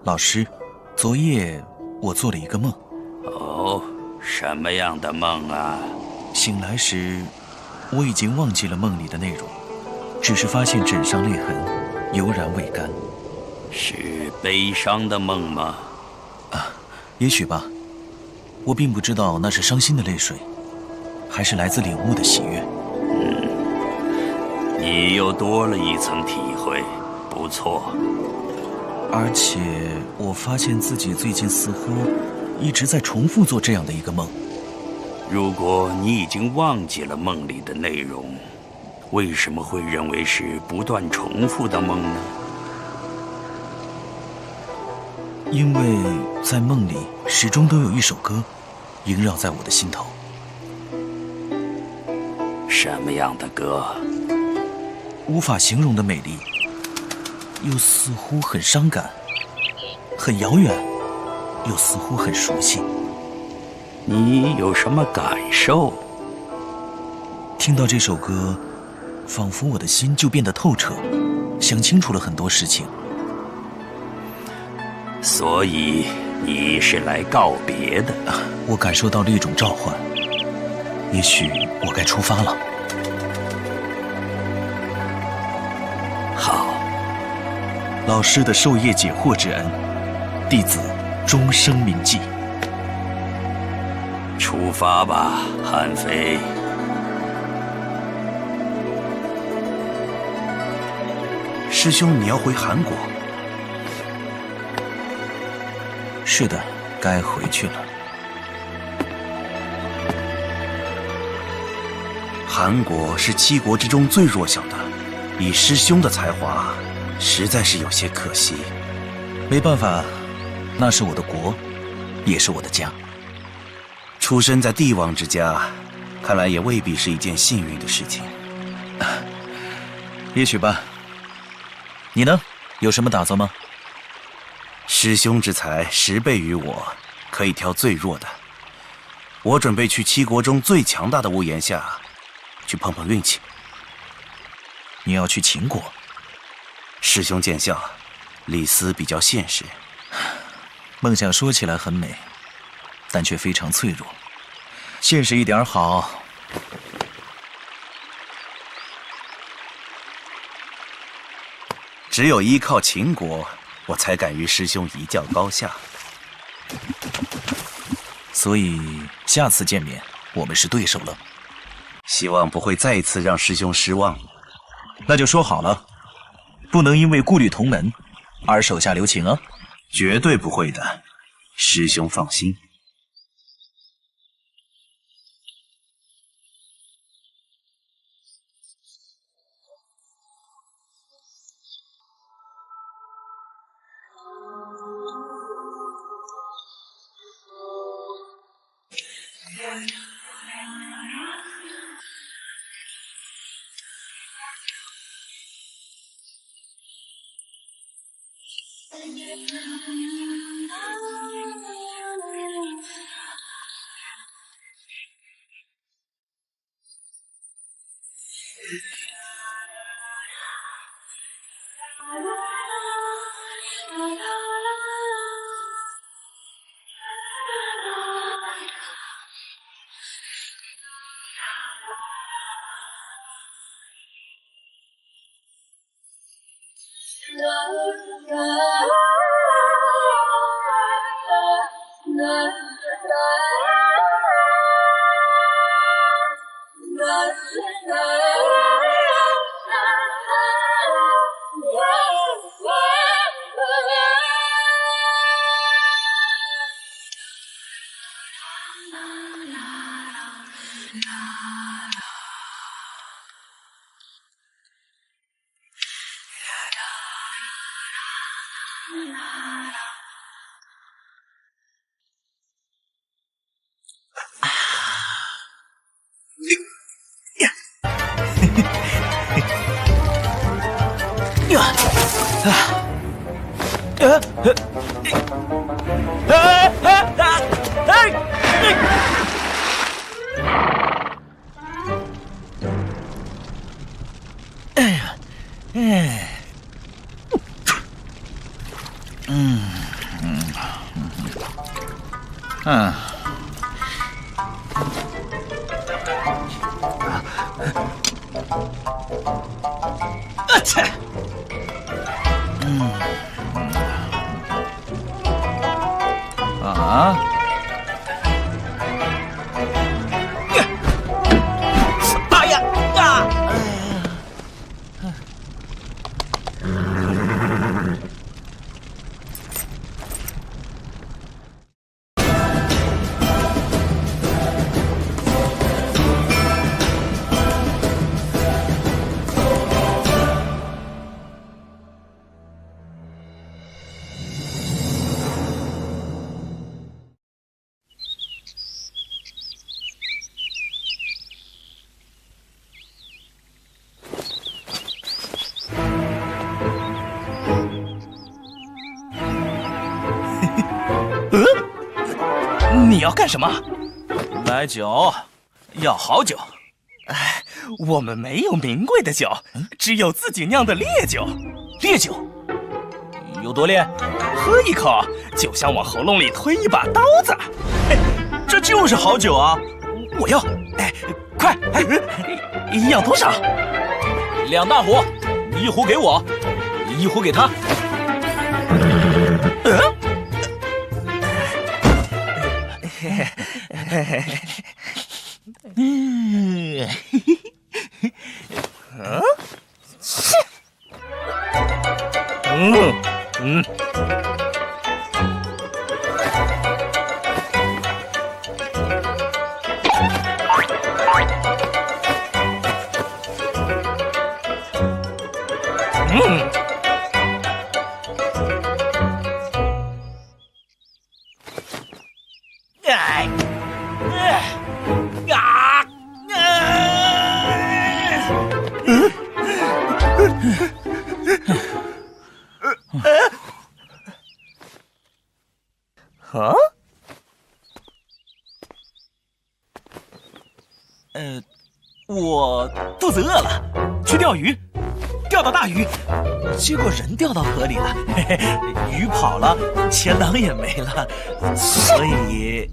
老师，昨夜我做了一个梦。哦，什么样的梦啊？醒来时，我已经忘记了梦里的内容，只是发现枕上裂痕油然未干。是悲伤的梦吗？也许吧。我并不知道那是伤心的泪水，还是来自领悟的喜悦。你又多了一层体会，不错。而且我发现自己最近似乎一直在重复做这样的一个梦。如果你已经忘记了梦里的内容，为什么会认为是不断重复的梦呢？因为在梦里始终都有一首歌萦绕在我的心头。什么样的歌？无法形容的美丽，又似乎很伤感，很遥远，又似乎很熟悉。你有什么感受？听到这首歌，仿佛我的心就变得透彻，想清楚了很多事情。所以你是来告别的。我感受到了一种召唤，也许我该出发了。好，老师的授业解惑之恩，弟子终生铭记。出发吧，韩非。师兄，你要回韩国？是的，该回去了。韩国是七国之中最弱小的，以师兄的才华，实在是有些可惜。没办法，那是我的国，也是我的家。出生在帝王之家，看来也未必是一件幸运的事情。也许吧。你呢？有什么打算吗？师兄之才10倍于我，可以挑最弱的。我准备去七国中最强大的屋檐下，去碰碰运气。你要去秦国？师兄见笑，李斯比较现实。梦想说起来很美，但却非常脆弱。现实一点好。只有依靠秦国，我才敢与师兄一较高下。所以下次见面，我们是对手了。希望不会再一次让师兄失望。那就说好了，不能因为顾虑同门而手下留情啊！绝对不会的，师兄放心。嗯。切！啊！哎呀啊！你要干什么？买酒，要好酒。哎，我们没有名贵的酒，只有自己酿的烈酒。烈酒有多烈？喝一口，就像往喉咙里推一把刀子。这就是好酒啊！我要，哎，快，哎，要多少？2大壶，1壶给我，1壶给他。啊？我肚子饿了，去钓鱼，钓到大鱼，结果人掉到河里了，鱼跑了，钱囊也没了，所以，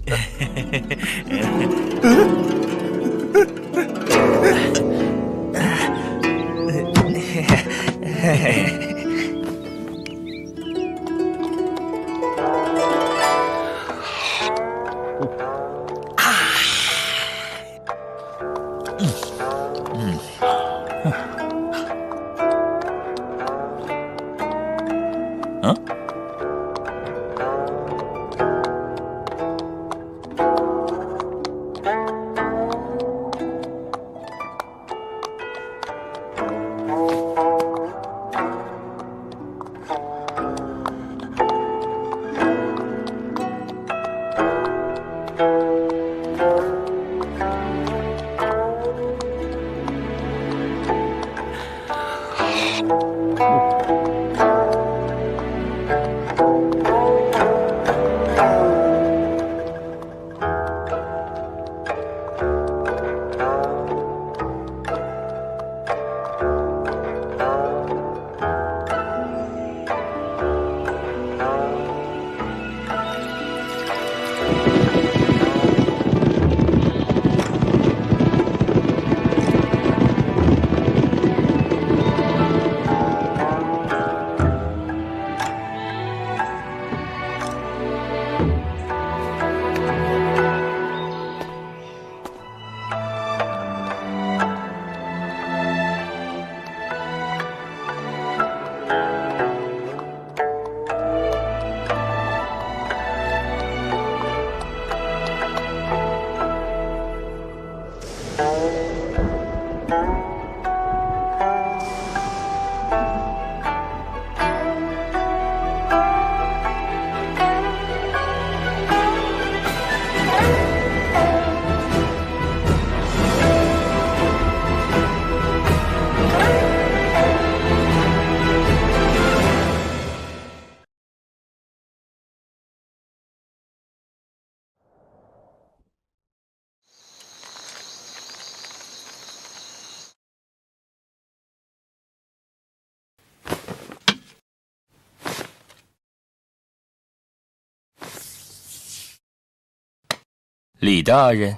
李大人，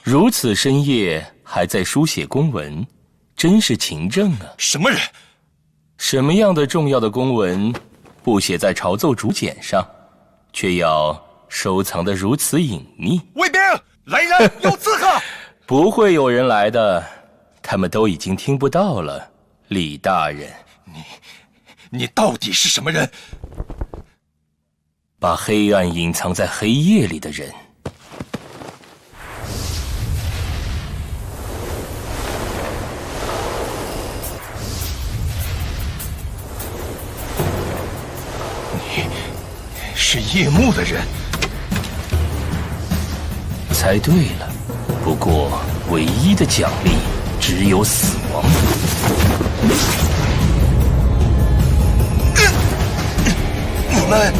如此深夜还在书写公文，真是勤政啊！什么人？什么样的重要的公文，不写在朝奏竹简上，却要收藏得如此隐秘？卫兵，来人，有刺客！不会有人来的，他们都已经听不到了。李大人，你到底是什么人？把黑暗隐藏在黑夜里的人。是夜幕的人。猜对了，不过唯一的奖励只有死亡。你们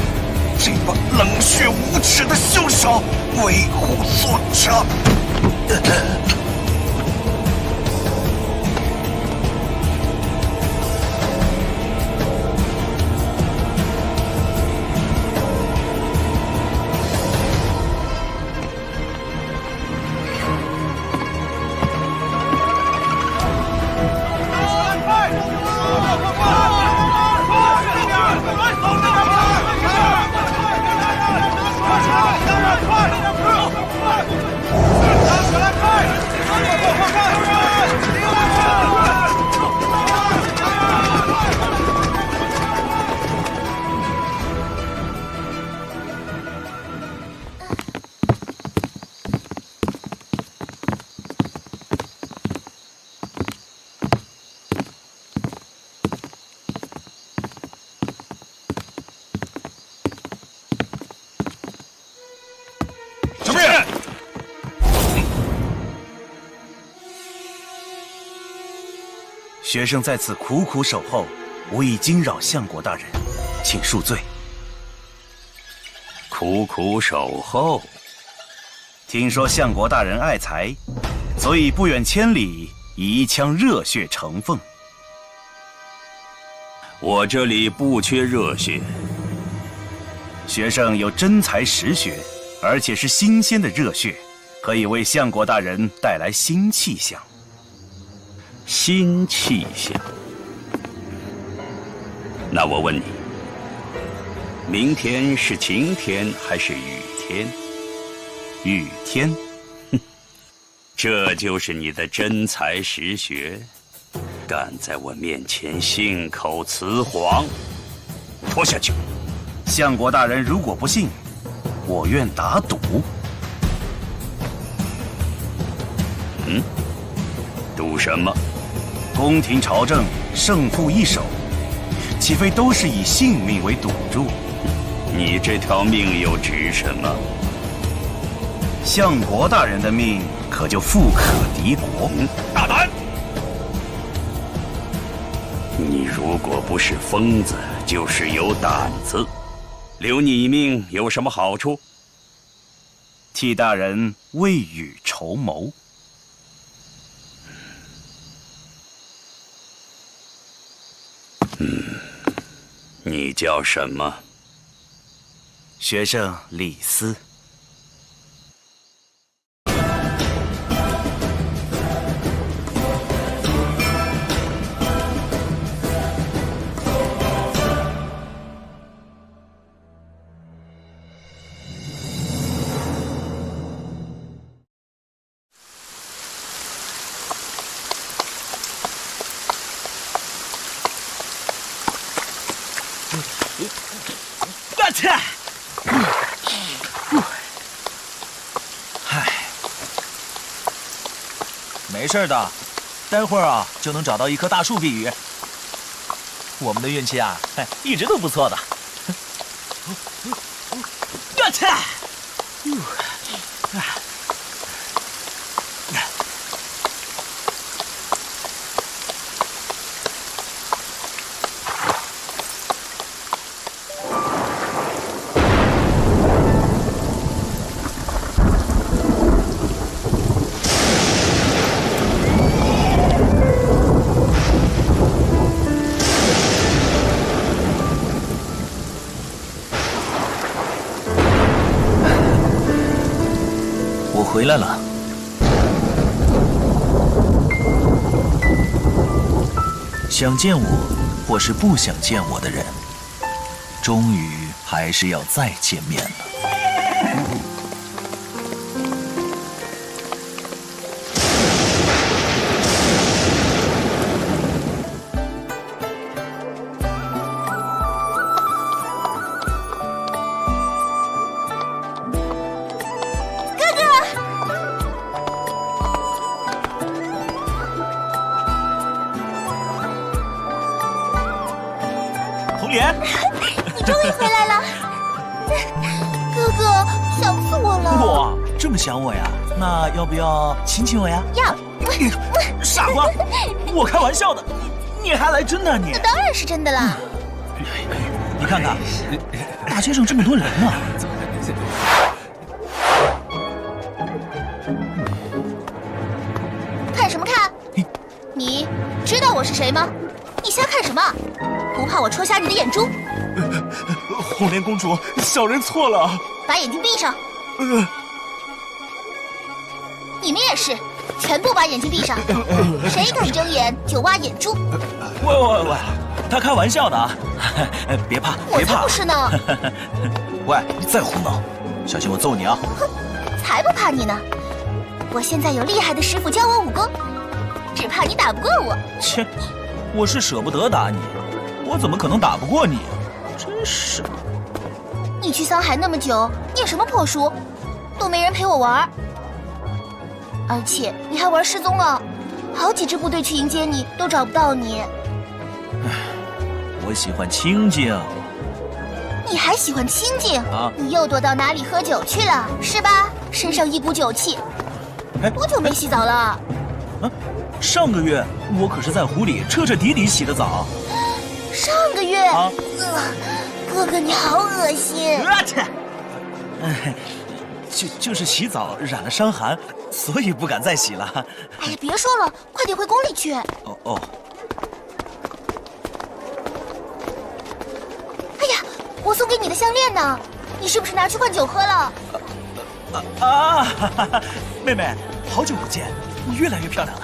这帮冷血无耻的凶手，为虎作伥！学生在此苦苦守候，无意惊扰相国大人，请恕罪。苦苦守候。听说相国大人爱才，所以不远千里，以一腔热血承奉。我这里不缺热血，学生有真才实学，而且是新鲜的热血，可以为相国大人带来新气象。新气象。那我问你，明天是晴天还是雨天？雨天。这就是你的真才实学，敢在我面前信口雌黄，拖下去。相国大人如果不信，我愿打赌。赌什么？宫廷朝政，胜负一手，岂非都是以性命为赌注？你这条命又值什么？相国大人的命可就富可敌国。大胆！你如果不是疯子，就是有胆子。留你一命有什么好处？替大人未雨绸缪。你叫什么？学生李斯。我去！唉，没事的，待会儿啊就能找到一棵大树避雨。我们的运气啊，一直都不错的。我去！回来了。想见我，或是不想见我的人，终于还是要再见面了。红莲，你终于回来了，哥哥，想死我了！哇，这么想我呀？那要不要亲亲我呀？要。傻瓜，我开玩笑的，你还来真的你？那当然是真的啦。你看看，大街上这么多人呢。看什么看？你知道我是谁吗？你瞎看什么？不怕我戳瞎你的眼珠？红莲公主，小人错了。把眼睛闭上。你们也是，全部把眼睛闭上。谁敢睁眼就挖眼珠。喂，他开玩笑的啊，别怕，我别怕。才不是呢。喂，你再胡闹，小心我揍你啊！哼，才不怕你呢。我现在有厉害的师傅教我武功，只怕你打不过我。切，我是舍不得打你，我怎么可能打不过你？真是。你去桑海那么久，念什么破书，都没人陪我玩。而且你还玩失踪了，好几支部队去迎接你，都找不到你。我喜欢清静。你还喜欢清静啊？你又躲到哪里喝酒去了，是吧？身上一股酒气。多久没洗澡了？啊，上个月我可是在湖里彻彻底底洗的澡。上个月啊？哥哥你好恶心。就是洗澡染了伤寒，所以不敢再洗了。哎呀，别说了，快点回宫里去。哦。哎呀，我送给你的项链呢？你是不是拿去换酒喝了？妹妹，好久不见，你越来越漂亮了。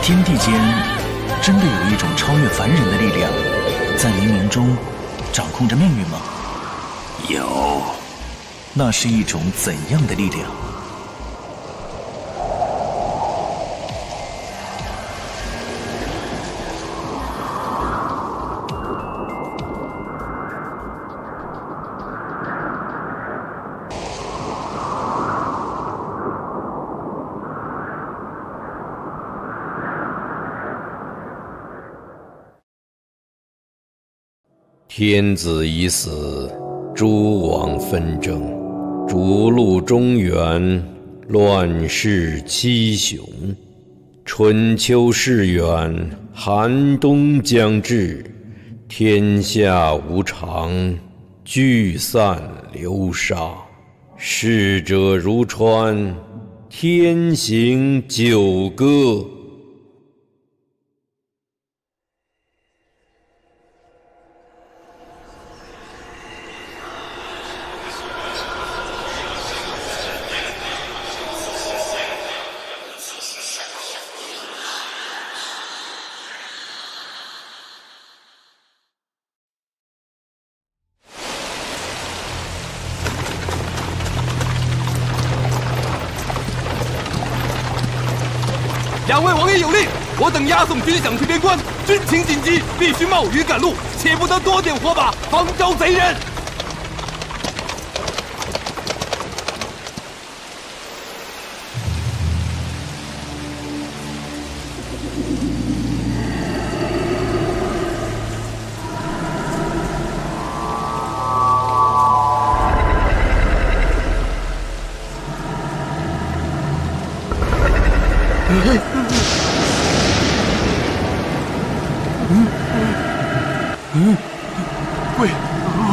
天地间真的有一种超越凡人的力量，在冥冥中掌控着命运吗？有。那是一种怎样的力量？天子已死，诸王纷争，逐鹿中原，乱世七雄。春秋事远，寒冬将至，天下无常，聚散流沙。逝者如川，天行九歌。两位王爷有令，我等押送军饷去边关，军情紧急，必须冒雨赶路，切不得多点火把，方招贼人。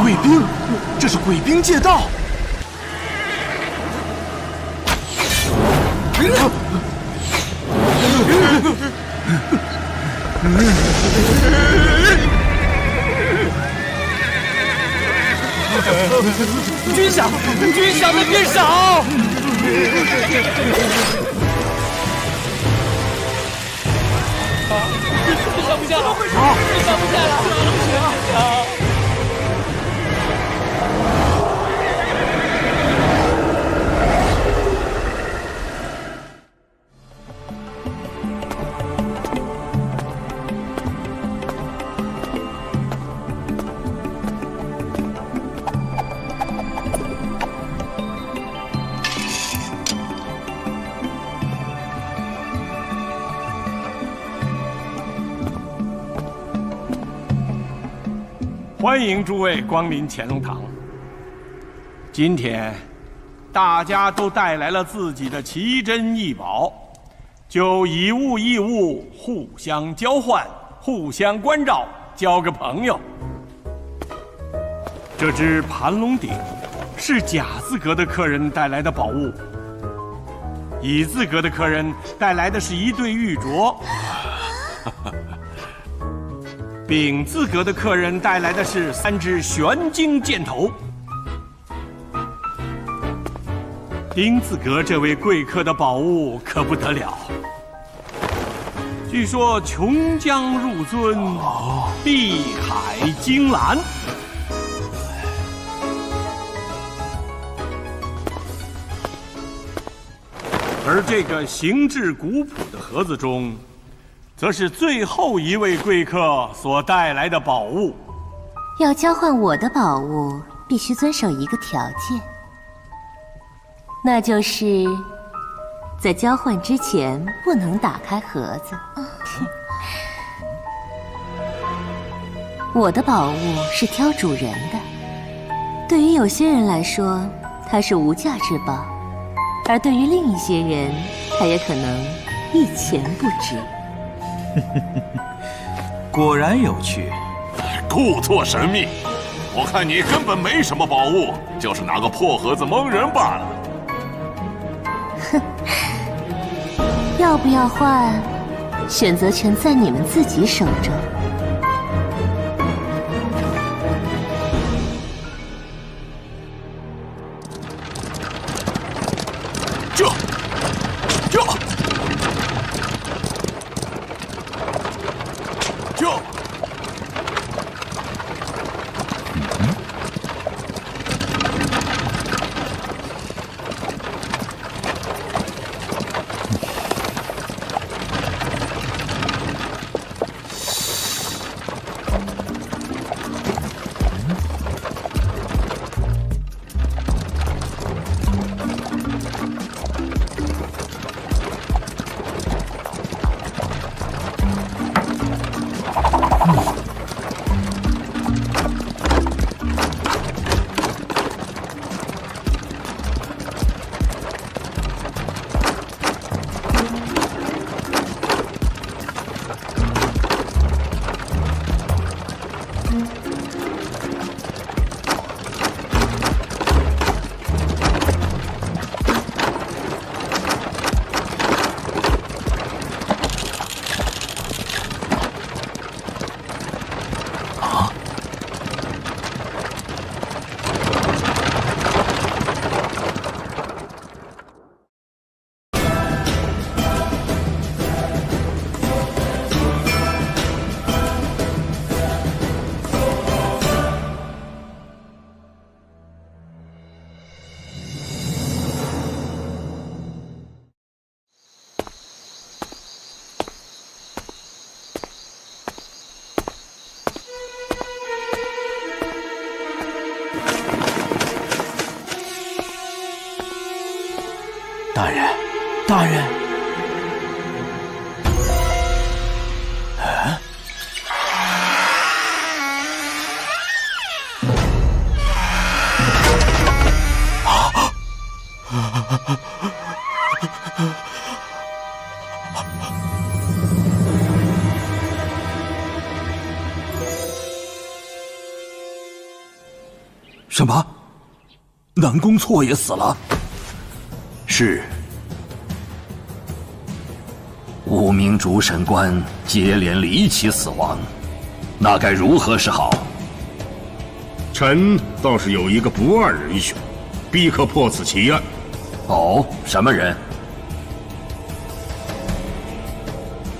鬼兵，这是鬼兵借道。军饷，军饷的变少。上不下了，上不下了，不行！欢迎诸位光临乾隆堂。今天，大家都带来了自己的奇珍异宝，就以物易物，互相交换，互相关照，交个朋友。这只盘龙鼎是甲字格的客人带来的宝物，乙字格的客人带来的是一对玉镯。丙字格的客人带来的是3支玄晶箭头，丁字格这位贵客的宝物可不得了，据说琼浆入樽，碧海金兰。而这个形制古朴的盒子中，则是最后一位贵客所带来的宝物。要交换我的宝物，必须遵守一个条件，那就是在交换之前不能打开盒子。我的宝物是挑主人的，对于有些人来说，它是无价之宝，而对于另一些人，它也可能一钱不值。果然有趣，故作神秘。我看你根本没什么宝物，就是拿个破盒子蒙人罢了。哼，要不要换，选择权在你们自己手中。大人，大人！什么？南宫错也死了？是。5名主审官接连离奇死亡，那该如何是好？臣倒是有一个不二人选，必可破此奇案。哦，什么人？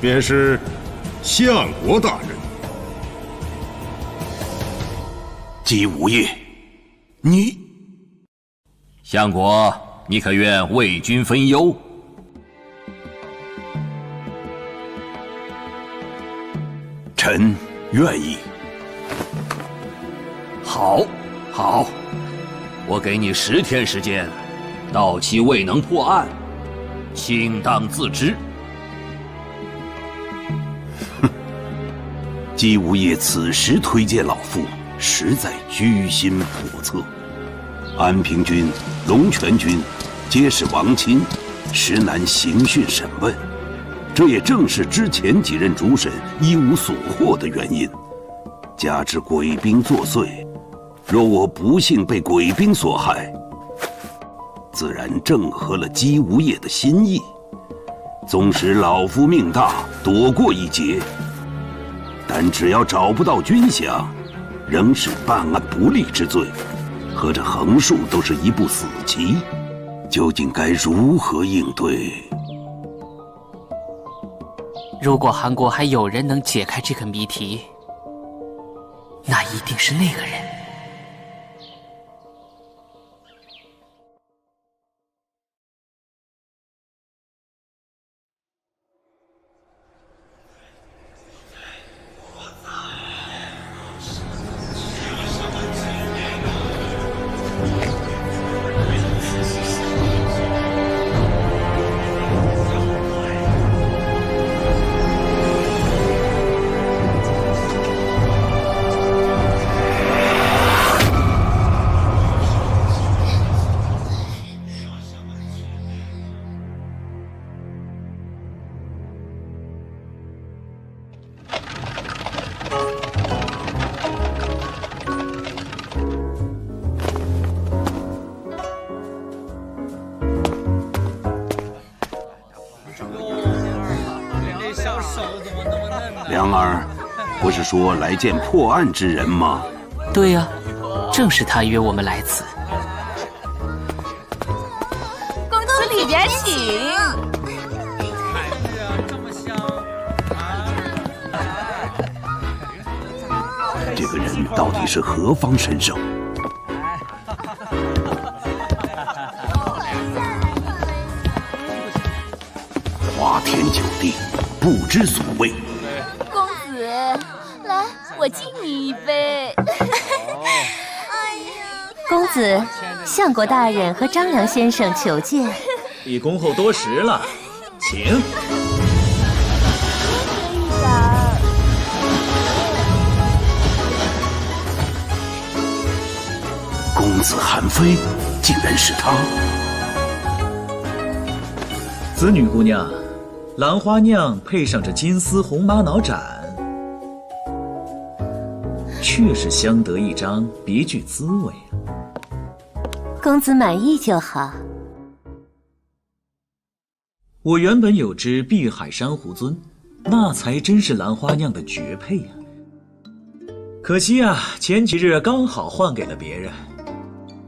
便是相国大人。姬无业，你相国，你可愿为君分忧？臣愿意。好，好，我给你10天时间，到期未能破案，请当自知。姬无业此时推荐老夫，实在居心叵测。安平君、龙泉君皆是王亲，实难刑讯审问。这也正是之前几任主审一无所获的原因。加之鬼兵作祟，若我不幸被鬼兵所害，自然正合了姬无业的心意。纵使老夫命大，躲过一劫，但只要找不到军饷，仍是办案不力之罪，和这横竖都是一步死棋。究竟该如何应对？如果韩国还有人能解开这个谜题，那一定是那个人。良儿，不是说来见破案之人吗？对呀，正是他约我们来此。公子里边请。这个人到底是何方神圣？花天酒地，不知所谓。公子，来，我敬你一杯。公子，相国大人和张良先生求见。比恭候多时了，请。公子韩非，竟然是他！此女姑娘，兰花酿配上这金丝红玛瑙盏，确实相得益彰，别具滋味啊。公子满意就好。我原本有只碧海珊瑚樽，那才真是兰花酿的绝配啊。可惜啊，前几日刚好换给了别人。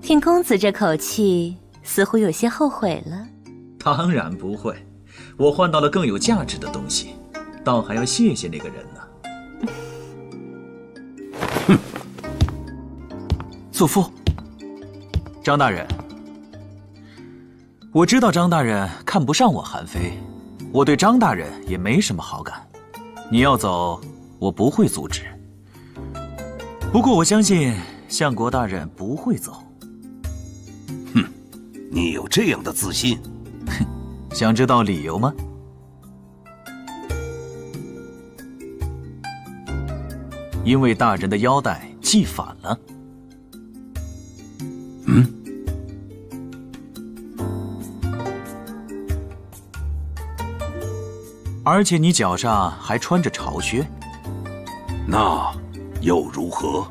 听公子这口气，似乎有些后悔了。当然不会，我换到了更有价值的东西，倒还要谢谢那个人呢。哼！祖父，张大人，我知道张大人看不上我韩非，我对张大人也没什么好感。你要走，我不会阻止。不过我相信相国大人不会走。哼，你有这样的自信？哼，想知道理由吗？因为大人的腰带系反了。嗯？而且你脚上还穿着巢靴。那又如何？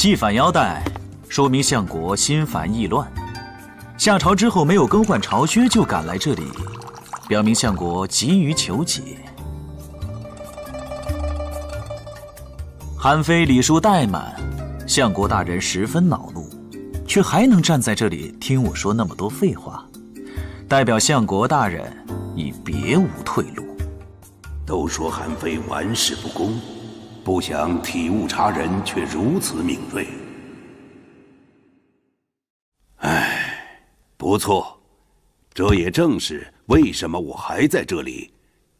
既反腰带，说明相国心烦意乱。下朝之后没有更换朝靴就赶来这里，表明相国急于求解。韩非礼数怠慢，相国大人十分恼怒，却还能站在这里听我说那么多废话，代表相国大人已别无退路。都说韩非玩世不恭，不想体悟察人却如此敏锐。唉，不错，这也正是为什么我还在这里，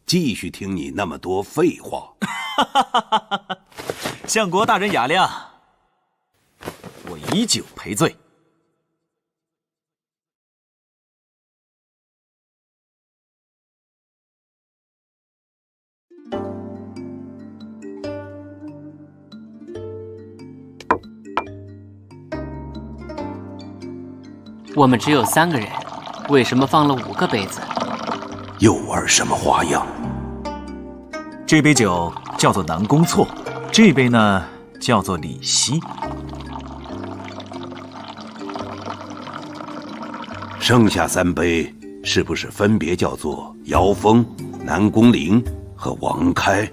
继续听你那么多废话。相国大人雅量，我以酒赔罪。我们只有3个人，为什么放了5个杯子？又玩什么花样？这杯酒叫做南宫错，这杯呢叫做李希。剩下3杯是不是分别叫做姚峰、南宫翎和王开？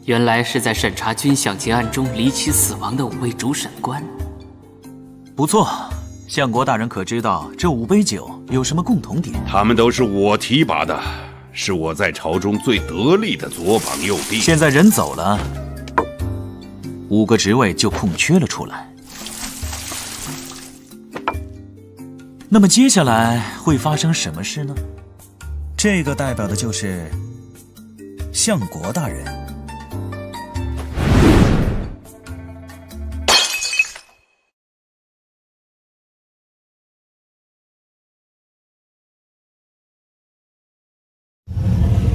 原来是在审查军饷结案中离奇死亡的5位主审官。不错，相国大人可知道这5杯酒有什么共同点？他们都是我提拔的，是我在朝中最得力的左膀右臂。现在人走了，5个职位就空缺了出来。那么接下来会发生什么事呢？这个代表的就是相国大人。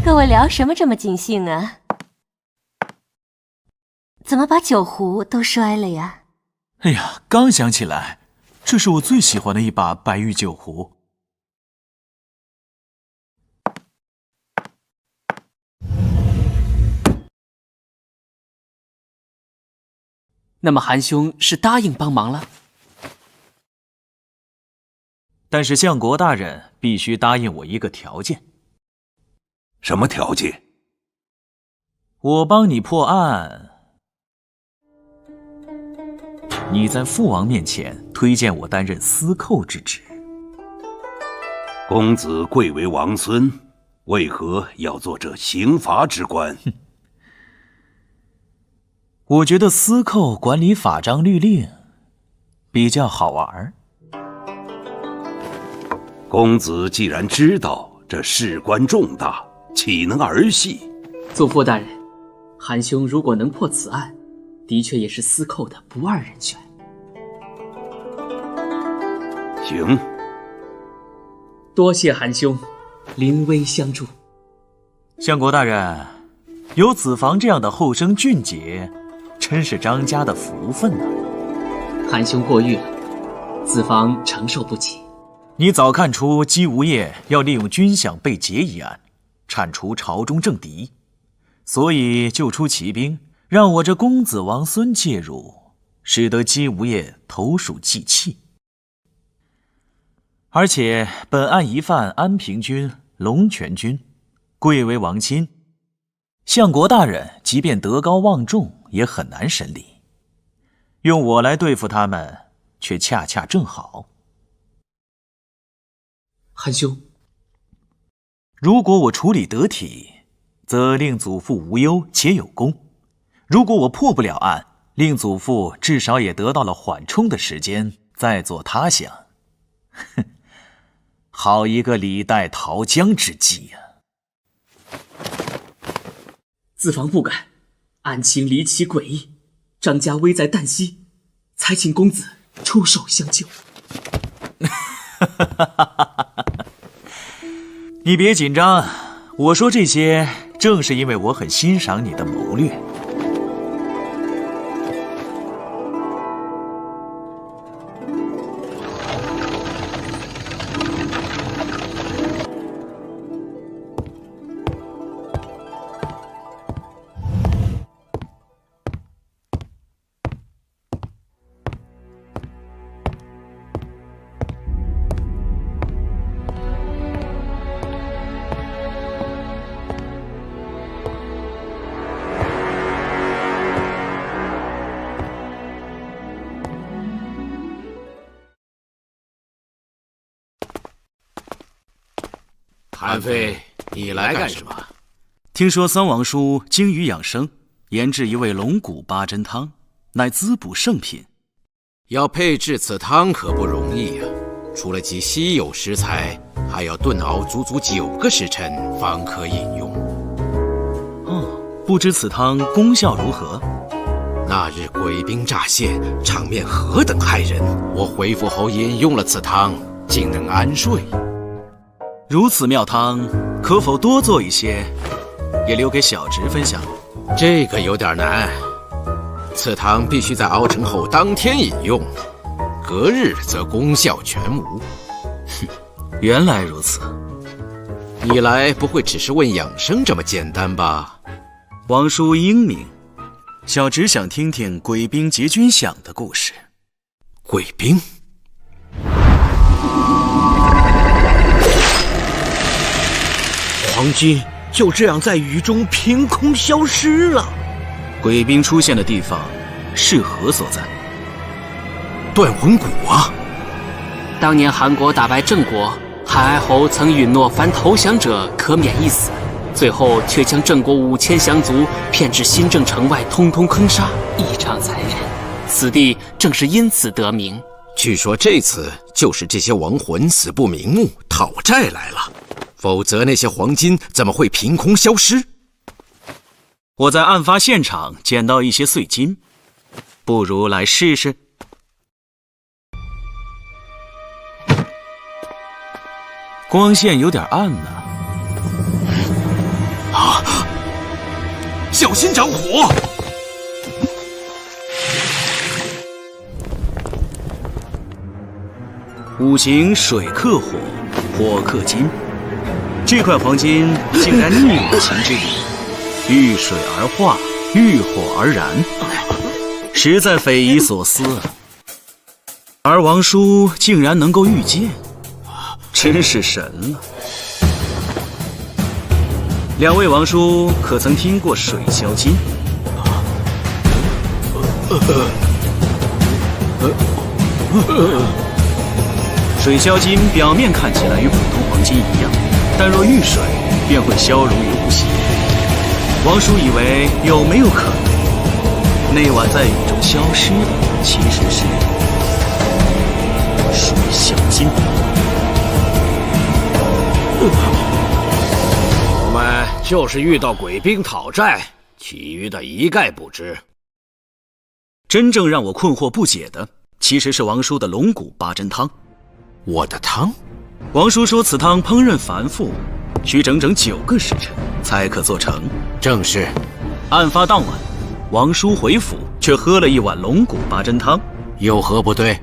各位聊什么这么尽兴啊？怎么把酒壶都摔了呀？哎呀，刚想起来，这是我最喜欢的一把白玉酒壶。那么韩兄是答应帮忙了？但是相国大人必须答应我一个条件。什么条件？我帮你破案，你在父王面前推荐我担任司寇之职。公子贵为王孙，为何要做这刑罚之官？我觉得司寇管理法章律令比较好玩。公子既然知道这事关重大，岂能儿戏？祖父大人，韩兄如果能破此案，的确也是司寇的不二人选。行，多谢韩兄临危相助。相国大人，有子房这样的后生俊杰，真是张家的福分呢。韩兄过誉了，子房承受不起。你早看出姬无业要利用军饷被劫一案铲除朝中政敌，所以就出奇兵，让我这公子王孙介入，使得姬无业投鼠忌器。而且本案疑犯安平君、龙泉君贵为王亲，相国大人即便德高望重，也很难审理。用我来对付他们，却恰恰正好。韩兄，如果我处理得体，则令祖父无忧且有功；如果我破不了案，令祖父至少也得到了缓冲的时间，再做他想。哼，好一个李代桃僵之计呀！子房不敢，案情离奇诡异，张家危在旦夕，才请公子出手相救。你别紧张，我说这些正是因为我很欣赏你的谋略。安妃，你来干什么？听说三王叔精于养生，研制一味龙骨八珍汤，乃滋补圣品。要配制此汤可不容易啊！除了集稀有食材，还要炖熬足足9个时辰方可饮用。不知此汤功效如何？那日鬼兵乍现，场面何等骇人！我回府后饮用了此汤，竟能安睡。如此妙汤，可否多做一些，也留给小侄分享？这个有点难。此汤必须在熬成后当天饮用，隔日则功效全无。原来如此。你来不会只是问养生这么简单吧？王叔英明，小侄想听听鬼兵劫军饷的故事。鬼兵？黄金就这样在雨中凭空消失了。鬼兵出现的地方是何所在？断魂谷啊！当年韩国打败郑国，韩哀侯曾允诺凡投降者可免一死，最后却将郑国5000降卒骗至新郑城外，通通坑杀，异常残忍。此地正是因此得名。据说这次就是这些亡魂死不瞑目，讨债来了，否则那些黄金怎么会凭空消失？我在案发现场捡到一些碎金，不如来试试。光线有点暗呢。小心着火！五行水克火，火克金。这块黄金竟然逆五行之力，遇水而化，遇火而燃，实在匪夷所思啊！而王叔竟然能够预见，真是神了。两位王叔可曾听过水消金？水消金表面看起来与普通黄金一样，但若遇水，便会消融于无形。王叔以为有没有可能，那晚在雨中消失的其实是水消金。我们就是遇到鬼兵讨债，其余的一概不知。真正让我困惑不解的，其实是王叔的龙骨八珍汤。我的汤？王叔说此汤烹饪繁复，需整整9个时辰才可做成。正是。案发当晚，王叔回府却喝了一碗龙骨八珍汤，有何不对？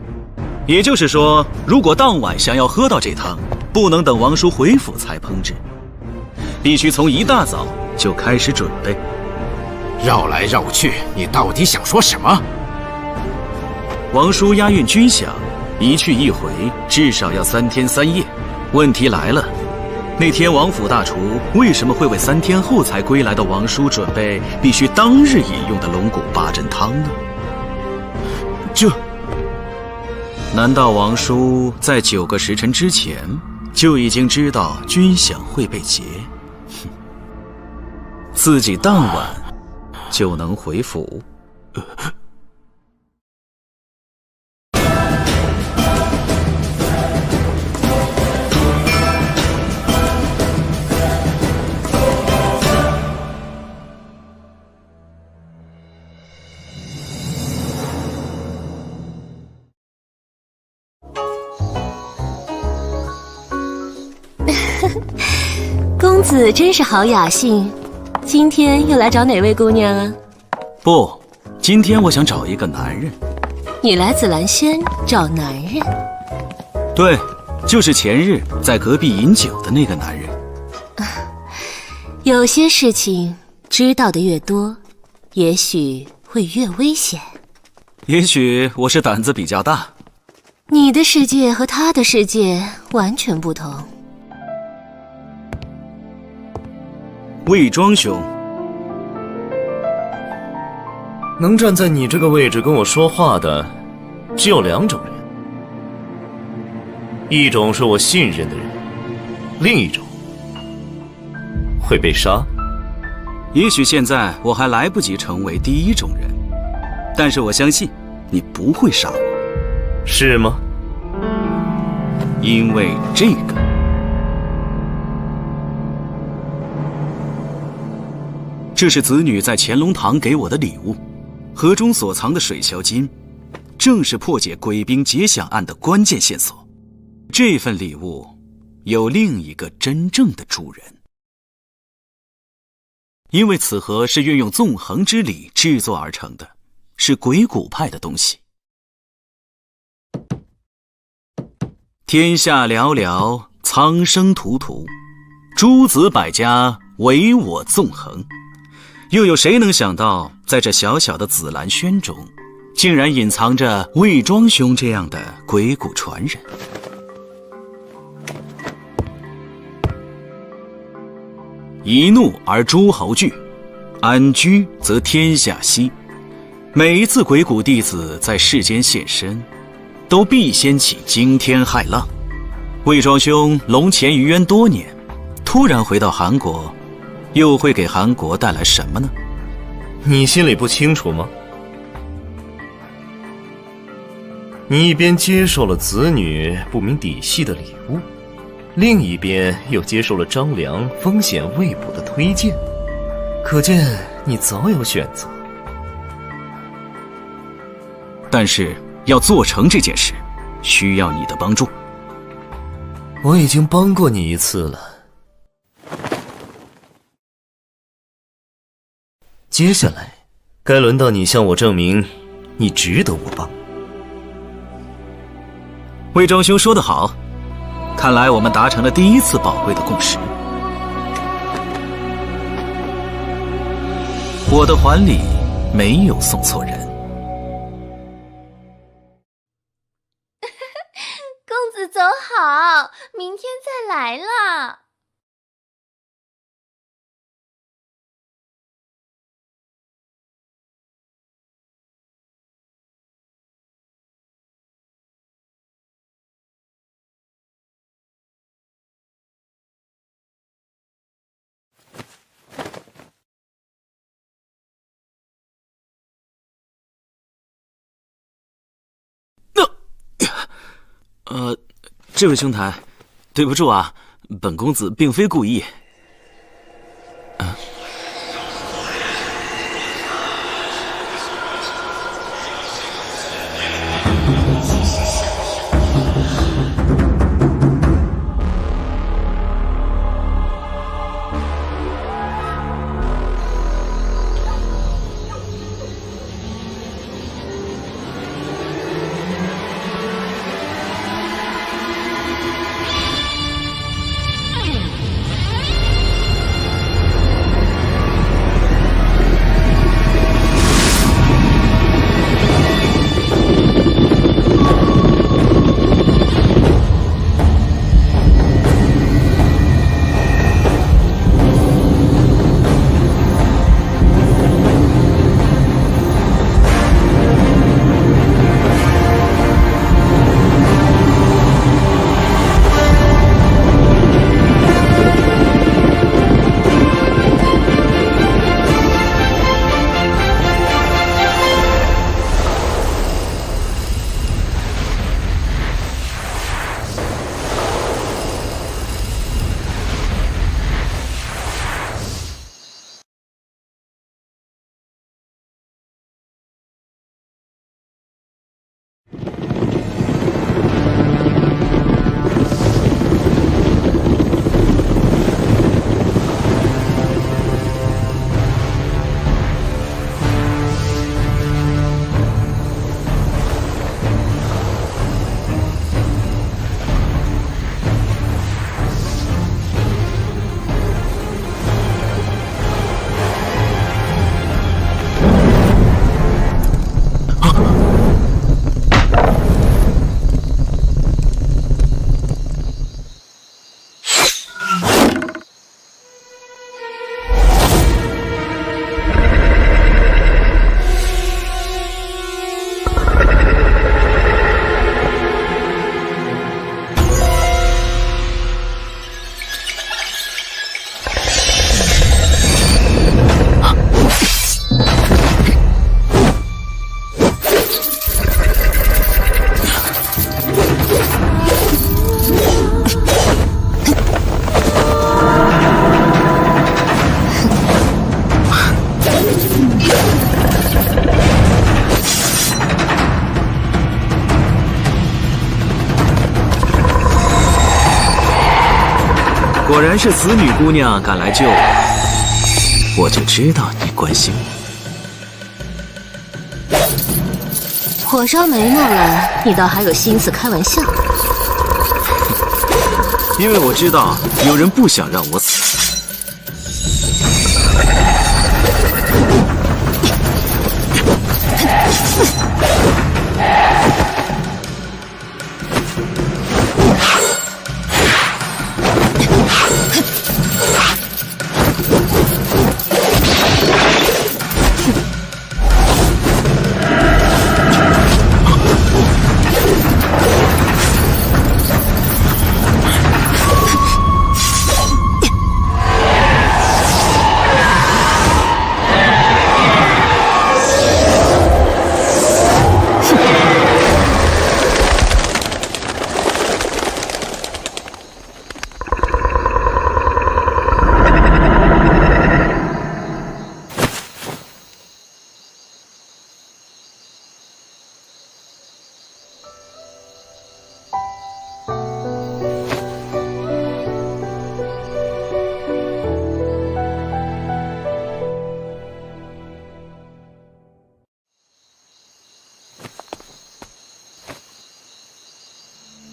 也就是说，如果当晚想要喝到这汤，不能等王叔回府才烹制，必须从一大早就开始准备。绕来绕去，你到底想说什么？王叔押运军饷，一去一回，至少要3天3夜。问题来了，那天王府大厨为什么会为3天后才归来的王叔准备必须当日饮用的龙骨八珍汤呢？难道王叔在9个时辰之前就已经知道军饷会被劫？自己当晚就能回府？公子真是好雅兴，今天又来找哪位姑娘啊？不，今天我想找一个男人。你来紫兰轩找男人？对，就是前日在隔壁饮酒的那个男人。有些事情知道的越多，也许会越危险。也许我是胆子比较大。你的世界和他的世界完全不同。魏庄兄，能站在你这个位置跟我说话的，只有2种人，一种是我信任的人，另一种会被杀。也许现在我还来不及成为第一种人，但是我相信你不会杀我。是吗？因为这个。这是子女在乾隆堂给我的礼物，盒中所藏的水枭金，正是破解鬼兵劫饷案的关键线索。这份礼物有另一个真正的主人，因为此盒是运用纵横之理制作而成的，是鬼谷派的东西。天下寥寥，苍生荼荼，诸子百家，唯我纵横。又有谁能想到，在这小小的紫兰轩中，竟然隐藏着魏庄兄这样的鬼谷传人？一怒而诸侯惧，安居则天下息。每一次鬼谷弟子在世间现身，都必掀起惊天骇浪。魏庄兄龙潜于渊多年，突然回到韩国，又会给韩国带来什么呢？你心里不清楚吗？你一边接受了子女不明底细的礼物，另一边又接受了张良风险未卜的推荐，可见你早有选择。但是要做成这件事，需要你的帮助。我已经帮过你一次了，接下来该轮到你向我证明你值得我帮。魏庄兄说得好，看来我们达成了第一次宝贵的共识。我的环礼没有送错人。公子走好，明天再来了。这位兄台，对不住啊，本公子并非故意。然是子女姑娘赶来救我，我就知道你关心我。火烧眉毛了，你倒还有心思开玩笑？因为我知道有人不想让我死。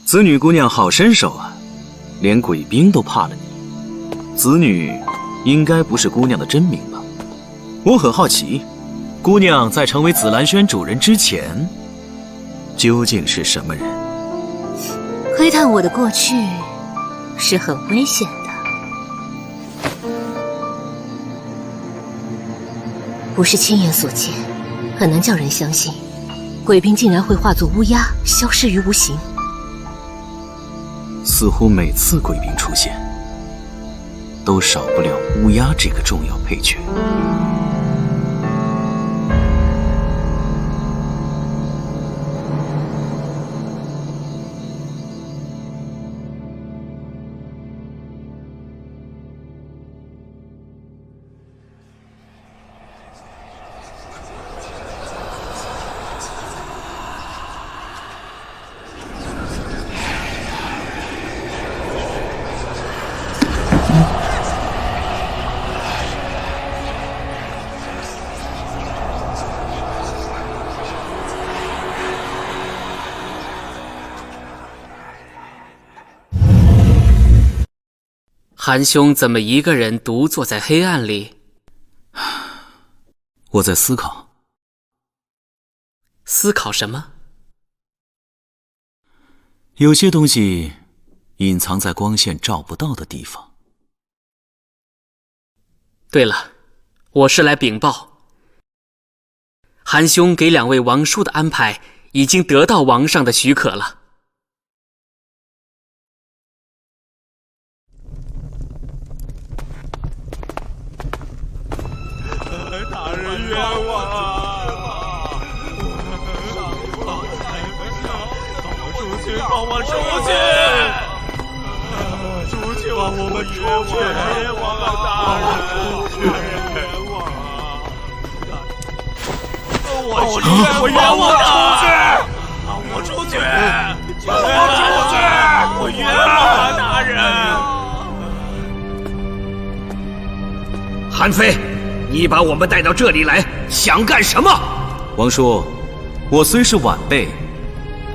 子女姑娘好身手啊，连鬼兵都怕了你。子女应该不是姑娘的真名吧？我很好奇，姑娘在成为紫兰轩主人之前，究竟是什么人？窥探我的过去是很危险的，不是亲眼所见，很难叫人相信。鬼兵竟然会化作乌鸦，消失于无形。似乎每次鬼兵出现，都少不了乌鸦这个重要配角。韩兄怎么一个人独坐在黑暗里？我在思考。思考什么？有些东西隐藏在光线照不到的地方。对了，我是来禀报，韩兄给2位王叔的安排已经得到王上的许可了。大人冤枉啊！放我出去！出去！放我们出去！冤枉啊！大人，冤枉啊！我冤枉啊！放我出去！放我出去！我冤枉啊！大人，韩非。你把我们带到这里来，想干什么？王叔，我虽是晚辈，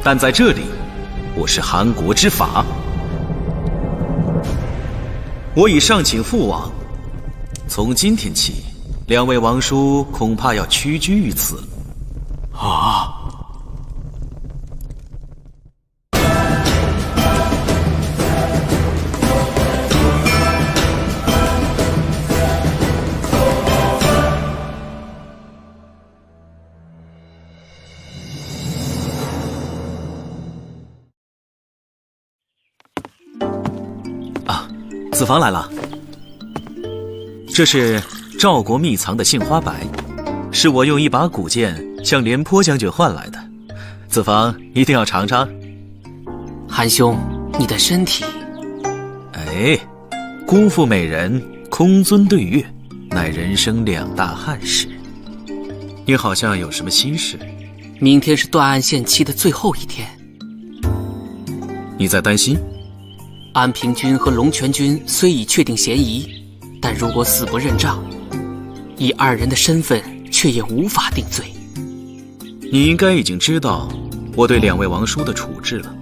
但在这里，我是韩国之法。我已上请父王，从今天起，2位王叔恐怕要屈居于此了。啊！子房来了，这是赵国秘藏的杏花白，是我用一把古剑向廉颇将军换来的，子房一定要尝尝。韩兄，你的身体……哎，辜负美人，空尊对月，乃人生2大憾事。你好像有什么心事？明天是断案限期的最后一天。你在担心？安平君和龙泉君虽已确定嫌疑，但如果死不认账，以二人的身份，却也无法定罪。你应该已经知道我对两位王叔的处置了。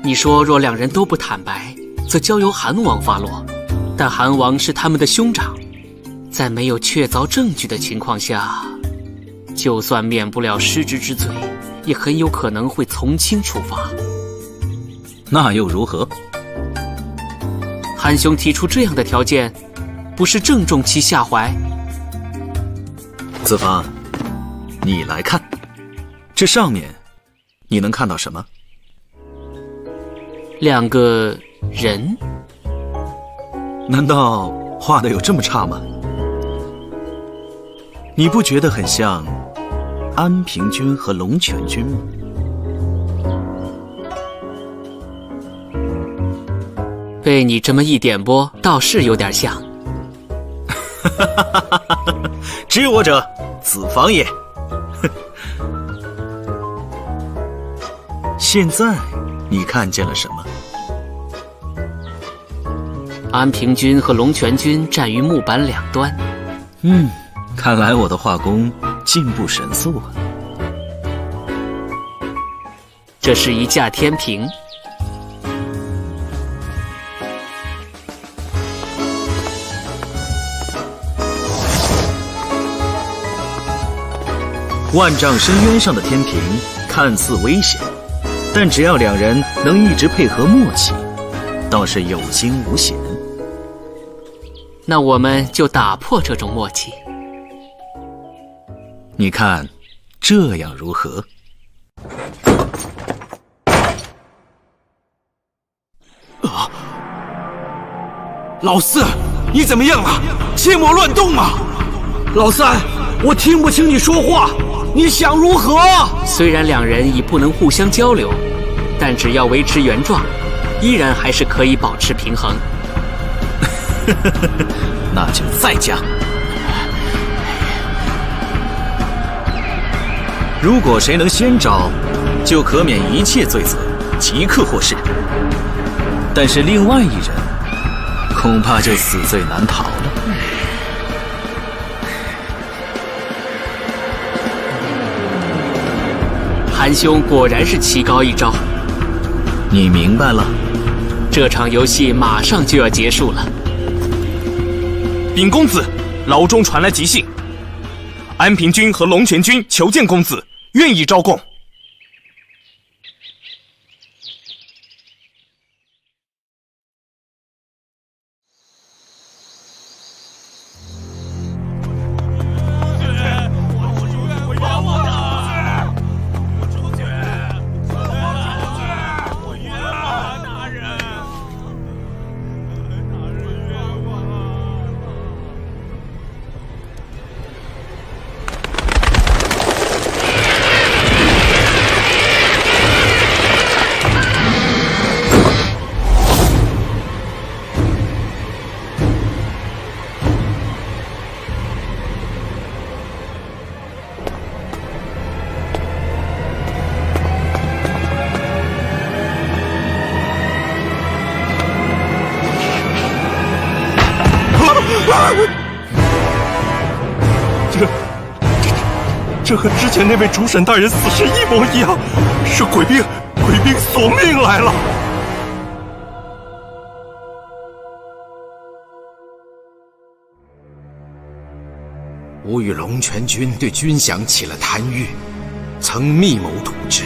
你说若两人都不坦白，则交由韩王发落，但韩王是他们的兄长，在没有确凿证据的情况下，就算免不了失职之罪，也很有可能会从轻处罚。那又如何？韩兄提出这样的条件，不是正中其下怀？子房，你来看，这上面你能看到什么？两个人？难道画的有这么差吗？你不觉得很像安平君和龙泉君吗？被你这么一点拨，倒是有点像。知我者，子房也。现在你看见了什么？安平君和龙泉君站于木板两端。看来我的画工进步神速啊。这是一架天平。万丈深渊上的天平看似危险，但只要两人能一直配合默契，倒是有惊无险。那我们就打破这种默契。你看，这样如何？老四，你怎么样了？切莫乱动啊！老三，我听不清你说话，你想如何？虽然两人已不能互相交流，但只要维持原状，依然还是可以保持平衡。那就再加。如果谁能先招，就可免一切罪责，即刻获释。但是另外一人，恐怕就死罪难逃了。韩兄果然是棋高一招。你明白了？这场游戏马上就要结束了。禀公子，牢中传来急信，安平君和龙泉君求见公子，愿意招供。这和之前那位主审大人死时一模一样，是鬼兵索命来了。吾与龙泉君对军饷起了贪欲，曾密谋图之，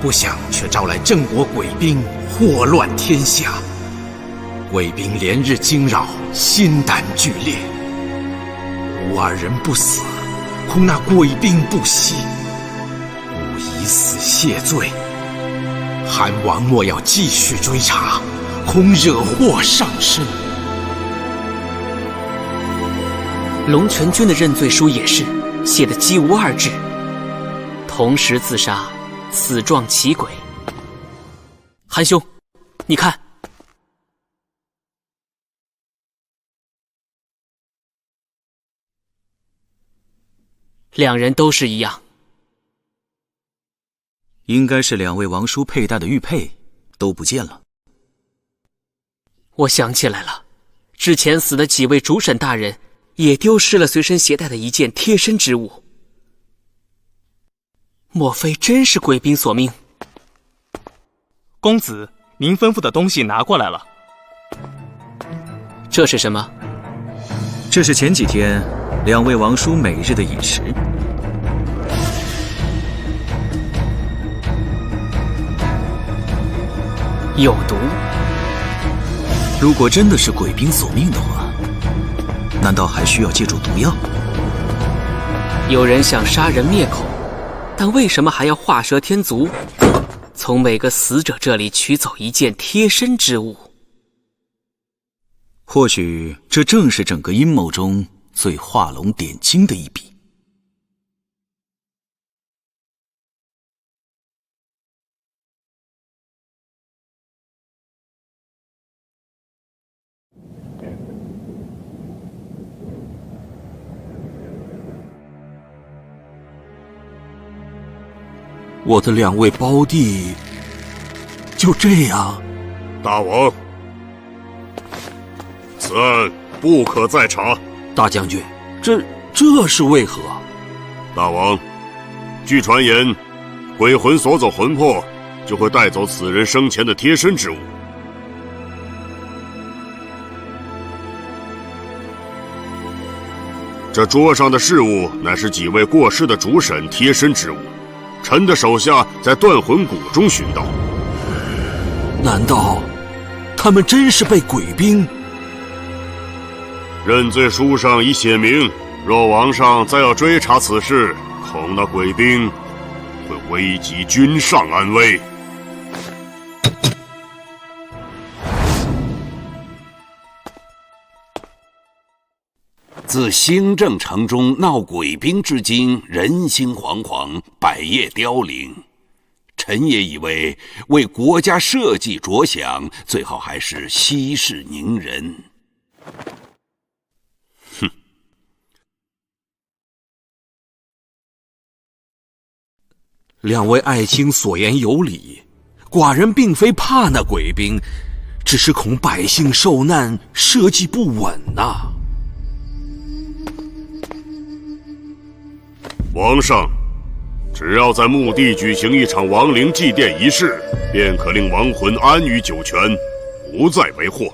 不想却招来郑国鬼兵，祸乱天下。鬼兵连日惊扰，心胆俱裂。吾二人不死，恐那鬼兵不息，吾以死谢罪。韩王莫要继续追查，恐惹祸上身。龙泉君的认罪书也是写得几无二致，同时自杀，此状奇诡。韩兄，你看。两人都是一样，应该是两位王叔佩戴的玉佩都不见了。我想起来了，之前死的几位主审大人也丢失了随身携带的一件贴身之物。莫非真是鬼兵所命？公子，您吩咐的东西拿过来了。这是什么？这是前几天2位王叔每日的饮食。有毒。如果真的是鬼兵所命的话，难道还需要借助毒药？有人想杀人灭口，但为什么还要画蛇添足，从每个死者这里取走一件贴身之物？或许这正是整个阴谋中最画龙点睛的一笔。我的2位胞弟就这样。大王，此案不可再查。大将军，这是为何？大王，据传言，鬼魂所走魂魄就会带走此人生前的贴身之物。这桌上的饰物乃是几位过世的主审贴身之物。臣的手下在断魂谷中寻到。难道他们真是被鬼兵？认罪书上已写明，若王上再要追查此事，恐那鬼兵会危及君上安危。自兴正城中闹鬼兵至今，人心惶惶，百业凋零。臣也以为为国家社稷着想，最好还是息事宁人。哼！两位爱卿所言有理，寡人并非怕那鬼兵，只是恐百姓受难，社稷不稳呐。王上，只要在墓地举行一场亡灵祭奠仪式，便可令亡魂安于九泉，不再为祸。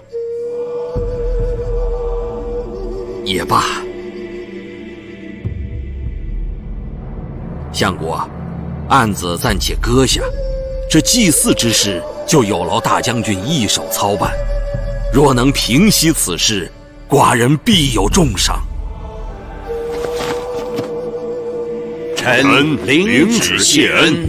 也罢，相国，案子暂且搁下，这祭祀之事就有劳大将军一手操办。若能平息此事，寡人必有重赏。臣领旨谢恩。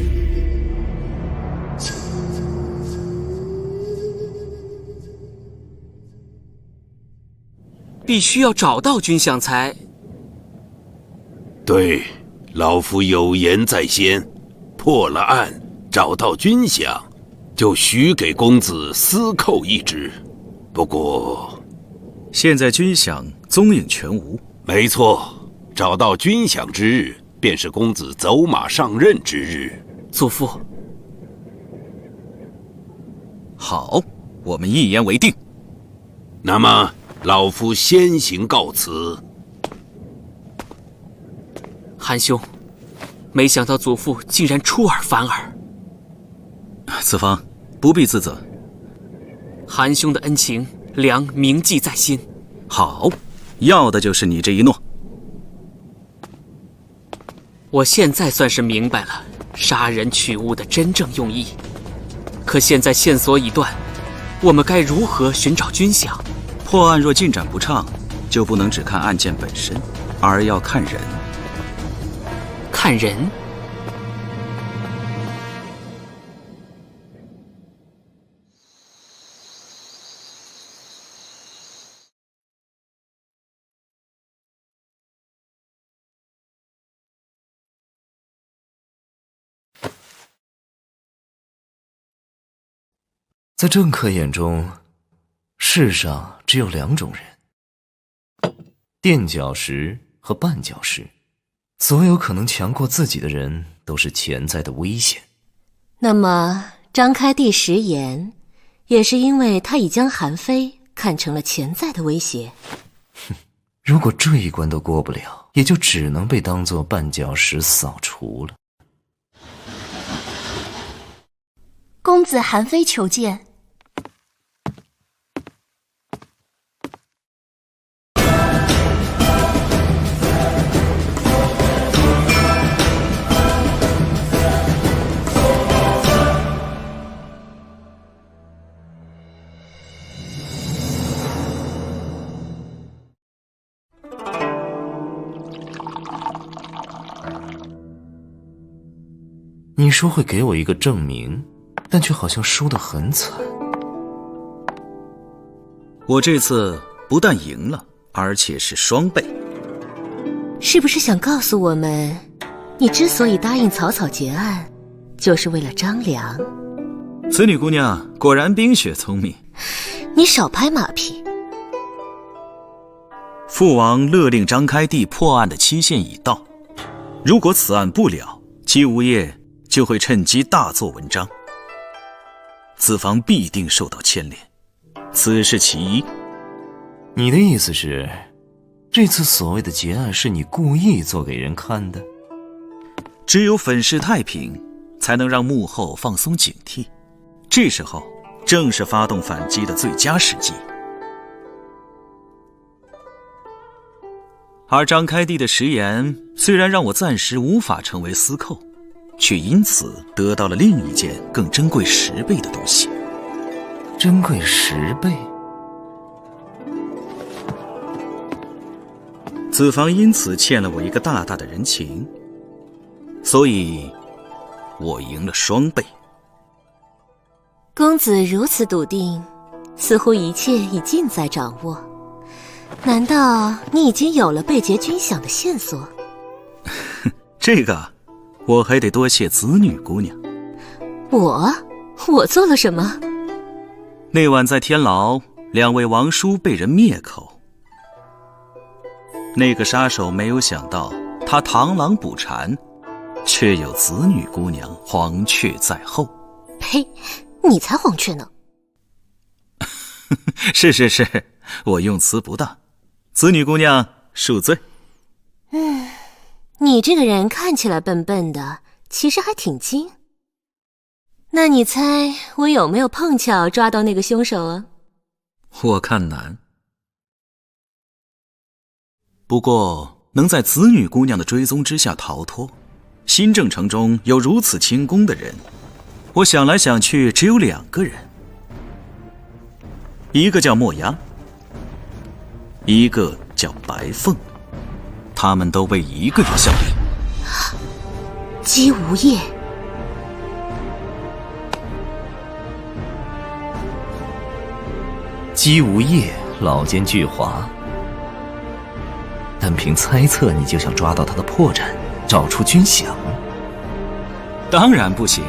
必须要找到君相才。对，老夫有言在先，破了案，找到军饷，就许给公子私扣一职。不过，现在军饷踪影全无。没错，找到军饷之日，便是公子走马上任之日。祖父，好，我们一言为定。那么，老夫先行告辞。韩兄，没想到祖父竟然出尔反尔。此方不必自责。韩兄的恩情，良铭记在心。好，要的就是你这一诺。我现在算是明白了杀人取物的真正用意。可现在线索已断，我们该如何寻找军饷？破案若进展不畅，就不能只看案件本身，而要看人。看人？在政客眼中，世上只有2种人：垫脚石和绊脚石。所有可能强过自己的人，都是潜在的危险。那么，张开第10眼，也是因为他已将韩非看成了潜在的威胁。如果这一关都过不了，也就只能被当作绊脚石扫除了。公子韩非求见。你说会给我一个证明，但却好像输得很惨。我这次不但赢了，而且是双倍。是不是想告诉我们，你之所以答应草草结案，就是为了张良？此女姑娘果然冰雪聪明。你少拍马屁。父王勒令张开地破案的期限已到，如果此案不了，姬无业就会趁机大做文章，子房必定受到牵连，此是其一。你的意思是，这次所谓的结案是你故意做给人看的？只有粉饰太平，才能让幕后放松警惕，这时候正是发动反击的最佳时机。而张开地的食言虽然让我暂时无法成为司寇，却因此得到了另一件更珍贵10倍的东西。珍贵10倍？子房因此欠了我一个大大的人情，所以我赢了双倍。公子如此笃定，似乎一切已尽在掌握。难道你已经有了被劫军饷的线索？这个我还得多谢子女姑娘。我做了什么？那晚在天牢，2位王叔被人灭口，那个杀手没有想到他螳螂捕蝉，却有子女姑娘黄雀在后。呸，你才黄雀呢。是，我用词不当，子女姑娘恕罪。你这个人看起来笨笨的，其实还挺精。那你猜我有没有碰巧抓到那个凶手啊？我看难。不过能在子女姑娘的追踪之下逃脱，新郑城中有如此轻功的人，我想来想去只有2个人，一个叫墨鸦，一个叫白凤，他们都为一个人效力。姬无业。姬无业老奸巨猾，单凭猜测你就想抓到他的破绽，找出军饷？当然不行。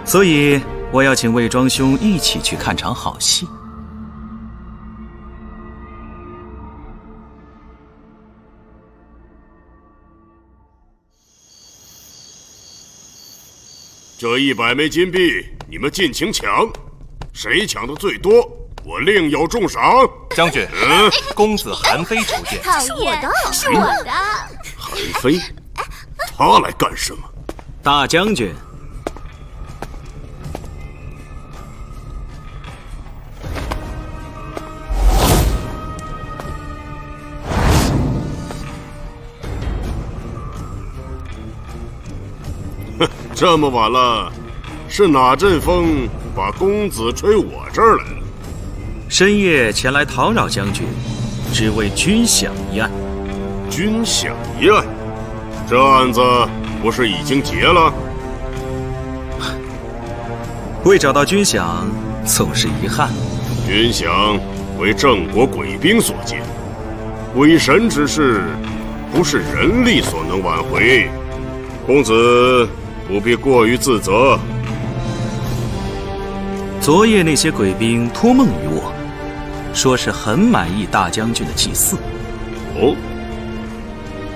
所以我要请魏庄兄一起去看场好戏。这100枚金币，你们尽情抢，谁抢的最多，我另有重赏。将军，公子韩非求见。是我的，是我的。韩非，他来干什么？大将军，这么晚了，是哪阵风把公子吹我这儿来了？深夜前来讨扰将军，只为军饷一案。军饷一案，这案子不是已经结了？未找到军饷，总是遗憾。军饷为郑国鬼兵所劫，鬼神之事，不是人力所能挽回。公子不必过于自责。昨夜那些鬼兵托梦于我，说是很满意大将军的祭祀。哦，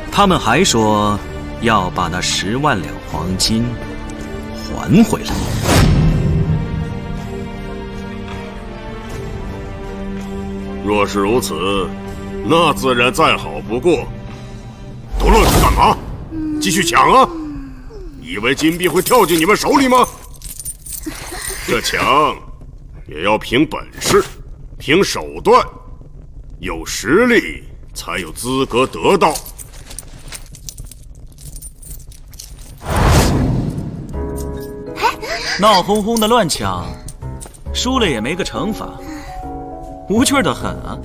他们还说要把那10万两黄金还回来。若是如此，那自然再好不过。都愣着干嘛？继续抢啊！以为金币会跳进你们手里吗？这抢也要凭本事，凭手段，有实力才有资格得到。闹哄哄的乱抢，输了也没个惩罚，无趣的很啊！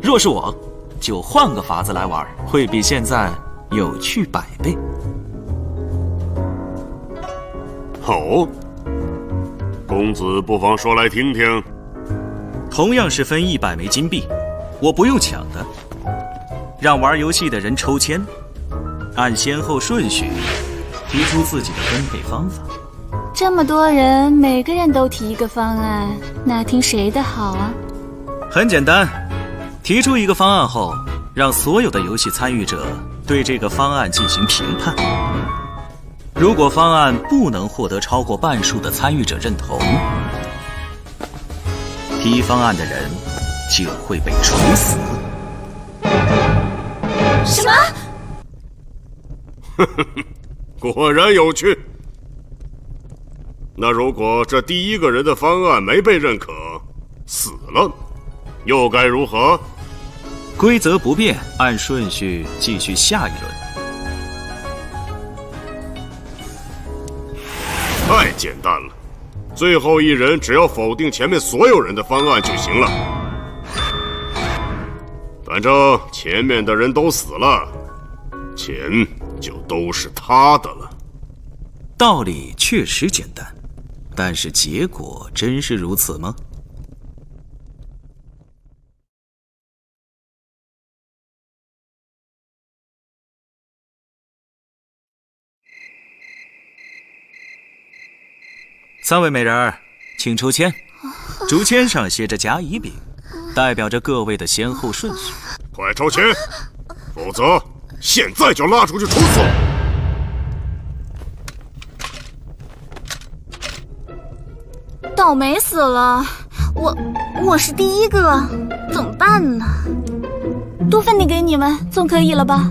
若是我，就换个法子来玩，会比现在有趣100倍。好，公子不妨说来听听。同样是分100枚金币，我不用抢的，让玩游戏的人抽签，按先后顺序提出自己的分配方法。这么多人，每个人都提一个方案，那听谁的好啊？很简单，提出一个方案后，让所有的游戏参与者对这个方案进行评判。如果方案不能获得超过半数的参与者认同，提方案的人就会被处死。什么？果然有趣。那如果这第一个人的方案没被认可，死了，又该如何？规则不变，按顺序继续下一轮。太简单了，最后一人只要否定前面所有人的方案就行了。反正前面的人都死了，钱就都是他的了。道理确实简单，但是结果真是如此吗？3位美人儿，请抽签。竹签上写着甲乙丙，代表着各位的先后顺序。快抽签，否则现在就拉出去处死！倒霉死了，我是第一个，怎么办呢？多分点给你们，总可以了吧？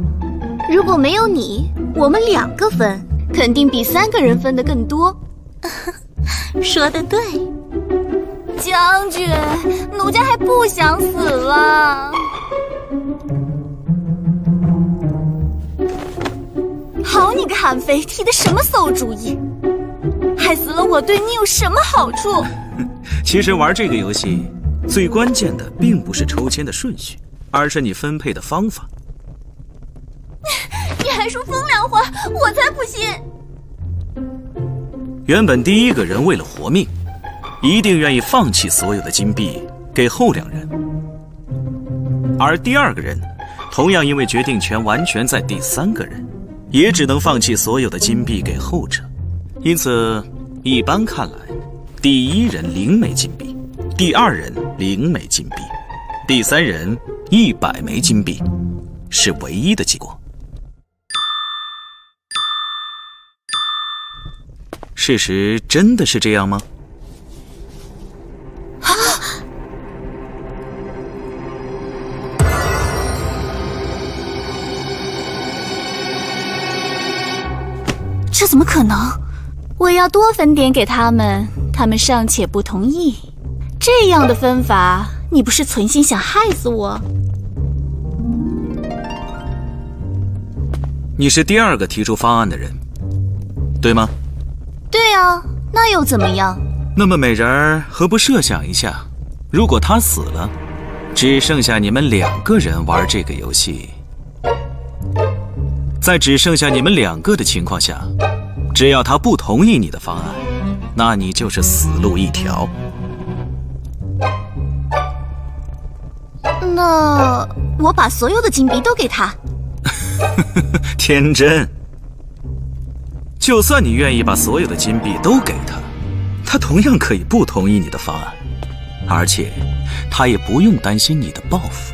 如果没有你，我们2个分，肯定比3个人分的更多。说得对，将军，奴家还不想死了。好你个韩非，提的什么馊主意？害死了我，对你有什么好处？其实玩这个游戏，最关键的并不是抽签的顺序，而是你分配的方法。你还说风凉话，我才不信！原本第一个人为了活命，一定愿意放弃所有的金币给后2人，而第2个人同样因为决定权完全在第3个人，也只能放弃所有的金币给后者。因此，一般看来，第1人0枚金币，第2人0枚金币，第3人100枚金币，是唯一的结果。事实真的是这样吗？这怎么可能？我要多分点给他们，他们尚且不同意。这样的分法，你不是存心想害死我？你是第2个提出方案的人，对吗？对啊，那又怎么样？那么美人儿何不设想一下，如果他死了，只剩下你们2个人玩这个游戏，在只剩下你们2个的情况下，只要他不同意你的方案，那你就是死路一条。那我把所有的金币都给他。天真。就算你愿意把所有的金币都给他，他同样可以不同意你的方案，而且他也不用担心你的报复。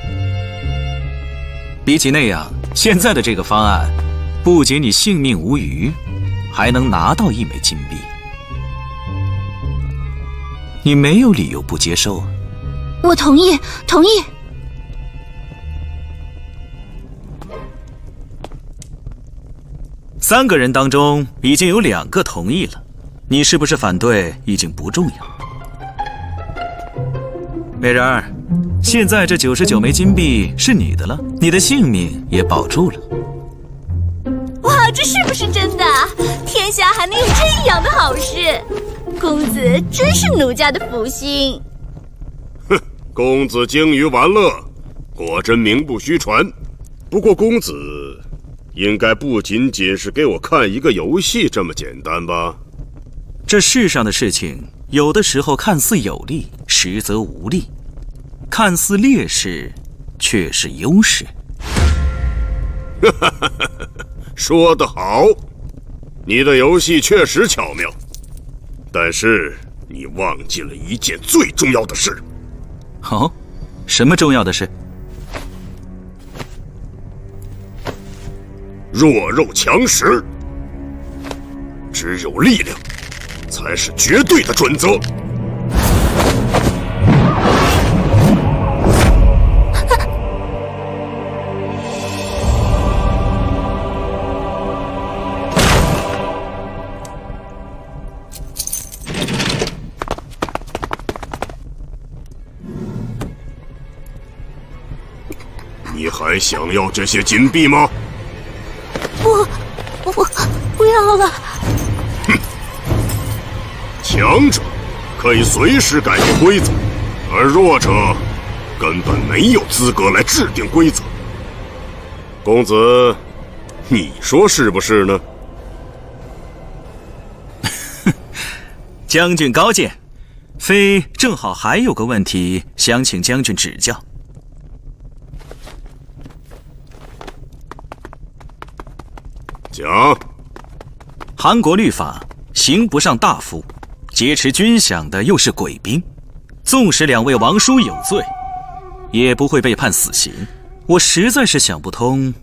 比起那样，现在的这个方案，不仅你性命无虞，还能拿到1枚金币。你没有理由不接受。我同意，同意。3个人当中已经有2个同意了，你是不是反对已经不重要。美人儿，现在这99枚金币是你的了，你的性命也保住了。哇，这是不是真的？天下还能有这样的好事？公子真是奴家的福星。哼，公子精于玩乐，果真名不虚传。不过公子应该不仅仅是给我看一个游戏这么简单吧？这世上的事情，有的时候看似有利，实则无利；看似劣势，却是优势。说得好，你的游戏确实巧妙，但是你忘记了一件最重要的事。哦，什么重要的事？弱肉强食，只有力量才是绝对的准则。你还想要这些金币吗？我不要了。哼，强者可以随时改变规则，而弱者根本没有资格来制定规则。公子，你说是不是呢？将军高见，非正好还有个问题想请将军指教。讲。韩国律法刑不上大夫，劫持军饷的又是鬼兵，纵使2位王叔有罪，也不会被判死刑。我实在是想不通，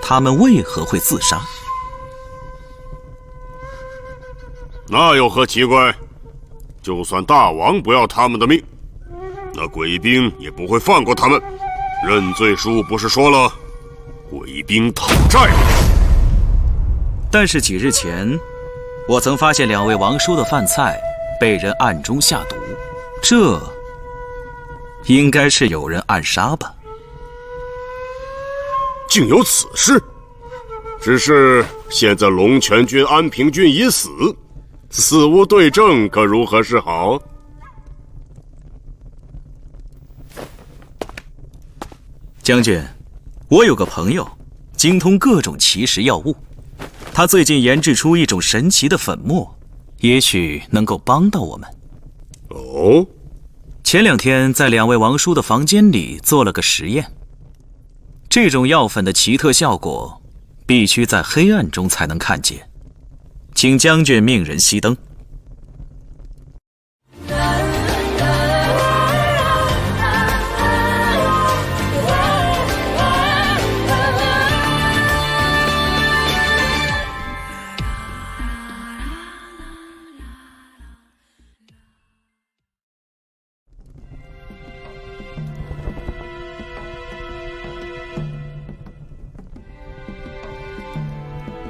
他们为何会自杀？那有何奇怪？就算大王不要他们的命，那鬼兵也不会放过他们。认罪书不是说了，鬼兵讨债吗？但是几日前，我曾发现2位王叔的饭菜被人暗中下毒，这应该是有人暗杀吧？竟有此事！只是现在龙泉君、安平君已死，死无对证，可如何是好？将军，我有个朋友，精通各种奇石药物。他最近研制出一种神奇的粉末，也许能够帮到我们。哦，前2天在2位王叔的房间里做了个实验。这种药粉的奇特效果，必须在黑暗中才能看见。请将军命人熄灯。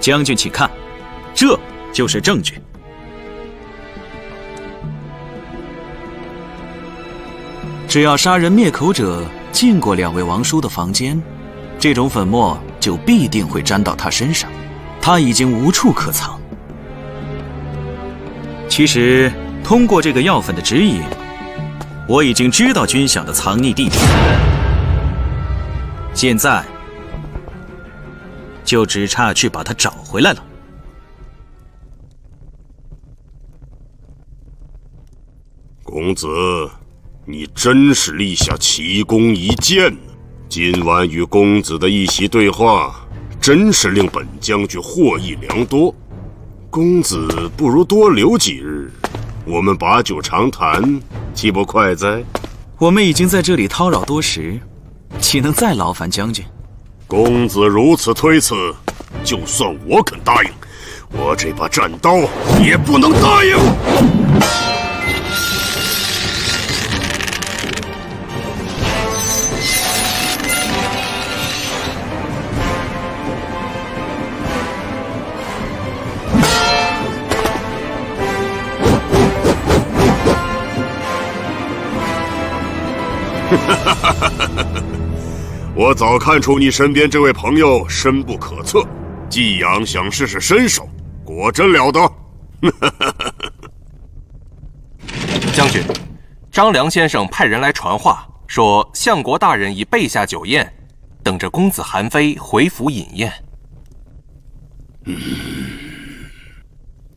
将军请看，这就是证据。只要杀人灭口者进过2位王叔的房间，这种粉末就必定会沾到他身上，他已经无处可藏。其实通过这个药粉的指引，我已经知道军饷的藏匿地点，现在就只差去把它找回来了。公子，你真是立下奇功一件呢！今晚与公子的一席对话，真是令本将军获益良多。公子不如多留几日，我们把酒长谈，岂不快哉？我们已经在这里叨扰多时，岂能再劳烦将军？公子如此推辞，就算我肯答应，我这把战刀也不能答应。我早看出你身边这位朋友深不可测，季阳想试试身手，果真了得。将军，张良先生派人来传话，说相国大人已备下酒宴，等着公子韩非回府饮宴。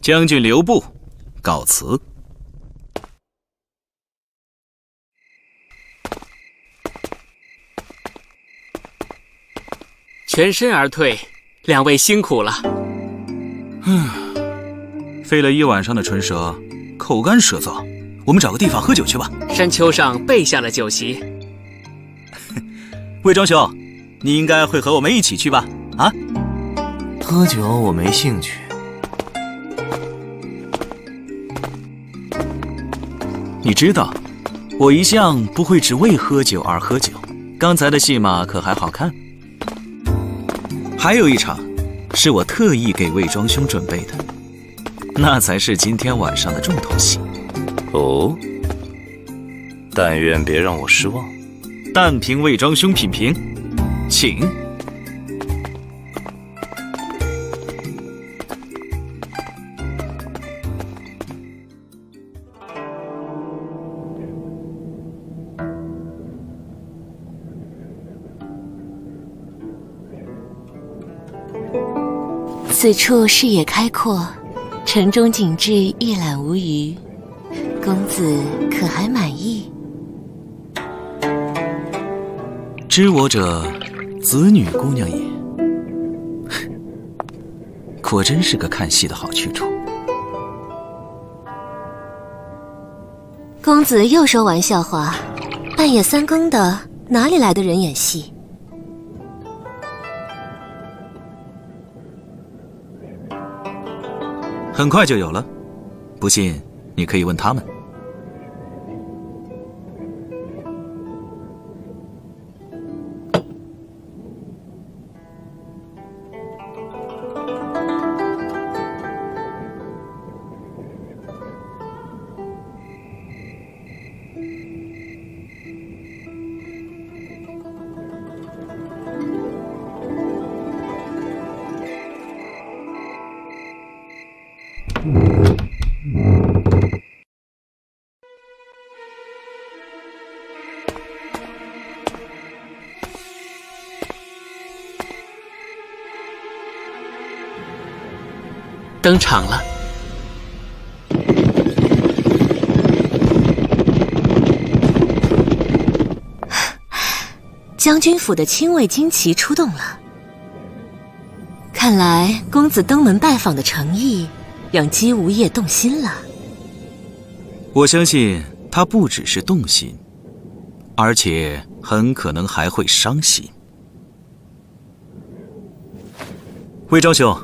将军留步，告辞。全身而退，两位辛苦了。费了一晚上的唇舌，口干舌燥，我们找个地方喝酒去吧。山丘上备下了酒席。魏庄兄，你应该会和我们一起去吧？啊？喝酒我没兴趣。你知道，我一向不会只为喝酒而喝酒。刚才的戏码可还好看？还有一场，是我特意给魏庄兄准备的，那才是今天晚上的重头戏。哦，但愿别让我失望。但凭魏庄兄品评，请。此处视野开阔，城中景致一览无余，公子可还满意？知我者，子女姑娘也。果真是个看戏的好去处。公子又说玩笑话，半夜三更的，哪里来的人演戏？很快就有了，不信你可以问他们。登场了。将军府的亲卫旌旗出动了，看来公子登门拜访的诚意让姬无业动心了。我相信他不只是动心，而且很可能还会伤心。魏庄兄，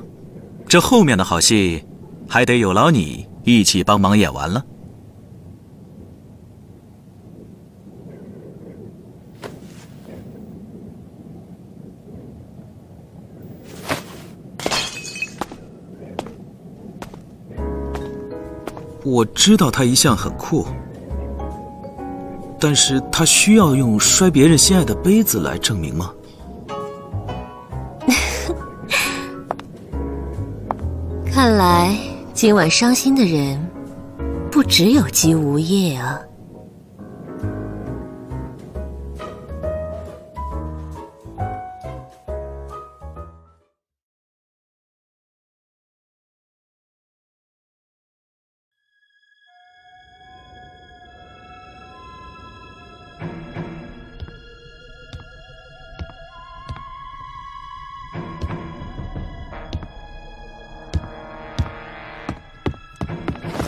这后面的好戏还得有劳你一起帮忙演完了。我知道他一向很酷，但是他需要用摔别人心爱的杯子来证明吗？看来今晚伤心的人不只有姬无业啊。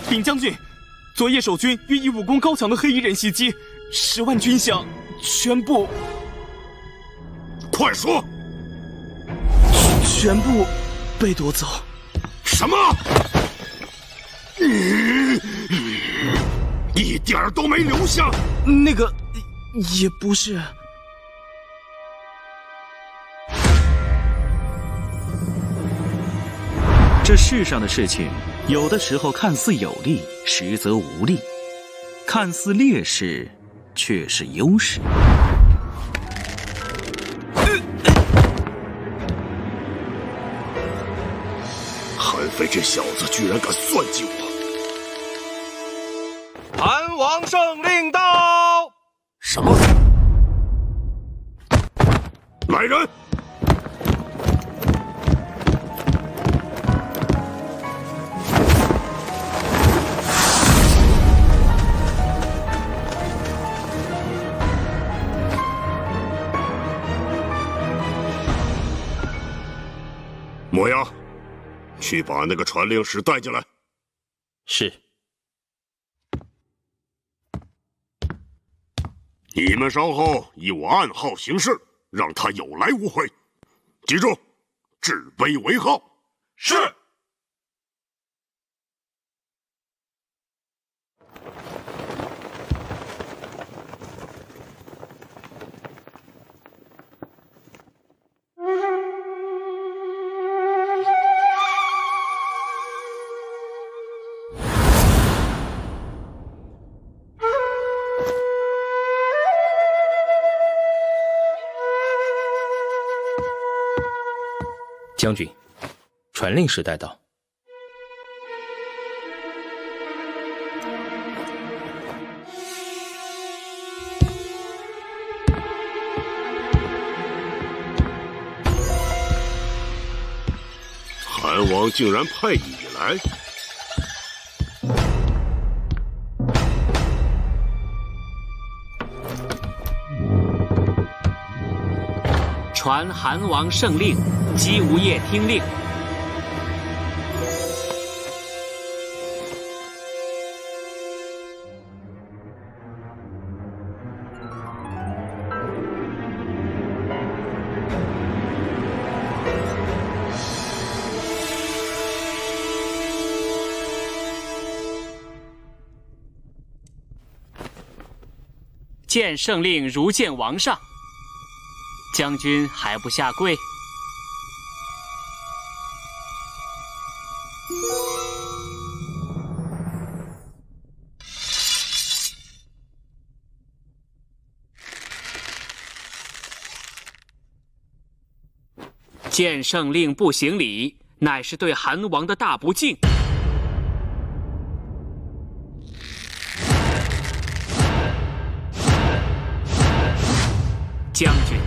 禀将军，昨夜守军遇一武功高强的黑衣人袭击，10万军饷全部……快说！全部被夺走。什么？一点儿都没留下？那个也不是。这世上的事情，有的时候看似有利，实则无利；看似劣势，却是优势。飞这小子居然敢算计我！韩王圣令到。什么？来人！模样，去把那个传令使带进来。是。你们稍后依我暗号行事，让他有来无回。记住，治卑为号。是。将军，传令时带到。韩王竟然派你来！传韩王圣令，姬无业听令。见圣令如见王上。将军还不下跪？见圣令不行礼，乃是对韩王的大不敬。将军。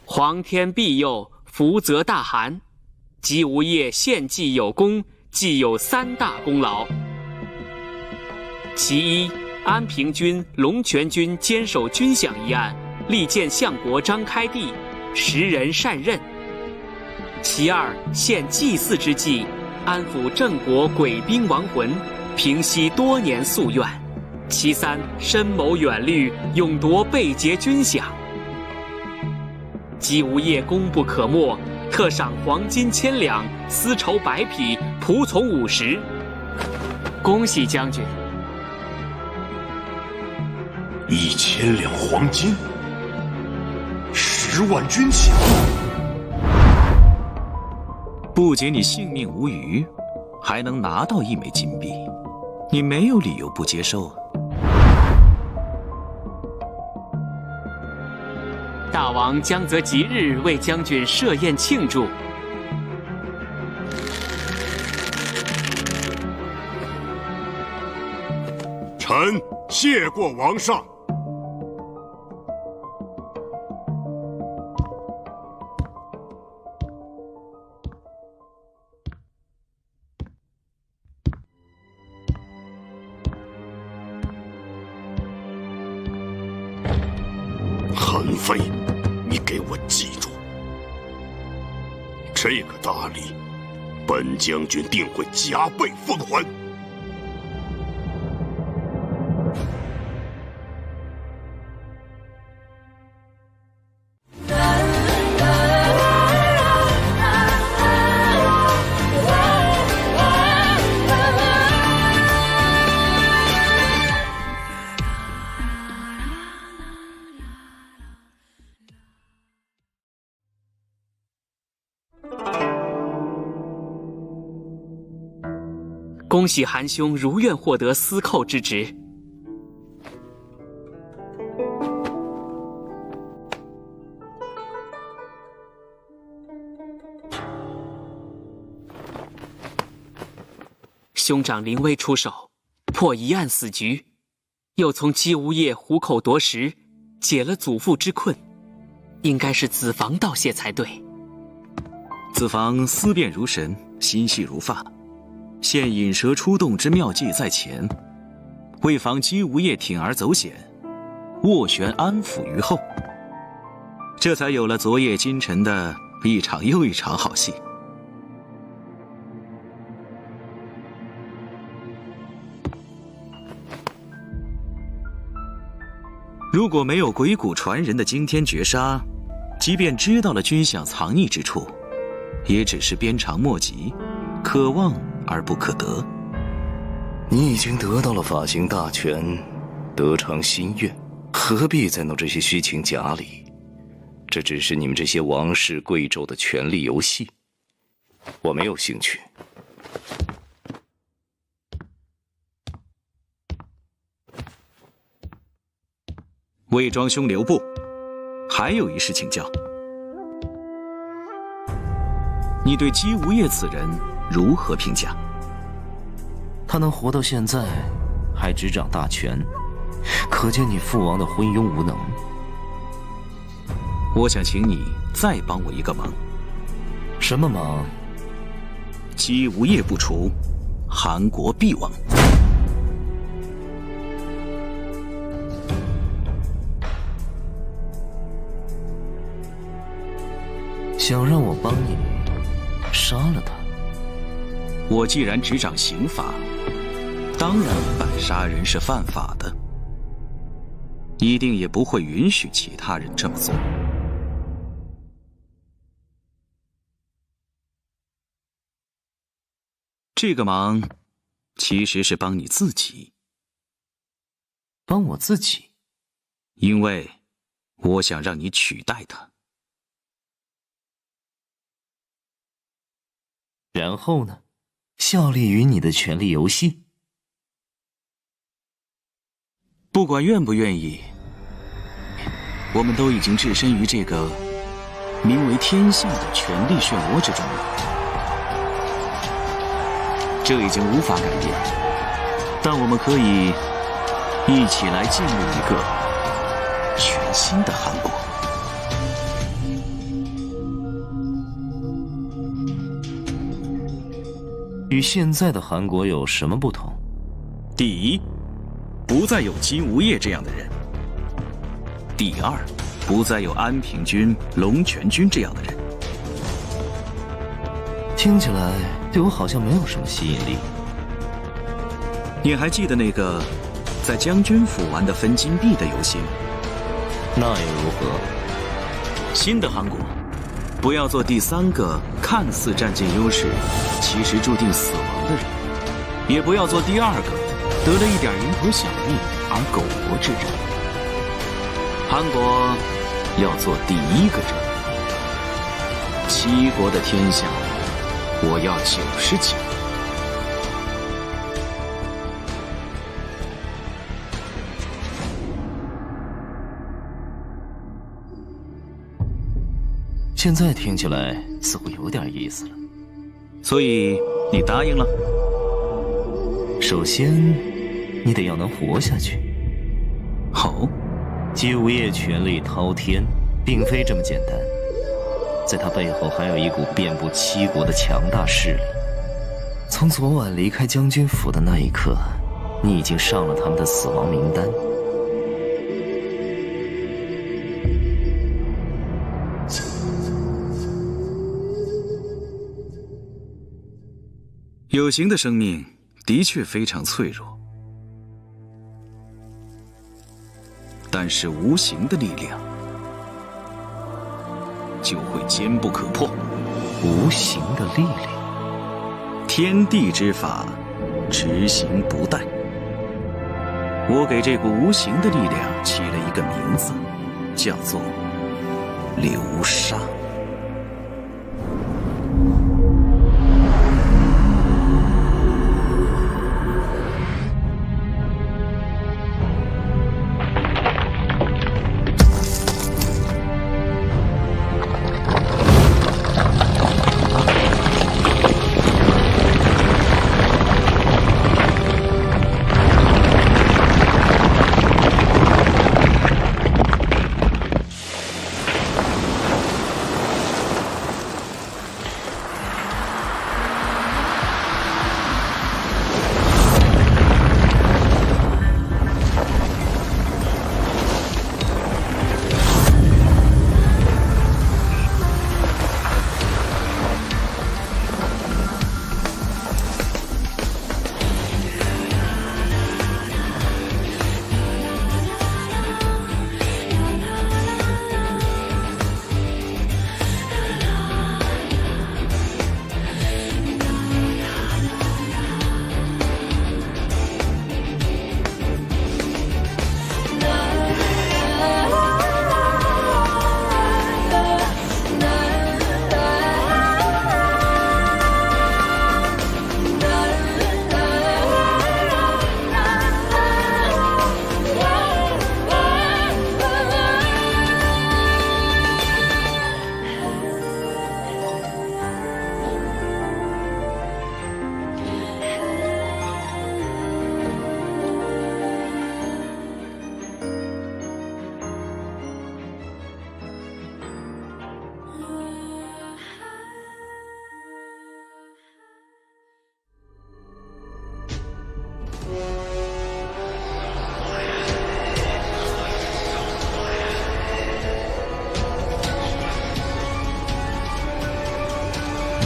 皇天庇佑，福泽大汗。姬无业献计有功，既有3大功劳。其一，安平军、龙泉军坚守军饷一案，力荐相国张开地，识人善任。其二，献祭祀之计，安抚郑国鬼兵亡魂，平息多年夙愿。其三，深谋远虑，勇夺备捷军饷。姬无业功不可没，特赏黄金1000两，丝绸100匹，仆从50。恭喜将军！1000两黄金，10万军饷。不仅你性命无虞，还能拿到1枚金币，你没有理由不接受啊！大王将择吉日为将军设宴庆祝。臣谢过王上。韩非，你给我记住，这个大礼，本将军定会加倍奉还。恭喜韩兄如愿获得司寇之职。兄长临危出手，破一案死局，又从姬无业虎口夺食，解了祖父之困，应该是子房道谢才对。子房思辨如神，心细如发，现引蛇出洞之妙计在前，为防姬无业铤而走险，斡旋安抚于后，这才有了昨夜今晨的一场又一场好戏。如果没有鬼谷传人的惊天绝杀，即便知道了军饷藏匿之处，也只是鞭长莫及，可望而不可得。你已经得到了法行大权，得偿心愿，何必再闹这些虚情假理？这只是你们这些王室贵胄的权力游戏，我没有兴趣。魏庄兄留步，还有一事请教。你对姬无业此人如何评价？他能活到现在，还执掌大权，可见你父王的昏庸无能。我想请你再帮我一个忙。什么忙？姬无业不除，韩国必亡。想让我帮你杀了他？我既然执掌刑法，当然明白杀人是犯法的，一定也不会允许其他人这么做。这个忙其实是帮你自己。帮我自己？因为我想让你取代他。然后呢？效力于你的权力游戏？不管愿不愿意，我们都已经置身于这个名为天下的权力漩涡之中了。这已经无法改变，但我们可以一起来建立一个全新的韩国。与现在的韩国有什么不同？第一，不再有姬无业这样的人；第二，不再有安平君、龙泉君这样的人。听起来对我好像没有什么吸引力。你还记得那个在将军府玩的分金币的游戏吗？那又如何？新的韩国，不要做第三个看似占尽优势，其实注定死亡的人，也不要做第二个得了一点蝇头小利而苟活之人。韩国要做第一个人。7国的天下，我要99。现在听起来似乎有点意思了。所以你答应了？首先，你得要能活下去。好，姬无业权力滔天，并非这么简单。在他背后还有一股遍布7国的强大势力。从昨晚离开将军府的那一刻，你已经上了他们的死亡名单。有形的生命的确非常脆弱，但是无形的力量就会坚不可破。无形的力量，天地之法，执行不殆。我给这股无形的力量起了一个名字，叫做流沙。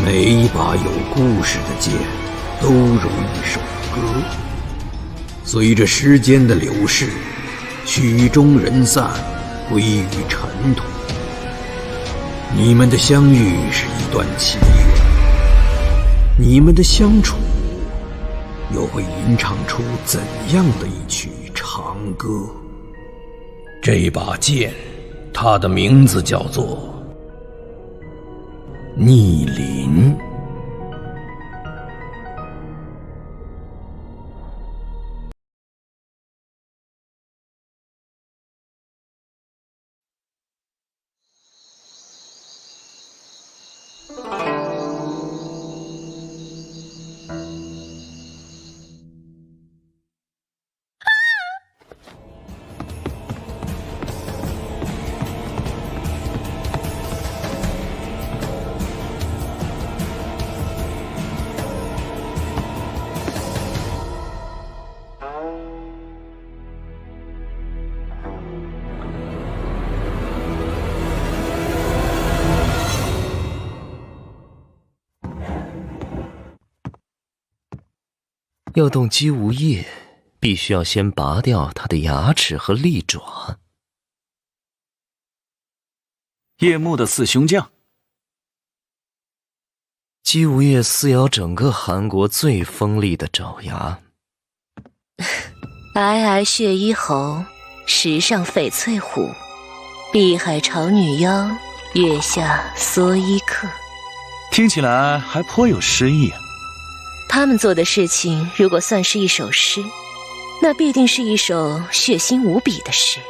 每一把有故事的剑，都如一首歌。随着时间的流逝，曲终人散，归于尘土。你们的相遇是一段奇缘，你们的相处又会吟唱出怎样的一曲长歌？这把剑，它的名字叫做逆鳞。要动姬无业，必须要先拔掉他的牙齿和利爪。夜幕的四凶将，姬无业撕咬整个韩国最锋利的爪牙。皑皑血衣侯，石上翡翠虎，碧海潮女妖，月下蓑衣客。听起来还颇有诗意啊。他们做的事情，如果算是一首诗，那必定是一首血腥无比的诗。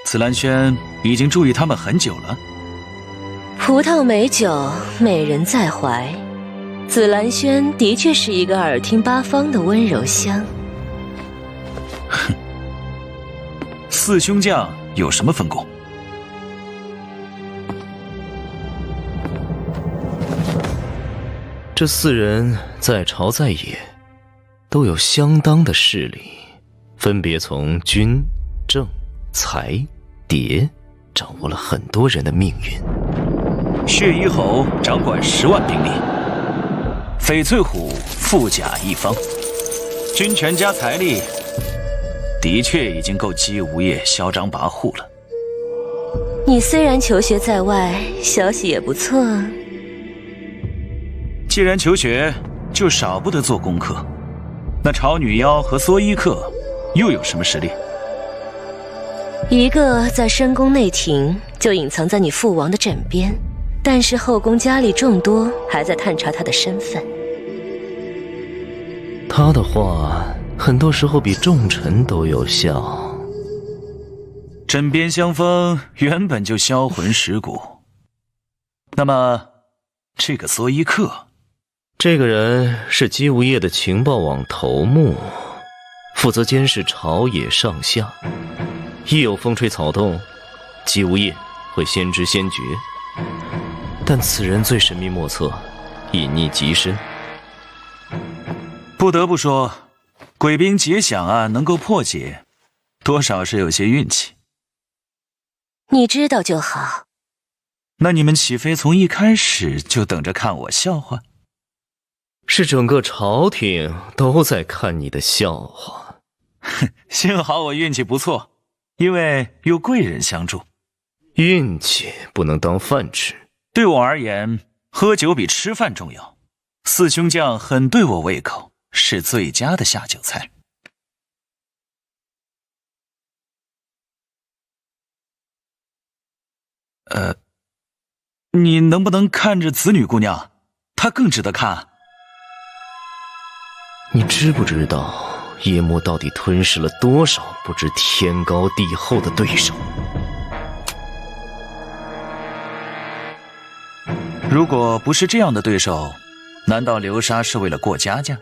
紫兰轩已经注意他们很久了。葡萄美酒，美人在怀。紫兰轩的确是一个耳听八方的温柔乡。哼，四凶将有什么分工？这四人在朝在野，都有相当的势力，分别从军、政、财、谍掌握了很多人的命运。血衣侯掌管10万兵力，翡翠虎富甲一方，军权加财力，的确已经够姬无业嚣张跋扈了。你虽然求学在外，消息也不错啊。既然求学，就少不得做功课。那潮女妖和蓑衣客又有什么实力？一个在深宫内廷，就隐藏在你父王的枕边，但是后宫佳丽众多，还在探查他的身份。他的话，很多时候比重臣都有效。枕边香风原本就销魂蚀骨，那么这个蓑衣客？这个人是姬无业的情报网头目，负责监视朝野上下。一有风吹草动，姬无业会先知先觉。但此人最神秘莫测，隐匿极深。不得不说，鬼兵劫饷案能够破解，多少是有些运气。你知道就好。那你们岂非从一开始就等着看我笑话？是整个朝廷都在看你的笑话。幸好我运气不错，因为有贵人相助。运气不能当饭吃。对我而言，喝酒比吃饭重要。四凶将很对我胃口，是最佳的下酒菜。你能不能看着子女姑娘？她更值得看。你知不知道夜幕到底吞噬了多少不知天高地厚的对手？如果不是这样的对手，难道流沙是为了过家家？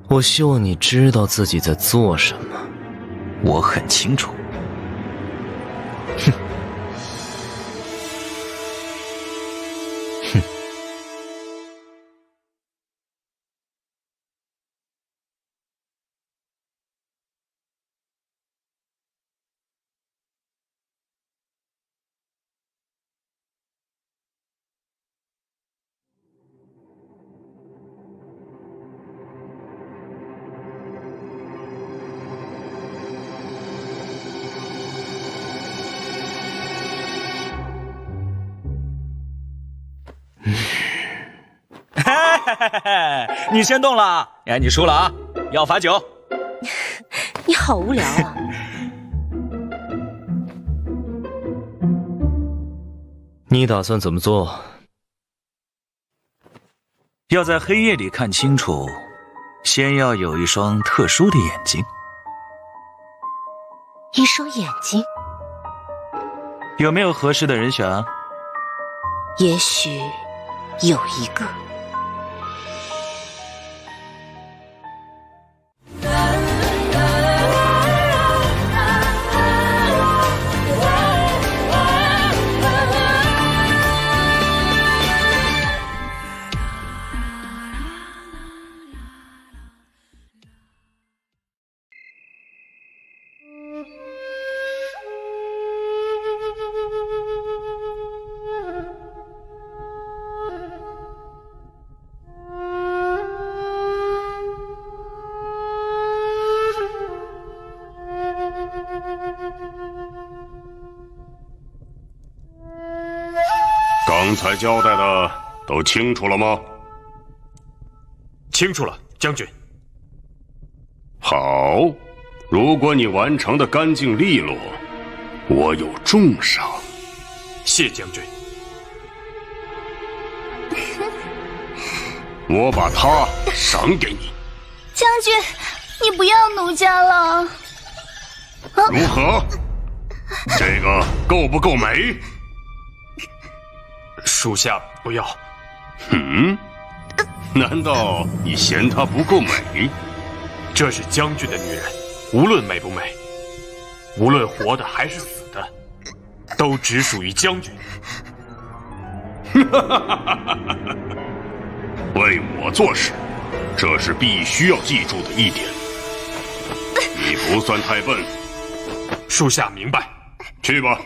我希望你知道自己在做什么。我很清楚。哼。你先动了，哎，你输了啊，要罚酒。你好无聊啊！你打算怎么做？要在黑夜里看清楚，先要有一双特殊的眼睛。一双眼睛？有没有合适的人选啊？也许有一个。刚才交代的都清楚了吗？清楚了，将军。好，如果你完成的干净利落，我有重赏。谢将军。我把它赏给你。将军，你不要奴家了。如何？这个够不够美？属下不要。难道你嫌她不够美？这是将军的女人，无论美不美，无论活的还是死的，都只属于将军。为我做事，这是必须要记住的一点。你不算太笨。属下明白。去吧。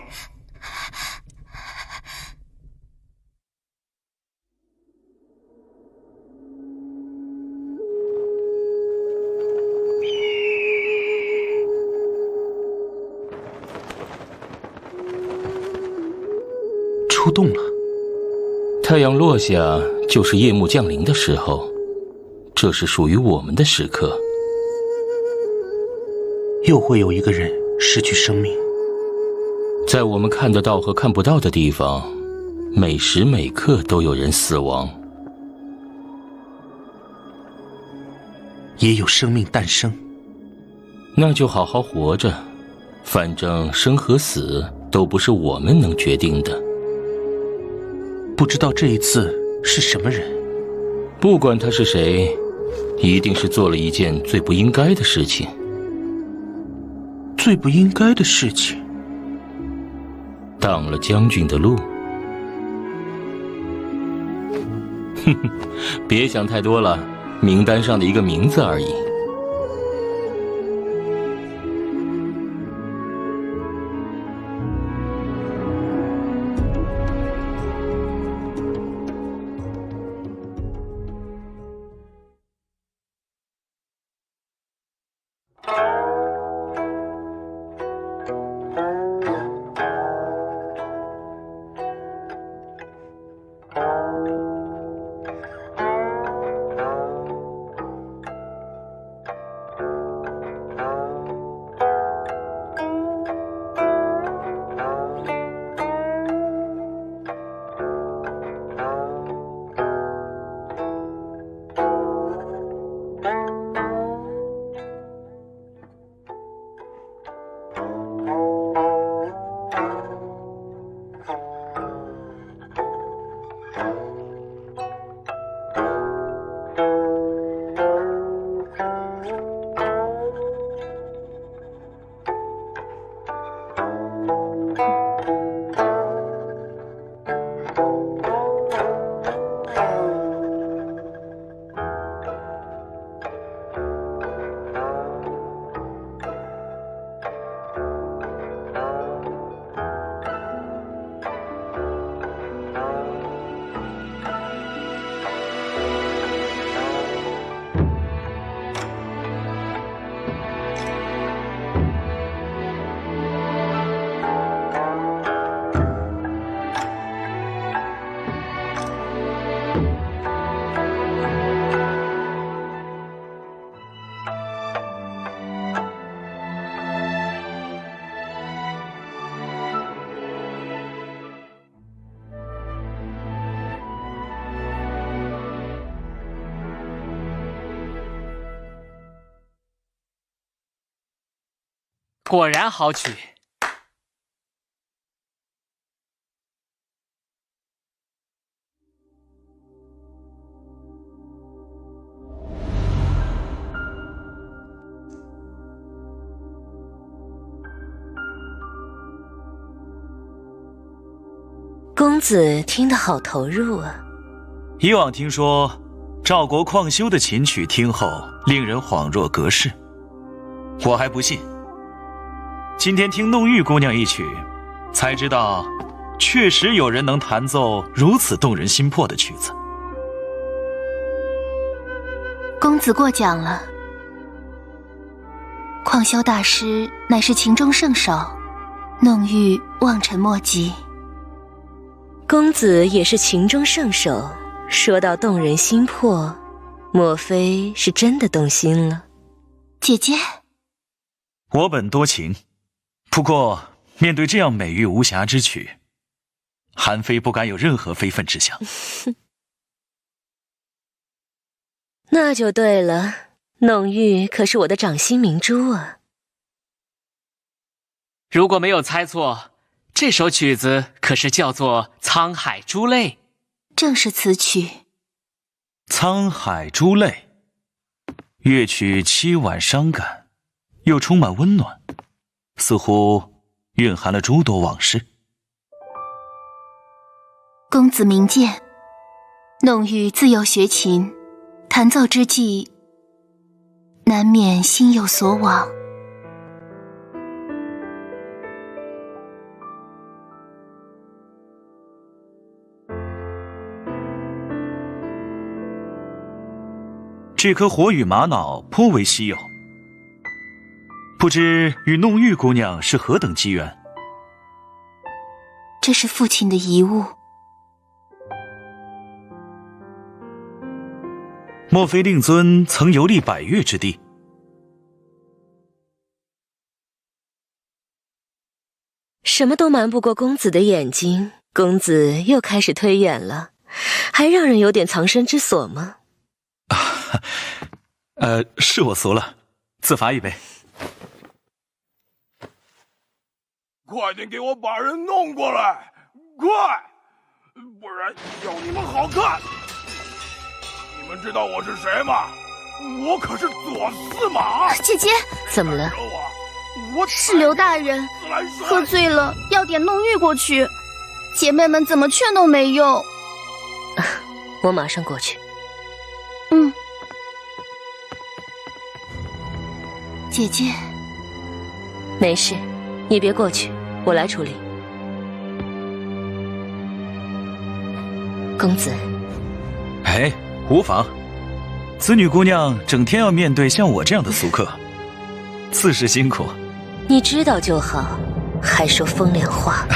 出动了。太阳落下就是夜幕降临的时候，这是属于我们的时刻。又会有一个人失去生命。在我们看得到和看不到的地方，每时每刻都有人死亡，也有生命诞生。那就好好活着，反正生和死都不是我们能决定的。不知道这一次是什么人，不管他是谁，一定是做了一件最不应该的事情。最不应该的事情，挡了将军的路。哼哼，别想太多了，名单上的一个名字而已。果然好曲。公子听得好投入啊！以往听说赵国旷修的琴曲听后令人恍若隔世，我还不信。今天听弄玉姑娘一曲，才知道确实有人能弹奏如此动人心魄的曲子。公子过奖了。旷修大师乃是琴中圣手，弄玉望尘莫及。公子也是琴中圣手，说到动人心魄，莫非是真的动心了？姐姐，我本多情，不过面对这样美玉无瑕之曲，韩非不敢有任何非分之想。那就对了，弄玉可是我的掌心明珠啊！如果没有猜错，这首曲子可是叫做《沧海珠泪》。正是此曲。沧海珠泪，乐曲凄婉伤感，又充满温暖，似乎蕴含了诸多往事。公子明鉴，弄玉自幼学琴，弹奏之际，难免心有所往。这颗火羽玛瑙颇为稀有，不知与弄玉姑娘是何等机缘？这是父亲的遗物。莫非令尊曾游历百越之地？什么都瞒不过公子的眼睛，公子又开始推演了，还让人有点藏身之所吗？是我俗了，自罚一杯。快点给我把人弄过来，快！不然要你们好看。你们知道我是谁吗？我可是左司马。姐姐，怎么了？是刘大人喝醉了，要点弄玉过去，姐妹们怎么劝都没用。我马上过去。姐姐，没事，你别过去，我来处理。公子，哎，无妨。子女姑娘整天要面对像我这样的俗客，自是辛苦。你知道就好，还说风凉话。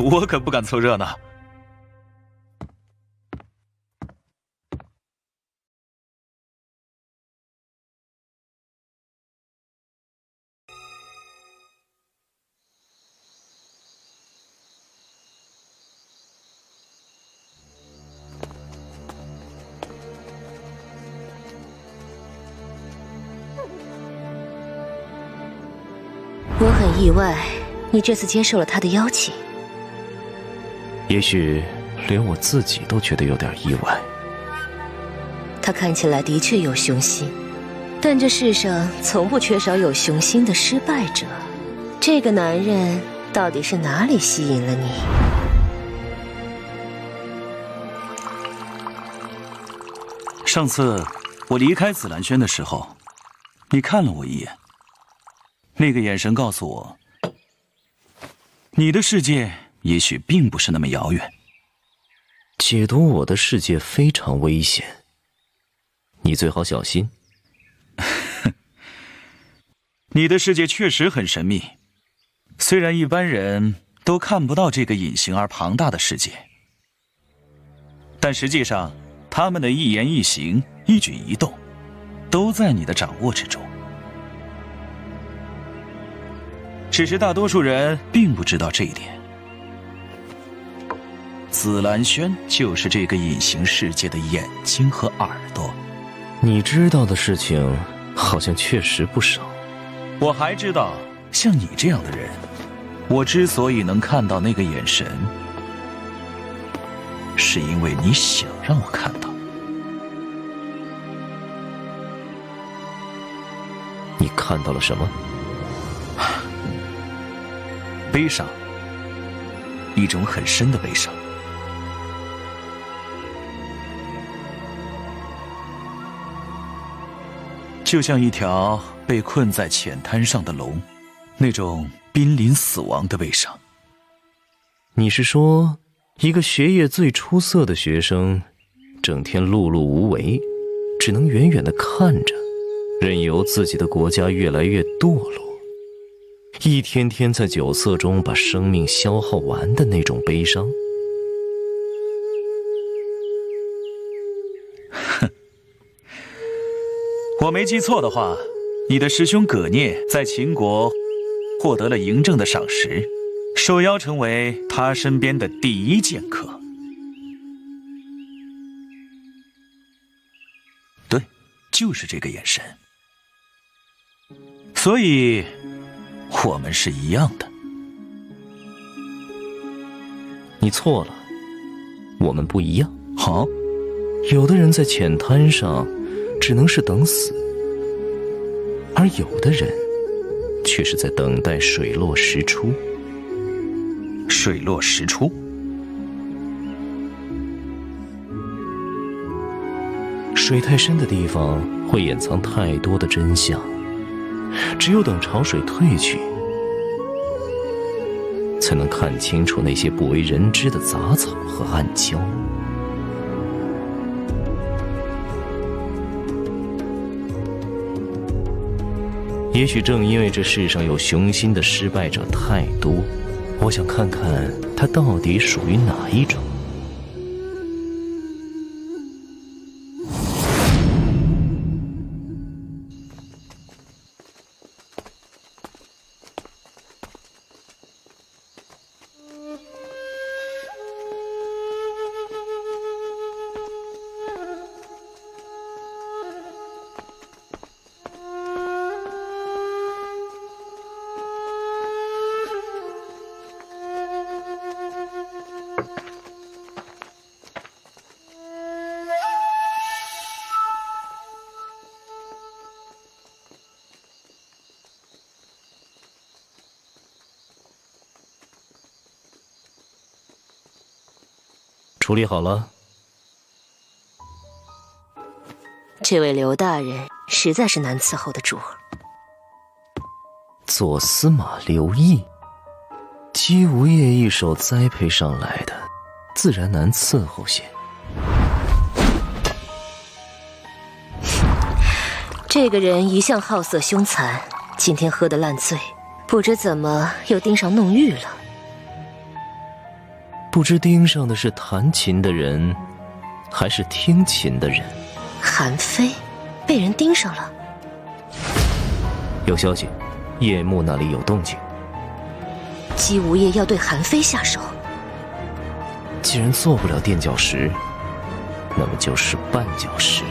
我可不敢凑热闹。我很意外，你这次接受了他的邀请。也许连我自己都觉得有点意外。他看起来的确有雄心，但这世上从不缺少有雄心的失败者。这个男人到底是哪里吸引了你？上次我离开紫兰轩的时候，你看了我一眼。那个眼神告诉我，你的世界也许并不是那么遥远。解读我的世界非常危险，你最好小心。你的世界确实很神秘，虽然一般人都看不到这个隐形而庞大的世界，但实际上他们的一言一行、一举一动，都在你的掌握之中。只是大多数人并不知道这一点。紫兰轩就是这个隐形世界的眼睛和耳朵。你知道的事情好像确实不少。我还知道，像你这样的人，我之所以能看到那个眼神，是因为你想让我看到。你看到了什么？悲伤，一种很深的悲伤。就像一条被困在浅滩上的龙，那种濒临死亡的悲伤。你是说，一个学业最出色的学生，整天碌碌无为，只能远远地看着，任由自己的国家越来越堕落，一天天在酒色中把生命消耗完的那种悲伤？哼，我没记错的话，你的师兄葛聂在秦国获得了嬴政的赏识，受邀成为他身边的第一剑客。对，就是这个眼神。所以，我们是一样的。你错了，我们不一样。好，有的人在浅滩上只能是等死，而有的人却是在等待水落石出。水落石出？水太深的地方会掩藏太多的真相，只有等潮水退去，才能看清楚那些不为人知的杂草和暗礁。也许正因为这世上有雄心的失败者太多，我想看看他到底属于哪一种。处理好了。这位刘大人实在是难伺候的主。左司马刘毅，姬无业一手栽培上来的，自然难伺候些。这个人一向好色凶残，今天喝得烂醉，不知怎么又盯上弄玉了。不知盯上的是弹琴的人，还是听琴的人？韩非被人盯上了。有消息，夜幕那里有动静。姬无业要对韩非下手。既然做不了垫脚石，那么就是绊脚石了。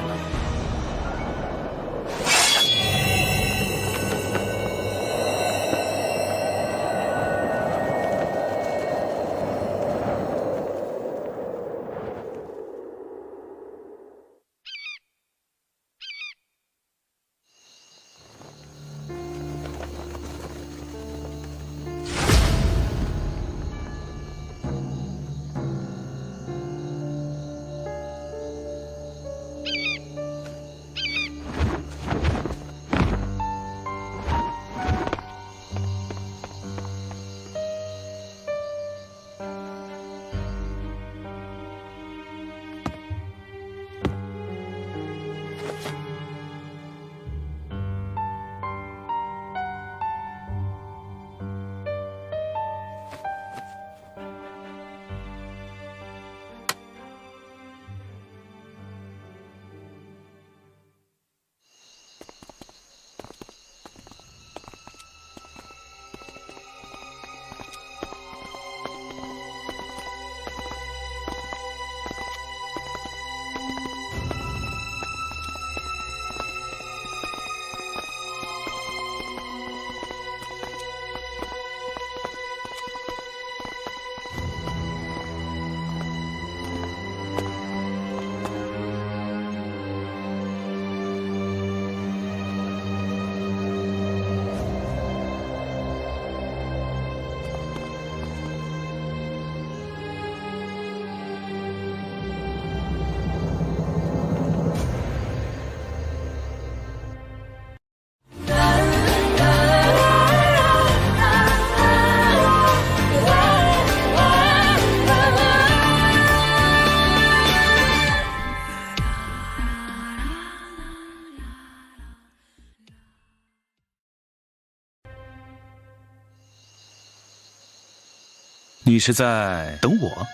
你是在等我？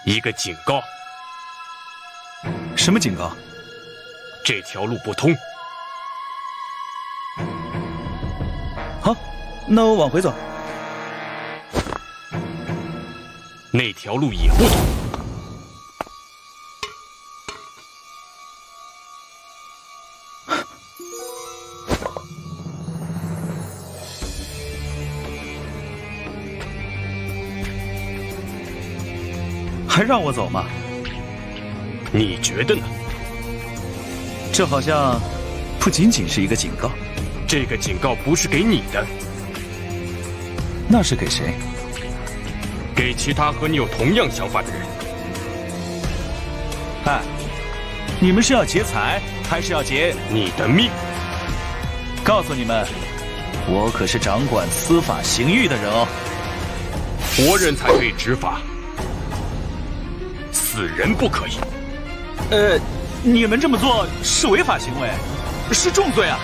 一个警告。什么警告？这条路不通。好，那我往回走。那条路也不通。还让我走吗？你觉得呢？这好像不仅仅是一个警告。这个警告不是给你的。那是给谁？给其他和你有同样想法的人。哎，你们是要劫财，还是要劫你的命？告诉你们，我可是掌管司法刑狱的人哦。活人才可以执法，死人不可以。你们这么做是违法行为，是重罪啊！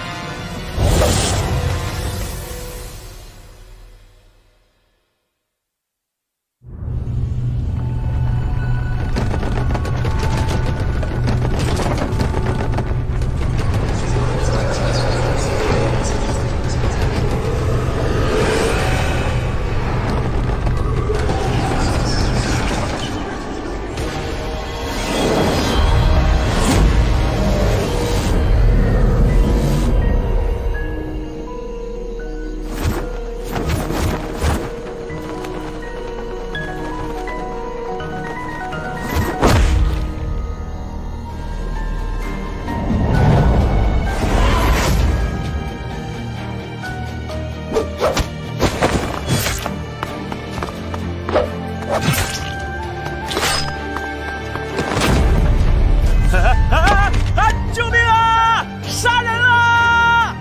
救命啊！杀人啊！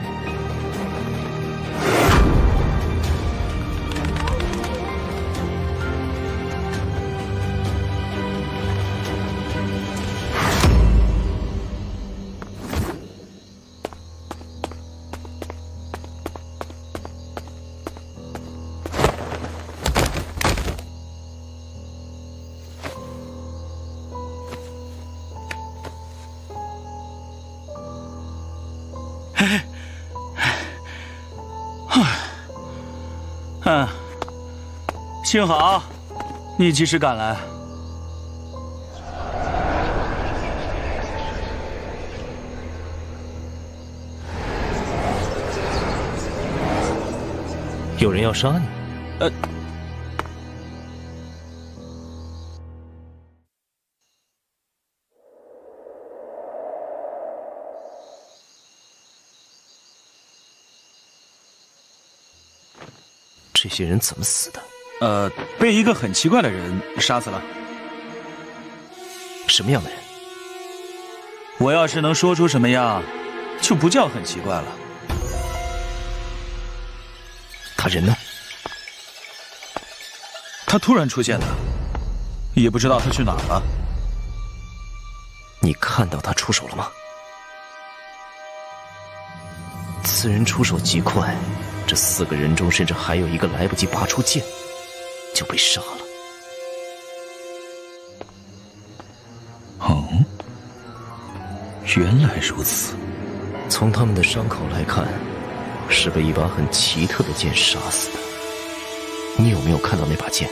幸好你及时赶来。有人要杀你？这些人怎么死的？被一个很奇怪的人杀死了。什么样的人？我要是能说出什么样，就不叫很奇怪了。他人呢？他突然出现的，也不知道他去哪儿了。你看到他出手了吗？此人出手极快，这4个人中甚至还有一个来不及拔出剑就被杀了。哦，原来如此。从他们的伤口来看，是被一把很奇特的剑杀死的。你有没有看到那把剑？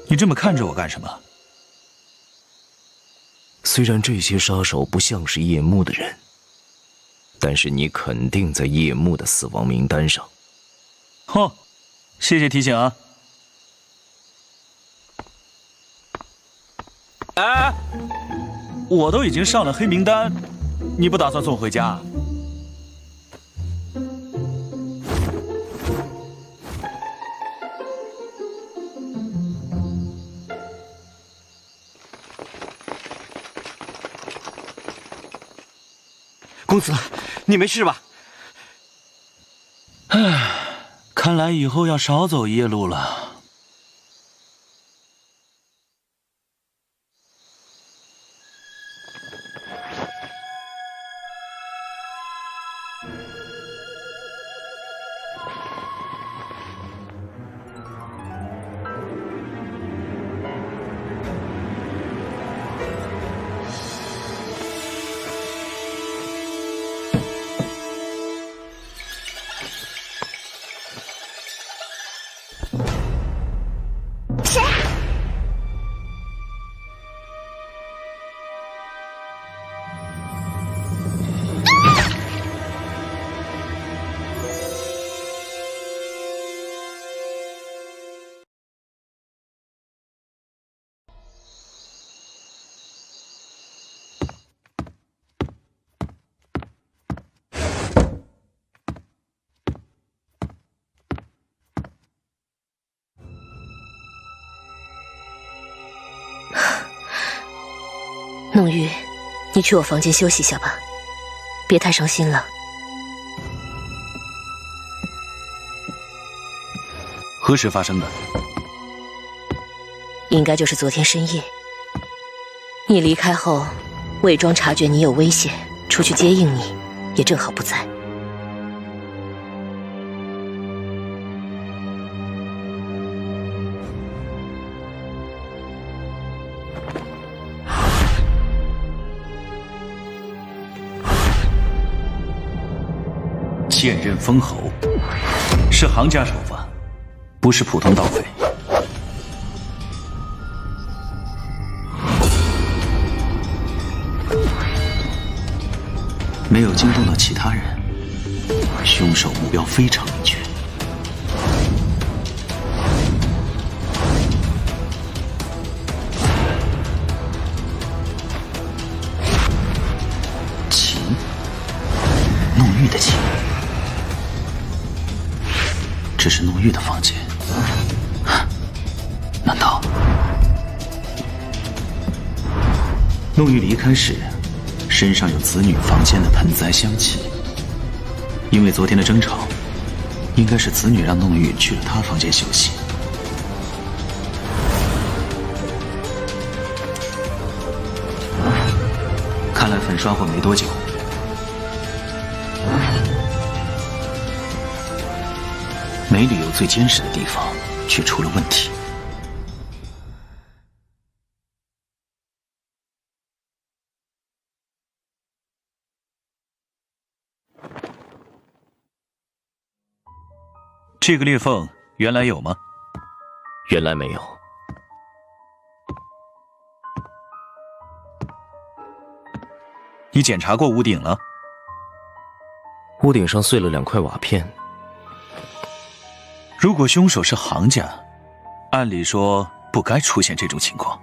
你这么看着我干什么？虽然这些杀手不像是叶幕的人，但是你肯定在叶幕的死亡名单上。哦，谢谢提醒啊。哎，我都已经上了黑名单，你不打算送回家？公子，你没事吧？唉，看来以后要少走夜路了。弄玉，你去我房间休息一下吧，别太伤心了。何时发生的？应该就是昨天深夜。你离开后，魏庄察觉你有危险，出去接应你，也正好不在。剑刃封喉，是行家手法，不是普通盗匪。没有惊动到其他人，凶手目标非常明确。琴，弄玉的琴。这是弄玉的房间，难道弄玉离开时身上有子女房间的盆栽香气？因为昨天的争吵，应该是子女让弄玉去了他房间休息。看来粉刷过没多久，没理由最坚实的地方却出了问题。这个裂缝原来有吗？原来没有。你检查过屋顶了？屋顶上碎了2块瓦片。如果凶手是行家，按理说不该出现这种情况。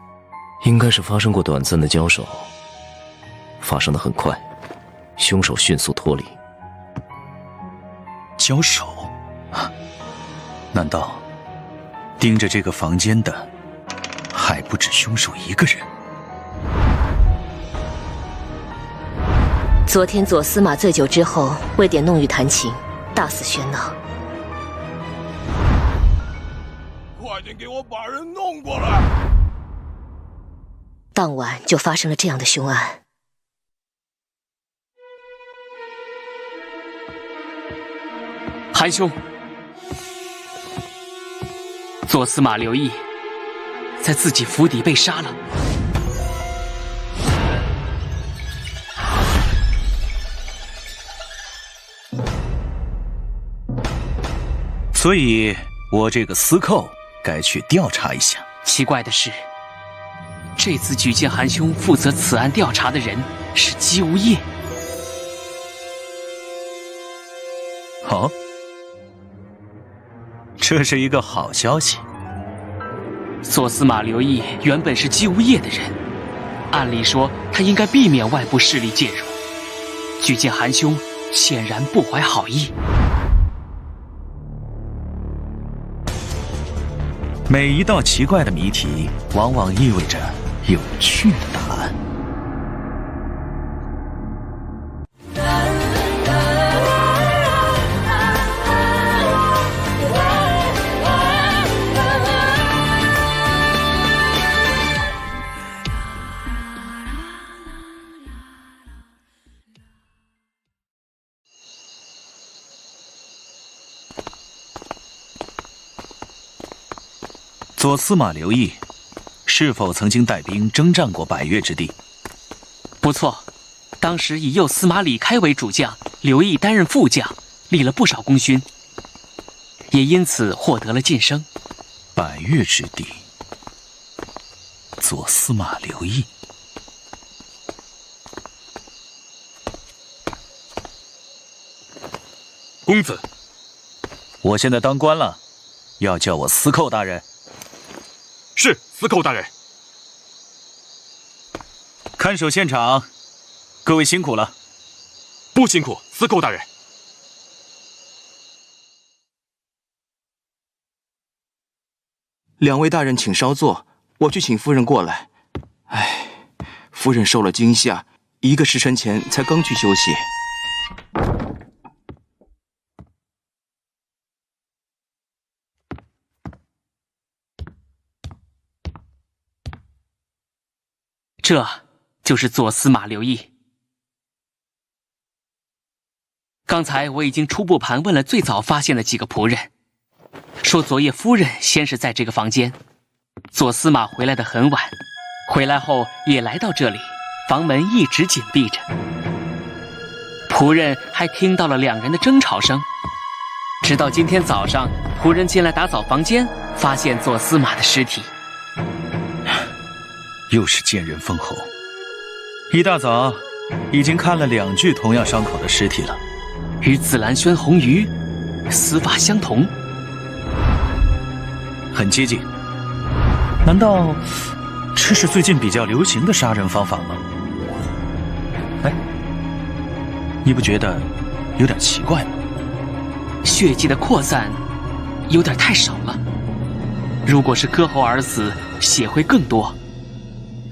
应该是发生过短暂的交手，发生得很快，凶手迅速脱离。交手？难道盯着这个房间的还不止凶手一个人？昨天左司马醉酒之后为点弄玉弹琴，大肆喧闹。快点给我把人弄过来！当晚就发生了这样的凶案。韩兄，左司马刘毅在自己府邸被杀了。所以我这个司寇该去调查一下。奇怪的是，这次举荐韩兄负责此案调查的人是姬无业。哦，这是一个好消息。左司马刘毅原本是姬无业的人，按理说他应该避免外部势力介入。举荐韩兄显然不怀好意。每一道奇怪的谜题，往往意味着有趣的答案。左司马刘毅是否曾经带兵征战过百越之地？不错，当时以右司马李开为主将，刘毅担任副将，立了不少功勋，也因此获得了晋升。百越之地，左司马刘毅。公子，我现在当官了，要叫我司寇大人。是司寇大人。看守现场，各位辛苦了。不辛苦，司寇大人。两位大人请稍坐，我去请夫人过来。唉，夫人受了惊吓，1个时辰前才刚去休息。这就是左司马刘毅。刚才我已经初步盘问了最早发现的几个仆人，说昨夜夫人先是在这个房间，左司马回来的很晚，回来后也来到这里，房门一直紧闭着。仆人还听到了2人的争吵声，直到今天早上，仆人进来打扫房间，发现左司马的尸体。又是贱人封侯，一大早已经看了2具同样伤口的尸体了，与紫兰轩红鱼死法相同，很接近。难道这是最近比较流行的杀人方法吗？哎，你不觉得有点奇怪吗？血迹的扩散有点太少了，如果是割喉而死，血会更多。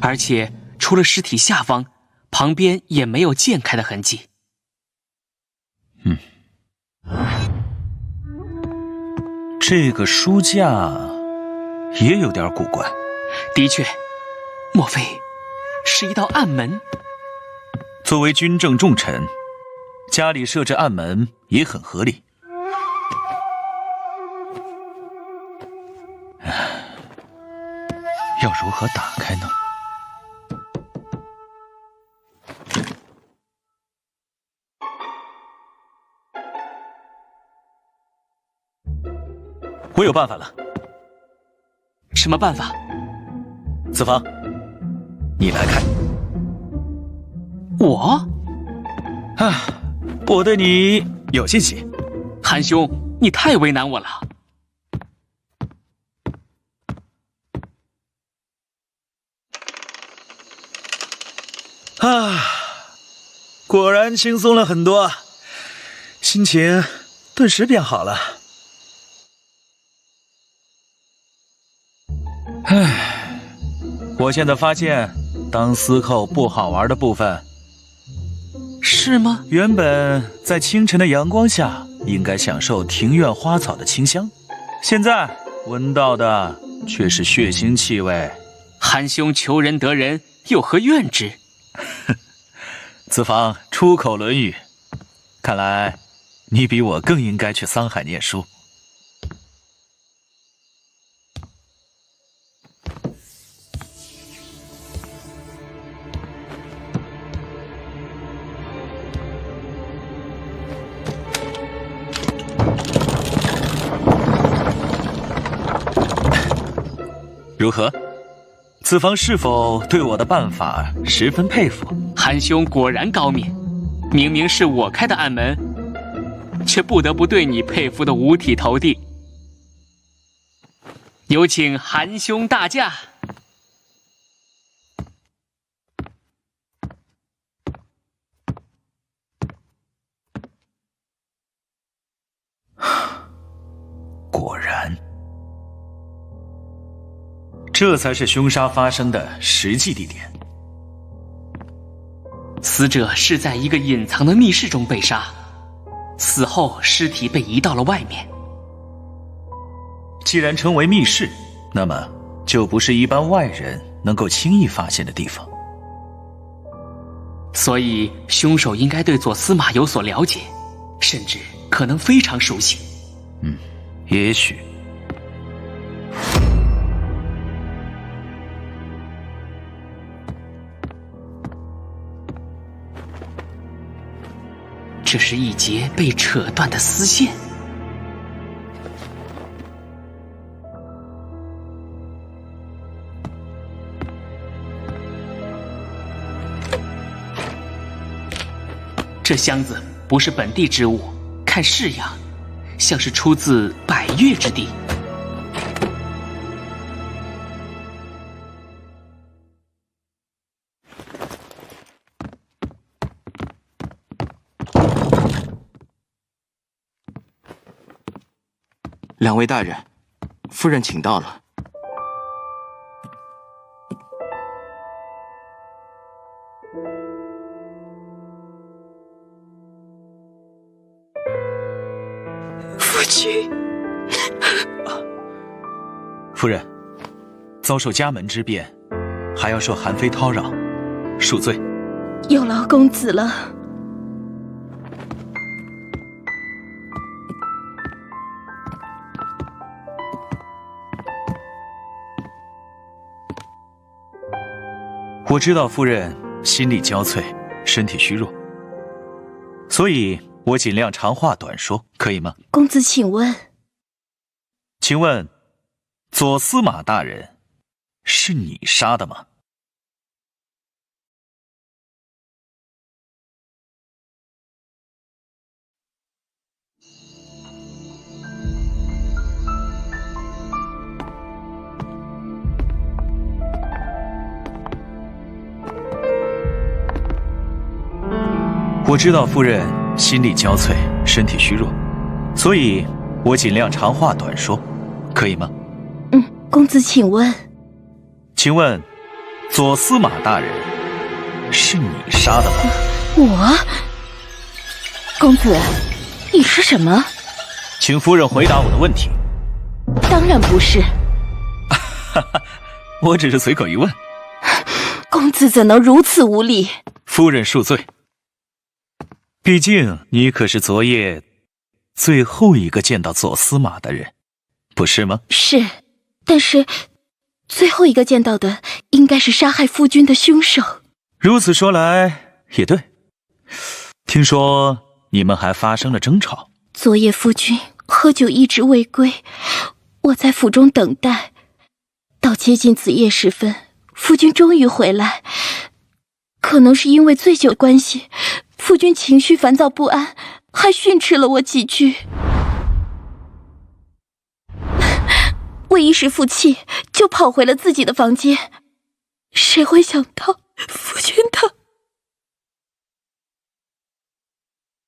而且除了尸体下方，旁边也没有溅开的痕迹。这个书架也有点古怪。的确，莫非是一道暗门？作为军政重臣，家里设置暗门也很合理。要如何打开呢？我有办法了。什么办法？子房，你来开。我？我对你有信心。韩兄，你太为难我了。果然轻松了很多，心情顿时变好了。我现在发现当司寇不好玩的部分。是吗？原本在清晨的阳光下应该享受庭院花草的清香，现在闻到的却是血腥气味。韩兄求人得人，有何怨之？子房出口论语，看来你比我更应该去桑海念书。如何？子房是否对我的办法十分佩服？韩兄果然高明，明明是我开的暗门，却不得不对你佩服得五体投地。有请韩兄大驾。果然，这才是凶杀发生的实际地点。死者是在一个隐藏的密室中被杀，死后尸体被移到了外面。既然称为密室，那么就不是一般外人能够轻易发现的地方。所以凶手应该对左司马有所了解，甚至可能非常熟悉。也许。这是一节被扯断的丝线。这箱子不是本地之物，看式样，像是出自百越之地。两位大人，夫人请到了。夫君，夫人，遭受家门之变，还要受韩非叨扰，恕罪。有劳公子了。我知道夫人心力交瘁，身体虚弱，所以我尽量长话短说，可以吗？公子请问，请问左司马大人是你杀的吗？我知道夫人心力交瘁，身体虚弱，所以我尽量长话短说，可以吗？公子请问，请问左司马大人是你杀的吗？我？公子，你说什么？请夫人回答我的问题。当然不是。我只是随口一问。公子怎能如此无礼？夫人恕罪。毕竟你可是昨夜最后一个见到左司马的人，不是吗？是，但是最后一个见到的应该是杀害夫君的凶手。如此说来也对。听说你们还发生了争吵。昨夜夫君喝酒一直未归，我在府中等待，到接近子夜时分，夫君终于回来。可能是因为醉酒关系，夫君情绪烦躁不安，还训斥了我几句。我一时负气，就跑回了自己的房间。谁会想到夫君他……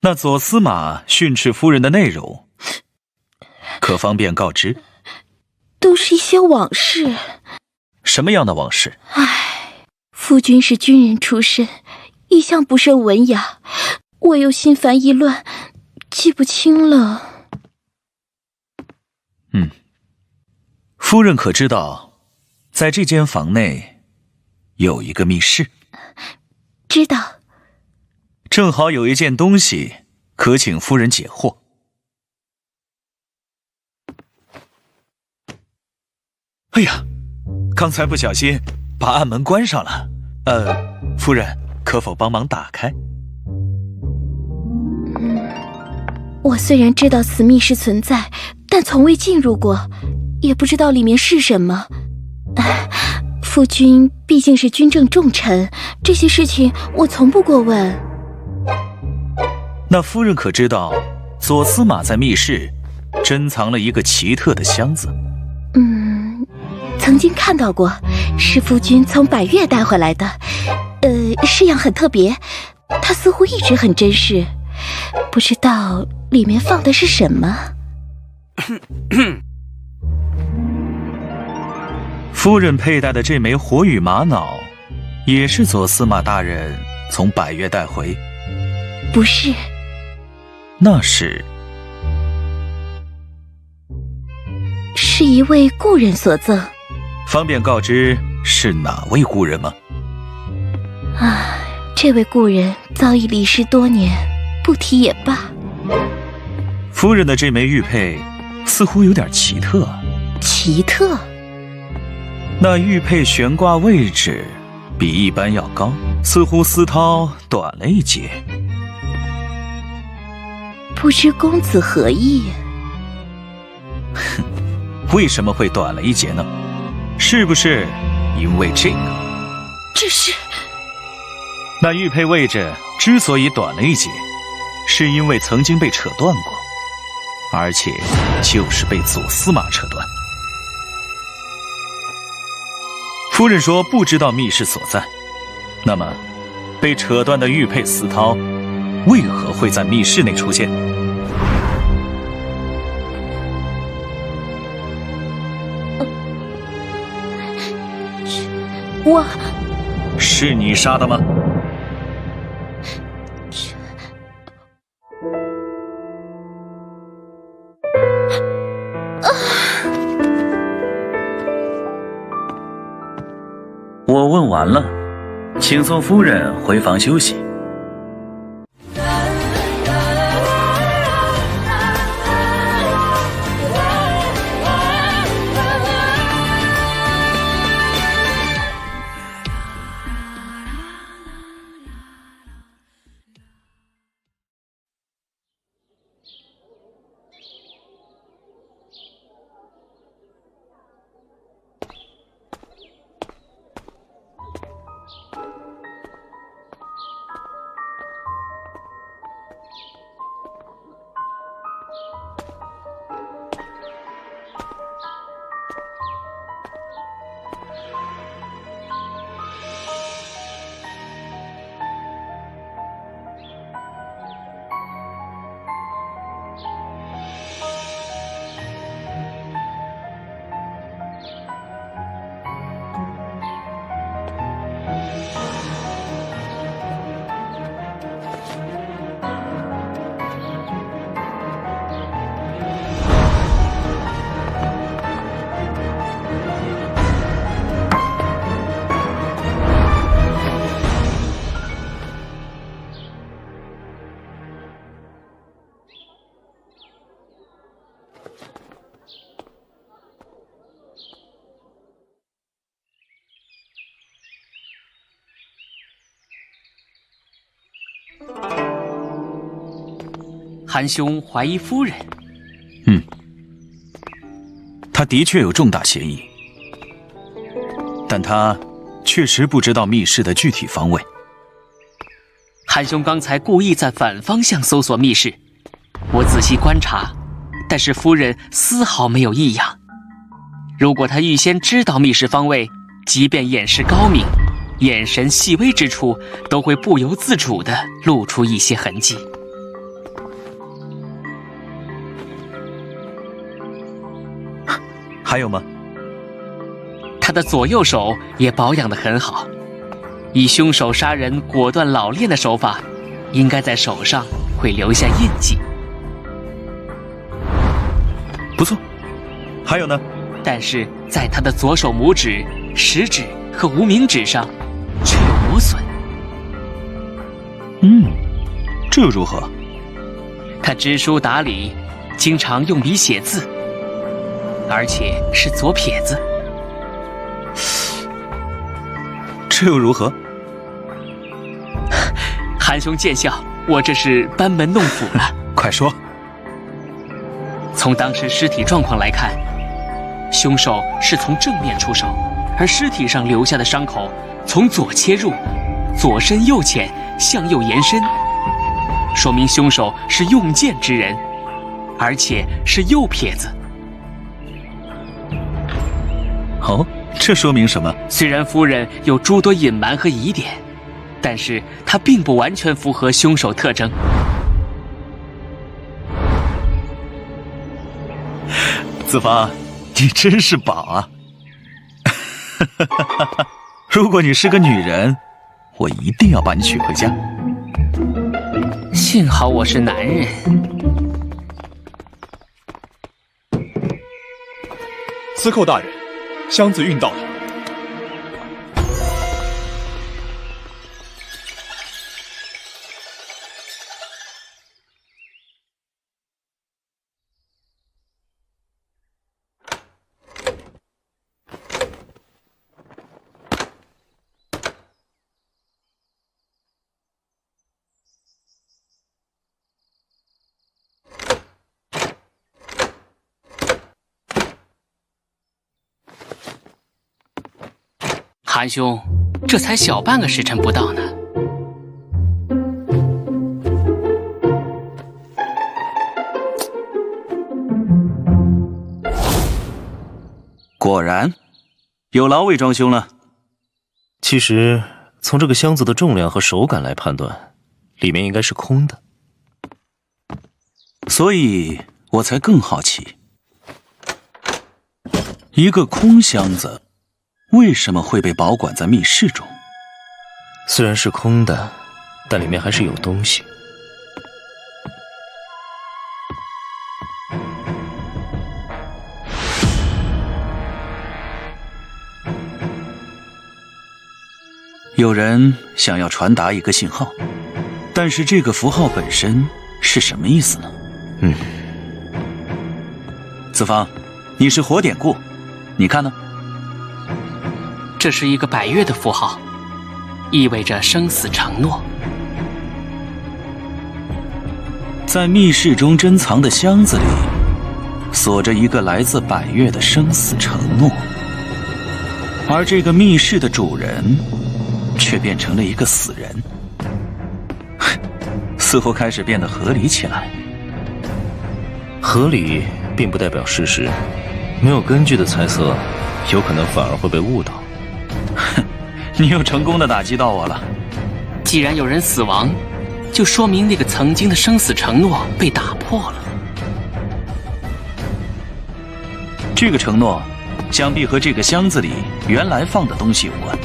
那左司马训斥夫人的内容，可方便告知？都是一些往事。什么样的往事？夫君是军人出身，一向不甚文雅，我又心烦意乱，记不清了。夫人可知道，在这间房内有一个密室？知道。正好有一件东西，可请夫人解惑。哎呀，刚才不小心把暗门关上了。夫人可否帮忙打开？我虽然知道此密室存在，但从未进入过，也不知道里面是什么。夫君毕竟是军政重臣，这些事情我从不过问。那夫人可知道，左司马在密室珍藏了一个奇特的箱子？曾经看到过，是夫君从百越带回来的。式样很特别，它似乎一直很珍视，不知道里面放的是什么。夫人佩戴的这枚火羽玛瑙，也是左司马大人从百越带回？不是。那是一位故人所赠。方便告知是哪位故人吗？这位故人早已离世多年，不提也罢。夫人的这枚玉佩似乎有点奇特。奇特？那玉佩悬挂位置比一般要高，似乎丝绦短了一截。不知公子何意？为什么会短了一截呢？是不是因为这个？这是……那玉佩位置之所以短了一截，是因为曾经被扯断过，而且就是被左司马扯断。夫人说不知道密室所在，那么被扯断的玉佩丝绦为何会在密室内出现？我是你杀的吗？我问完了，请送夫人回房休息。韩兄怀疑夫人。他的确有重大嫌疑，但他确实不知道密室的具体方位。韩兄刚才故意在反方向搜索密室，我仔细观察，但是夫人丝毫没有异样。如果他预先知道密室方位，即便眼识高明，眼神细微之处都会不由自主地露出一些痕迹。还有吗？他的左右手也保养得很好，以凶手杀人果断老练的手法，应该在手上会留下印记。不错，还有呢？但是在他的左手拇指、食指和无名指上，却有磨损。这又如何？他知书达理，经常用笔写字，而且是左撇子。这又如何？韩兄见笑，我这是班门弄斧了。快说。从当时尸体状况来看，凶手是从正面出手，而尸体上留下的伤口从左切入，左深右浅，向右延伸，说明凶手是用剑之人，而且是右撇子。哦，这说明什么？虽然夫人有诸多隐瞒和疑点，但是她并不完全符合凶手特征。子发，你真是宝啊！如果你是个女人，我一定要把你娶回家。幸好我是男人。司寇大人，箱子运到了。韩兄，这才小半个时辰不到呢。果然，有劳魏庄兄了。其实，从这个箱子的重量和手感来判断，里面应该是空的。所以我才更好奇，一个空箱子为什么会被保管在密室中？虽然是空的，但里面还是有东西。有人想要传达一个信号，但是这个符号本身是什么意思呢？子方，你是火典故，你看呢？这是一个百越的符号，意味着生死承诺。在密室中珍藏的箱子里，锁着一个来自百越的生死承诺，而这个密室的主人却变成了一个死人，似乎开始变得合理起来。合理并不代表事实，没有根据的猜测，有可能反而会被误导。哼，你又成功的打击到我了。既然有人死亡，就说明那个曾经的生死承诺被打破了。这个承诺，想必和这个箱子里原来放的东西有关。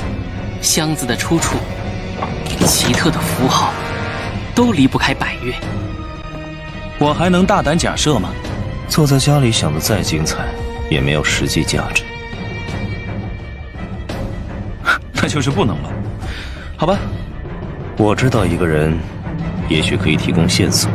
箱子的出处、奇特的符号，都离不开百越。我还能大胆假设吗？坐在家里想的再精彩，也没有实际价值。那就是不能了。好吧，我知道一个人，也许可以提供线索。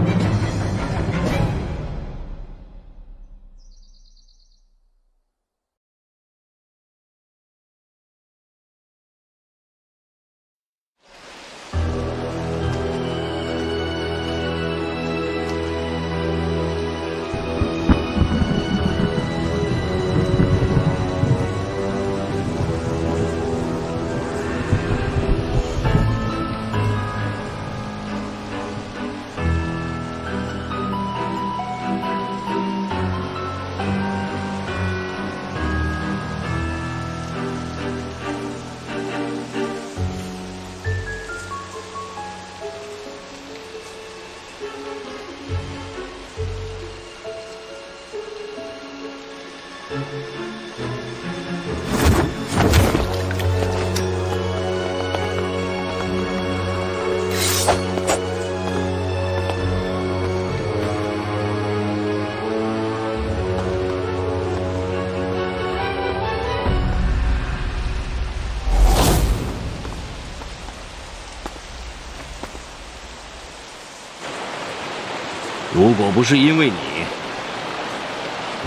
如果不是因为你，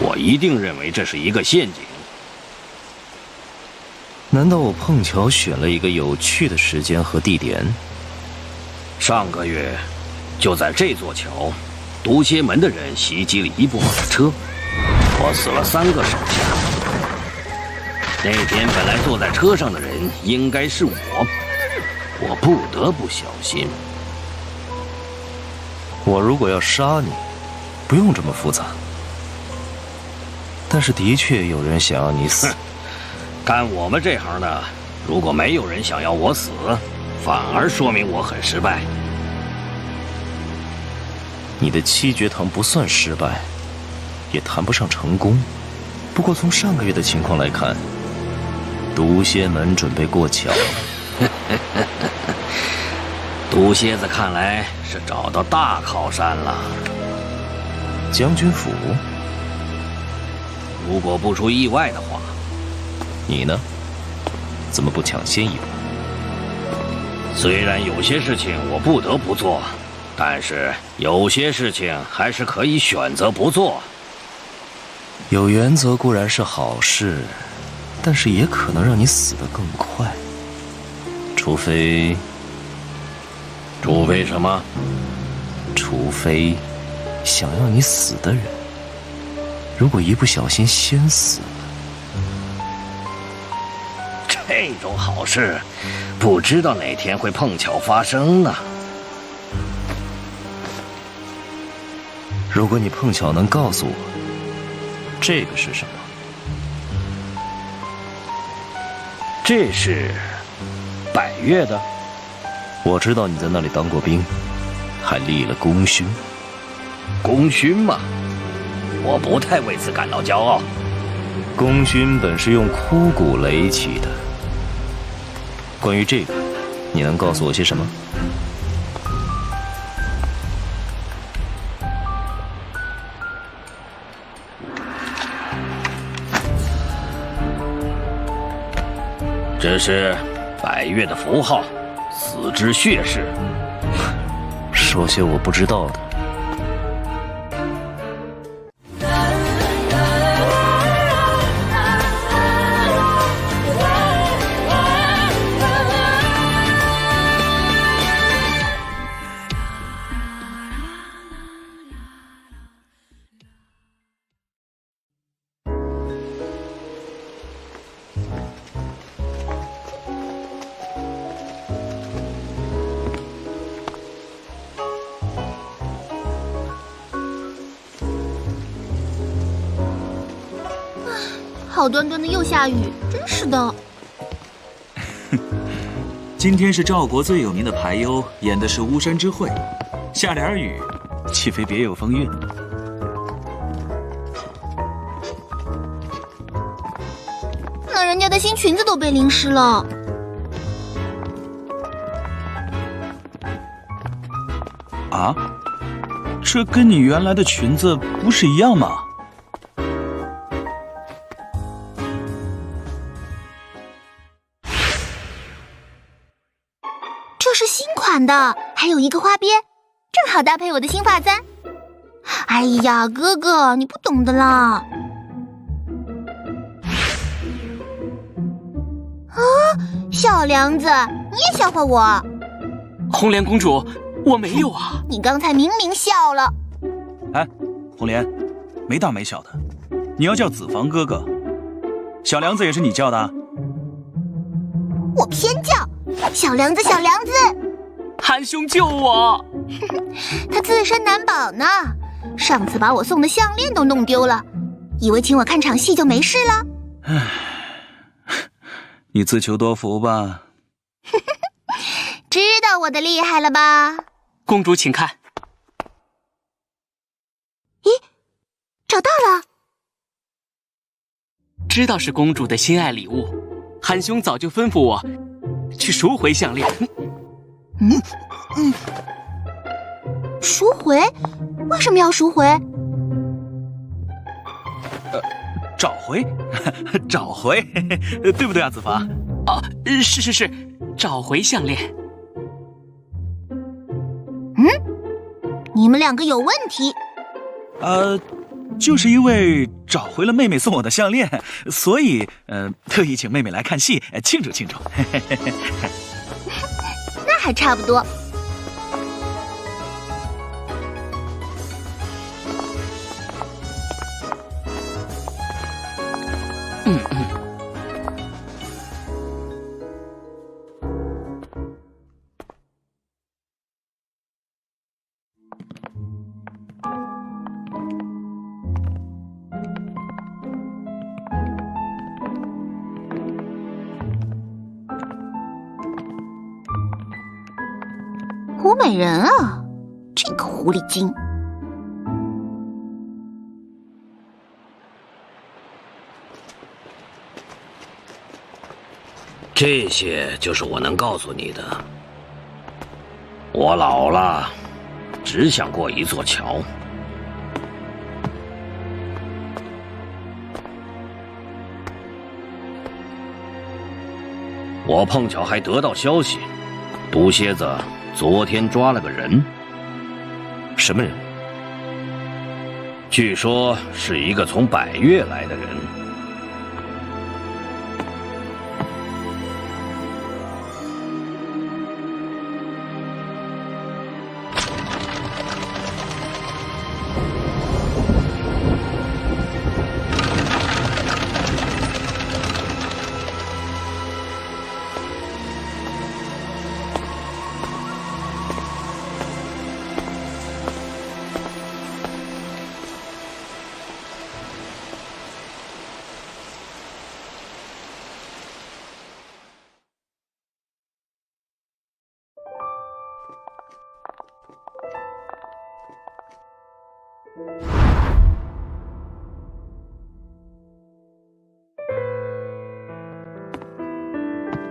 我一定认为这是一个陷阱。难道我碰巧选了一个有趣的时间和地点？上个月，就在这座桥，毒蝎门的人袭击了一部马车，我死了3个手下。那天本来坐在车上的人应该是我不得不小心。我如果要杀你，不用这么复杂。但是的确有人想要你死。干我们这行的，如果没有人想要我死，反而说明我很失败。你的7绝堂不算失败，也谈不上成功。不过从上个月的情况来看，毒蝎门准备过桥。毒蝎子看来是找到大靠山了。将军府？如果不出意外的话。你呢？怎么不抢先一步？虽然有些事情我不得不做，但是有些事情还是可以选择不做。有原则固然是好事，但是也可能让你死得更快。除非什么？除非想要你死的人，如果一不小心先死了。这种好事，不知道哪天会碰巧发生呢。如果你碰巧能告诉我，这个是什么？这是百越的。我知道你在那里当过兵，还立了功勋。功勋嘛，我不太为此感到骄傲。功勋本是用枯骨垒起的。关于这个，你能告诉我些什么？这是百越的符号，死之血誓。说些我不知道的。好端端的又下雨，真是的。今天是赵国最有名的排忧，演的是巫山之会，下点雨，岂非别有风韵？那人家的新裙子都被淋湿了。啊？这跟你原来的裙子不是一样吗？这是新款的，还有一个花边，正好搭配我的新发簪。哎呀，哥哥，你不懂的啦。啊，小梁子，你也笑话我？红莲公主，我没有啊。你刚才明明笑了。哎，红莲，没大没小的，你要叫子房哥哥，小梁子也是你叫的？我偏叫小梁子，小梁子。韩兄救我！他自身难保呢，上次把我送的项链都弄丢了，以为请我看场戏就没事了。唉，你自求多福吧。知道我的厉害了吧？公主请看。咦，找到了。知道是公主的心爱礼物，韩兄早就吩咐我去赎回项链。赎回？为什么要赎回？找回，找回，对不对啊，子房？啊，是，找回项链。你们两个有问题。就是因为找回了妹妹送我的项链，所以特意请妹妹来看戏，庆祝庆祝。那还差不多。胡美人啊，这个狐狸精！这些就是我能告诉你的。我老了，只想过一座桥。我碰巧还得到消息，毒蝎子昨天抓了个人。什么人？据说是一个从百越来的人。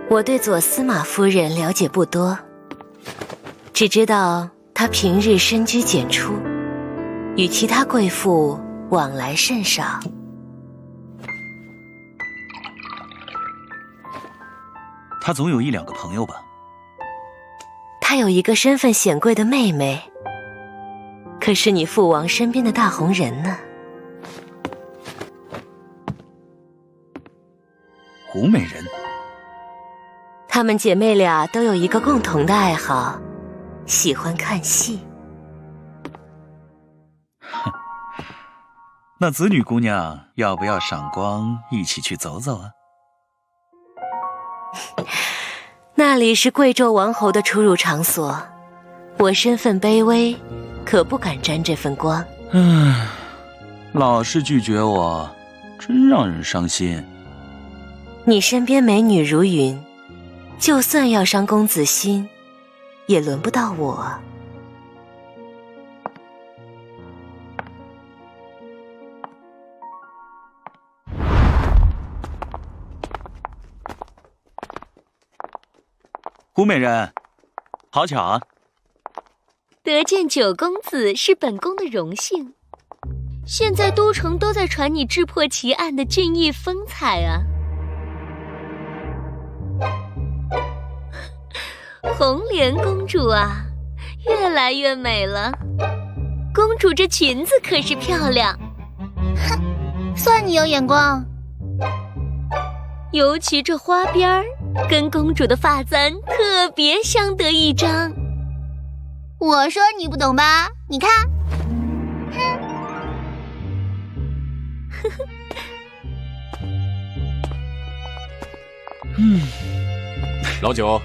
我对左司马夫人了解不多，只知道她平日深居简出，与其他贵妇往来甚少。她总有1、2个朋友吧？她有一个身份显贵的妹妹，可是你父王身边的大红人呢？胡美人。她们姐妹俩都有一个共同的爱好，喜欢看戏。那子女姑娘要不要赏光一起去走走啊？那里是贵胄王侯的出入场所，我身份卑微，可不敢沾这份光。唉，老是拒绝我，真让人伤心。你身边美女如云，就算要伤公子心，也轮不到我。胡美人，好巧啊！得见九公子是本宫的荣幸。现在都城都在传你智破奇案的俊逸风采啊！红莲公主啊，越来越美了。公主这裙子可是漂亮。哼，算你有眼光。尤其这花边儿，跟公主的发簪特别相得益彰。我说你不懂吧？你看，老九，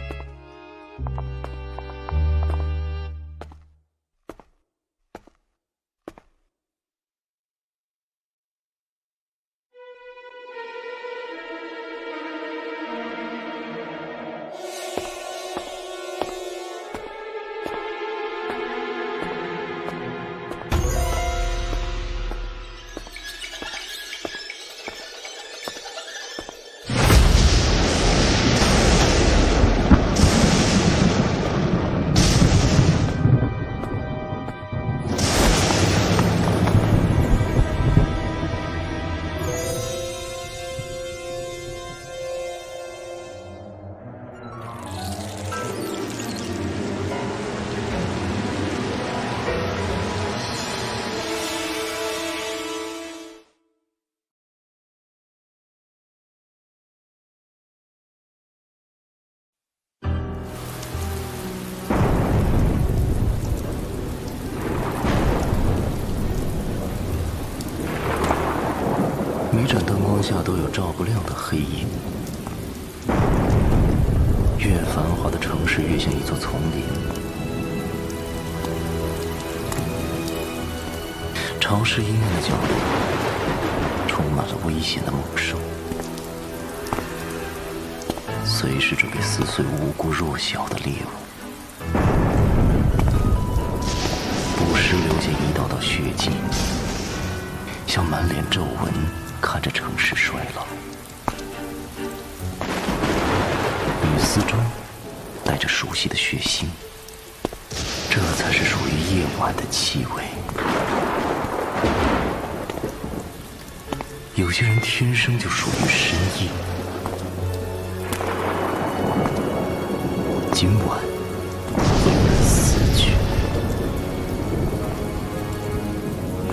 每盏灯光下都有照不亮的黑夜。越繁华的城市越像一座丛林，潮湿阴暗的角落充满了危险的猛兽，随时准备撕碎无辜弱小的猎物，不时留下一道道血迹，像满脸皱纹看着城市衰老。雨丝中带着熟悉的血腥，这才是属于夜晚的气味。有些人天生就属于深夜，今晚会有人死去，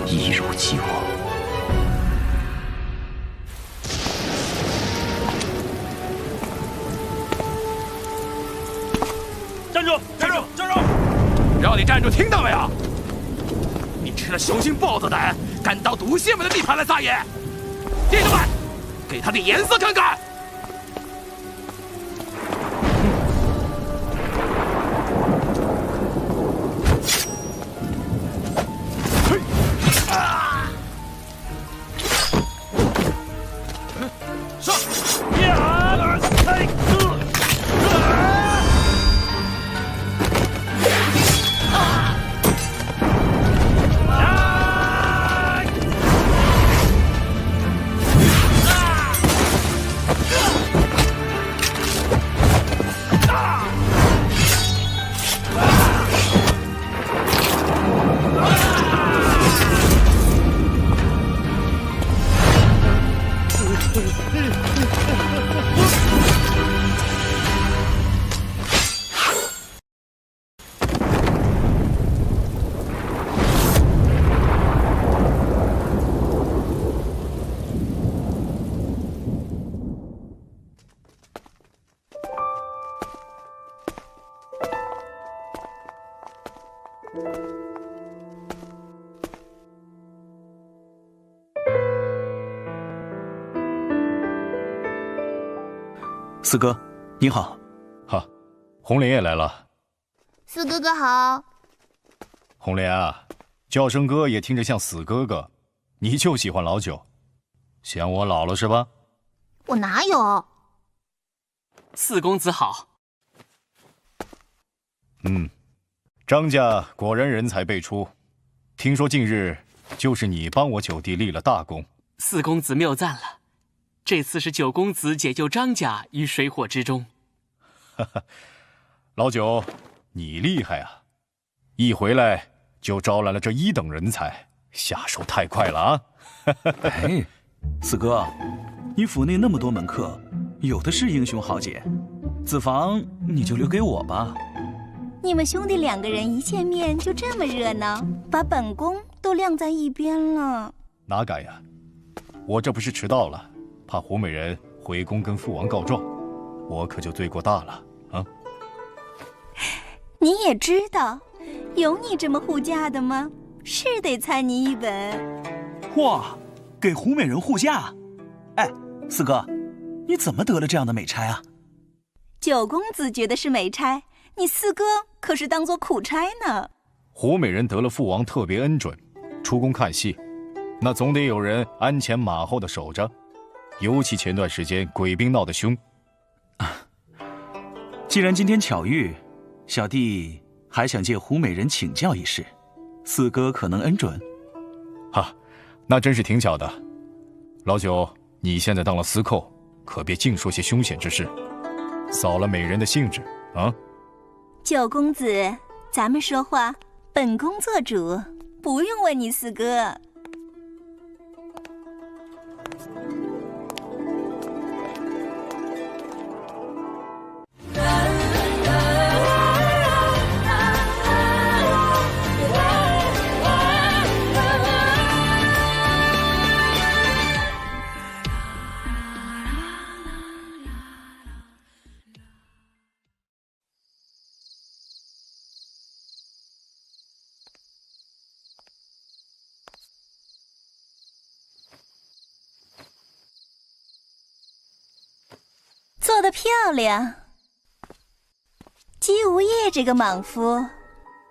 一如既往。站住！站住！站住！让你站住，听到没有？你吃了雄心豹子胆，敢到毒蝎们的地盘来撒野！弟兄们，给他点颜色看看！四哥，你好。哈，红莲也来了。四哥哥好。红莲啊，叫声哥也听着像死哥哥，你就喜欢老九，嫌我老了是吧？我哪有？四公子好。张家果然人才辈出，听说近日就是你帮我九弟立了大功。四公子谬赞了，这次是九公子解救张家于水火之中。老九，你厉害啊！一回来就招揽了这1等人才，下手太快了啊！哎，四哥，你府内那么多门客，有的是英雄豪杰，子房你就留给我吧。你们兄弟2个人一见面就这么热闹，把本宫都晾在一边了。哪敢呀！我这不是迟到了，怕胡美人回宫跟父王告状，我可就罪过大了啊！你也知道，有你这么护驾的吗？是得参你一本。哇，给胡美人护驾？哎，四哥，你怎么得了这样的美差啊？九公子觉得是美差，你四哥可是当做苦差呢。胡美人得了父王特别恩准，出宫看戏，那总得有人鞍前马后的守着，尤其前段时间鬼兵闹得凶。既然今天巧遇，小弟还想借胡美人请教一事，四哥可能恩准？哈，那真是挺巧的。老九，你现在当了司寇，可别净说些凶险之事，扫了美人的兴致啊！九公子，咱们说话，本宫做主，不用问你四哥。做得漂亮，姬无业这个莽夫，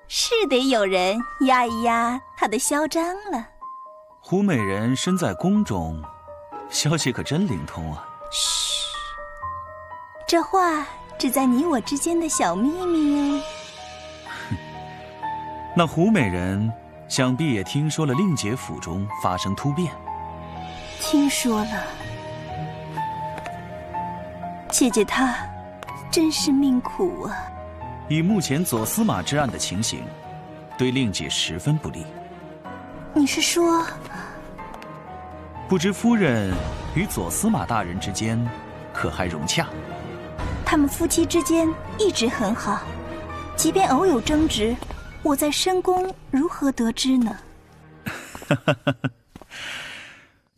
是得有人压一压他的嚣张了。胡美人身在宫中，消息可真灵通啊！嘘，这话只在你我之间的小秘密哦。那胡美人想必也听说了令姐府中发生突变。听说了。姐姐她真是命苦啊！以目前左司马之案的情形，对令姐十分不利。你是说，不知夫人与左司马大人之间可还融洽？他们夫妻之间一直很好，即便偶有争执，我在深宫如何得知呢？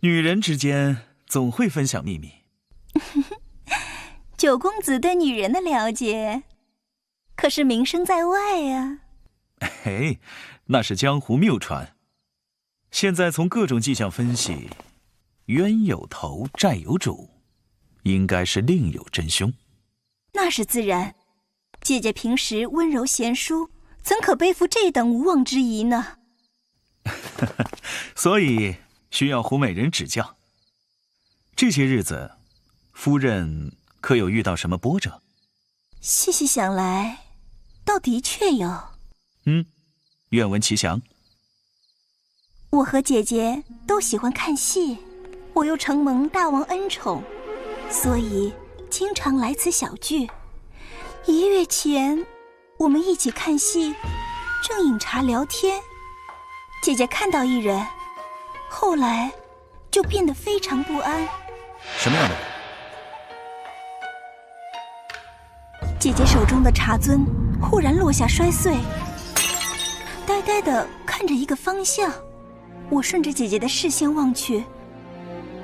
女人之间总会分享秘密。九公子对女人的了解，可是名声在外啊。嘿，那是江湖谬传。现在从各种迹象分析，冤有头，债有主，应该是另有真凶。那是自然，姐姐平时温柔贤淑，怎可背负这等无妄之疑呢？所以需要胡美人指教。这些日子，夫人可有遇到什么波折？细细想来，倒的确有。愿闻其详。我和姐姐都喜欢看戏，我又承蒙大王恩宠，所以经常来此小聚。1月前，我们一起看戏，正饮茶聊天，姐姐看到一人，后来就变得非常不安。什么样的人？姐姐手中的茶樽忽然落下摔碎，呆呆地看着一个方向。我顺着姐姐的视线望去，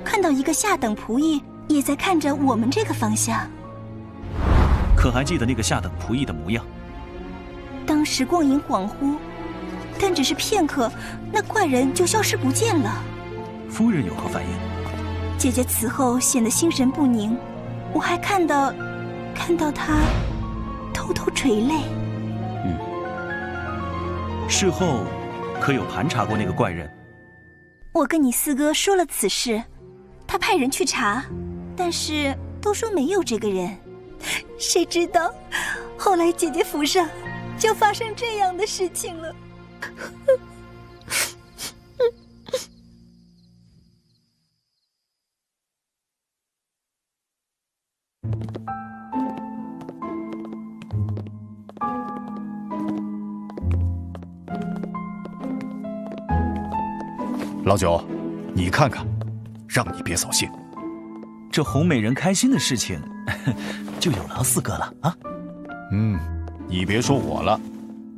看到一个下等仆役也在看着我们这个方向。可还记得那个下等仆役的模样？当时光影恍惚，但只是片刻，那怪人就消失不见了。夫人有何反应？姐姐此后显得心神不宁，我还看到她偷偷垂泪。事后可有盘查过那个怪人？我跟你四哥说了此事，他派人去查，但是都说没有这个人。谁知道后来姐姐府上就发生这样的事情了。老九，你看看，让你别扫兴。这哄美人开心的事情，就有劳四哥了啊。你别说我了，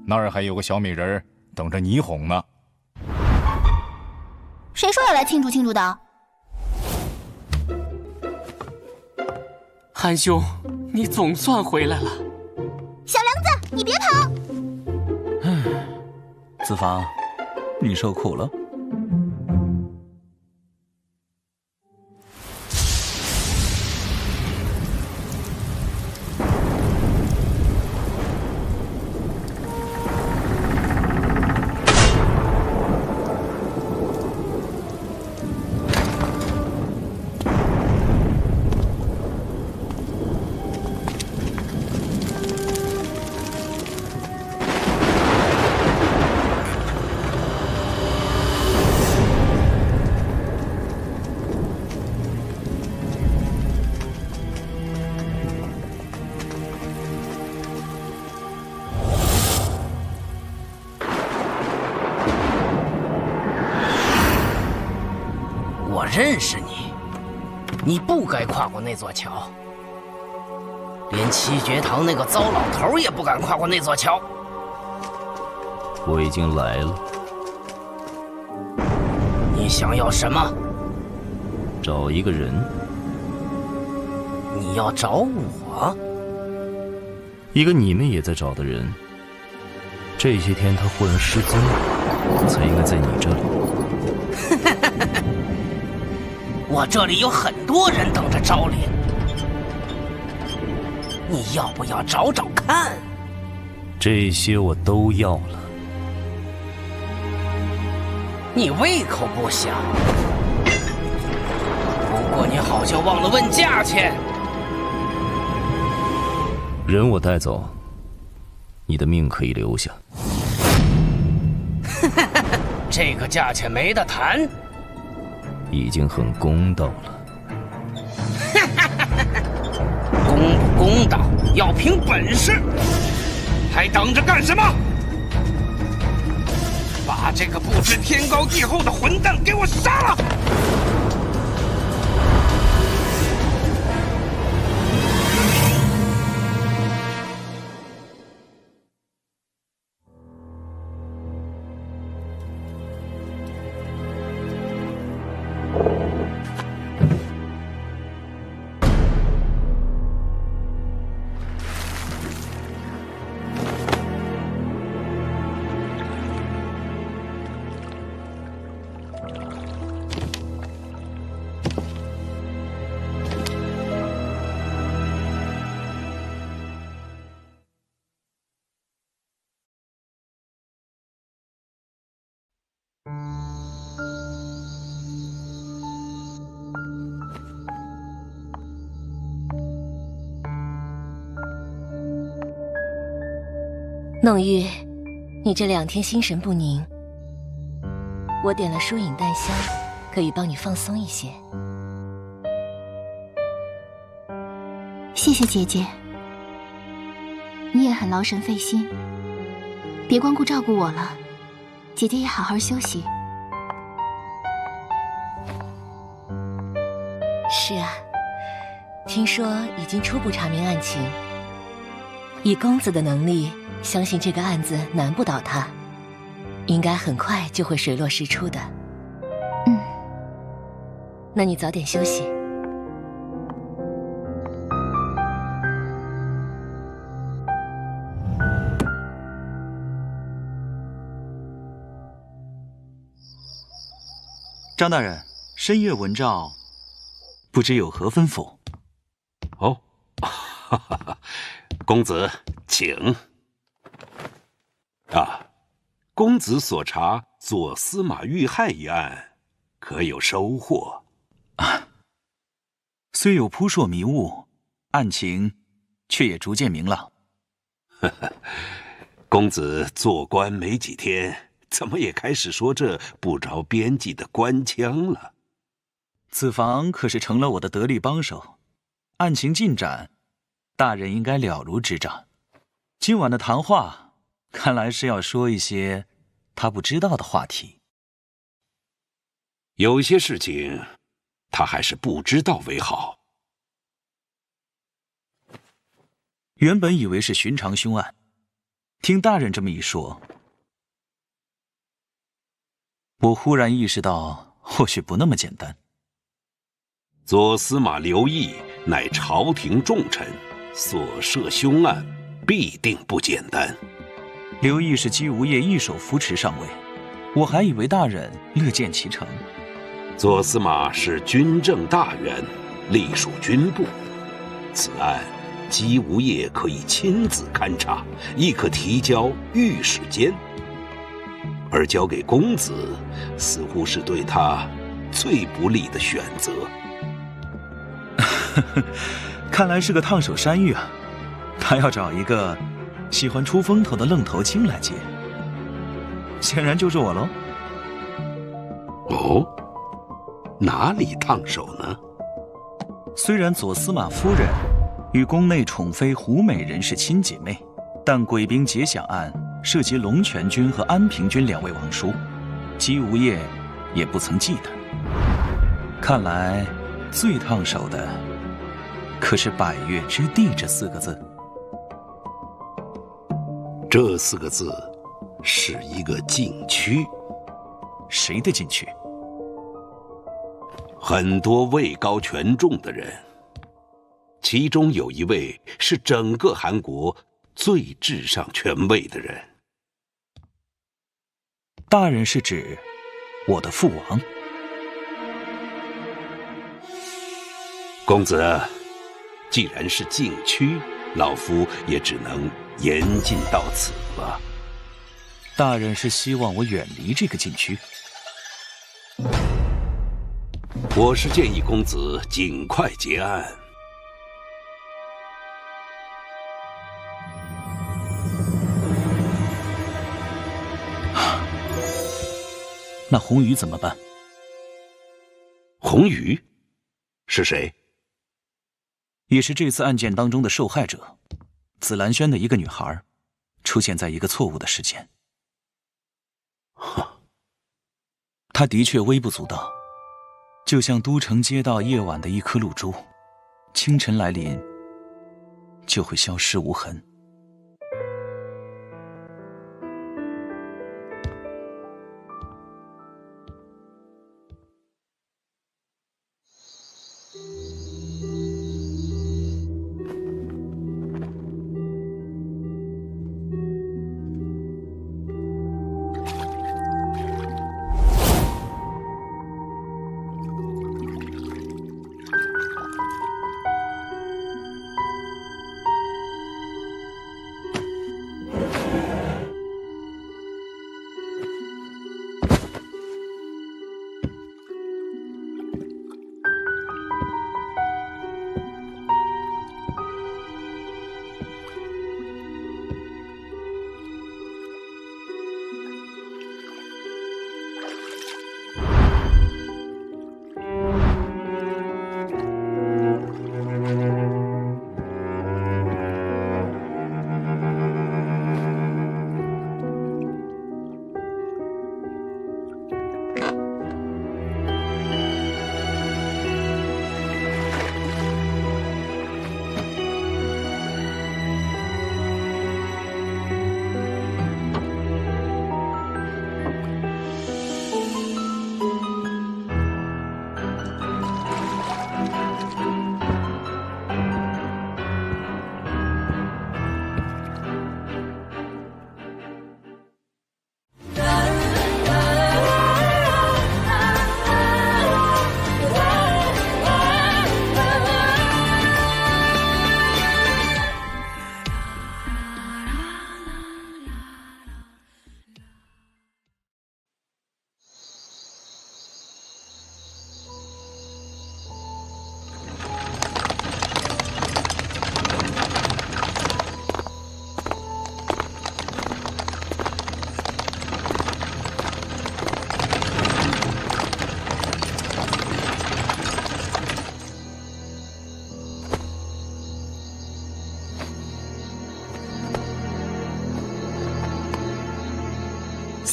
那儿还有个小美人等着你哄呢。谁说要来庆祝庆祝的？韩兄，你总算回来了。小梁子，你别跑！子房，你受苦了。我认识你，你不该跨过那座桥，连七绝堂那个糟老头也不敢跨过那座桥。我已经来了。你想要什么？找一个人。你要找我？一个你们也在找的人。这些天他忽然失踪了，才应该在你这里。我这里有很多人等着招领，你要不要找找看？这些我都要了。你胃口不小，不过你好像忘了问价钱。人我带走，你的命可以留下。这个价钱没得谈。已经很公道了。公不公道要凭本事，还等着干什么？把这个不知天高地厚的混蛋给我杀了！弄玉，你这2天心神不宁，我点了疏影淡香，可以帮你放松一些。谢谢姐姐，你也很劳神费心，别光顾照顾我了，姐姐也好好休息。是啊，听说已经初步查明案情，以公子的能力，相信这个案子难不倒他，应该很快就会水落石出的。那你早点休息。张大人，深夜闻召，不知有何吩咐？哦，公子请。啊，公子所查左司马遇害一案，可有收获？虽有扑朔迷雾，案情却也逐渐明朗。公子做官没几天，怎么也开始说这不着边际的官腔了？此房可是成了我的得力帮手，案情进展，大人应该了如指掌。今晚的谈话，看来是要说一些他不知道的话题。有些事情，他还是不知道为好。原本以为是寻常凶案，听大人这么一说，我忽然意识到，或许不那么简单。左司马刘毅乃朝廷重臣，所涉凶案必定不简单。刘毅是姬无业一手扶持上位，我还以为大人乐见其成。左司马是军政大员，隶属军部，此案姬无业可以亲自勘察，亦可提交御史监，而交给公子，似乎是对他最不利的选择。看来是个烫手山芋啊！他要找一个喜欢出风头的愣头青来接，显然就是我喽。哦，哪里烫手呢？虽然左司马夫人与宫内宠妃胡美人是亲姐妹，但鬼兵劫饷案涉及龙泉君和安平君两位王叔，姬无业也不曾忌惮。看来最烫手的可是百越之地这4个字。这4个字是一个禁区。谁的禁区？很多位高权重的人，其中有一位是整个韩国最至上权位的人。大人是指我的父王？公子，既然是禁区，老夫也只能言尽到此了。大人是希望我远离这个禁区？我是建议公子尽快结案。那红鱼怎么办？红鱼是谁？也是这次案件当中的受害者，紫兰轩的一个女孩，出现在一个错误的时间。她的确微不足道，就像都城街道夜晚的一颗露珠，清晨来临就会消失无痕。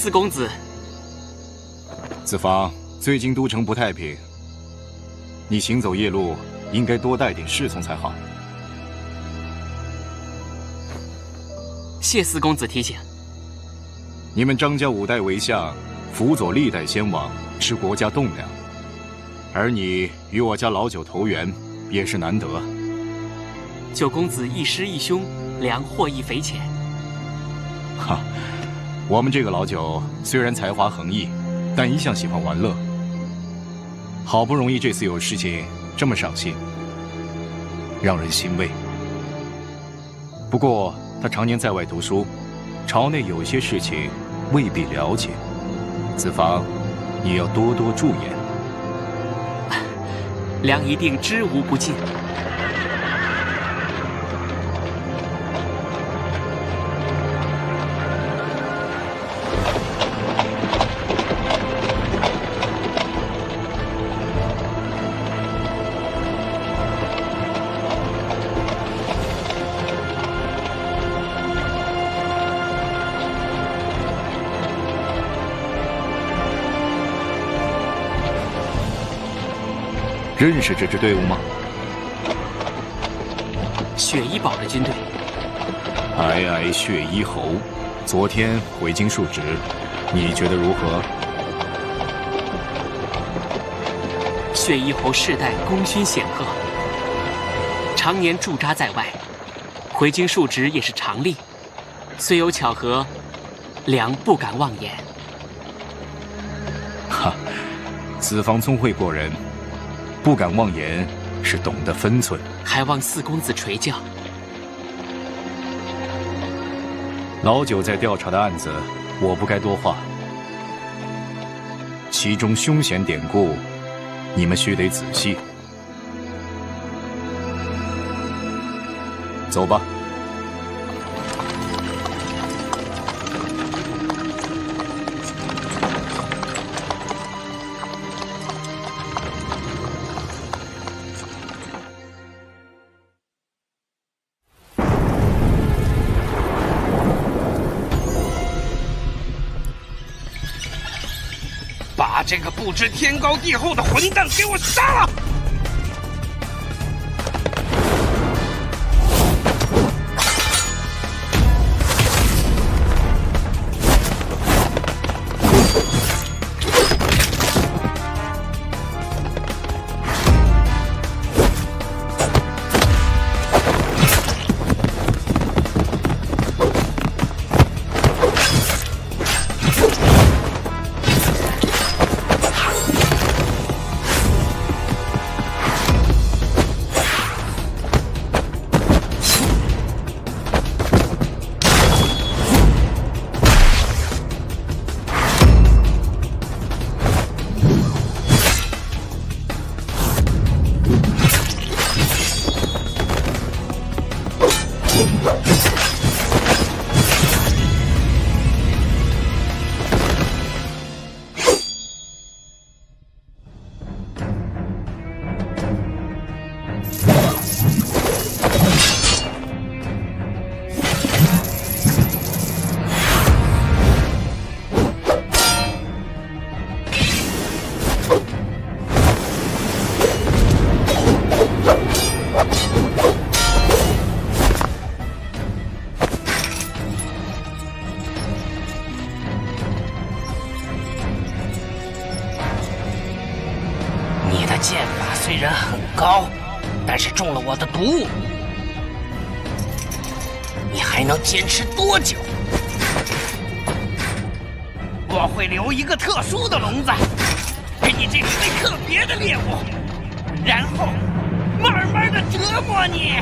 四公子。子房，最近都城不太平，你行走夜路，应该多带点侍从才好。谢四公子提醒。你们张家5代为相，辅佐历代先王，是国家栋梁，而你与我家老九投缘，也是难得。九公子一师一兄，良获益匪浅。哈，我们这个老九虽然才华横溢，但一向喜欢玩乐。好不容易这次有事情这么上心，让人欣慰。不过他常年在外读书，朝内有些事情未必了解。子房，你要多多助言。良一定知无不尽。认识这支队伍吗？雪衣堡的军队。皑皑血衣侯，昨天回京述职，你觉得如何？血衣侯世代功勋显赫，常年驻扎在外，回京述职也是常例。虽有巧合，良不敢妄言。哈，子房聪慧过人。不敢妄言，是懂得分寸。还望四公子垂教。老九在调查的案子，我不该多话。其中凶险典故，你们须得仔细。走吧。把这个不知天高地厚的混蛋给我杀了！剑法虽然很高，但是中了我的毒，你还能坚持多久？我会留一个特殊的笼子，给你这最特别的猎物，然后慢慢的折磨你。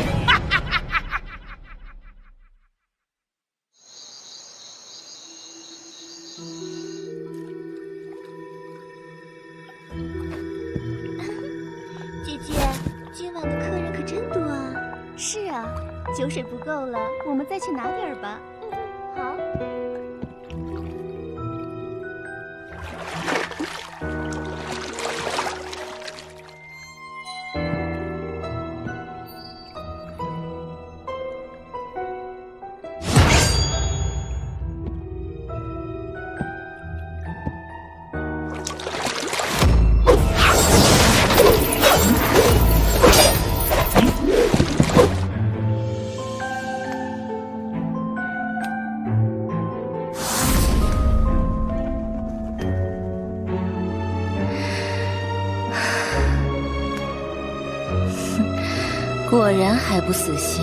姐姐，今晚的客人可真多啊！是啊，酒水不够了，我们再去拿点儿吧。好。然还不死心。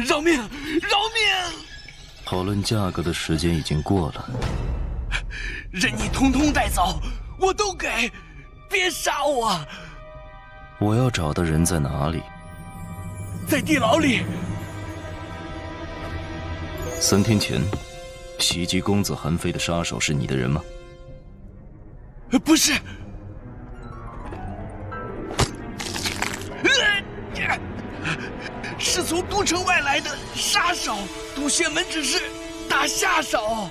饶命！饶命！讨论价格的时间已经过了，任你通通带走，我都给！别杀我！我要找的人在哪里？在地牢里。3天前，袭击公子韩非的杀手是你的人吗？不是。是从都城外来的杀手，杜仙门只是打下手。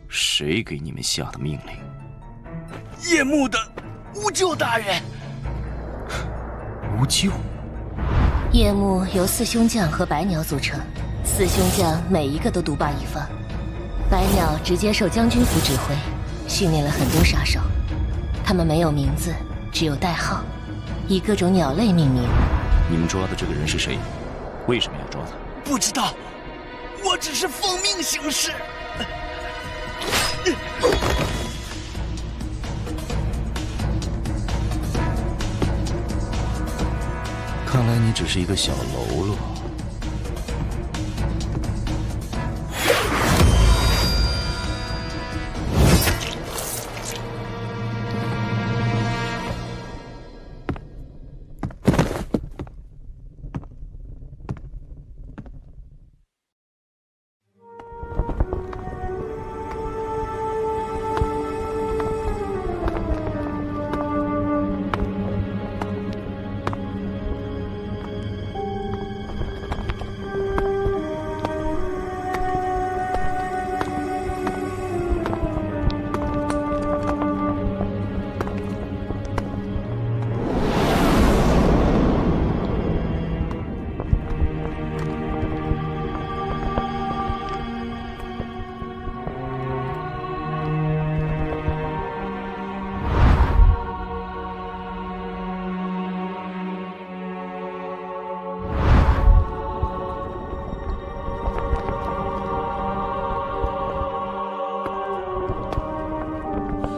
谁给你们下的命令？夜幕的乌鹫大人。乌鹫？夜幕由4兄将和白鸟组成，4兄将每一个都独霸一方。白鸟直接受将军府指挥，训练了很多杀手，他们没有名字，只有代号，以各种鸟类命名。你们抓的这个人是谁？为什么要抓他？不知道，我只是奉命行事。看来你只是一个小喽啰。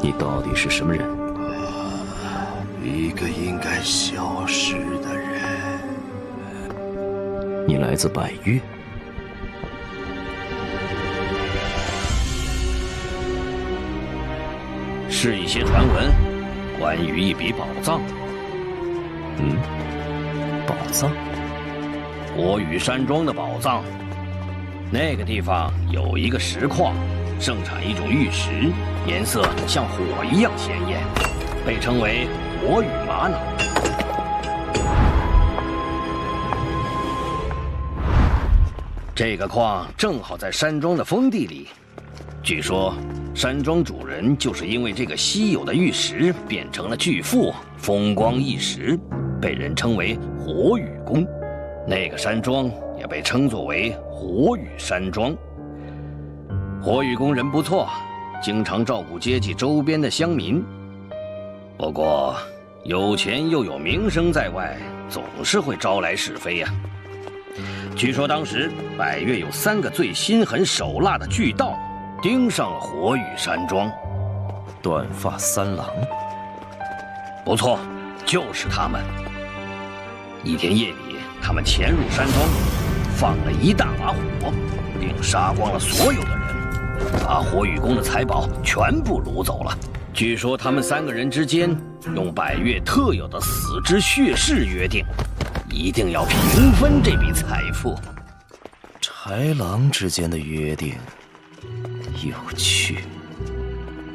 你到底是什么人？一个应该消失的人。你来自百越？是一些传闻，关于一笔宝藏。宝藏？火雨山庄的宝藏。那个地方有一个石矿，盛产一种玉石，颜色像火一样鲜艳，被称为火雨玛瑙。这个矿正好在山庄的封地里，据说山庄主人就是因为这个稀有的玉石变成了巨富，风光一时，被人称为火雨宫。那个山庄也被称作为火雨山庄。火雨宫人不错，经常照顾接济周边的乡民。不过，有钱又有名声在外，总是会招来是非呀。据说当时百越有3个最心狠手辣的巨盗，盯上了火雨山庄。短发3郎？不错，就是他们。一天夜里，他们潜入山庄，放了一大把火，并杀光了所有的人，把火雨宫的财宝全部掳走了。据说他们3个人之间用百越特有的死之血誓约定，一定要平分这笔财富。豺狼之间的约定，有趣。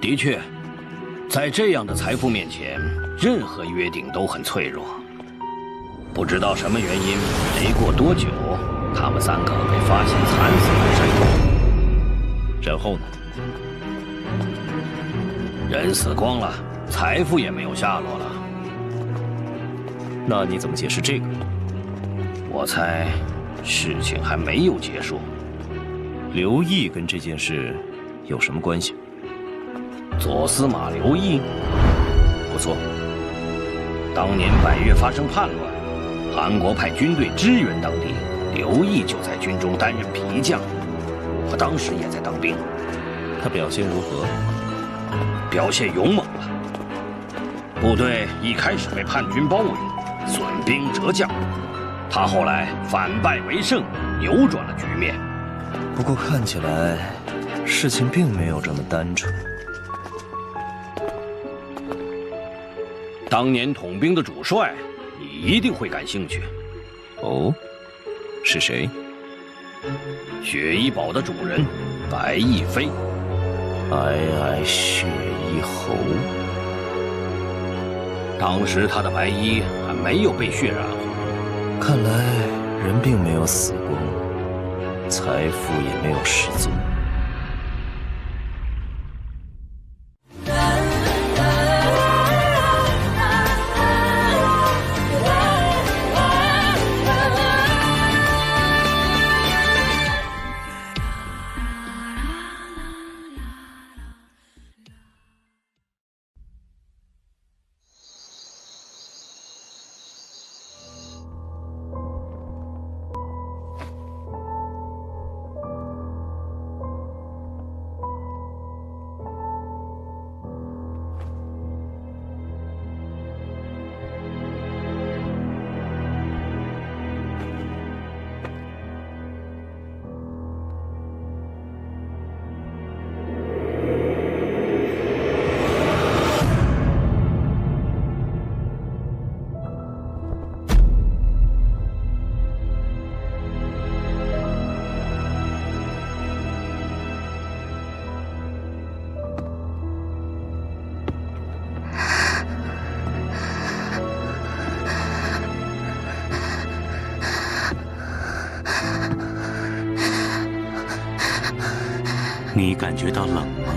的确，在这样的财富面前，任何约定都很脆弱。不知道什么原因，没过多久，他们3个被发现惨死在山中。然后呢？人死光了，财富也没有下落了。那你怎么解释这个？我猜，事情还没有结束。刘毅跟这件事有什么关系？左司马刘毅，不错。当年百越发生叛乱，韩国派军队支援当地，刘毅就在军中担任皮将。我当时也在当兵。他表现如何？表现勇猛了。部队一开始被叛军包围，损兵折将。他后来反败为胜，扭转了局面。不过看起来，事情并没有这么单纯。当年统兵的主帅，你一定会感兴趣。哦，是谁？雪衣堡的主人白翼飞。雪衣侯。当时他的白衣还没有被血染红。看来人并没有死光，财富也没有失踪。你感觉到冷吗？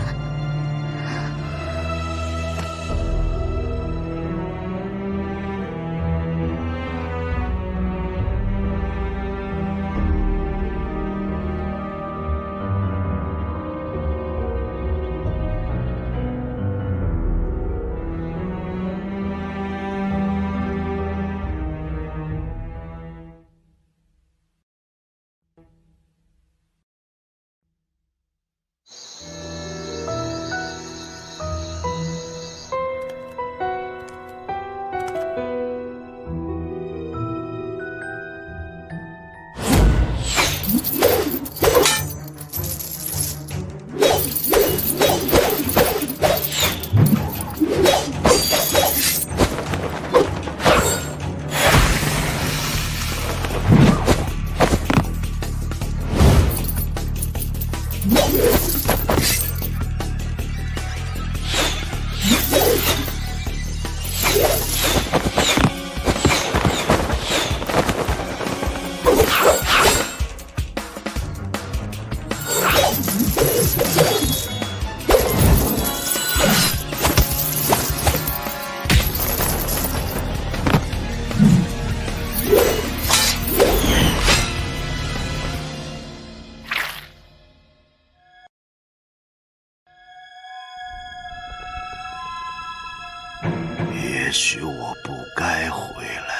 也许我不该回来，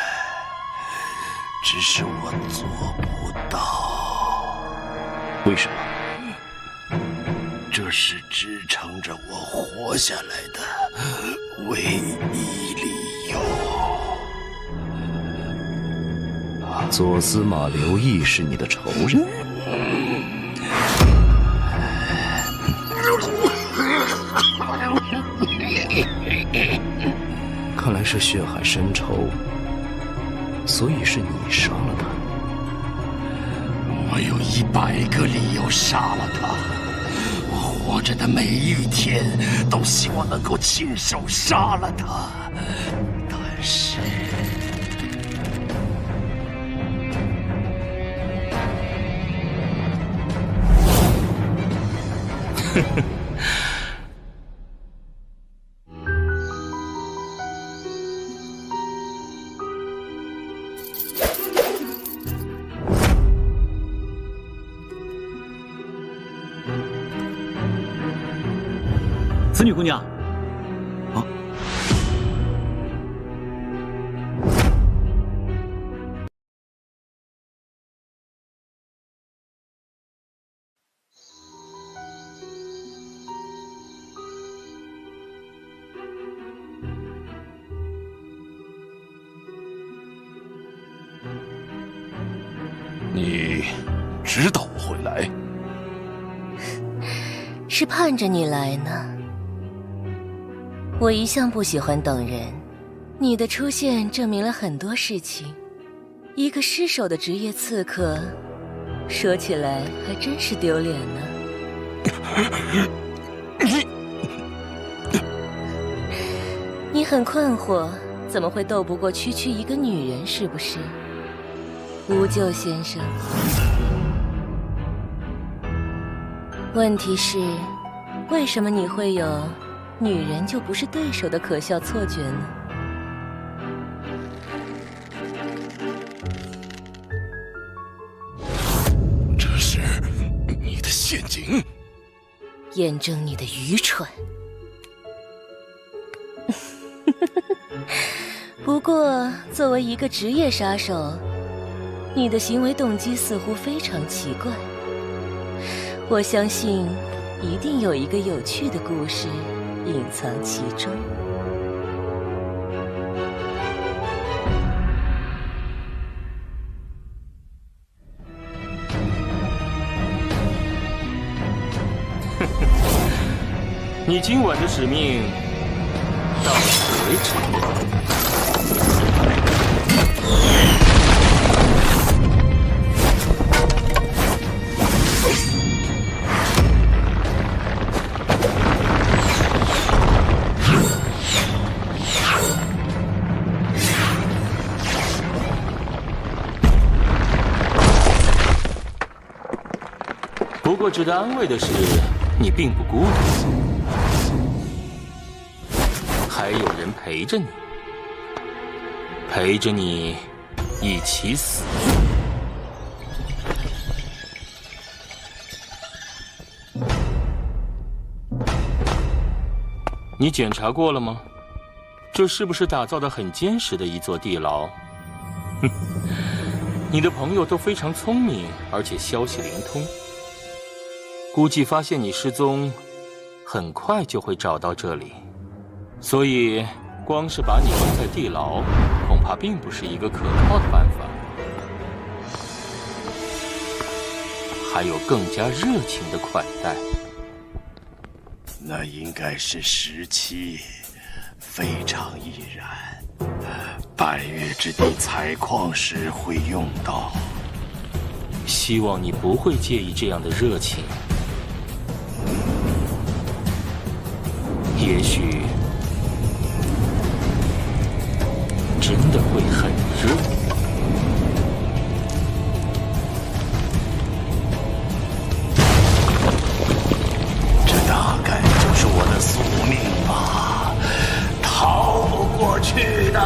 只是我做不到。为什么？这是支撑着我活下来的唯一理由。左司马刘毅是你的仇人？看来是血海深仇。所以是你杀了他。我有100个理由杀了他。我活着的每一天都希望能够亲手杀了他，但是此女姑娘，啊，你知道我会来？是盼着你来呢。我一向不喜欢等人，你的出现证明了很多事情。一个失手的职业刺客，说起来还真是丢脸呢。你很困惑，怎么会斗不过区区一个女人，是不是？无咎先生。问题是，为什么你会有女人就不是对手的可笑错觉呢？这是你的陷阱，验证你的愚蠢。不过，作为一个职业杀手，你的行为动机似乎非常奇怪。我相信，一定有一个有趣的故事隐藏其中。你今晚的使命到此为止。不过值得安慰的是，你并不孤独，还有人陪着你，陪着你一起死。你检查过了吗？这是不是打造得很坚实的一座地牢？哼，你的朋友都非常聪明，而且消息灵通。估计发现你失踪，很快就会找到这里，所以光是把你关在地牢，恐怕并不是一个可靠的办法。还有更加热情的款待。那应该是17，非常易燃，拜月之地采矿时会用到。希望你不会介意这样的热情。也许真的会很热。这大概就是我的宿命吧，逃不过去的。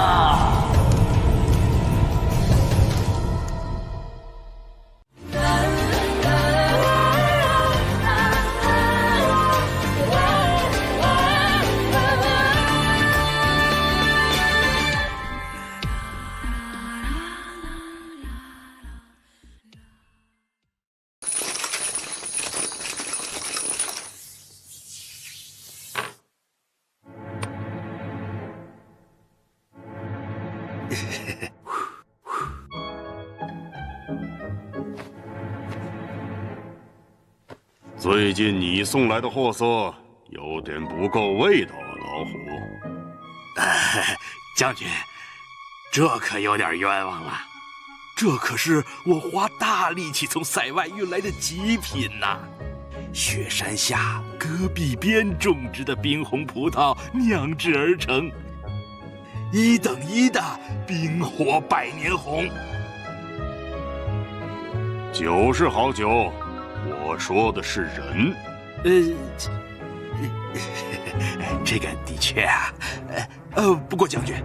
最近你送来的货色有点不够味道啊，老虎。将军，这可有点冤枉了。这可是我花大力气从塞外运来的极品呐！雪山下戈壁边种植的冰红葡萄酿制而成，1等1的冰火百年红。酒是好酒，我说的是人。这个的确啊，不过将军，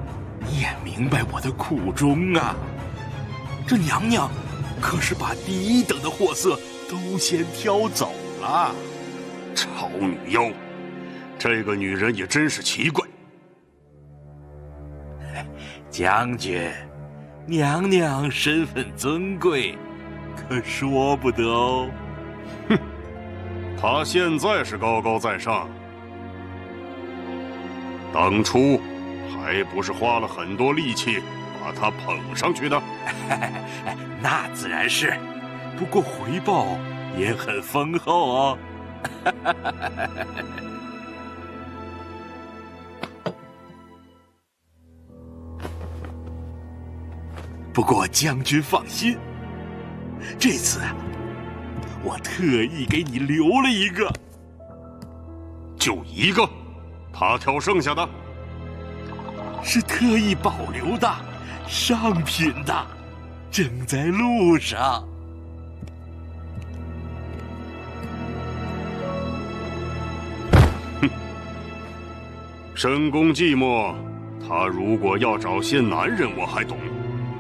你也明白我的苦衷啊。这娘娘可是把第1等的货色都先挑走了。臭女妖，这个女人也真是奇怪。将军，娘娘身份尊贵，可说不得哦。哼，她现在是高高在上，当初还不是花了很多力气把她捧上去的？那自然是，不过回报也很丰厚哦。不过将军放心，这次我特意给你留了一个。就1个？他挑剩下的？是特意保留的，上品的，正在路上。哼，深宫寂寞，他如果要找些男人，我还懂。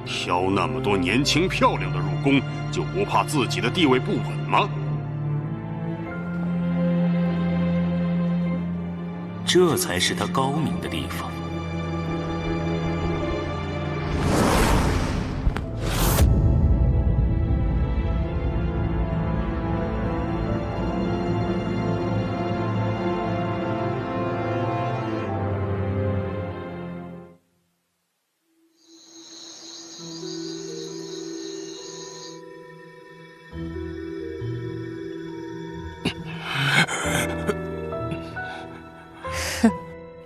挑那么多年轻漂亮的入宫，就不怕自己的地位不稳吗？这才是他高明的地方。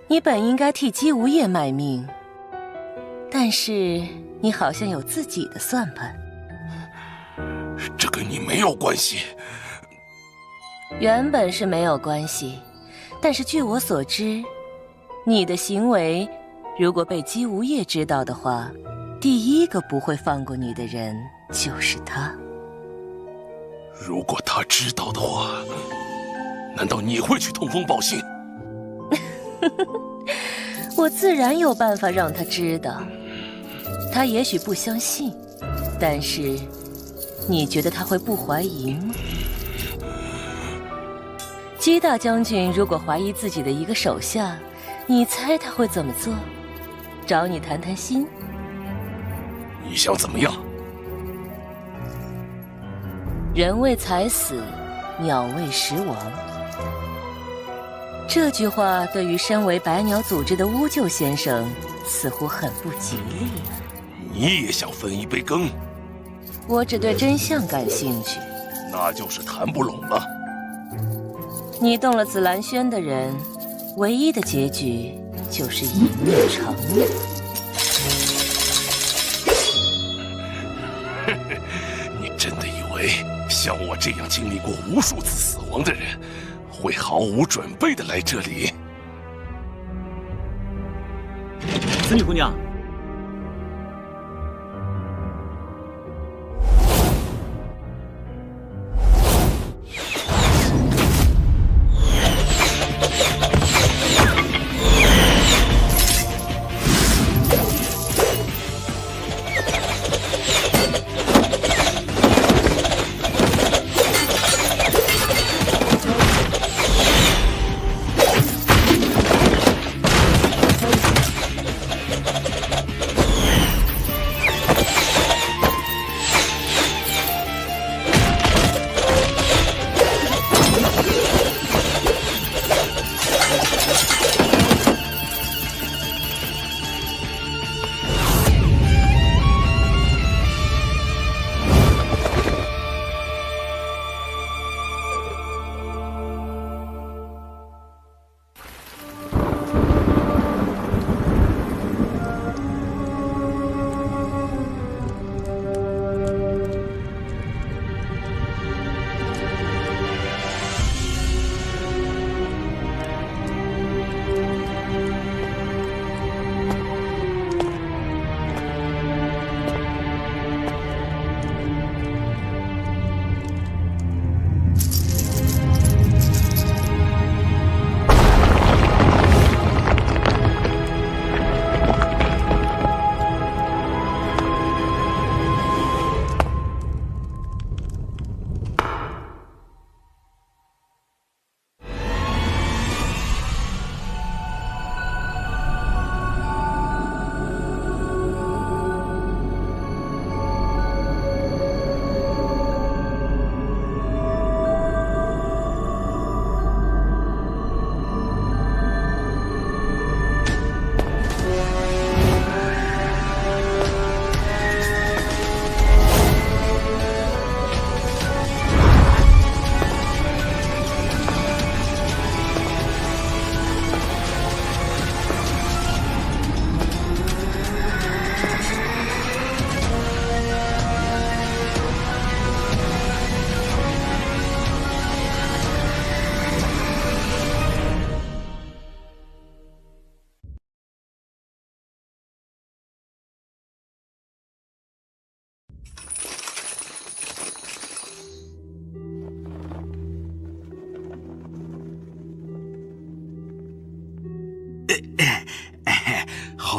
你本应该替姬无夜卖命，但是你好像有自己的算盘。这跟你没有关系。原本是没有关系，但是据我所知，你的行为如果被姬无夜知道的话，第1个不会放过你的人就是他。如果他知道的话，难道你会去通风报信？我自然有办法让他知道。他也许不相信，但是你觉得他会不怀疑吗？姬大将军如果怀疑自己的一个手下，你猜他会怎么做？找你谈谈心？你想怎么样？人为财死，鸟为食亡。这句话对于身为百鸟组织的乌桕先生似乎很不吉利。你也想分一杯羹？我只对真相感兴趣。那就是谈不拢了。你动了紫兰轩的人，唯一的结局就是一命偿命。你真的以为像我这样经历过无数次死亡的人会毫无准备的来这里？紫女姑娘，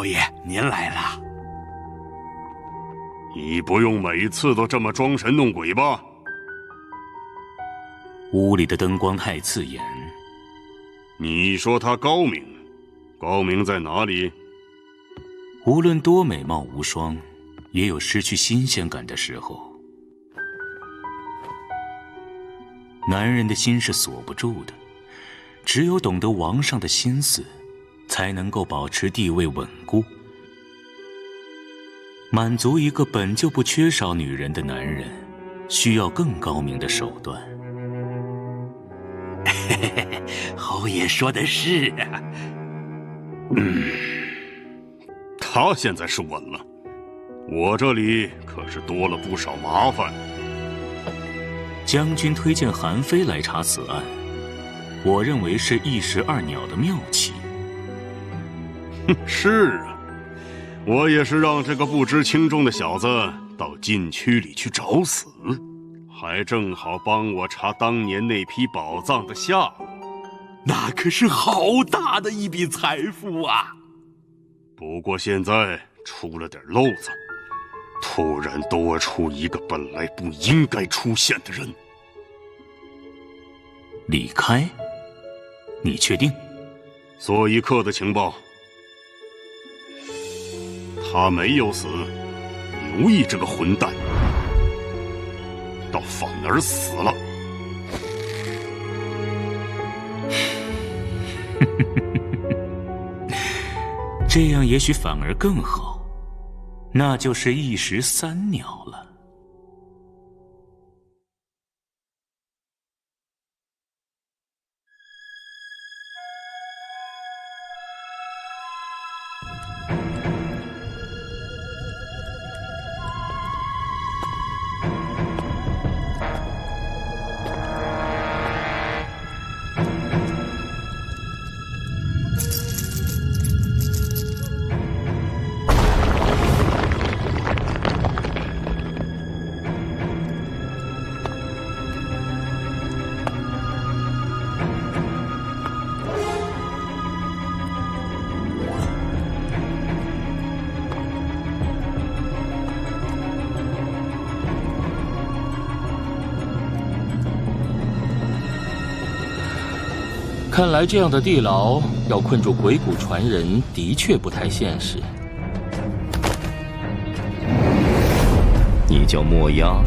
侯爷，您来了。你不用每次都这么装神弄鬼吧？屋里的灯光太刺眼。你说他高明，高明在哪里？无论多美貌无双，也有失去新鲜感的时候。男人的心是锁不住的，只有懂得王上的心思，才能够保持地位稳固。满足一个本就不缺少女人的男人，需要更高明的手段。侯爷说的是啊。他现在是稳了，我这里可是多了不少麻烦。将军推荐韩非来查此案，我认为是一石二鸟的妙棋。是啊，我也是让这个不知轻重的小子到禁区里去找死，还正好帮我查当年那批宝藏的下落。那可是好大的一笔财富啊！不过现在出了点漏子，突然多出一个本来不应该出现的人。李开？你确定？索一克的情报，他没有死，刘毅这个混蛋倒反而死了。这样也许反而更好，那就是一石三鸟了。看来这样的地牢要困住鬼谷传人，的确不太现实。你叫墨鸦？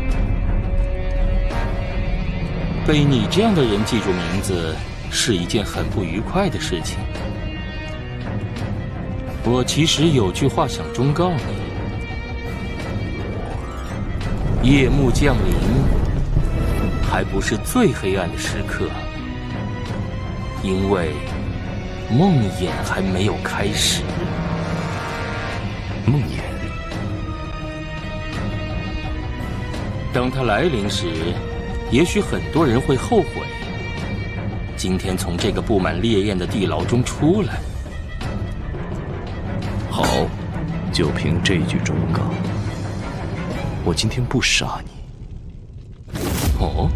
被你这样的人记住名字，是一件很不愉快的事情。我其实有句话想忠告你：夜幕降临，还不是最黑暗的时刻。因为梦魇还没有开始。梦魇，当它来临时，也许很多人会后悔今天从这个布满烈焰的地牢中出来。好，就凭这句忠告，我今天不杀你。哦，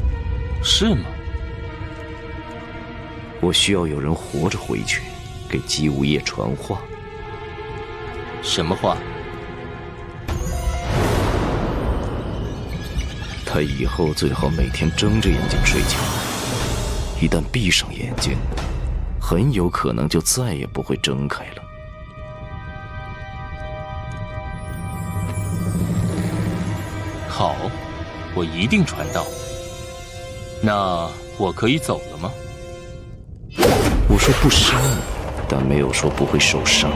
是吗？我需要有人活着回去，给姬无夜传话。什么话？他以后最好每天睁着眼睛睡觉，一旦闭上眼睛，很有可能就再也不会睁开了。好，我一定传到。那我可以走了吗？我说不杀你，但没有说不会受伤。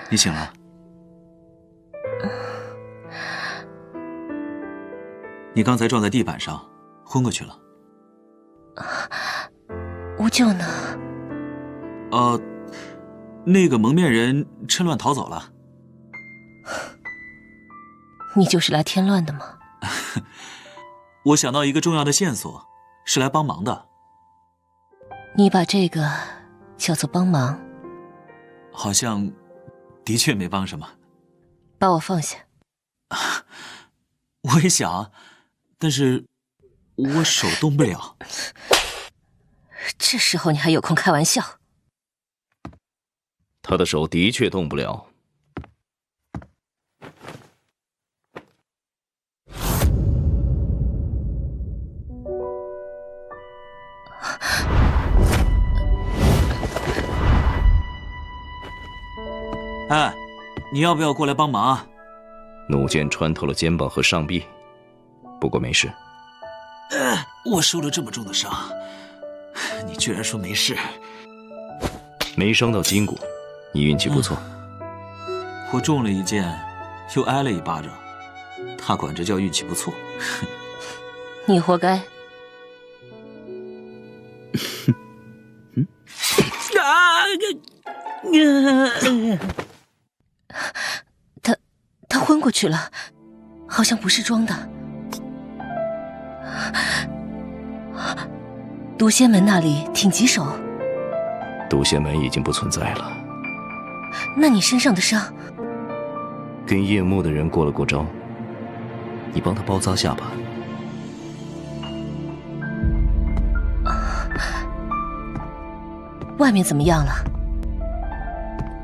你醒了？你刚才撞在地板上，昏过去了。无救呢？那个蒙面人趁乱逃走了。你就是来添乱的吗？我想到一个重要的线索，是来帮忙的。你把这个叫做帮忙？好像的确没帮什么。把我放下。我也想，但是我手动不了。这时候你还有空开玩笑？他的手的确动不了。哎，你要不要过来帮忙啊？弩箭穿透了肩膀和上臂，不过没事。我受了这么重的伤，你居然说没事？没伤到筋骨，你运气不错。我中了一箭，又挨了一巴掌，他管这叫运气不错。你活该。他昏过去了，好像不是装的。毒仙门那里挺棘手。毒仙门已经不存在了。那你身上的伤？跟夜幕的人过了过招，你帮他包扎下巴。外面怎么样了？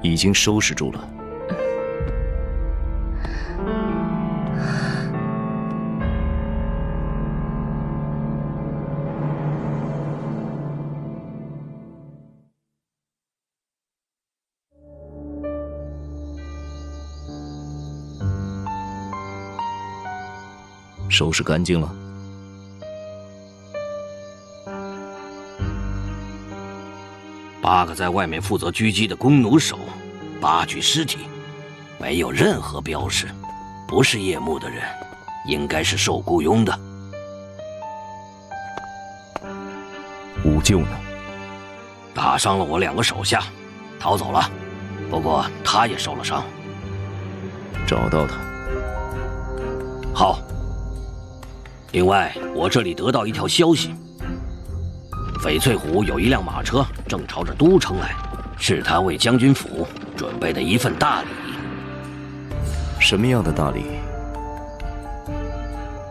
已经收拾住了。收拾干净了。8个在外面负责狙击的弓弩手，8具尸体，没有任何标识，不是夜幕的人，应该是受雇佣的。五舅呢？打伤了我2个手下，逃走了，不过他也受了伤。找到他。好。另外，我这里得到一条消息，翡翠湖有一辆马车正朝着都城来，是他为将军府准备的一份大礼。什么样的大礼？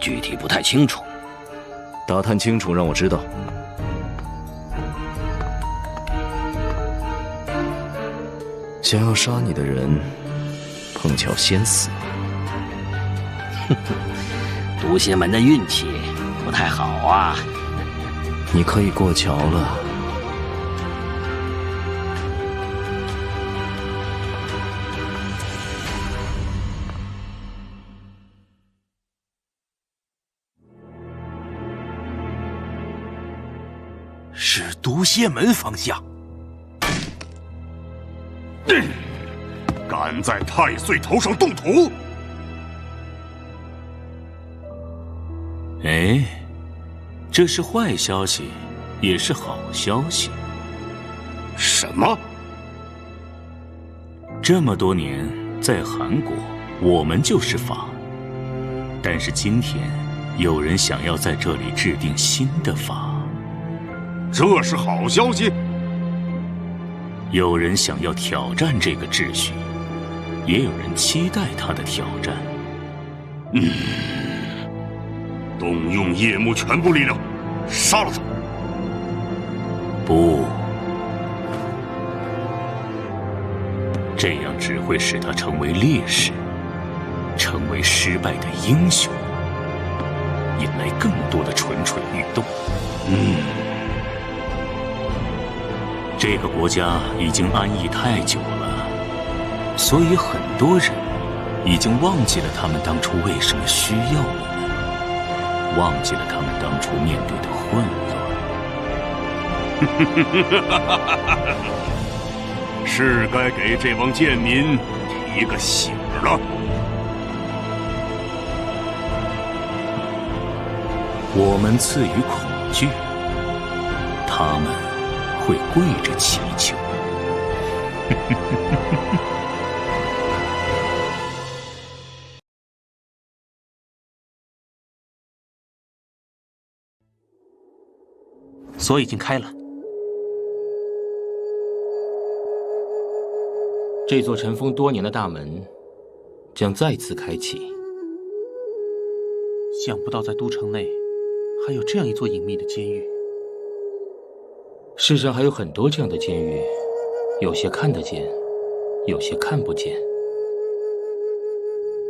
具体不太清楚。打探清楚，让我知道。想要杀你的人，碰巧先死了。毒仙门的运气不太好啊。你可以过桥了。是毒仙门方向。敢在太岁头上动土！哎，这是坏消息，也是好消息。什么？这么多年，在韩国，我们就是法。但是今天，有人想要在这里制定新的法。这是好消息。有人想要挑战这个秩序，也有人期待他的挑战。动用夜幕全部力量，杀了他！不，这样只会使他成为烈士，成为失败的英雄，引来更多的蠢蠢欲动。这个国家已经安逸太久了，所以很多人已经忘记了他们当初为什么需要我们，忘记了他们当初面对的混乱。是该给这帮贱民一个醒了。我们赐予恐惧，他们会跪着祈求。锁已经开了。这座尘封多年的大门将再次开启。想不到在都城内还有这样一座隐秘的监狱。世上还有很多这样的监狱，有些看得见，有些看不见。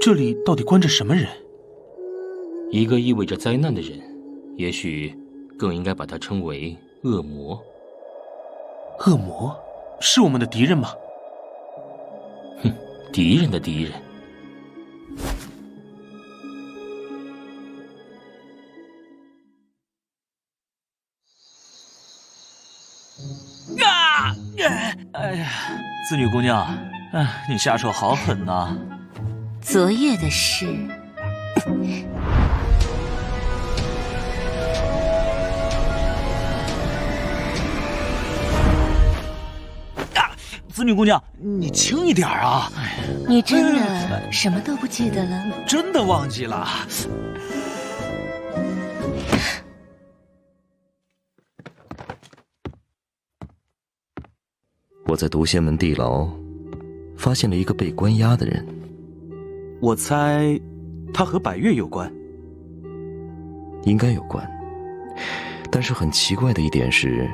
这里到底关着什么人？一个意味着灾难的人，也许更应该把它称为恶魔。恶魔是我们的敌人吗？哼，敌人的敌人。啊！哎呀，子女姑娘，你下手好狠呐！昨夜的事。子女姑娘，你轻一点啊！你真的什么都不记得了？真的忘记了。我在毒仙门地牢发现了一个被关押的人，我猜他和百越有关。应该有关，但是很奇怪的一点是，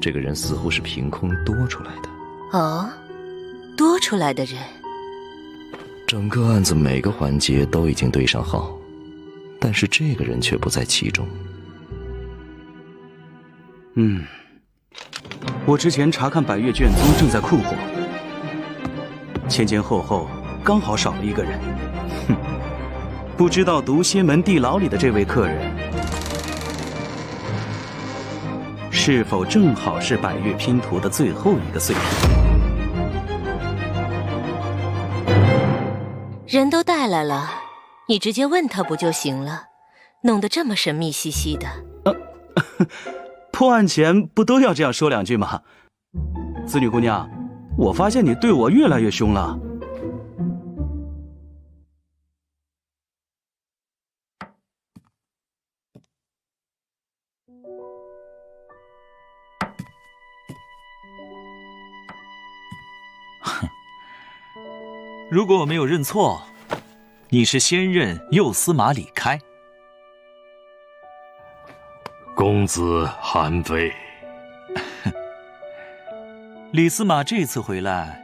这个人似乎是凭空多出来的。哦，多出来的人。整个案子每个环节都已经对上号，但是这个人却不在其中。我之前查看百越卷宗，正在困惑，前前后后刚好少了一个人。不知道毒仙门地牢里的这位客人，是否正好是百越拼图的最后一个碎片？人都带来了，你直接问他不就行了？弄得这么神秘兮兮的。破案前不都要这样说两句吗？子女姑娘，我发现你对我越来越凶了。如果我没有认错，你是先任右司马李开。公子韩非，李司马这次回来，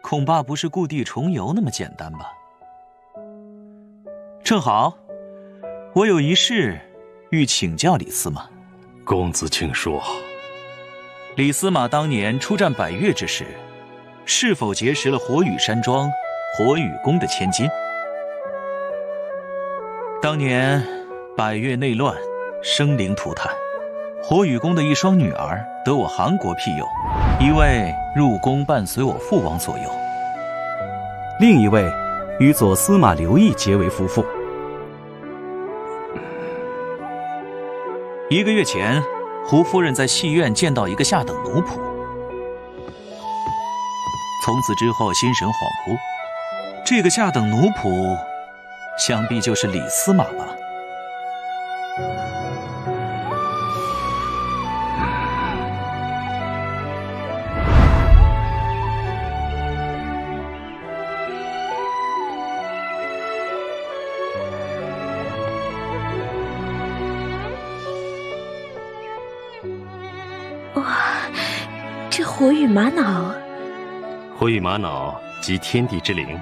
恐怕不是故地重游那么简单吧？正好，我有一事欲请教李司马。公子请说。李司马当年出战百越之时，是否结识了火羽山庄火羽宫的千金？当年百越内乱，生灵涂炭，火羽宫的一双女儿得我韩国庇佑，一位入宫伴随我父王左右，另一位与左司马刘毅结为夫妇。1个月前，胡夫人在戏院见到一个下等奴仆，从此之后心神恍惚，这个下等奴仆想必就是李司马吧。哇，这火羽玛瑙，火羽玛瑙即天地之灵，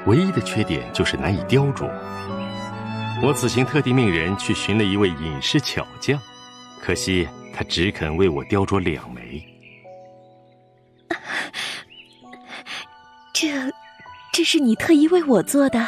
唯一的缺点就是难以雕琢。我此行特地命人去寻了一位隐士巧匠，可惜他只肯为我雕琢2枚。这是你特意为我做的？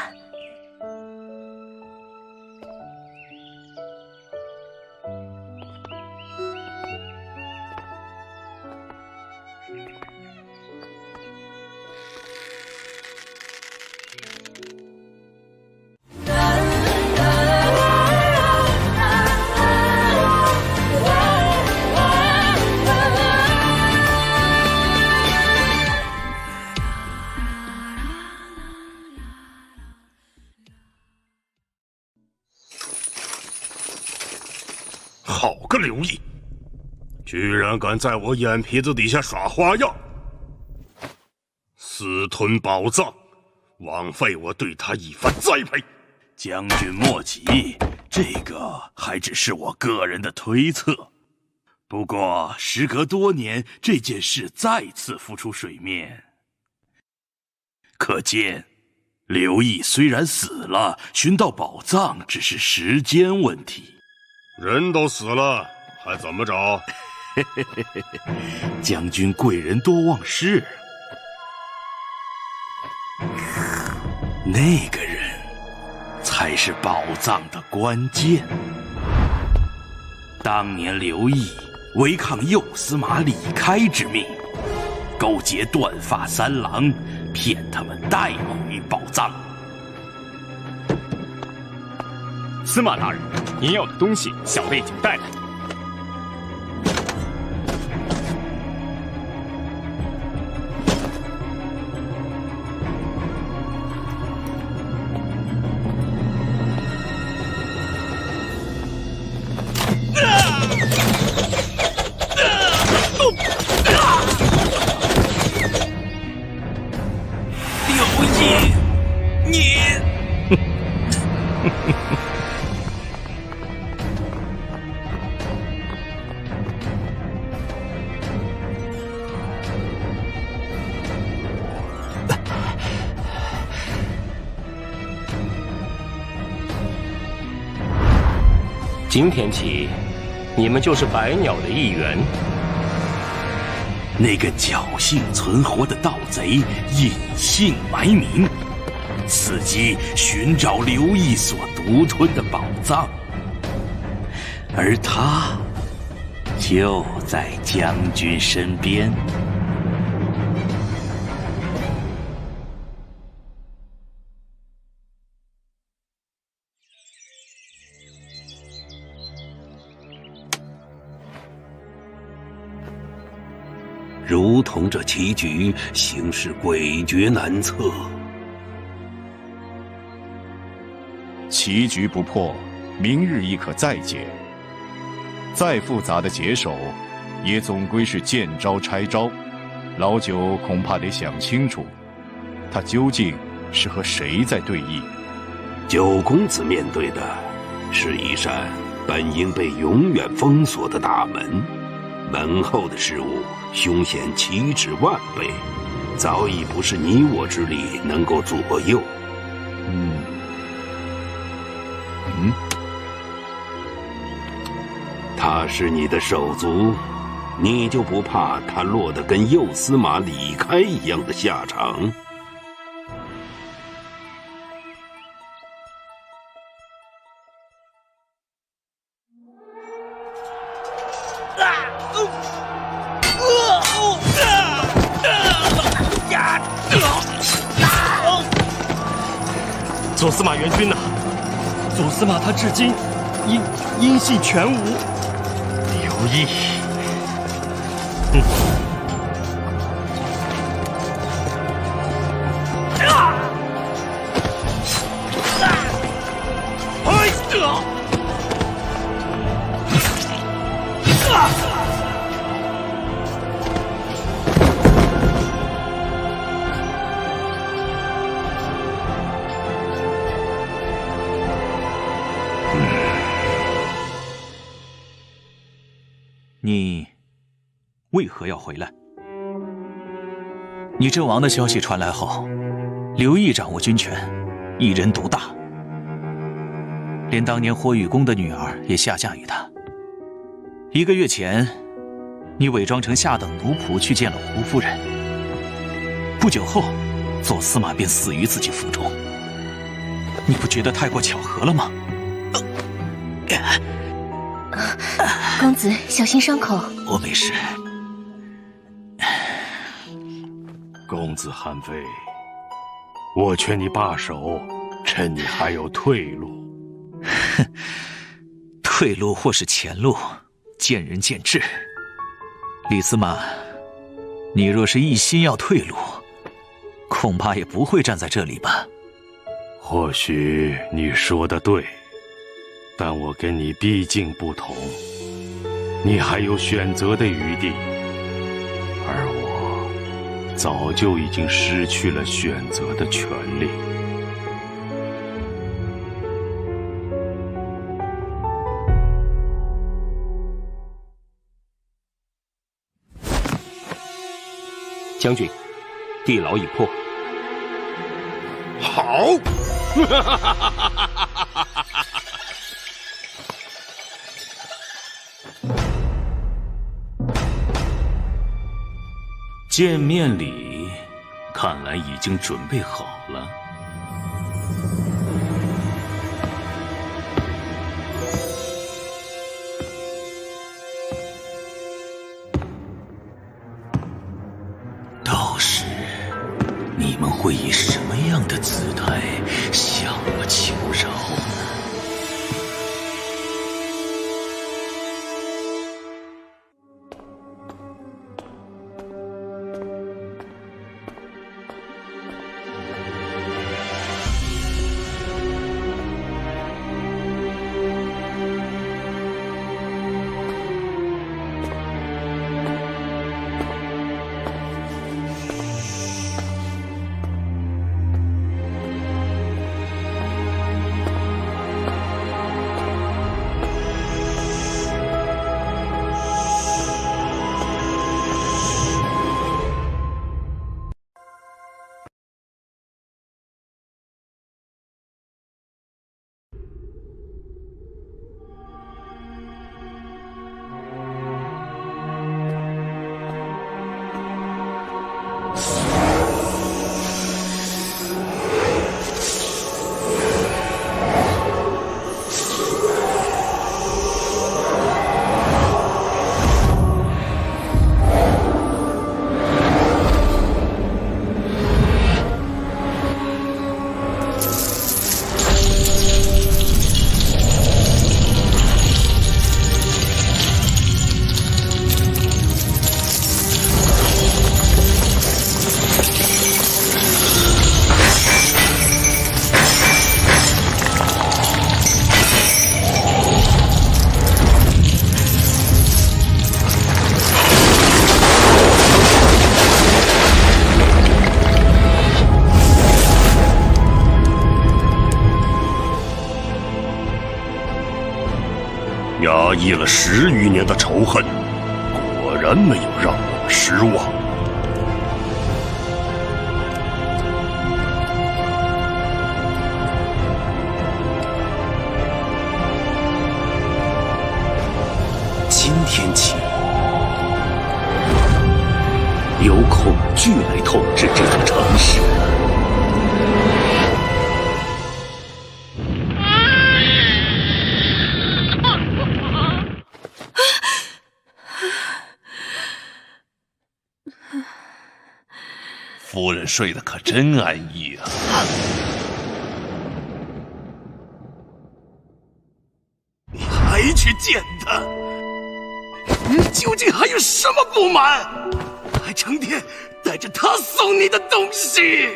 好个刘毅，居然敢在我眼皮子底下耍花样，私吞宝藏，枉费我对他一番栽培。将军莫急，这个还只是我个人的推测。不过时隔多年，这件事再次浮出水面，可见刘毅虽然死了，寻到宝藏只是时间问题。人都死了，还怎么找？将军贵人多忘事，那个人才是宝藏的关键。当年刘毅违抗右司马李开之命，勾结断发三郎，骗他们带回宝藏。司马大人，您要的东西，小的已经带来。刘毅，你。今天起，你们就是百鸟的一员。那个侥幸存活的盗贼隐姓埋名，伺机寻找刘毅所独吞的宝藏，而他就在将军身边。如同这棋局形势诡谲难测，棋局不破，明日亦可再解。再复杂的解手，也总归是见招拆招。老九恐怕得想清楚，他究竟是和谁在对弈。九公子面对的是一扇本应被永远封锁的大门，门后的事物凶险岂止万倍，早已不是你我之力能够左右。他是你的手足，你就不怕他落得跟右司马李开一样的下场？左司马援军呢？左司马他至今音信全无。刘毅，你为何要回来？你阵亡的消息传来后，刘毅掌握军权，一人独大，连当年火雨宫的女儿也下嫁于他。1个月前，你伪装成下等奴仆去见了胡夫人，不久后，左司马便死于自己府中。你不觉得太过巧合了吗？公子小心伤口。我没事。公子韩非，我劝你罢手，趁你还有退路。哼，退路或是前路，见仁见智。李司马，你若是一心要退路，恐怕也不会站在这里吧？或许你说的对，但我跟你毕竟不同。你还有选择的余地，而我早就已经失去了选择的权利。将军，地牢已破。好！见面礼看来已经准备好了。到时你们会以什么样的姿态向我求饶呢？压抑了10余年的仇恨，果然没有让我们失望。今天起，由恐惧来统治这座城市。夫人睡得可真安逸啊！你还去见他？你究竟还有什么不满？还成天带着他送你的东西？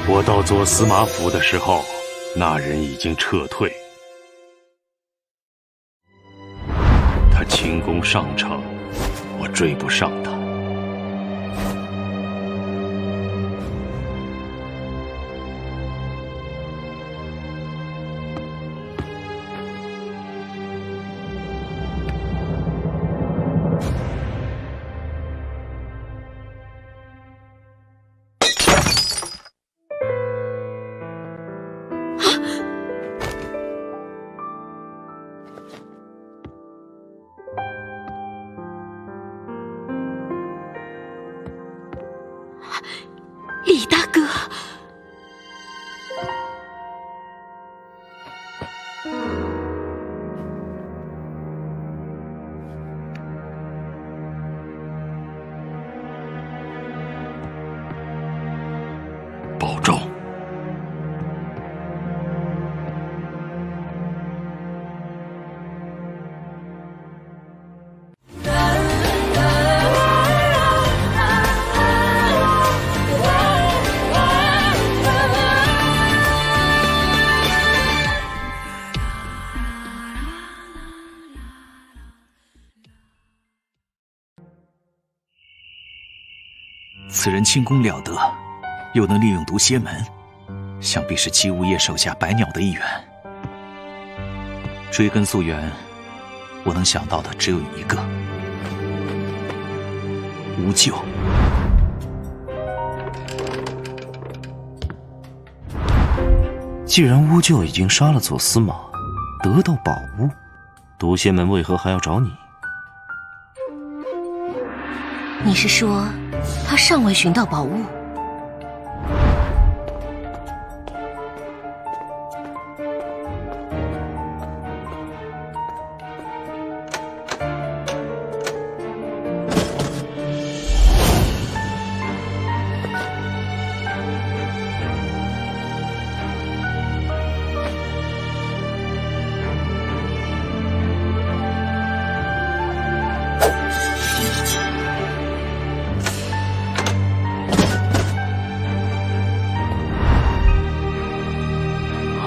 我到左司马府的时候，那人已经撤退。他轻功上乘，我追不上他。李大哥。保重。此人轻功了得，又能利用毒蝎门，想必是姬无业手下百鸟的一员。追根溯源，我能想到的只有一个：无咎。既然乌鹫已经杀了左司马，得到宝物，毒蝎门为何还要找你？你是说，他尚未寻到宝物？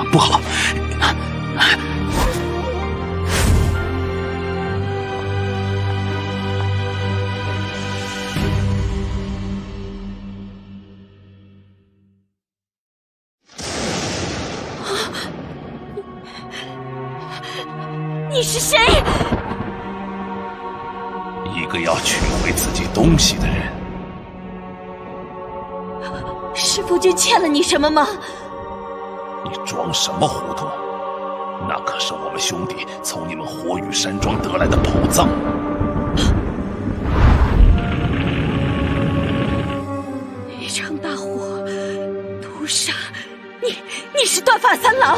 不好！你是谁？一个要取回自己东西的人。是夫君欠了你什么吗？你装什么糊涂？那可是我们兄弟从你们火雨山庄得来的宝藏。一场大火，屠杀你是断发三郎。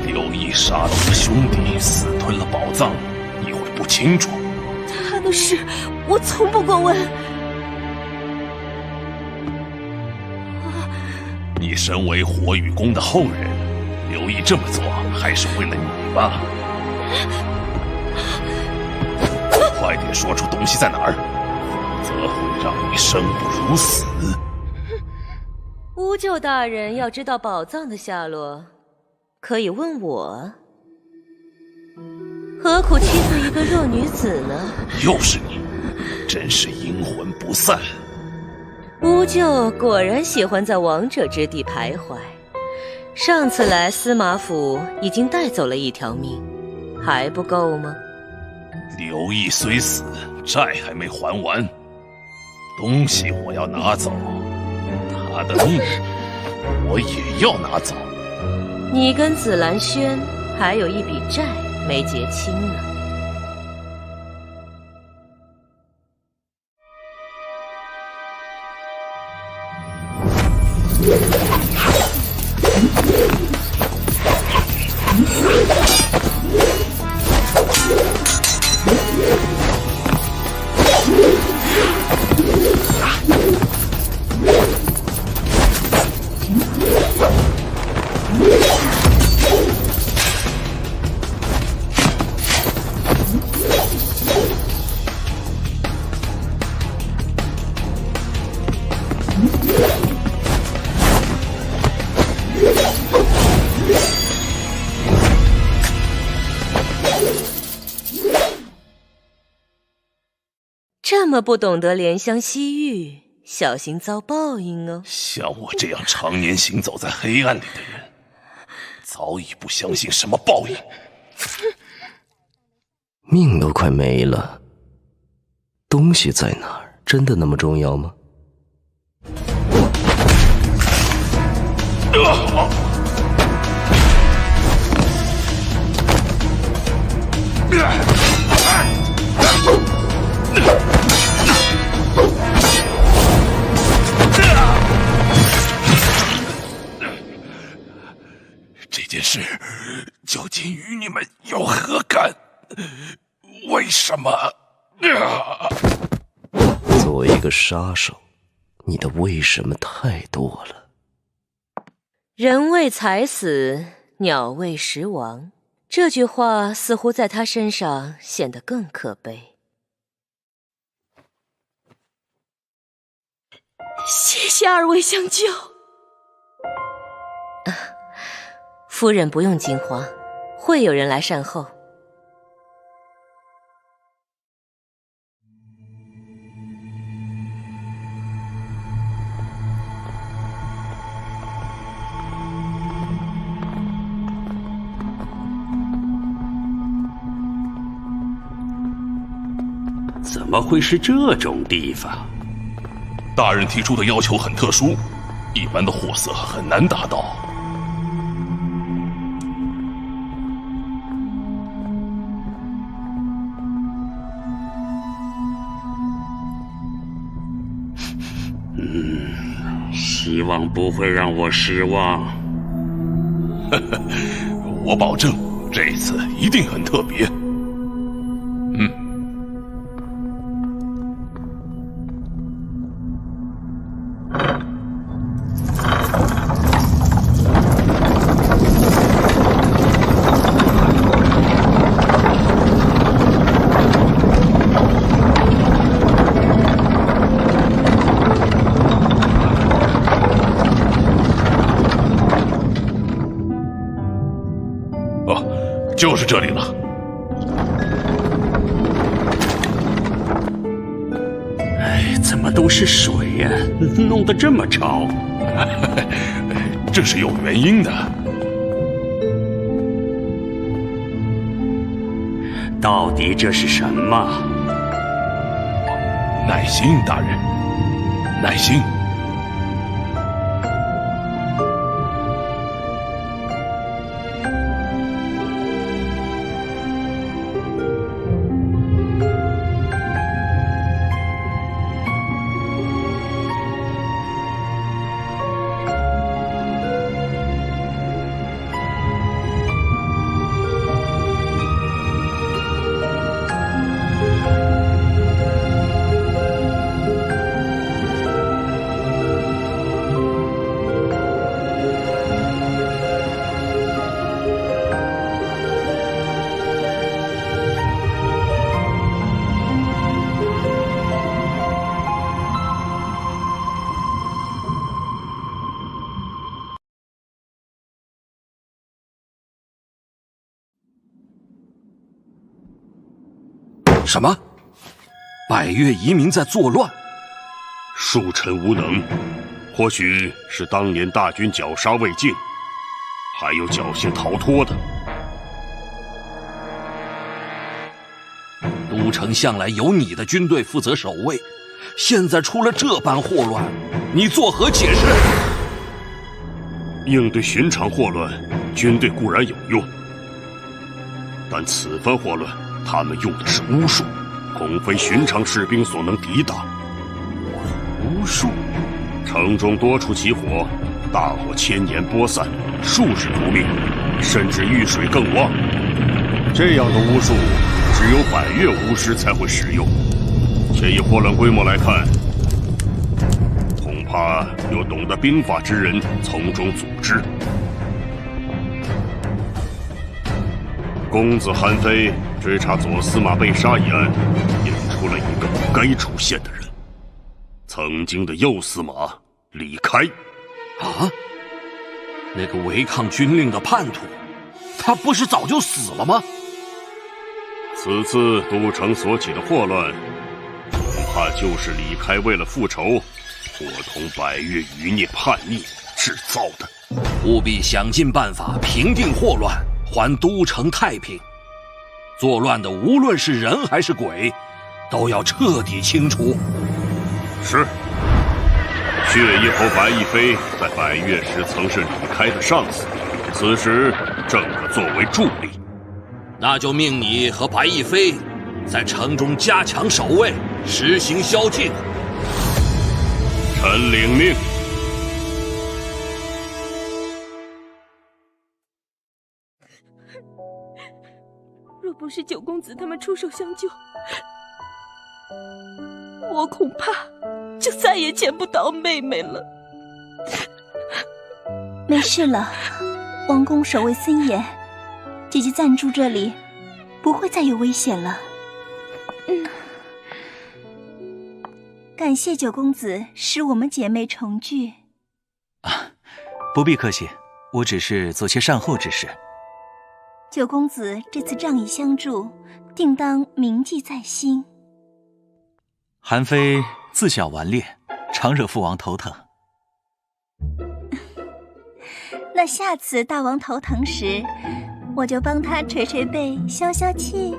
刘毅杀了我的兄弟，私吞了宝藏，你会不清楚？他的事我从不过问。你身为火雨宫的后人，刘毅这么做还是为了你吧？快点说出东西在哪儿，否则会让你生不如死。乌鹫大人要知道宝藏的下落，可以问我，何苦欺负一个弱女子呢？又是你，真是阴魂不散。乌鹫果然喜欢在王者之地徘徊。上次来司马府已经带走了一条命，还不够吗？刘毅虽死，债还没还完，东西我要拿走，他的命我也要拿走。你跟紫兰轩还有一笔债没结清呢。这么不懂得怜香惜玉，小心遭报应哦。像我这样常年行走在黑暗里的人，早已不相信什么报应。命都快没了，东西在哪儿？真的那么重要吗？什么？作为一个杀手，你的为什么太多了。人为财死，鸟为食亡。这句话似乎在他身上显得更可悲。谢谢二位相救。夫人不用惊慌，会有人来善后。怎么会是这种地方？大人提出的要求很特殊，一般的货色很难达到。希望不会让我失望。我保证，这次一定很特别。就是这里了。哎，怎么都是水呀？弄得这么潮。这是有原因的。到底这是什么？耐心，大人，耐心。什么？百越移民在作乱？恕臣无能，或许是当年大军绞杀魏晋，还有侥幸逃脱的。都城向来由你的军队负责守卫，现在出了这般祸乱，你作何解释？应对寻常祸乱，军队固然有用，但此番祸乱，他们用的是巫术，恐非寻常士兵所能抵挡。巫术？城中多处起火，大火千年播散，数日不灭，甚至遇水更旺。这样的巫术，只有百越巫师才会使用。且以祸乱规模来看，恐怕有懂得兵法之人从中组织。公子韩非追查左司马被杀一案，引出了一个不该出现的人——曾经的右司马李开。啊？那个违抗军令的叛徒，他不是早就死了吗？此次都城所起的祸乱，恐怕就是李开为了复仇，伙同百越余孽叛逆制造的。务必想尽办法平定祸乱，还都城太平。作乱的无论是人还是鬼，都要彻底清除。是。血翼侯白翼飞在百越时曾是李开的上司，此时正可作为助力。那就命你和白翼飞在城中加强守卫，实行宵禁。臣领命。若不是九公子他们出手相救，我恐怕就再也见不到妹妹了。没事了，王宫守卫森严，姐姐暂住这里，不会再有危险了。感谢九公子使我们姐妹重聚。不必客气，我只是做些善后之事。九公子这次仗义相助，定当铭记在心。韩非自小顽劣，常惹父王头疼。那下次大王头疼时，我就帮他捶捶背，消消气。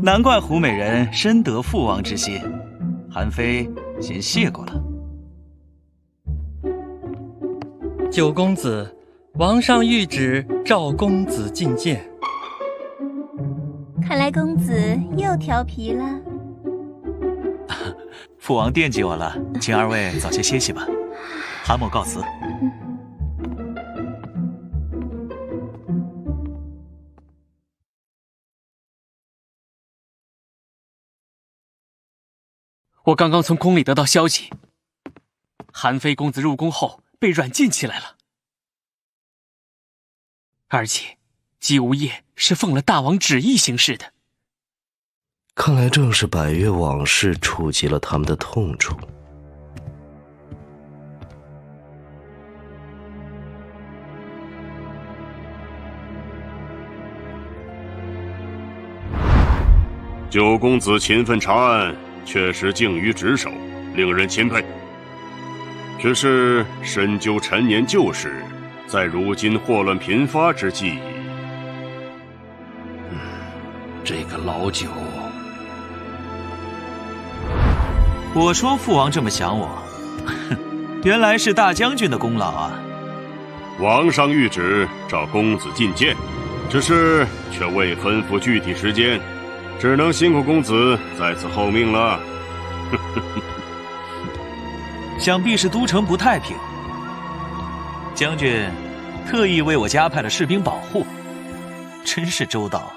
难怪胡美人深得父王之心，韩非先谢过了。九公子，王上谕旨召公子觐见。看来公子又调皮了。父王惦记我了，请二位早些歇息吧。韩某告辞。我刚刚从宫里得到消息，韩非公子入宫后被软禁起来了，而且姬无业是奉了大王旨意行事的。看来正是百越往事触及了他们的痛处。九公子勤奋查案，确实敬于职守，令人钦佩。只是深究陈年旧事，在如今祸乱频发之际，这个老九，我说父王这么想我，原来是大将军的功劳啊！王上谕旨召公子觐见，只是却未吩咐具体时间，只能辛苦公子在此候命了。想必是都城不太平，将军特意为我加派了士兵保护，真是周到啊！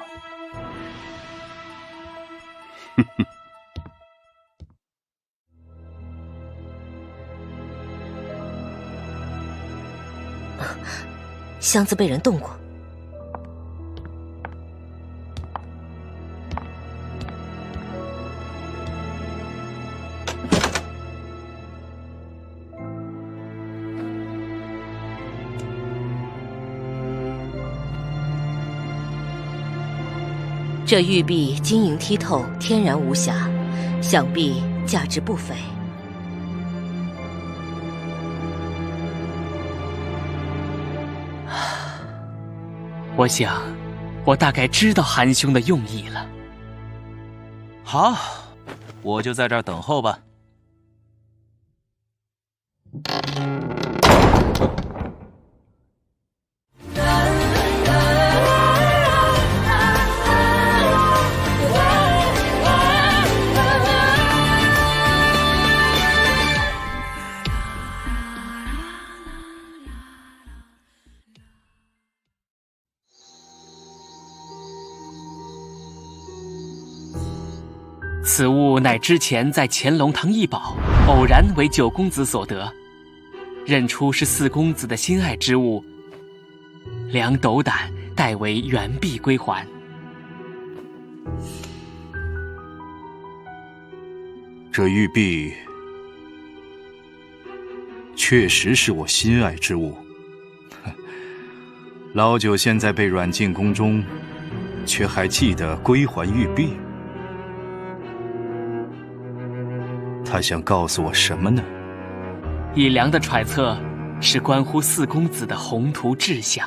箱子被人动过。这玉璧晶莹剔透，天然无瑕，想必价值不菲。我想，我大概知道韩兄的用意了。好，我就在这儿等候吧。此物乃之前在乾隆堂一宝，偶然为九公子所得，认出是四公子的心爱之物，良斗胆代为原璧归还。这玉璧确实是我心爱之物。老九现在被软禁宫中，却还记得归还玉璧。他想告诉我什么呢？以良的揣测，是关乎四公子的宏图志向。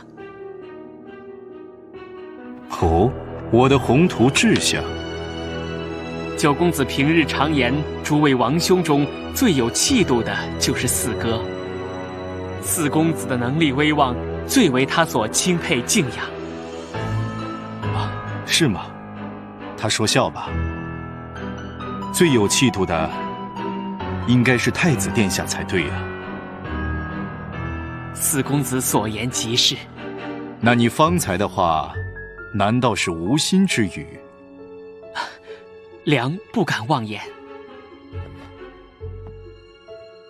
哦，我的宏图志向。九公子平日常言，诸位王兄中最有气度的就是四哥。四公子的能力威望，最为他所钦佩敬仰。啊，是吗？他说笑吧。最有气度的应该是太子殿下才对呀。四公子所言极是。那你方才的话，难道是无心之语？良不敢妄言。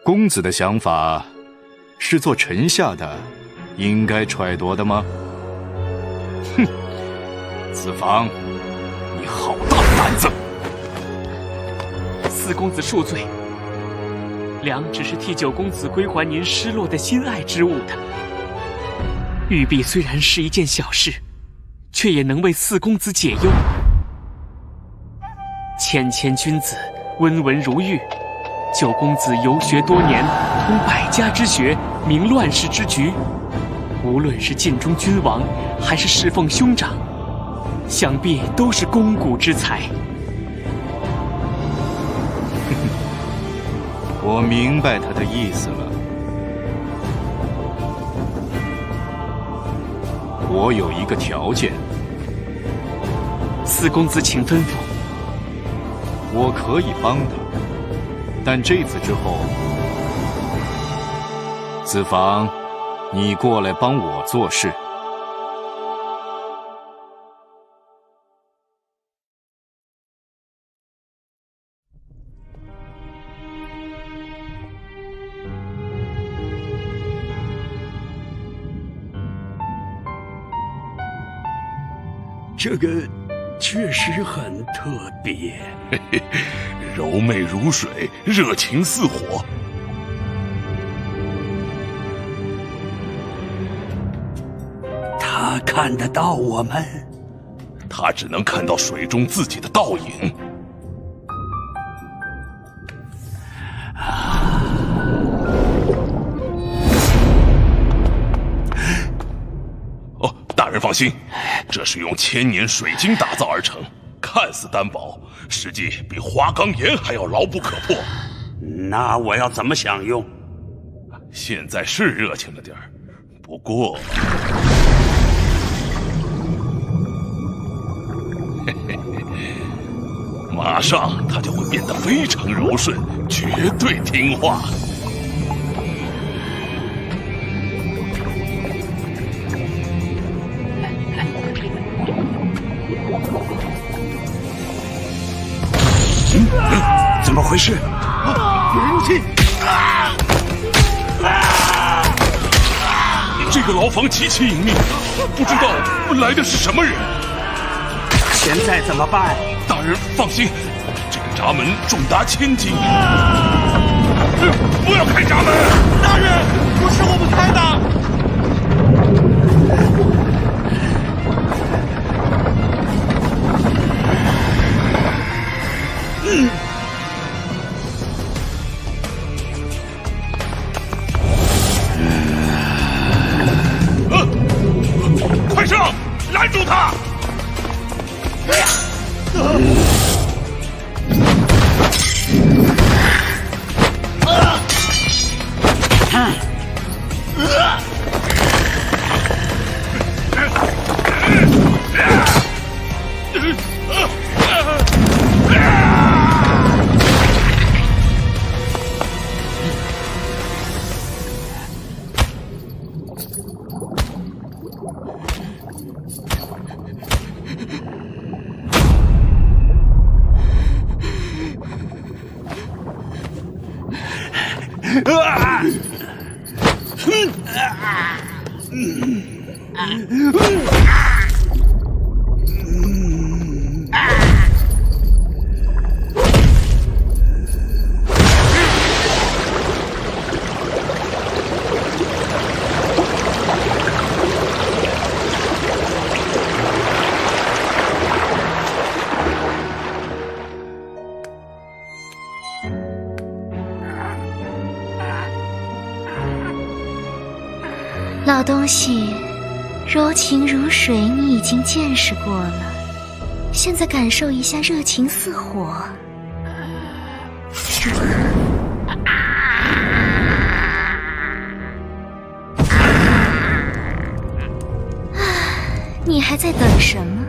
公子的想法是做臣下的，应该揣度的吗？哼，子房，你好大的胆子！四公子恕罪，良只是替九公子归还您失落的心爱之物的。玉璧虽然是一件小事，却也能为四公子解忧。谦谦君子，温文如玉。九公子游学多年，通百家之学，明乱世之局。无论是尽忠君王，还是侍奉兄长，想必都是肱骨之才。我明白他的意思了。我有一个条件。四公子请吩咐。我可以帮他，但这次之后，子房，你过来帮我做事。这个确实很特别，柔媚如水，热情似火。他看得到我们，他只能看到水中自己的倒影。大人放心，这是用1000年水晶打造而成，看似单薄，实际比花岗岩还要牢不可破。那我要怎么享用？现在是热情了点儿，不过马上它就会变得非常柔顺，绝对听话。怎么回事？有人入侵！这个牢房极其隐秘，不知道来的是什么人。现在怎么办？大人放心，这个闸门重达1000斤。不要开闸门！大人，不是我们开的。快上，拦住他！老东西，柔情如水你已经见识过了，现在感受一下热情似火。你还在等什么？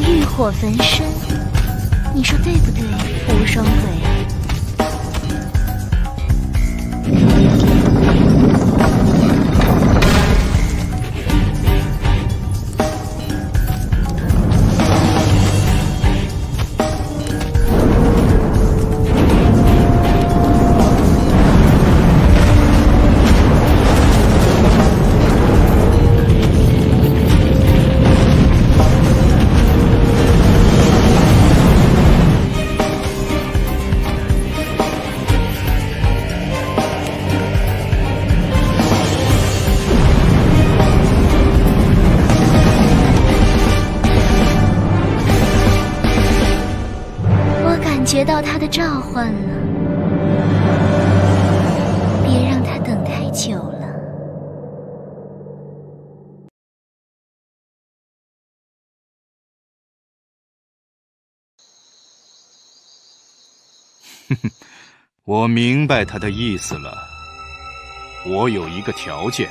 欲火焚身，你说对不对，无双鬼？觉到他的召唤了，别让他等太久了。我明白他的意思了。我有一个条件，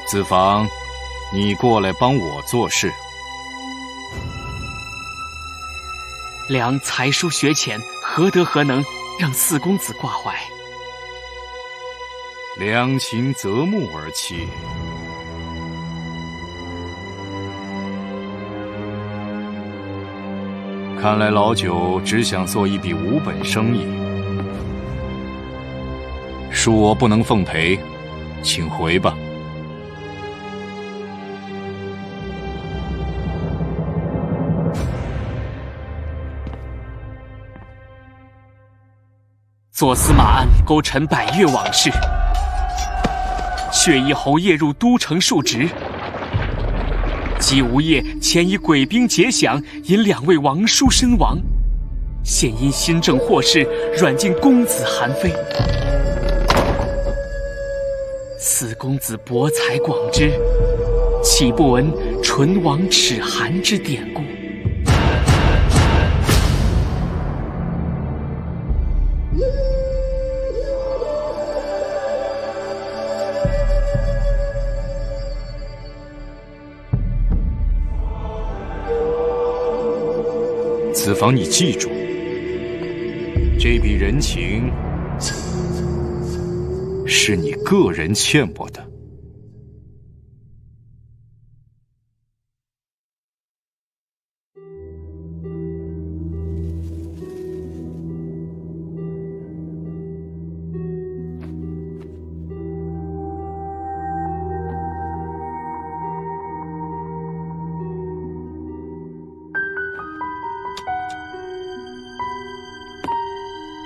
子房，你过来帮我做事。良才疏学浅，何德何能让四公子挂怀？良禽择木而栖。看来老九只想做一笔无本生意，恕我不能奉陪，请回吧。左司马案勾陈百越往事，血衣侯夜入都城述职，姬无业前以鬼兵劫饷，引2位王叔身亡，现因新政祸事，软禁公子韩非。四公子博才广知，岂不闻唇亡齿寒之典故？子房，你记住，这笔人情是你个人欠我的。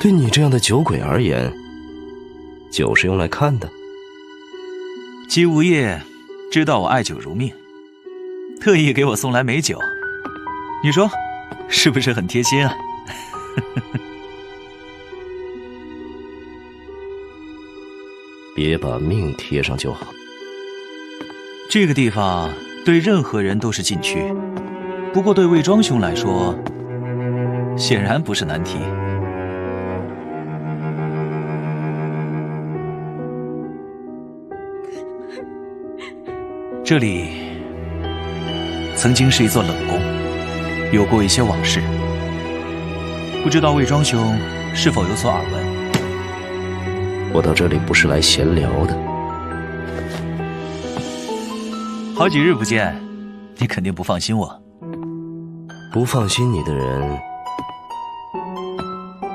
对你这样的酒鬼而言，酒是用来看的。姬无业知道我爱酒如命，特意给我送来美酒，你说是不是很贴心啊？别把命贴上就好。这个地方对任何人都是禁区，不过对魏庄兄来说，显然不是难题。这里曾经是一座冷宫，有过一些往事，不知道魏庄兄是否有所耳闻？我到这里不是来闲聊的。好几日不见，你肯定不放心我。不放心你的人，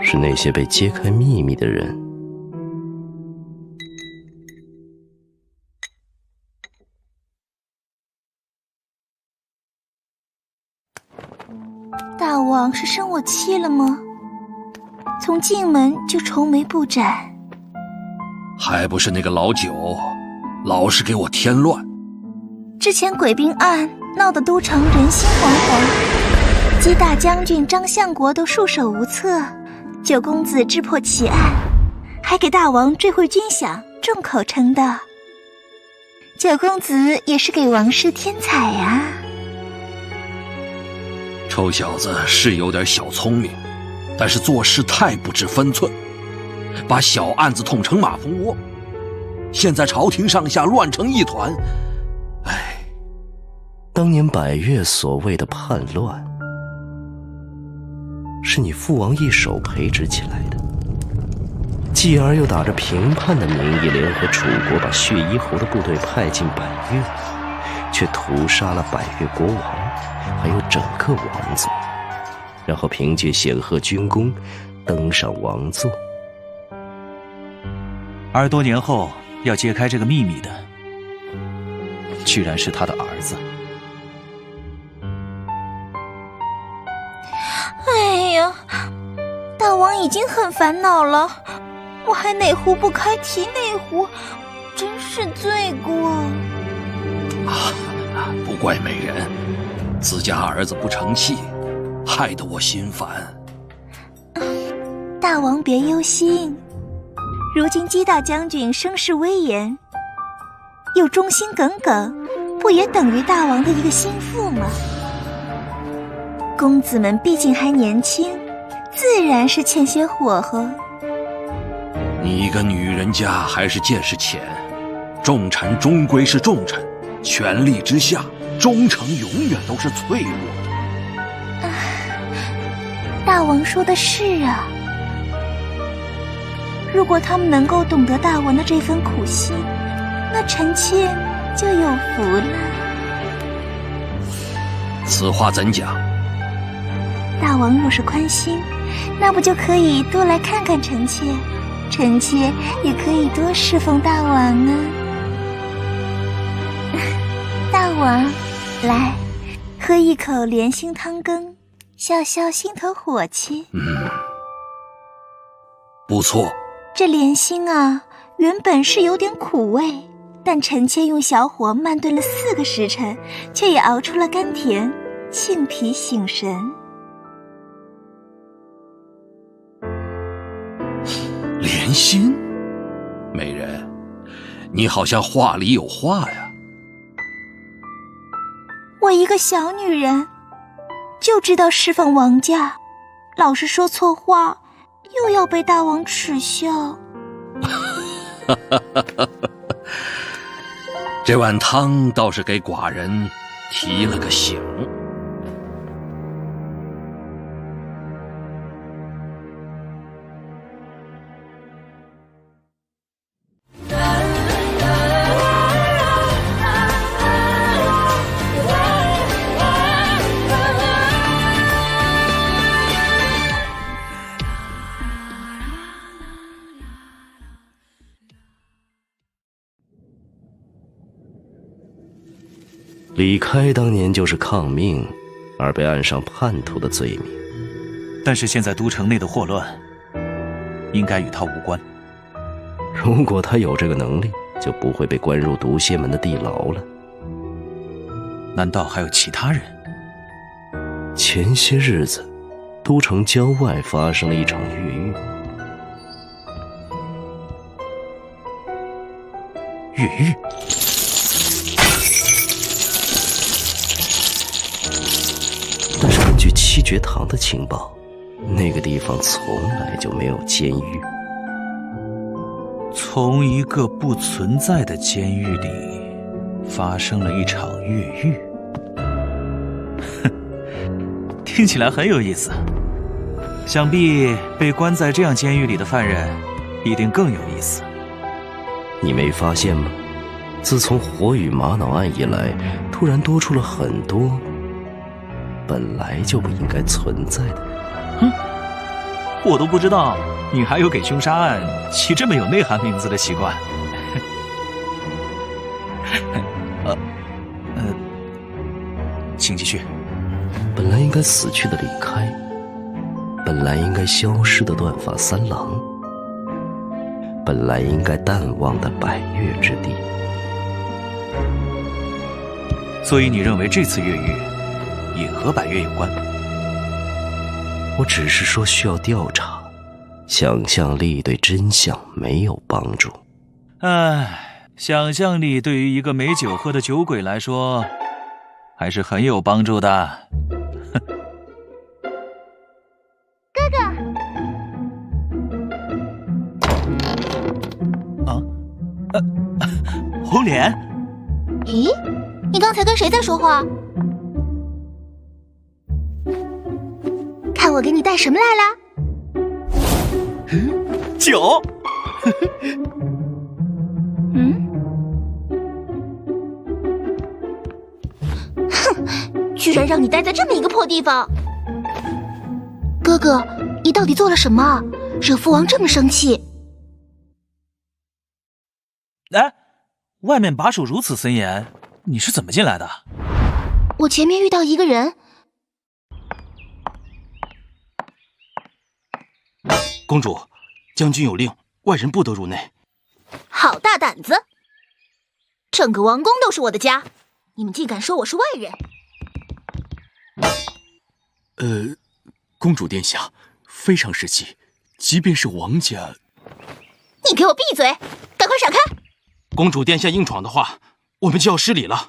是那些被揭开秘密的人。大王是生我气了吗？从进门就愁眉不展。还不是那个老九，老是给我添乱。之前鬼兵案闹得都城人心惶惶，姬大将军张相国都束手无策，九公子侦破奇案，还给大王追回军饷，众口称道。九公子也是给王室添彩啊。臭小子是有点小聪明，但是做事太不知分寸，把小案子捅成马蜂窝。现在朝廷上下乱成一团，当年百越所谓的叛乱，是你父王一手培植起来的。继而又打着平叛的名义，联合楚国把血衣侯的部队派进百越，却屠杀了百越国王，还有整个王族，然后凭借显赫军功登上王座。而多年后要揭开这个秘密的，居然是他的儿子。哎呀，大王已经很烦恼了，我还哪壶不开提哪壶，真是罪过。不怪美人，自家儿子不成器，害得我心烦。大王别忧心，如今姬大将军声势威严，又忠心耿耿，不也等于大王的一个心腹吗？公子们毕竟还年轻，自然是欠些火候。你一个女人家还是见识浅，重臣终归是重臣，权力之下，忠诚永远都是脆弱的。大王说的是啊，如果他们能够懂得大王的这份苦心，那臣妾就有福了。此话怎讲？大王若是宽心，那不就可以多来看看臣妾，臣妾也可以多侍奉大王啊。大王，来，喝一口莲心汤羹，消消心头火气。不错。这莲心啊，原本是有点苦味，但臣妾用小火慢炖了4个时辰，却也熬出了甘甜，沁脾醒神。莲心，美人，你好像话里有话呀。我一个小女人，就知道侍奉王家，老是说错话，又要被大王耻笑。这碗汤倒是给寡人提了个醒。李开当年就是抗命而被按上叛徒的罪名，但是现在都城内的祸乱，应该与他无关。如果他有这个能力，就不会被关入毒蝎门的地牢了。难道还有其他人？前些日子，都城郊外发生了一场越狱。越狱？但是根据七绝堂的情报，那个地方从来就没有监狱。从一个不存在的监狱里发生了一场越狱，听起来很有意思。想必被关在这样监狱里的犯人一定更有意思。你没发现吗？自从火与玛瑙案以来，突然多出了很多本来就不应该存在的人。我都不知道你还有给凶杀案起这么有内涵名字的习惯。请继续。本来应该死去的李开，本来应该消失的断发三郎，本来应该淡忘的百越之地。所以你认为这次越狱也和百越有关？我只是说需要调查，想象力对真相没有帮助。想象力对于一个没酒喝的酒鬼来说还是很有帮助的。哥哥，红莲，咦，你刚才跟谁在说话？我给你带什么来了？酒。哼，居然让你待在这么一个破地方！哥哥，你到底做了什么，惹父王这么生气？哎，外面把守如此森严，你是怎么进来的？我前面遇到一个人。公主，将军有令，外人不得入内。好大胆子！整个王宫都是我的家，你们竟敢说我是外人？公主殿下，非常时期，即便是王家……你给我闭嘴！赶快闪开！公主殿下硬闯的话，我们就要失礼了。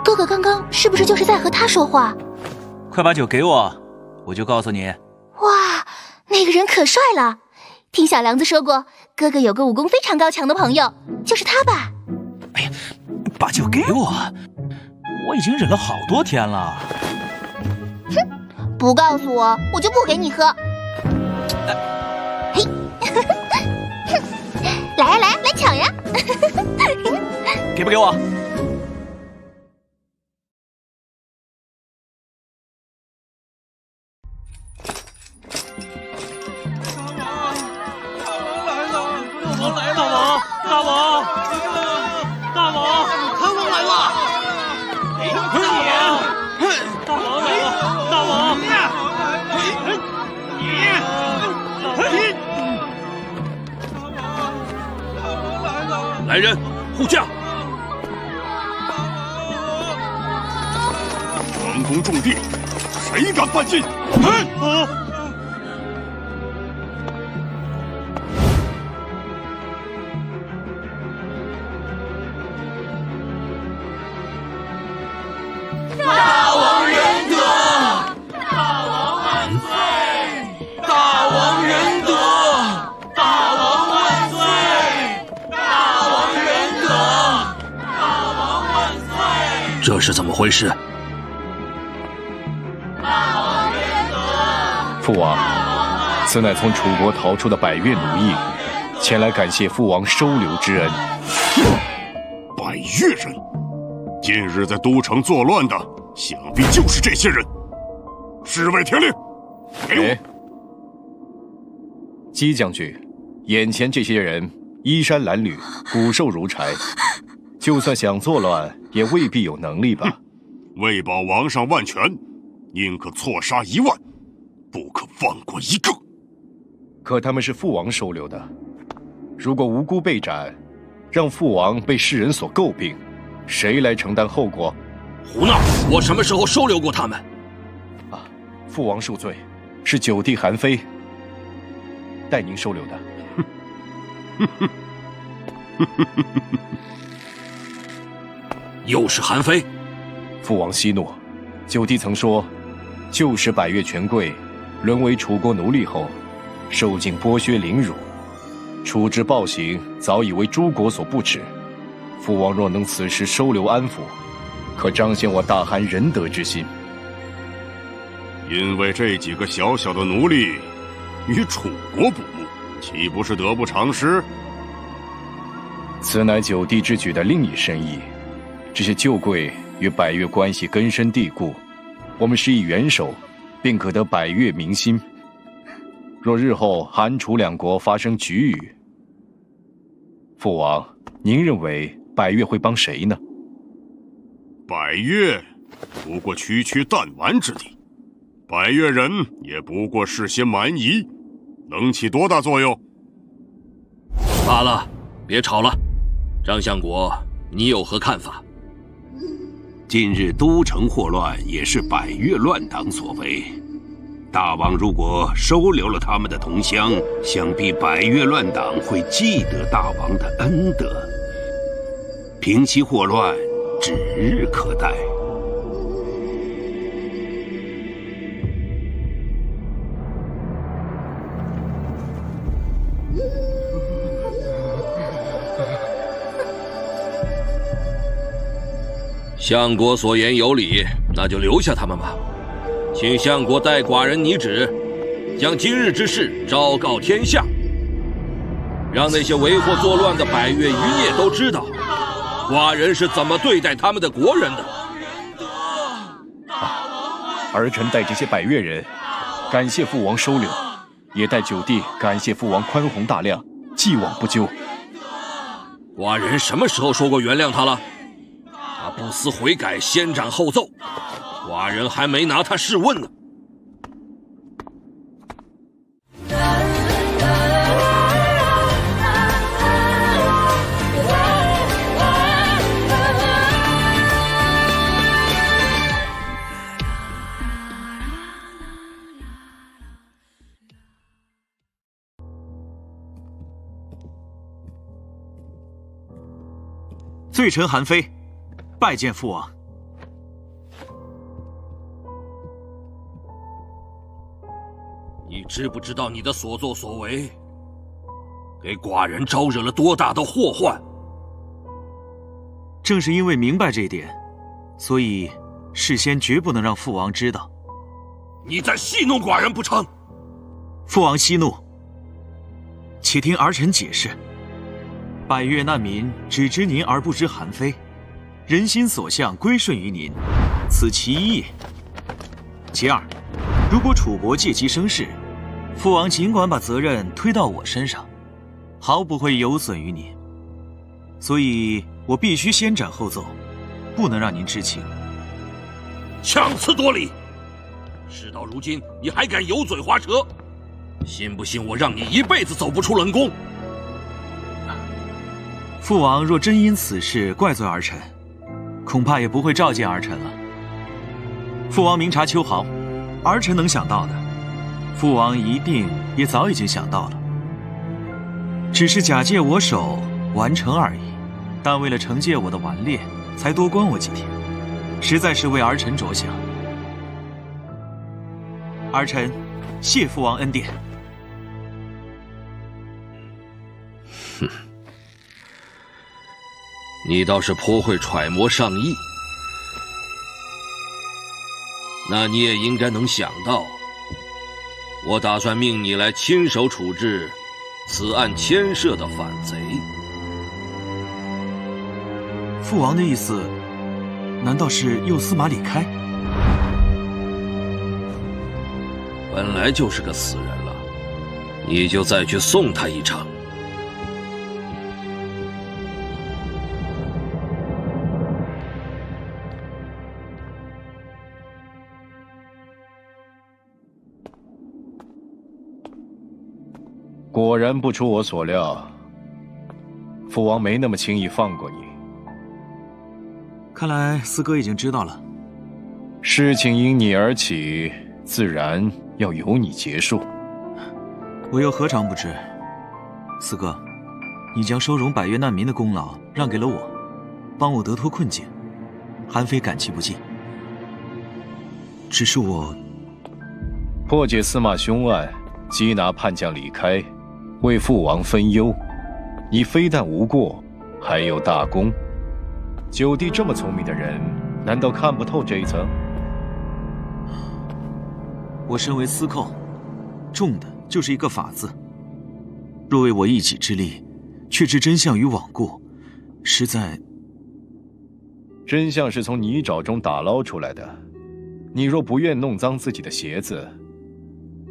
哥哥刚刚是不是就是在和他说话？快把酒给我，我就告诉你。哇，那个人可帅了！听小梁子说过，哥哥有个武功非常高强的朋友，就是他吧？哎呀，把酒给我！我已经忍了好多天了。哼，不告诉我，我就不给你喝。嘿，来呀来呀，来抢呀！给不给我？来人，护驾！王宫重地，谁敢犯禁？大王仁德，大王万岁！大王仁德，大王万岁！大王仁德，大王万岁！这是怎么回事？大王仁德！父王，此乃从楚国逃出的百越奴役，前来感谢父王收留之恩。百越人，近日在都城作乱的，想必就是这些人。侍卫听令，给我！姬将军，眼前这些人衣衫褴褛，骨瘦如柴，就算想作乱，也未必有能力吧？为保王上万全，宁可错杀1万，不可放过一个。可他们是父王收留的，如果无辜被斩，让父王被世人所诟病，谁来承担后果？胡闹！我什么时候收留过他们？父王恕罪，是九弟韩非代您收留的。又是韩非？父王息怒，九弟曾说，旧时百越权贵沦为楚国奴隶后，受尽剥削凌辱，处之暴行早已为诸国所不齿。父王若能此时收留安抚，可彰显我大韩仁德之心。因为这几个小小的奴隶与楚国不睦，岂不是得不偿失？此乃九弟之举的另一深意。这些旧贵与百越关系根深蒂固，我们施以援手，便可得百越民心。若日后韩楚两国发生龃龉，父王，您认为百越会帮谁呢？百越不过区区弹丸之地，百越人也不过是些蛮夷，能起多大作用？罢了，别吵了。张相国，你有何看法？近日都城祸乱也是百越乱党所为。大王如果收留了他们的同乡，想必百越乱党会记得大王的恩德，平息祸乱指日可待。相国所言有理，那就留下他们吧。请相国代寡人拟旨，将今日之事昭告天下，让那些为祸作乱的百越余孽都知道，寡人是怎么对待他们的国人的。儿臣代这些百越人，感谢父王收留，也代九弟感谢父王宽宏大量，既往不咎。寡人什么时候说过原谅他了？他不思悔改，先斩后奏，寡人还没拿他试问呢。罪臣韩非，拜见父王。你知不知道你的所作所为，给寡人招惹了多大的祸患？正是因为明白这一点，所以事先绝不能让父王知道。你在戏弄寡人不成？父王息怒，且听儿臣解释。百越难民只知您而不知韩非，人心所向，归顺于您，此其一也。其二，如果楚国借机生事，父王尽管把责任推到我身上，毫不会有损于您。所以我必须先斩后奏，不能让您知情。强词夺理！事到如今，你还敢油嘴滑舌？信不信我让你一辈子走不出冷宫？父王若真因此事怪罪儿臣，恐怕也不会召见儿臣了。父王明察秋毫，儿臣能想到的，父王一定也早已经想到了，只是假借我手完成而已。但为了惩戒我的顽劣，才多关我几天，实在是为儿臣着想。儿臣谢父王恩典。哼。你倒是颇会揣摩上意，那你也应该能想到，我打算命你来亲手处置此案牵涉的反贼。父王的意思，难道是诱司马李开？本来就是个死人了，你就再去送他一程。果然不出我所料，父王没那么轻易放过你。看来四哥已经知道了。事情因你而起，自然要由你结束。我又何尝不知？四哥，你将收容百越难民的功劳让给了我，帮我得脱困境，韩非感激不尽。只是我破解司马凶案，缉拿叛将李开，为父王分忧，你非但无过，还有大功。九弟这么聪明的人，难道看不透这一层？我身为司寇，重的就是一个法字。若为我一己之力，却置真相于罔顾，实在……真相是从泥沼中打捞出来的，你若不愿弄脏自己的鞋子，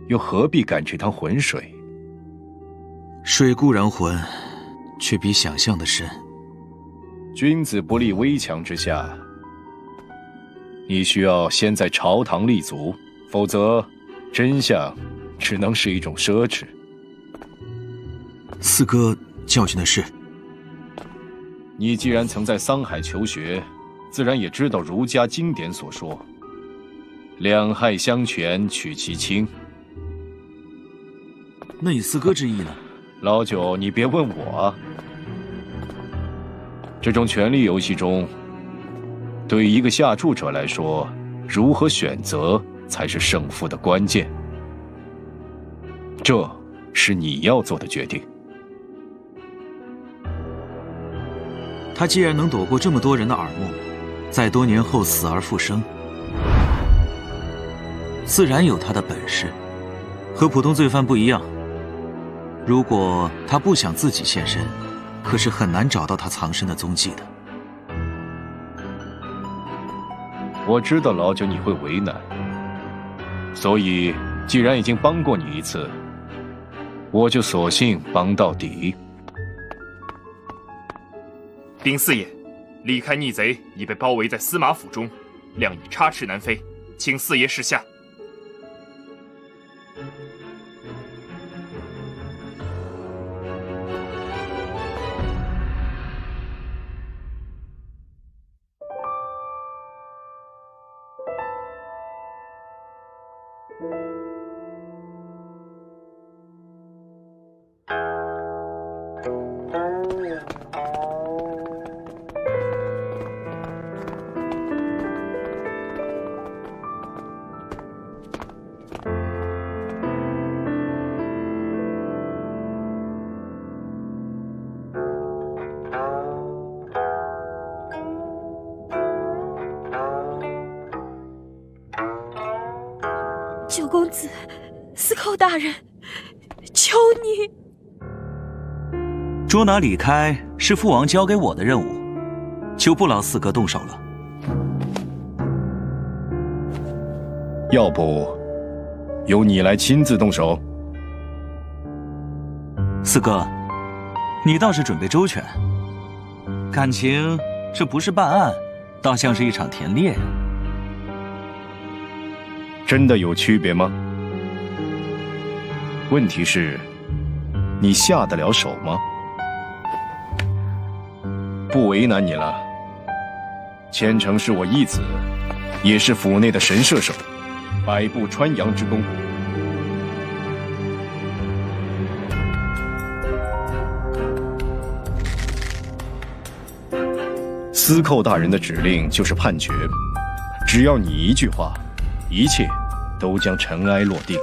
又何必赶这趟浑水？水固然浑，却比想象的深。君子不立危墙之下，你需要先在朝堂立足，否则真相只能是一种奢侈。四哥教训的是，你既然曾在桑海求学，自然也知道儒家经典所说：两害相权取其轻。那以四哥之意呢？老九，你别问我啊。这种权力游戏中，对于一个下注者来说，如何选择才是胜负的关键。这是你要做的决定。他既然能躲过这么多人的耳目，在多年后死而复生，自然有他的本事。和普通罪犯不一样，如果他不想自己现身，可是很难找到他藏身的踪迹的。我知道老九你会为难，所以既然已经帮过你一次，我就索性帮到底。丁四爷，离开逆贼已被包围在司马府中，谅已插翅难飞，请四爷示下。九公子，司寇大人，求你！捉拿李开是父王交给我的任务，就不劳四哥动手了。要不，由你来亲自动手。四哥，你倒是准备周全。感情这不是办案，倒像是一场田猎。真的有区别吗？问题是，你下得了手吗？不为难你了。千城是我义子，也是府内的神射手，百步穿杨之功。司寇大人的指令就是判决，只要你一句话，一切都将尘埃落定。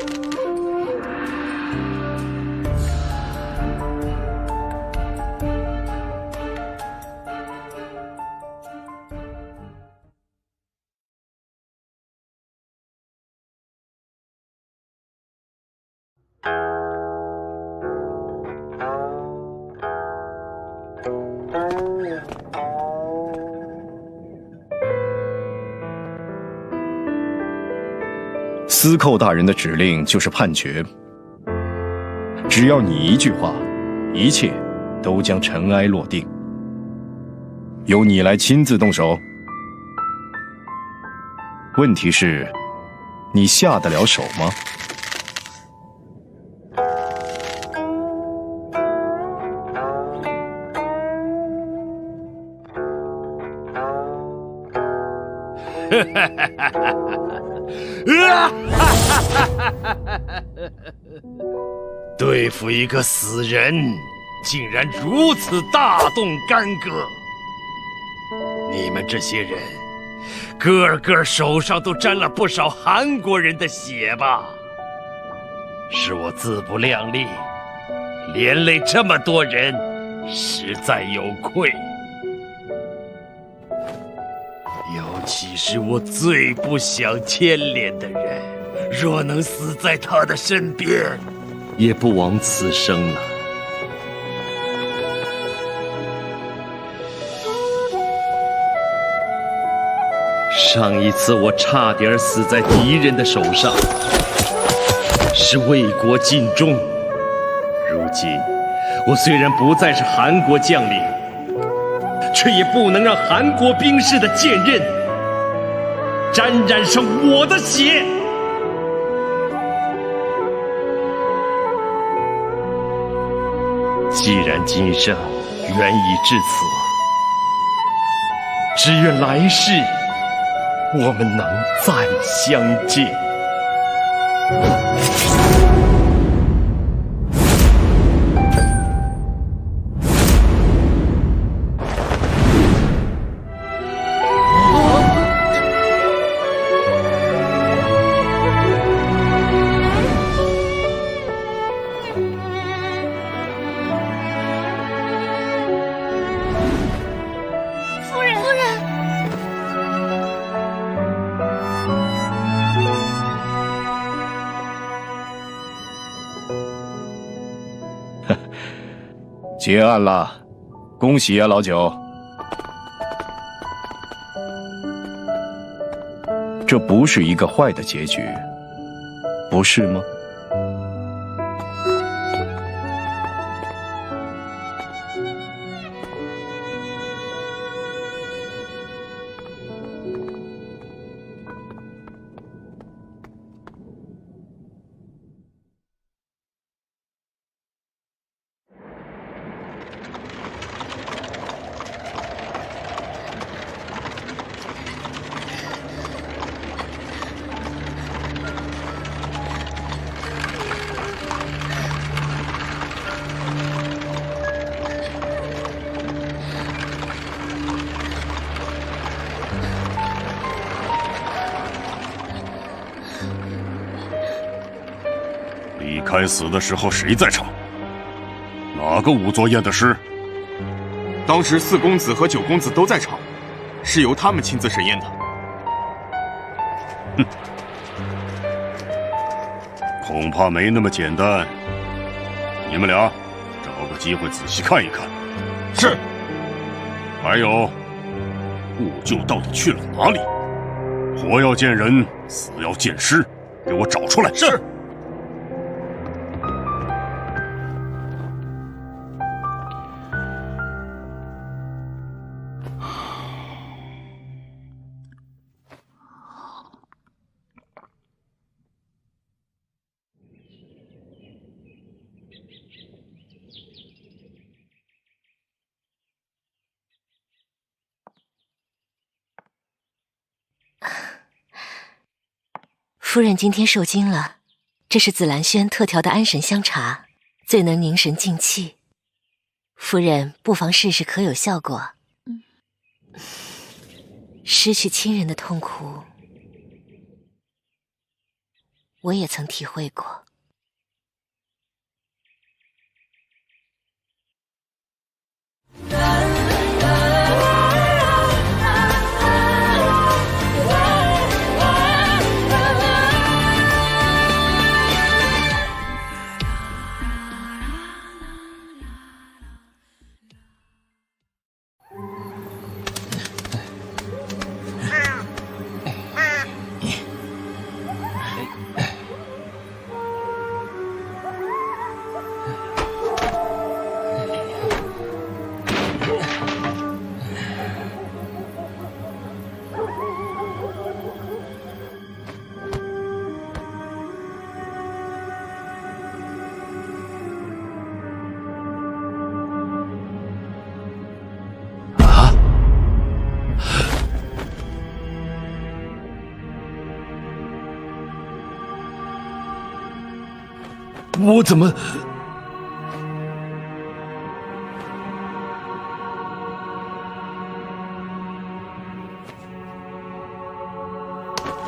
司寇大人的指令就是判决，只要你一句话，一切都将尘埃落定。由你来亲自动手。问题是，你下得了手吗？对付一个死人，竟然如此大动干戈！你们这些人，个个手上都沾了不少韩国人的血吧？是我自不量力，连累这么多人，实在有愧。尤其是我最不想牵连的人，若能死在他的身边，也不枉此生了。上一次我差点死在敌人的手上，是为国尽忠。如今我虽然不再是韩国将领，却也不能让韩国兵士的剑刃沾染上我的血。既然今生缘已至此，只愿来世我们能再相见。结案了，恭喜啊，老九！这不是一个坏的结局，不是吗？李开死的时候谁在场？哪个仵作验的尸？当时4公子和9公子都在场，是由他们亲自审验的。哼，恐怕没那么简单。你们俩找个机会仔细看一看。是。还有，兀救到底去了哪里？活要见人，死要见尸，给我找出来。是。夫人今天受惊了，这是紫兰轩特调的安神香茶，最能凝神静气。夫人不妨试试，可有效果。失去亲人的痛苦，我也曾体会过。我怎么？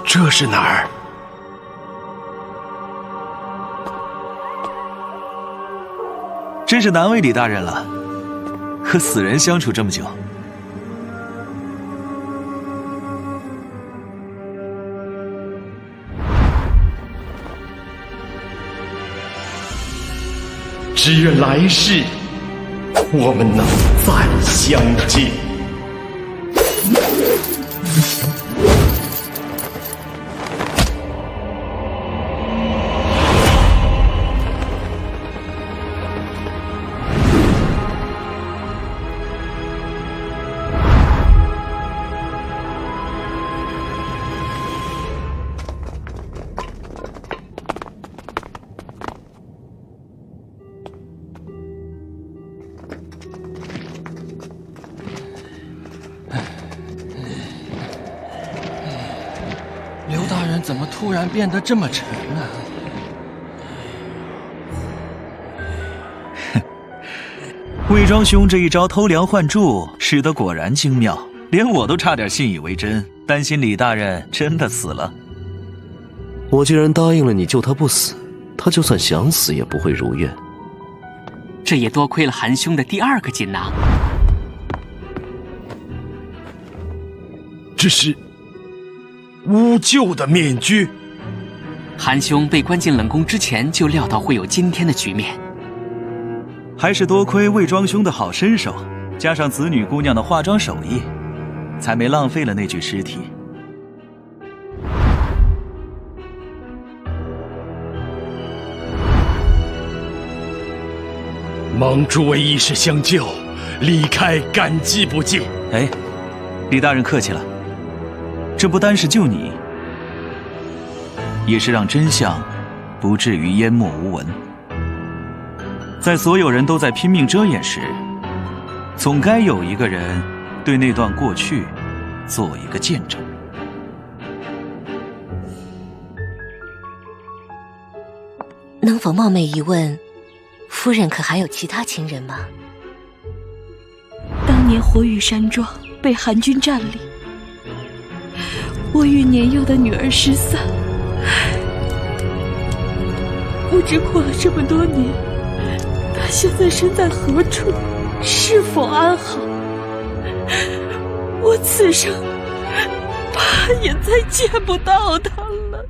这是哪儿？真是难为李大人了，和死人相处这么久。只愿来世我们能再相见。怎么突然变得这么沉啊？魏庄兄这一招偷梁换柱，使得果然精妙，连我都差点信以为真，担心李大人真的死了。我既然答应了你救他不死，他就算想死也不会如愿。这也多亏了韩兄的第2个锦囊。这是乌鹫的面具。韩兄被关进冷宫之前就料到会有今天的局面。还是多亏魏庄兄的好身手，加上子女姑娘的化妆手艺，才没浪费了那具尸体。蒙诸位义士相救，李开感激不尽。哎，李大人客气了，这不单是救你，也是让真相不至于淹没无闻。在所有人都在拼命遮掩时，总该有一个人对那段过去做一个见证。能否冒昧一问，夫人可还有其他情人吗？当年火羽山庄被韩军占领，我与年幼的女儿失散，不知过了这么多年，她现在身在何处，是否安好？我此生怕也再见不到她了。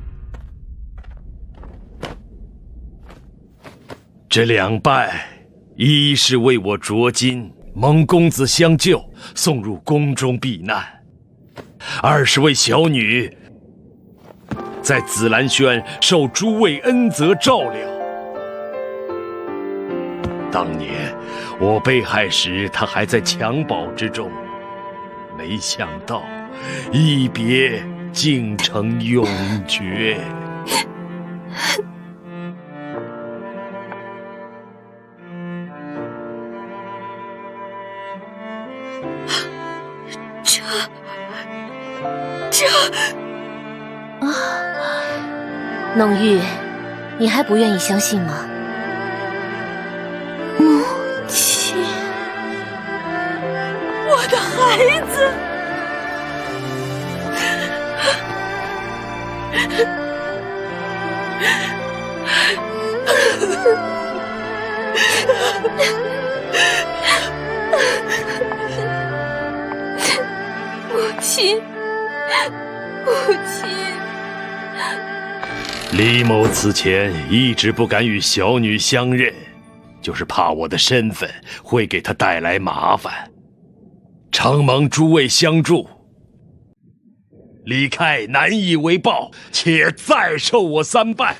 这2败，一是为我着金，蒙公子相救，送入宫中避难；二是为小女在紫兰轩受诸位恩泽照料。当年我被害时，她还在襁褓之中，没想到一别竟成永诀。弄玉，你还不愿意相信吗？母亲，我的孩子。母亲，母亲。李某此前一直不敢与小女相认，就是怕我的身份会给她带来麻烦。承蒙诸位相助，李开难以为报，且再受我3拜。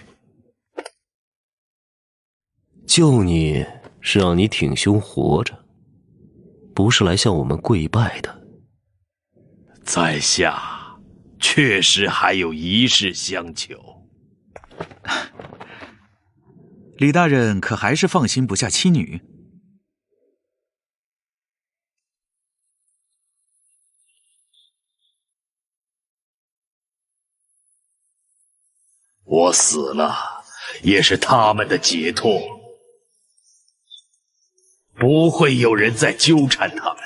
救你是让你挺胸活着，不是来向我们跪拜的。在下确实还有一事相求。李大人可还是放心不下妻女？我死了，也是他们的解脱，不会有人再纠缠他们。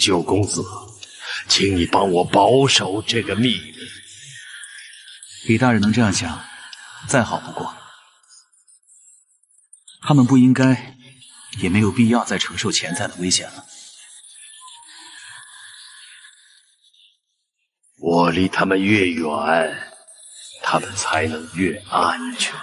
九公子，请你帮我保守这个秘密。李大人能这样想，再好不过。他们不应该，也没有必要再承受潜在的危险了。我离他们越远，他们才能越安全。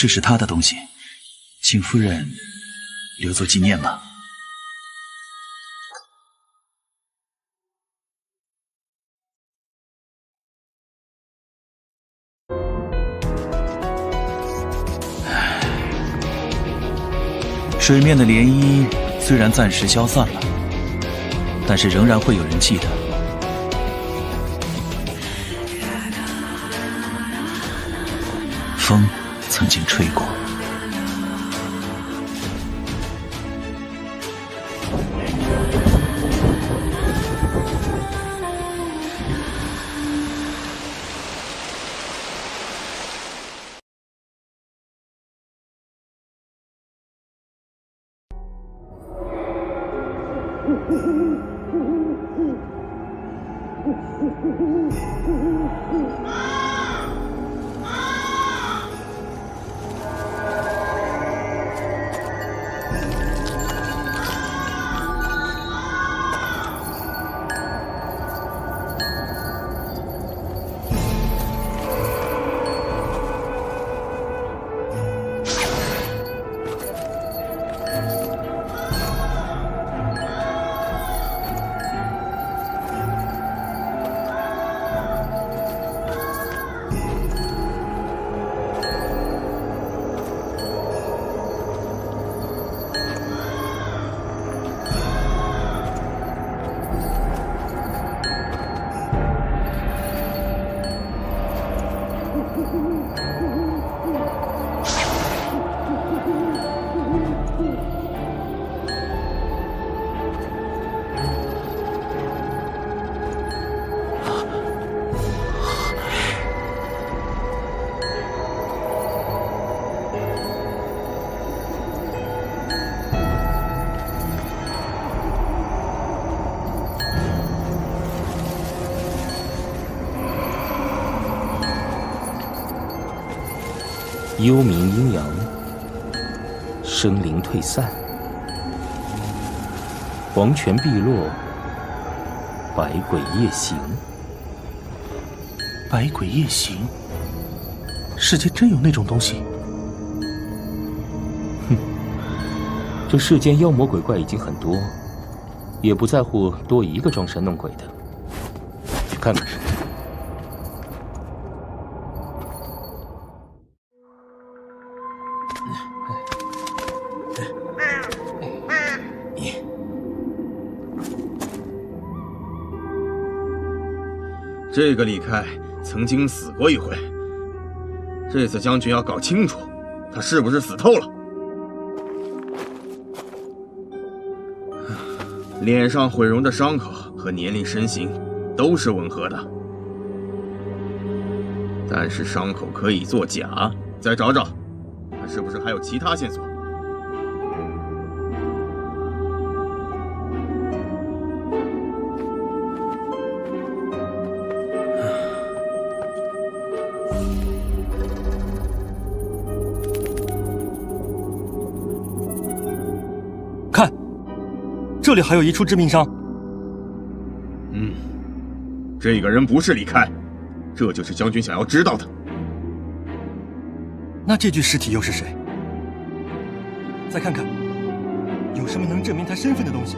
这是他的东西，请夫人留作纪念吧。水面的涟漪虽然暂时消散了，但是仍然会有人记得。风曾经吹过。幽冥阴阳，生灵退散，黄泉碧落，百鬼夜行。百鬼夜行，世界真有那种东西？哼，这世间妖魔鬼怪已经很多，也不在乎多一个装神弄鬼的。去看看。这个李开曾经死过一回，这次将军要搞清楚，他是不是死透了。脸上毁容的伤口和年龄身形都是吻合的，但是伤口可以作假。再找找，看是不是还有其他线索。这里还有一处致命伤。这个人不是李开，这就是将军想要知道的。那这具尸体又是谁？再看看，有什么能证明他身份的东西？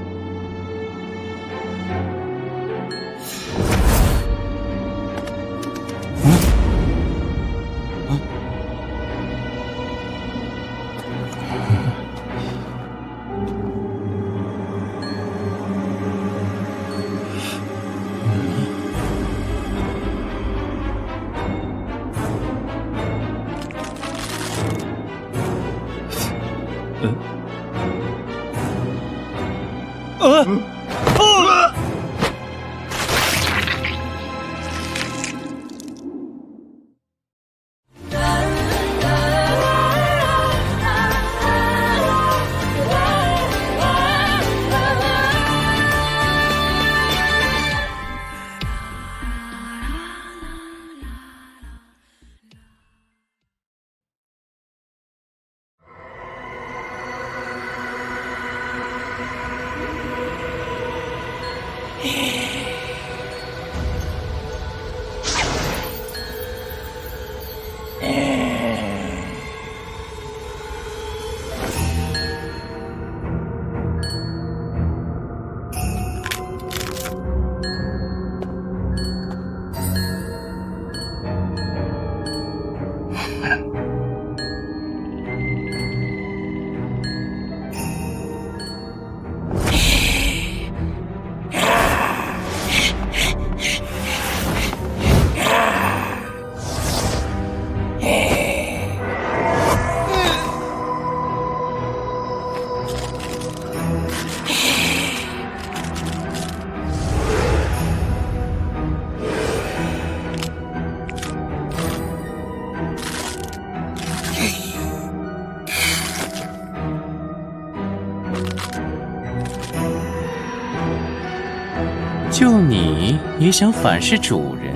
就你也想反噬主人？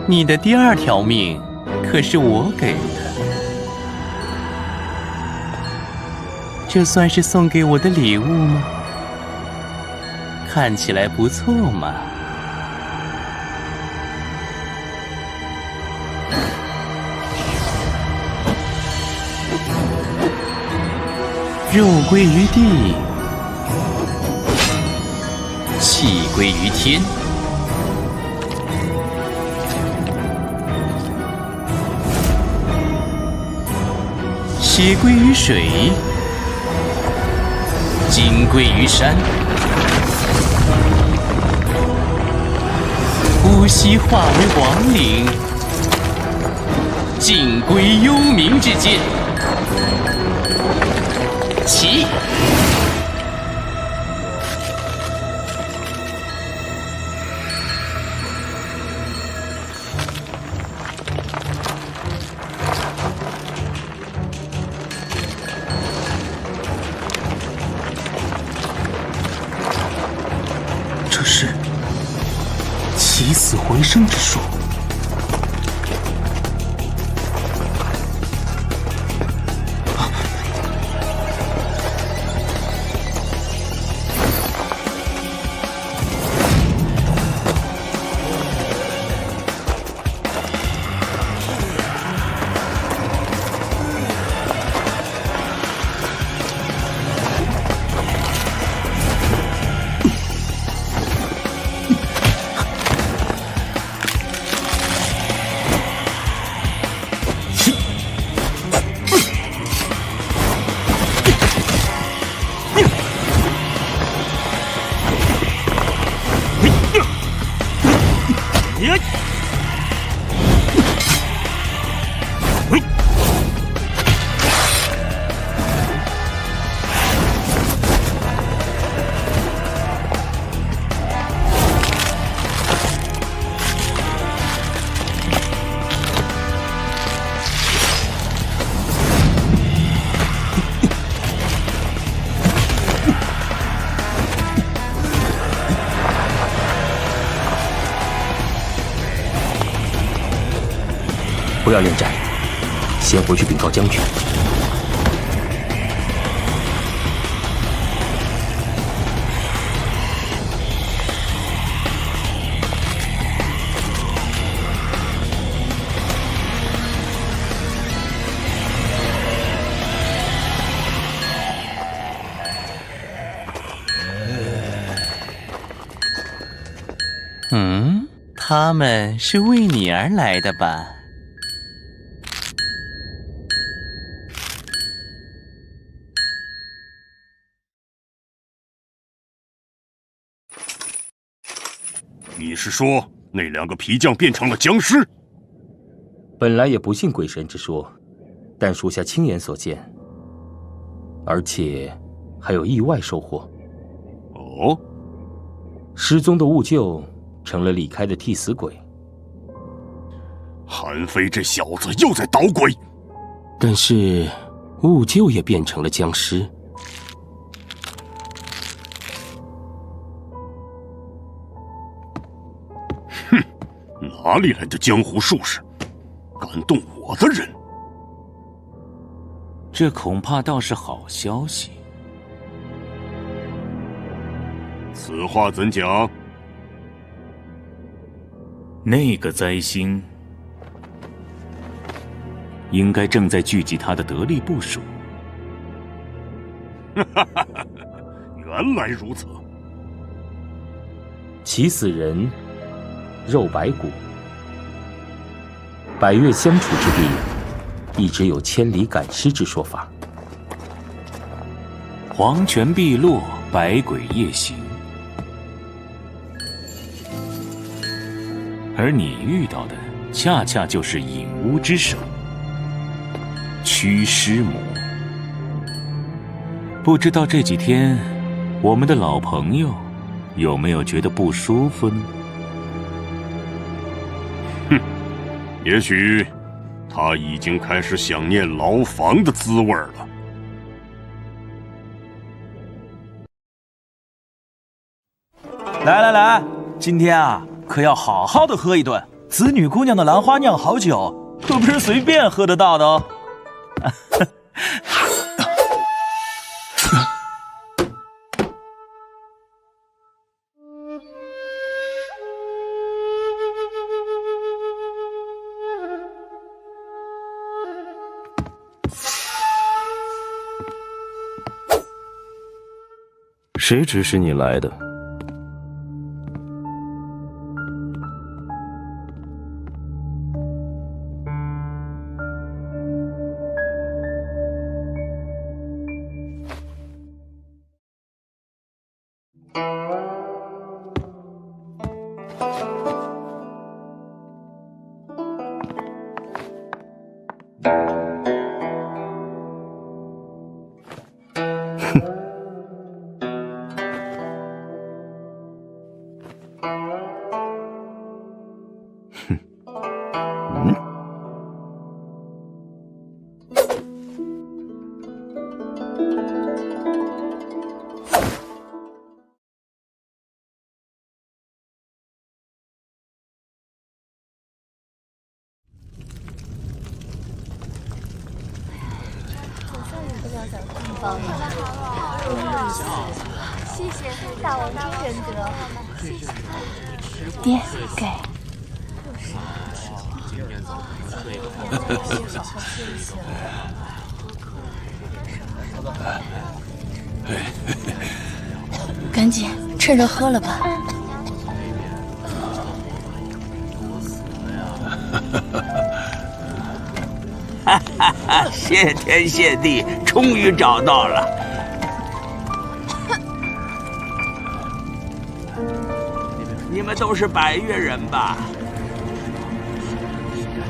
你的第2条命可是我给的，这算是送给我的礼物吗？看起来不错嘛。肉归于地，气归于天。血归于水，精归于山，呼吸化为亡灵，尽归幽冥之间。起！这是起死回生之术。不要恋战，先回去禀告将军。他们是为你而来的吧？你是说那2个皮匠变成了僵尸？本来也不信鬼神之说，但属下亲眼所见，而且还有意外收获。哦，失踪的兀鹫成了李开的替死鬼。韩非这小子又在捣鬼。但是兀鹫也变成了僵尸。哼，哪里来的江湖术士，敢动我的人？这恐怕倒是好消息。此话怎讲？那个灾星应该正在聚集他的得力部署。原来如此。起死人，肉白骨。百越相处之地，一直有千里赶尸之说法。黄泉碧落，百鬼夜行。而你遇到的，恰恰就是隐巫之手——驱尸魔。不知道这几天，我们的老朋友有没有觉得不舒服呢？哼，也许他已经开始想念牢房的滋味了。来来来，今天啊，可要好好的喝一顿。子女姑娘的兰花酿好酒，可不是随便喝得到的哦。谁指使你来的？谢谢大王真仁德，爹给。赶紧趁热喝了吧。哈哈哈！谢天谢地，终于找到了。你们都是百越人吧？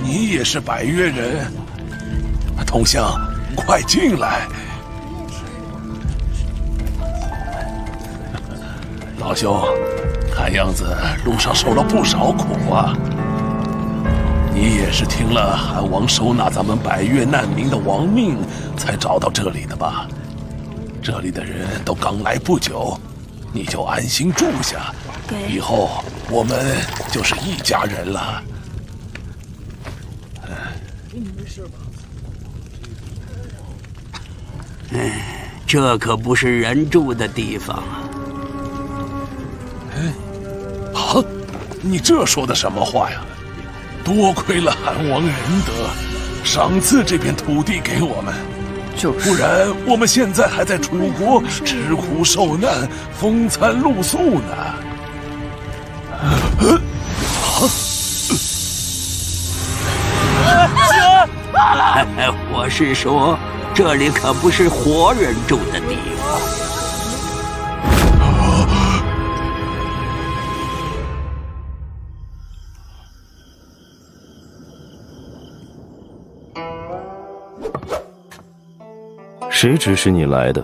你也是百越人，同乡，快进来。老兄，看样子路上受了不少苦啊。你也是听了韩王收纳咱们百越难民的亡命，才找到这里的吧？这里的人都刚来不久，你就安心住下，以后我们就是一家人了。这可不是人住的地方啊！啊，你这说的什么话呀？多亏了韩王仁德，赏赐这片土地给我们，不然我们现在还在楚国吃苦受难、风餐露宿呢。我是说，这里可不是活人住的地方。谁指使你来的？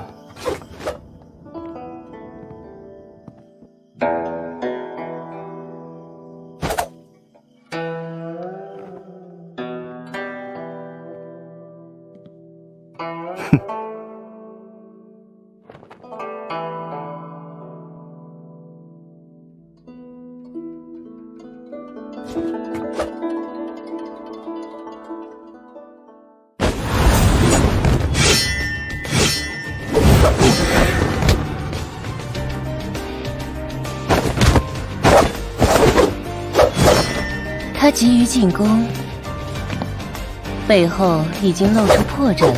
他急于进攻，背后已经露出破绽了。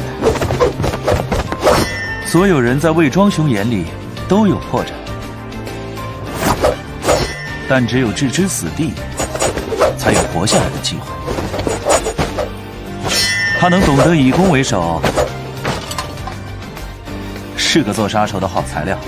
所有人在魏庄兄眼里都有破绽，但只有置之死地，才有活下来的机会。他能懂得以攻为守，是个做杀手的好材料。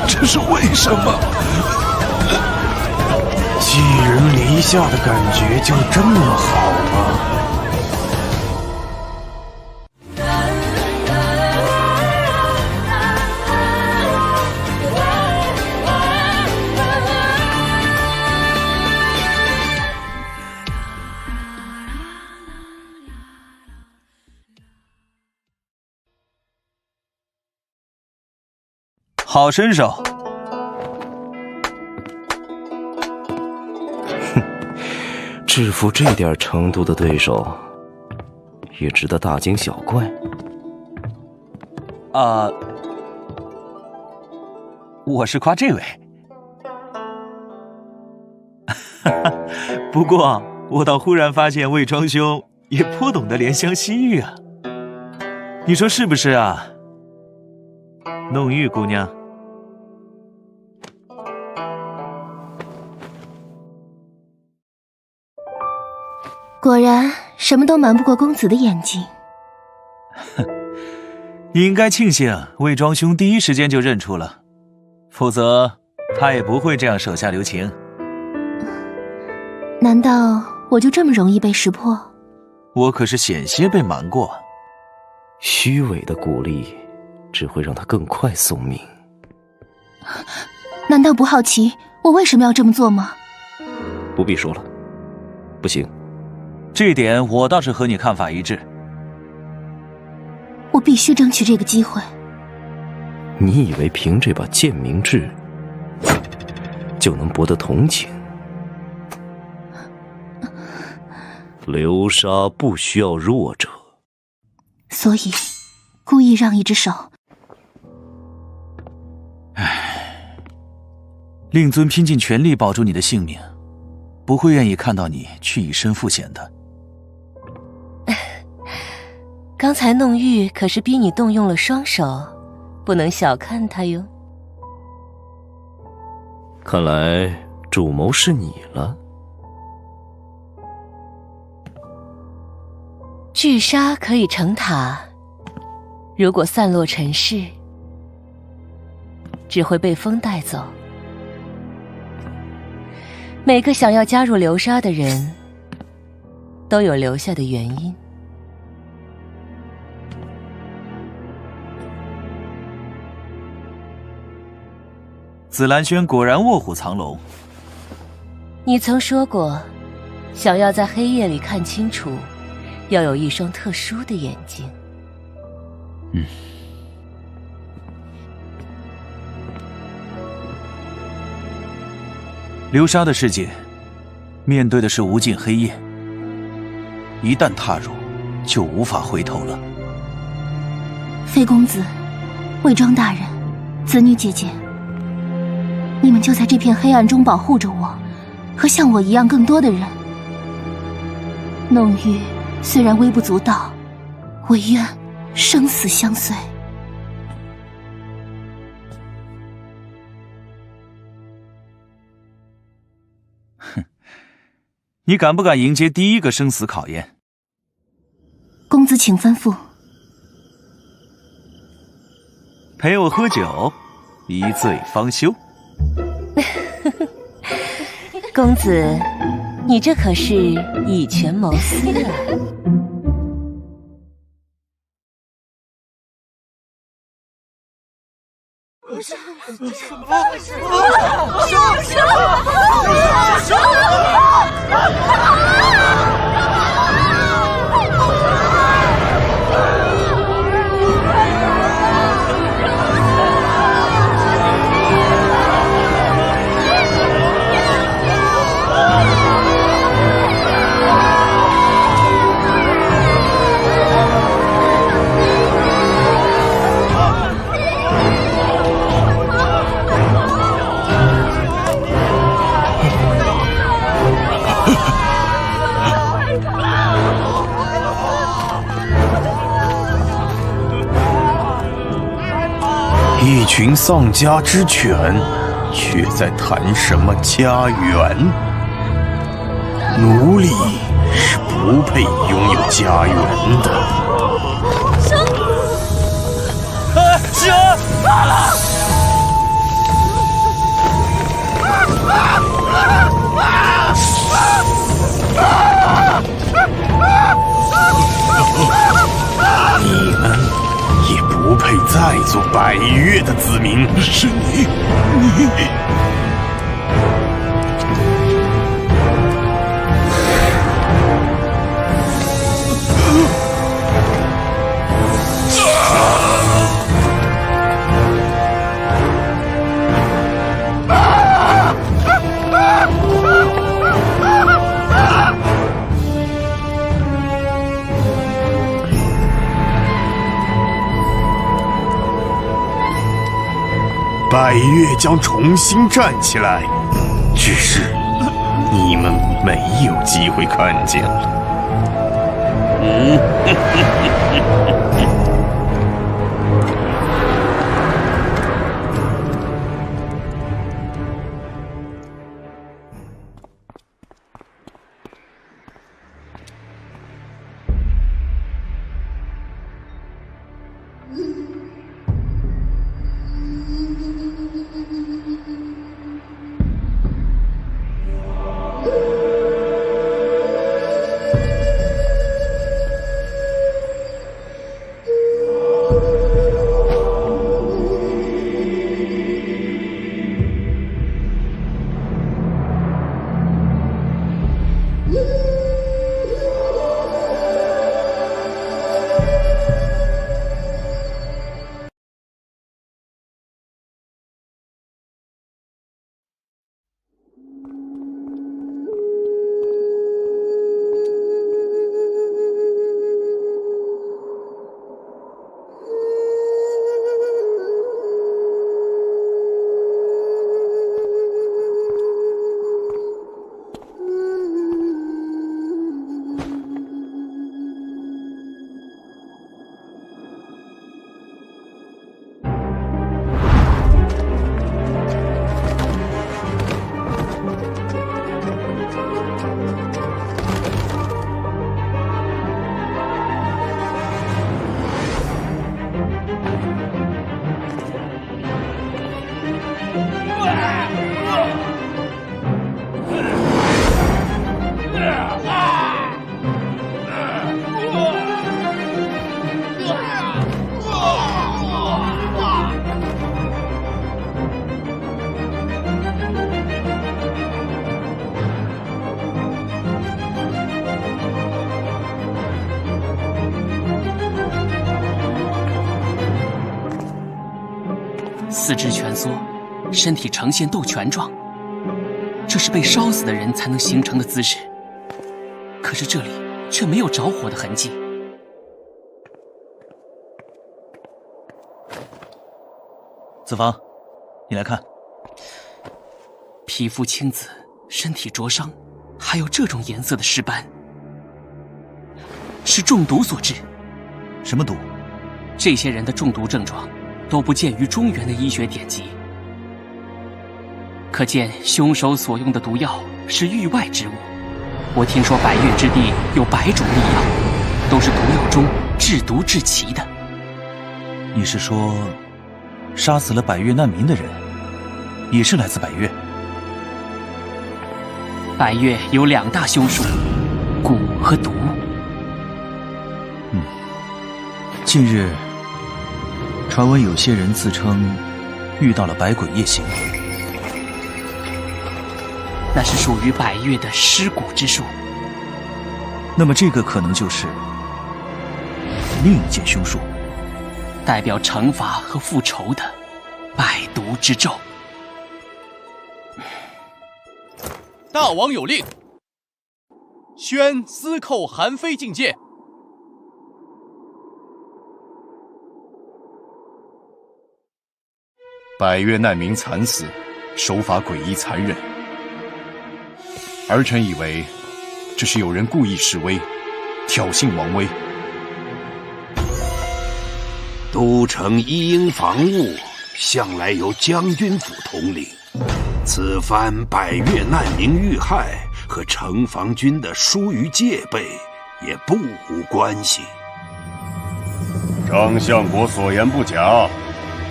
这是为什么？寄人篱下的感觉就这么好吗？好身手。制服这点程度的对手，也值得大惊小怪。我是夸这位。不过我倒忽然发现魏庄兄也颇懂得怜香惜玉啊，你说是不是啊？弄玉姑娘。果然，什么都瞒不过公子的眼睛。你应该庆幸魏庄兄第一时间就认出了，否则他也不会这样手下留情。难道我就这么容易被识破？我可是险些被瞒过。虚伪的鼓励只会让他更快送命。难道不好奇我为什么要这么做吗？不必说了，不行。这点我倒是和你看法一致。我必须争取这个机会。你以为凭这把剑明志就能博得同情？流沙不需要弱者，所以故意让一只手。令尊拼尽全力保住你的性命，不会愿意看到你去以身赴险的。刚才弄玉可是逼你动用了双手，不能小看他哟。看来主谋是你了。巨沙可以成塔，如果散落尘世，只会被风带走。每个想要加入流沙的人，都有留下的原因。紫兰轩果然卧虎藏龙。你曾说过，想要在黑夜里看清楚，要有一双特殊的眼睛。流沙的世界，面对的是无尽黑夜，一旦踏入，就无法回头了。飞公子，魏庄大人，子女姐姐，你们就在这片黑暗中保护着我和像我一样更多的人。弄玉虽然微不足道，唯愿生死相随。你敢不敢迎接第一个生死考验？公子请吩咐。陪我喝酒，一醉方休。公子，你这可是以权谋私啊！一群丧家之犬，却在谈什么家园？奴隶是不配拥有家园的。是啊，怕了！你们也不配再做百越的子民。是你。百越将重新站起来，只是你们没有机会看见了。四肢蜷缩，身体呈现斗拳状，这是被烧死的人才能形成的姿势。可是这里却没有着火的痕迹。子房，你来看，皮肤青紫，身体灼伤，还有这种颜色的尸斑，是中毒所致。什么毒？这些人的中毒症状都不见于中原的医学典籍，可见凶手所用的毒药是域外之物。我听说百越之地有100种利药，都是毒药中制毒制奇的。你是说，杀死了百越难民的人，也是来自百越？百越有2大凶术，蛊和毒。近日传闻有些人自称遇到了百鬼夜行，那是属于百越的尸蛊之术。那么这个可能就是另一件凶术，代表惩罚和复仇的百毒之咒。大王有令，宣司寇韩非境界。百越难民惨死，手法诡异残忍。儿臣以为，这是有人故意示威，挑衅王威。都城一应防务，向来由将军府统领。此番百越难民遇害，和城防军的疏于戒备也不无关系。张相国所言不假，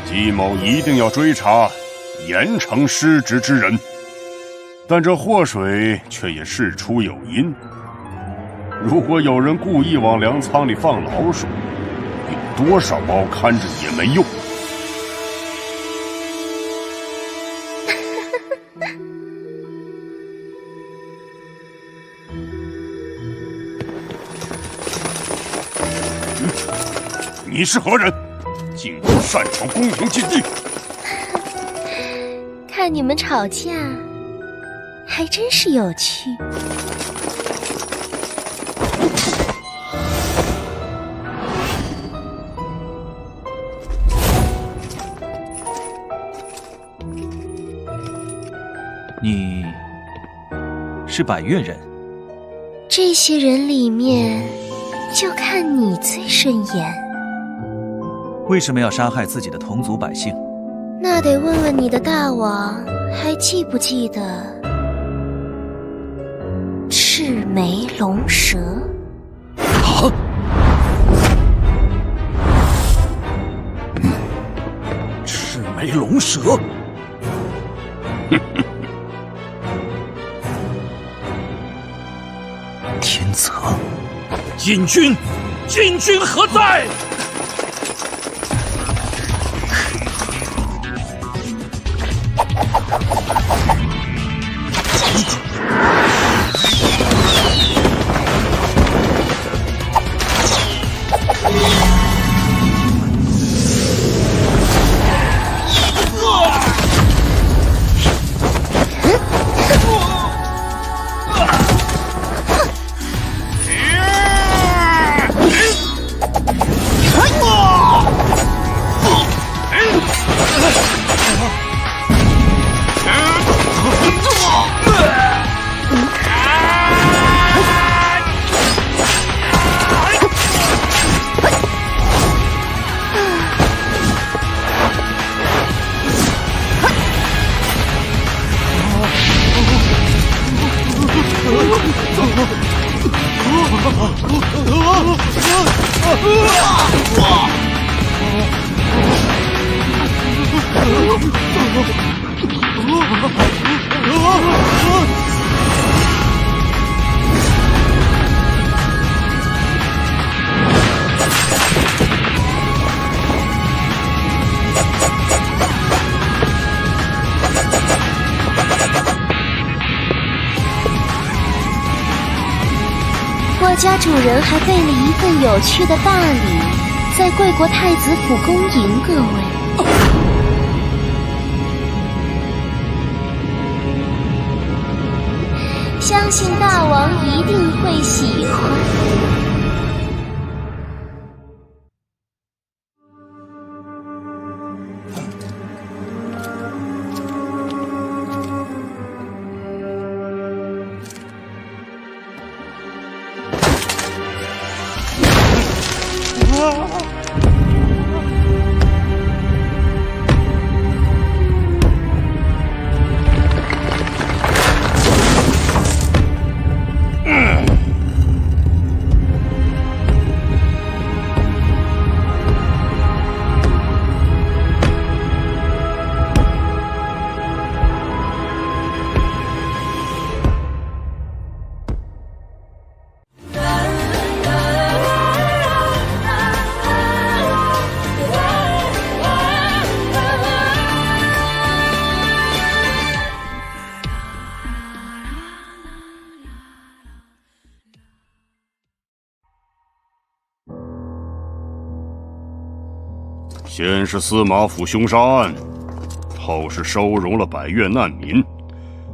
季某一定要追查，严惩失职之人。但这祸水却也事出有因。如果有人故意往粮仓里放老鼠，有多少猫看着也没用。你是何人？竟然擅闯宫廷禁地！看你们吵架，还真是有趣。你是百越人？这些人里面，就看你最顺眼。为什么要杀害自己的同族百姓？那得问问你的大王，还记不记得赤眉龙蛇？啊！赤眉龙蛇！天泽，禁军，禁军何在？我家主人还备了一份有趣的大礼，在贵国太子府恭迎各位。相信大王一定会喜欢。先是司马府凶杀案，后是收容了百越难民，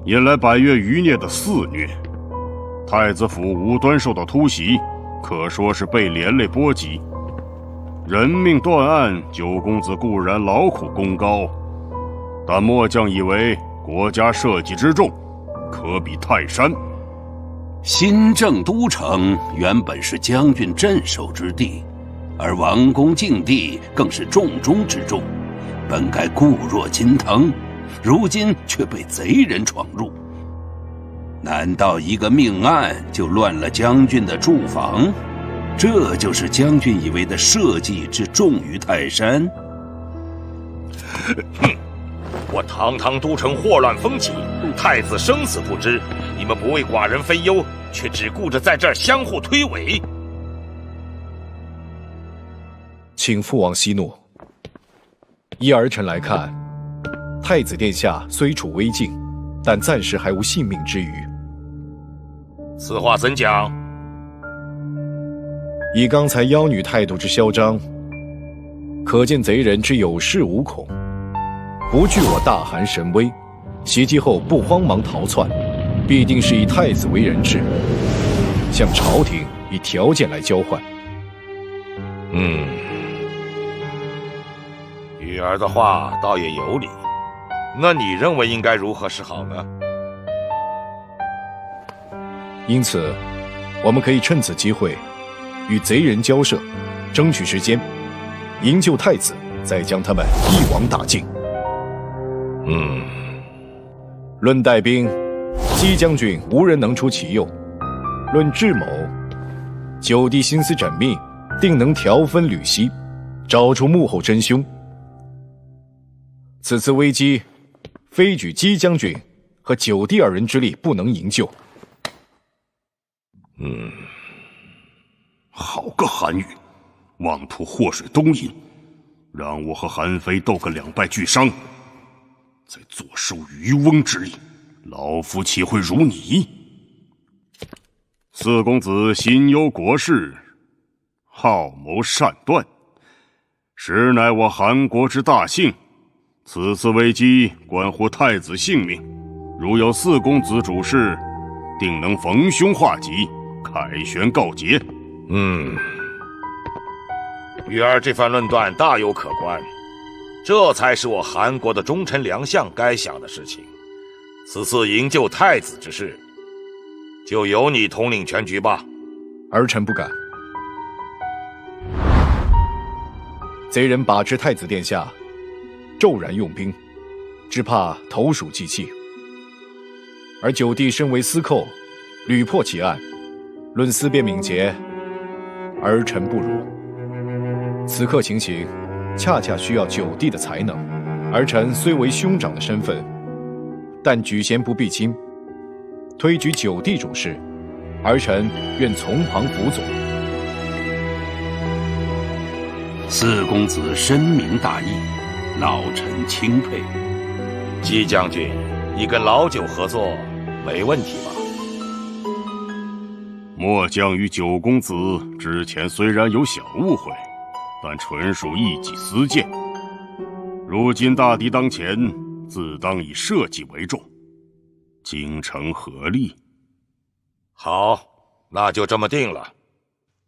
引来百越余孽的肆虐。太子府无端受到突袭，可说是被连累波及。人命断案，九公子固然劳苦功高，但末将以为国家社稷之重，可比泰山。新郑都城原本是将军镇守之地，而王宫境地更是重中之重，本该固若金汤，如今却被贼人闯入。难道一个命案就乱了将军的住房？这就是将军以为的社稷之重于泰山？哼！我堂堂都城祸乱风起，太子生死不知，你们不为寡人分忧，却只顾着在这儿相互推诿。请父王息怒。依儿臣来看，太子殿下虽处危境，但暂时还无性命之虞。此话怎讲？以刚才妖女态度之嚣张，可见贼人之有恃无恐，不惧我大汗神威，袭击后不慌忙逃窜，必定是以太子为人质，向朝廷以条件来交换。玉儿的话倒也有理，那你认为应该如何是好呢？因此，我们可以趁此机会与贼人交涉，争取时间，营救太子，再将他们一网打尽。论带兵，姬将军无人能出其右；论智谋，九弟心思缜密，定能条分缕析，找出幕后真凶。此次危机，非举姬将军和九弟二人之力不能营救。好个韩愈，妄图祸水东瀛，让我和韩非斗个两败俱伤，再坐收渔翁之利，老夫岂会如你？四公子心忧国事，好谋善断，实乃我韩国之大幸。此次危机关乎太子性命，如有四公子主事，定能逢凶化吉，凯旋告捷。玉儿这番论断大有可观，这才是我韩国的忠臣良相该想的事情。此次营救太子之事，就由你统领全局吧。儿臣不敢。贼人把持太子殿下，骤然用兵，只怕投鼠忌器。而九弟身为司寇，屡破其案，论思辨敏捷，儿臣不如。此刻情形，恰恰需要九弟的才能。儿臣虽为兄长的身份，但举贤不避亲，推举九弟主事，儿臣愿从旁辅佐。四公子深明大义，老臣钦佩。姬将军，你跟老九合作没问题吧？末将与九公子之前虽然有小误会，但纯属一己私见。如今大敌当前，自当以社稷为重，精诚合力。好，那就这么定了。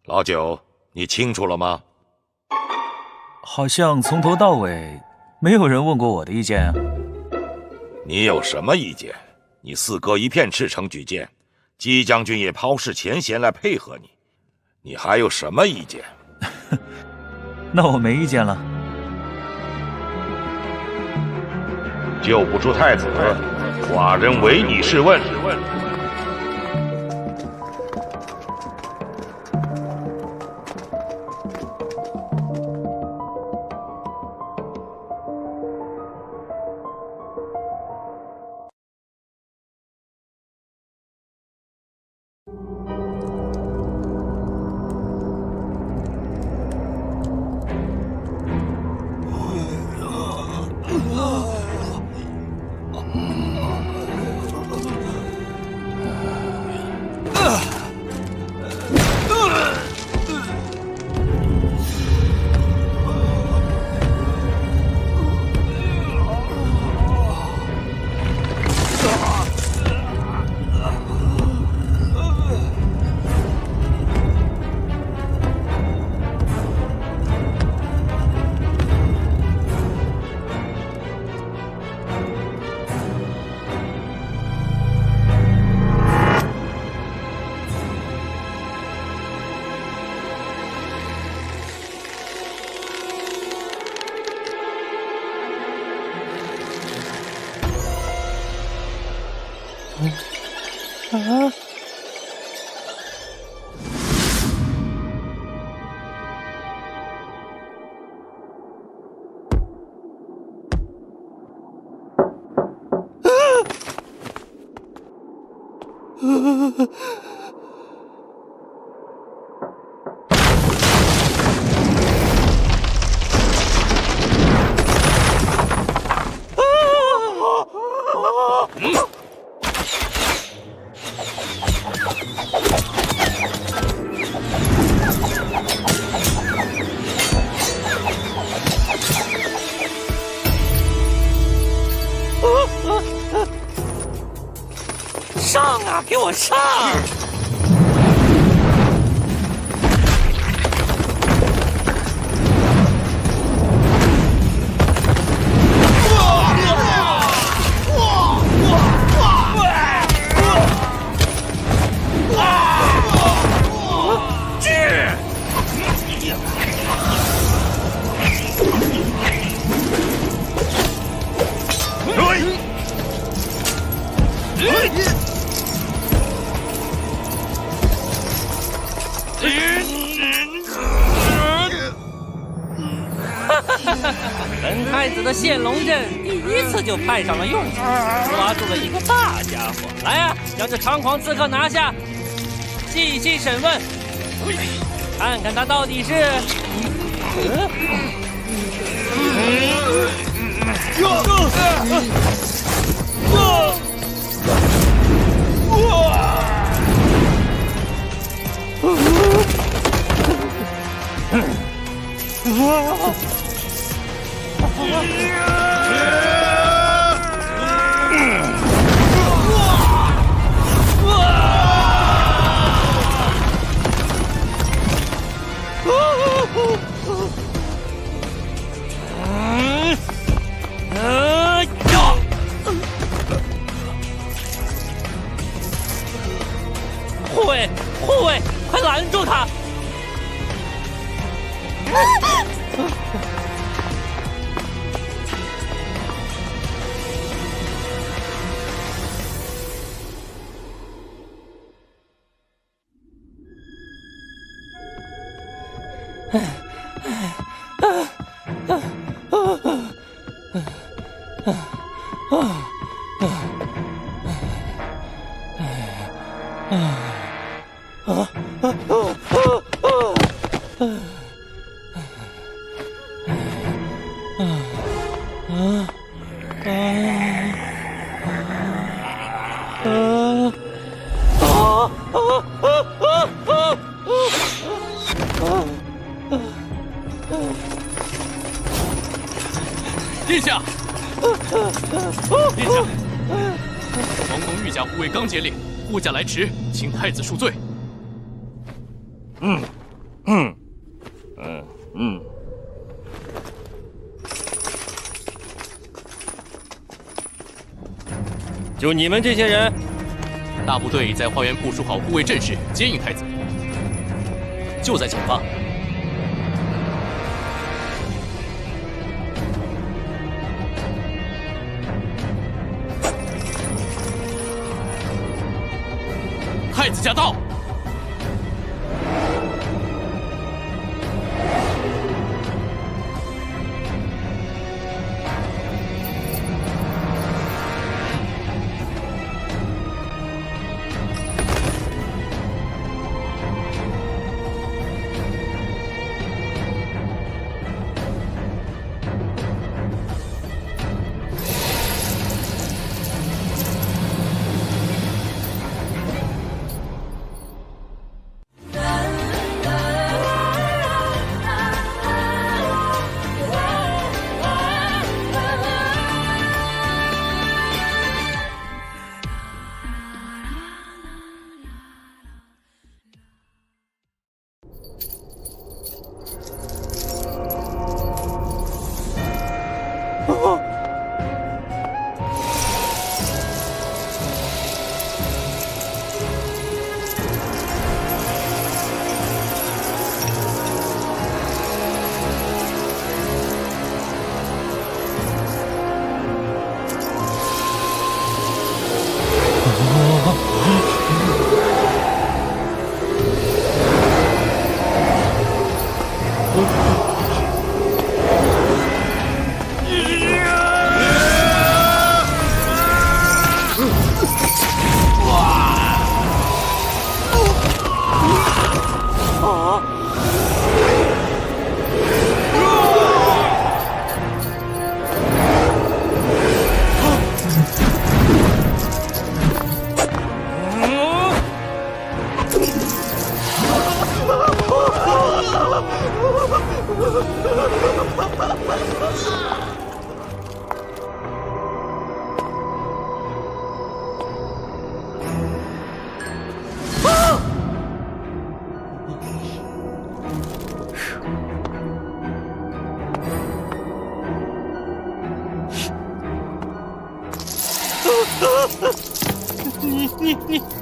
老九，你清楚了吗？好像从头到尾没有人问过我的意见啊。你有什么意见？你四哥一片赤诚举荐，姬将军也抛誓前嫌来配合你，你还有什么意见？那我没意见了。救不出太子，寡人唯你是问。啊！上啊，给我上！本太子的陷龙阵第一次就派上了用场，抓住了一个大家伙。来啊，将这猖狂刺客拿下，细细审问，看看他到底是……护卫，快拦住他！殿下，殿下，王公御驾护卫刚接令，护驾来迟，请太子恕罪。就你们这些人，大部队已在花园部署好护卫阵势，接应太子，就在前方。太子驾到！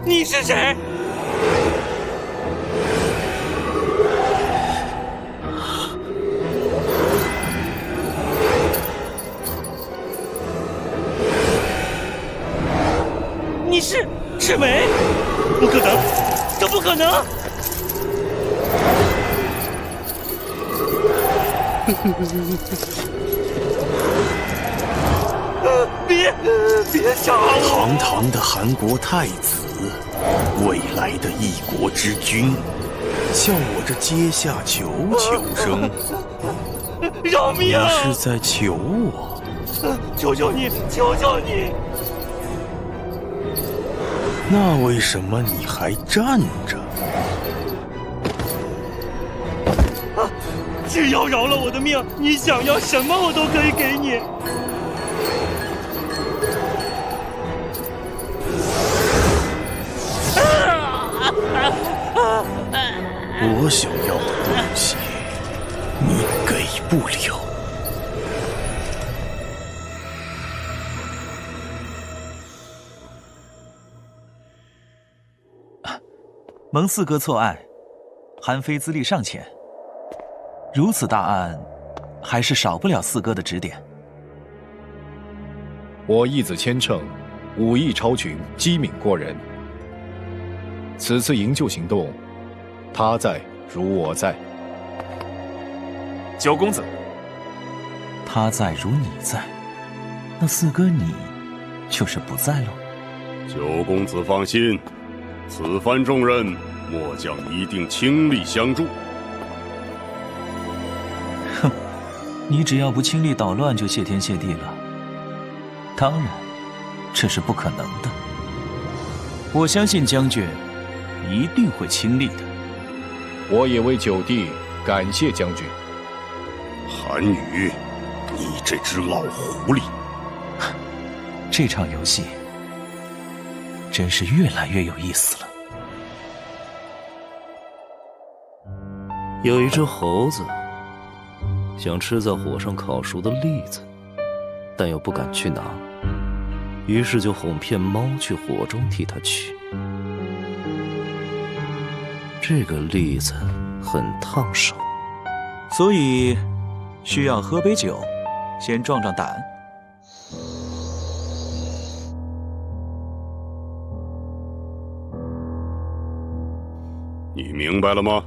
你是谁？你是赤眉？不可能，这不可能！别杀我！堂堂的韩国太子，未来的一国之君，向我这阶下求生，饶命！你是在求我？求求你，求求你！那为什么你还站着？只要饶了我的命，你想要什么我都可以给你。我想要的东西，你给不了。蒙四哥错案，韩非资历尚浅，如此大案，还是少不了四哥的指点。我义子千乘，武艺超群，机敏过人。此次营救行动，他在如我在。九公子，他在如你在，那四哥你就是不在喽。九公子放心，此番重任，末将一定倾力相助。哼，你只要不倾力捣乱，就谢天谢地了。当然，这是不可能的。我相信将军一定会倾力的。我也为九弟感谢将军。韩宇，你这只老狐狸！这场游戏真是越来越有意思了。有一只猴子想吃在火上烤熟的栗子，但又不敢去拿，于是就哄骗猫去火中替它取。这个栗子很烫手，所以需要喝杯酒，先壮壮胆。你明白了吗？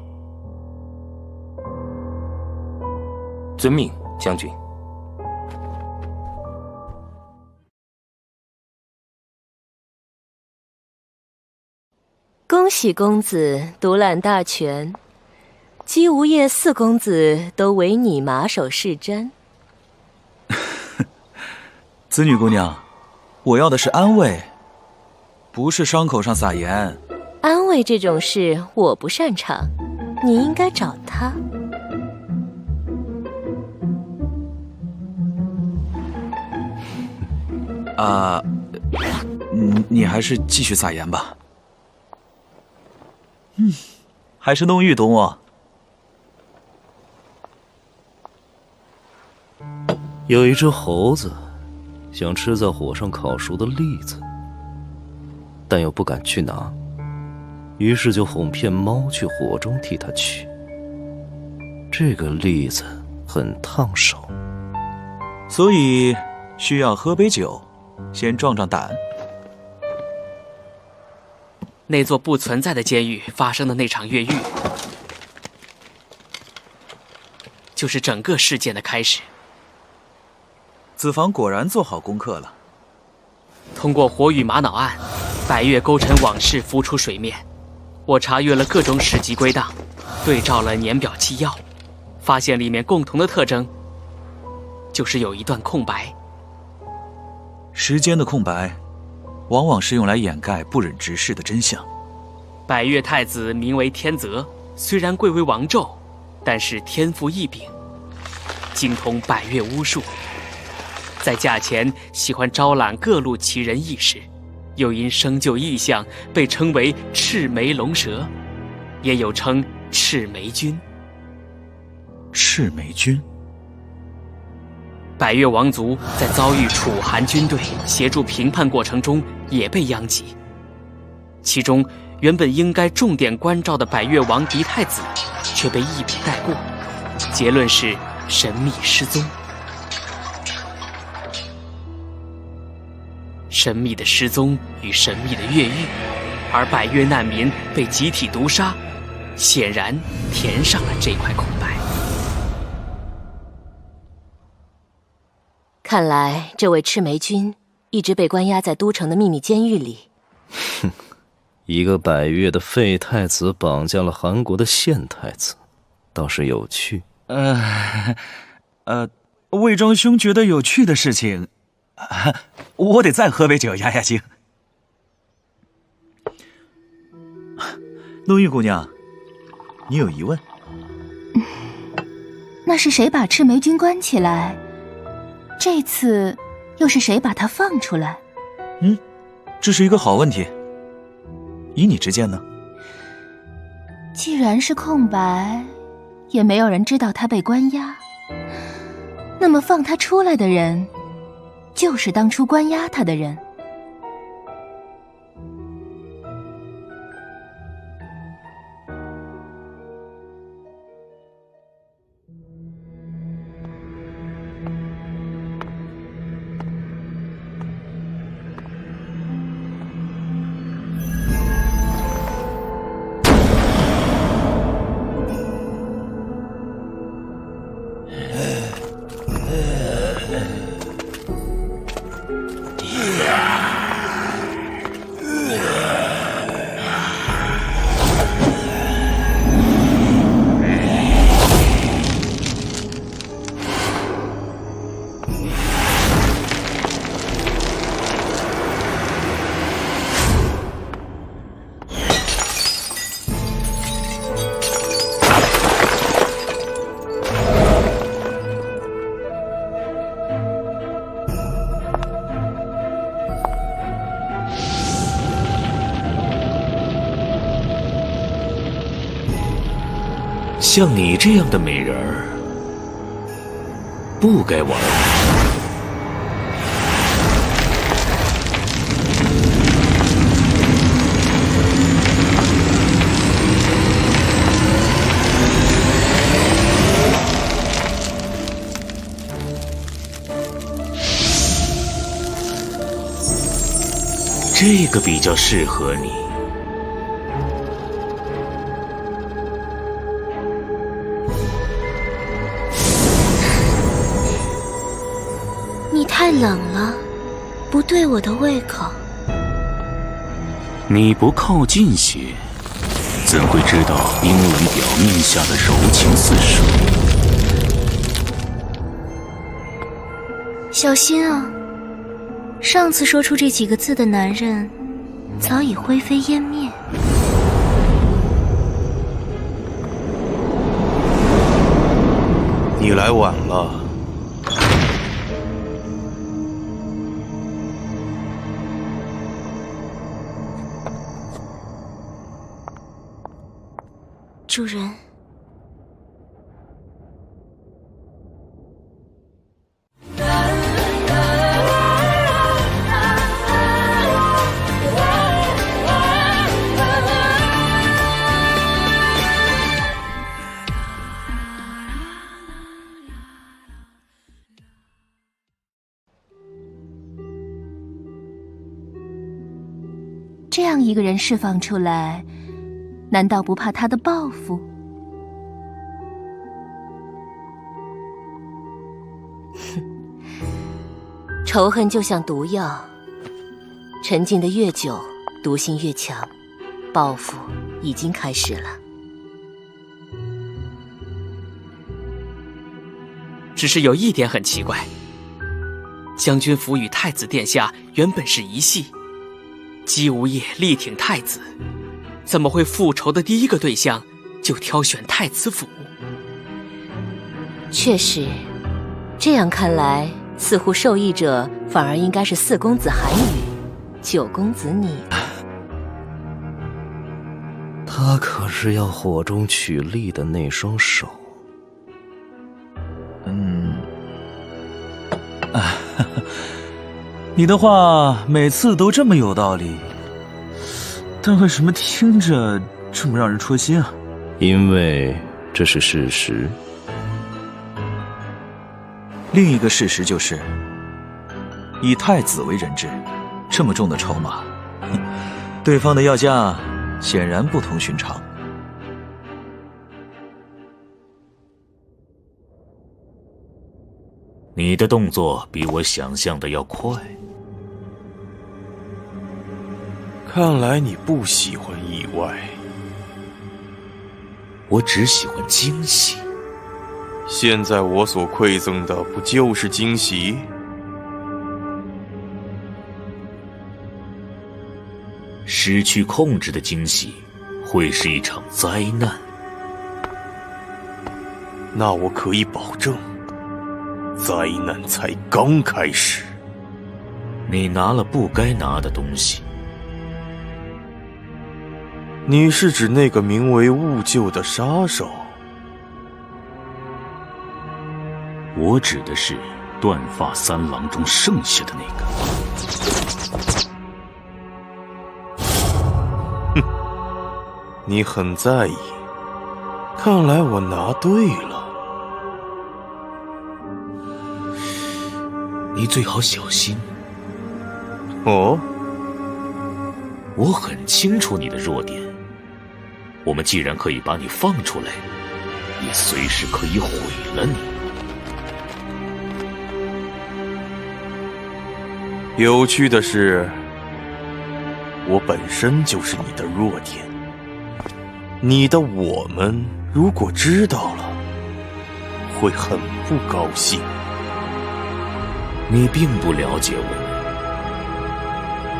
遵命，将军。恭喜公子独揽大权，姬无业四公子都唯你马首是瞻。子女姑娘，我要的是安慰，不是伤口上撒盐。安慰这种事我不擅长，你应该找他。你还是继续撒盐吧。还是弄玉懂我。有一只猴子想吃在火上烤熟的栗子，但又不敢去拿，于是就哄骗猫去火中替它取。这个栗子很烫手，所以需要喝杯酒，先壮壮胆。那座不存在的监狱发生的那场越狱，就是整个事件的开始。子房果然做好功课了。通过火与玛瑙案，百越勾陈往事浮出水面。我查阅了各种史籍归档，对照了年表纪要，发现里面共同的特征就是有一段空白。时间的空白，往往是用来掩盖不忍直视的真相。百越太子名为天泽，虽然贵为王胄，但是天赋异禀，精通百越巫术。在驾前喜欢招揽各路奇人异士，又因生就异象被称为赤眉龙蛇，也有称赤眉君。赤眉君，百越王族在遭遇楚韩军队协助平叛过程中也被殃及，其中原本应该重点关照的百越王嫡太子却被一笔带过，结论是神秘失踪。神秘的失踪与神秘的越狱，而百越难民被集体毒杀，显然填上了这块空白。看来这位赤眉君一直被关押在都城的秘密监狱里。哼，一个百越的废太子绑架了韩国的现太子，倒是有趣。魏庄兄觉得有趣的事情，我得再喝杯酒压压惊。陆玉姑娘，你有疑问？那是谁把赤眉君关起来？这次又是谁把他放出来？这是一个好问题。以你之见呢？既然是空白，也没有人知道他被关押，那么放他出来的人就是当初关押他的人。像你这样的美人儿，不该玩。这个比较适合你。你太冷了，不对我的胃口。你不靠近些，怎会知道冰冷表面下的柔情似水？小心啊！上次说出这几个字的男人，早已灰飞烟灭。你来晚了。主人，这样一个人释放出来，难道不怕他的报复？仇恨就像毒药，沉浸的越久，毒性越强，报复已经开始了。只是有一点很奇怪，将军府与太子殿下原本是一系，姬无业力挺太子，怎么会复仇的第一个对象就挑选太子府？确实，这样看来，似乎受益者反而应该是4公子韩宇，9公子你。他可是要火中取栗的那双手。你的话每次都这么有道理，但为什么听着这么让人戳心啊？因为这是事实。另一个事实就是，以太子为人质，这么重的筹码，对方的要价显然不同寻常。你的动作比我想象的要快。看来你不喜欢意外。我只喜欢惊喜。现在我所馈赠的不就是惊喜？失去控制的惊喜会是一场灾难。那我可以保证，灾难才刚开始。你拿了不该拿的东西。你是指那个名为兀鹫的杀手？我指的是断发3郎中剩下的那个。哼，你很在意，看来我拿对了。你最好小心。哦，我很清楚你的弱点。我们既然可以把你放出来，也随时可以毁了你。有趣的是，我本身就是你的弱点。你的我们如果知道了，会很不高兴。你并不了解我们，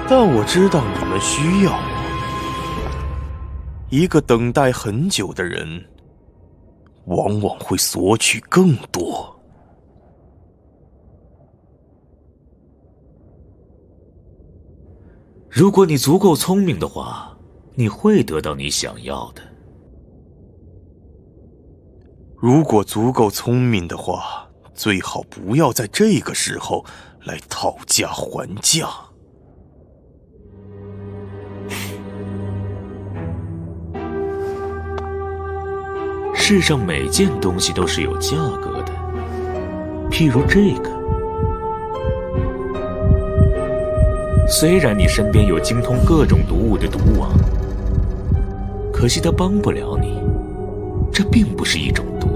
但我知道你们需要我。一个等待很久的人，往往会索取更多。如果你足够聪明的话，你会得到你想要的。如果足够聪明的话，最好不要在这个时候来讨价还价。世上每件东西都是有价格的，譬如这个。虽然你身边有精通各种毒物的毒王，可惜他帮不了你，这并不是一种毒。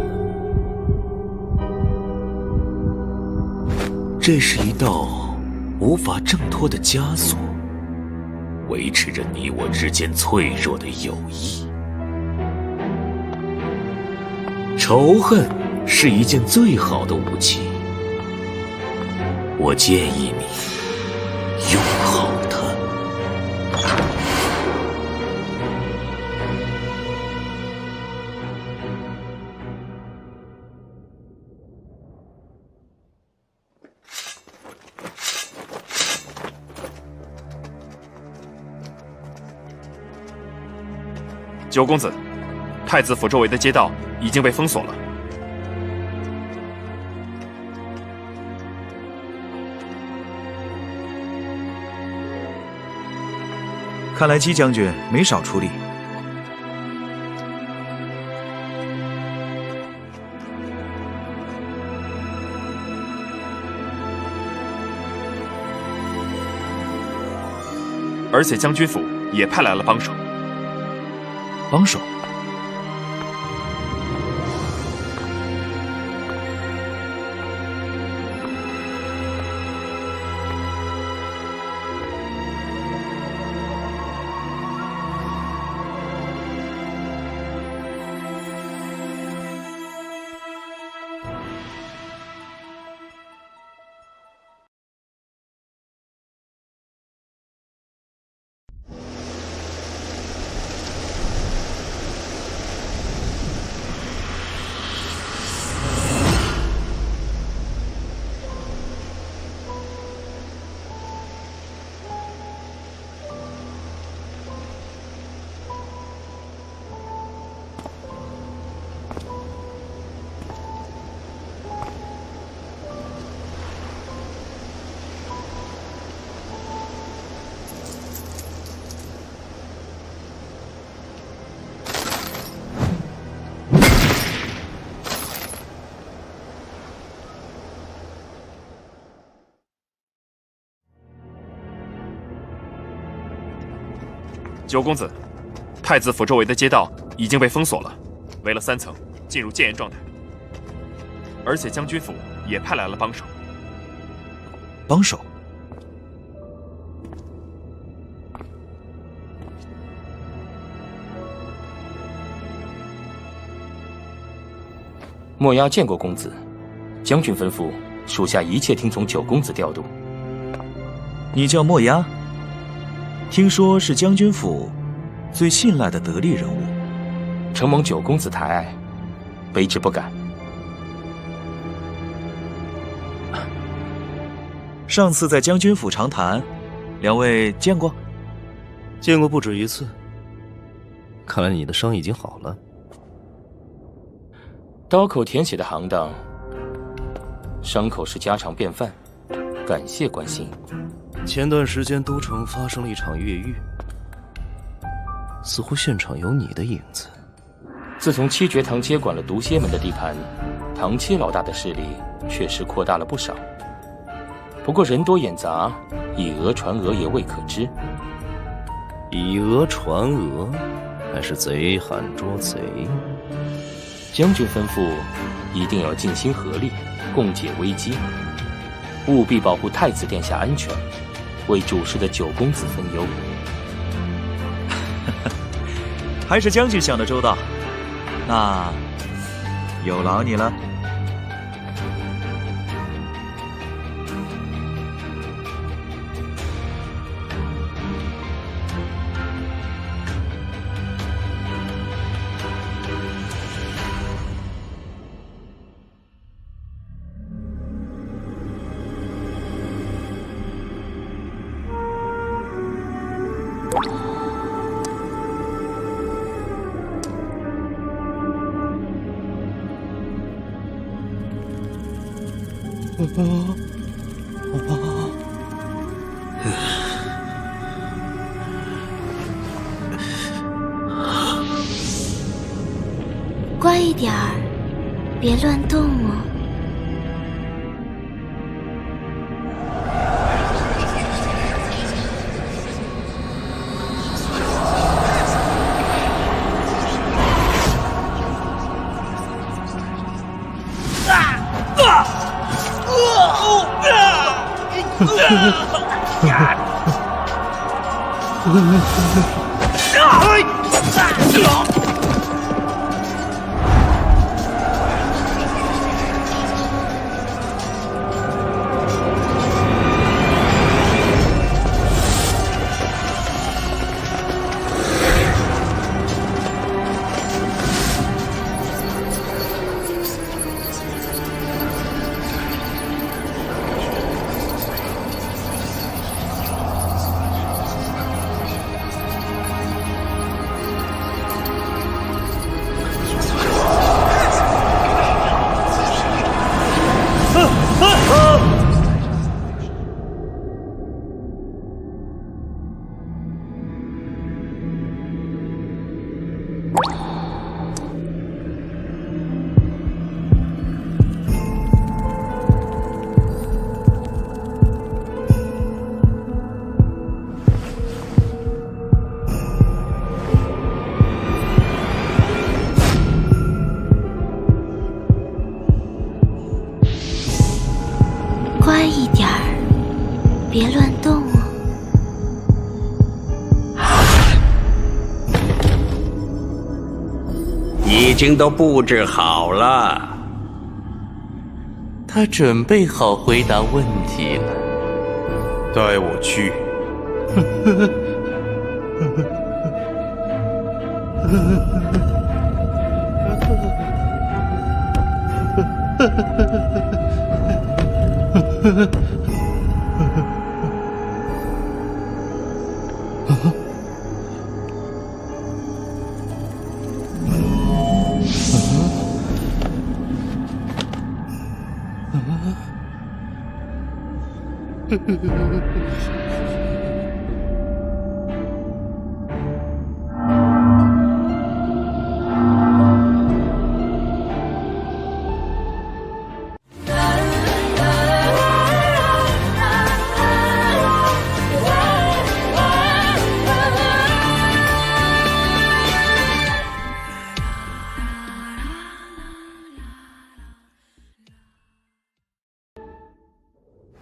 这是一道无法挣脱的枷锁，维持着你我之间脆弱的友谊。仇恨是一件最好的武器，我建议你用好它。9公子，太子府周围的街道已经被封锁了。看来姬将军没少出力。而且将军府也派来了帮手。帮手？九公子，太子府周围的街道已经被封锁了，围了3层，进入戒严状态。而且将军府也派来了帮手。帮手？墨鸦见过公子，将军吩咐，属下一切听从九公子调度。你叫墨鸦？听说是将军府最信赖的得力人物，承蒙九公子抬爱，卑职不敢。上次在将军府长谈，两位见过？见过不止一次。看来你的伤已经好了。刀口舔血的行当，伤口是家常便饭。感谢关心。前段时间都城发生了一场越狱，似乎现场有你的影子。自从七绝堂接管了毒蝎门的地盘，唐七老大的势力确实扩大了不少。不过人多眼杂，以讹传讹也未可知。以讹传讹，还是贼喊捉贼？将军吩咐，一定要尽心合力，共解危机，务必保护太子殿下安全，为主事的九公子分忧。还是将军想得周到，那有劳你了。乖一点儿，别乱动哦。乖一点儿，别乱动哦。已经都布置好了。他准备好回答问题了。带我去。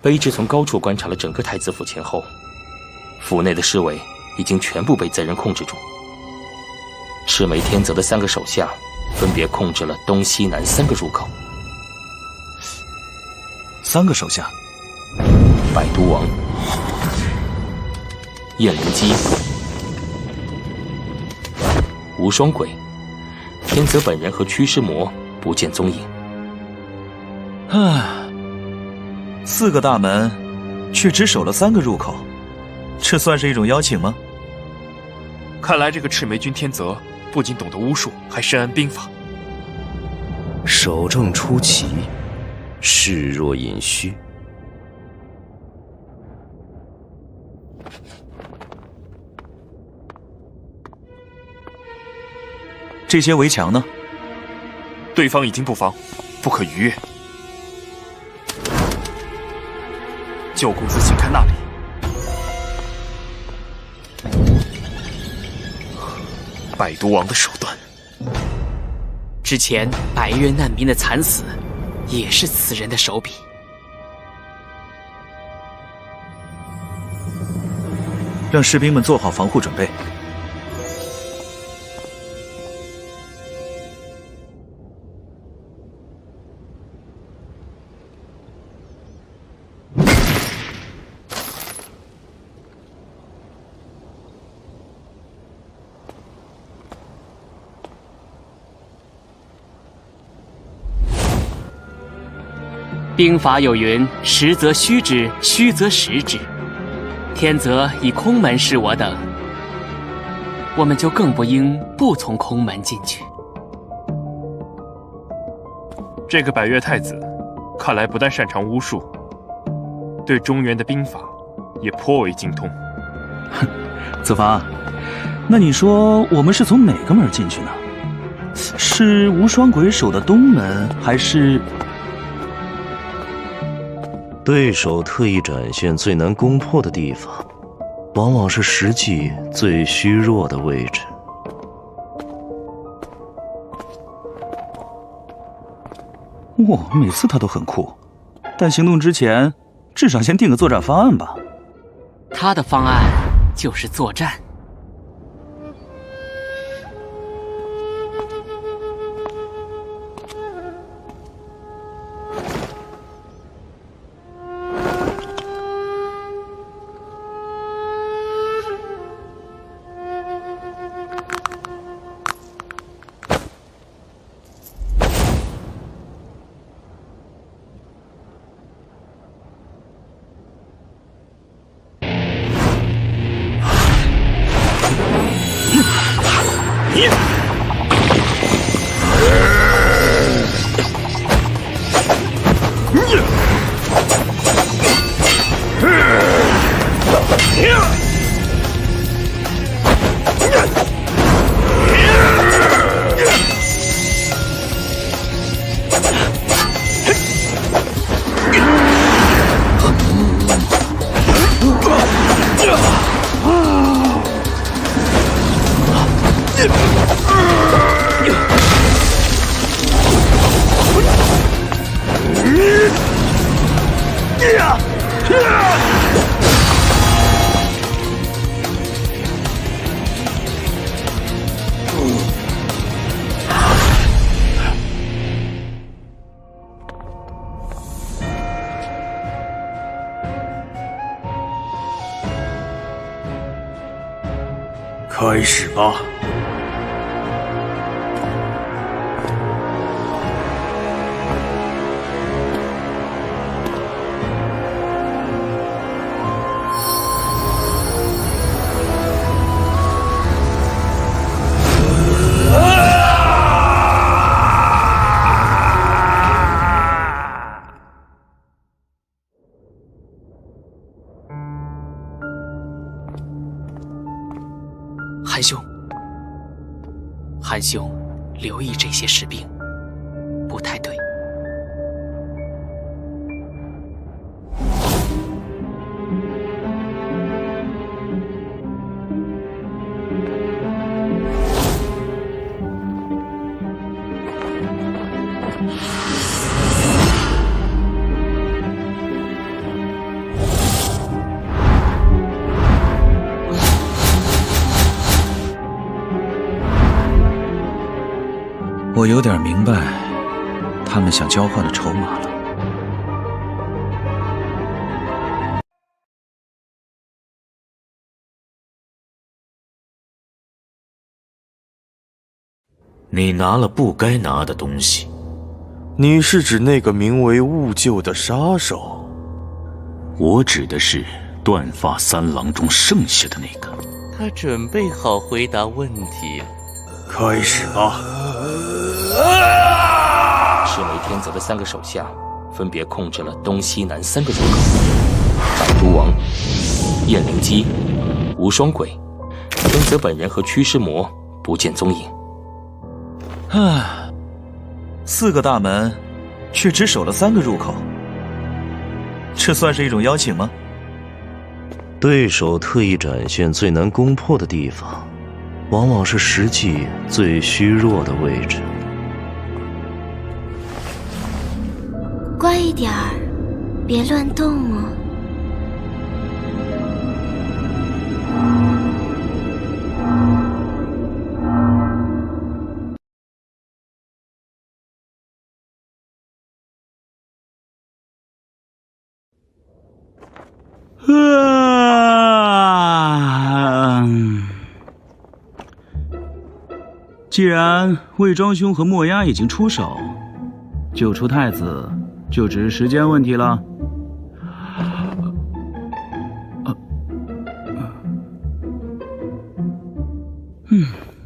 卑职从高处观察了整个太子府前后，府内的侍卫已经全部被贼人控制住。赤眉天泽的3个手下分别控制了东西南3个入口。3个手下：百毒王、燕灵基、无双鬼。天泽本人和驱尸魔不见踪影。唉，4个大门，却只守了3个入口，这算是一种邀请吗？看来这个赤眉君天泽不仅懂得巫术，还深谙兵法。守正出奇，视若隐虚。这些围墙呢？对方已经布防，不可逾越。九公子，请看那里。百毒王的手段，之前白月难民的惨死，也是此人的手笔。让士兵们做好防护准备。兵法有云：实则虚之，虚则实之。天泽以空门示我等，我们就更不应不从空门进去。这个百越太子，看来不但擅长巫术，对中原的兵法也颇为精通。哼，子房，那你说我们是从哪个门进去呢？是无双鬼守的东门，还是？对手特意展现最难攻破的地方，往往是实际最虚弱的位置。哇，每次他都很酷，但行动之前，至少先定个作战方案吧。他的方案就是作战。开始吧。韩兄，韩兄，留意这些士兵，不太对。我有点明白他们想交换的筹码了。你拿了不该拿的东西。你是指那个名为兀鹫的杀手？我指的是断发三郎中剩下的那个。他准备好回答问题了。开始吧。赤眉天泽的3个手下分别控制了东西南3个入口，百毒王、燕灵姬、无双鬼、天泽本人和驱尸魔不见踪影。唉，4个大门，却只守了3个入口，这算是一种邀请吗？对手特意展现最难攻破的地方，往往是实际最虚弱的位置。乖一点儿，别乱动哦。既然魏庄兄和墨鸦已经出手，救出太子就只是时间问题了。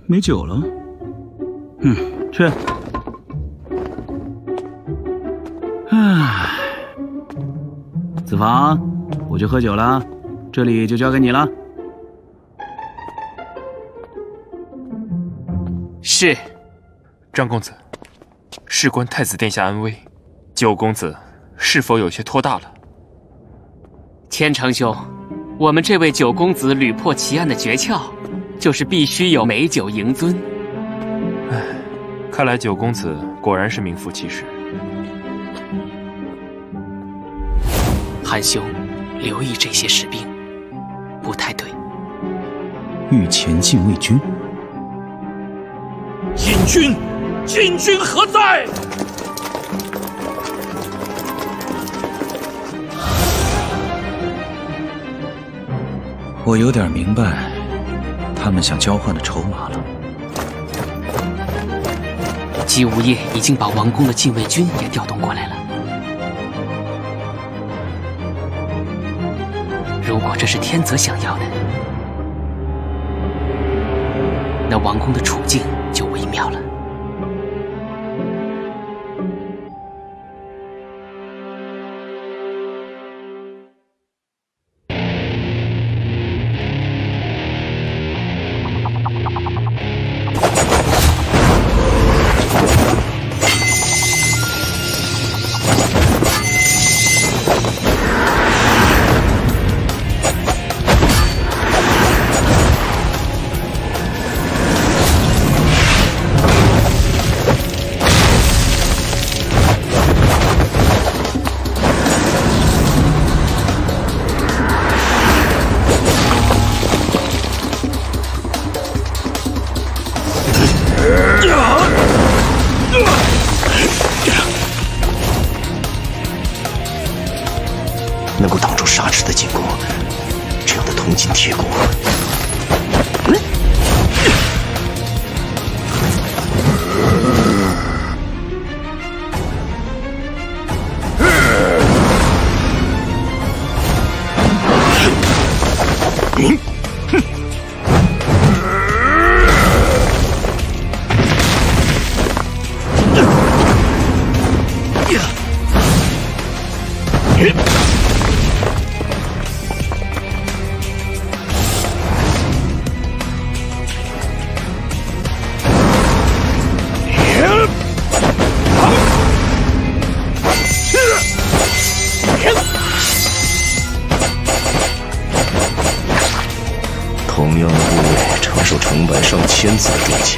没酒了。去。子房，我去喝酒了，这里就交给你了。是，张公子，事关太子殿下安危，九公子是否有些拖大了？千长兄，我们这位九公子屡破奇案的诀窍，就是必须有美酒迎尊。唉，看来九公子果然是名副其实。韩兄，留意这些士兵，不太对。御前禁卫军。禁军何在？我有点明白他们想交换的筹码了。姬无业已经把王宫的禁卫军也调动过来了。如果这是天泽想要的，那王宫的处境就微妙了。能够挡住沙池的进攻，这样的铜筋铁骨，同样的部位承受成百上千次的重击，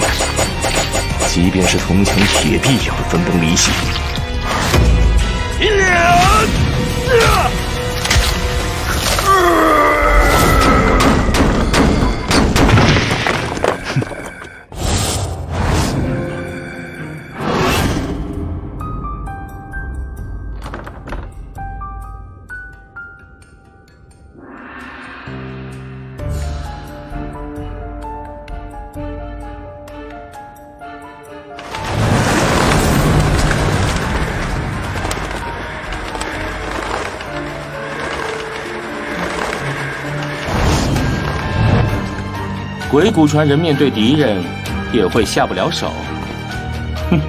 即便是铜墙铁壁也会分崩离析。鬼谷传人面对敌人也会下不了手。哼！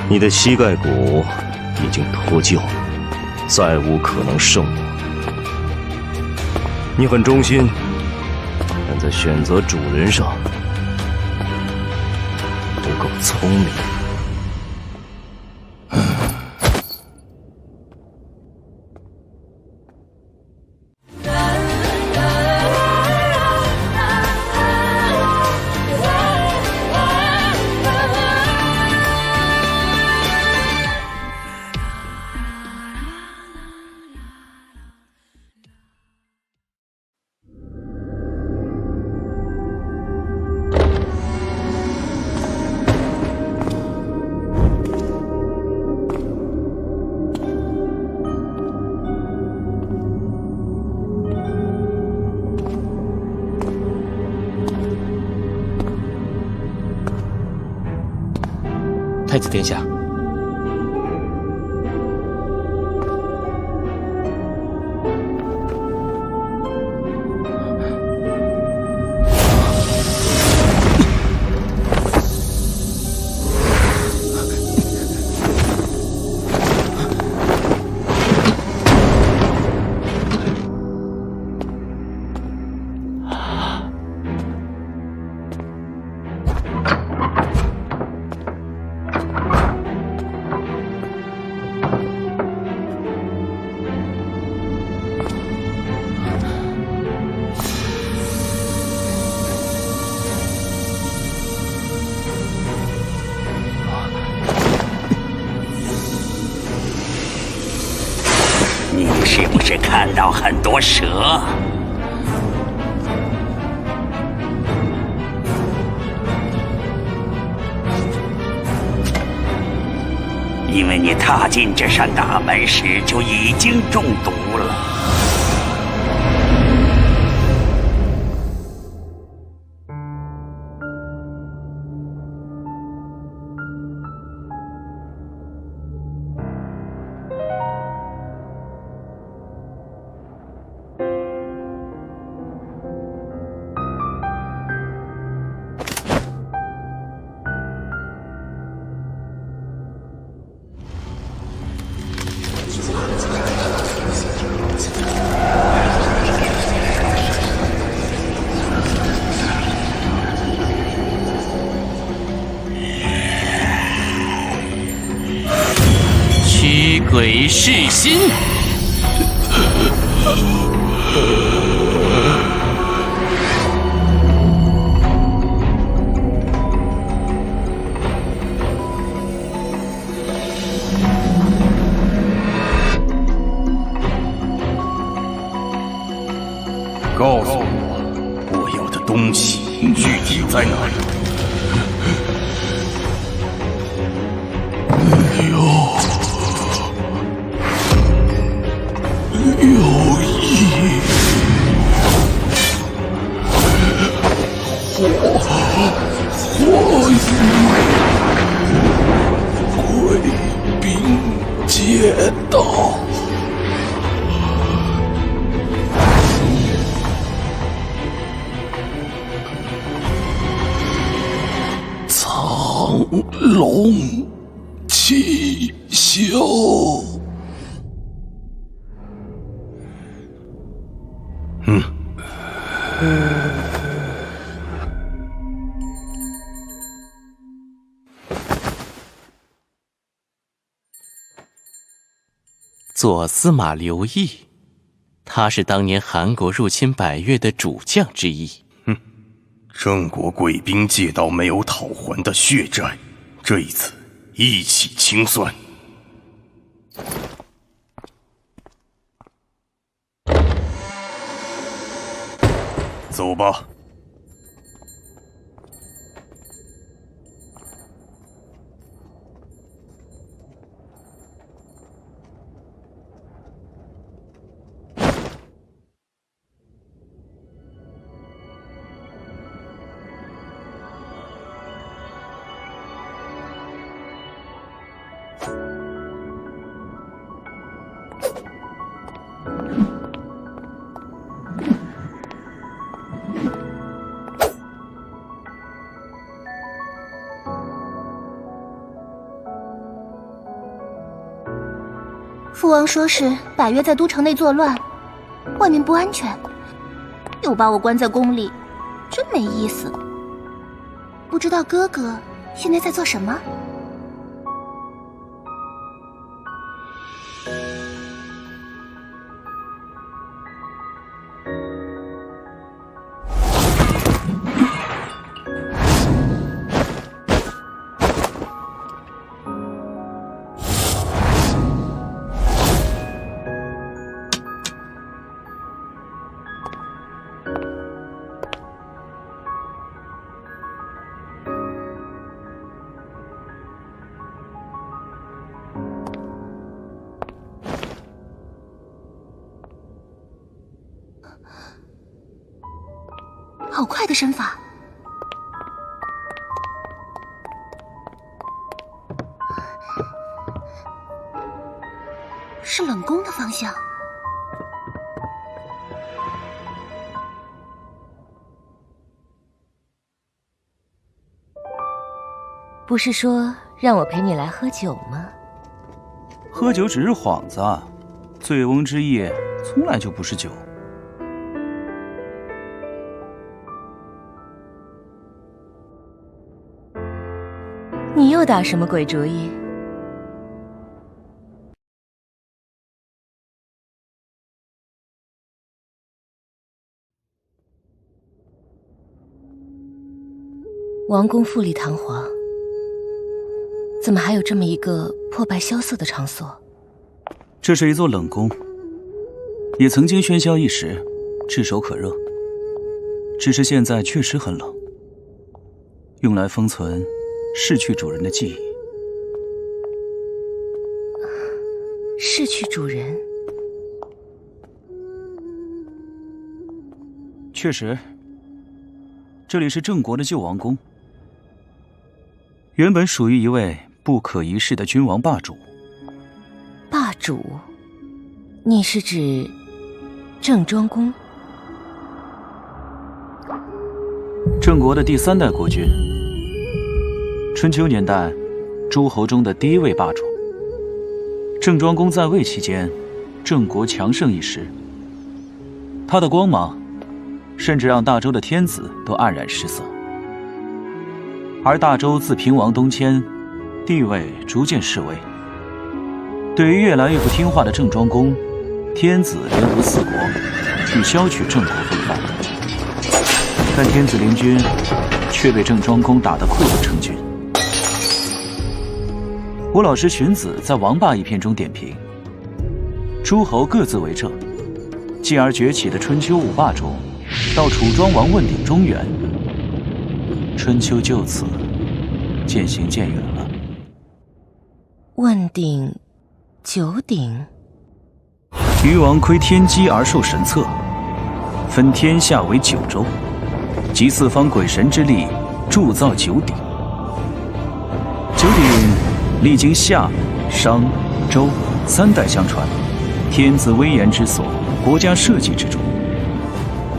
你的膝盖骨已经脱臼，再无可能胜我。你很忠心，但在选择主人上不够聪明。太子殿下，是不是看到很多蛇？因为你踏进这扇大门时就已经中毒了。驱鬼噬心。告诉我，我要的东西具体在哪里？有意火雨贵宾街道。苍龙七宿。左司马刘毅，他是当年韩国入侵百越的主将之一。郑国贵兵借道没有讨还的血债，这一次一起清算。走吧。父王说是百越在都城内作乱，外面不安全，又把我关在宫里，真没意思。不知道哥哥现在在做什么？好快的身法！是冷宫的方向。不是说让我陪你来喝酒吗？喝酒只是幌子，醉翁之意从来就不是酒。你又打什么鬼主意？王宫富丽堂皇，怎么还有这么一个破败萧瑟的场所？这是一座冷宫，也曾经喧嚣一时，炙手可热。只是现在确实很冷，用来封存逝去主人的记忆。逝去主人？确实，这里是郑国的旧王宫，原本属于一位不可一世的君王霸主。霸主？你是指郑庄公？郑国的第3代国君，春秋年代诸侯中的第一位霸主。郑庄公在位期间，郑国强盛一时，他的光芒甚至让大周的天子都黯然失色。而大周自平王东迁，地位逐渐式微。对于越来越不听话的郑庄公，天子联合4国去削取郑国风范，但天子联军却被郑庄公打得溃不成军。我老师荀子在《王霸》一篇中点评：诸侯各自为政，继而崛起的春秋5霸中，到楚庄王问鼎中原，春秋就此渐行渐远了。问鼎九鼎，虞王窥天机而受神策，分天下为9州，集4方鬼神之力，铸造9鼎。9鼎历经夏、商、周3代相传，天子威严之所，国家社稷之主。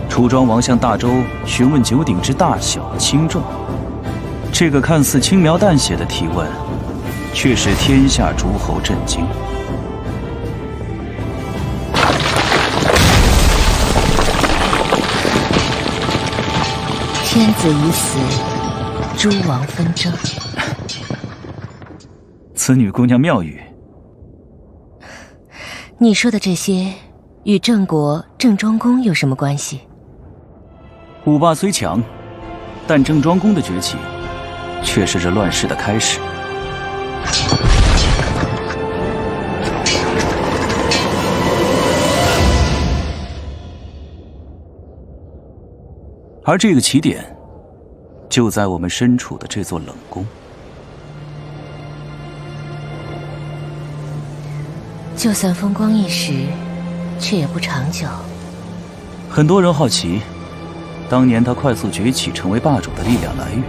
楚庄王向大周询问9鼎之大小轻重，这个看似轻描淡写的提问，却使天下诸侯震惊。天子已死，诸王纷争。此女姑娘妙语。你说的这些与郑国郑庄公有什么关系？5霸虽强，但郑庄公的崛起却是这乱世的开始。而这个起点就在我们身处的这座冷宫。就算风光一时，却也不长久。很多人好奇，当年他快速崛起成为霸主的力量来源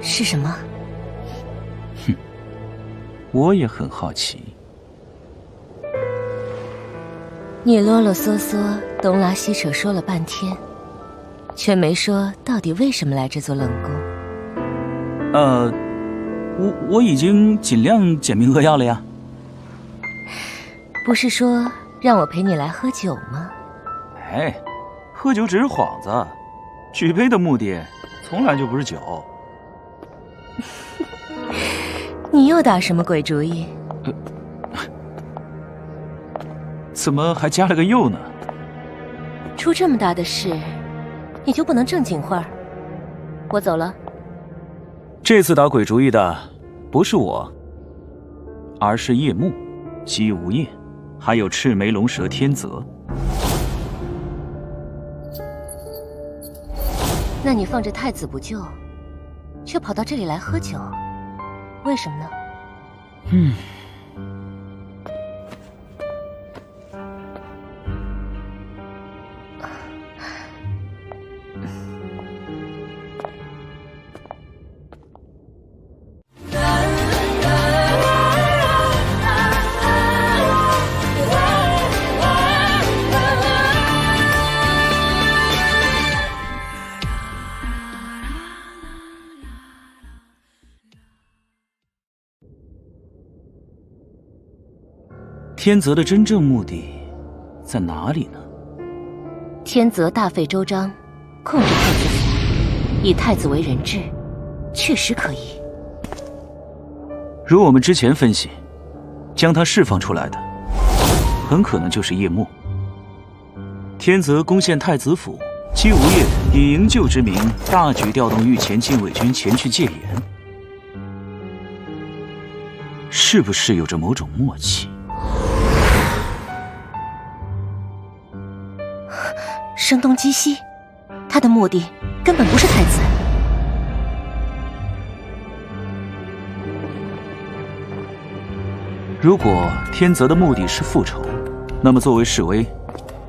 是什么？哼，我也很好奇。你啰啰嗦嗦，东拉西扯说了半天，却没说到底为什么来这座冷宫。我已经尽量简明扼要了呀。不是说让我陪你来喝酒吗？哎，喝酒只是幌子，举杯的目的从来就不是酒。你又打什么鬼主意？怎么还加了个又呢？出这么大的事，你就不能正经话？我走了。这次打鬼主意的不是我，而是叶幕、姬无业，还有赤眉龙蛇天泽。那你放着太子不救，却跑到这里来喝酒，为什么呢？天泽的真正目的在哪里呢？天泽大费周章控制太子府，以太子为人质，确实可疑。如我们之前分析，将他释放出来的很可能就是叶幕。天泽攻陷太子府，姬无业以营救之名大举调动御前禁卫军前去戒严，是不是有着某种默契？声东击西，他的目的根本不是太子。如果天泽的目的是复仇，那么作为侍卫，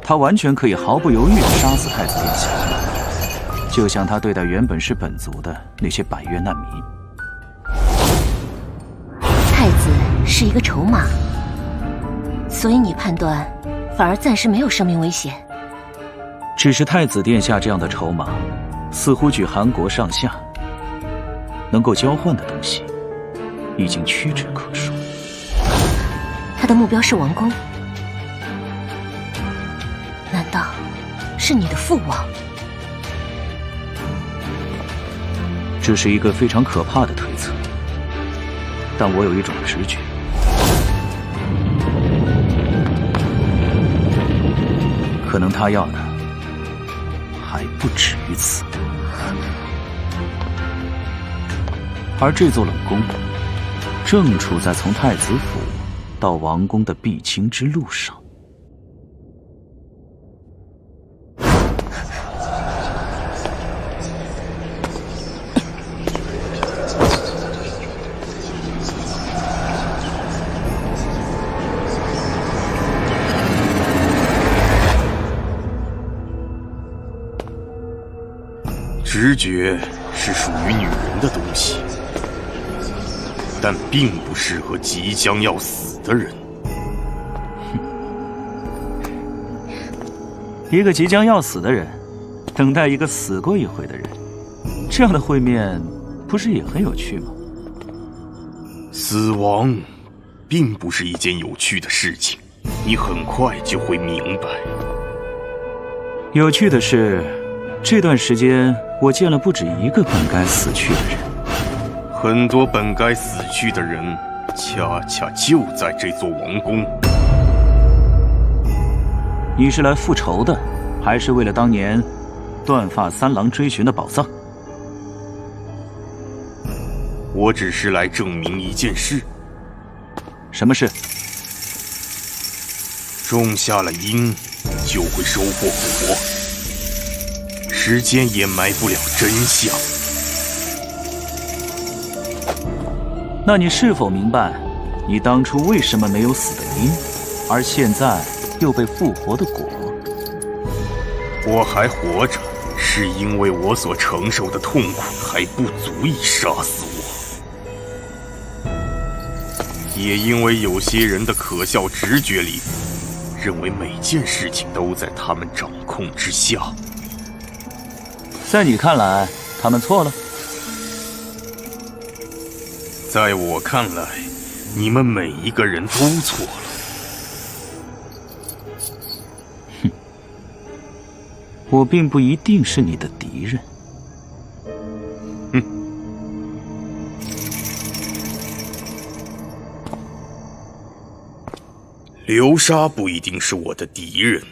他完全可以毫不犹豫地杀死太子殿下，就像他对待原本是本族的那些百越难民。太子是一个筹码，所以你判断反而暂时没有生命危险。只是太子殿下这样的筹码，似乎举韩国上下能够交换的东西，已经屈指可数。他的目标是王宫，难道是你的父王？这是一个非常可怕的推测，但我有一种直觉，可能他要的还不止于此。而这座冷宫正处在从太子府到王宫的必经之路上。直觉是属于女人的东西，但并不适合即将要死的人。一个即将要死的人，等待一个死过一回的人，这样的会面不是也很有趣吗？死亡并不是一件有趣的事情，你很快就会明白。有趣的是，这段时间我见了不止一个本该死去的人。很多本该死去的人，恰恰就在这座王宫。你是来复仇的，还是为了当年断发三郎追寻的宝藏？我只是来证明一件事。什么事？种下了因，就会收获果。时间掩埋不了真相。那你是否明白，你当初为什么没有死的因，而现在又被复活的果？我还活着，是因为我所承受的痛苦还不足以杀死我，也因为有些人的可笑直觉里，认为每件事情都在他们掌控之下。在你看来，他们错了？在我看来，你们每一个人都错了。我并不一定是你的敌人。流沙不一定是我的敌人，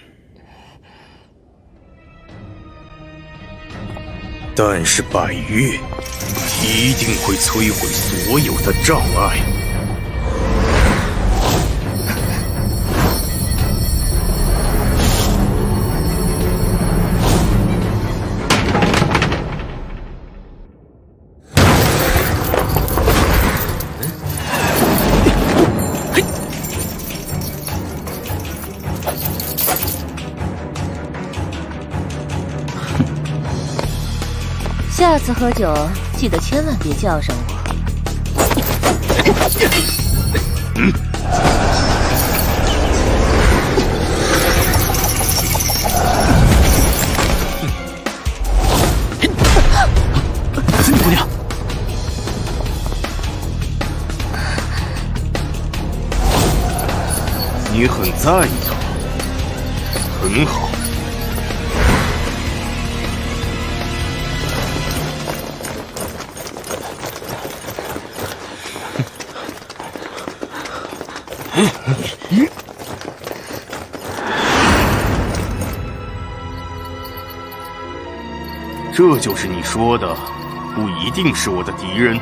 但是百越一定会摧毁所有的障碍。下次喝酒记得千万别叫上我。子女姑娘，你很在意他，很好。这就是你说的，不一定是我的敌人。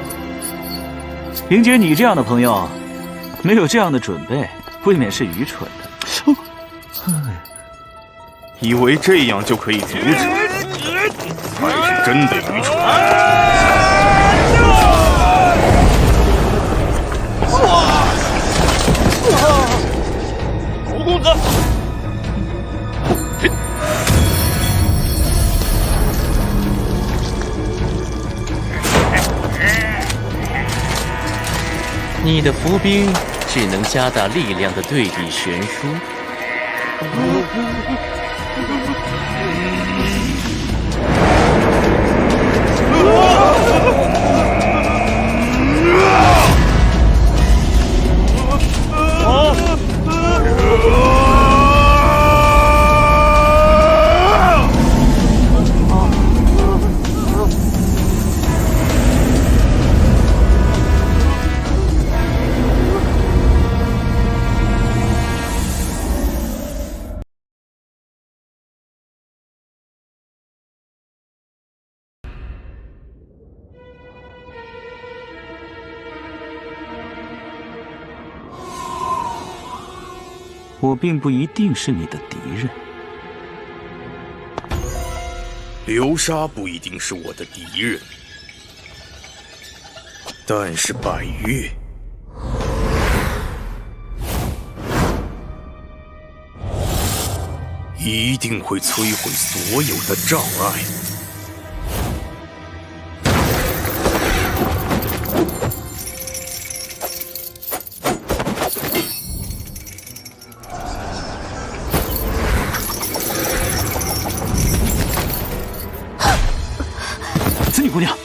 迎接你这样的朋友，没有这样的准备，未免是愚蠢的。以为这样就可以阻止，还是真的愚蠢。侯公子，你的伏兵只能加大力量的对比悬殊。我并不一定是你的敌人。流沙不一定是我的敌人，但是百越一定会摧毁所有的障碍。子女姑娘，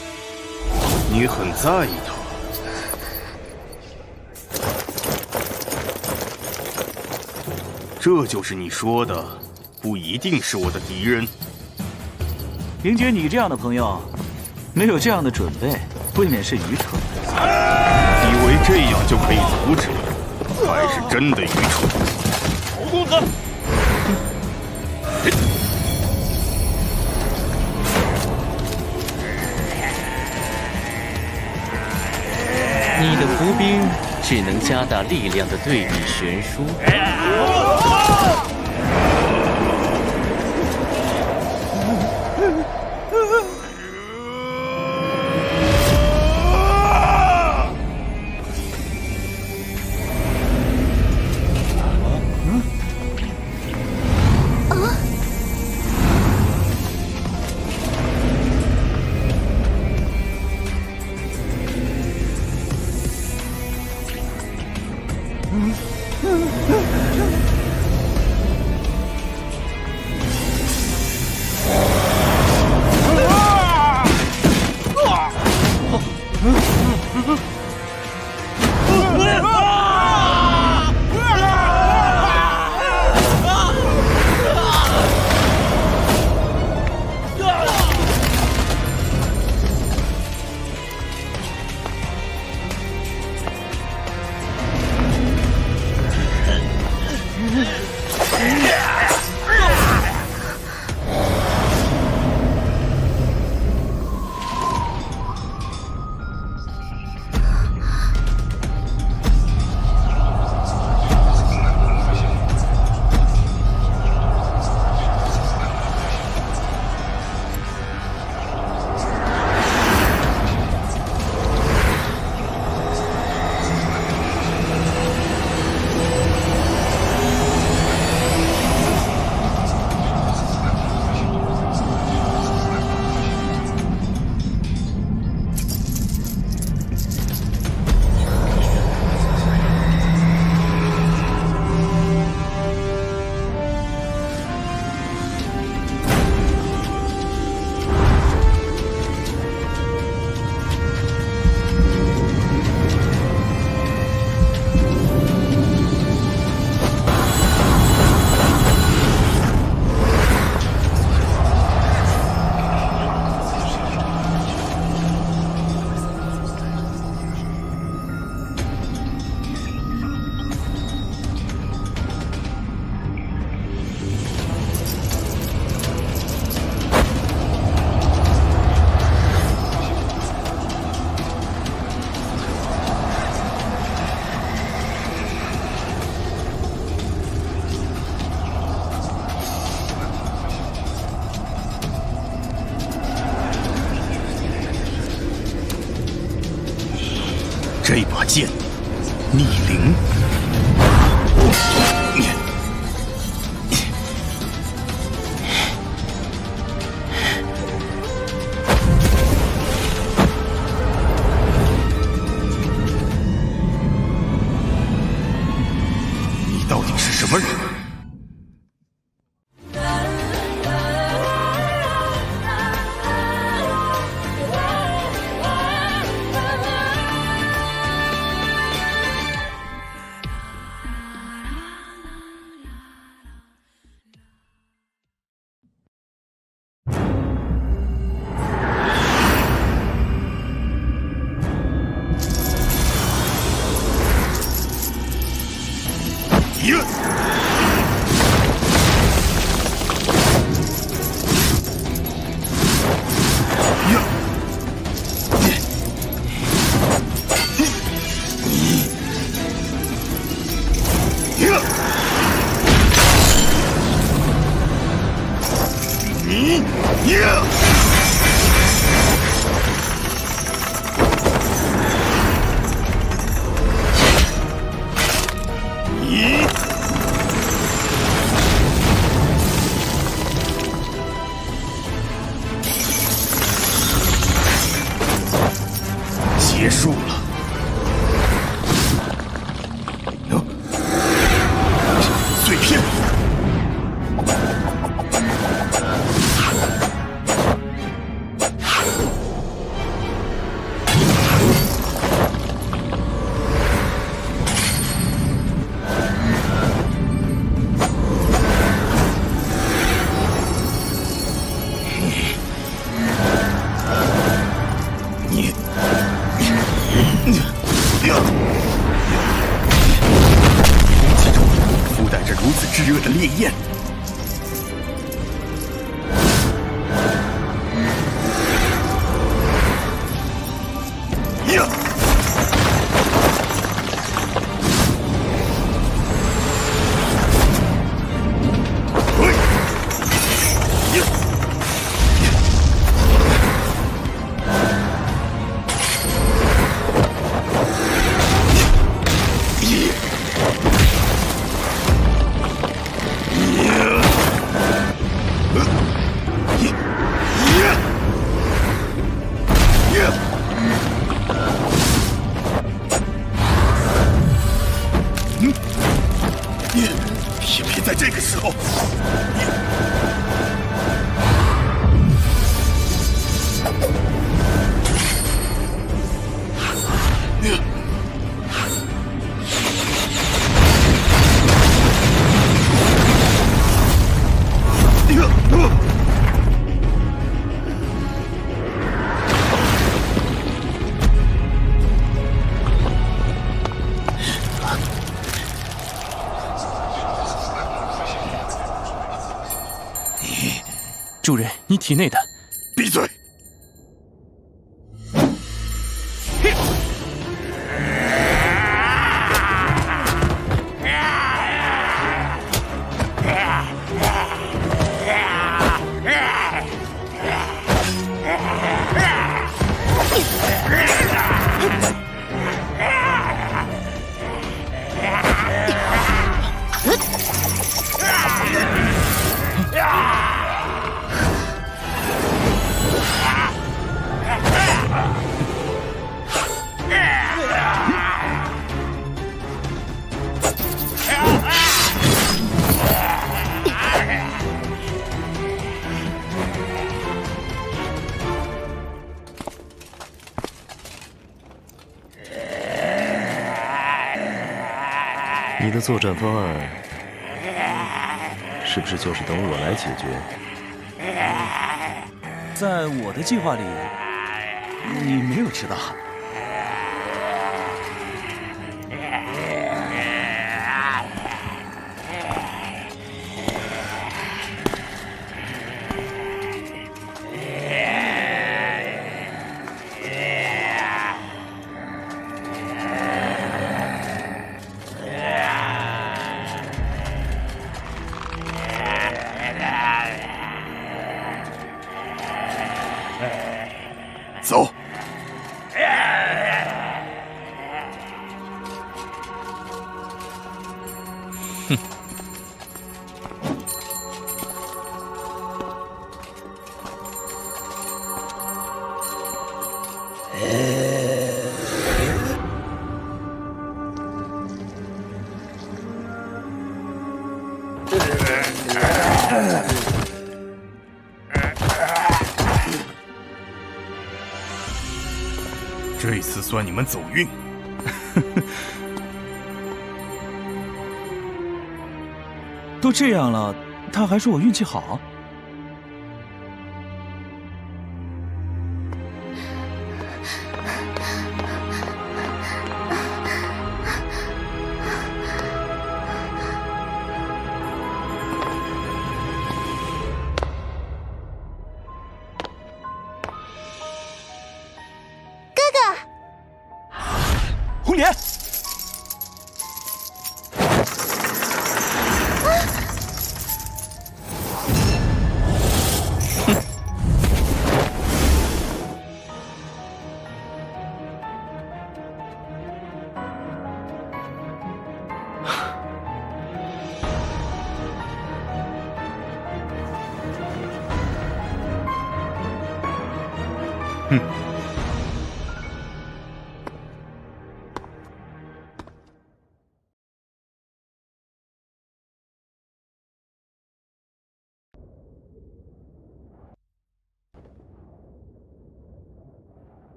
你很在意他。这就是你说的，不一定是我的敌人。迎接你这样的朋友，没有这样的准备，未免是愚蠢的。以为这样就可以阻止，还是真的愚蠢。侯公子，你的伏兵只能加大力量的对比悬殊。这把剑逆鳞。你到底是什么人？结束了。碎片。如此炙热的烈焰，偏偏在这个时候，主人，你体内的……闭嘴！你的作战方案是不是就是等我来解决？在我的计划里，你没有迟到。走。这次算你们走运。都这样了，他还说我运气好？红莲，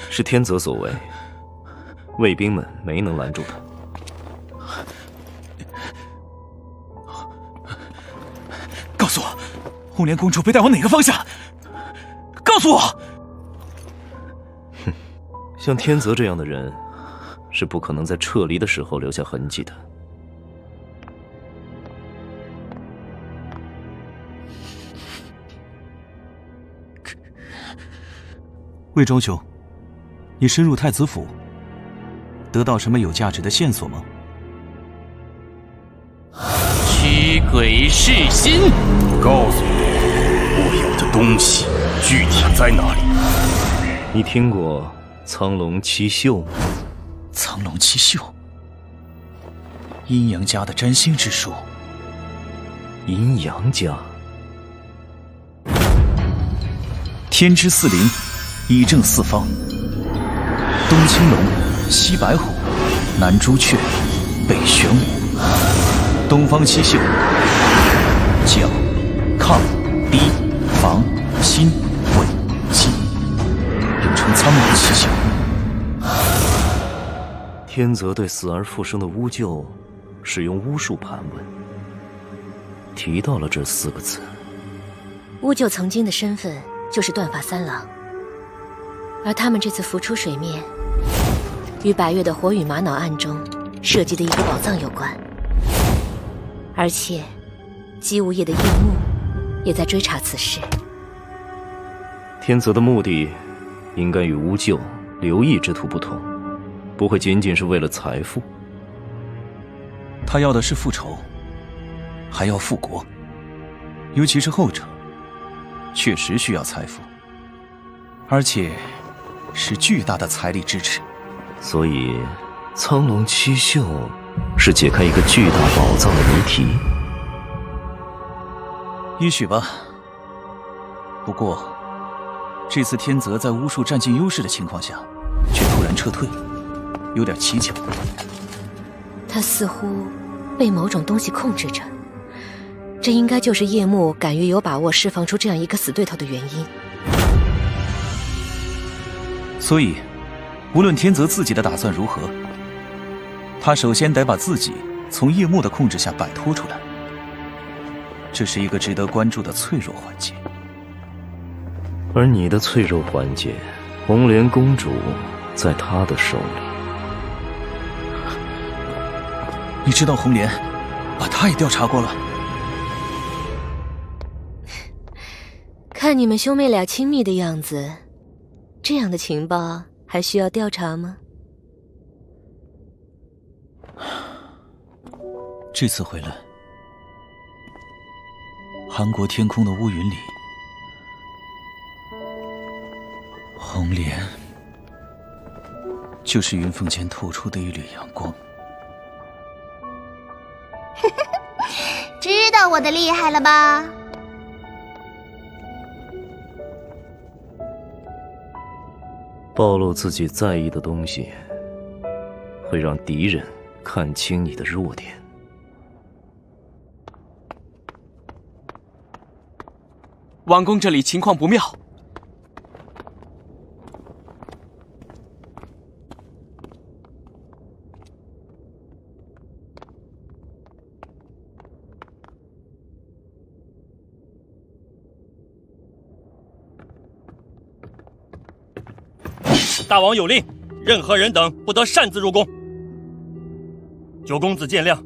是天泽所为，卫兵们没能拦住他。告诉我，红莲公主被带往哪个方向？告诉我！哼，像天泽这样的人，是不可能在撤离的时候留下痕迹的。魏忠兄，你深入太子府，得到什么有价值的线索吗？驱鬼噬心，告诉我，我有的东西具体在哪里？你听过苍龙七宿吗？苍龙七宿，阴阳家的占星之术。阴阳家，天之四灵，以正四方。东青龙，西白虎，南朱雀，北玄武。东方七宿，角、亢、逼、防、心、尾、忌，又称苍龙七宿。天泽对死而复生的巫柩使用巫术盘问，提到了这4个字。巫柩曾经的身份就是断发三郎，而他们这次浮出水面，与百越的火与玛瑙案中涉及的一个宝藏有关。而且，姬无业的夜幕也在追查此事。天泽的目的，应该与巫柩、刘毅之徒不同，不会仅仅是为了财富。他要的是复仇，还要复国，尤其是后者，确实需要财富，而且是巨大的财力支持。所以，苍龙七宿是解开一个巨大宝藏的谜题。也许吧。不过，这次天泽在巫术占尽优势的情况下，却突然撤退，有点蹊跷。他似乎被某种东西控制着，这应该就是夜幕敢于有把握释放出这样一个死对头的原因。所以，无论天泽自己的打算如何，他首先得把自己从夜幕的控制下摆脱出来。这是一个值得关注的脆弱环节。而你的脆弱环节，红莲公主在他的手里。你知道红莲把他也调查过了？看你们兄妹俩亲密的样子，这样的情报还需要调查吗？这次回来，韩国天空的乌云里，红莲就是云缝间透出的一缕阳光。我的厉害了吧？暴露自己在意的东西，会让敌人看清你的弱点。王公这里情况不妙。大王有令，任何人等不得擅自入宫。九公子见谅，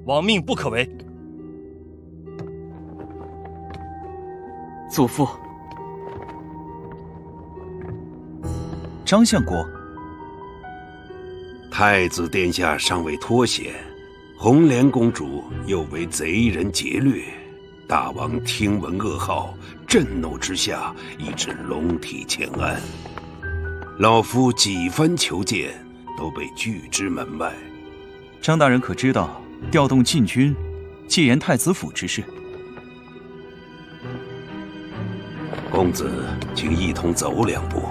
王命不可违。祖父，张相国，太子殿下尚未脱险，红莲公主又为贼人劫掠，大王听闻噩耗，震怒之下，以致龙体前案。老夫几番求见，都被拒之门外。张大人可知道调动禁军戒严太子府之事？公子，请一同走两步。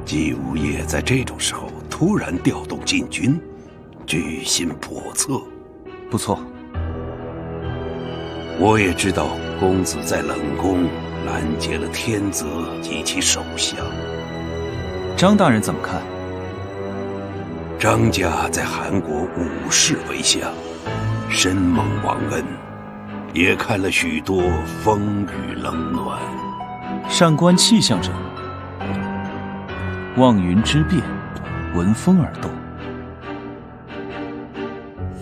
季无业在这种时候突然调动禁军，居心叵测。不错，我也知道公子在冷宫拦截了天泽及其手下。张大人怎么看？张家在韩国武士为相，深蒙王恩，也看了许多风雨冷暖。善观气象者，望云之变，闻风而动。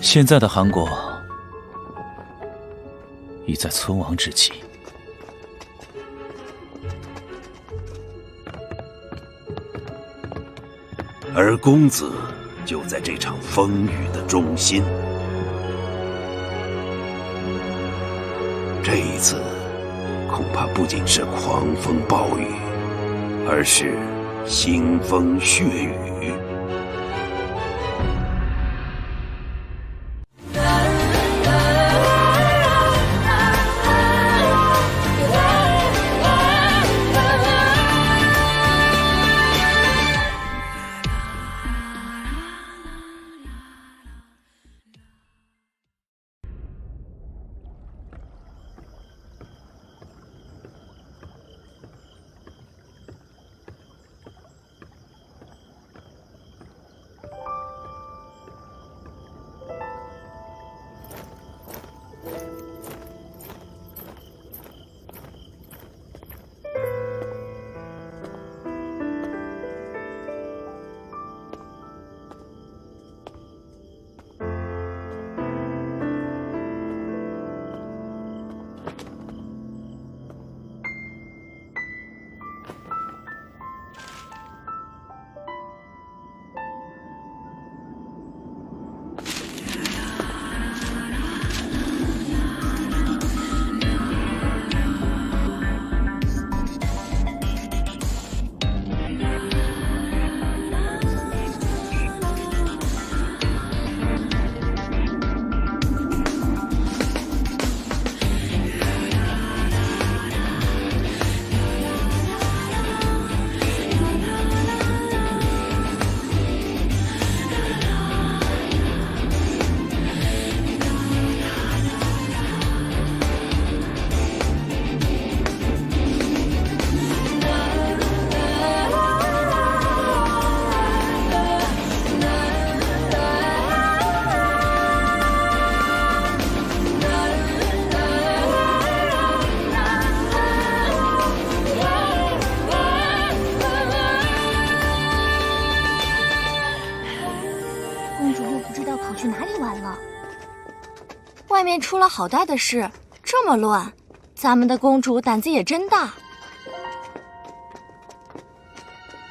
现在的韩国已在存亡之际。而公子就在这场风雨的中心。这一次，恐怕不仅是狂风暴雨，而是腥风血雨。外面出了好大的事，这么乱，咱们的公主胆子也真大。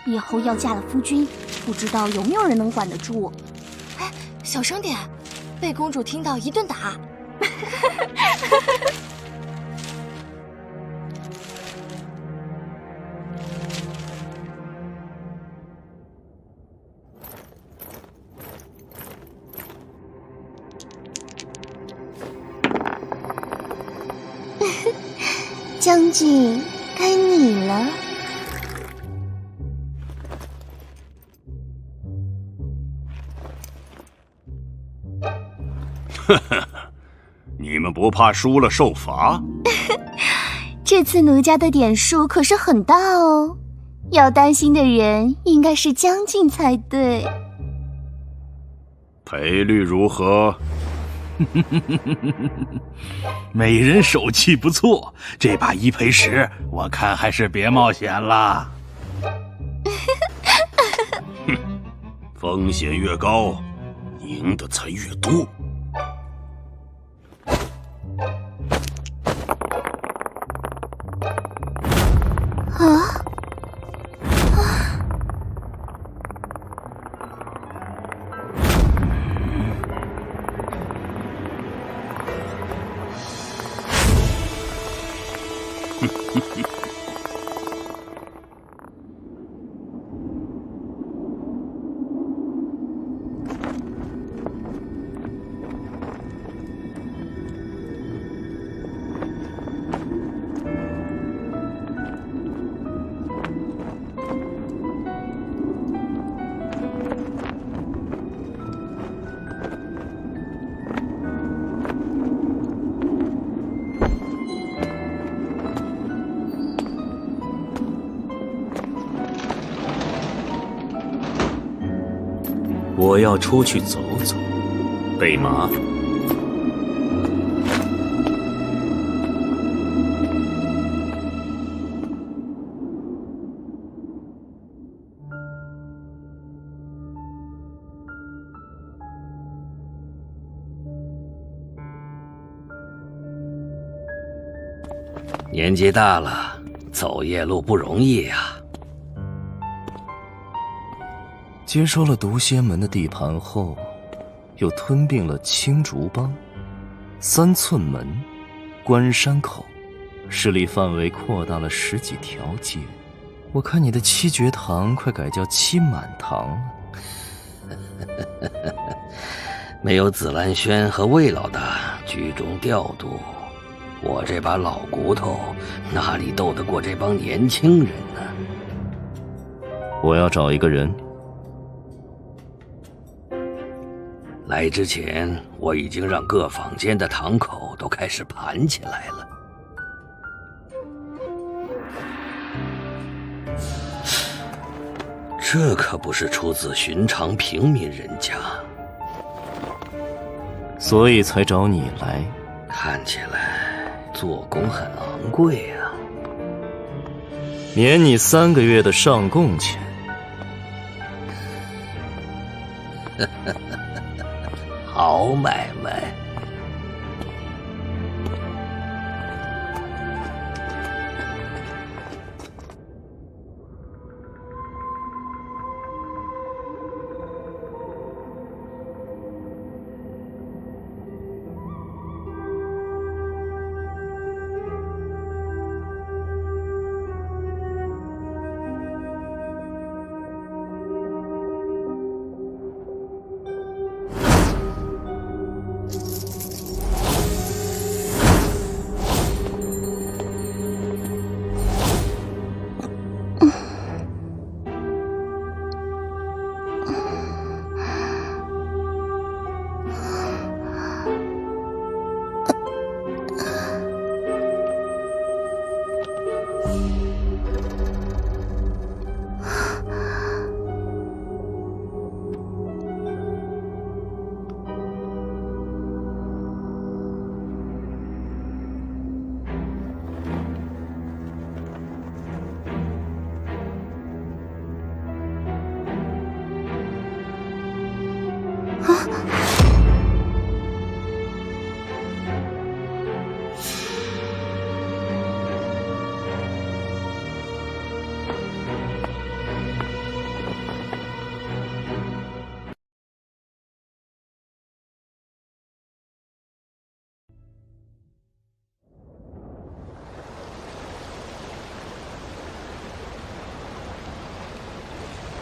以后要嫁了夫君，不知道有没有人能管得住。哎，小声点，被公主听到一顿打。将军，该你了。呵呵，你们不怕输了受罚？这次奴家的点数可是很大哦，要担心的人应该是将军才对。赔率如何？美人手气不错，这把1赔10，我看还是别冒险了。风险越高，赢的才越多。啊！我要出去走走，备马。年纪大了，走夜路不容易呀。接收了毒仙门的地盘后，又吞并了青竹帮、3寸门、关山口，势力范围扩大了10几条街。我看你的7绝堂快改叫7满堂了。没有紫兰轩和魏老大居中调度，我这把老骨头哪里斗得过这帮年轻人呢？我要找一个人。来之前，我已经让各坊间的堂口都开始盘起来了。这可不是出自寻常平民人家，所以才找你来。看起来做工很昂贵啊。免你3个月的上供钱。好买卖。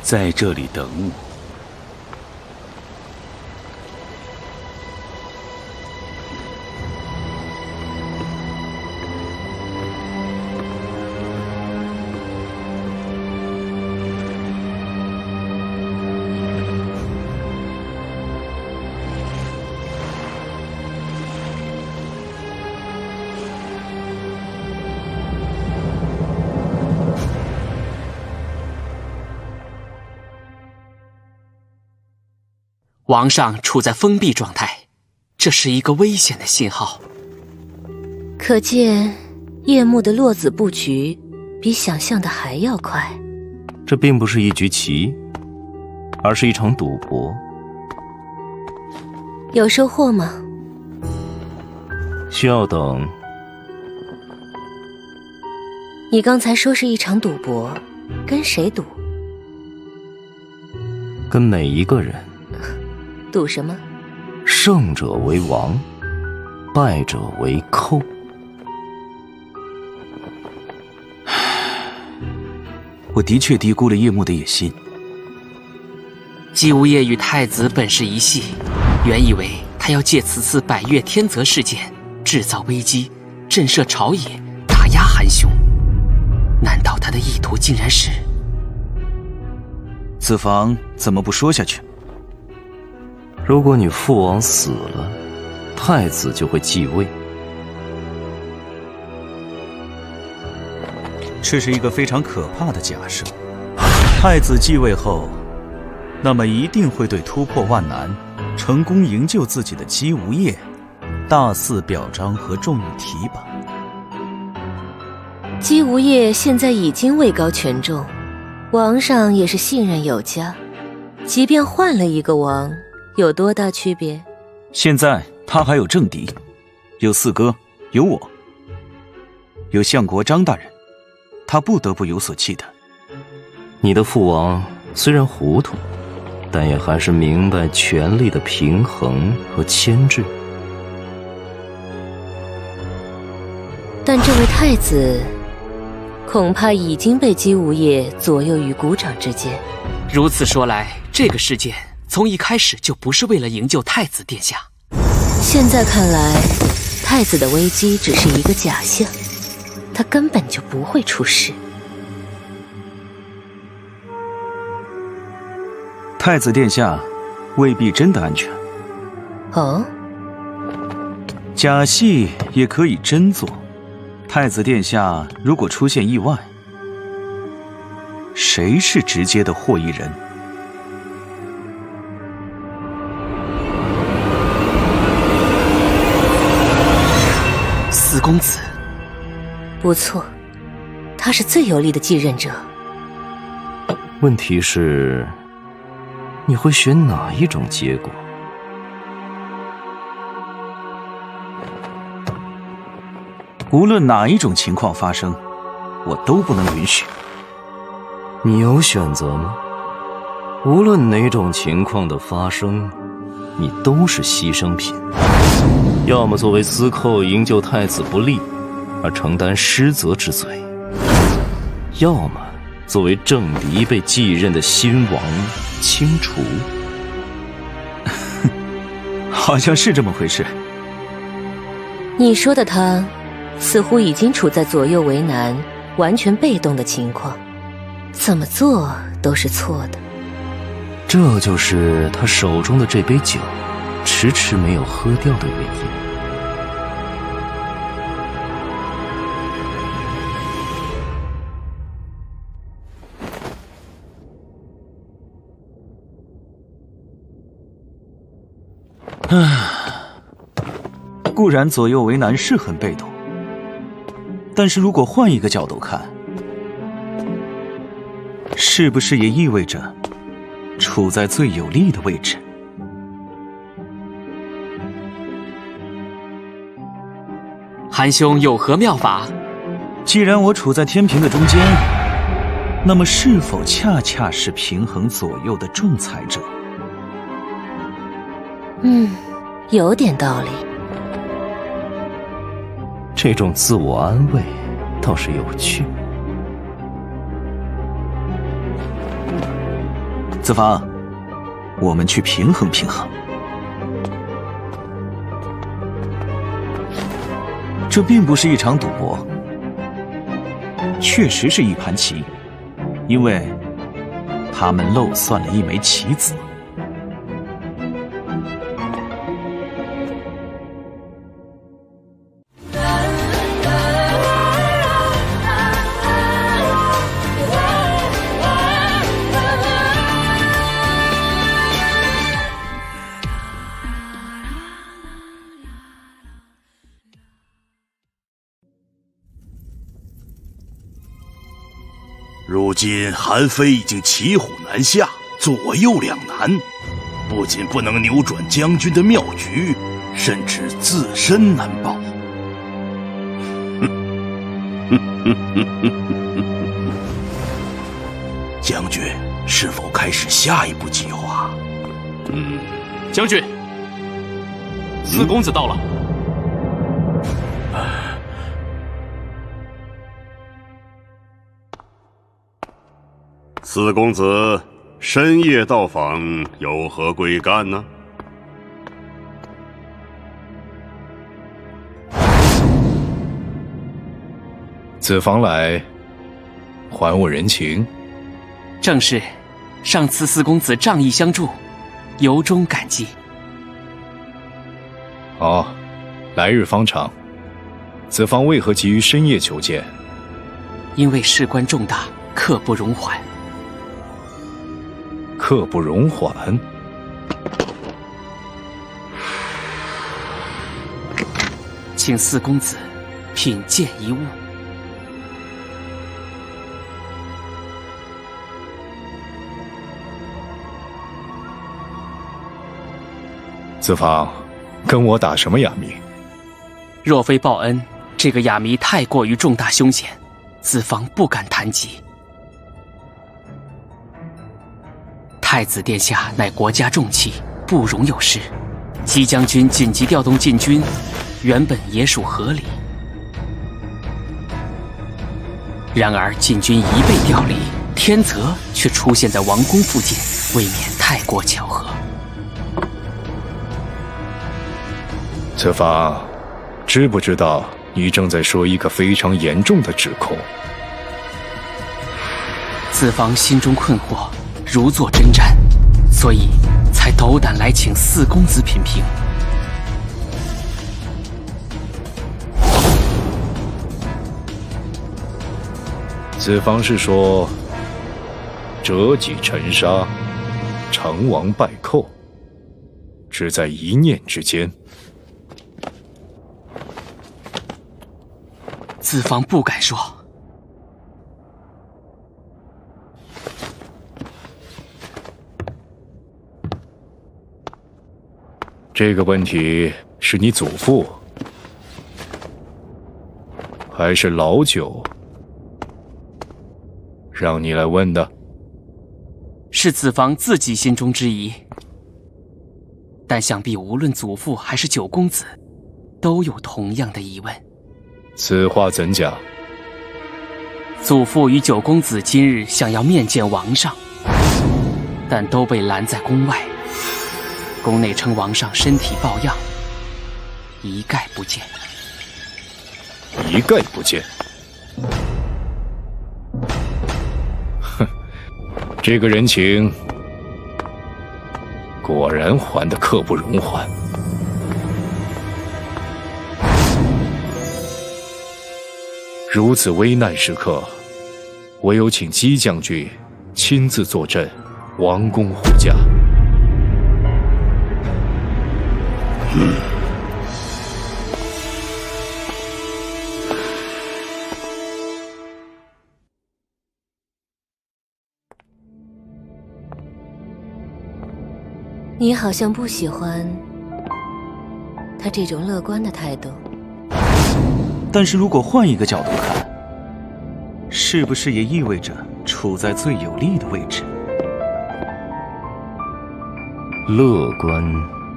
在这里等我。王上处在封闭状态，这是一个危险的信号。可见夜幕的落子布局比想象的还要快。这并不是一局棋，而是一场赌博。有收获吗？需要等。你刚才说是一场赌博，跟谁赌？跟每一个人。赌什么？胜者为王，败者为寇。我的确低估了叶幕的野心。姬无业与太子本是一系，原以为他要借此次百越天泽事件制造危机，震慑朝野，打压韩兄。难道他的意图竟然是……子房怎么不说下去？如果你父王死了，太子就会继位。这是一个非常可怕的假设。太子继位后，那么一定会对突破万难、成功营救自己的姬无业大肆表彰和重用提拔。姬无业现在已经位高权重，王上也是信任有加，即便换了一个王，有多大区别？现在他还有政敌，有四哥，有我，有相国张大人，他不得不有所忌惮。你的父王虽然糊涂，但也还是明白权力的平衡和牵制。但这位太子恐怕已经被姬无业左右于股掌之间。如此说来，这个事件从一开始就不是为了营救太子殿下。现在看来，太子的危机只是一个假象，他根本就不会出事。太子殿下未必真的安全。哦，假戏也可以真做。太子殿下如果出现意外，谁是直接的获益人？四公子，不错，他是最有力的继任者。问题是，你会选哪一种结果？无论哪一种情况发生，我都不能允许。你有选择吗？无论哪种情况的发生，你都是牺牲品。要么作为司寇营救太子不利而承担失责之罪，要么作为政敌被继任的新王清除。好像是这么回事。你说的他似乎已经处在左右为难、完全被动的情况，怎么做都是错的。这就是他手中的这杯酒迟迟没有喝掉的原因。固然左右为难是很被动，但是如果换一个角度看，是不是也意味着处在最有利的位置？韩兄有何妙法？既然我处在天平的中间，那么是否恰恰是平衡左右的仲裁者？有点道理。这种自我安慰倒是有趣。子房，我们去平衡平衡。这并不是一场赌博，确实是一盘棋，因为他们漏算了一枚棋子。如今韩非已经骑虎难下，左右两难，不仅不能扭转将军的妙局，甚至自身难保。将军是否开始下一步计划？将军，四公子到了。四公子深夜到访，有何贵干呢？子房来，还我人情。正是，上次四公子仗义相助，由衷感激。好，来日方长。子房为何急于深夜求见？因为事关重大，刻不容缓。刻不容缓。请四公子品鉴一物。子房，跟我打什么哑谜？若非报恩，这个哑谜太过于重大凶险，子房不敢谈及。太子殿下乃国家重器，不容有失。姬将军紧急调动禁军，原本也属合理。然而禁军一被调离，天泽却出现在王宫附近，未免太过巧合。子房，知不知道你正在说一个非常严重的指控？子房心中困惑，如坐针毡，所以才斗胆来请四公子品评。子房是说，折戟沉沙，成王败寇，只在一念之间。子房不敢说。这个问题是你祖父还是老九让你来问的？是子房自己心中之疑，但想必无论祖父还是九公子，都有同样的疑问。此话怎讲？祖父与九公子今日想要面见王上，但都被拦在宫外。宫内称王上身体抱恙，一概不见。一概不见？哼，这个人情果然还得刻不容缓。如此危难时刻，唯有请姬将军亲自坐镇王宫护驾。你好像不喜欢他这种乐观的态度。但是如果换一个角度看，是不是也意味着处在最有利的位置？乐观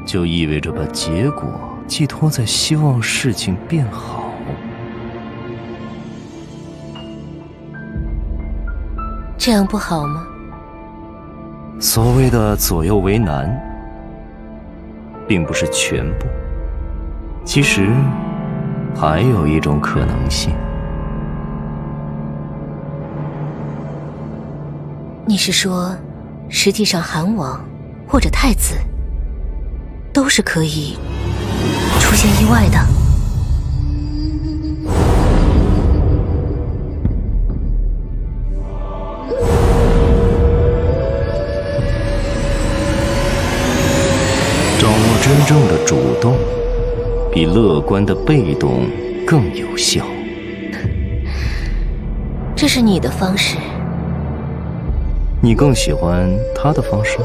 就意味着把结果寄托在希望事情变好。这样不好吗？所谓的左右为难，并不是全部。其实还有一种可能性。你是说，实际上韩王或者太子都是可以出现意外的？掌握真正的主动，比乐观的被动更有效。这是你的方式，你更喜欢他的方式？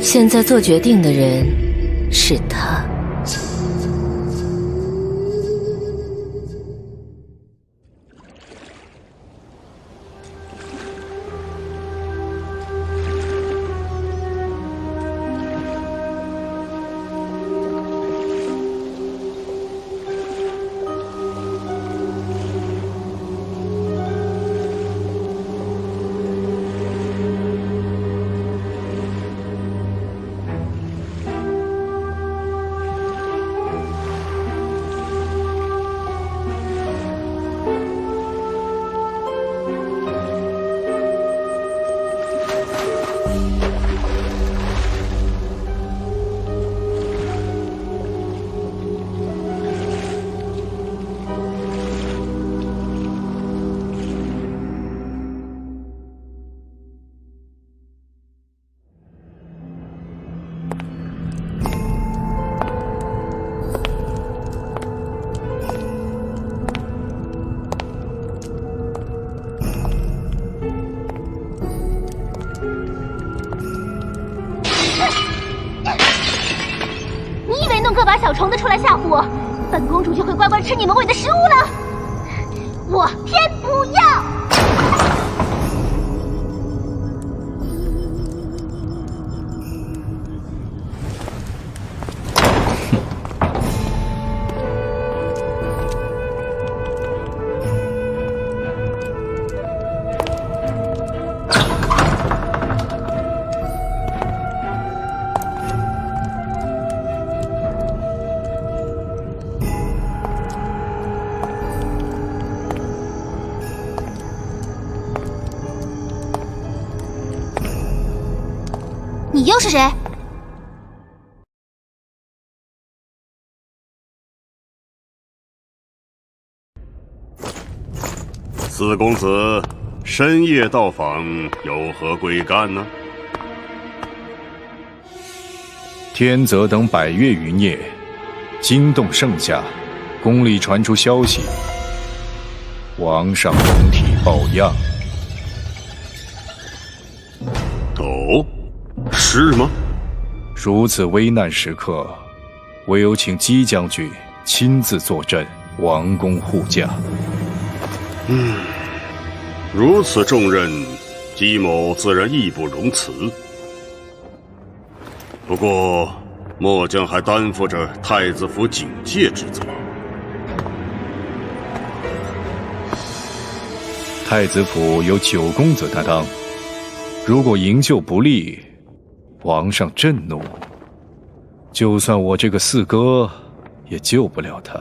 现在做决定的人是他。个把小虫子出来吓唬我，本公主就会乖乖吃你们喂的食物了。我偏不要！你又是谁？四公子深夜到访，有何贵干呢？天泽等百越云夜，惊动圣下，宫里传出消息，皇上龙体抱恙。哦，是吗？如此危难时刻，唯有请姬将军亲自坐镇，王宫护驾。如此重任，姬某自然义不容辞。不过，末将还担负着太子府警戒之责。太子府由九公子担当，如果营救不利，皇上震怒，就算我这个四哥，也救不了他。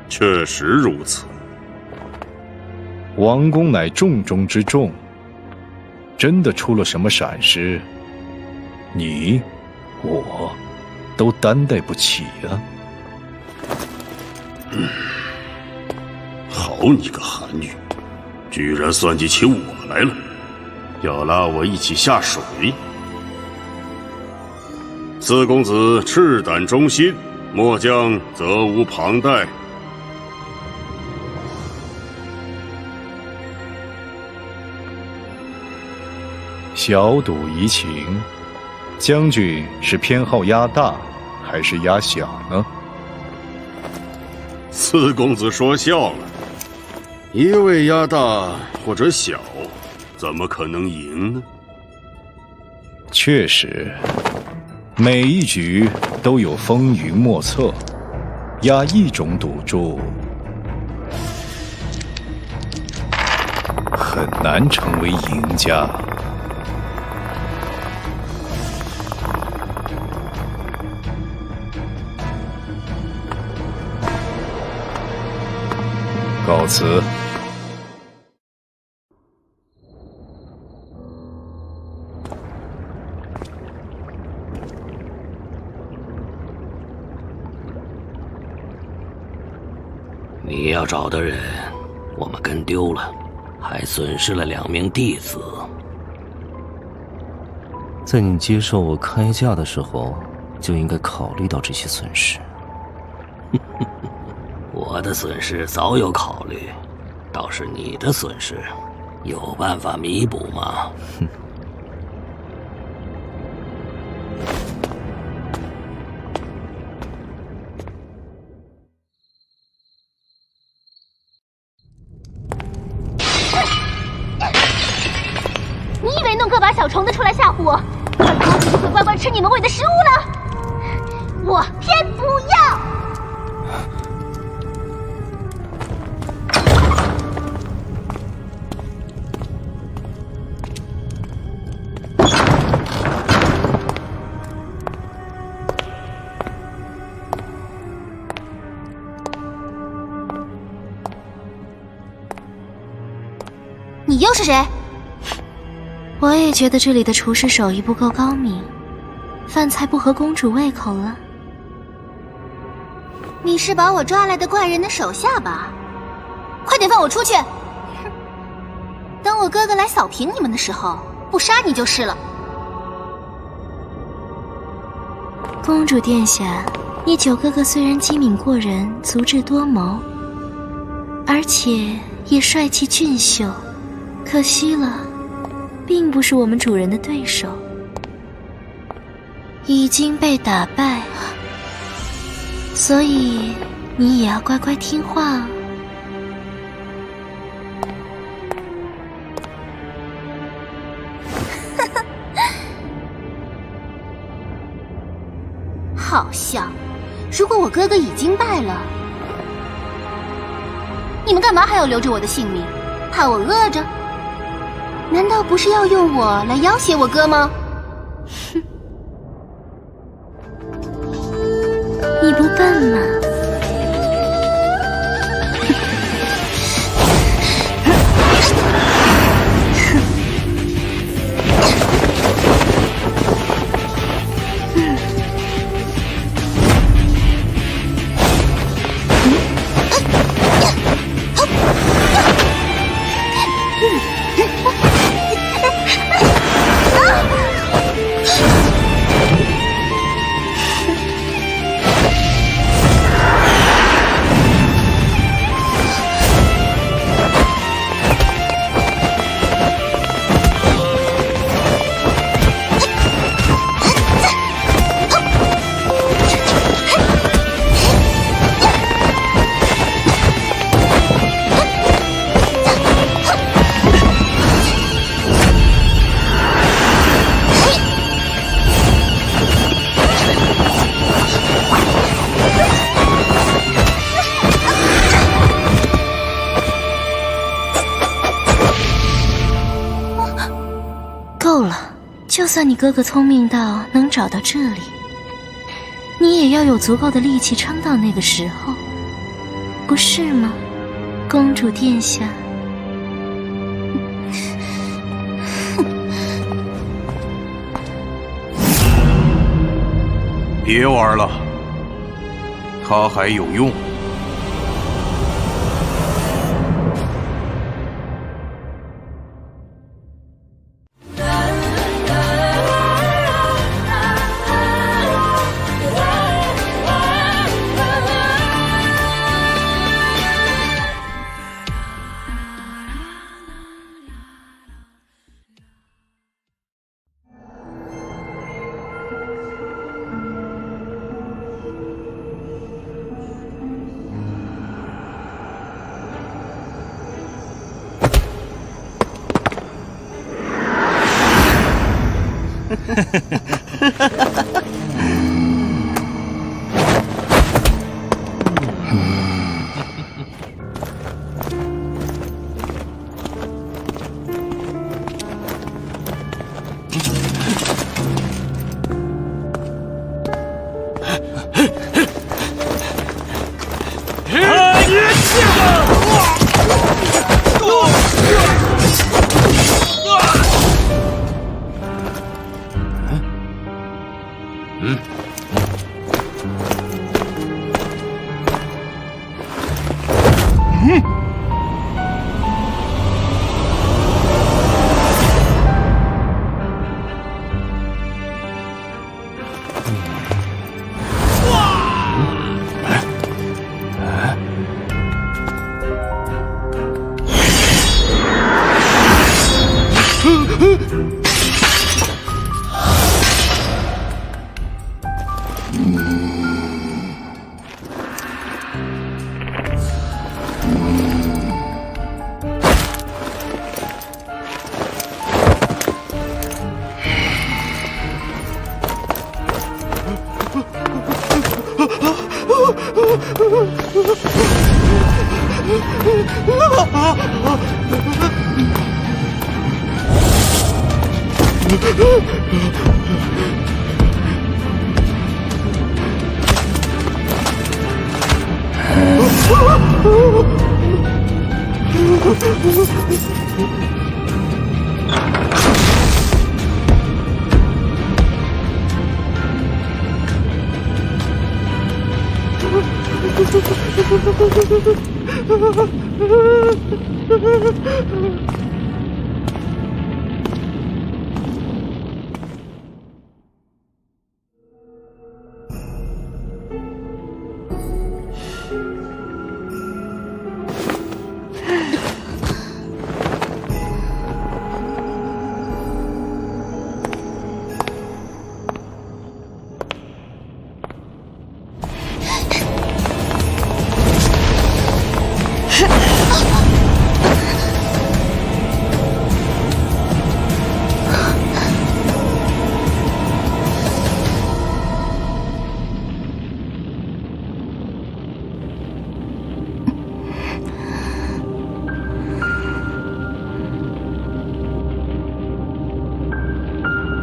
确实如此。王宫乃重中之重，真的出了什么闪失，你我都担待不起啊。好你个韩愈，居然算计起我来了，要拉我一起下水。四公子赤胆忠心，末将责无旁贷。小赌怡情，将军是偏好压大还是压小呢？四公子说笑了，一味压大或者小，怎么可能赢呢？确实，每一局都有风云莫测，压一种赌注很难成为赢家。告辞。你要找的人，我们跟丢了，还损失了2名弟子。在你接受我开价的时候，就应该考虑到这些损失。我的损失早有考虑，倒是你的损失，有办法弥补吗？你以为弄个把小虫子出来吓唬我，本公主就会乖乖吃你们喂的食物了？我偏不要！你又是谁？我也觉得这里的厨师手艺不够高明，饭菜不合公主胃口了。你是把我抓来的怪人的手下吧？快点放我出去！哼，等我哥哥来扫平你们的时候，不杀你就是了。公主殿下，你九哥哥虽然机敏过人，足智多谋，而且也帅气俊秀，可惜了，并不是我们主人的对手，已经被打败，所以你也要乖乖听话哦。好笑，如果我哥哥已经败了，你们干嘛还要留着我的性命？怕我饿着？难道不是要用我来要挟我哥吗？哼，你不笨吗？就算你哥哥聪明到能找到这里，你也要有足够的力气撑到那个时候，不是吗，公主殿下？别玩了，他还有用。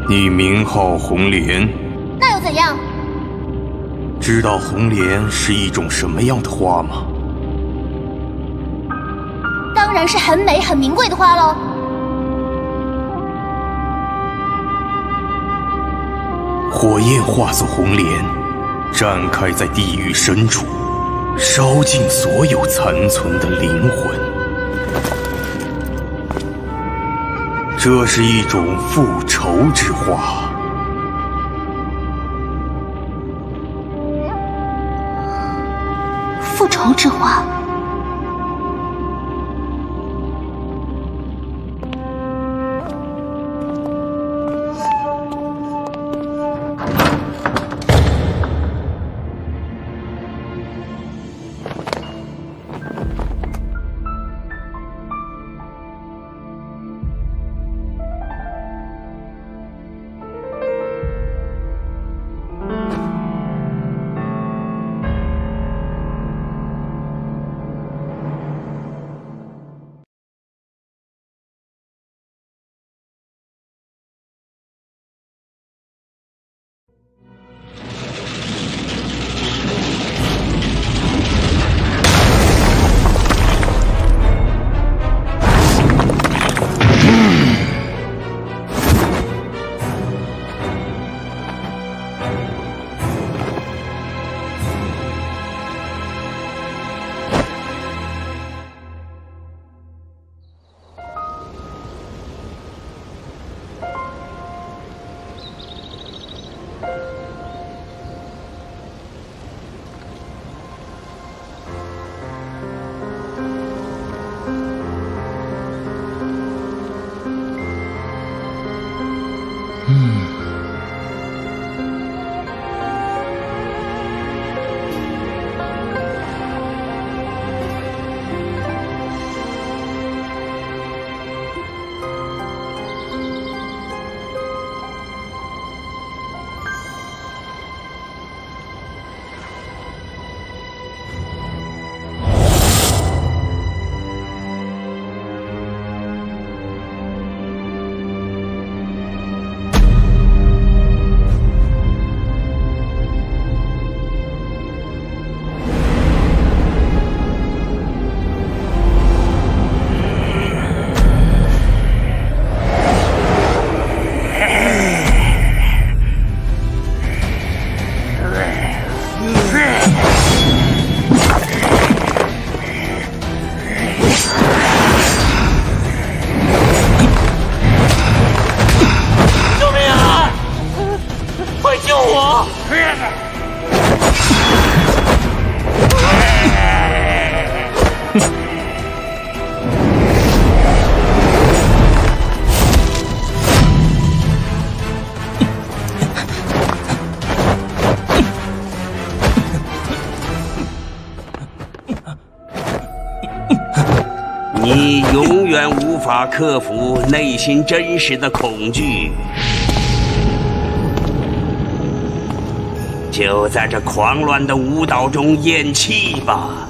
你名号红莲，那又怎样？知道红莲是一种什么样的花吗？当然是很美、很名贵的花喽。火焰化作红莲，展开在地狱深处，烧尽所有残存的灵魂。这是一种复仇之花。复仇之花。你永远无法克服内心真实的恐惧，就在这狂乱的舞蹈中咽气吧。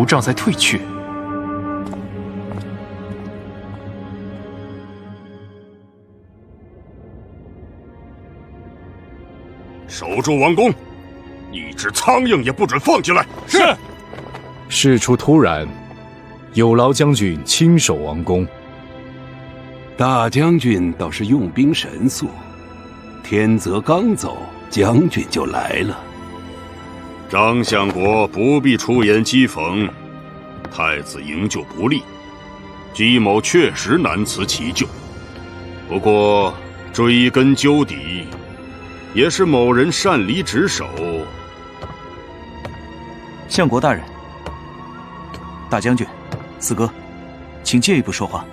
毒瘴在退去。守住王宫，一只苍蝇也不准放进来。是。事出突然，有劳将军亲守王宫。大将军倒是用兵神速，天泽刚走，将军就来了。张相国不必出言讥讽，太子营救不利，姬某确实难辞其咎。不过追根究底，也是某人擅离职守。相国大人，大将军，四哥，请借一步说话。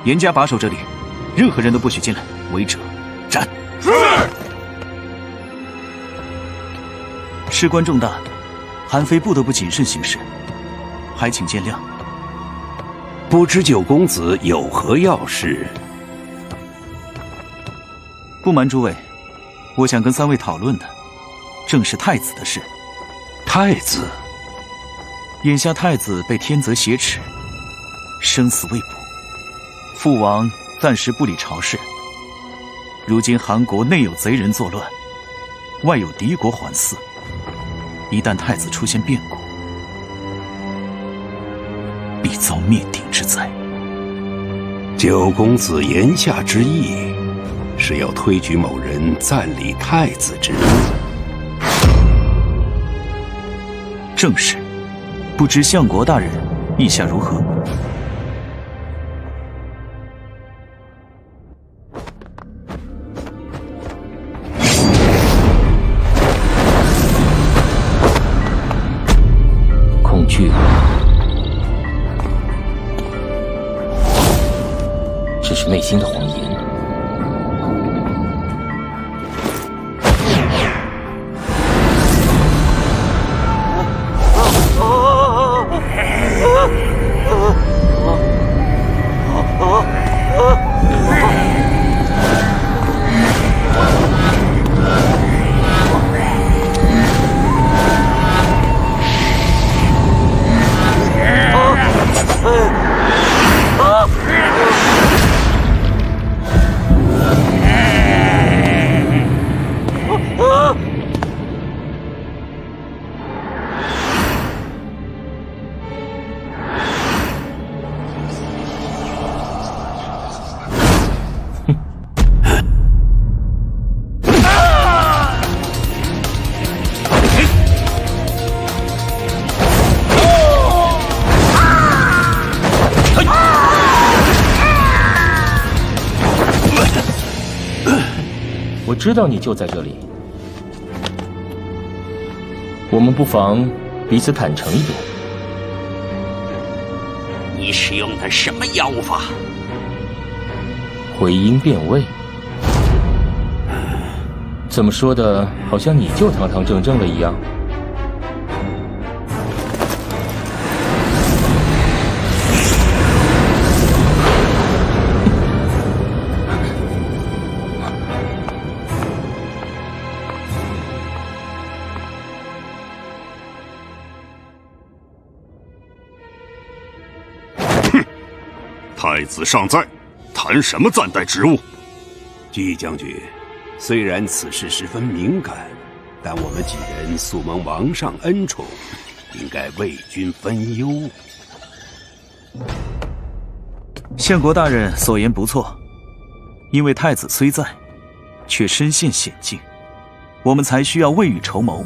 严加把守这里，任何人都不许进来，违者斩。是。事关重大，韩非不得不谨慎行事，还请见谅。不知九公子有何要事？不瞒诸位，我想跟三位讨论的，正是太子的事。太子？眼下太子被天泽挟持，生死未卜。父王暂时不理朝事，如今韩国内有贼人作乱，外有敌国环伺，一旦太子出现变故，必遭灭顶之灾。九公子言下之意，是要推举某人暂理太子之位。正是，不知相国大人意下如何？恐惧只是内心的谎言。知道你就在这里，我们不妨彼此坦诚一点。你使用的什么妖法？回音变位。怎么说的，好像你就堂堂正正的一样。太子尚在，谈什么暂代职务？季将军，虽然此事十分敏感，但我们几人素蒙王上恩宠，应该为君分忧。相国大人所言不错，因为太子虽在，却身陷险境，我们才需要未雨绸缪。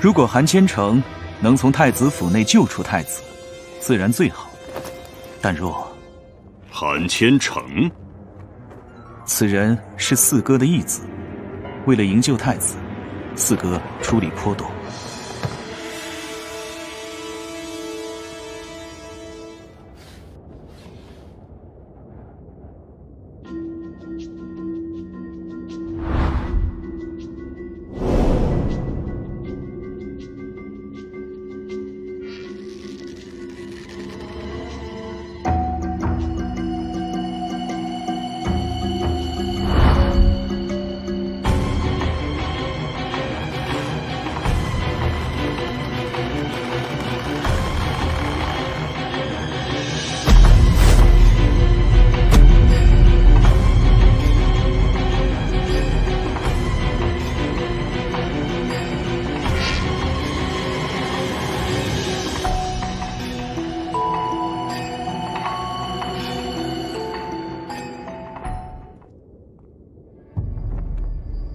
如果韩千成能从太子府内救出太子，自然最好。但若韩千成，此人是四哥的义子，为了营救太子，四哥出力颇多。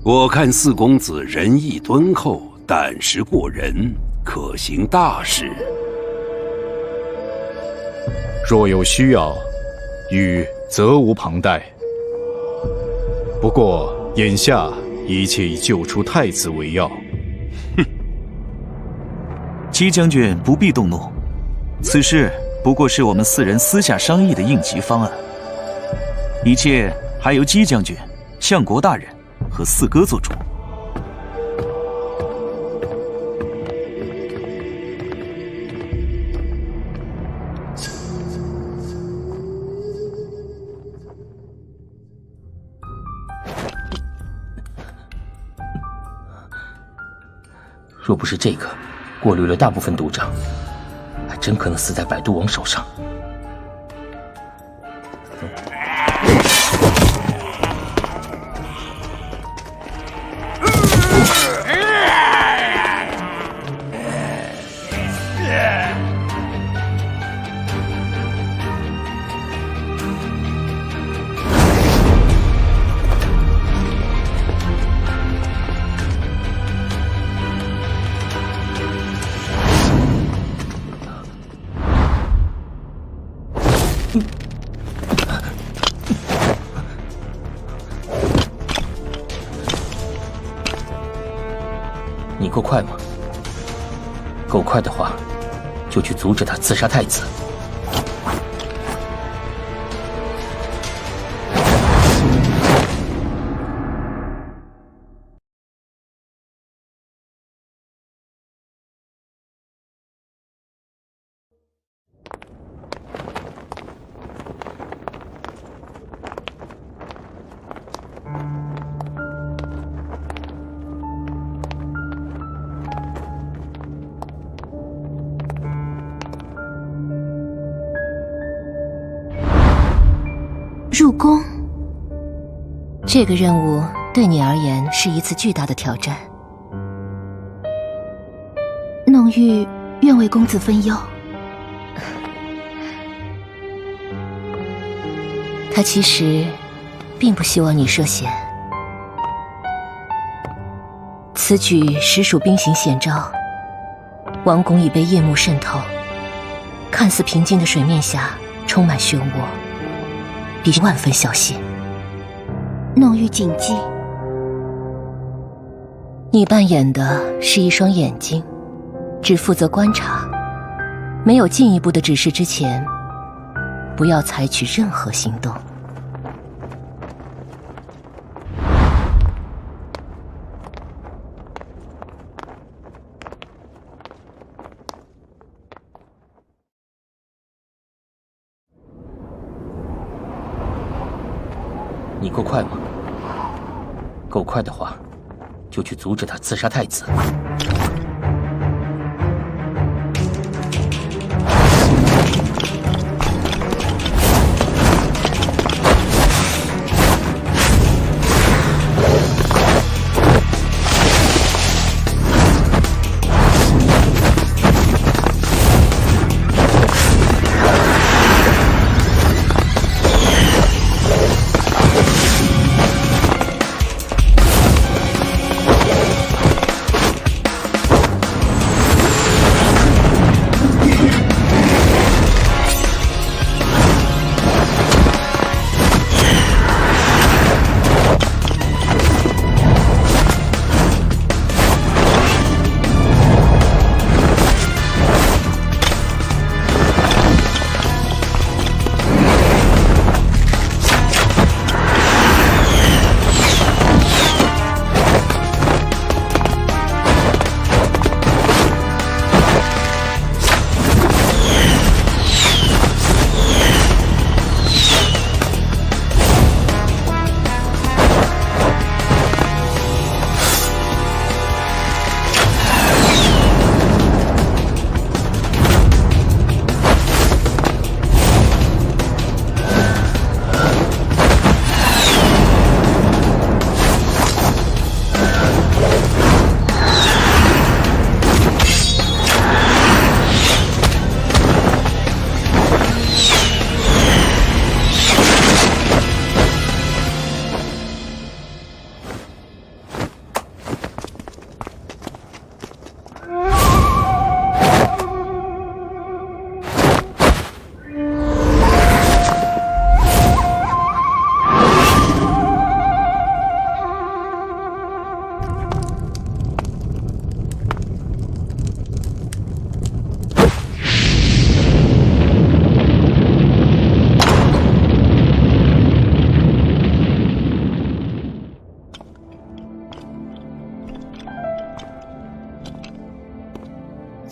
我看四公子仁义敦厚，胆识过人，可行大事。若有需要，予责无旁贷。不过眼下一切以救出太子为要。姬将军不必动怒，此事不过是我们四人私下商议的应急方案，一切还由姬将军、相国大人和四哥做主。若不是这个过滤了大部分毒障，还真可能死在百毒王手上。你够快吗？够快的话，就去阻止他刺杀太子。入宫，这个任务对你而言是一次巨大的挑战。弄玉愿为公子分忧。他其实并不希望你涉险，此举实属兵行险招。王宫已被夜幕渗透，看似平静的水面下充满漩涡，必须万分小心。弄玉谨记。你扮演的是一双眼睛，只负责观察，没有进一步的指示之前，不要采取任何行动。你够快吗？够快的话，就去阻止他刺杀太子。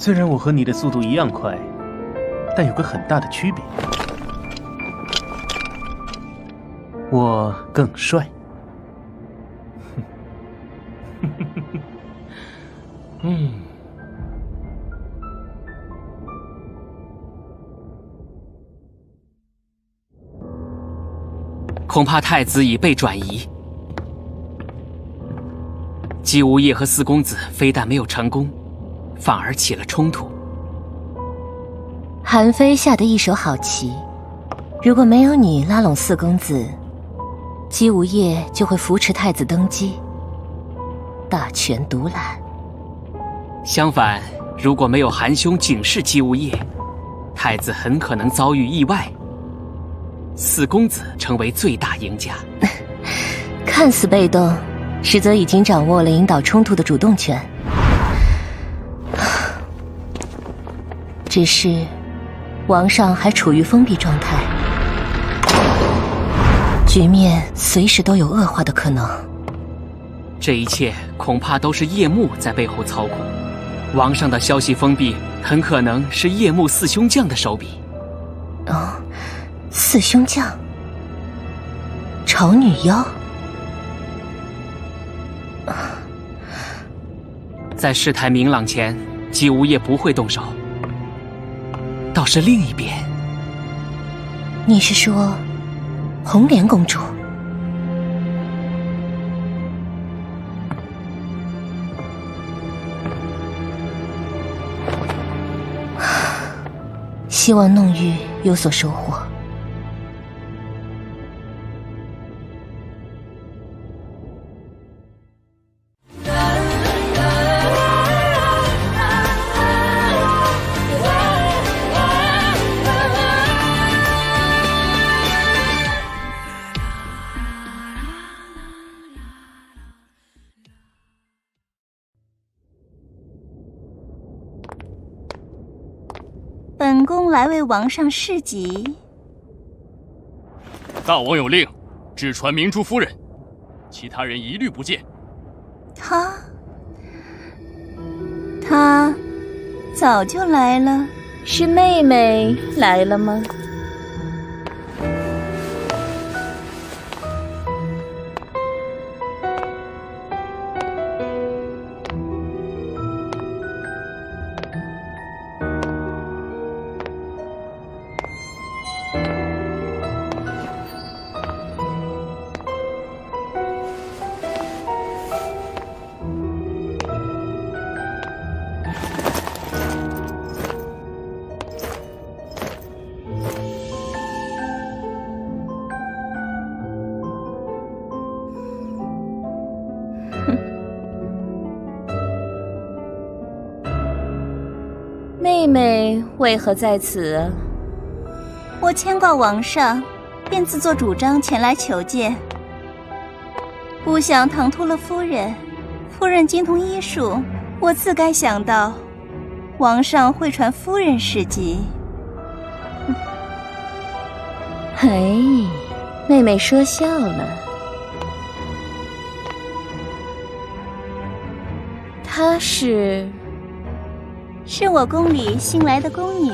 虽然我和你的速度一样快，但有个很大的区别，我更帅。恐怕太子已被转移。姬无业和四公子非但没有成功，反而起了冲突。韩非下的一手好棋，如果没有你拉拢四公子，姬无业就会扶持太子登基，大权独揽。相反，如果没有韩兄警示姬无业，太子很可能遭遇意外，四公子成为最大赢家。看似被动，实则已经掌握了引导冲突的主动权。只是王上还处于封闭状态，局面随时都有恶化的可能。这一切恐怕都是叶幕在背后操控。王上的消息封闭，很可能是叶幕四兄将的手笔。哦，四兄将，丑女妖。在事态明朗前，姬无业不会动手。倒是另一边，你是说红莲公主？希望弄玉有所收获。本宫来为王上示己。大王有令，只传明珠夫人，其他人一律不见。她早就来了。是妹妹来了吗？妹妹为何在此？我牵挂王上，便自作主张前来求见。不想唐突了夫人，夫人精通医术，我自该想到，王上会传夫人事迹。嘿，妹妹说笑了。她是我宫里新来的宫女。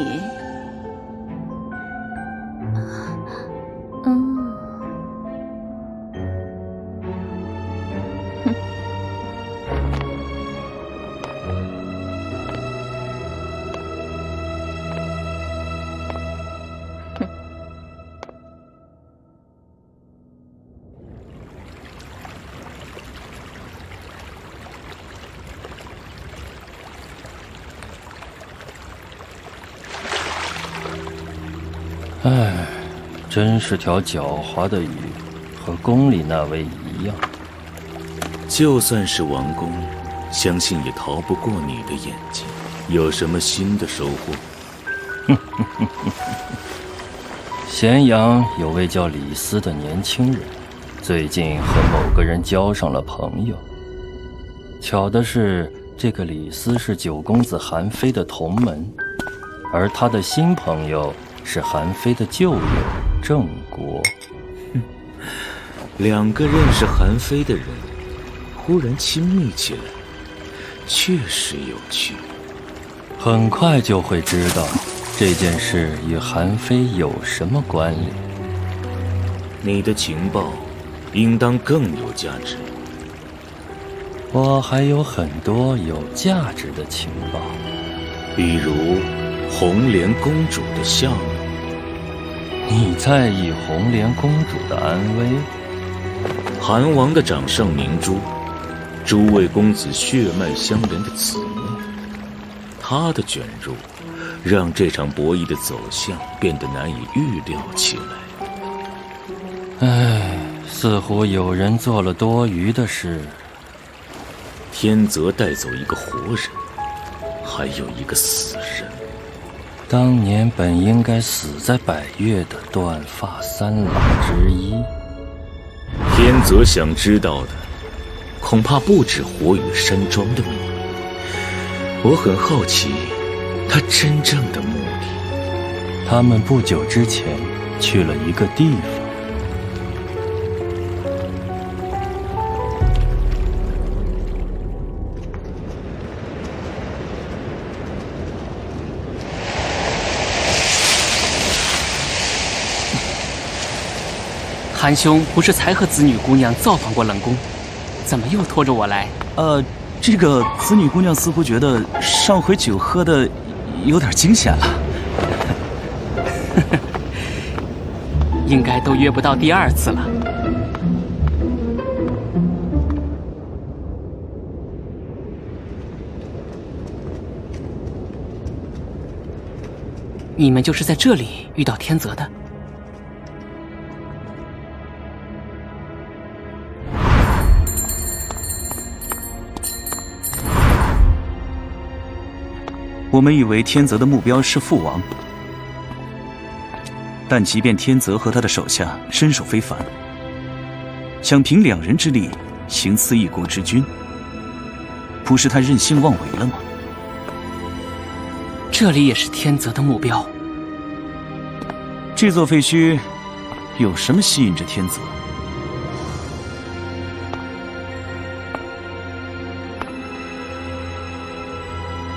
唉，真是条狡猾的鱼，和宫里那位一样。就算是王宫，相信也逃不过你的眼睛。有什么新的收获？咸阳有位叫李斯的年轻人，最近和某个人交上了朋友。巧的是，这个李斯是九公子韩非的同门，而他的新朋友是韩非的旧友郑国。两个认识韩非的人忽然亲密起来，确实有趣。很快就会知道这件事与韩非有什么关联。你的情报应当更有价值。我还有很多有价值的情报，比如红莲公主的项目。你在意红莲公主的安危？韩王的掌上明珠，诸位公子血脉相连的姊妹，她的卷入让这场博弈的走向变得难以预料起来。唉，似乎有人做了多余的事。天泽带走一个活人，还有一个死人。当年本应该死在百越的断发三郎之一。天泽想知道的，恐怕不止火羽山庄的秘密。我很好奇，他真正的目的。他们不久之前去了一个地方。韩兄不是才和子女姑娘造访过冷宫，怎么又拖着我来？这个子女姑娘似乎觉得上回酒喝的有点惊险了。应该都约不到第二次了。你们就是在这里遇到天泽的？我们以为天泽的目标是父王，但即便天泽和他的手下身手非凡，想凭两人之力行刺一国之君，不是太任性妄为了吗？这里也是天泽的目标。这座废墟有什么吸引着天泽？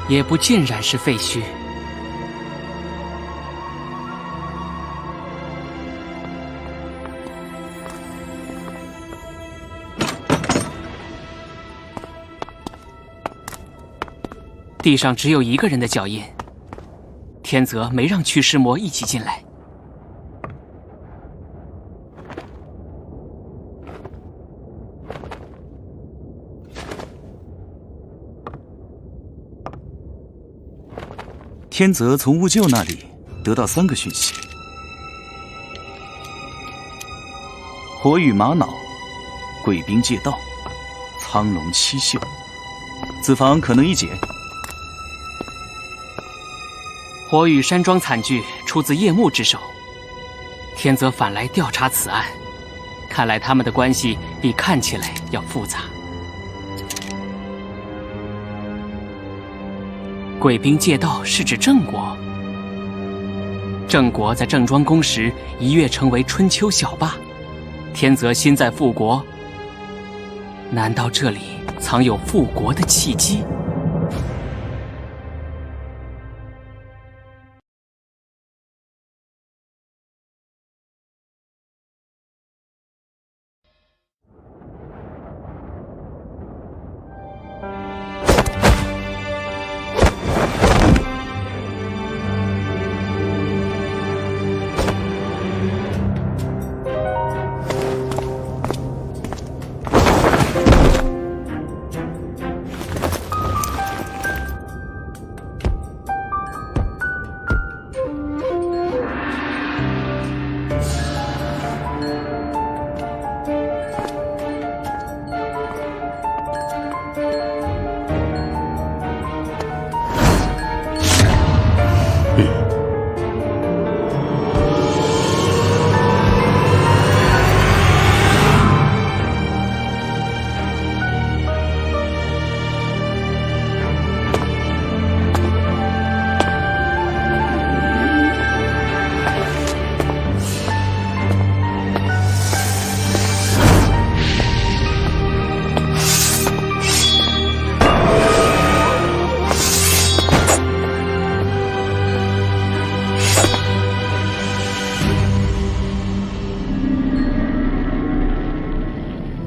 也不尽然是废墟。地上只有一个人的脚印，天泽没让驱尸魔一起进来。天泽从兀鹫那里得到3个讯息：火羽玛瑙、贵宾借道、苍龙七宿，此防可能一解。火羽山庄惨剧出自叶幕之手，天泽反来调查此案，看来他们的关系比看起来要复杂。贵宾借道是指郑国，郑国在郑庄公时一跃成为春秋小霸，天泽心在复国，难道这里藏有复国的契机？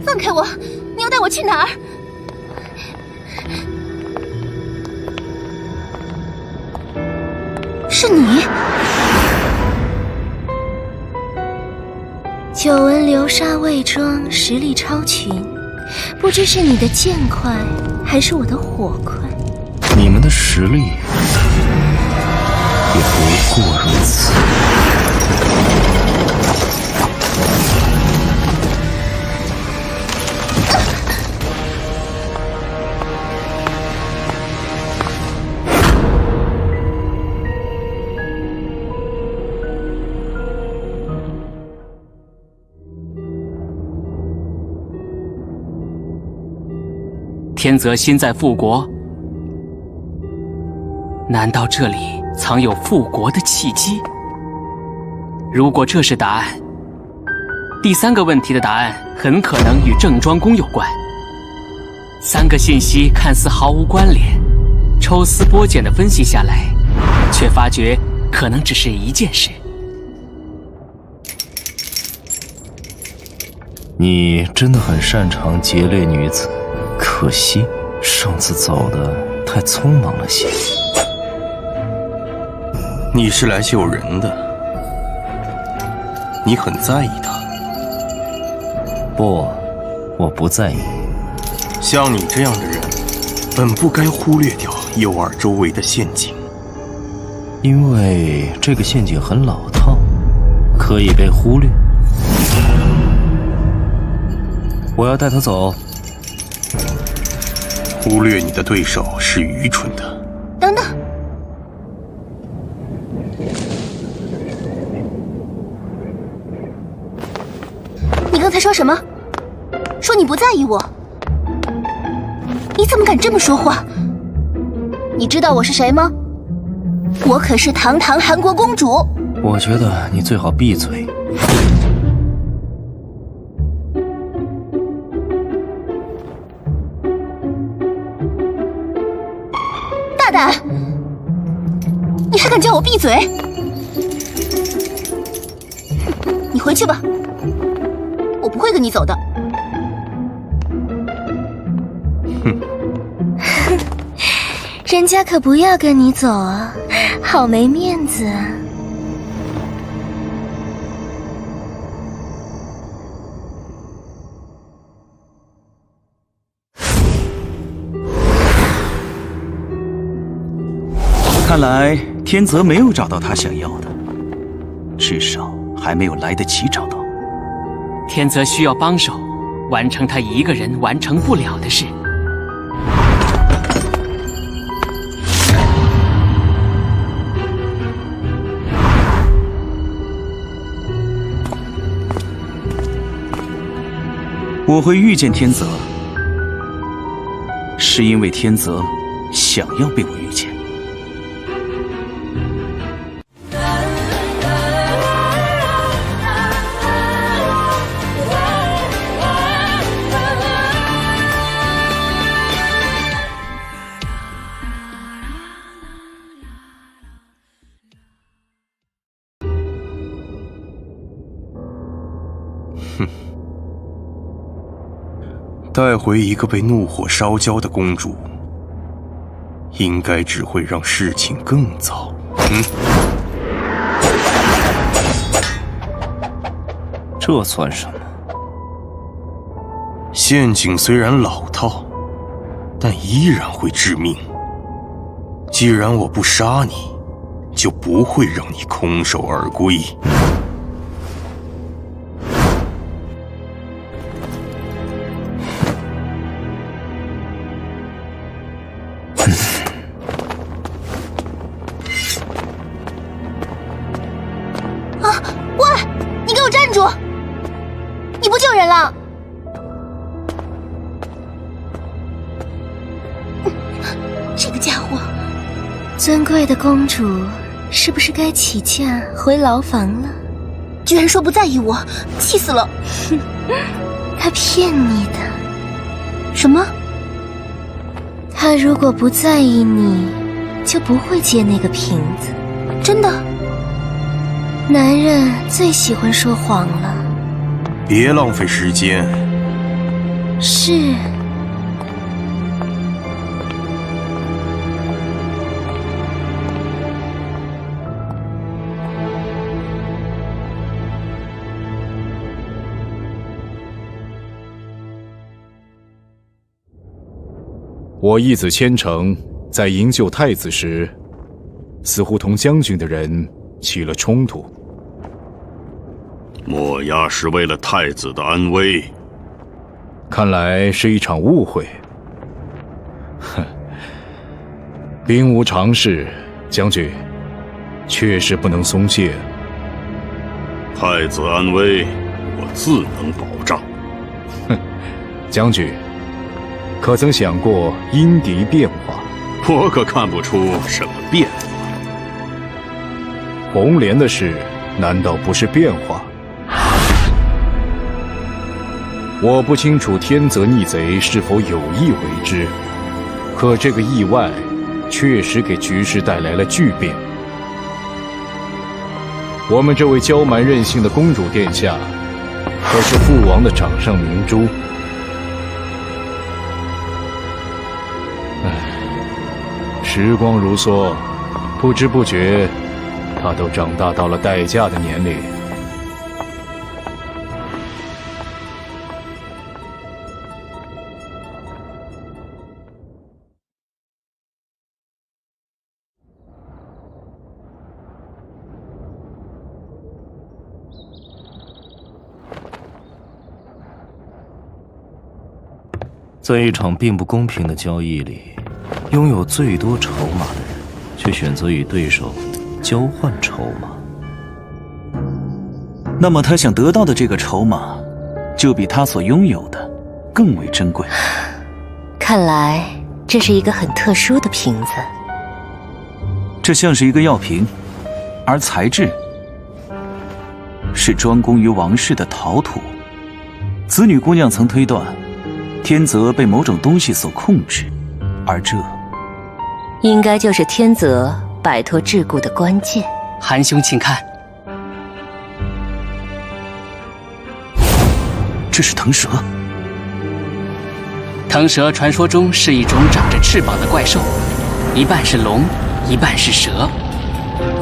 放开我！你要带我去哪儿？是你！久闻流沙魏庄实力超群，不知是你的剑快，还是我的火快？你们的实力也不过如此。天泽心在复国，难道这里藏有复国的契机？如果这是答案，第3个问题的答案很可能与郑庄公有关。3个信息看似毫无关联，抽丝剥茧的分析下来，却发觉可能只是一件事。你真的很擅长劫掠女子，可惜上次走的太匆忙了些。你是来救人的，你很在意她。不，我不在意。像你这样的人，本不该忽略掉诱饵周围的陷阱，因为这个陷阱很老套，可以被忽略。我要带他走。忽略你的对手是愚蠢的。等等，你刚才说什么？说你不在意我？你怎么敢这么说话？你知道我是谁吗？我可是堂堂韩国公主。我觉得你最好闭嘴。大胆！你还敢叫我闭嘴？你回去吧，我不会跟你走的。哼，人家可不要跟你走啊，好没面子啊。看来天泽没有找到他想要的，至少还没有来得及找到。天泽需要帮手，完成他一个人完成不了的事。我会遇见天泽，是因为天泽想要被我遇见。带回一个被怒火烧焦的公主，应该只会让事情更糟。这算什么？陷阱虽然老套，但依然会致命。既然我不杀你，就不会让你空手而归。尊贵的公主，是不是该起驾回牢房了？居然说不在意我，气死了！哼，他骗你的。什么？他如果不在意你，就不会接那个瓶子。真的？男人最喜欢说谎了。别浪费时间。是。我义子千成在营救太子时，似乎同将军的人起了冲突。莫呀是为了太子的安危，看来是一场误会。哼，兵无常势，将军确实不能松懈。太子安危，我自能保障。哼，将军。可曾想过因敌变化？我可看不出什么变化。红莲的事，难道不是变化？我不清楚天泽逆贼是否有意为之，可这个意外，确实给局势带来了巨变。我们这位骄蛮任性的公主殿下，可是父王的掌上明珠。时光如梭，不知不觉，她都长大到了待嫁的年龄。在一场并不公平的交易里，拥有最多筹码的人，却选择与对手交换筹码。那么他想得到的这个筹码，就比他所拥有的更为珍贵。看来这是一个很特殊的瓶子。这像是一个药瓶，而材质是专供于王室的陶土。子女姑娘曾推断，天泽被某种东西所控制，而这应该就是天泽摆脱桎梏的关键。韩兄，请看，这是腾蛇。腾蛇传说中是一种长着翅膀的怪兽，一半是龙，一半是蛇，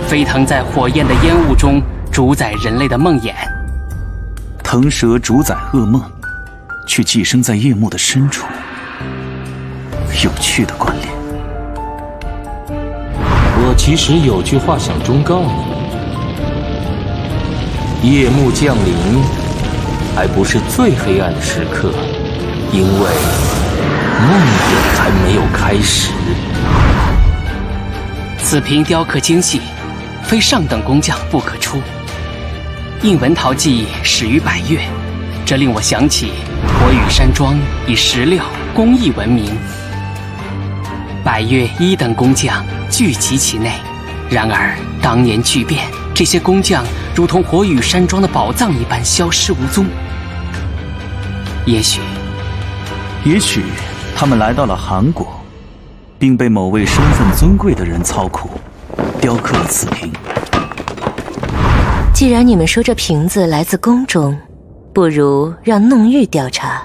飞腾在火焰的烟雾中，主宰人类的梦魇。腾蛇主宰噩梦，却寄生在夜幕的深处，有趣的关联。我其实有句话想忠告你：夜幕降临，还不是最黑暗的时刻，因为梦魇还没有开始。此瓶雕刻精细，非上等工匠不可出。印纹陶技始于百越，这令我想起火羽山庄以石料工艺闻名。百越一等工匠聚集其内，然而当年巨变，这些工匠如同火羽山庄的宝藏一般消失无踪。也许他们来到了韩国，并被某位身份尊贵的人操控，雕刻了此瓶。既然你们说这瓶子来自宫中，不如让弄玉调查。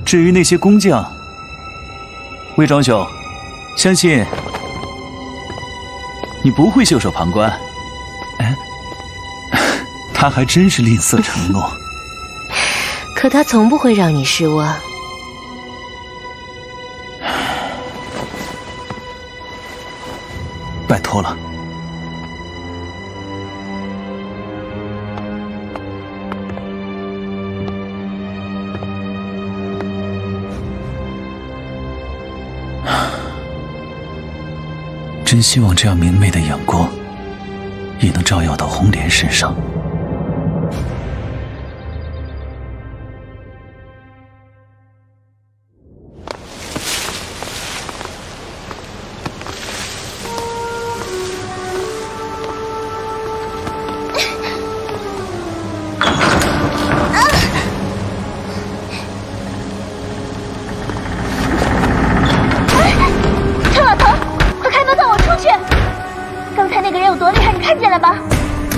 至于那些工匠，魏庄兄，相信你不会袖手旁观。他还真是吝啬承诺。可他从不会让你失望。拜托了。真希望这样明媚的阳光，也能照耀到红莲身上。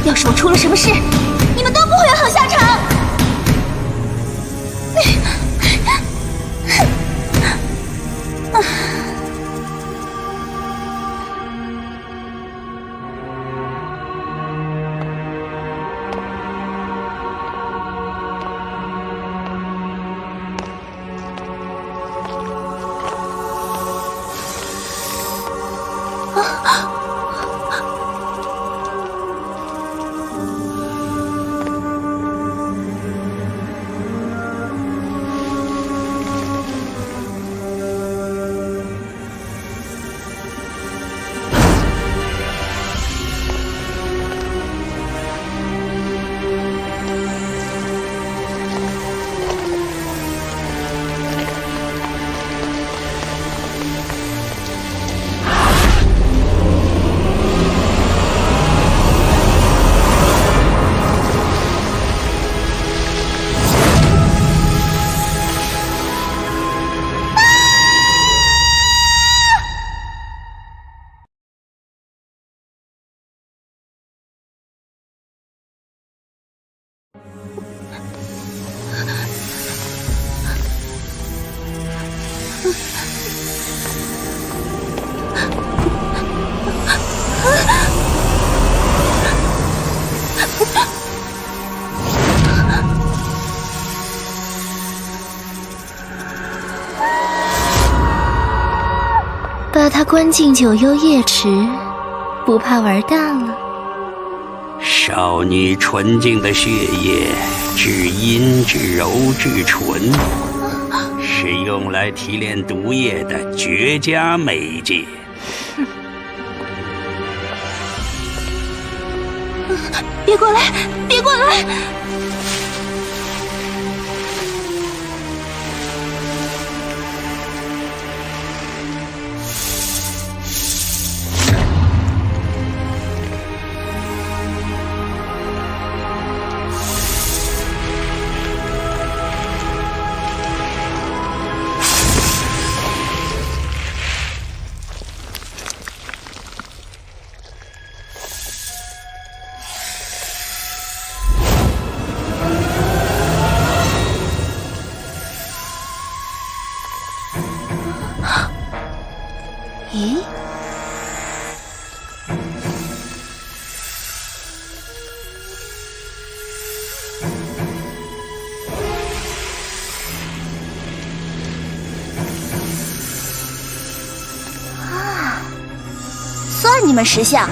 要是我出了什么事，你们都不会有好下场。把他关进九幽夜池，不怕玩大了？少女纯净的血液，至阴至柔至纯，是用来提炼毒液的绝佳媒介。别过来！别过来！们识相。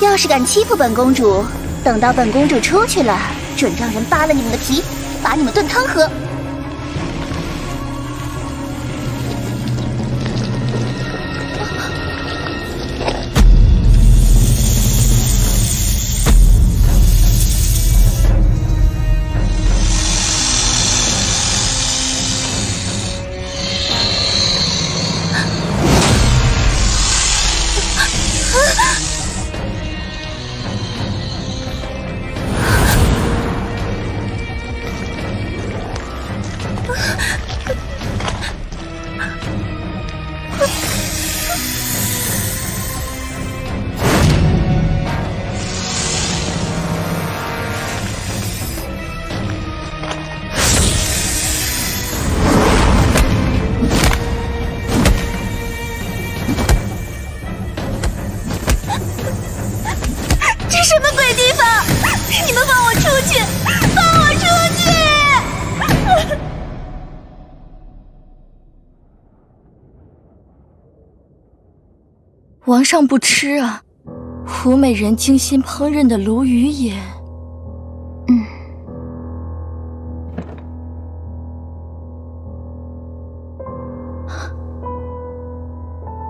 要是敢欺负本公主，等到本公主出去了，准让人扒了你们的皮，把你们炖汤喝。什么鬼地方？你们放我出去！放我出去！王上不吃啊，胡美人精心烹饪的鲈鱼也……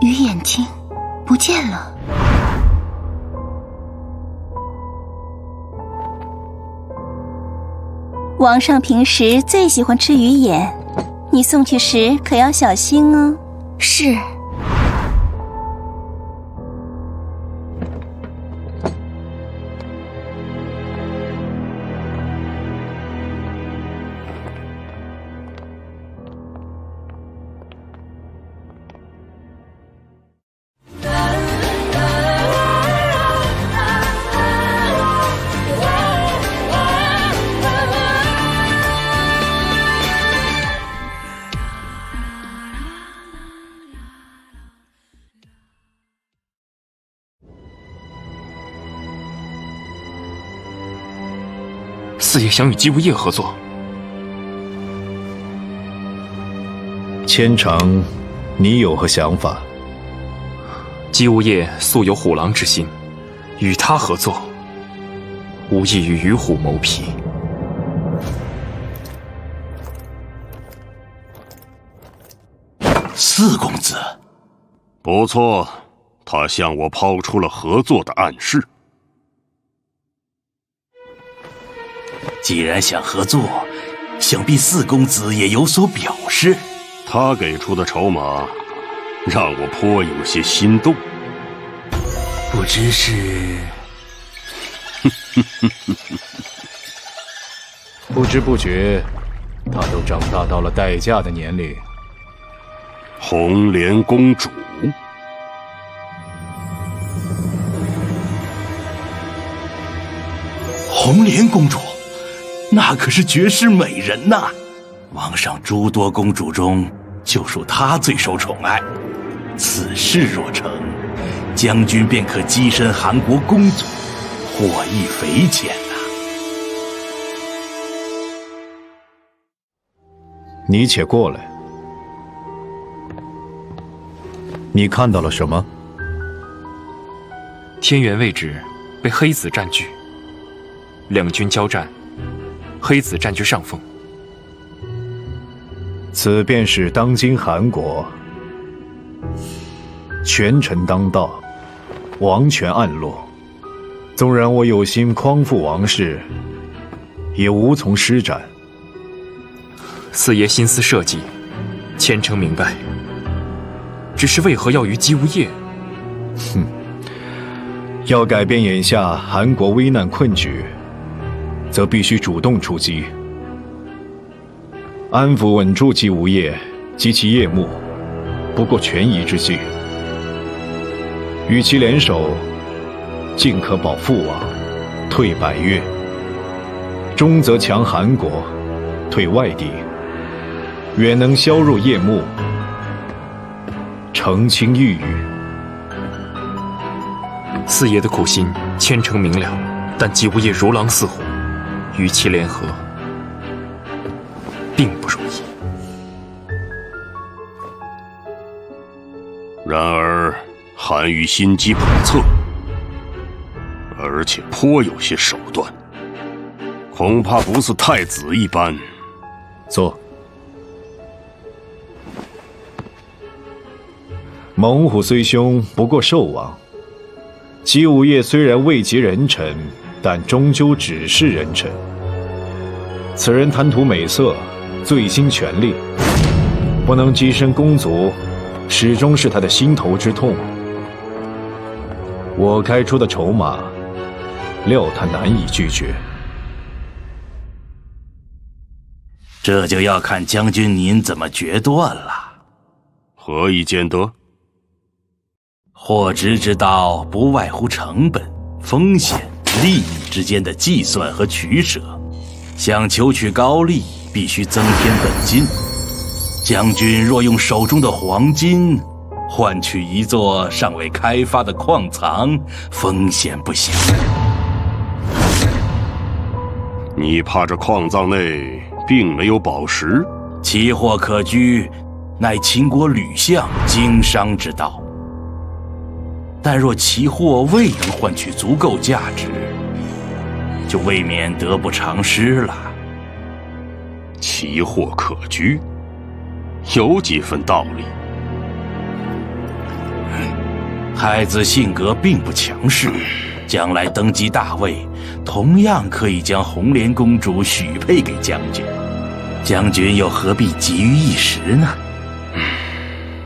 鱼眼睛不见了。王上平时最喜欢吃鱼眼，你送去时可要小心哦。是。四爷想与姬无夜合作。千城，你有何想法？姬无夜素有虎狼之心，与他合作，无异于与虎谋皮。四公子，不错，他向我抛出了合作的暗示。既然想合作，想必四公子也有所表示。他给出的筹码，让我颇有些心动。不知是……不知不觉，他都长大到了待嫁的年龄。红莲公主。红莲公主，那可是绝世美人呐！王上诸多公主中，就属她最受宠爱。此事若成，将军便可跻身韩国公族，获益匪浅呐！你且过来，你看到了什么？天元位置被黑子占据，两军交战，黑子占据上风。此便是当今韩国，权臣当道，王权暗落。纵然我有心匡复王室，也无从施展。四爷心思设计，千城明白。只是为何要于姬无夜？哼，要改变眼下韩国危难困局，则必须主动出击，安抚稳住姬无夜及其夜幕，不过权宜之计。与其联手，进可保父王，退百越；中则强韩国，退外敌，远能削弱夜幕，澄清郁郁。四爷的苦心，千城明了，但姬无夜如狼似虎，与其联合，并不容易。然而，韩愈心机叵测，而且颇有些手段，恐怕不似太子一般。坐。猛虎虽凶，不过兽王。姬无业虽然位极人臣，但终究只是人臣。此人贪图美色，醉心权力，不能跻身公族，始终是他的心头之痛。我开出的筹码，料他难以拒绝。这就要看将军您怎么决断了。何以见得？获职之道不外乎成本、风险、利益之间的计算和取舍。想求取高利，必须增添本金。将军若用手中的黄金换取一座尚未开发的矿藏，风险不小。你怕这矿藏内并没有宝石？奇货可居，乃秦国吕相经商之道。但若奇货未能换取足够价值，就未免得不偿失了。奇货可居，有几分道理。太子性格并不强势，将来登基大位，同样可以将红莲公主许配给将军。将军又何必急于一时呢？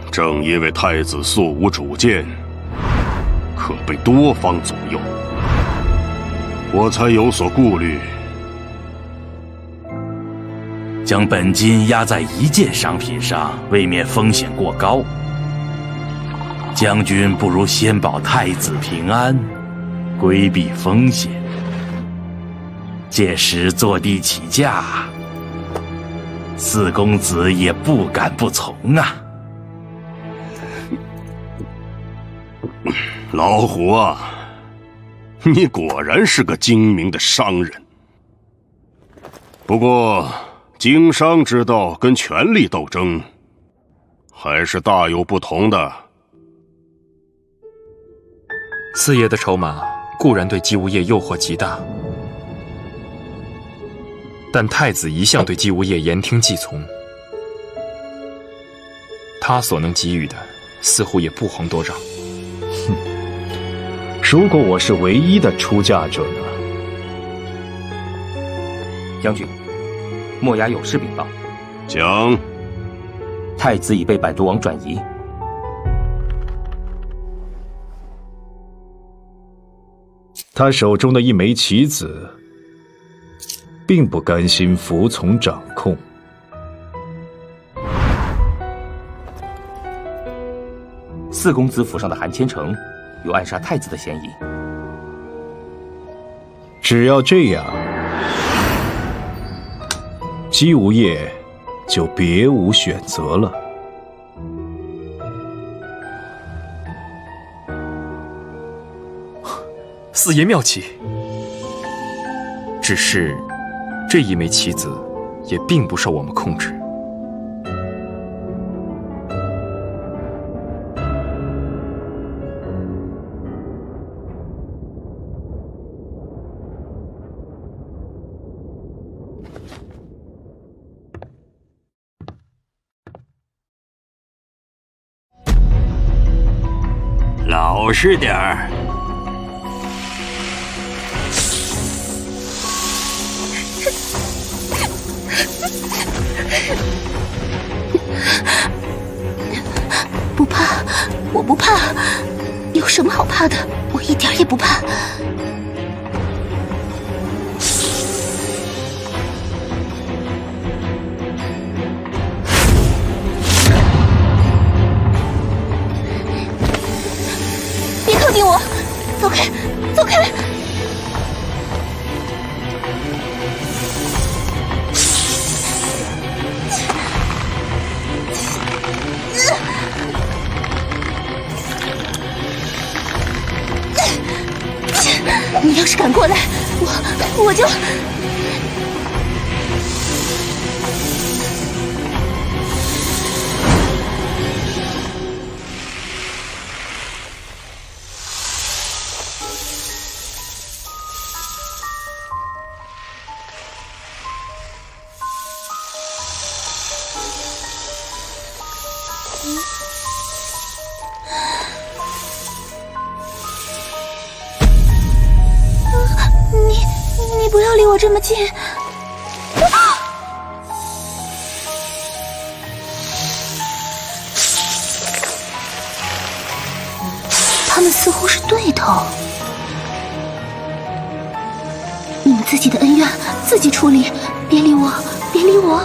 正因为太子素无主见，可被多方左右，我才有所顾虑。将本金压在一件商品上，未免风险过高。将军不如先保太子平安，规避风险。届时坐地起价，四公子也不敢不从啊。老虎啊，你果然是个精明的商人。不过，经商之道跟权力斗争还是大有不同的。四爷的筹码固然对姬无业诱惑极大，但太子一向对姬无业言听计从，他所能给予的似乎也不遑多让。如果我是唯一的出价者呢？将军，墨衙有事禀报。讲。太子已被百毒王转移。他手中的一枚棋子，并不甘心服从掌控。四公子府上的韩千成有暗杀太子的嫌疑。只要这样，姬无业就别无选择了。四爷妙棋，只是这一枚棋子也并不受我们控制。老实点儿。不怕，我不怕，有什么好怕的？我一点也不怕。别靠近我，走开，走开！你要是敢过来，我就……你不要离我这么近！他们似乎是对头。你们自己的恩怨自己处理，别理我，别理我。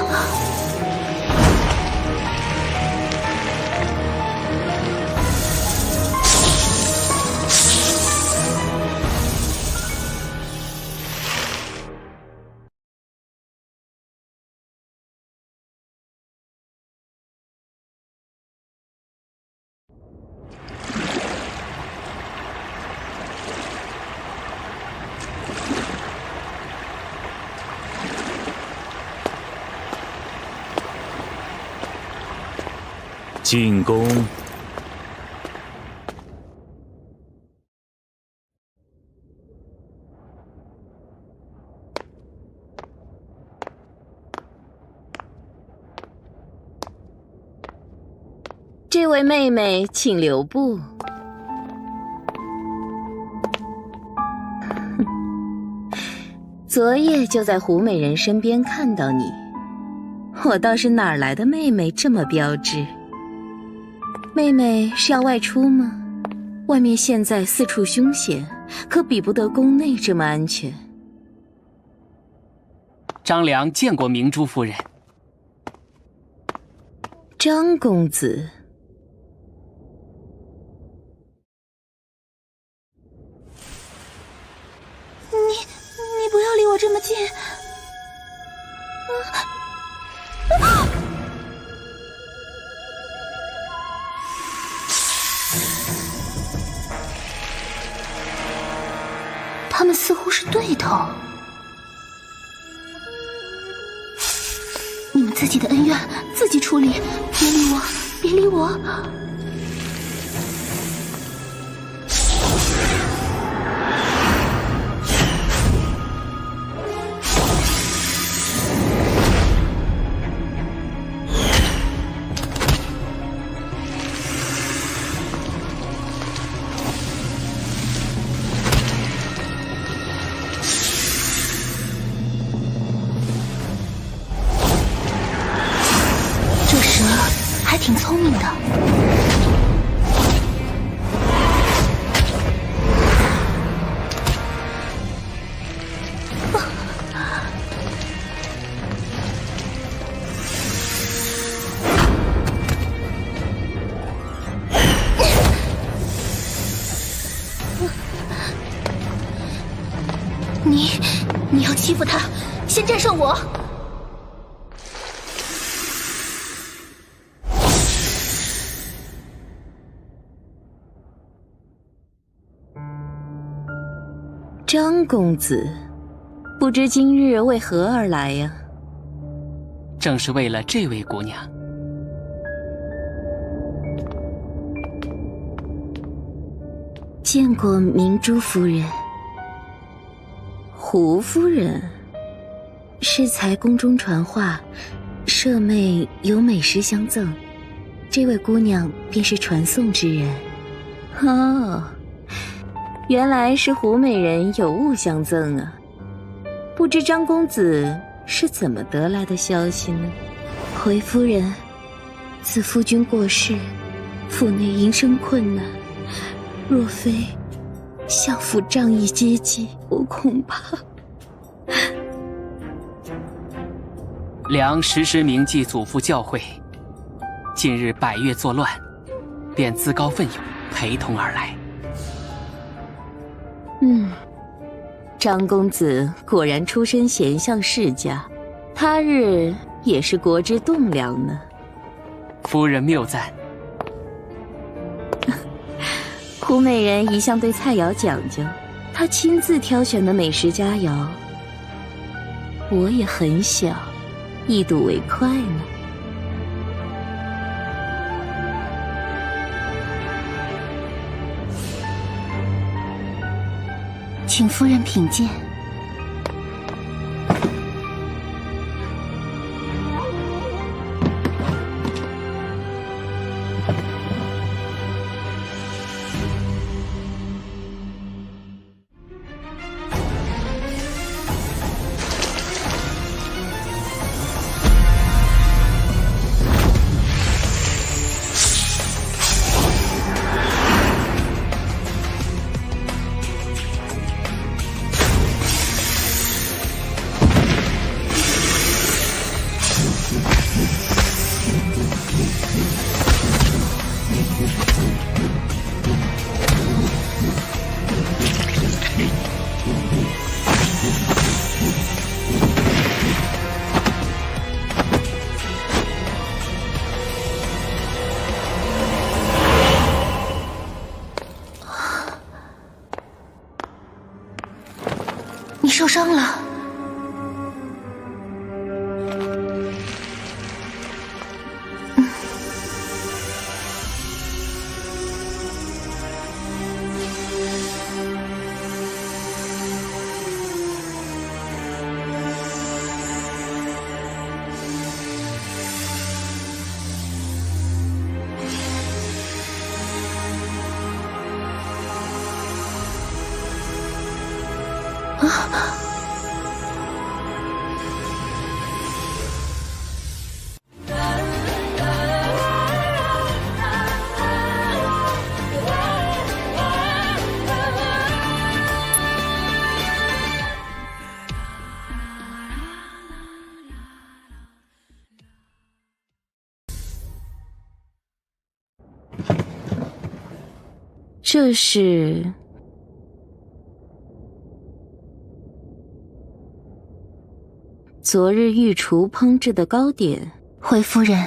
进攻！这位妹妹，请留步。昨夜就在胡美人身边看到你，我倒是哪儿来的妹妹这么标致？妹妹是要外出吗？外面现在四处凶险，可比不得宫内这么安全。张良见过明珠夫人。张公子，你不要离我这么近！他们似乎是对头。你们自己的恩怨自己处理，别理我，别理我。还挺聪明的。你要欺负他，先战胜我。张公子，不知今日为何而来呀？正是为了这位姑娘。见过明珠夫人。胡夫人，适才宫中传话，舍妹有美食相赠，这位姑娘便是传送之人。哦，原来是胡美人有物相赠啊！不知张公子是怎么得来的消息呢？回夫人，自夫君过世，府内营生困难，若非相府仗义接济，我恐怕……良时时铭记祖父教诲，近日百越作乱，便自告奋勇陪同而来。张公子果然出身贤相世家，他日也是国之栋梁呢。夫人谬赞。胡美人一向对菜肴讲究，她亲自挑选的美食佳肴，我也很想一睹为快呢。请夫人品鉴。受伤了。这是昨日御厨烹制的糕点。回夫人，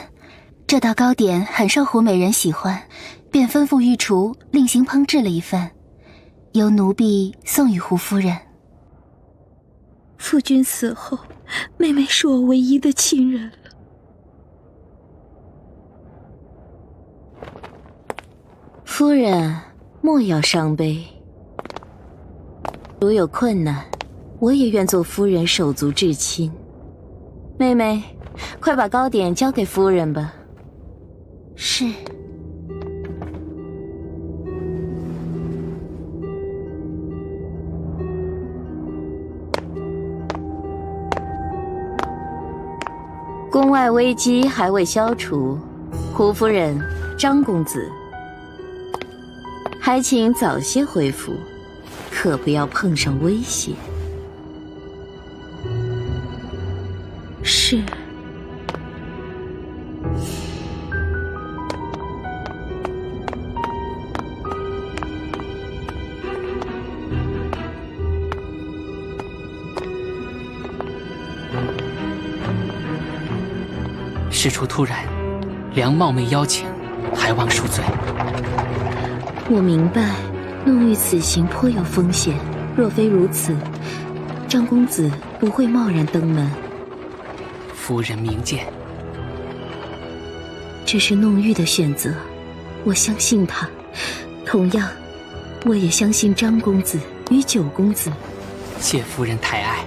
这道糕点很受胡美人喜欢，便吩咐御厨另行烹制了一份，由奴婢送与胡夫人。夫君死后，妹妹是我唯一的亲人了。夫人，莫要伤悲。如有困难，我也愿做夫人手足至亲。妹妹，快把糕点交给夫人吧。是。宫外危机还未消除，胡夫人、张公子，还请早些回府，可不要碰上危险。是。事出突然，梁冒昧邀请，还望恕罪。我明白，弄玉此行颇有风险。若非如此，张公子不会贸然登门。夫人明鉴。这是弄玉的选择，我相信他。同样，我也相信张公子与九公子。谢夫人抬爱。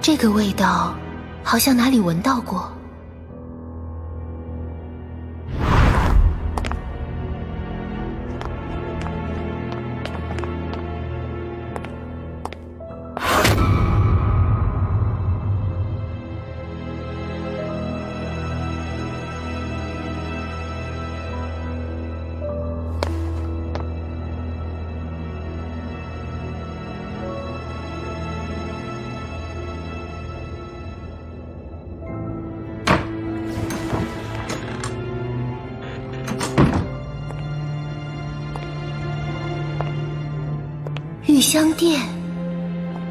这个味道，好像哪里闻到过。玉香殿，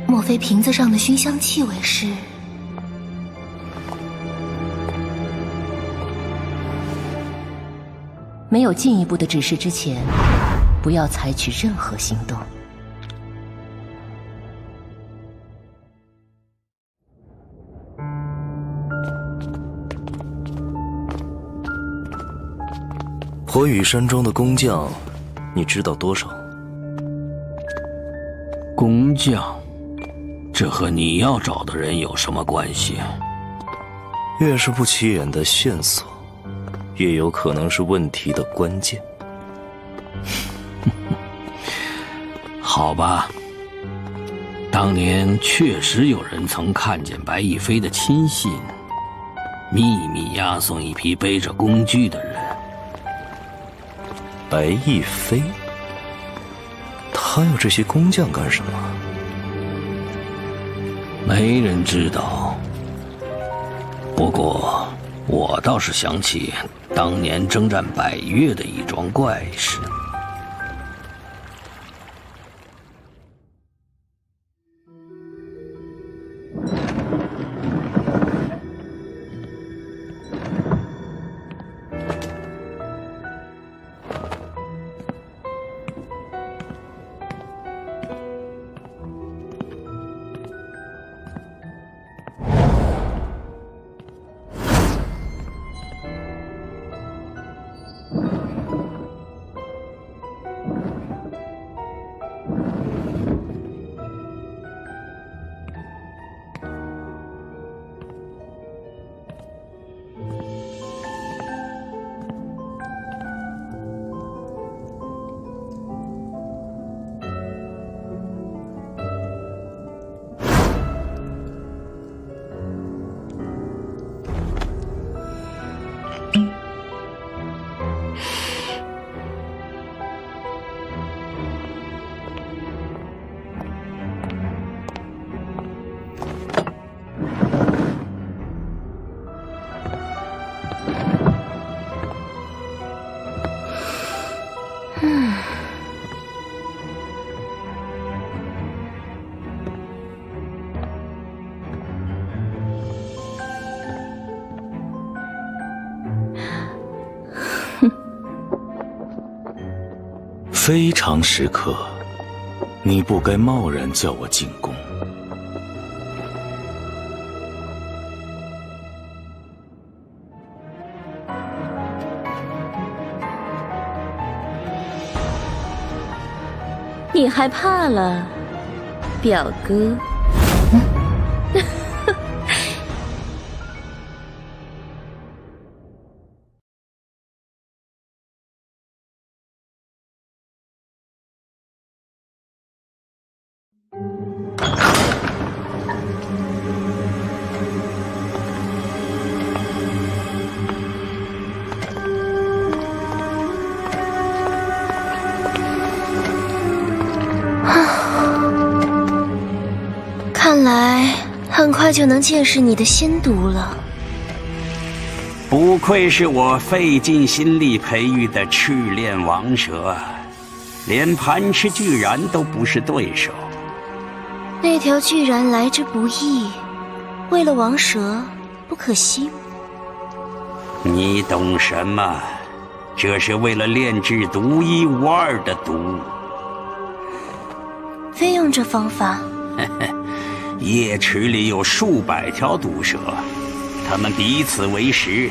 莫非瓶子上的熏香气味是？没有进一步的指示之前，不要采取任何行动。火羽山庄的工匠，你知道多少？工匠，这和你要找的人有什么关系？越是不起眼的线索，越有可能是问题的关键。好吧，当年确实有人曾看见白亦飞的亲信，秘密押送一批背着工具的人。白亦飞？他要这些工匠干什么？没人知道，不过，我倒是想起当年征战百越的一桩怪事。非常时刻，你不该贸然叫我进宫。你害怕了，表哥？看来很快就能见识你的仙毒了。不愧是我费尽心力培育的赤练王蛇，连盘池巨蚺都不是对手。那条巨蚺来之不易，为了王蛇，不可惜。你懂什么？这是为了炼制独一无二的毒。非用这方法。夜池里有数百条毒蛇，它们彼此为食，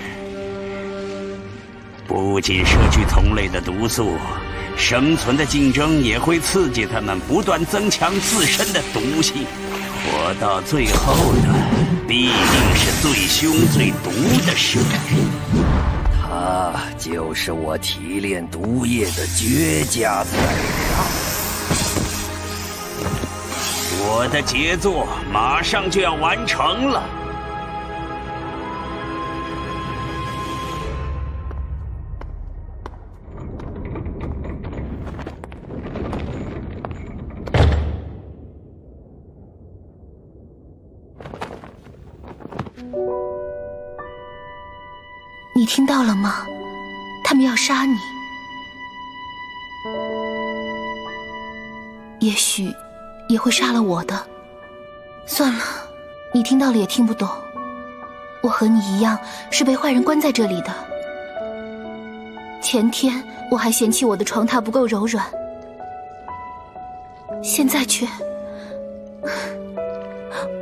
不仅摄取同类的毒素，生存的竞争也会刺激它们不断增强自身的毒性。活到最后的，必定是最凶最毒的蛇。它就是我提炼毒液的绝佳材料。我的杰作马上就要完成了。你听到了吗？他们要杀你。也许也会杀了我的。算了，你听到了也听不懂。我和你一样是被坏人关在这里的。前天我还嫌弃我的床榻不够柔软，现在却……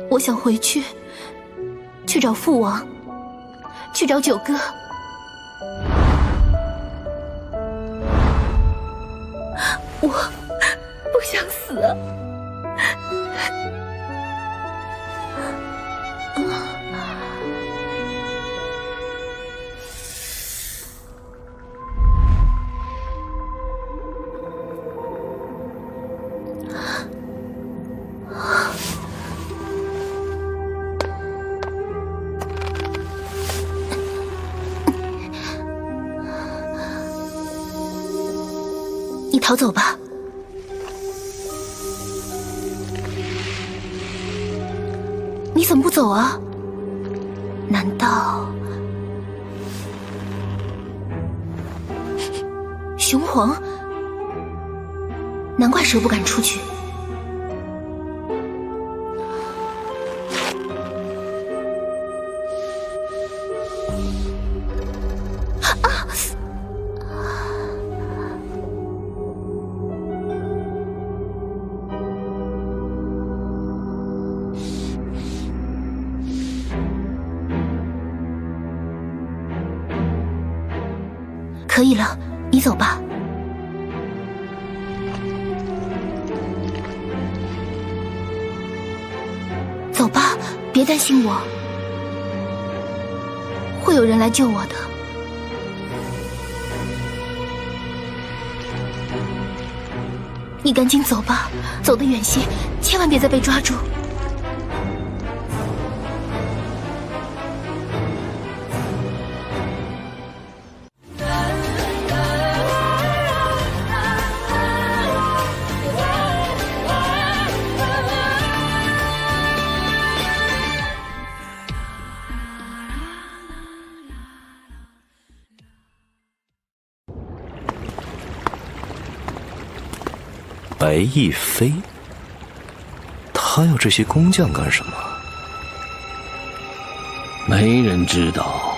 我想回去找父王，去找九哥。我不想死。你逃走吧。你怎么不走啊？难道雄黄？难怪蛇不敢出去。可以了，你走吧。走吧，别担心我，会有人来救我的。你赶紧走吧，走得远些，千万别再被抓住。白亦飞，他要这些工匠干什么？没人知道。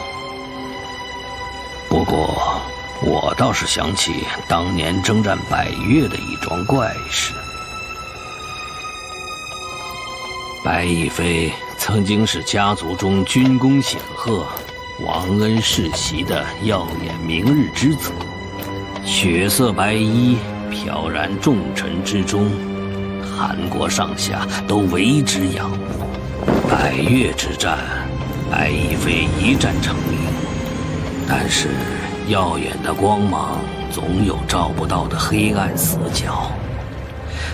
不过，我倒是想起当年征战百越的一桩怪事。白亦飞曾经是家族中军功显赫、王恩世袭的耀眼明日之子，血色白衣飘然众臣之中，韩国上下都为之仰慕。百越之战，白亦飞一战成名，但是耀眼的光芒总有照不到的黑暗死角。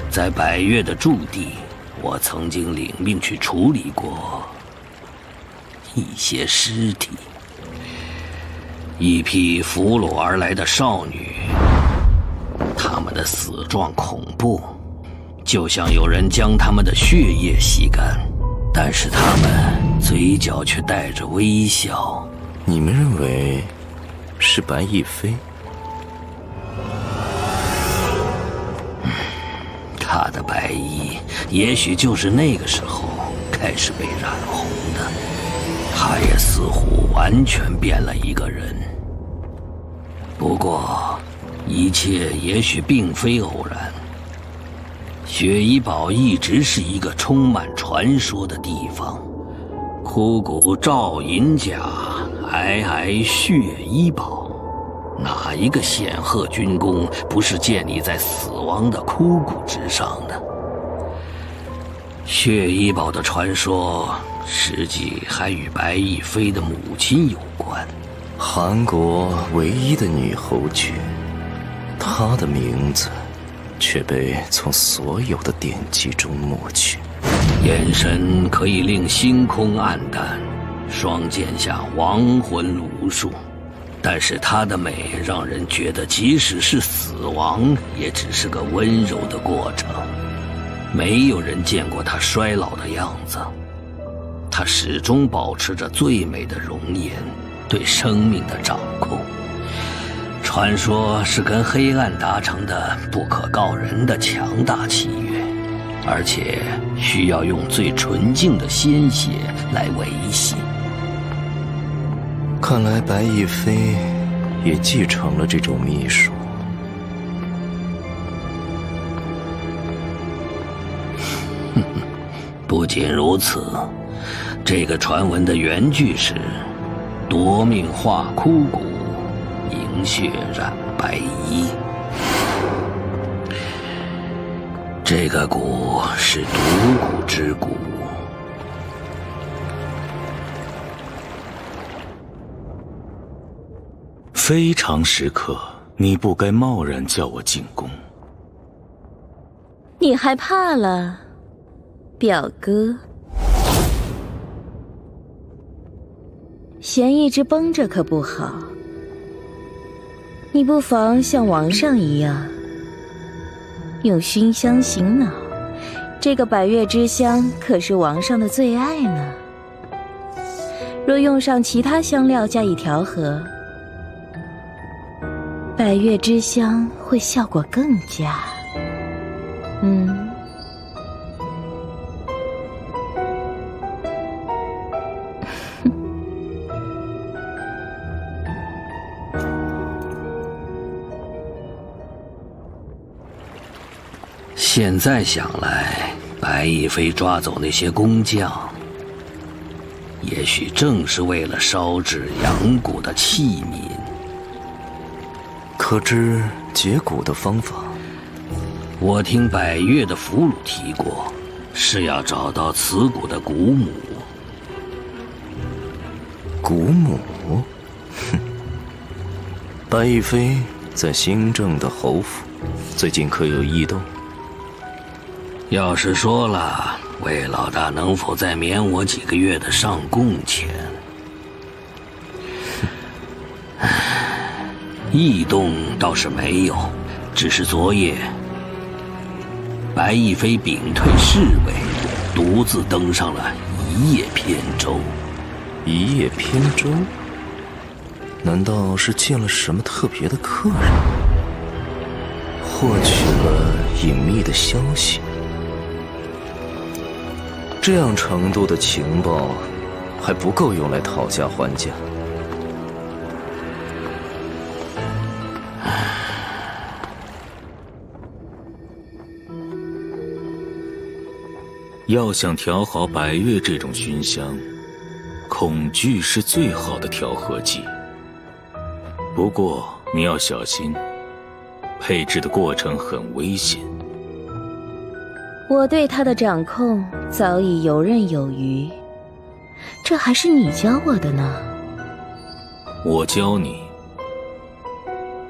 在百越的驻地，我曾经领命去处理过一些尸体，一批俘虏而来的少女，他们的死状恐怖，就像有人将他们的血液吸干，但是他们嘴角却带着微笑。你们认为是白亦飞？他的白衣也许就是那个时候开始被染红的，他也似乎完全变了一个人。不过一切也许并非偶然，雪衣堡一直是一个充满传说的地方。枯骨照银甲，皑皑血衣堡，哪一个显赫军功不是建立在死亡的枯骨之上的？血衣堡的传说实际还与白亦飞的母亲有关，韩国唯一的女侯爵，她的名字却被从所有的典籍中抹去。眼神可以令星空暗淡，双剑下亡魂无数，但是她的美让人觉得即使是死亡也只是个温柔的过程。没有人见过她衰老的样子，她始终保持着最美的容颜，对生命的掌控。传说是跟黑暗达成的不可告人的强大契约，而且需要用最纯净的鲜血来维系。看来白亦飞也继承了这种秘术。不仅如此，这个传闻的原句是“夺命化枯骨，银血染白衣”。这个骨是独骨之骨。非常时刻，你不该贸然叫我进宫。你害怕了，表哥？弦一直绷着可不好，你不妨像王上一样，用熏香醒脑。这个百越之香可是王上的最爱呢。若用上其他香料加以调和，百越之香会效果更佳。现在想来，白亦非抓走那些工匠，也许正是为了烧制阳谷的器皿。可知解蛊的方法？我听百越的俘虏提过，是要找到此谷的古母。古母？哼！白亦非在新郑的侯府，最近可有异动？要是说了，魏老大能否再免我几个月的上贡钱？异动倒是没有，只是昨夜白亦非屏退侍卫，独自登上了一叶扁舟。一叶扁舟？难道是见了什么特别的客人，获取了隐秘的消息？这样程度的情报，还不够用来讨价还价。要想调好百越这种熏香，恐惧是最好的调和剂。不过你要小心，配制的过程很危险。我对他的掌控早已游刃有余，这还是你教我的呢。我教你，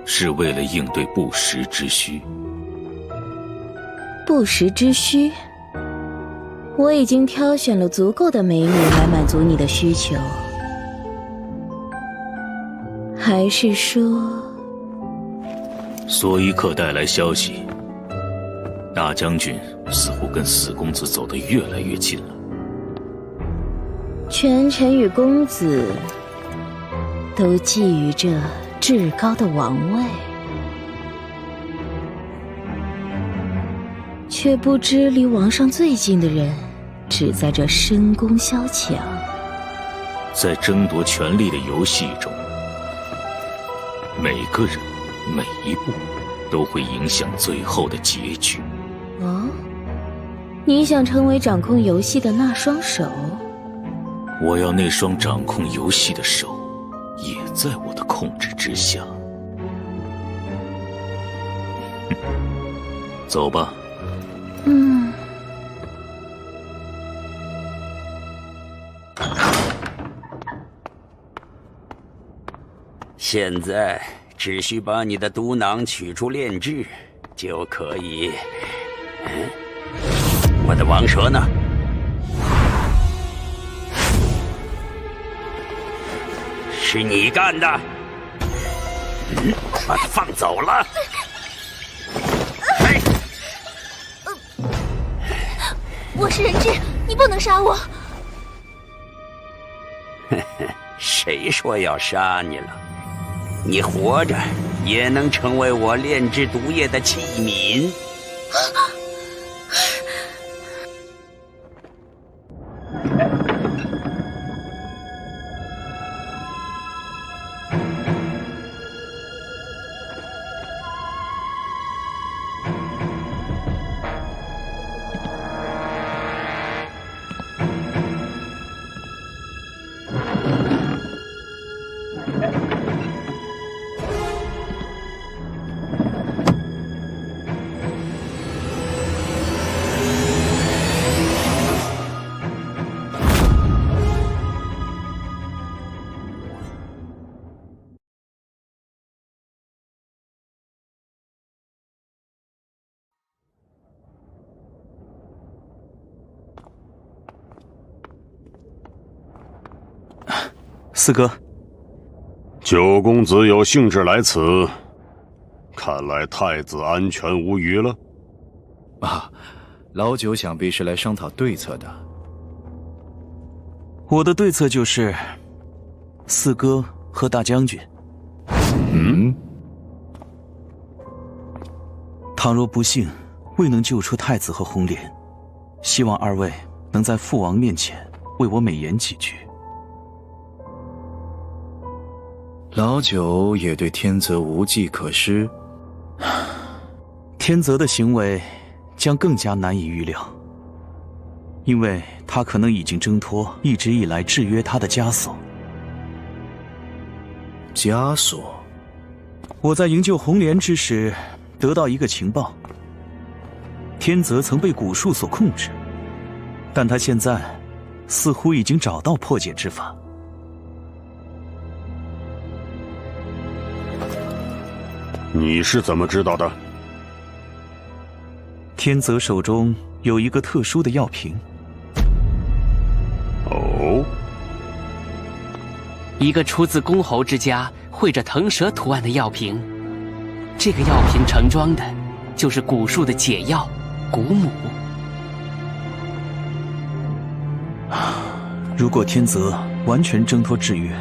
是为了应对不时之需。不时之需？我已经挑选了足够的美女来满足你的需求，还是说？索伊克带来消息，大将军似乎跟四公子走得越来越近了。权臣与公子都觊觎着至高的王位，却不知离王上最近的人只在这深宫萧墙。在争夺权力的游戏中，每个人每一步都会影响最后的结局。哦，你想成为掌控游戏的那双手？我要那双掌控游戏的手也在我的控制之下。走吧。现在只需把你的毒囊取出炼制，就可以。我的王蛇呢？是你干的？把他放走了。我是人质，你不能杀我。谁说要杀你了？你活着也能成为我炼制毒液的器皿。四哥，九公子有兴致来此，看来太子安全无虞了。老九想必是来商讨对策的。我的对策就是，四哥和大将军。倘若不幸未能救出太子和红莲，希望二位能在父王面前为我美言几句。老九也对天泽无计可施。天泽的行为将更加难以预料，因为他可能已经挣脱一直以来制约他的枷锁。枷锁？我在营救红莲之时得到一个情报，天泽曾被蛊术所控制，但他现在似乎已经找到破解之法。你是怎么知道的？天泽手中有一个特殊的药瓶。哦，一个出自公侯之家、绘着腾蛇图案的药瓶。这个药瓶盛装的，就是蛊术的解药——蛊母。如果天泽完全挣脱制约，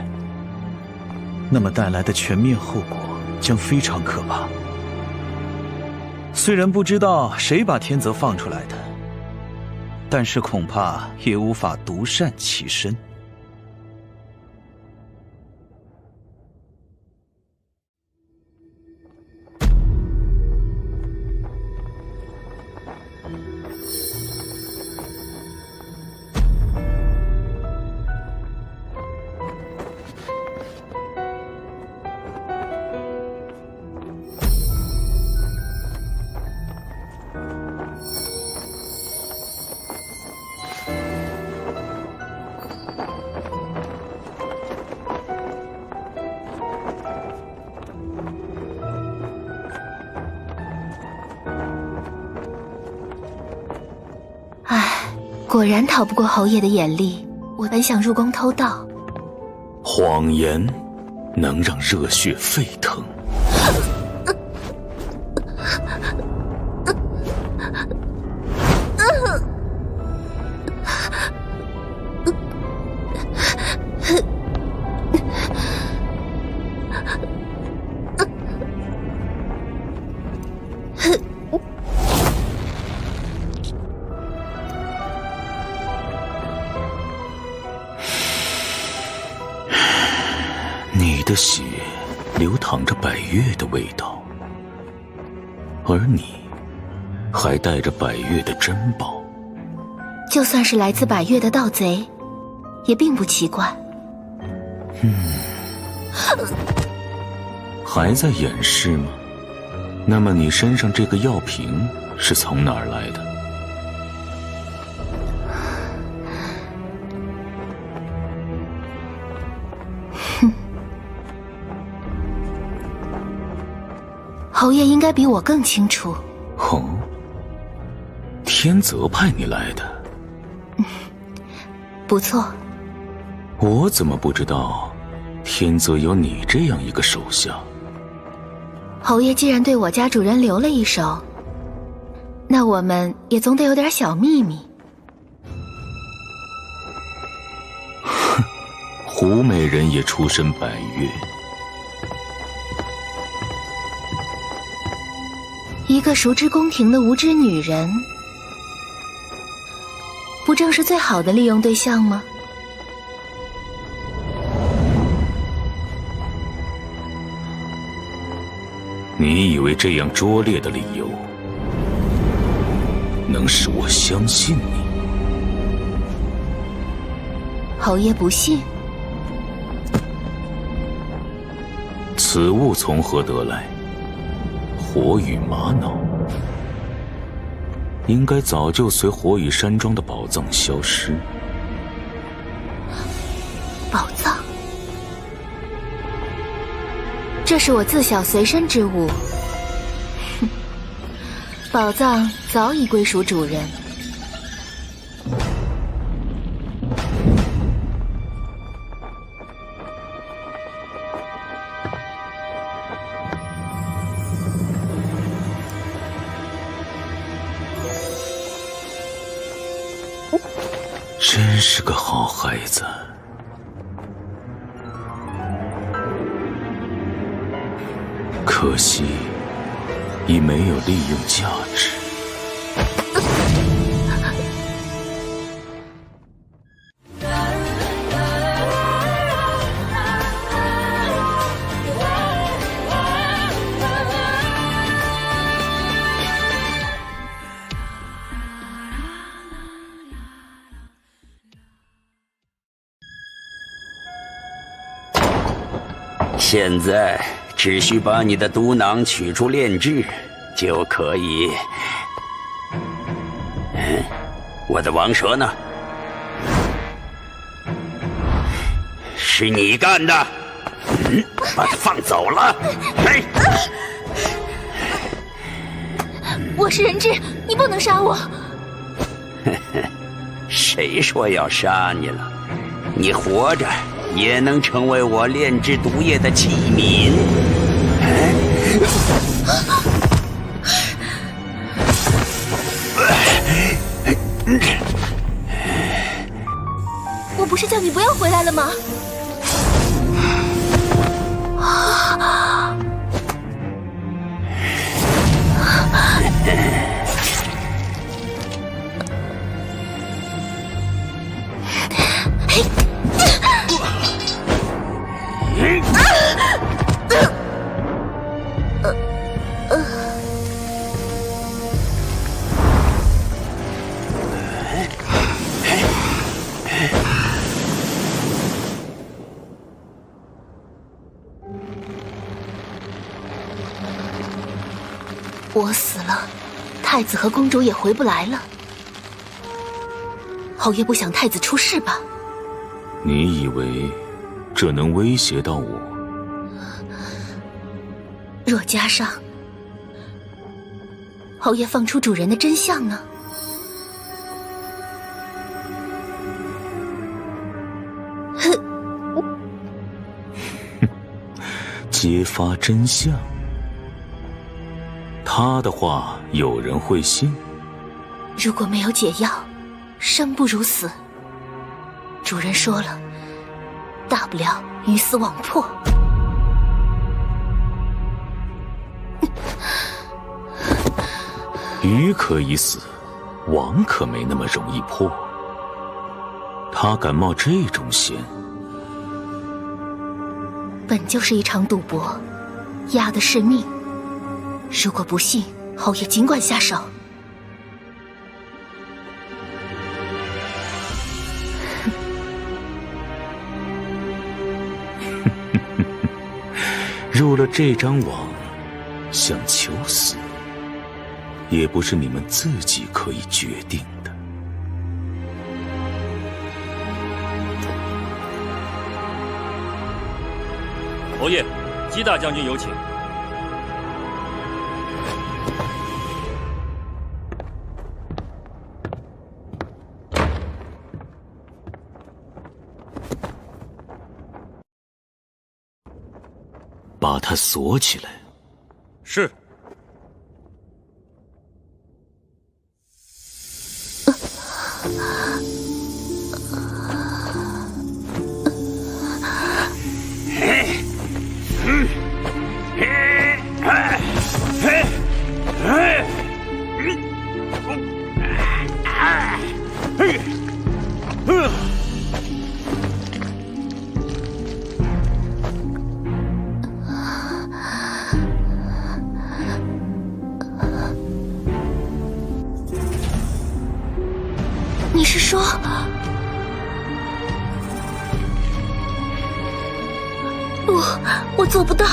那么带来的全面后果将非常可怕。虽然不知道谁把天泽放出来的，但是恐怕也无法独善其身。果然逃不过侯爷的眼力。我本想入宫偷盗，谎言能让热血沸腾。你的血流淌着百越的味道，而你还带着百越的珍宝。就算是来自百越的盗贼，也并不奇怪。还在掩饰吗？那么你身上这个药瓶是从哪儿来的？侯爷应该比我更清楚。哦，天泽派你来的？不错。我怎么不知道天泽有你这样一个手下？侯爷既然对我家主人留了一手，那我们也总得有点小秘密。哼，胡美人也出身百越。一个熟知宫廷的无知女人，不正是最好的利用对象吗？你以为这样拙劣的理由能使我相信你？侯爷不信？此物从何得来？火羽玛瑙应该早就随火羽山庄的宝藏消失。宝藏？这是我自小随身之物。哼，宝藏早已归属主人。真是个好孩子。可惜已没有利用价值。现在只需把你的毒囊取出炼制，就可以。我的王蛇呢？是你干的？把他放走了。我是人质，你不能杀我。谁说要杀你了？你活着也能成为我炼制毒液的器皿。我不是叫你不要回来了吗？我死了，太子和公主也回不来了。侯爷不想太子出事吧？你以为这能威胁到我？若加上侯爷放出主人的真相呢？揭发真相，他的话有人会信？如果没有解药，生不如死。主人说了，大不了鱼死网破。鱼可以死，网可没那么容易破。他敢冒这种险，本就是一场赌博，押的是命。如果不信，侯爷尽管下手。入了这张网，想求死，也不是你们自己可以决定的。侯爷，姬大将军有请。把它锁起来。是。你是说，我做不到。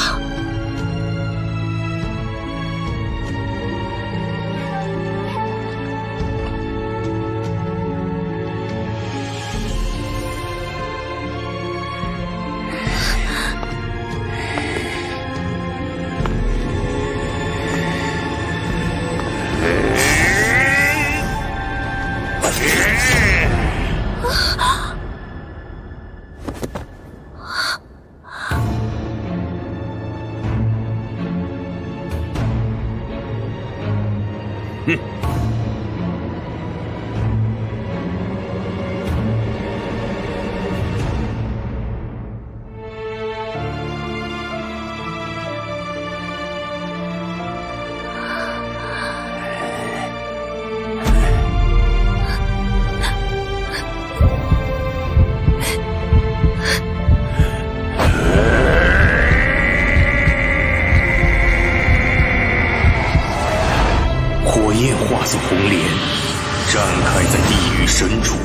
深处，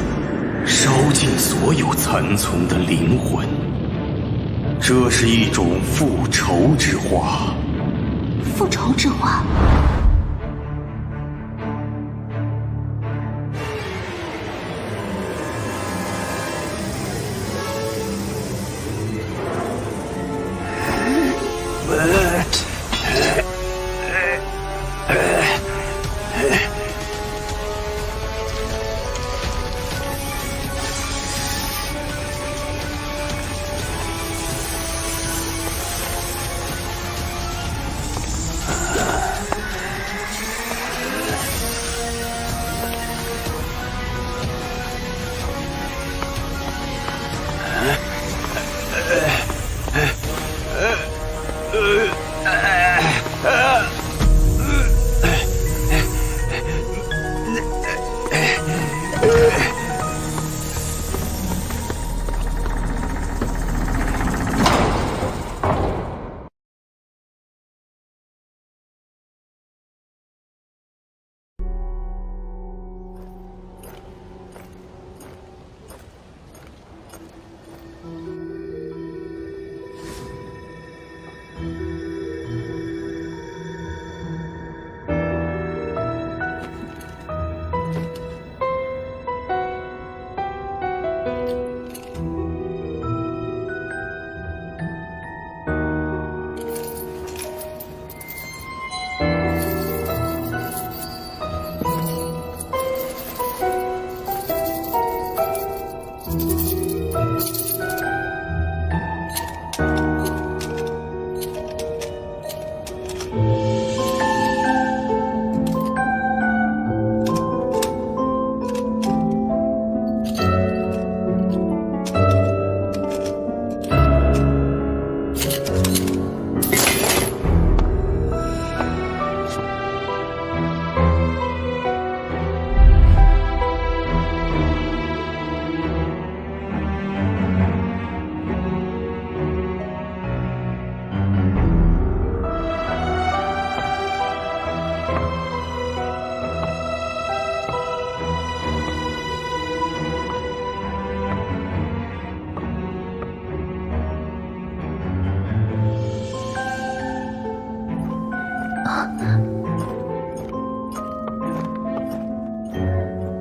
烧尽所有残存的灵魂。这是一种复仇之化。复仇之化。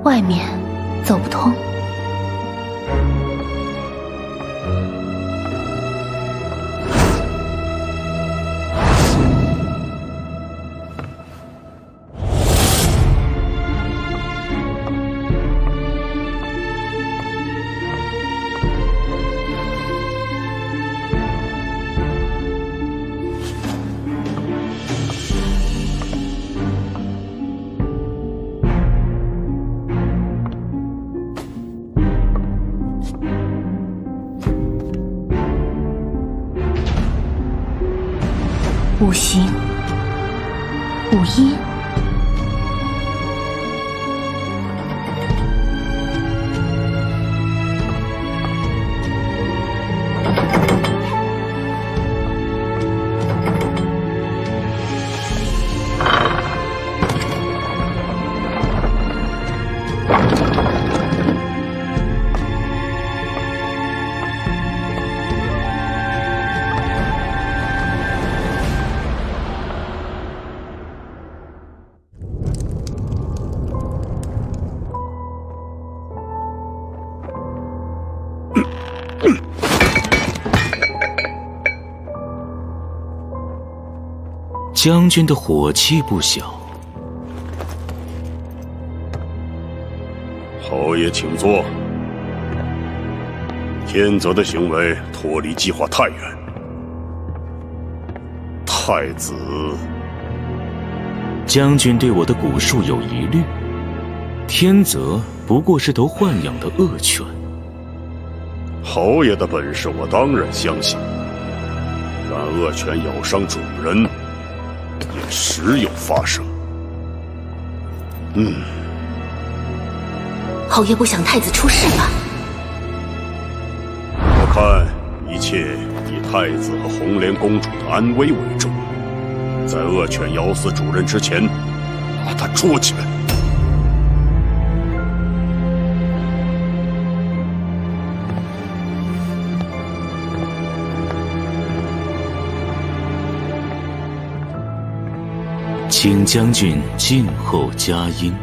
外面走不通。五行，五音，将军的火气不小。侯爷，请坐。天泽的行为脱离计划太远。太子，将军对我的蛊术有疑虑。天泽不过是头豢养的恶犬。侯爷的本事我当然相信，但恶犬咬伤主人也时有发生。侯爷不想太子出事吧？我看一切以太子和红莲公主的安危为重，在恶犬咬死主人之前，把他捉起来。请将军静候佳音。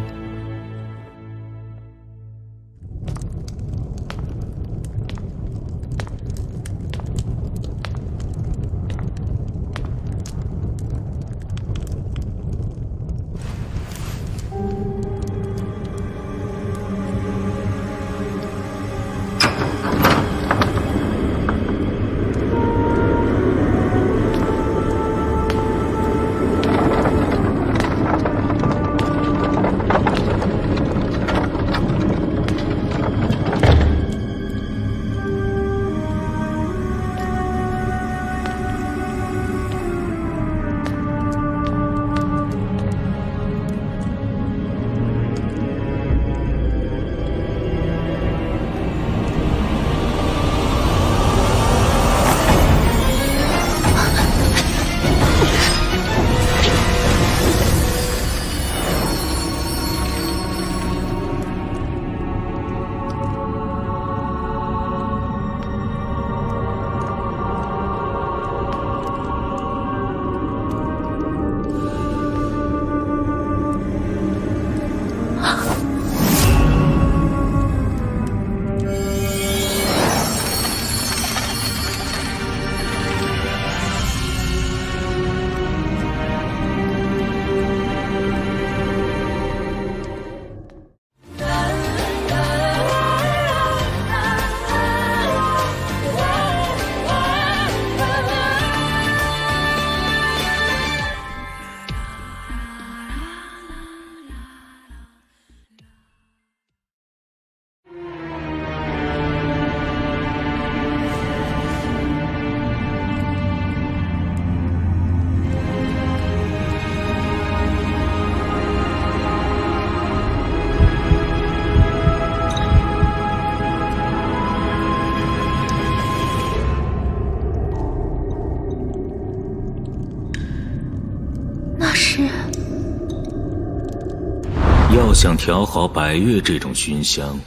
要想调好百越这种熏香，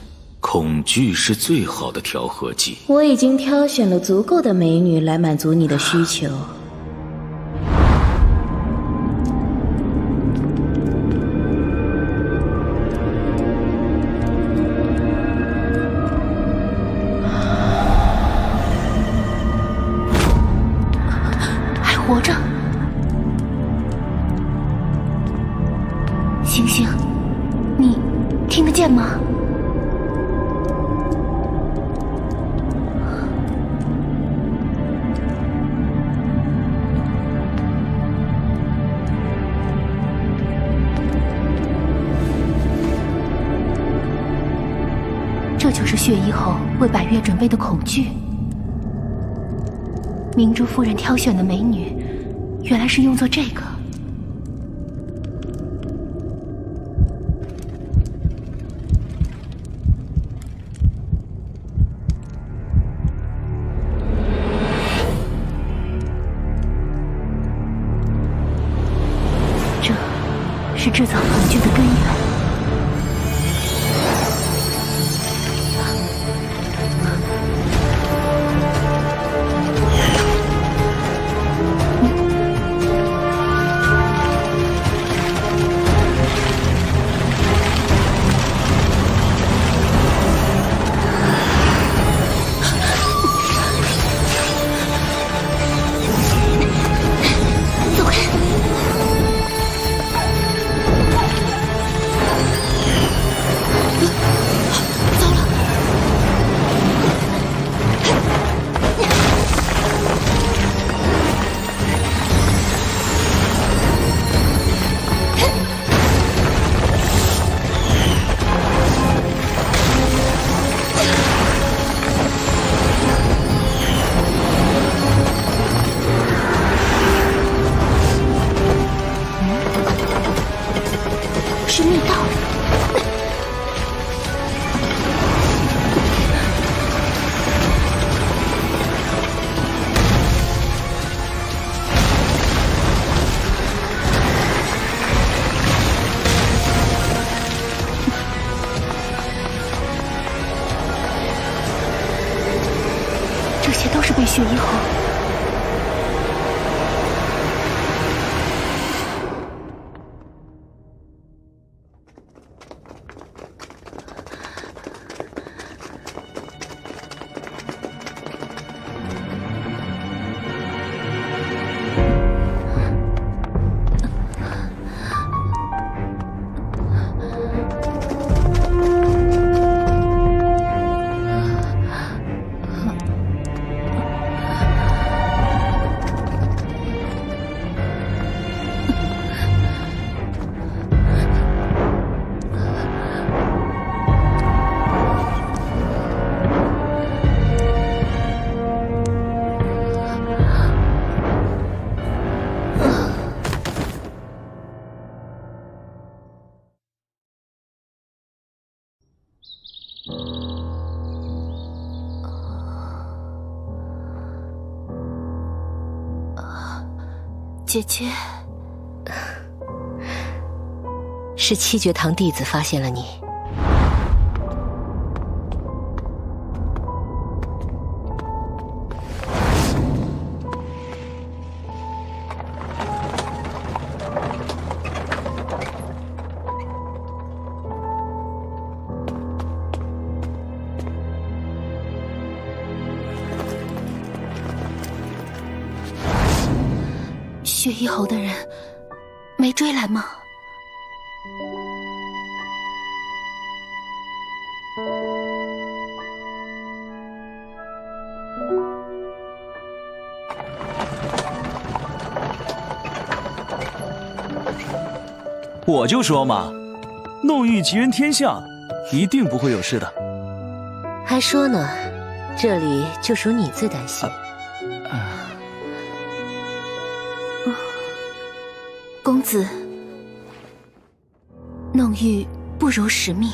恐惧是最好的调和剂。我已经挑选了足够的美女来满足你的需求。还活着？星星，你听得见吗？这就是血衣后为百越准备的恐惧。明珠夫人挑选的美女，原来是用作这个。这是制造恐惧的根源。是密道。这些都是被血衣后。姐姐，是七绝堂弟子发现了你。血衣侯的人没追来吗？我就说嘛，弄玉吉人天下，一定不会有事的。还说呢，这里就属你最担心。公子，弄玉不辱使命。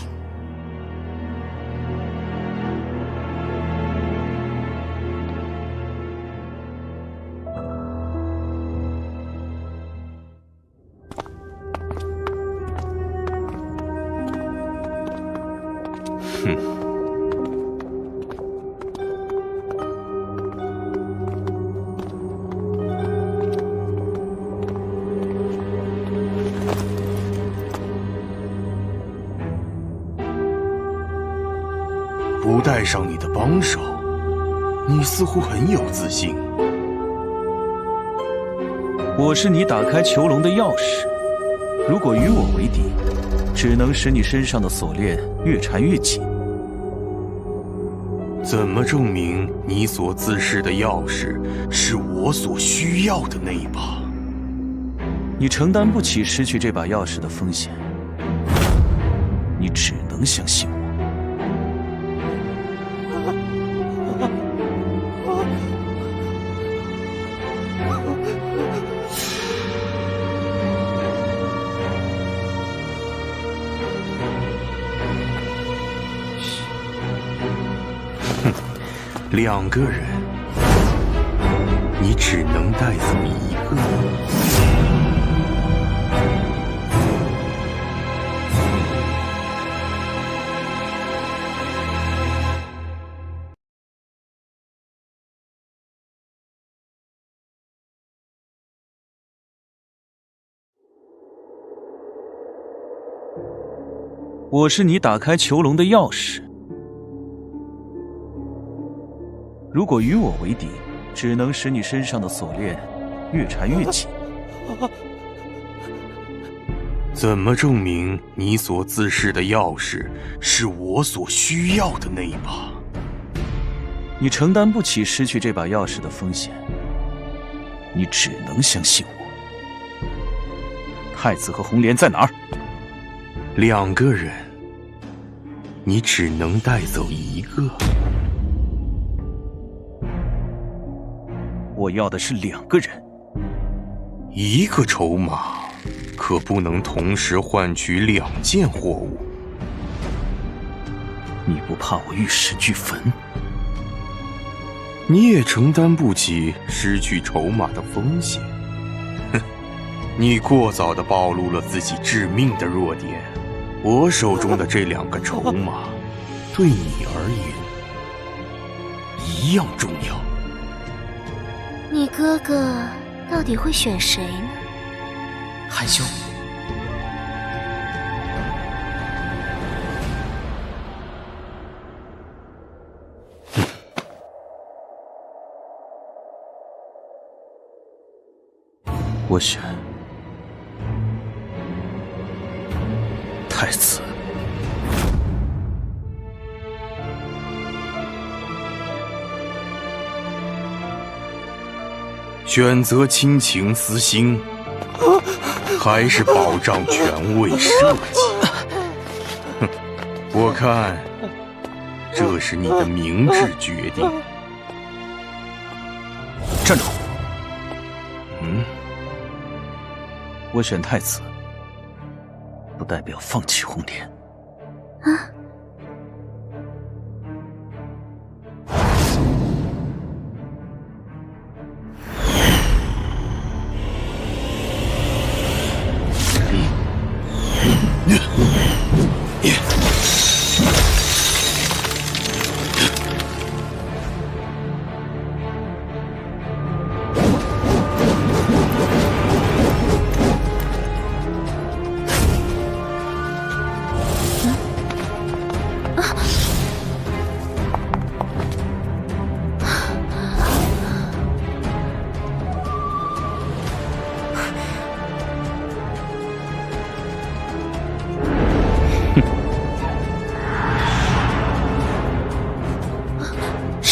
不带上你的帮手，你似乎很有自信。我是你打开囚笼的钥匙，如果与我为敌，只能使你身上的锁链越缠越紧。怎么证明你所自恃的钥匙是我所需要的那一把？你承担不起失去这把钥匙的风险，你只能相信我。2个人，你只能带走1个。我是你打开囚笼的钥匙，如果与我为敌，只能使你身上的锁链越缠越紧。怎么证明你所自恃的钥匙是我所需要的那一把？你承担不起失去这把钥匙的风险，你只能相信我。太子和红莲在哪儿？2个人，你只能带走1个。我要的是2个人，1个筹码可不能同时换取2件货物。你不怕我玉石俱焚？你也承担不起失去筹码的风险。哼，你过早地暴露了自己致命的弱点。我手中的这2个筹码，对你而言一样重要。你哥哥到底会选谁呢？韩兄，我选太子。选择亲情私心，还是保障权位社稷？哼，我看这是你的明智决定。站住！我选太子，不代表放弃红莲。啊！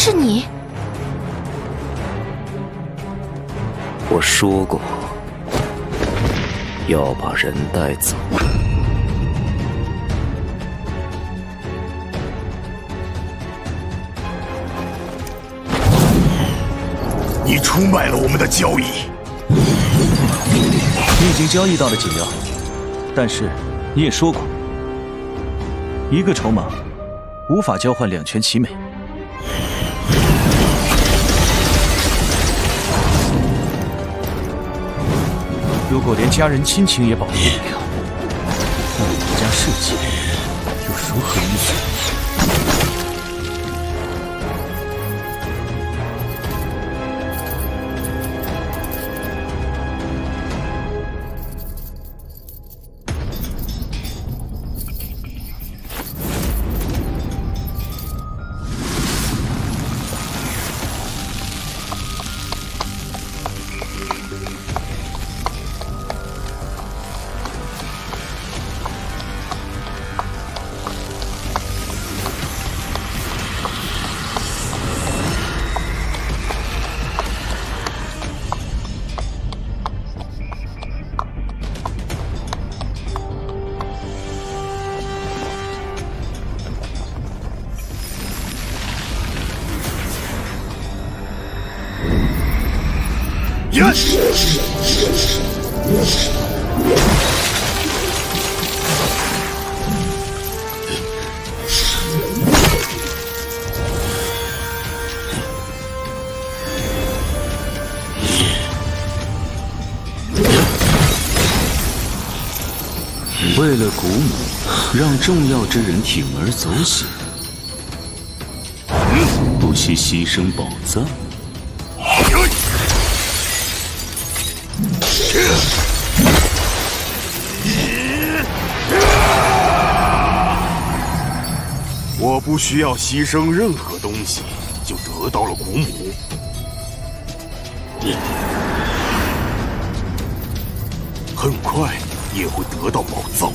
是你。我说过要把人带走。你出卖了我们的交易。你已经交易到了解药，但是你也说过，一个筹码无法交换两全其美。如果连家人亲情也保护不了，那么国家世界又如何依存？为了鼓舞，让重要之人铤而走险，不惜牺牲宝藏。我不需要牺牲任何东西，就得到了古母。很快也会得到宝藏。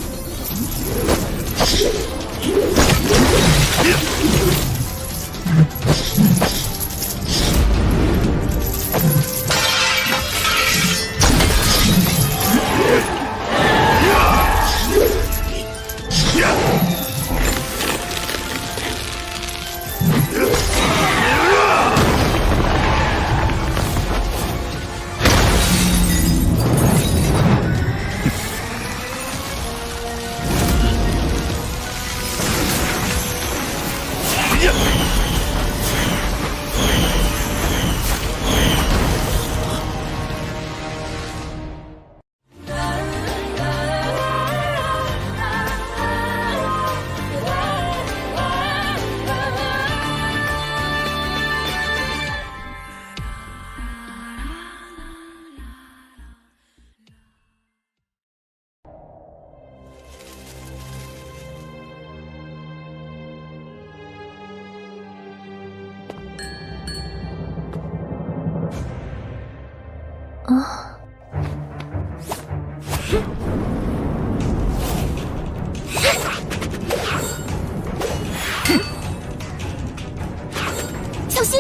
小心！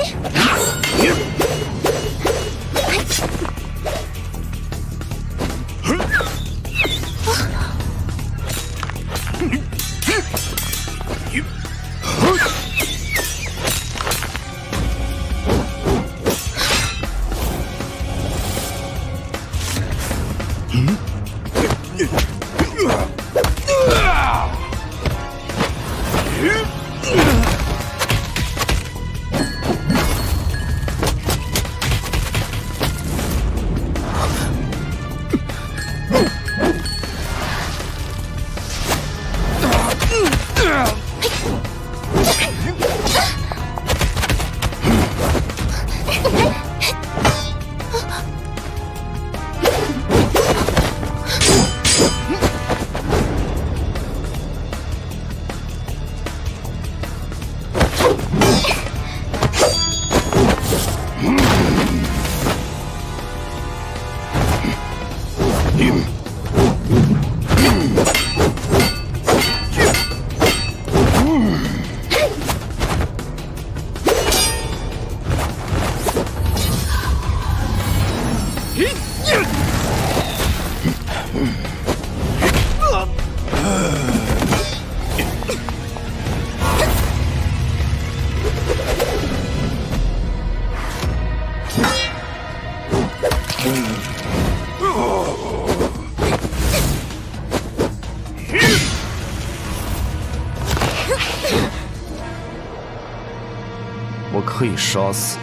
我可以杀死，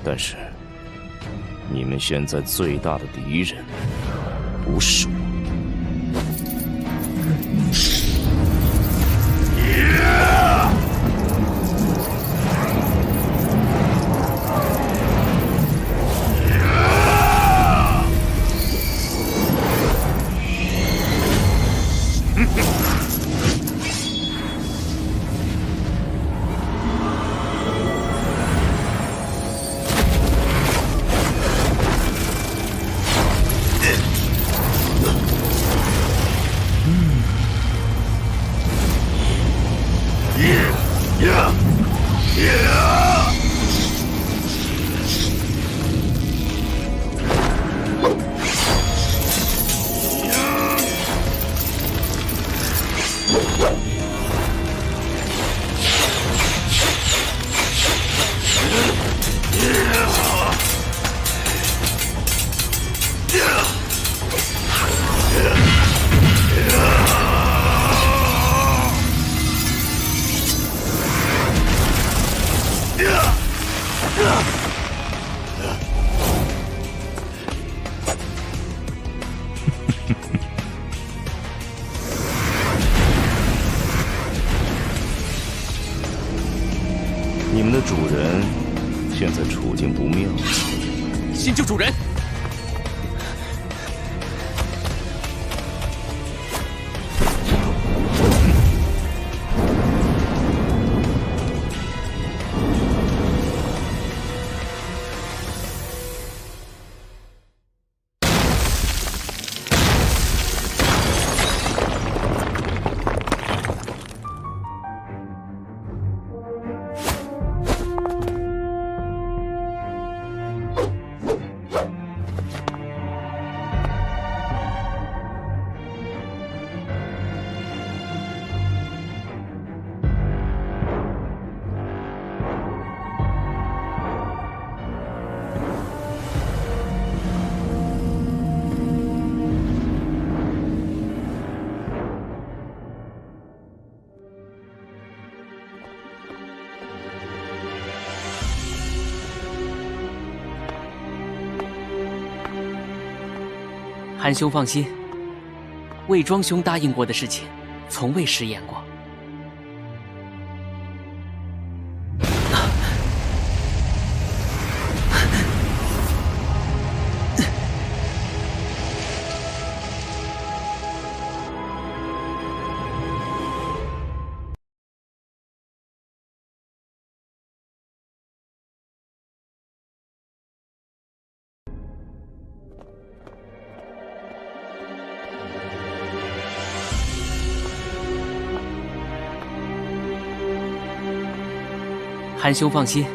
但是你们现在最大的敌人不是我。你们的主人现在处境不妙。先救主人！韩兄放心，魏庄兄答应过的事情，从未食言过。韩兄放心，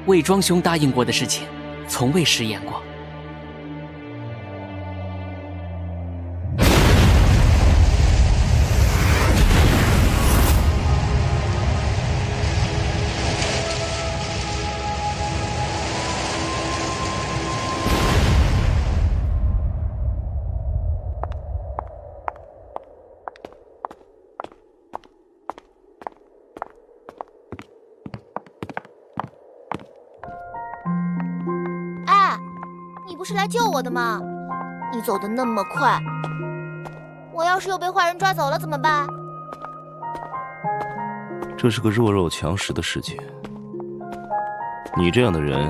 魏庄兄答应过的事情，从未食言过。你不是来救我的吗？你走得那么快，我要是又被坏人抓走了怎么办？这是个弱肉强食的世界，你这样的人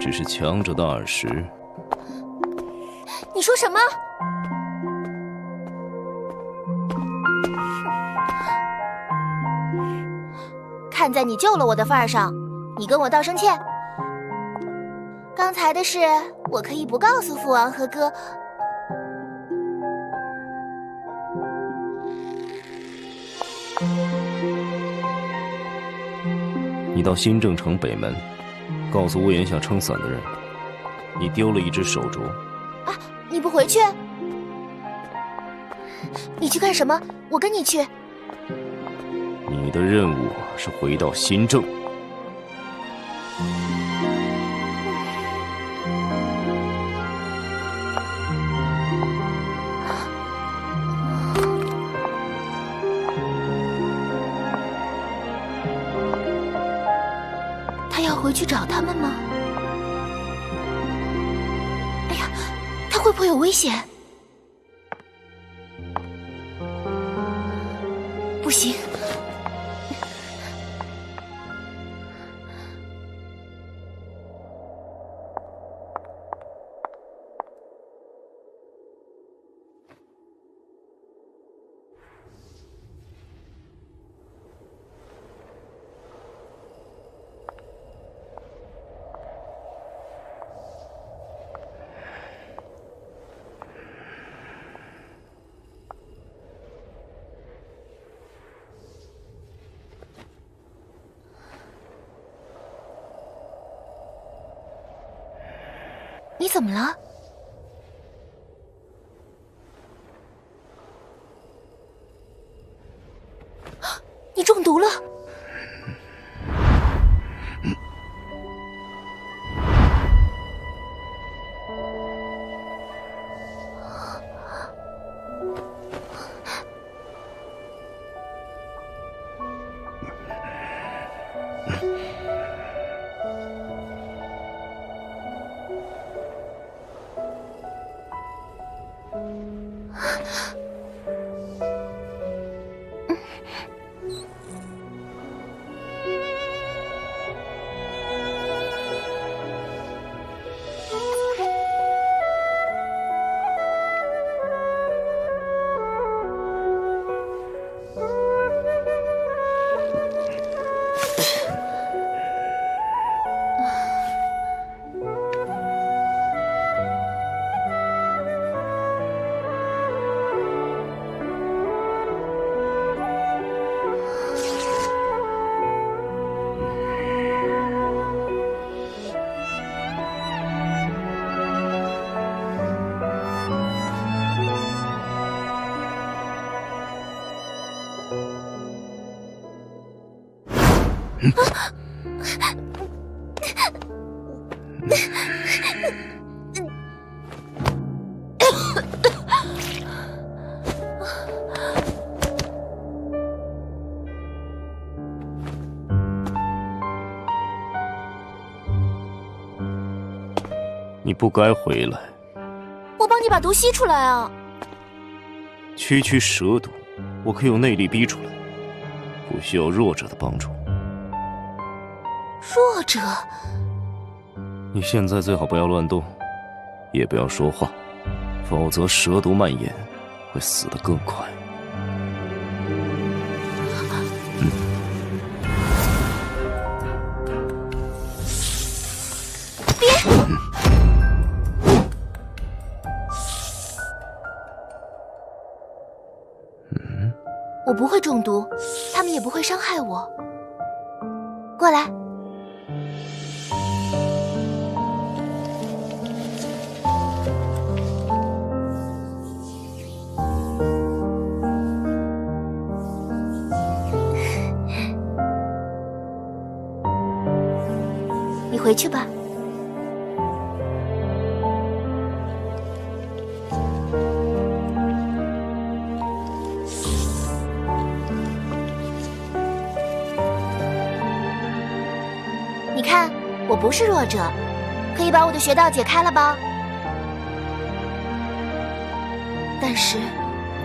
只是强者的耳食。你说什么？看在你救了我的份儿上，你跟我道声歉。刚才的事，我可以不告诉父王和哥。你到新郑城北门，告诉屋檐下撑伞的人，你丢了一只手镯。啊！你不回去？你去干什么？我跟你去。你的任务是回到新郑。要回去找他们吗？哎呀，他会不会有危险？不行。你怎么了？你中毒了？你不该回来。我帮你把毒吸出来啊！区区蛇毒，我可有内力逼出来，不需要弱者的帮助。弱者，你现在最好不要乱动，也不要说话，否则蛇毒蔓延，会死得更快。我不会中毒，他们也不会伤害我。过来。你回去吧。你看，我不是弱者，可以把我的穴道解开了吧？但是，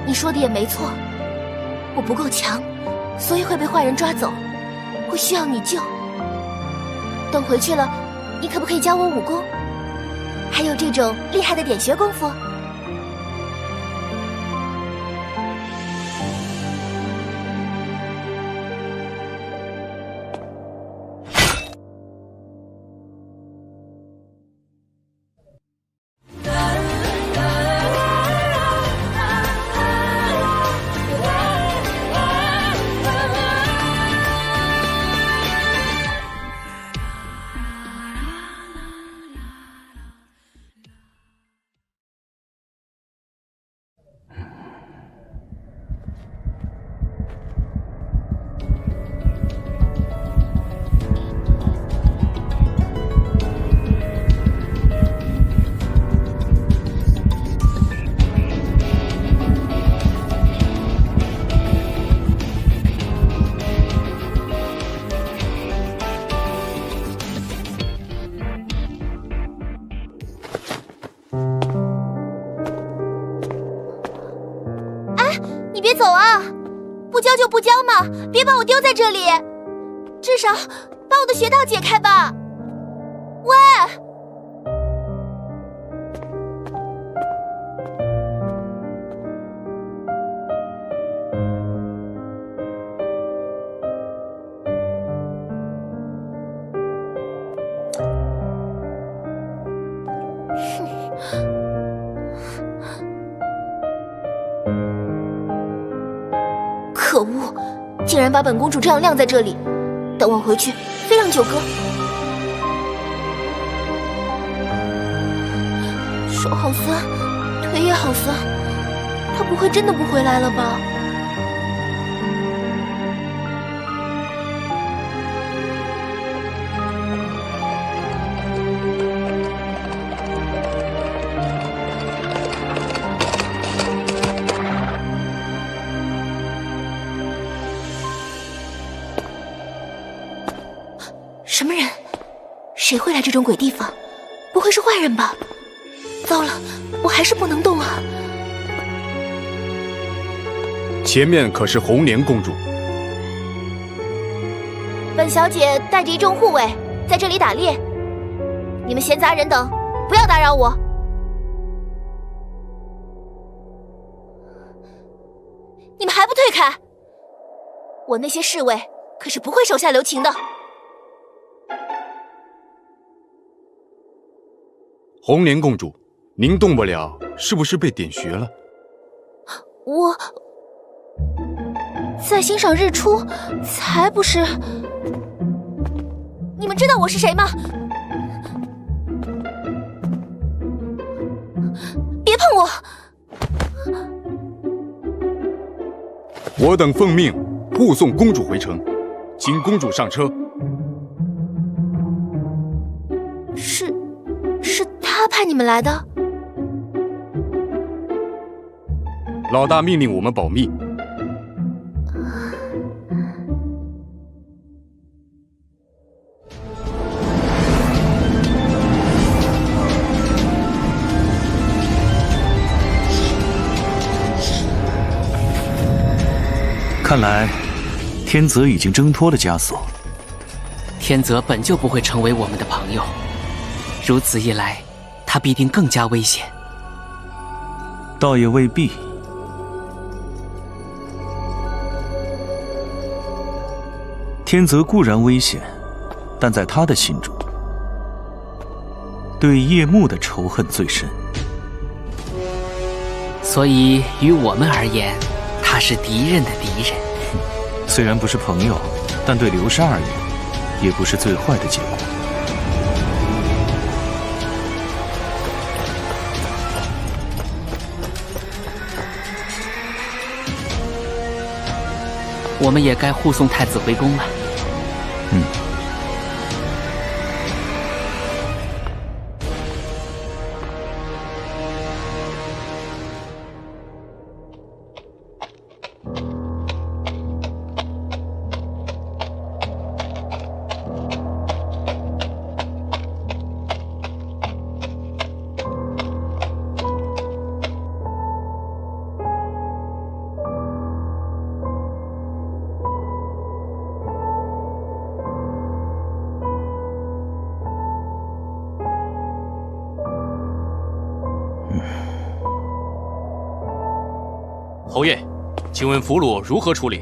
你说的也没错，我不够强，所以会被坏人抓走，会需要你救。等回去了，你可不可以教我武功？还有这种厉害的点穴功夫？走啊！不交就不交嘛，别把我丢在这里，至少把我的穴道解开吧。喂！可恶，竟然把本公主这样晾在这里！等我回去，非让九哥。手好酸，腿也好酸，他不会真的不回来了吧？什么人？谁会来这种鬼地方？不会是坏人吧？糟了，我还是不能动啊！前面可是红莲公主。本小姐带着一众护卫在这里打猎，你们闲杂人等不要打扰我。你们还不退开？我那些侍卫可是不会手下留情的。红莲公主，您动不了，是不是被点穴了？我在欣赏日出，才不是。你们知道我是谁吗？别碰我！我等奉命护送公主回城，请公主上车。是他派你们来的？老大命令我们保密。看来，天泽已经挣脱了枷锁。天泽本就不会成为我们的朋友，如此一来，他必定更加危险。倒也未必。天泽固然危险，但在他的心中，对叶幕的仇恨最深。所以，于我们而言，他是敌人的敌人。虽然不是朋友，但对流沙而言，也不是最坏的结果。我们也该护送太子回宫了。侯爷，请问俘虏如何处理？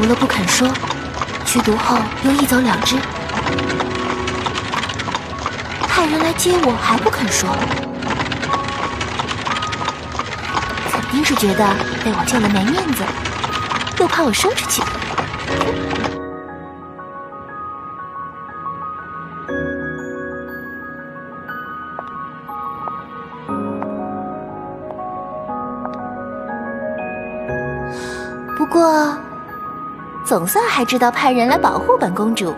毒了不肯说，去毒后又一走了之。派人来接我还不肯说，肯定是觉得被我救了没面子，又怕我收拾起来。不过，总算还知道派人来保护本公主。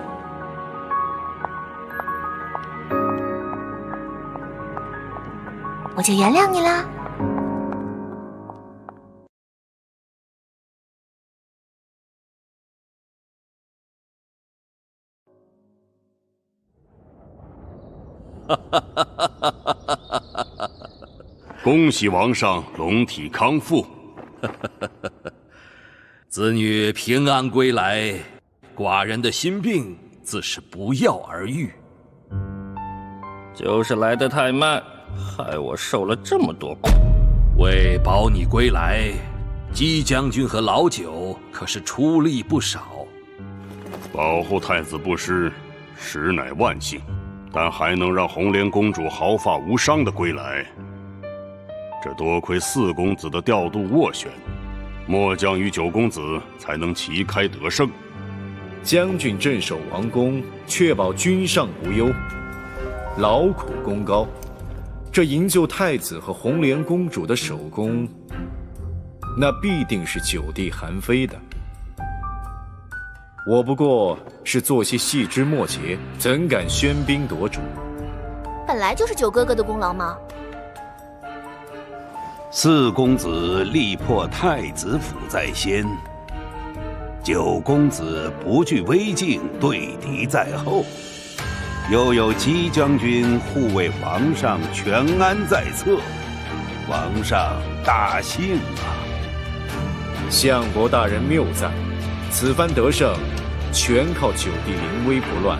我就原谅你啦。恭喜王上龙体康复。子女平安归来，寡人的心病自是不药而愈。就是来得太慢，害我受了这么多苦。为保你归来，姬将军和老九可是出力不少。保护太子不失，实乃万幸，但还能让红莲公主毫发无伤的归来，这多亏四公子的调度斡旋，末将与九公子才能旗开得胜。将军镇守王宫，确保君上无忧，劳苦功高。这营救太子和红莲公主的首功，那必定是九弟韩非的。我不过是做些细枝末节，怎敢喧宾夺主？本来就是九哥哥的功劳嘛。四公子力破太子府在先，九公子不惧危境，对敌在后，又有姬将军护卫皇上全安在侧，皇上大幸啊！相国大人谬赞，此番得胜，全靠九弟临危不乱，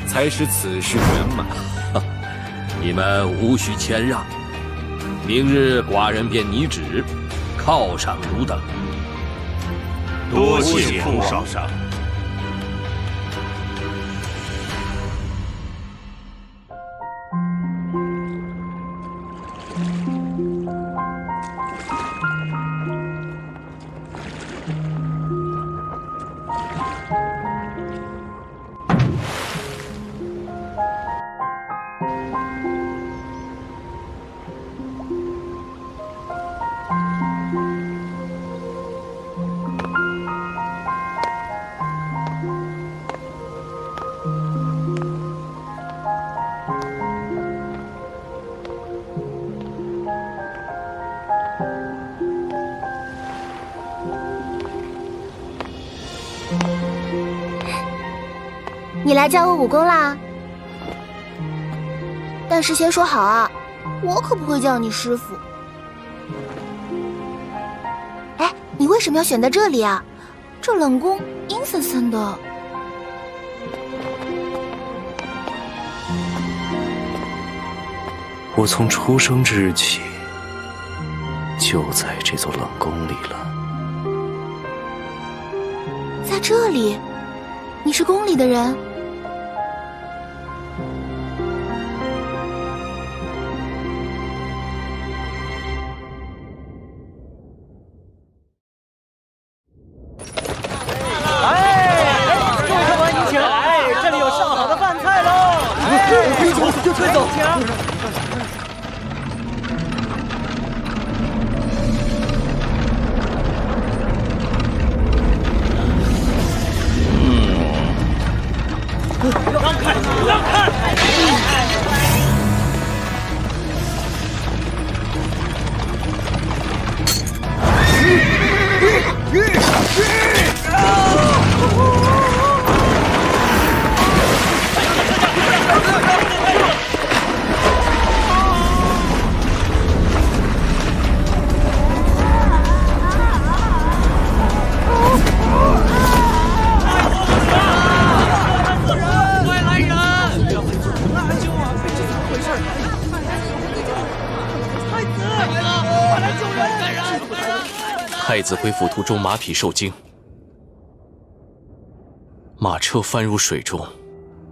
才使此事圆满。你们无需谦让，明日寡人便拟旨，犒赏汝等。多谢父上。你来教我武功啦？但是先说好啊，我可不会叫你师傅。哎，你为什么要选在这里啊？这冷宫阴森森的。我从出生之日起，就在这座冷宫里了。在这里？你是宫里的人？太子回府途中马匹受惊，马车翻入水中，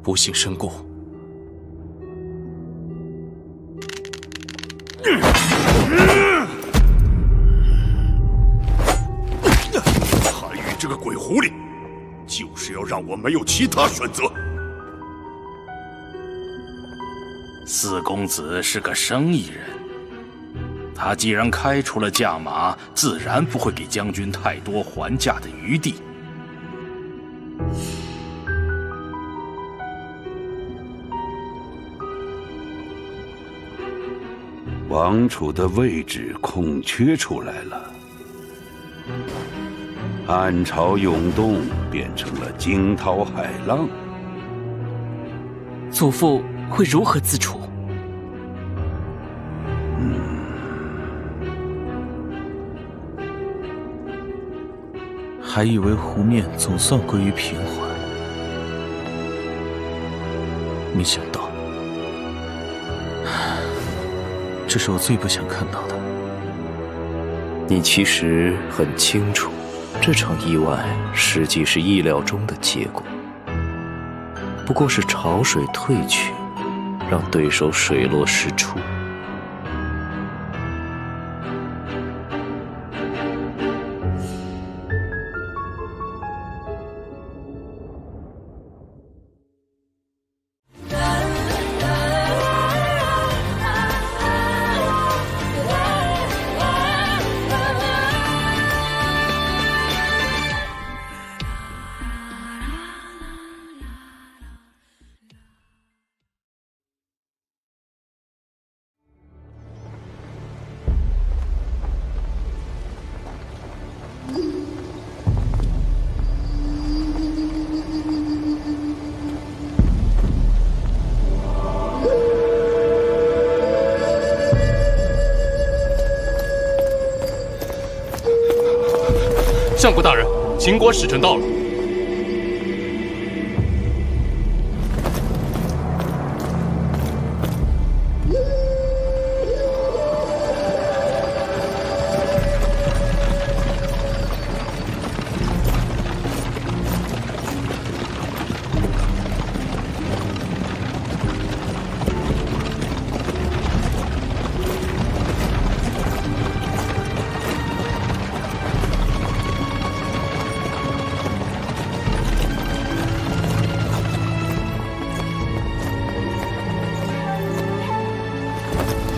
不幸身故。韩愈这个鬼狐狸，就是要让我没有其他选择。四公子是个生意人，他既然开出了价码，自然不会给将军太多还价的余地。王储的位置空缺出来了，暗潮涌动，变成了惊涛骇浪。祖父会如何自处？还以为湖面总算归于平缓，没想到，这是我最不想看到的。你其实很清楚，这场意外实际是意料中的结果，不过是潮水退去，让对手水落石出。相国大人，秦国使臣到了。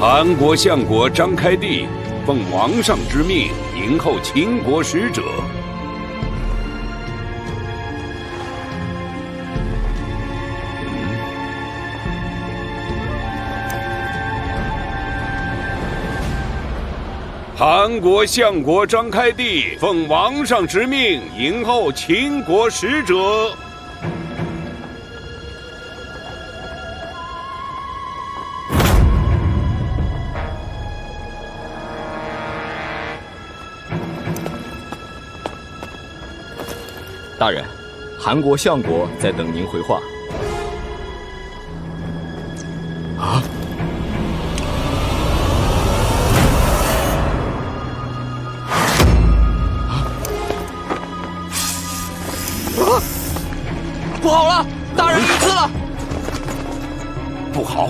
韩国相国张开帝奉王上之命迎候秦国使者。韩国相国张开帝奉王上之命迎候秦国使者。大人，韩国相国在等您回话。啊！不好了，大人遇刺了！不好！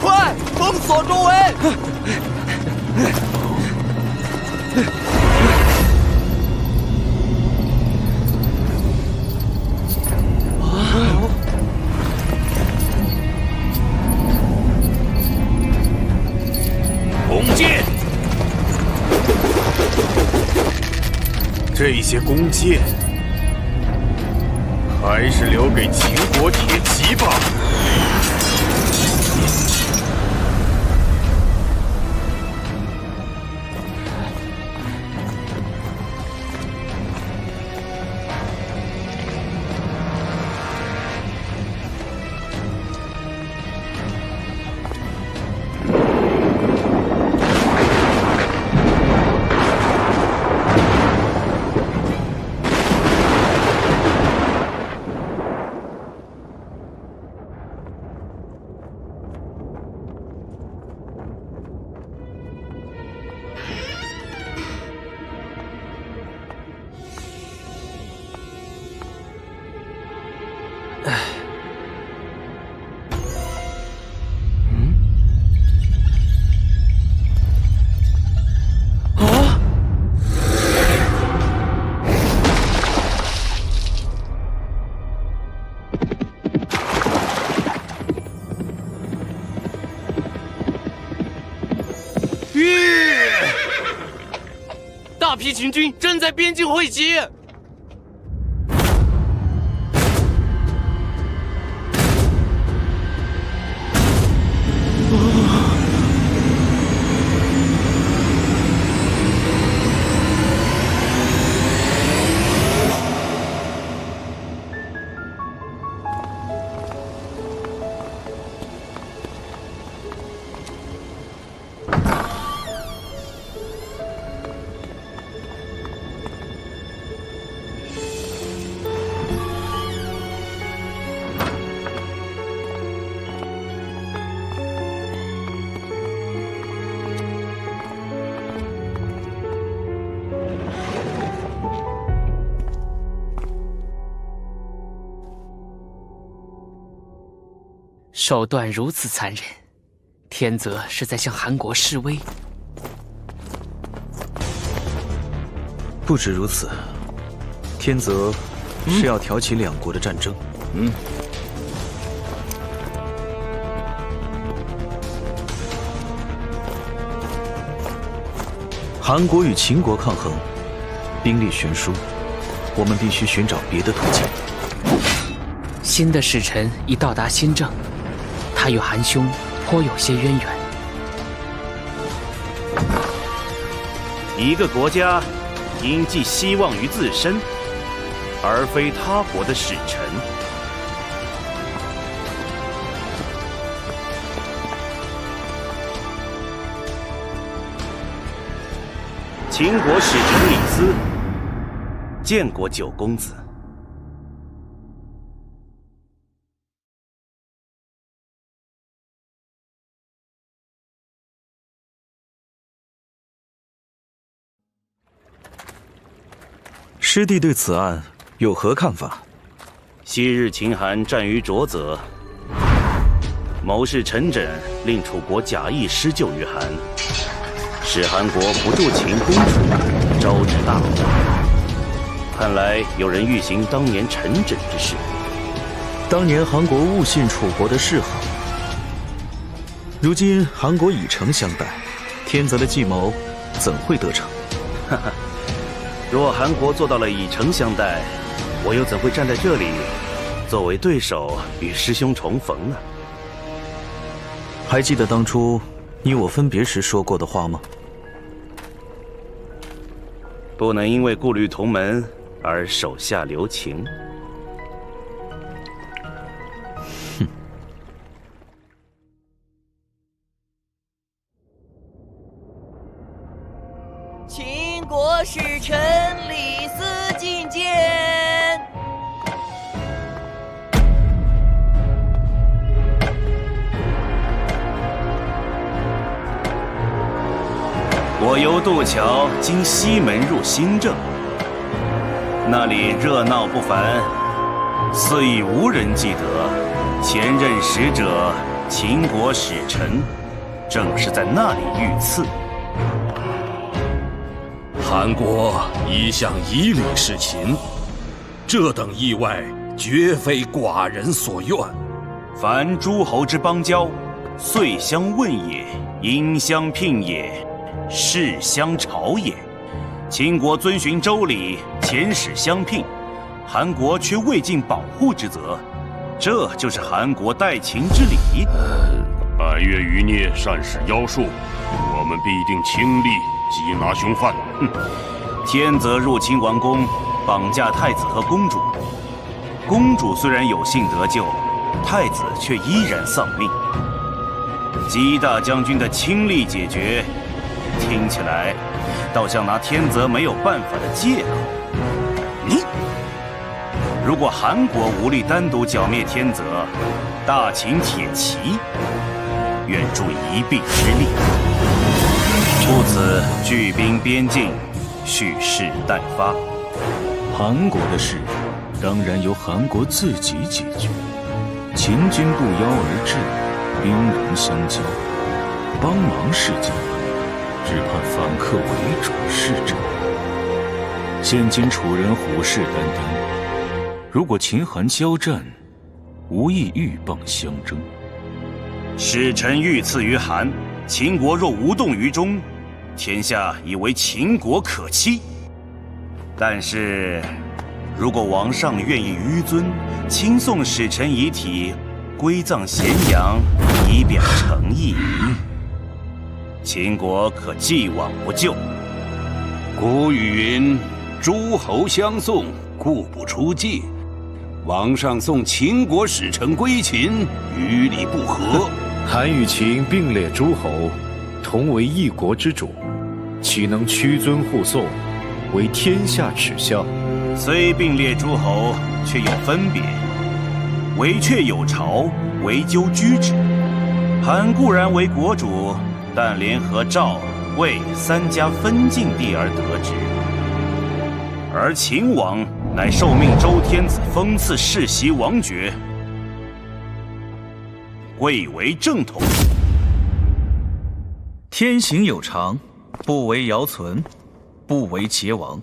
快封锁周围！弓箭！这些弓箭，还是留给秦国铁骑吧。批秦军正在边境汇集。手段如此残忍，天泽是在向韩国示威。不止如此，天泽是要挑起两国的战争。韩国与秦国抗衡，兵力悬殊，我们必须寻找别的途径。新的使臣已到达新郑，他与韩兄颇有些渊源。一个国家应寄希望于自身，而非他国的使臣。秦国使臣李斯见过九公子。师弟对此案有何看法？昔日秦韩战于浊泽，谋士陈轸令楚国假意施救于韩，使韩国不助秦攻楚，招致大祸。看来有人欲行当年陈轸之事。当年韩国误信楚国的示好，如今韩国以诚相待，天泽的计谋怎会得逞？哈哈。若韩国做到了以诚相待，我又怎会站在这里，作为对手与师兄重逢呢？还记得当初你我分别时说过的话吗？不能因为顾虑同门而手下留情。哼！秦国使臣李斯觐见。我由渡桥经西门入新郑，那里热闹不凡，似已无人记得前任使者秦国使臣正是在那里遇刺。韩国一向以礼事秦，这等意外绝非寡人所愿。凡诸侯之邦交，遂相问也，因相聘也，事相朝也。秦国遵循周礼，遣使相聘，韩国却未尽保护之责，这就是韩国待秦之礼。百越余孽善使妖术，我们必定倾力缉拿凶犯。哼！天泽入侵王宫，绑架太子和公主。公主虽然有幸得救，太子却依然丧命。姬大将军的亲力解决，听起来倒像拿天泽没有办法的借口。如果韩国无力单独剿灭天泽，大秦铁骑愿助一臂之力。故此聚兵边境，蓄势待发。韩国的事当然由韩国自己解决。秦军不邀而至，兵戎相交，帮忙示警，只盼反客为主是者。现今楚人虎视眈眈，如果秦韩交战，无异鹬蚌相争。使臣遇刺于韩，秦国若无动于衷，天下已为秦国可期。但是，如果王上愿意纡尊，亲送使臣遗体归葬咸阳，以表诚意，秦国可既往不咎。古语云：“诸侯相送，故不出界。”王上送秦国使臣归秦，与理不合。韩与秦并列诸侯，同为一国之主，岂能屈尊护送，为天下耻笑？虽并列诸侯，却有分别。为阙有巢，为纠居之。韩固然为国主，但联合赵、魏三家分晋地而得之。而秦王乃受命周天子封赐世袭王爵，贵为正统。天行有常，不为尧存，不为桀亡。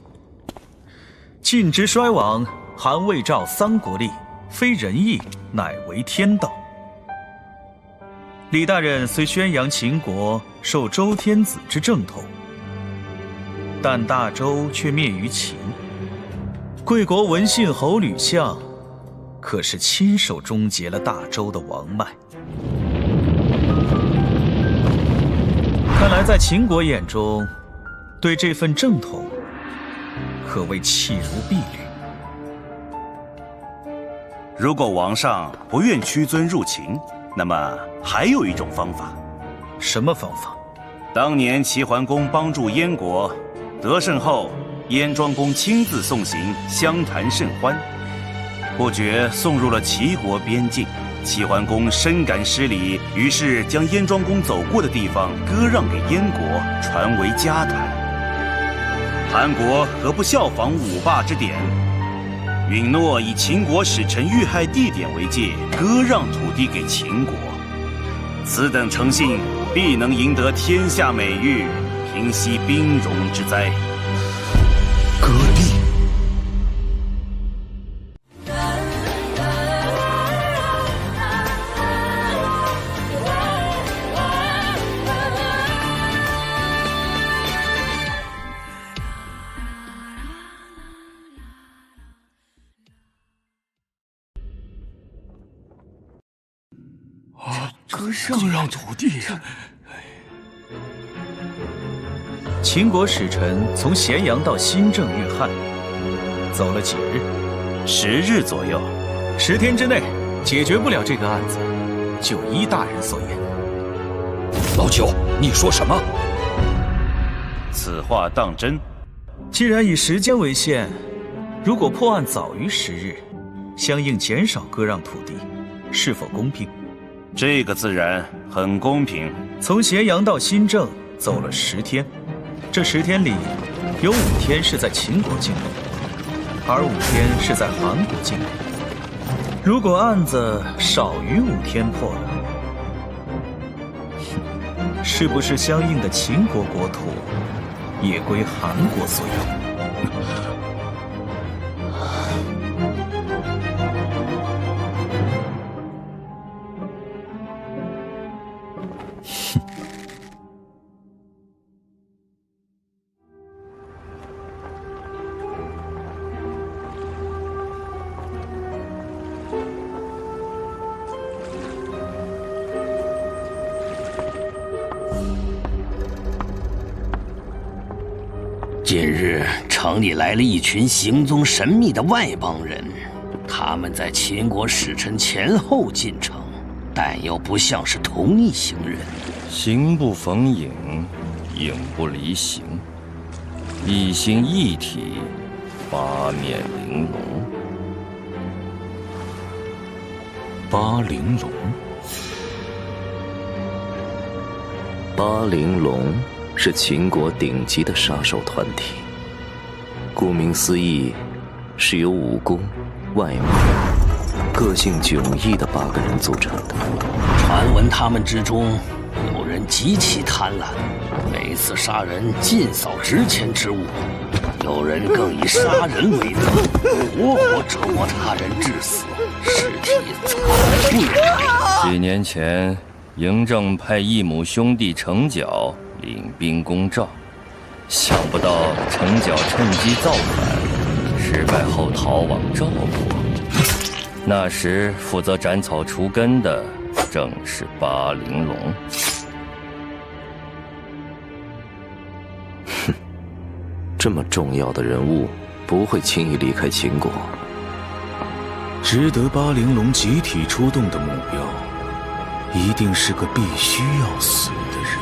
晋之衰亡，韩魏赵三国立，非仁义，乃为天道。李大人虽宣扬秦国受周天子之正统，但大周却灭于秦。贵国文信侯吕相，可是亲手终结了大周的王脉。看来在秦国眼中，对这份正统，可谓弃如敝履。如果王上不愿屈尊入秦，那么还有一种方法。什么方法？当年齐桓公帮助燕国得胜后，燕庄公亲自送行，相谈甚欢，不觉送入了齐国边境。齐桓公深感失礼，于是将燕庄公走过的地方割让给燕国，传为家谈。韩国何不效仿五霸之典，允诺以秦国使臣遇害地点为界，割让土地给秦国？此等诚信，必能赢得天下美誉，平息兵戎之灾。割地。割让土地。秦国使臣从咸阳到新郑遇害，走了几日？10日左右。10天之内解决不了这个案子，就依大人所言。老九，你说什么？此话当真？既然以时间为限，如果破案早于10日，相应减少割让土地，是否公平？这个自然很公平。从咸阳到新郑走了10天，这10天里，有5天是在秦国境内，而5天是在韩国境内。如果案子少于5天破了，是不是相应的秦国国土也归韩国所有？近日城里来了一群行踪神秘的外邦人，他们在秦国使臣前后进城，但又不像是同一行人。形不逢影，影不离形，一形一体，八面玲珑。八玲珑，八玲珑是秦国顶级的杀手团体，顾名思义，是由武功、外貌、个性迥异的8个人组成的。传闻他们之中，有人极其贪婪，每次杀人尽扫值钱之物；有人更以杀人为乐，活活折磨他人致死，尸体残不忍看。几年前，嬴政派异母兄弟程角领兵攻赵，想不到程角趁机造反，失败后逃往赵国。那时负责斩草除根的正是巴陵龙。哼，这么重要的人物不会轻易离开秦国。值得巴陵龙集体出动的目标，一定是个必须要死的人。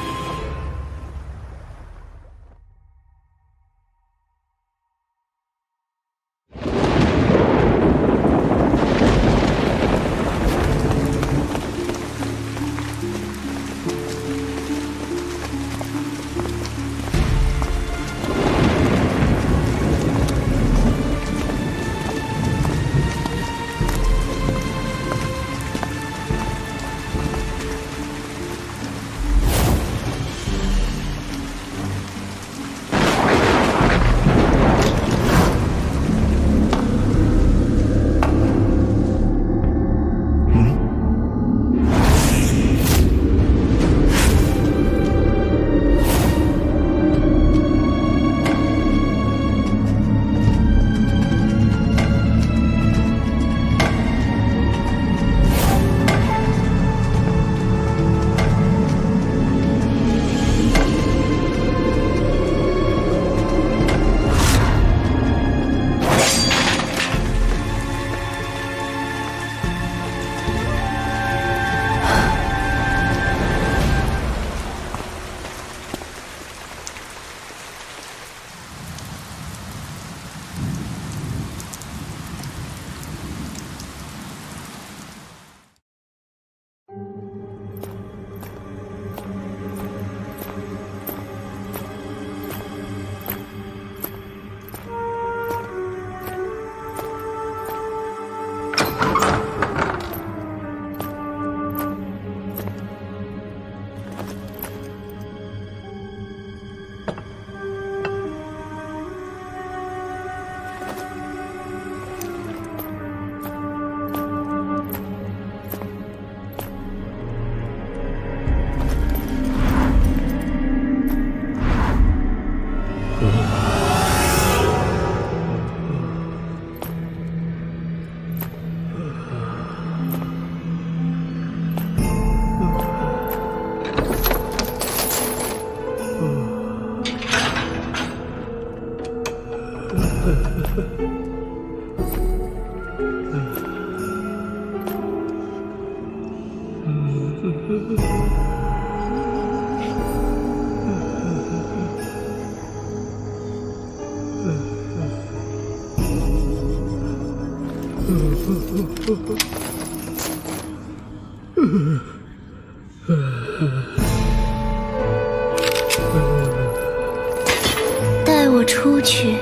带我出去。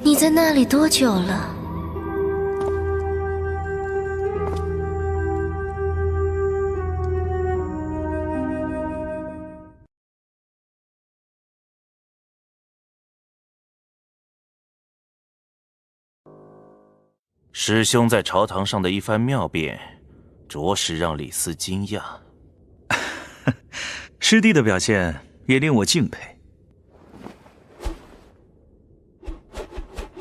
你在那里多久了？师兄在朝堂上的一番妙辩，着实让李斯惊讶。师弟的表现也令我敬佩。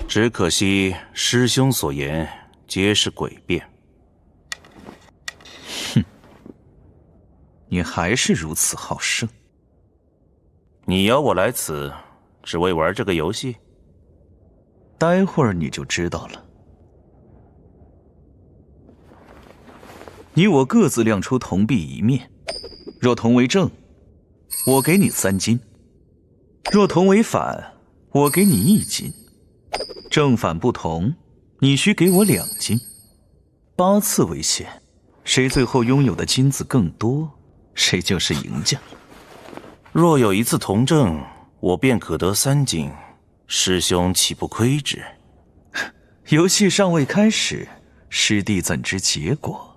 只可惜师兄所言皆是诡辩。哼，你还是如此好胜。你邀我来此，只为玩这个游戏？待会儿你就知道了。你我各自亮出铜币一面，若铜为正，我给你3金；若铜为反，我给你1金。正反不同，你需给我2金。8次为限，谁最后拥有的金子更多，谁就是赢家。若有1次同正，我便可得3金，师兄岂不亏之？游戏尚未开始，师弟怎知结果？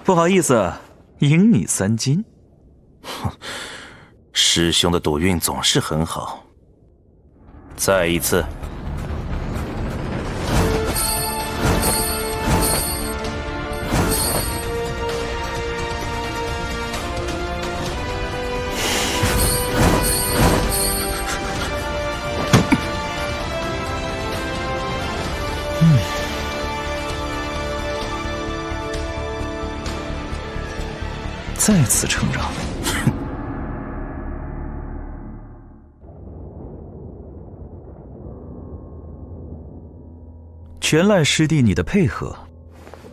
不好意思，赢你3斤。哼，师兄的赌运总是很好。再一次。再次承让。全赖师弟你的配合，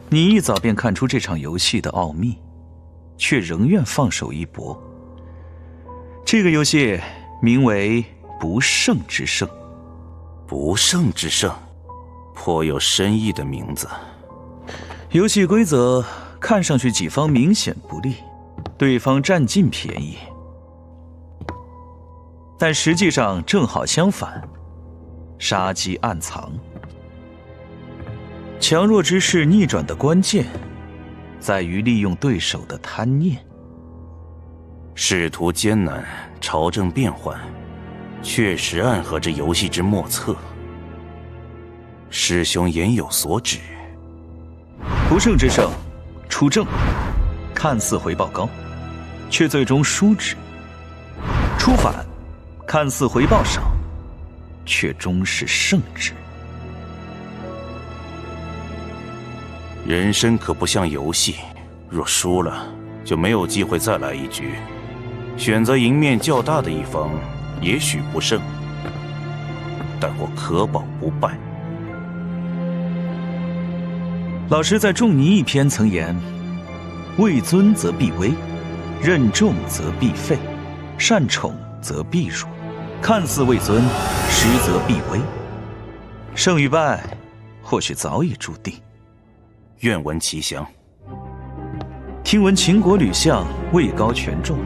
你一早便看出这场游戏的奥秘，却仍愿放手一搏。这个游戏名为不胜之胜。不胜之胜，颇有深意的名字。游戏规则看上去己方明显不利，对方占尽便宜，但实际上正好相反，杀机暗藏。强弱之势逆转的关键，在于利用对手的贪念。仕途艰难，朝政变幻，确实暗合着游戏之莫测。师兄言有所指。不胜之胜，出政，看似回报高，却最终输之；出反，看似回报少，却终是胜之。人生可不像游戏，若输了，就没有机会再来一局。选择赢面较大的一方，也许不胜，但我可保不败。老师在《仲尼》一篇曾言：“位尊则必威，任重则必废，善宠则必辱。看似位尊，实则必威。胜与败，或许早已注定。”愿闻其详。听闻秦国吕相位高权重，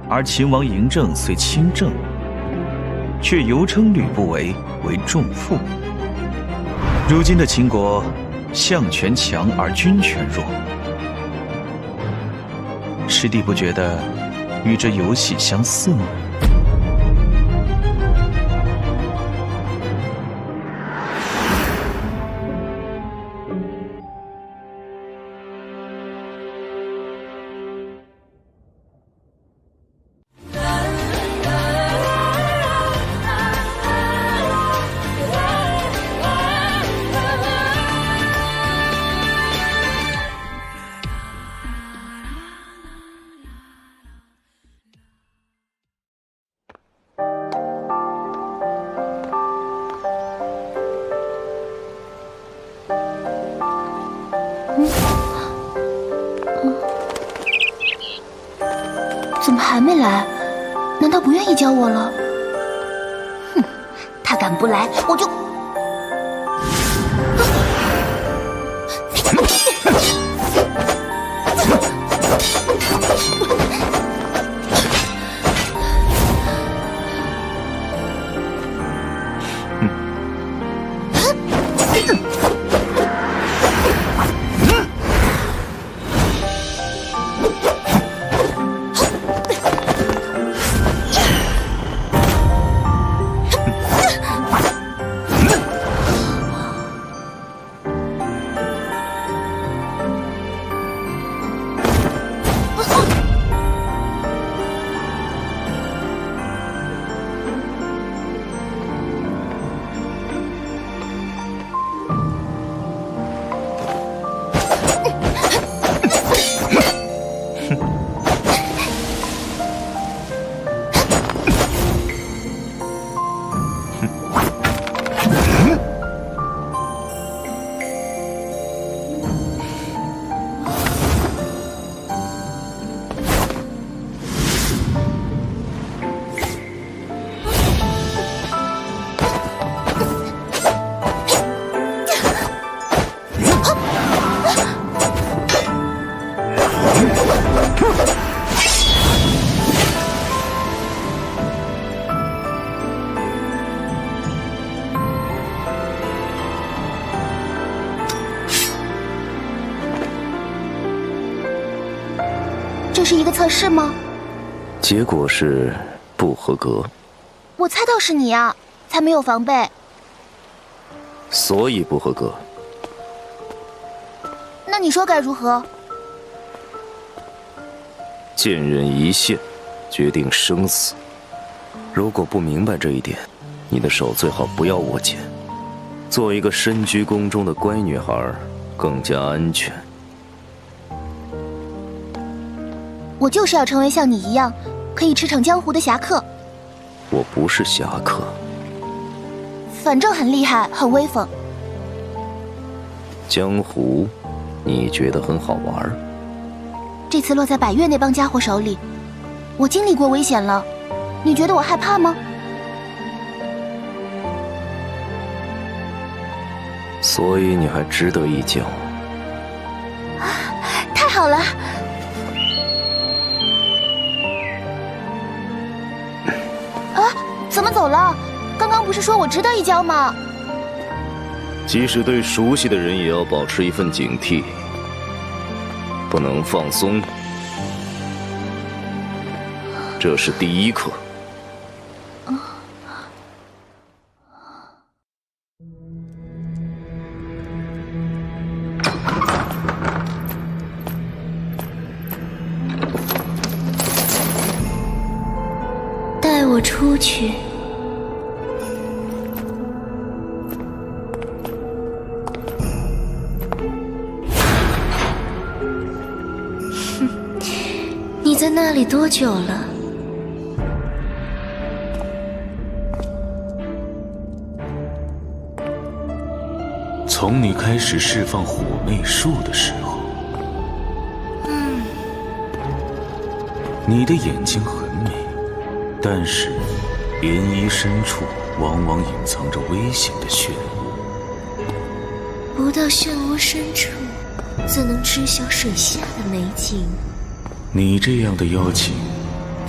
而秦王嬴政虽亲政，却犹称吕不韦为重父。如今的秦国，相权强而君权弱，师弟不觉得与这游戏相似吗？怎么还没来？难道不愿意教我了？哼，他敢不来，我就……是一个测试吗？结果是不合格。我猜到是你啊，才没有防备。所以不合格。那你说该如何？见人一线，决定生死。如果不明白这一点，你的手最好不要握剑。做一个身居宫中的乖女孩，更加安全。我就是要成为像你一样，可以驰骋江湖的侠客。我不是侠客，反正很厉害，很威风。江湖，你觉得很好玩？这次落在百越那帮家伙手里，我经历过危险了，你觉得我害怕吗？所以你还值得一较。太好了！啊，怎么走了？刚刚不是说我值得一较吗？即使对熟悉的人，也要保持一份警惕，不能放松。这是第一课。带我出去。哼，你在那里多久了？从你开始释放火魅术的时候。你的眼睛很美，但是涟漪深处往往隐藏着危险的漩涡。不到漩涡深处，怎能知晓水下的美景？你这样的邀请，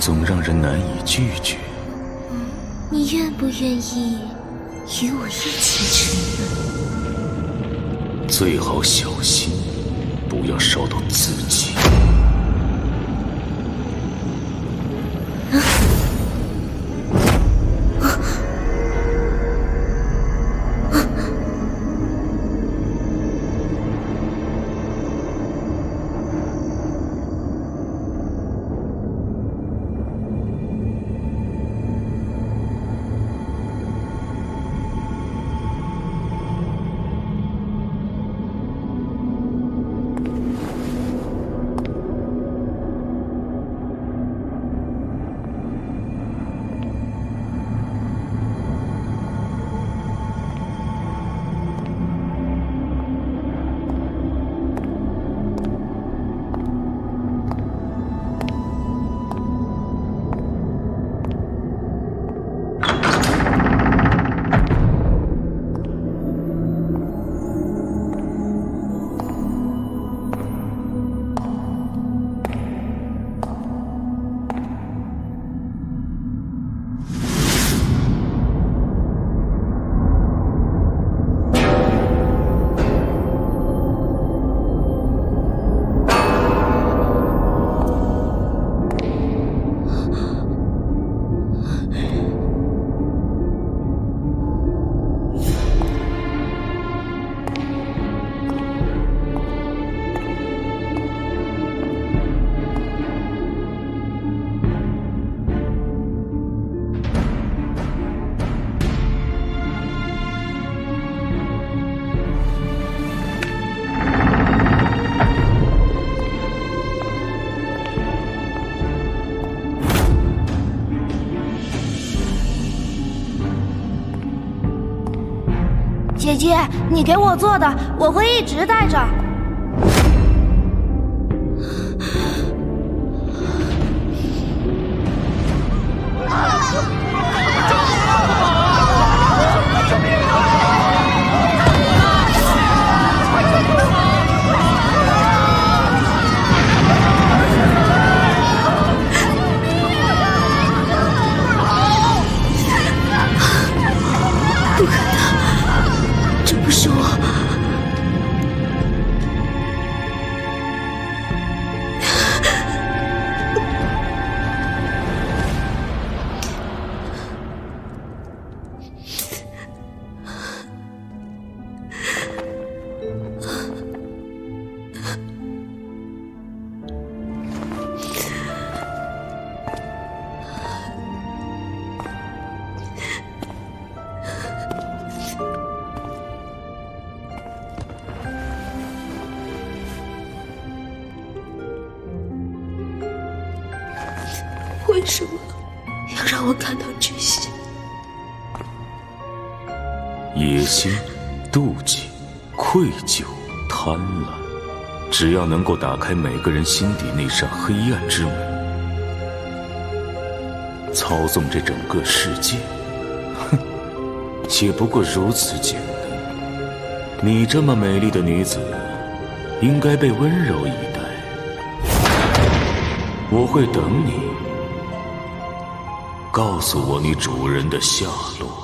总让人难以拒绝。你愿不愿意与我一起沉沦？最好小心，不要烧到自己。姐姐，你给我做的，我会一直带着。不可能，这不是我。为什么要让我感到窒息？野心、妒忌、愧疚、贪婪，只要能够打开每个人心底那扇黑暗之门，操纵这整个世界，哼，也不过如此简单。你这么美丽的女子，应该被温柔以待。我会等你，告诉我你主人的下落。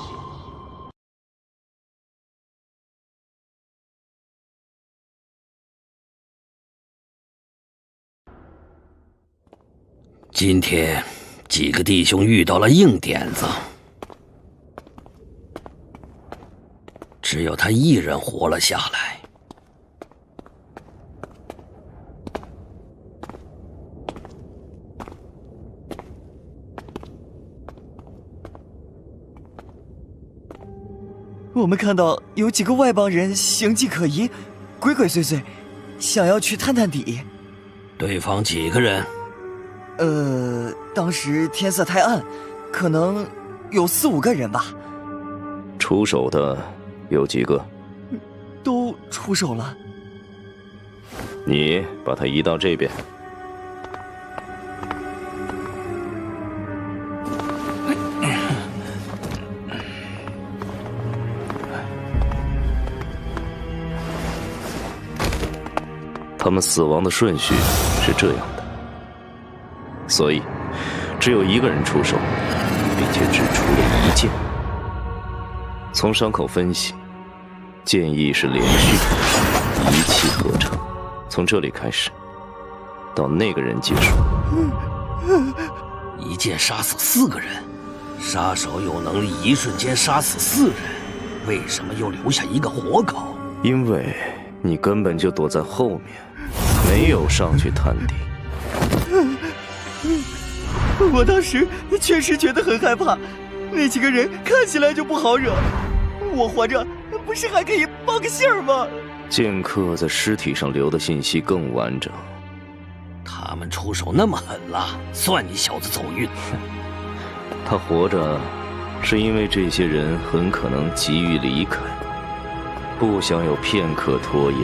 今天几个弟兄遇到了硬点子，只有他一人活了下来。我们看到有几个外邦人形迹可疑，鬼鬼祟祟，想要去探探底。对方几个人？当时天色太暗，可能有4、5个人吧。出手的有几个？都出手了。你把他移到这边。他们死亡的顺序是这样的，所以只有一个人出手，并且只出了1剑。从伤口分析，剑意是连续的，一气呵成。从这里开始，到那个人结束。一剑杀死4个人，杀手有能力一瞬间杀死4人，为什么又留下一个活口？因为你根本就躲在后面，没有上去探底。我当时确实觉得很害怕，那几个人看起来就不好惹，我活着不是还可以报个信儿吗？剑客在尸体上留的信息更完整。他们出手那么狠了，算你小子走运。他活着是因为这些人很可能急于离开，不想有片刻拖延。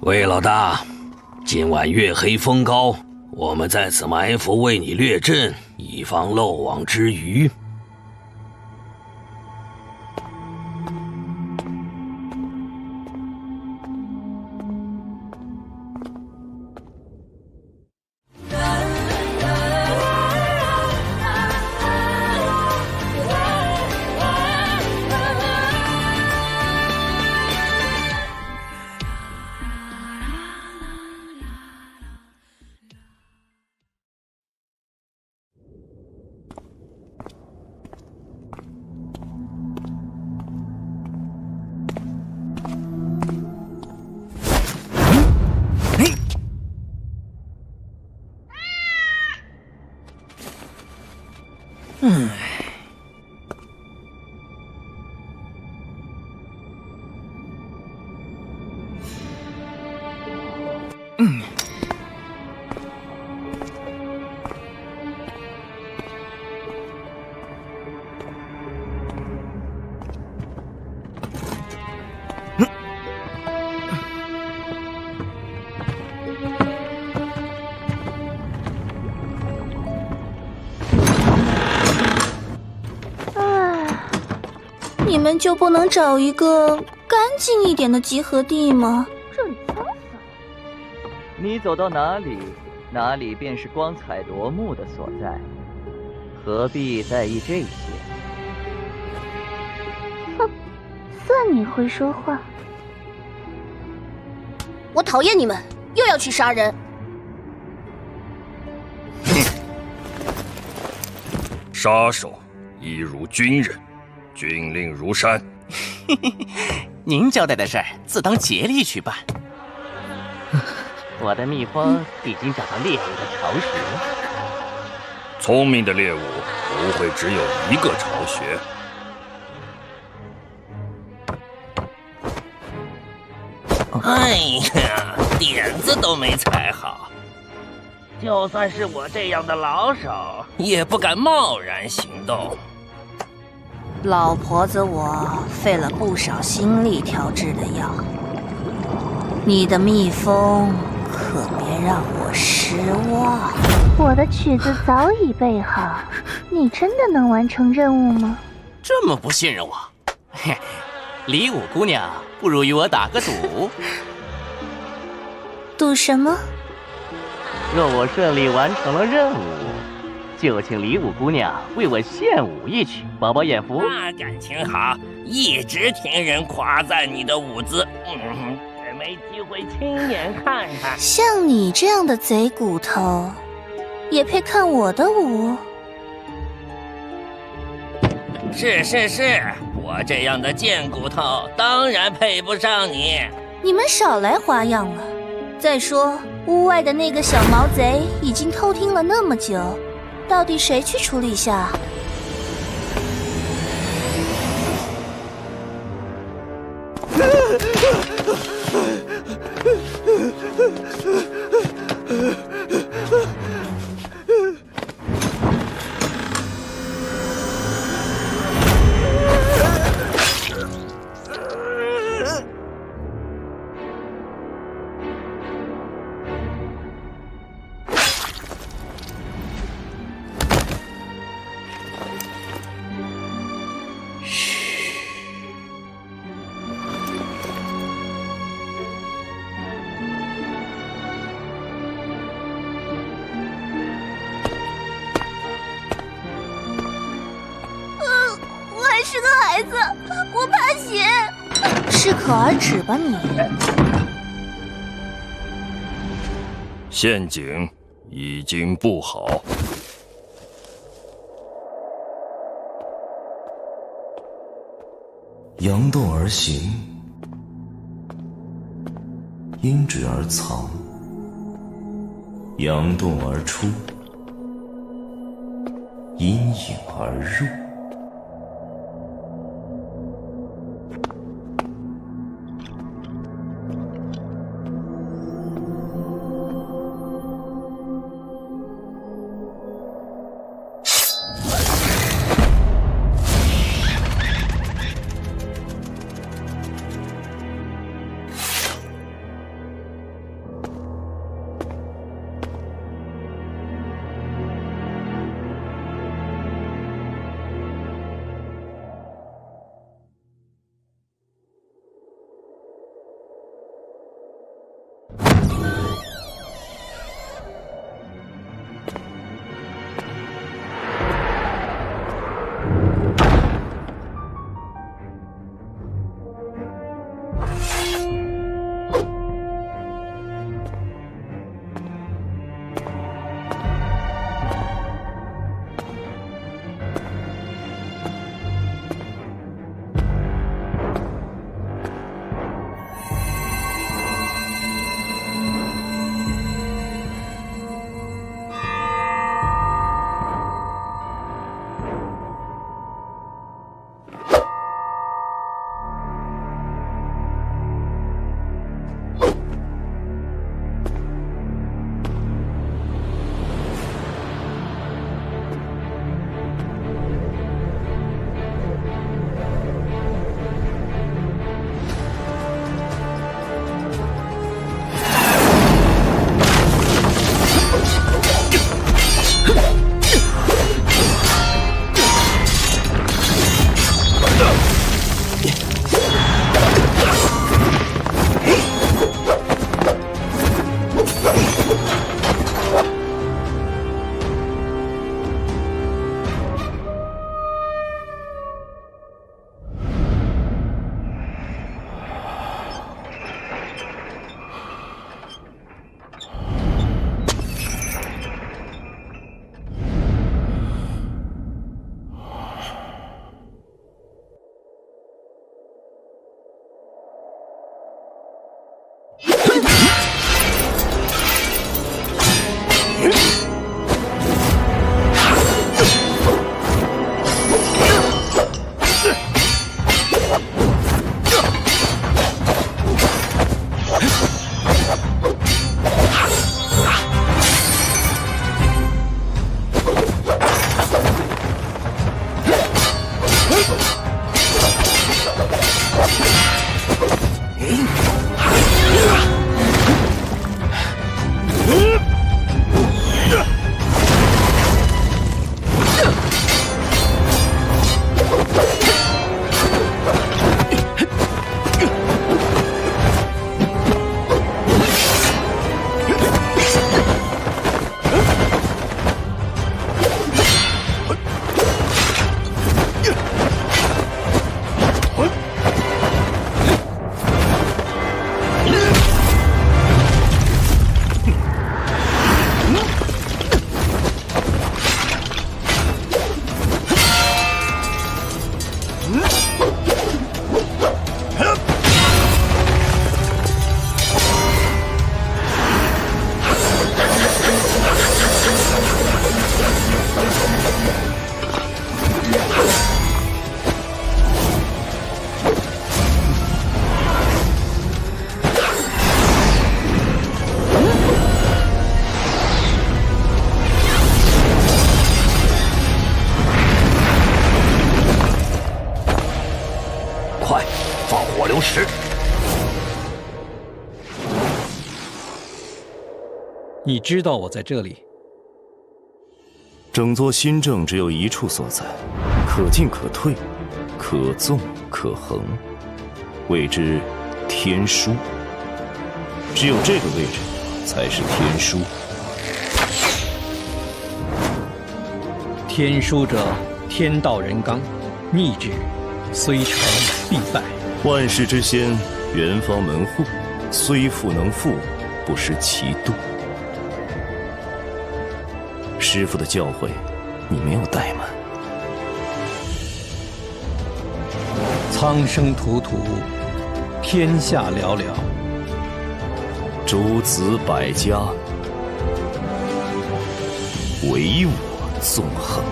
魏老大，今晚月黑风高，我们在此埋伏，为你掠阵，以防漏网之鱼。你们就不能找一个干净一点的集合地吗？这里脏死了。你走到哪里，哪里便是光彩夺目的所在，何必在意这些？哼，算你会说话。我讨厌你们，又要去杀人。杀手亦如军人，军令如山。您交代的事儿，自当竭力去办。我的蜜蜂已经找到猎物的巢穴。聪明的猎物不会只有一个巢穴。哎呀，点子都没踩好。就算是我这样的老手，也不敢贸然行动。老婆子，我费了不少心力调制的药，你的蜜蜂可别让我失望。我的曲子早已备好，你真的能完成任务吗？这么不信任我？嘿，李武姑娘，不如与我打个赌。赌什么？若我顺利完成了任务，就请李武姑娘为我献舞一曲，饱饱眼福。那感情好，一直听人夸赞你的舞姿，却没机会亲眼看看。像你这样的贼骨头，也配看我的舞？是，我这样的贱骨头当然配不上你。你们少来花样了。再说，屋外的那个小毛贼已经偷听了那么久，到底谁去处理下？是个孩子，我怕血。适可而止吧你。陷阱已经布好，扬动而行，因指而藏，扬动而出，因影而入。你知道我在这里。整座新政只有一处所在，可进可退，可纵可横，谓之天枢。只有这个位置才是天枢。天枢者，天道人刚，逆之，虽成必败。万世之先，元方门户，虽复能复，不失其度。师父的教诲，你没有怠慢。苍生涂涂，天下寥寥。诸子百家，唯我纵横。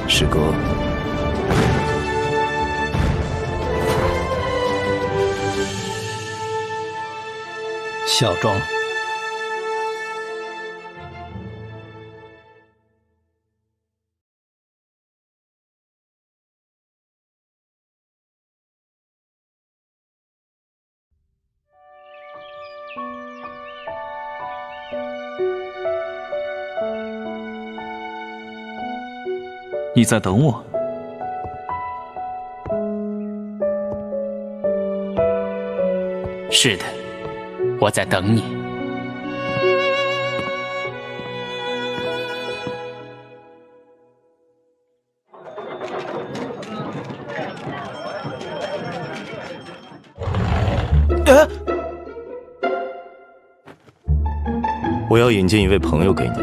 师哥，小庄。你在等我？是的，我在等你。我要引荐一位朋友给你。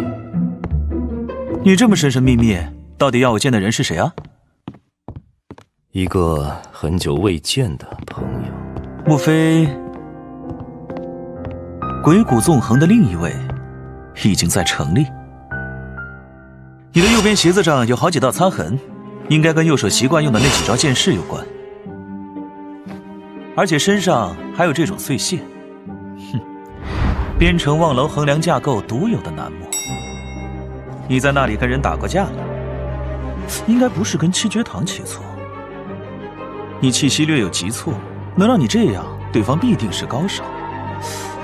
你这么神神秘秘，到底要我见的人是谁啊？一个很久未见的朋友。莫非鬼谷纵横的另一位已经在城里？你的右边鞋子上有好几道擦痕，应该跟右手习惯用的那几招剑式有关。而且身上还有这种碎屑，哼，边城望楼横梁架构独有的楠木。你在那里跟人打过架吗？应该不是跟七绝堂起错。你气息略有急促，能让你这样，对方必定是高手。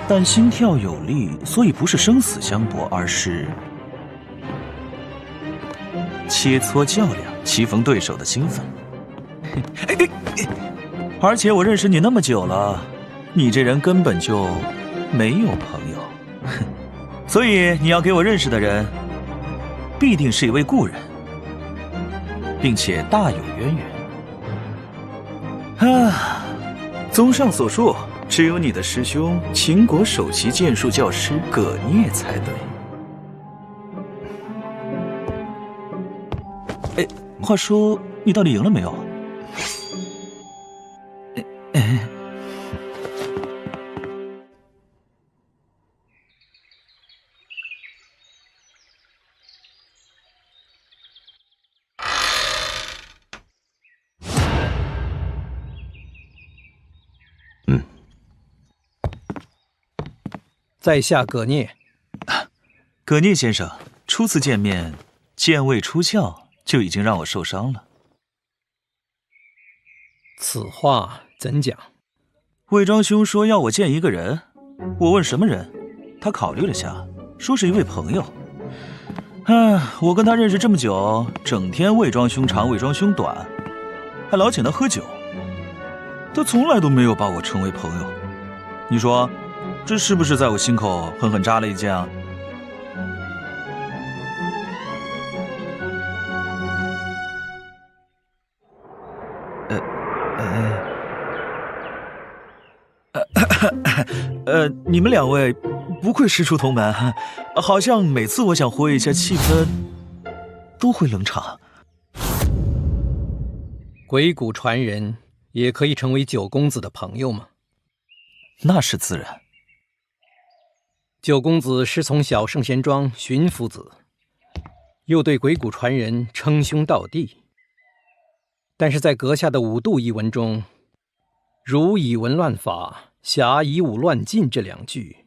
但心跳有力，所以不是生死相搏，而是切磋较量，棋逢对手的兴奋。而且我认识你那么久了，你这人根本就没有朋友，所以你要给我认识的人，必定是一位故人，并且大有渊源。啊，综上所述，只有你的师兄秦国首席剑术教师葛聂才对。哎，话说你到底赢了没有？在下葛聂。葛聂先生，初次见面，剑未出鞘就已经让我受伤了。此话怎讲？魏庄兄说要我见一个人，我问什么人，他考虑了下，说是一位朋友。我跟他认识这么久，整天魏庄兄长，魏庄兄短，还老请他喝酒，他从来都没有把我称为朋友。你说，这是不是在我心口狠狠扎了一剑啊？你们两位不愧师出同门，好像每次我想活跃一下气氛，都会冷场。鬼谷传人也可以成为九公子的朋友吗？那是自然。九公子师从小圣贤庄荀夫子，又对鬼谷传人称兄道弟，但是在阁下的五度一文中，儒以文乱法，侠以武乱禁这两句，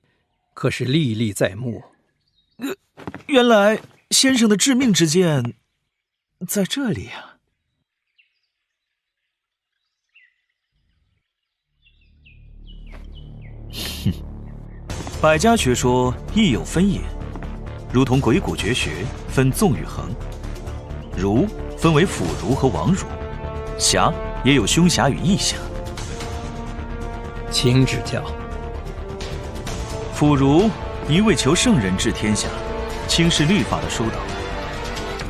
可是历历在目。原来先生的致命之剑在这里啊！哼，百家学说亦有分野，如同鬼谷绝学分纵与横，儒分为辅儒和王儒，侠也有凶侠与义侠。请指教。辅儒一味求圣人治天下，轻视律法的疏导。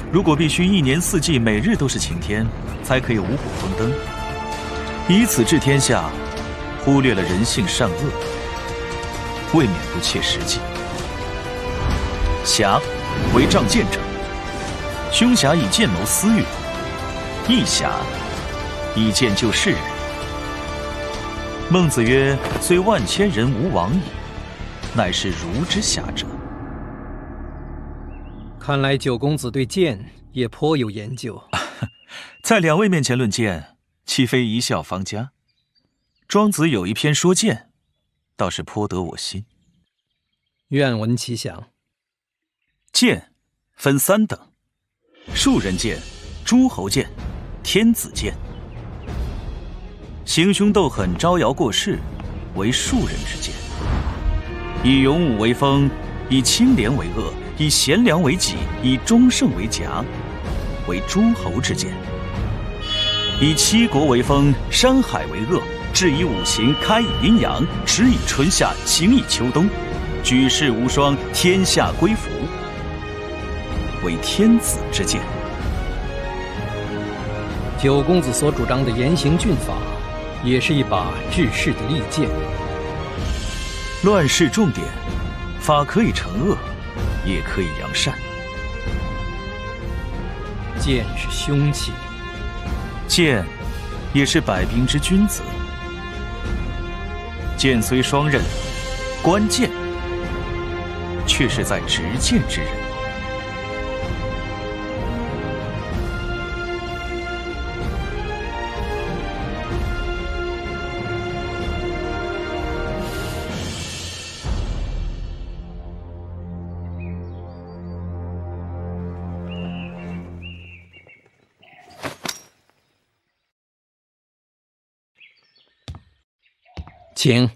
如果必须一年四季每日都是晴天，才可以五谷丰登，以此治天下，忽略了人性善恶，未免不切实际。侠为仗剑者，凶侠以剑谋私欲，义侠以剑救世人。孟子曰：“虽万千人吾往矣，乃是儒之侠者。”看来九公子对剑也颇有研究。在两位面前论剑，岂非一笑方家？庄子有一篇说剑，倒是颇得我心。愿闻其详。剑分三等：庶人剑、诸侯剑、天子剑。行凶斗狠、招摇过市，为庶人之剑；以勇武为锋，以清廉为恶，以贤良为己，以忠胜为甲，为诸侯之剑；以七国为锋，山海为恶，治以五行，开以阴阳，持以春夏，行以秋冬，举世无双，天下归服，为天子之剑。九公子所主张的严刑峻法，也是一把治世的利剑。乱世重点，法可以惩恶，也可以扬善。剑是凶器，剑也是百兵之君子。剑虽双刃，关键却是在执剑之人。请。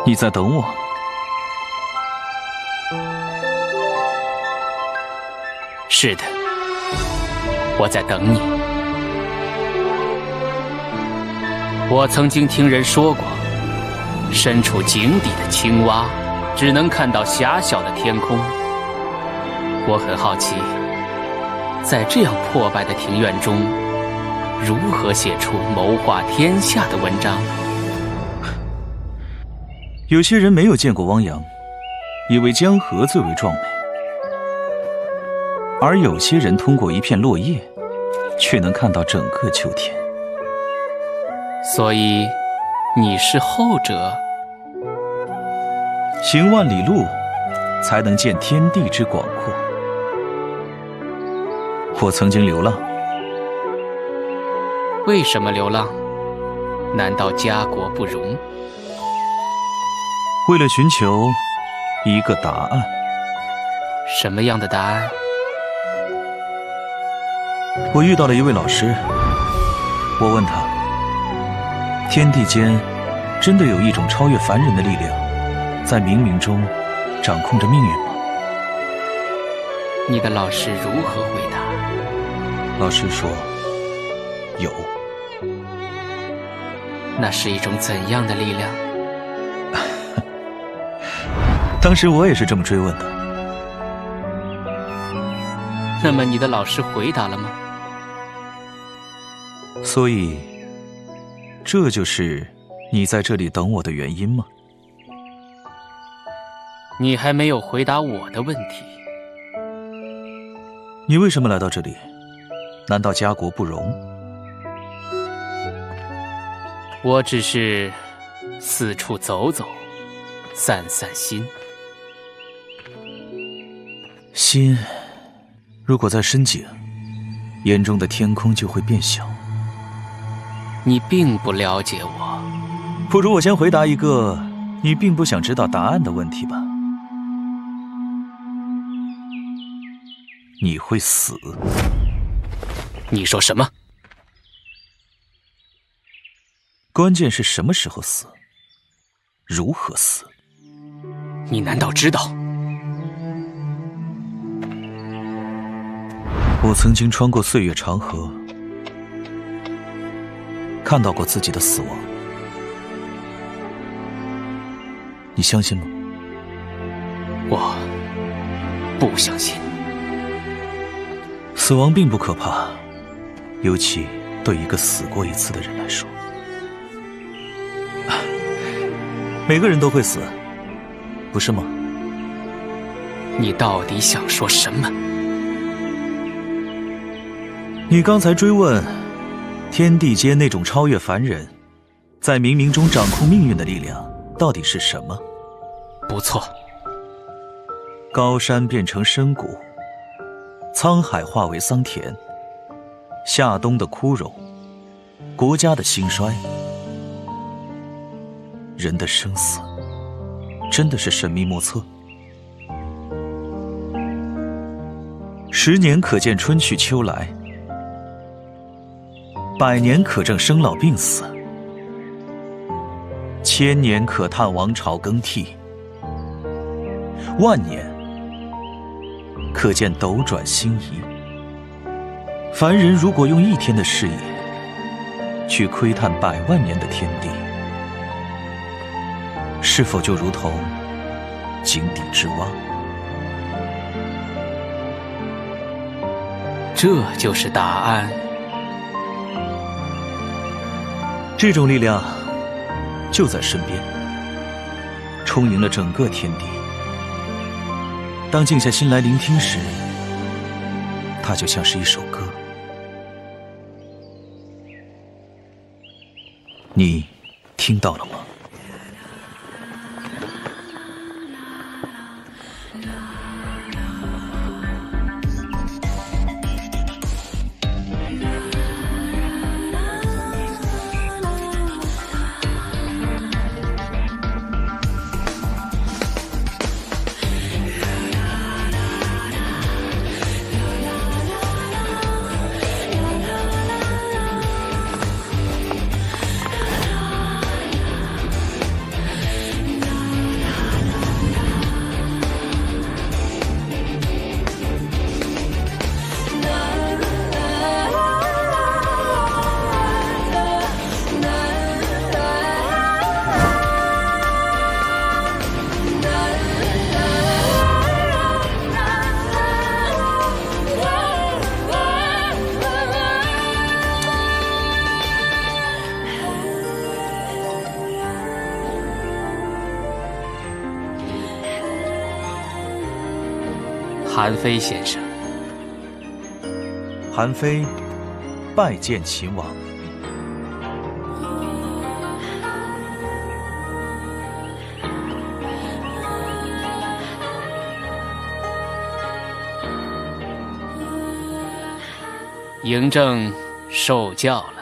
你在等我？是的，我在等你。我曾经听人说过，身处井底的青蛙只能看到狭小的天空。我很好奇，在这样破败的庭院中，如何写出谋划天下的文章？有些人没有见过汪洋，以为江河最为壮美；而有些人通过一片落叶，却能看到整个秋天。所以，你是后者。行万里路，才能见天地之广阔。我曾经流浪。为什么流浪？难道家国不容？为了寻求一个答案。什么样的答案？我遇到了一位老师，我问他，天地间真的有一种超越凡人的力量，在冥冥中掌控着命运吗？你的老师如何回答？老师说，有。那是一种怎样的力量？当时我也是这么追问的。那么你的老师回答了吗？所以，这就是你在这里等我的原因吗？你还没有回答我的问题。你为什么来到这里？难道家国不容？我只是四处走走，散散心。心，如果在深井，眼中的天空就会变小。你并不了解我。不如我先回答一个你并不想知道答案的问题吧。你会死。你说什么？关键是什么时候死，如何死。你难道知道？我曾经穿过岁月长河，看到过自己的死亡。你相信吗？我不相信。死亡并不可怕，尤其对一个死过一次的人来说。每个人都会死，不是吗？你到底想说什么？你刚才追问天地间那种超越凡人，在冥冥中掌控命运的力量到底是什么？不错。高山变成深谷，沧海化为桑田，夏冬的枯荣，国家的兴衰，人的生死，真的是神秘莫测。10年可见春去秋来，100年可证生老病死，1000年可探王朝更替，10000年可见斗转星移。凡人如果用1天的视野去窥探100万年的天地，是否就如同井底之蛙？这就是答案。这种力量就在身边，充盈了整个天地。当静下心来聆听时，它就像是一首歌。你听到了吗？韩非先生。韩非拜见秦王。嬴政受教了。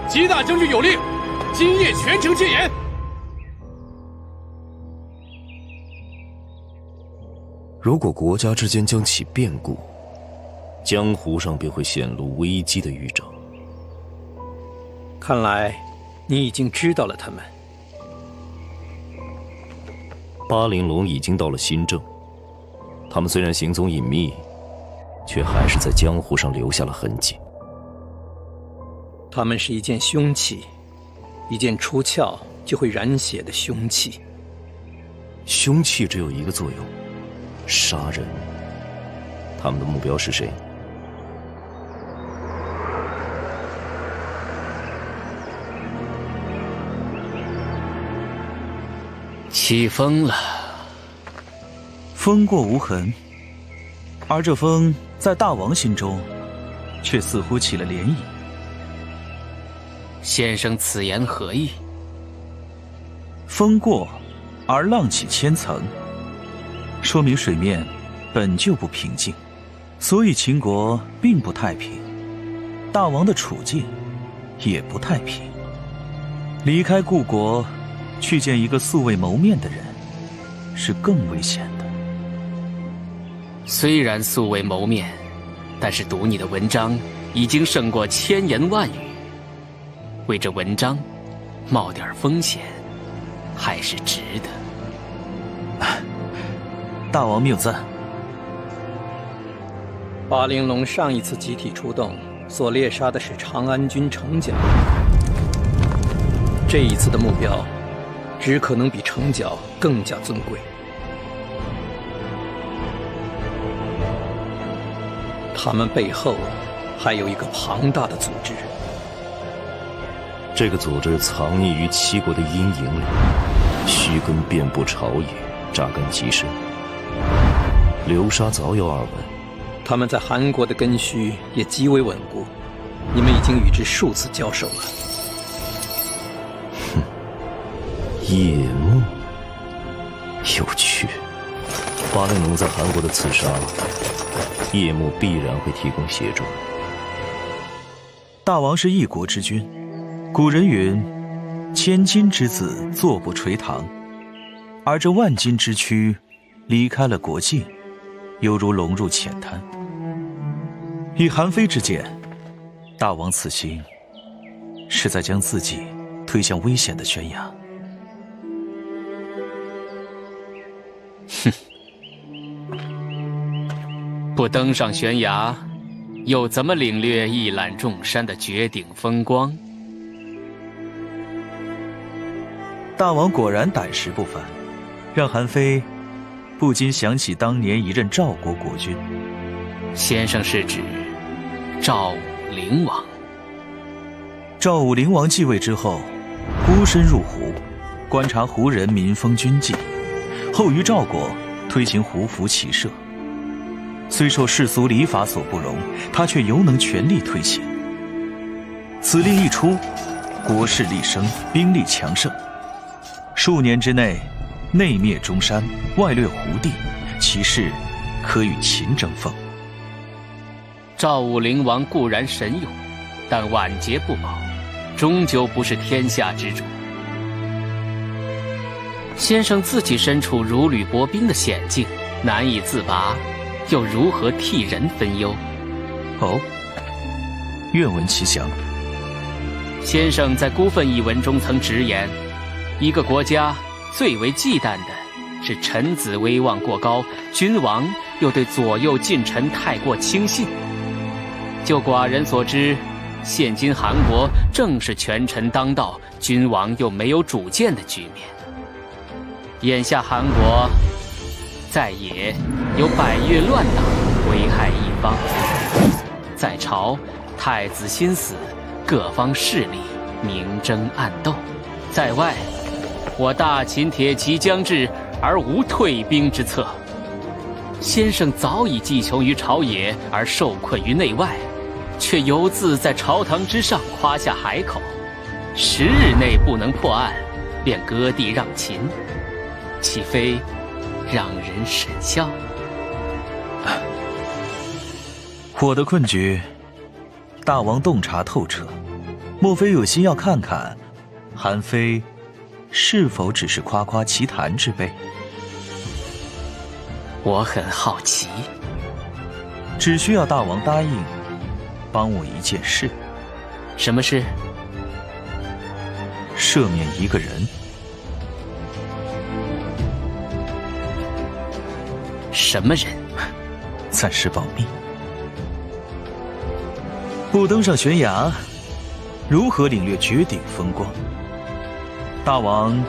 吉大将军有令，今夜全城戒严。如果国家之间将起变故，江湖上便会显露危机的预兆。看来你已经知道了他们。巴陵龙已经到了新郑，他们虽然行踪隐秘，却还是在江湖上留下了痕迹。他们是一件凶器，一件出鞘就会染血的凶器。凶器只有一个作用，杀人。他们的目标是谁？起风了。风过无痕，而这风在大王心中却似乎起了涟漪。先生此言何意？风过而浪起千层，说明水面本就不平静，所以秦国并不太平，大王的处境也不太平。离开故国去见一个素未谋面的人，是更危险的。虽然素未谋面，但是读你的文章已经胜过千言万语。为这文章冒点风险，还是值得。大王谬赞。巴陵龙上一次集体出动，所猎杀的是长安军程角。这一次的目标，只可能比程角更加尊贵。他们背后还有一个庞大的组织。这个组织藏匿于七国的阴影里，须根遍布朝野，扎根极深。流沙早有耳闻，他们在韩国的根须也极为稳固，你们已经与之数次交手了。哼，夜幕，有趣。巴陵龙在韩国的刺杀，夜幕必然会提供协助。大王是一国之君，古人云：“千金之子，坐不垂堂。”而这万金之躯，离开了国境，犹如龙入浅滩。以韩非之见，大王此行是在将自己推向危险的悬崖。哼，不登上悬崖，又怎么领略一览众山的绝顶风光？大王果然胆识不凡，让韩非不禁想起当年一任赵国国君。先生是指赵武灵王？赵武灵王继位之后，孤身入胡，观察胡人民风军纪，后于赵国推行胡服骑射。虽受世俗礼法所不容，他却犹能全力推行。此令一出，国势立升，兵力强盛。数年之内，内灭中山，外掠胡地，其势可与秦争锋。赵武灵王固然神勇，但晚节不保，终究不是天下之主。先生自己身处如履薄冰的险境，难以自拔，又如何替人分忧？哦，愿闻其详。先生在《孤愤》一文中曾直言，一个国家最为忌惮的是臣子威望过高，君王又对左右近臣太过轻信。就寡人所知，现今韩国正是权臣当道，君王又没有主见的局面。眼下韩国在野有百越乱党危害一方，在朝太子心死，各方势力明争暗斗，在外我大秦铁骑将至，而无退兵之策。先生早已计穷于朝野，而受困于内外，却犹自在朝堂之上夸下海口，10日内不能破案，便割地让秦，岂非让人神笑？我的困局，大王洞察透彻，莫非有心要看看韩非是否只是夸夸其谈之辈？我很好奇。只需要大王答应帮我一件事。什么事？赦免一个人。什么人？暂时保密。不登上悬崖，如何领略绝顶风光？大王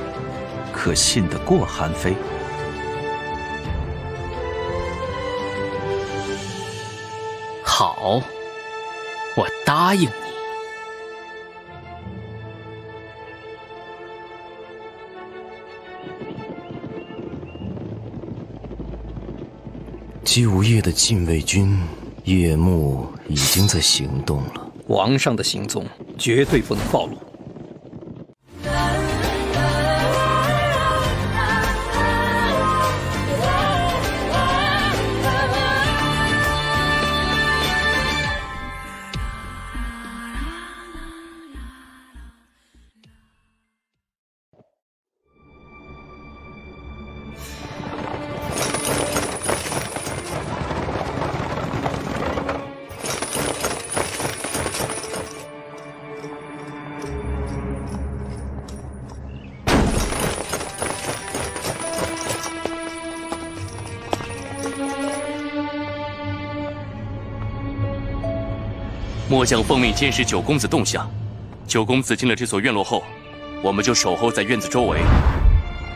可信得过韩非？好，我答应你。姬无夜的禁卫军夜幕已经在行动了。皇上的行踪绝对不能暴露。末将奉命监视九公子动向。九公子进了这所院落后，我们就守候在院子周围，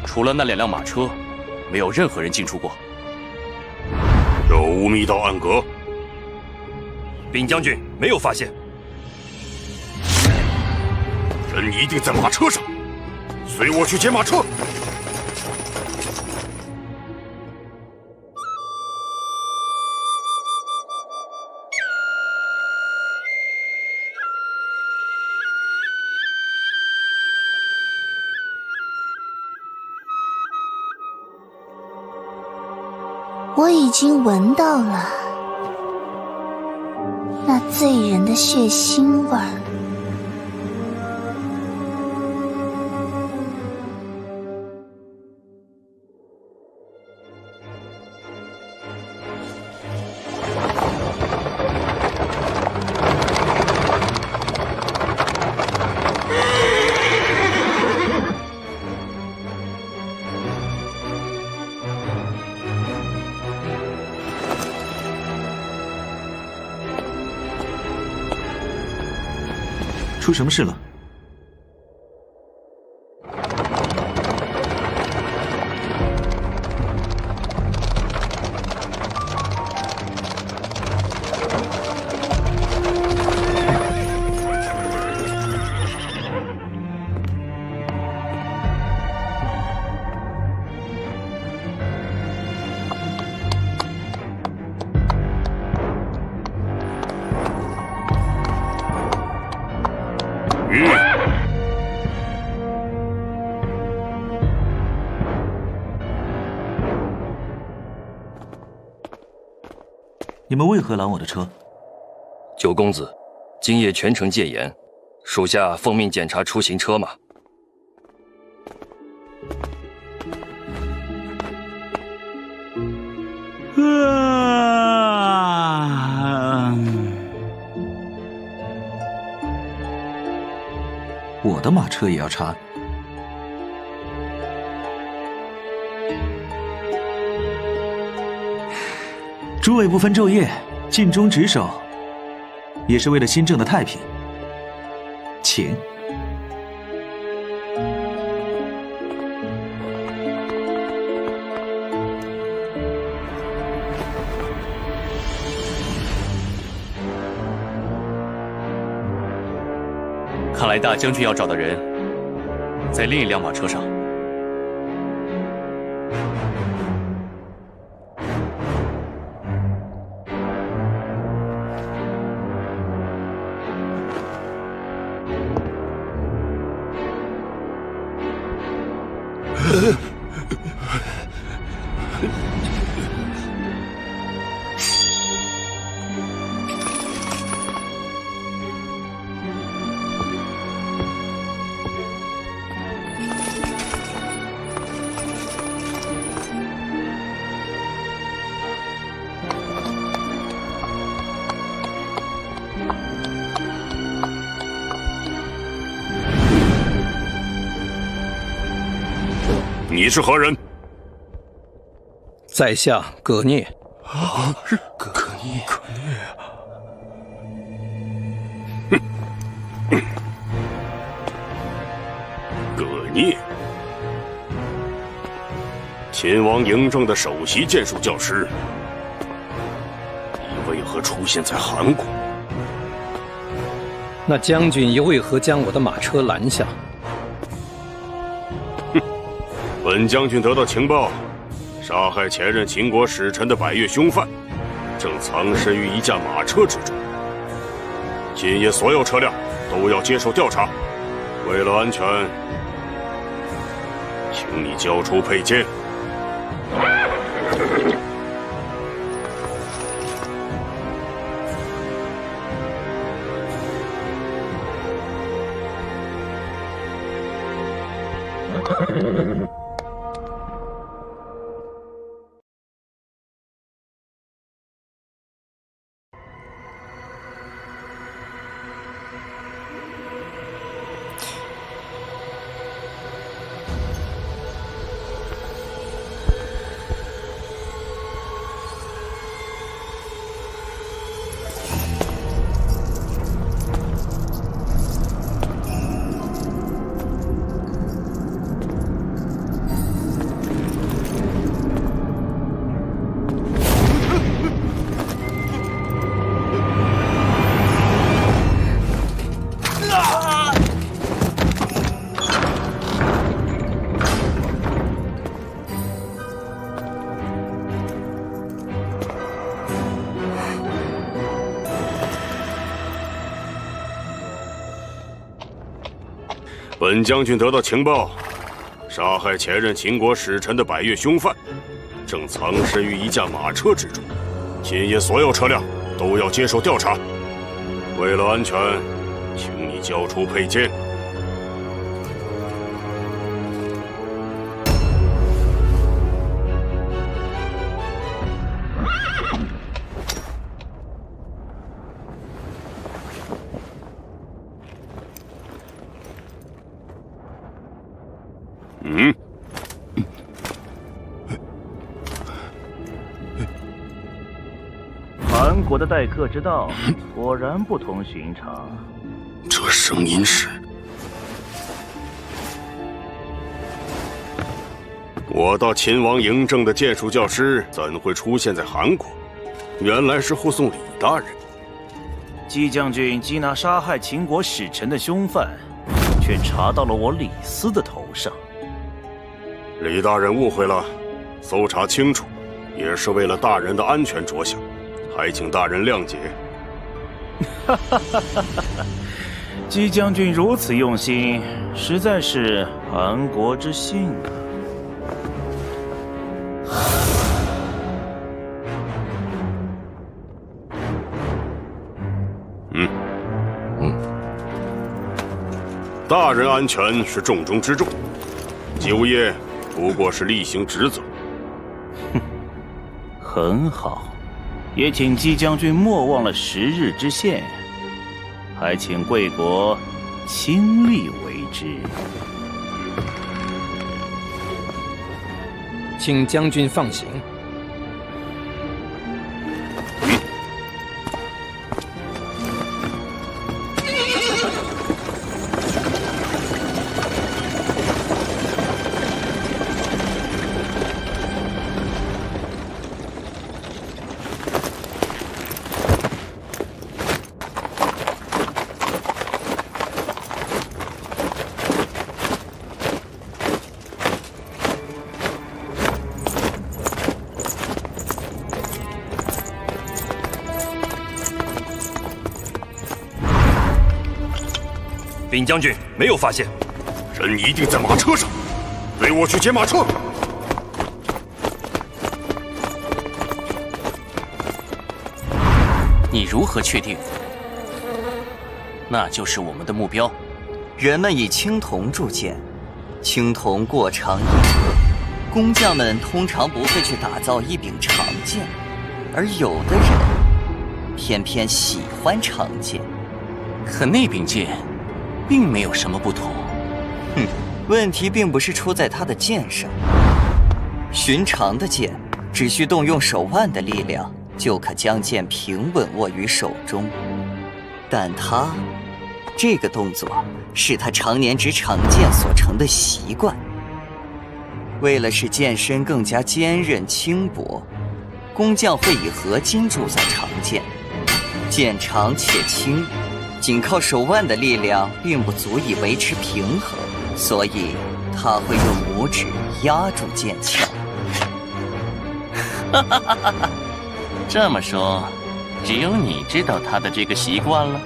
除了那2辆马车，没有任何人进出过。有无密道暗格？禀将军，没有发现。人一定在马车上，随我去接马车。我已经闻到了那醉人的血腥味儿。出什么事了？你们为何拦我的车？九公子，今夜全城戒严，属下奉命检查出行车马。我的马车也要查？诸位不分昼夜，尽忠职守，也是为了新政的太平。请。看来大将军要找的人，在另一辆马车上。你是何人？在下葛聂。是葛聂。葛聂，秦王嬴政的首席剑术教师，你为何出现在韩国？那将军又为何将我的马车拦下？本将军得到情报，杀害前任秦国使臣的百越凶犯，正藏身于一架马车之中。今夜所有车辆都要接受调查，为了安全，请你交出佩剑。本将军得到情报，杀害前任秦国使臣的百越凶犯，正藏身于一架马车之中。今夜所有车辆都要接受调查。为了安全，请你交出佩剑。韩国的待客之道果然不同寻常。这声音是……我到秦王嬴政的剑术教师怎会出现在韩国？原来是护送李大人。姬将军缉拿杀害秦国使臣的凶犯，却查到了我李斯的头上。李大人误会了，搜查清楚，也是为了大人的安全着想，还请大人谅解。姬将军如此用心，实在是韩国之幸啊！大人安全是重中之重，酒业不过是例行职责。很好，也请姬将军莫忘了10日之限，还请贵国亲力为之。请将军放行。禀将军，没有发现，人一定在马车上，随我去接马车。你如何确定？那就是我们的目标。人们以青铜铸剑，青铜过长易折，工匠们通常不会去打造一柄长剑，而有的人偏偏喜欢长剑。可那柄剑并没有什么不同。哼，问题并不是出在他的剑上。寻常的剑，只需动用手腕的力量，就可将剑平稳握于手中。但他这个动作，是他常年执长剑所成的习惯。为了使剑身更加坚韧轻薄，工匠会以合金铸造长剑。剑长且轻，仅靠手腕的力量并不足以维持平衡，所以他会用拇指压住剑鞘。哈哈哈哈！这么说，只有你知道他的这个习惯了？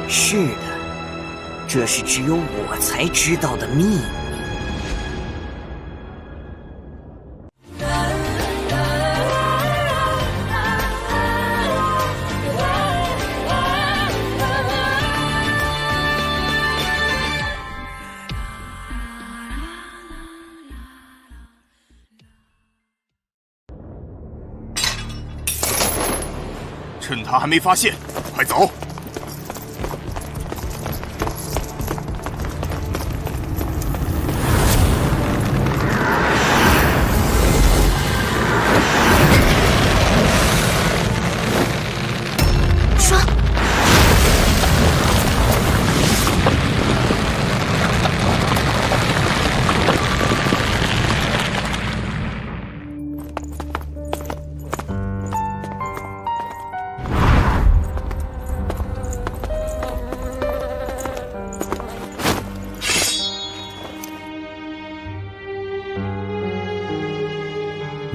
是的，这是只有我才知道的秘密。趁他还没发现，快走！说。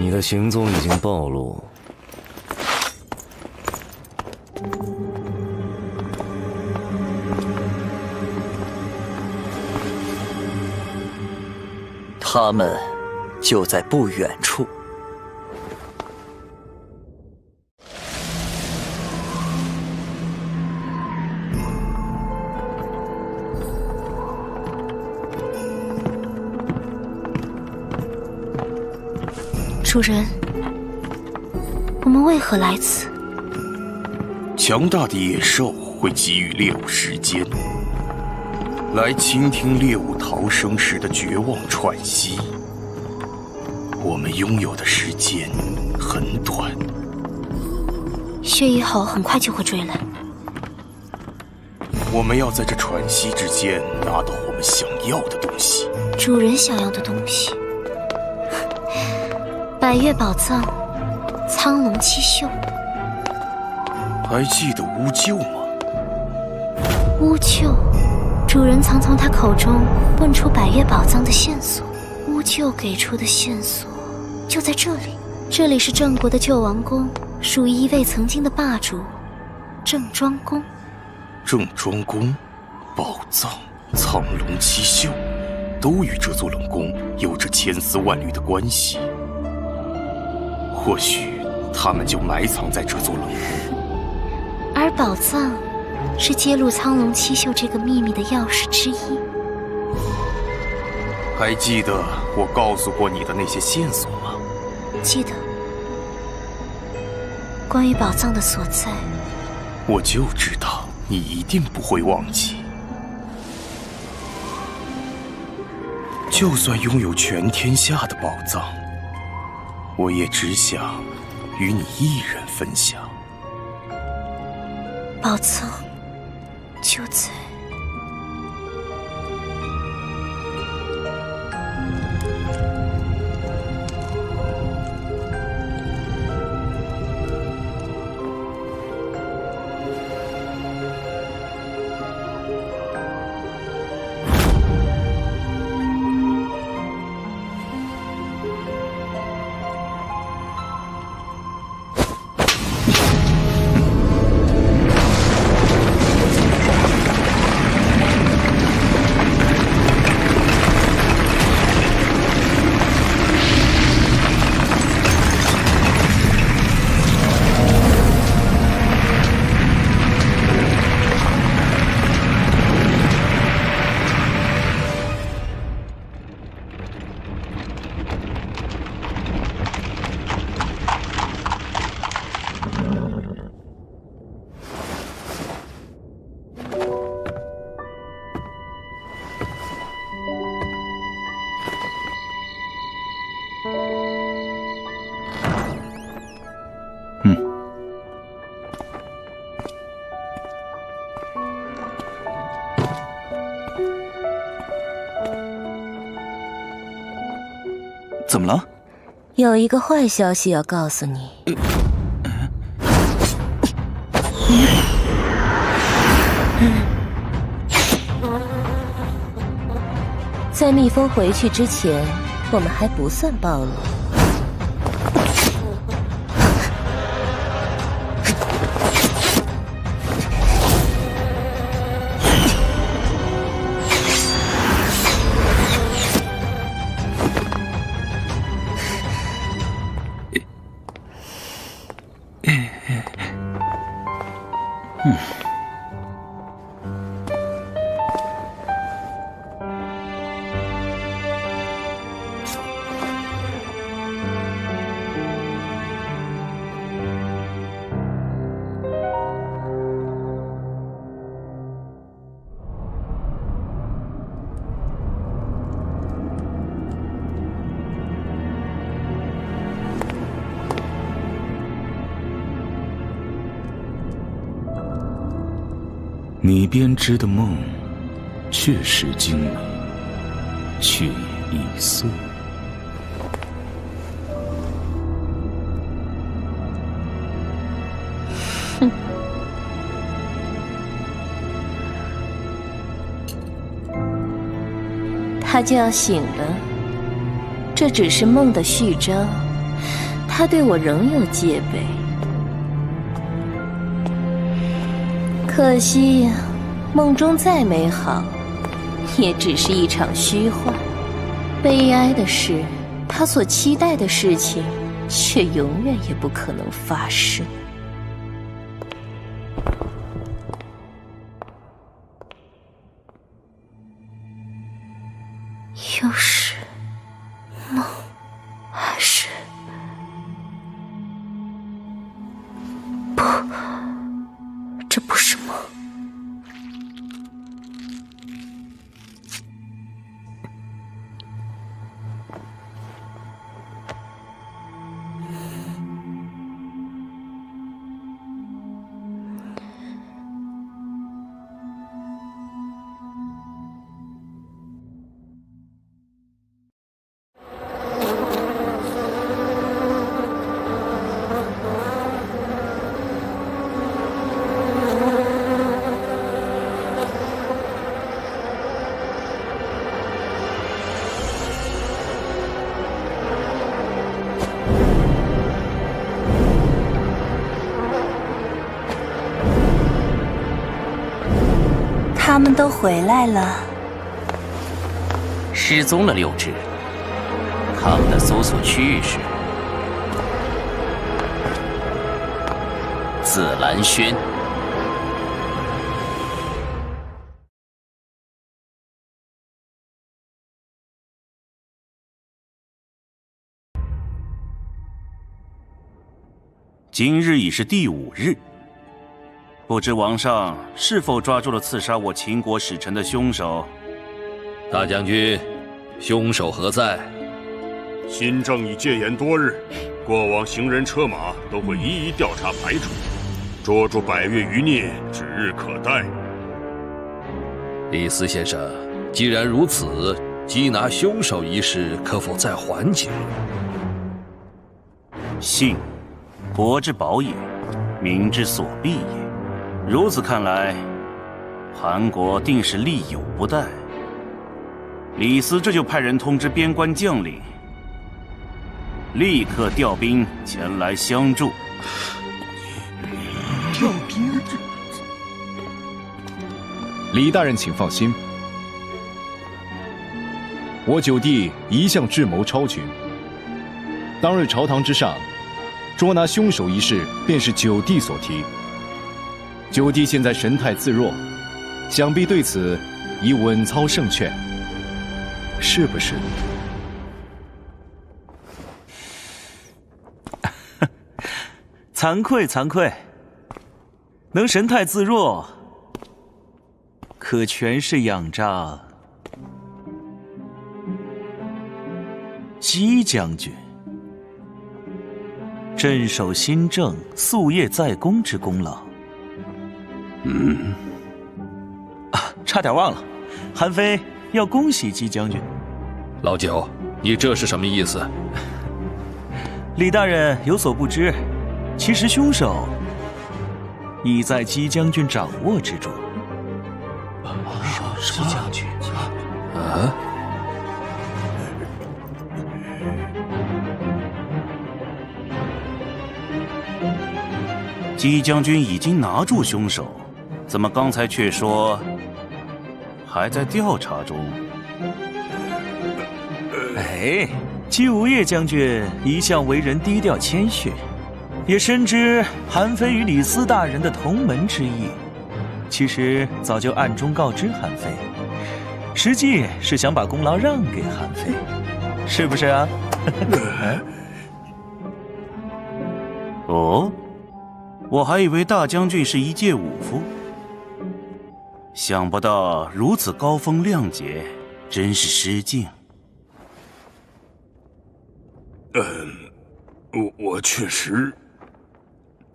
你的行踪已经暴露。他们就在不远处。主人，我们为何来此？强大的野兽会给予猎物时间，来倾听猎物逃生时的绝望喘息。我们拥有的时间很短。血一吼很快就会追来。我们要在这喘息之间拿到我们想要的东西。主人想要的东西。百越宝藏，苍龙七秀。还记得乌桕吗？乌桕，主人曾从他口中问出百越宝藏的线索。乌桕给出的线索就在这里。这里是郑国的旧王宫，属于一位曾经的霸主郑庄公。郑庄公、宝藏、苍龙七秀，都与这座冷宫有着千丝万缕的关系。或许他们就埋藏在这座冷宫，而宝藏是揭露苍龙七秀这个秘密的钥匙之一。还记得我告诉过你的那些线索吗？记得。关于宝藏的所在，我就知道你一定不会忘记。就算拥有全天下的宝藏，我也只想与你一人分享。宝藏就在怎么了？有一个坏消息要告诉你。在蜜蜂回去之前，我们还不算暴露。你编织的梦确实精美，却也易碎。哼，他就要醒了，这只是梦的序章，他对我仍有戒备。可惜，梦中再美好，也只是一场虚幻。悲哀的是，他所期待的事情，却永远也不可能发生。又是梦，还是不？这不是梦。他们都回来了。失踪了6只，他们的搜索区域是紫兰轩。今日已是第5日，不知王上是否抓住了刺杀我秦国使臣的凶手？大将军，凶手何在？新政已戒严多日，过往行人车马都会一一调查排除，捉住百越余孽指日可待。李斯先生，既然如此，缉拿凶手一事可否再缓解？信，国之宝也，民之所必也。如此看来，韩国定是力有不逮。李斯这就派人通知边关将领，立刻调兵前来相助。调兵？李大人，请放心，我九弟一向智谋超群。当日朝堂之上，捉拿凶手一事便是九弟所提。九弟现在神态自若，想必对此已稳操胜券，是不是？惭愧惭愧，能神态自若，可全是仰仗姬将军镇守新政、夙夜在公之功劳。差点忘了，韩非要恭喜姬将军。老九，你这是什么意思？李大人有所不知，其实凶手已在姬将军掌握之中。姬将军啊！姬将军已经拿住凶手，怎么刚才却说还在调查中？哎，姬无业将军一向为人低调谦逊，也深知韩非与李斯大人的同门之谊，其实早就暗中告知韩非，实际是想把功劳让给韩非，是不是啊？哦，我还以为大将军是一介武夫，想不到如此高风亮节，真是失敬。我确实。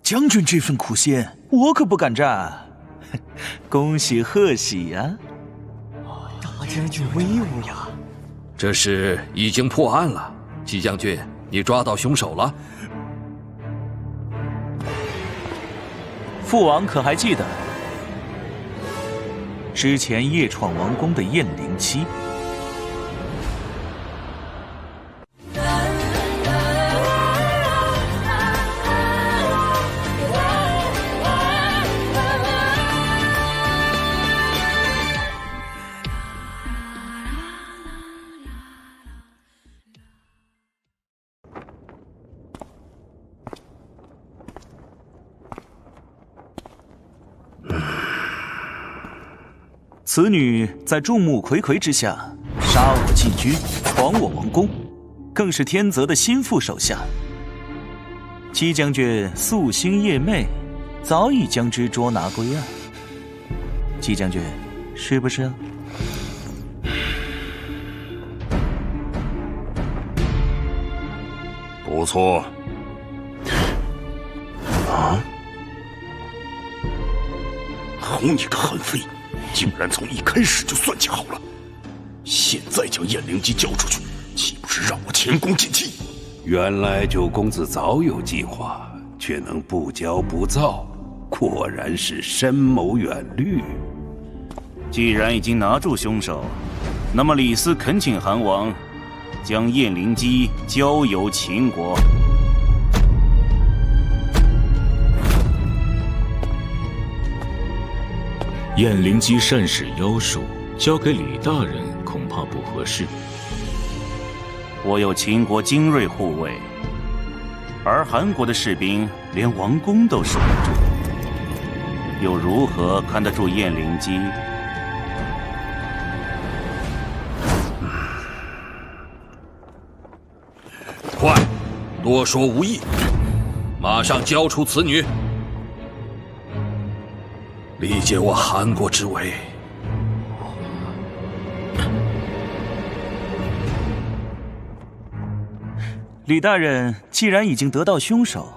将军这份苦心，我可不敢占。恭喜贺喜呀！大将军威武呀！这事已经破案了，姬将军，你抓到凶手了？父王可还记得之前夜闯王宫的燕灵姬？此女在众目睽睽之下杀我禁军，闯我王宫，更是天泽的心腹手下。姬将军夙兴夜寐，早已将之捉拿归案。姬将军，是不是啊？不错。啊！好你个韩非！竟然从一开始就算计好了，现在将燕灵姬交出去，岂不是让我前功尽弃？原来九公子早有计划，却能不骄不躁，果然是深谋远虑。既然已经拿住凶手，那么李斯恳请韩王将燕灵姬交由秦国。燕灵姬善使妖术，交给李大人恐怕不合适。我有秦国精锐护卫，而韩国的士兵连王宫都守不住，又如何看得住燕灵姬？快，多说无益，马上交出此女。理解我韩国之为。李大人既然已经得到凶手，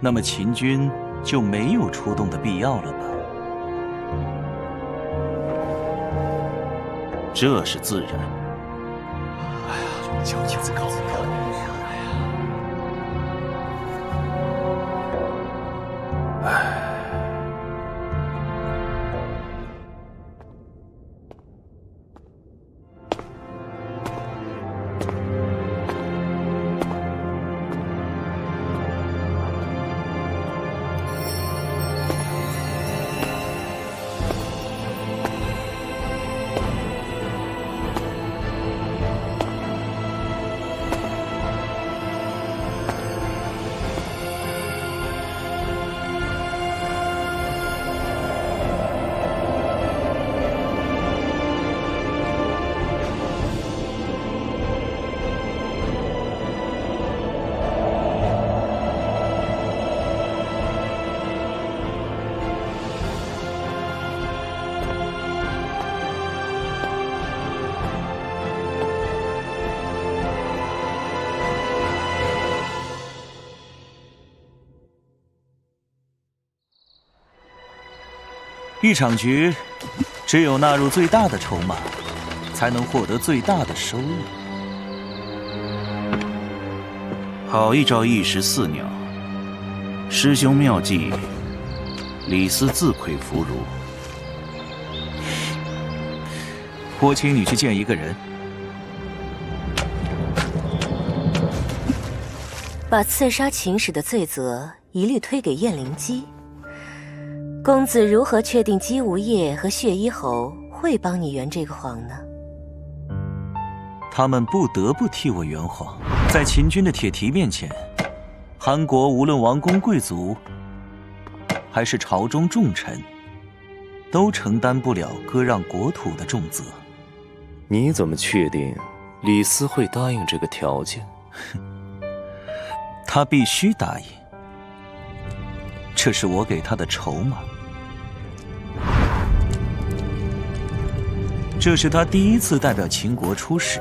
那么秦军就没有出动的必要了吧？这是自然。哎呀，究竟在搞什么呀？一场局，只有纳入最大的筹码，才能获得最大的收益。好一招一石四鸟。师兄妙计，李斯自愧弗如。我请你去见一个人，把刺杀秦使的罪责一律推给燕灵基。公子如何确定姬无业和血衣侯会帮你圆这个谎呢？他们不得不替我圆谎。在秦军的铁蹄面前，韩国无论王公贵族，还是朝中重臣，都承担不了割让国土的重责。你怎么确定李斯会答应这个条件？他必须答应，这是我给他的筹码。这是他第一次代表秦国出使，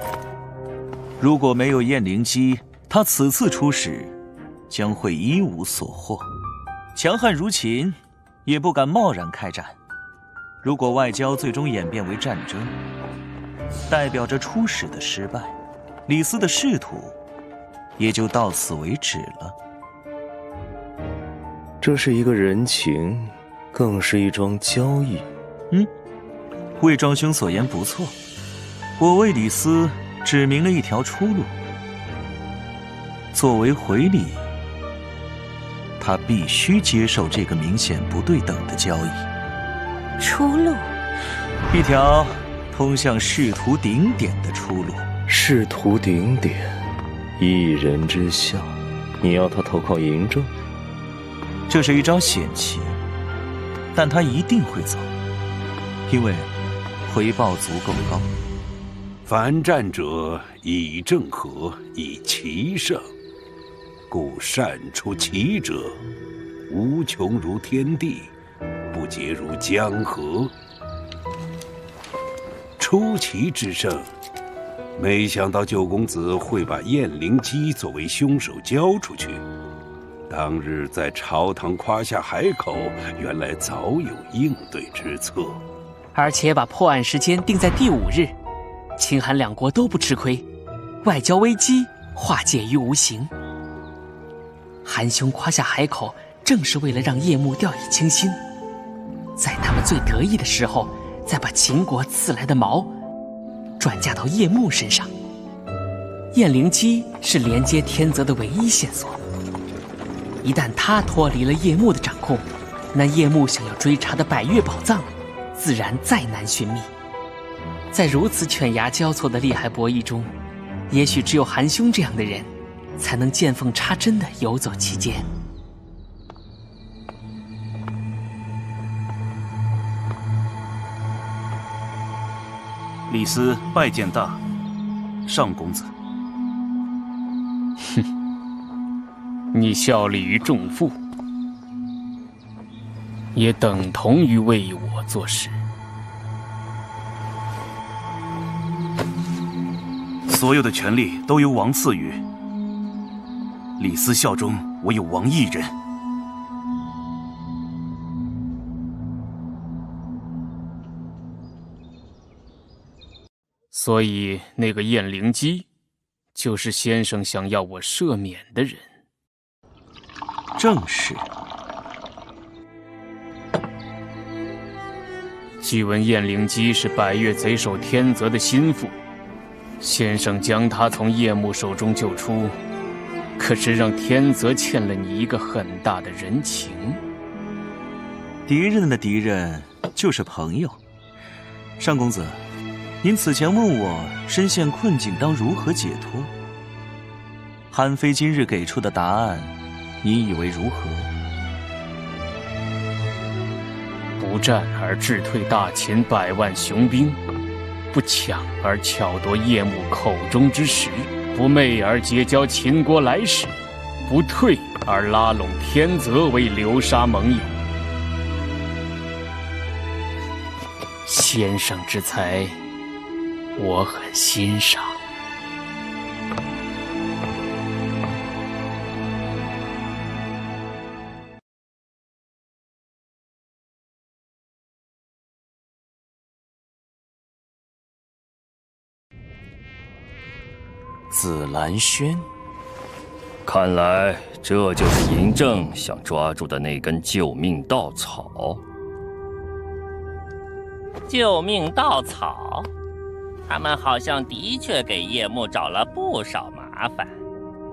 如果没有燕灵基，他此次出使将会一无所获。强悍如秦，也不敢贸然开战。如果外交最终演变为战争，代表着出使的失败，李斯的仕途也就到此为止了。这是一个人情，更是一桩交易。魏庄兄所言不错，我为李斯指明了一条出路。作为回礼，他必须接受这个明显不对等的交易。出路？一条通向仕途顶点的出路。仕途顶点，一人之下，你要他投靠嬴政？这是一招险棋，但他一定会走，因为回报足够高。凡战者以正合，以奇胜，故善出奇者，无穷如天地，不竭如江河。出奇之胜，没想到九公子会把燕灵基作为凶手交出去。当日在朝堂夸下海口，原来早有应对之策。而且把破案时间定在第5日，秦韩两国都不吃亏，外交危机化解于无形。韩兄夸下海口，正是为了让叶幕掉以轻心，在他们最得意的时候，再把秦国赐来的矛转嫁到叶幕身上。燕灵基是连接天泽的唯一线索，一旦他脱离了叶幕的掌控，那叶幕想要追查的百越宝藏自然再难寻觅。在如此犬牙交错的利害博弈中，也许只有韩兄这样的人，才能见缝插针地游走其间。李斯拜见大上公子。你效力于仲父，也等同于为我做事。所有的权力都由王赐予，李斯效忠唯有王一人。所以那个燕灵基，就是先生想要我赦免的人。正是。据闻燕灵基是百越贼首天泽的心腹，先生将他从叶幕手中救出，可是让天泽欠了你一个很大的人情。敌人的敌人就是朋友。上公子，您此前问我身陷困境当如何解脱，韩非今日给出的答案，你以为如何？不战而智退大秦100万雄兵，不抢而巧夺叶幕口中之食，不昧而结交秦国来使，不退而拉拢天泽为流沙盟友。先生之才，我很欣赏。紫兰轩，看来这就是嬴政想抓住的那根救命稻草。救命稻草，他们好像的确给叶幕找了不少麻烦，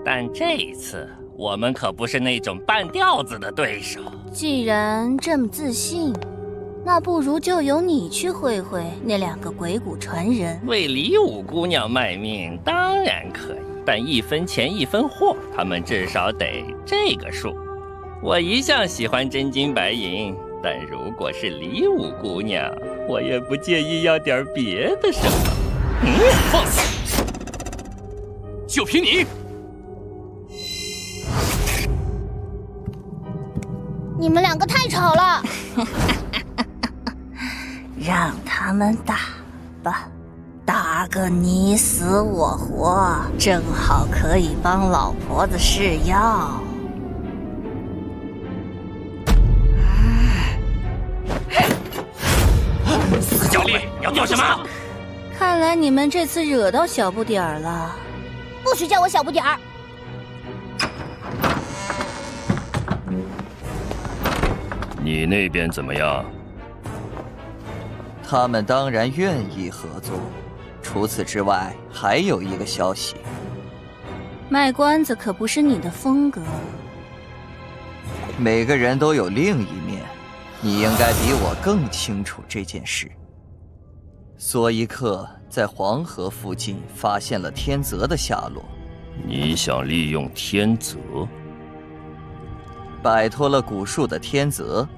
但这一次我们可不是那种半吊子的对手。既然这么自信，那不如就由你去会会那2个鬼谷传人。为李武姑娘卖命当然可以，但1分钱1分货，他们至少得这个数。我一向喜欢真金白银，但如果是李武姑娘，我也不介意要点别的什么。放肆！就凭你！你们2个太吵了。让他们打吧，打个你死我活，正好可以帮老婆子试药。死小丽，要做什么？看来你们这次惹到小不点儿了。不许叫我小不点儿。你那边怎么样？他们当然愿意合作。除此之外，还有一个消息。卖关子可不是你的风格。每个人都有另一面，你应该比我更清楚这件事。索伊克在黄河附近发现了天泽的下落。你想利用天泽？摆脱了蛊术的天泽，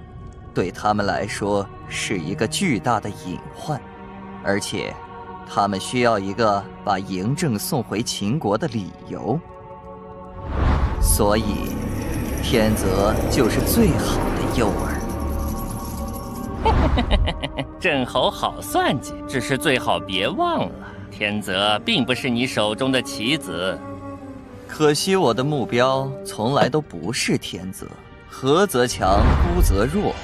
对他们来说是一个巨大的隐患，而且他们需要一个把嬴政送回秦国的理由。所以，天泽就是最好的诱饵。郑侯好算计，只是最好别忘了，天泽并不是你手中的棋子。可惜我的目标从来都不是天泽，和则强，孤则弱。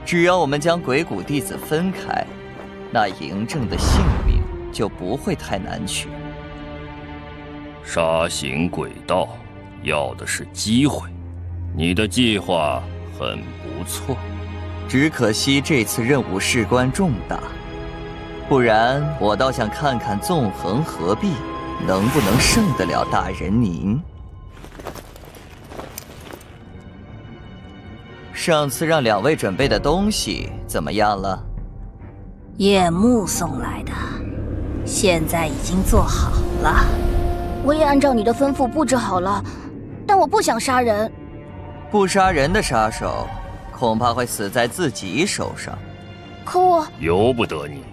只要我们将鬼谷弟子分开，那嬴政的性命就不会太难取。杀行诡道，要的是机会。你的计划很不错，只可惜这次任务事关重大，不然我倒想看看纵横合璧能不能胜得了大人您。上次让2位准备的东西怎么样了？叶幕送来的，现在已经做好了。我也按照你的吩咐布置好了，但我不想杀人。不杀人的杀手，恐怕会死在自己手上。可我由不得你。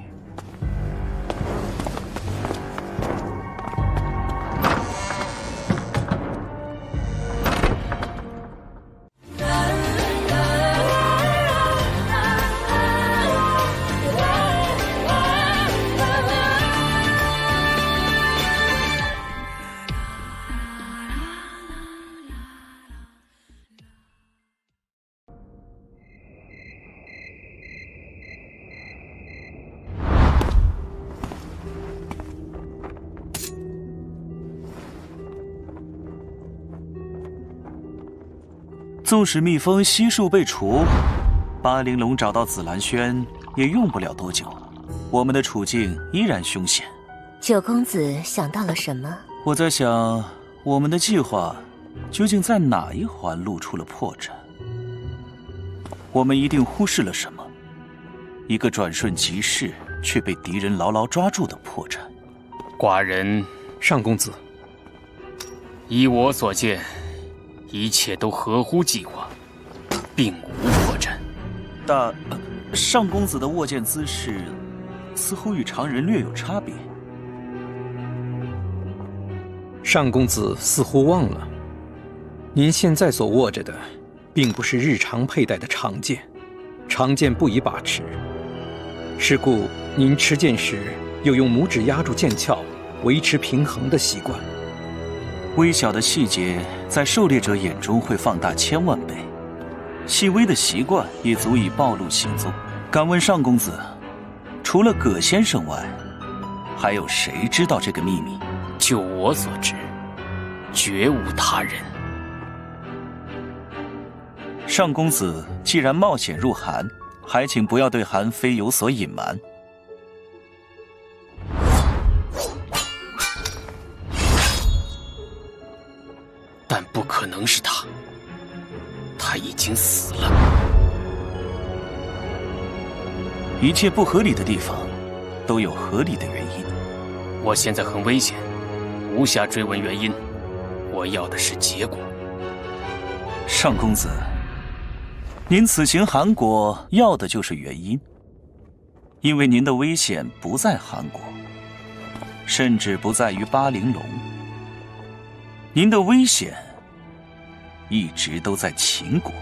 纵使蜜蜂悉数被除，巴陵龙找到紫兰轩也用不了多久，我们的处境依然凶险。九公子想到了什么？我在想，我们的计划究竟在哪一环露出了破绽？我们一定忽视了什么？一个转瞬即逝却被敌人牢牢抓住的破绽。寡人，上公子，依我所见，一切都合乎计划，并无破绽。上公子的握剑姿势似乎与常人略有差别。上公子似乎忘了，您现在所握着的，并不是日常佩戴的长剑，长剑不宜把持。是故您持剑时，有用拇指压住剑鞘，维持平衡的习惯。微小的细节在狩猎者眼中会放大1000万倍，细微的习惯也足以暴露行踪。敢问上公子，除了葛先生外，还有谁知道这个秘密？就我所知，绝无他人。上公子既然冒险入韩，还请不要对韩非有所隐瞒。但不可能是他，他已经死了。一切不合理的地方，都有合理的原因。我现在很危险，无暇追问原因，我要的是结果。上公子，您此行韩国要的就是原因，因为您的危险不在韩国，甚至不在于巴陵龙，您的危险一直都在秦国。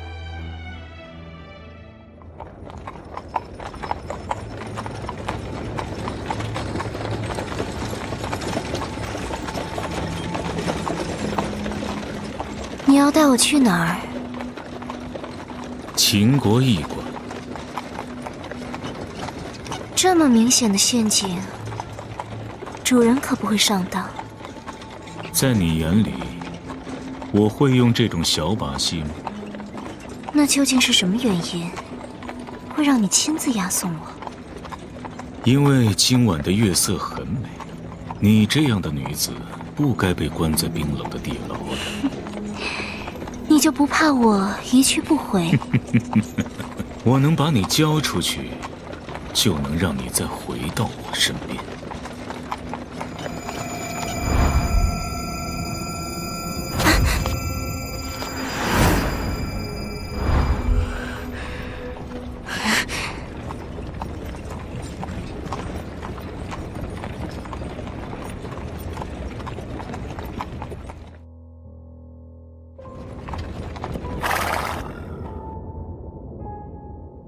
你要带我去哪儿？秦国驿馆。这么明显的陷阱，主人可不会上当。在你眼里，我会用这种小把戏吗？那究竟是什么原因，会让你亲自押送我？因为今晚的月色很美，你这样的女子不该被关在冰冷的地牢里。你就不怕我一去不回？我能把你交出去，就能让你再回到我身边。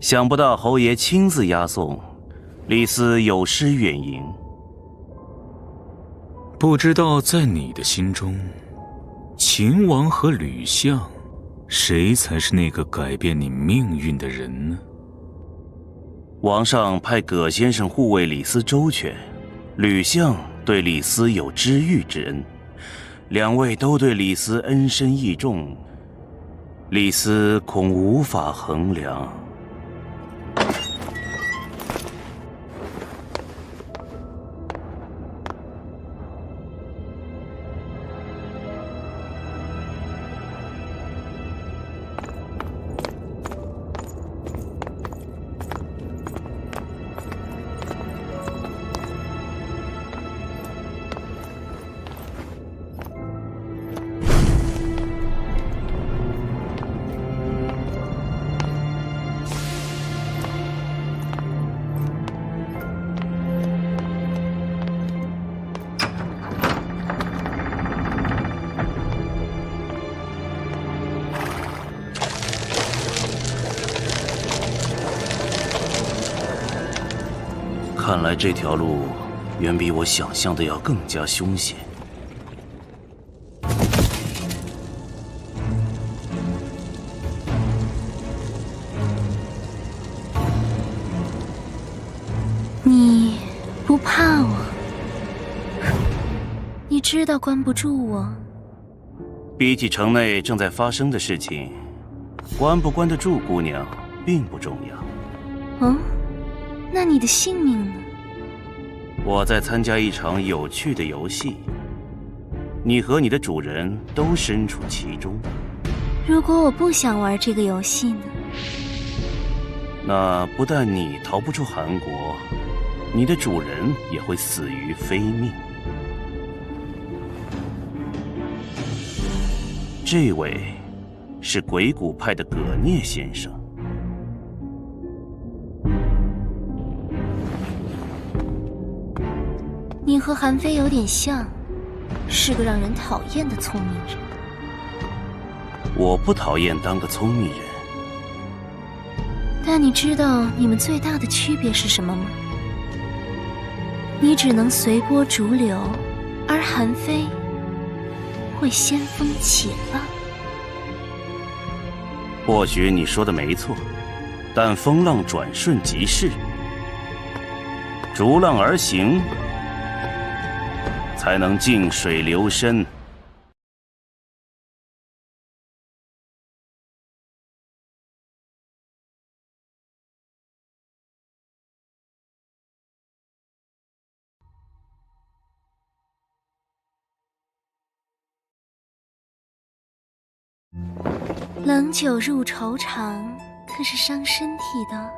想不到侯爷亲自押送，李斯有失远迎。不知道在你的心中，秦王和吕相，谁才是那个改变你命运的人呢？王上派葛先生护卫李斯周全，吕相对李斯有知遇之恩，两位都对李斯恩深义重，李斯恐无法衡量。看来这条路远比我想象的要更加凶险。你不怕我？你知道关不住我。比起城内正在发生的事情，关不关得住姑娘并不重要。嗯？那你的性命呢？我在参加一场有趣的游戏，你和你的主人都身处其中。如果我不想玩这个游戏呢？那不但你逃不出韩国，你的主人也会死于非命。这位是鬼谷派的葛聂先生。你和韩非有点像，是个让人讨厌的聪明人。我不讨厌当个聪明人。但你知道你们最大的区别是什么吗？你只能随波逐流，而韩非会掀风起浪。或许你说的没错，但风浪转瞬即逝，逐浪而行，才能静水流深。冷酒入愁肠，可是伤身体的。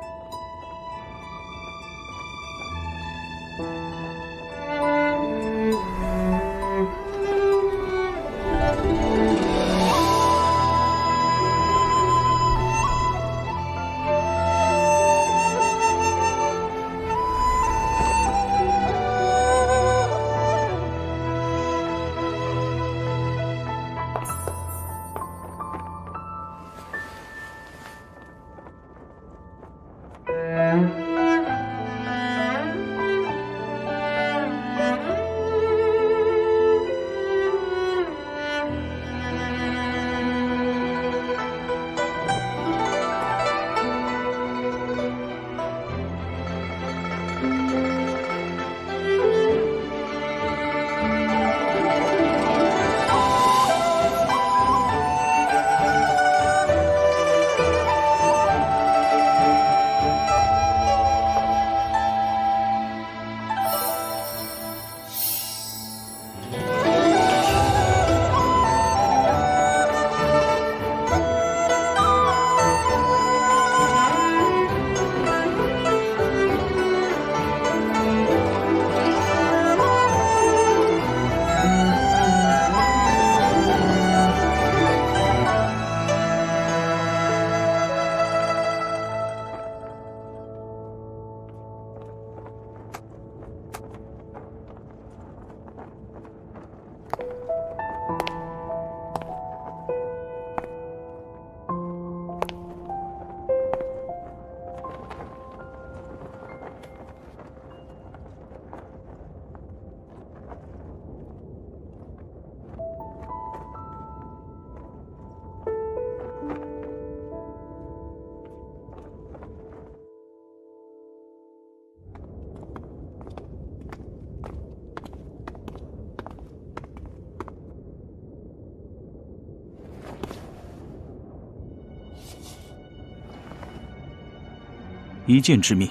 一剑致命，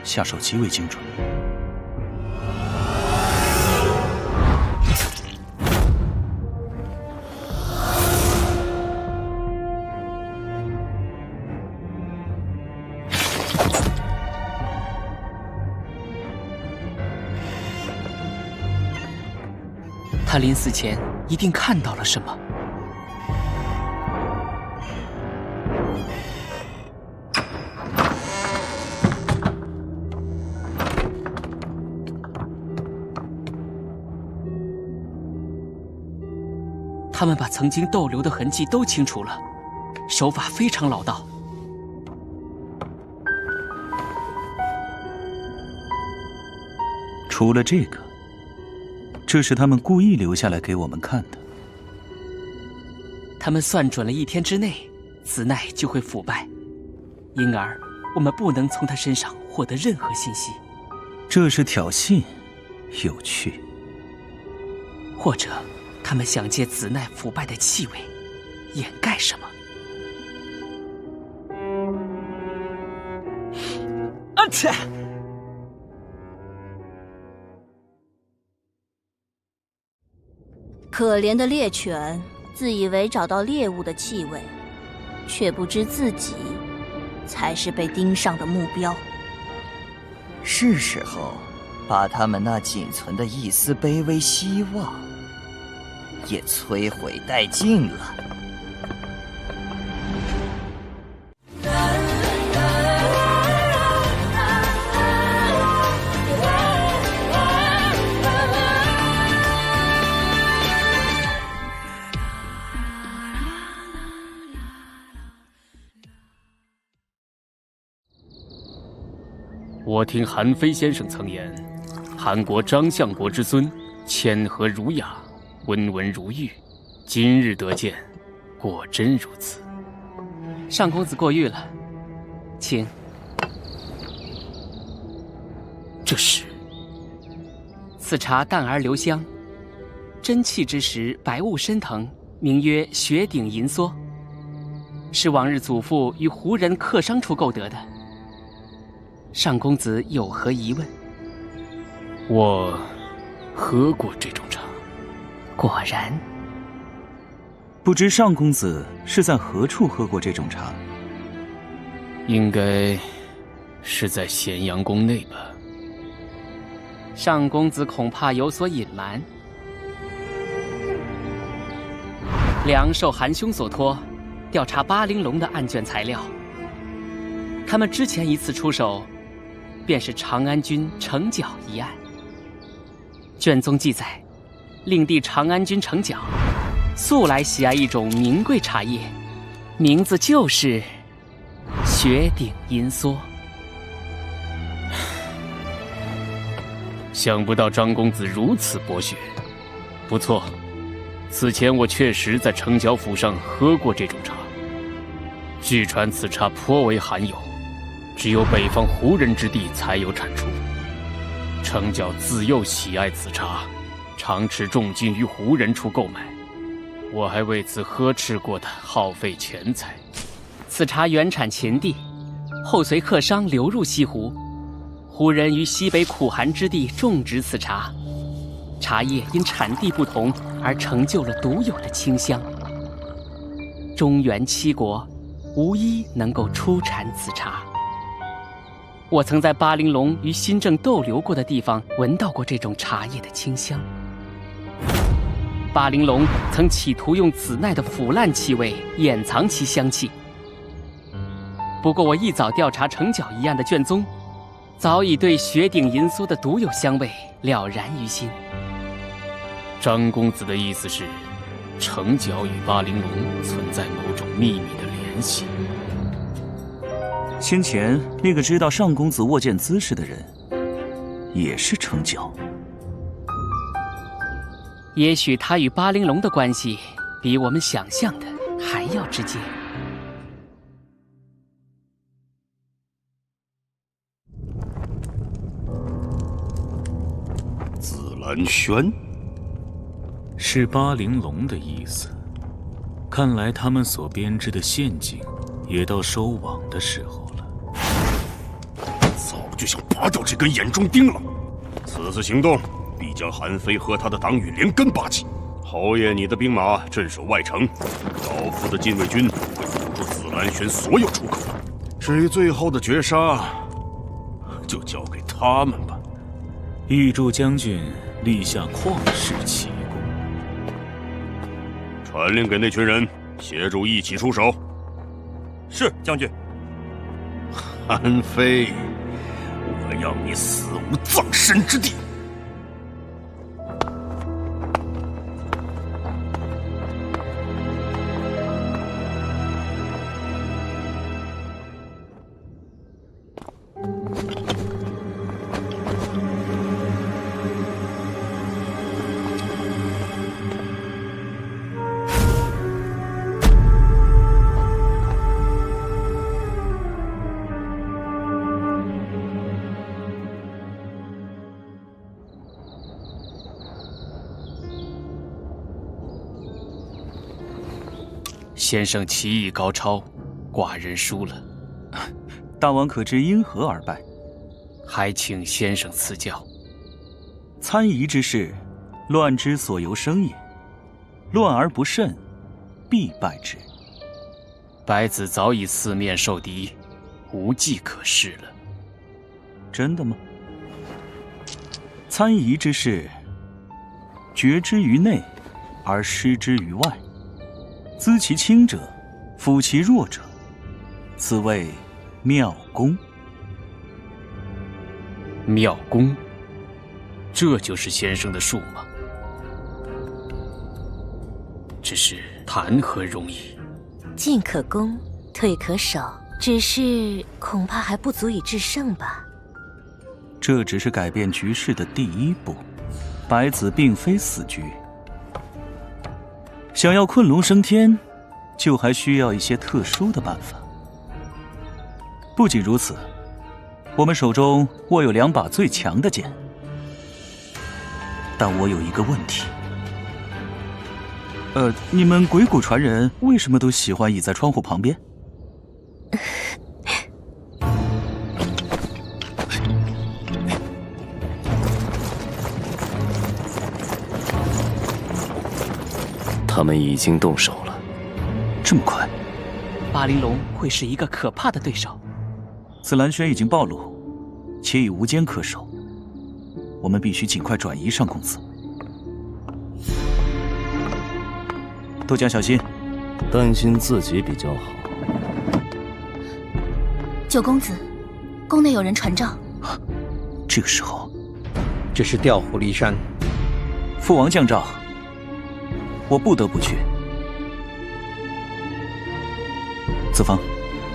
下手极为精准。他临死前一定看到了什么。他们把曾经逗留的痕迹都清除了，手法非常老道。除了这个，这是他们故意留下来给我们看的。他们算准了1天之内，子奈就会腐败，因而我们不能从他身上获得任何信息。这是挑衅，有趣。或者他们想借子奈腐败的气味掩盖什么。啊切！可怜的猎犬，自以为找到猎物的气味，却不知自己才是被盯上的目标。是时候把他们那仅存的一丝卑微希望也摧毁殆尽了。我听韩非先生曾言，韩国张相国之尊，谦和儒雅，温文如玉。今日得见，果真如此。上公子过誉了，请。这是此茶淡而留香，真气之时白雾升腾，名曰雪顶银梭，是往日祖父于胡人客商处购得的。上公子有何疑问？我喝过这种茶。果然。不知上公子是在何处喝过这种茶？应该是在咸阳宫内吧。上公子恐怕有所隐瞒。梁受韩兄所托，调查巴陵龙的案卷材料。他们之前一次出手，便是长安君程角一案。卷宗记载，令弟长安君程角素来喜爱一种名贵茶叶，名字就是雪顶银梭。想不到张公子如此博学，不错。此前我确实在程角府上喝过这种茶，据传此茶颇为罕有，只有北方胡人之地才有产出。程角自幼喜爱此茶，常持重金于胡人处购买，我还为此呵斥过他耗费钱财。此茶原产秦地，后随客商流入西湖，胡人于西北苦寒之地种植此茶，茶叶因产地不同而成就了独有的清香。中原七国无一能够出产此茶。我曾在巴陵龙与新政逗留过的地方闻到过这种茶叶的清香。巴陵龙曾企图用此奈的腐烂气味掩藏其香气，不过我一早调查程角一案的卷宗，早已对雪顶银梭的独有香味了然于心。张公子的意思是，程角与巴陵龙存在某种秘密的联系。先前那个知道上公子握剑姿势的人，也是程角。也许他与巴陵龙的关系比我们想象的还要直接。紫兰轩是巴陵龙的意思。看来他们所编织的陷阱也到收网的时候了。早就想拔掉这根眼中钉了。此次行动必将韩非和他的党羽连根拔起。侯爷，你的兵马镇守外城，老夫的禁卫军会堵住紫兰轩所有出口。至于最后的绝杀，就交给他们吧。预祝将军立下旷世奇功。传令给那群人，协助一起出手。是将军。韩非，我要你死无葬身之地！先生棋艺高超，寡人输了。大王可知因何而败？还请先生赐教。参夷之事，乱之所由生也。乱而不慎，必败之。白子早已四面受敌，无计可施了。真的吗？参夷之事，决之于内，而失之于外。资其轻者，辅其弱者，此谓妙功。妙功，这就是先生的术吗？只是谈何容易？进可攻，退可守，只是恐怕还不足以制胜吧。这只是改变局势的第一步，白子并非死局。想要困龙升天，就还需要一些特殊的办法。不仅如此，我们手中握有2把最强的剑。但我有一个问题，你们鬼谷传人为什么都喜欢倚在窗户旁边？他们已经动手了。这么快？巴玲珑会是一个可怕的对手。紫兰轩已经暴露，且已无坚可守，我们必须尽快转移上公子。豆浆小心，担心自己比较好。九公子，宫内有人传召。这个时候，这是调虎离山。父王降诏，我不得不去。子房，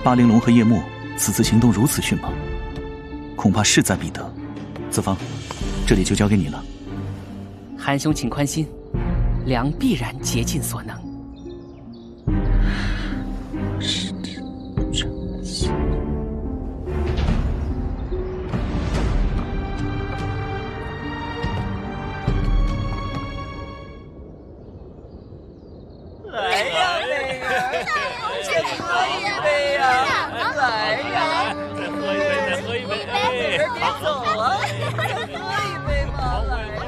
巴玲珑和叶幕此次行动如此迅猛，恐怕势在必得。子房，这里就交给你了。韩兄，请宽心，良必然竭尽所能。来呀，美人！再喝一杯呀！来呀！再喝一杯，再喝一杯！美人，别走啊！再喝一杯嘛！来呀！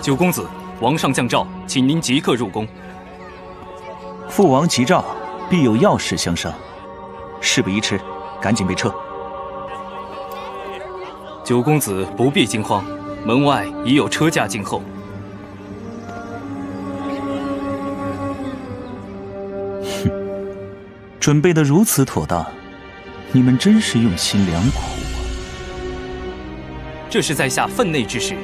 九公子，王上降诏，请您即刻入宫。父王急诏，必有要事相商。事不宜迟，赶紧备车。九公子不必惊慌，门外已有车驾静候。哼，准备得如此妥当，你们真是用心良苦啊！这是在下分内之事。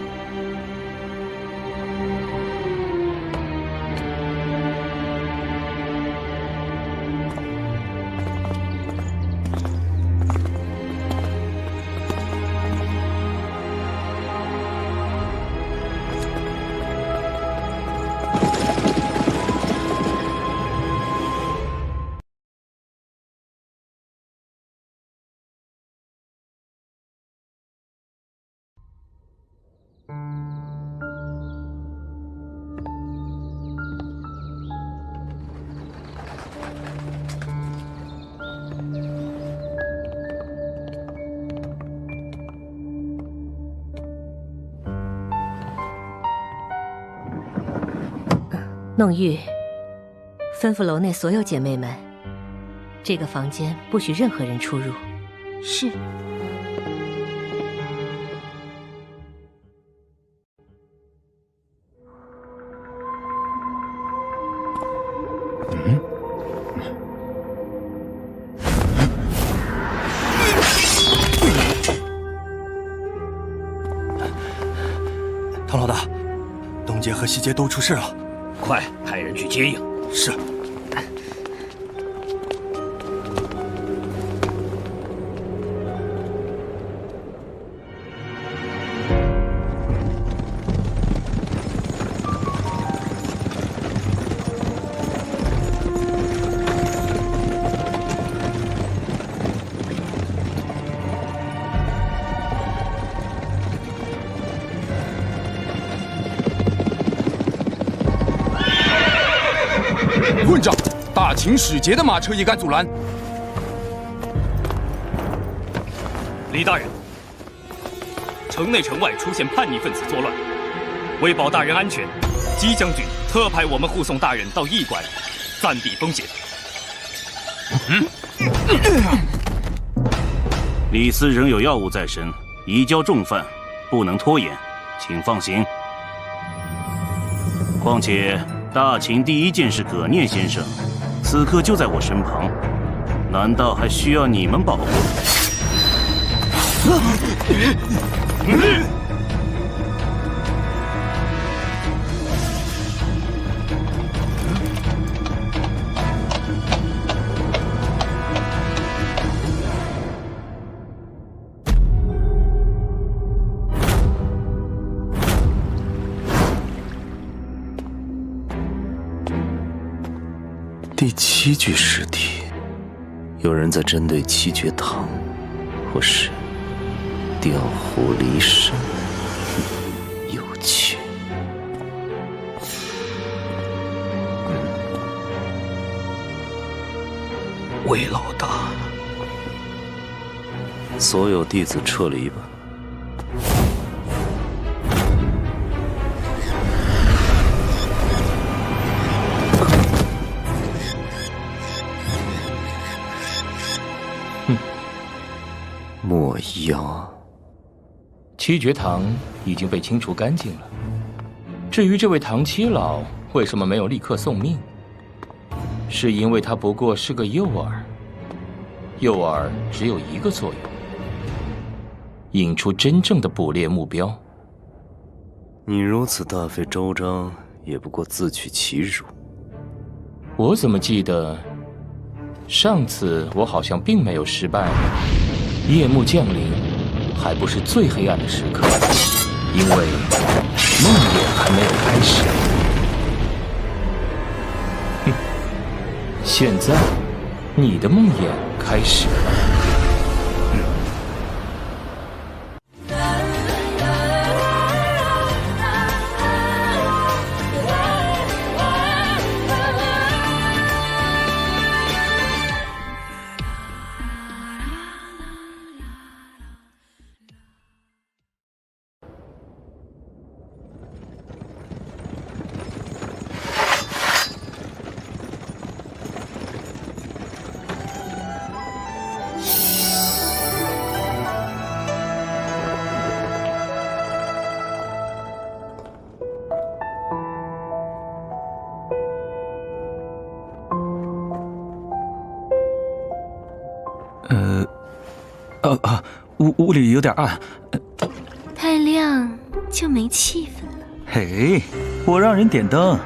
弄玉，吩咐楼内所有姐妹们，这个房间不许任何人出入。是。唐老大，东街和西街都出事了，快派人去接应。是。混账！大秦使节的马车也敢阻拦！李大人，城内城外出现叛逆分子作乱，为保大人安全，姬将军特派我们护送大人到驿馆，暂避风险。李斯仍有要务在身，移交重犯，不能拖延，请放行。况且大秦第一剑士葛聂先生，此刻就在我身旁，难道还需要你们保护？第7具尸体，有人在针对七绝堂，或是调虎离山，有趣。魏老大，所有弟子撤离吧。莫妖，七绝堂已经被清除干净了。至于这位唐七老为什么没有立刻送命，是因为他不过是个诱饵。诱饵只有一个作用，引出真正的捕猎目标。你如此大费周章，也不过自取其辱。我怎么记得上次我好像并没有失败？夜幕降临，还不是最黑暗的时刻，因为梦魇还没有开始。哼，现在你的梦魇开始了。屋里有点暗，太亮就没气氛了。嘿，我让人点灯，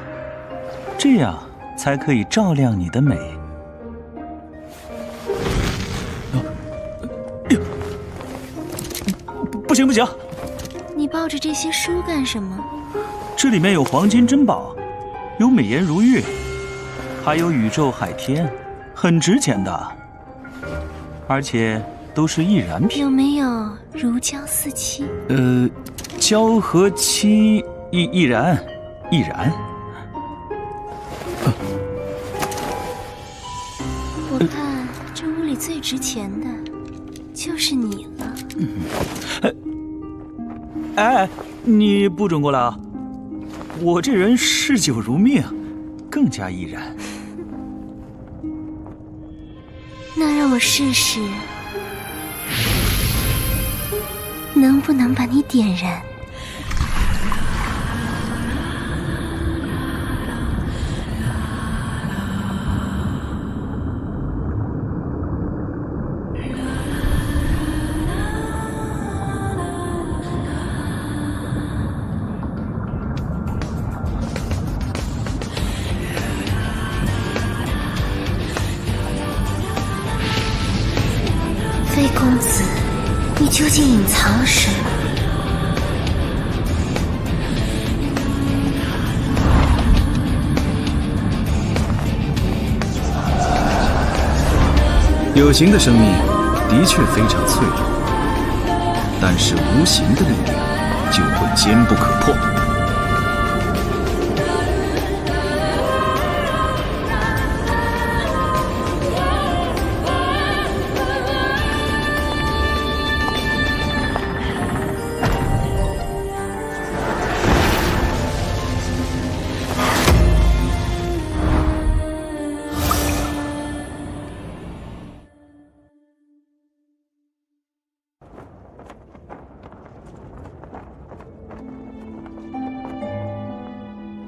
这样才可以照亮你的美。不行不行！你抱着这些书干什么？这里面有黄金珍宝，有美颜如玉，还有宇宙海天，很值钱的，而且都是易燃品。有没有如胶似漆？胶和漆易燃。我看这屋里最值钱的就是你了。哎，你不准过来啊！我这人嗜酒如命，更加易燃。那让我试试，能不能把你点燃？飞公子，你究竟隐藏了什么？有形的生命的确非常脆弱，但是无形的力量就会坚不可破。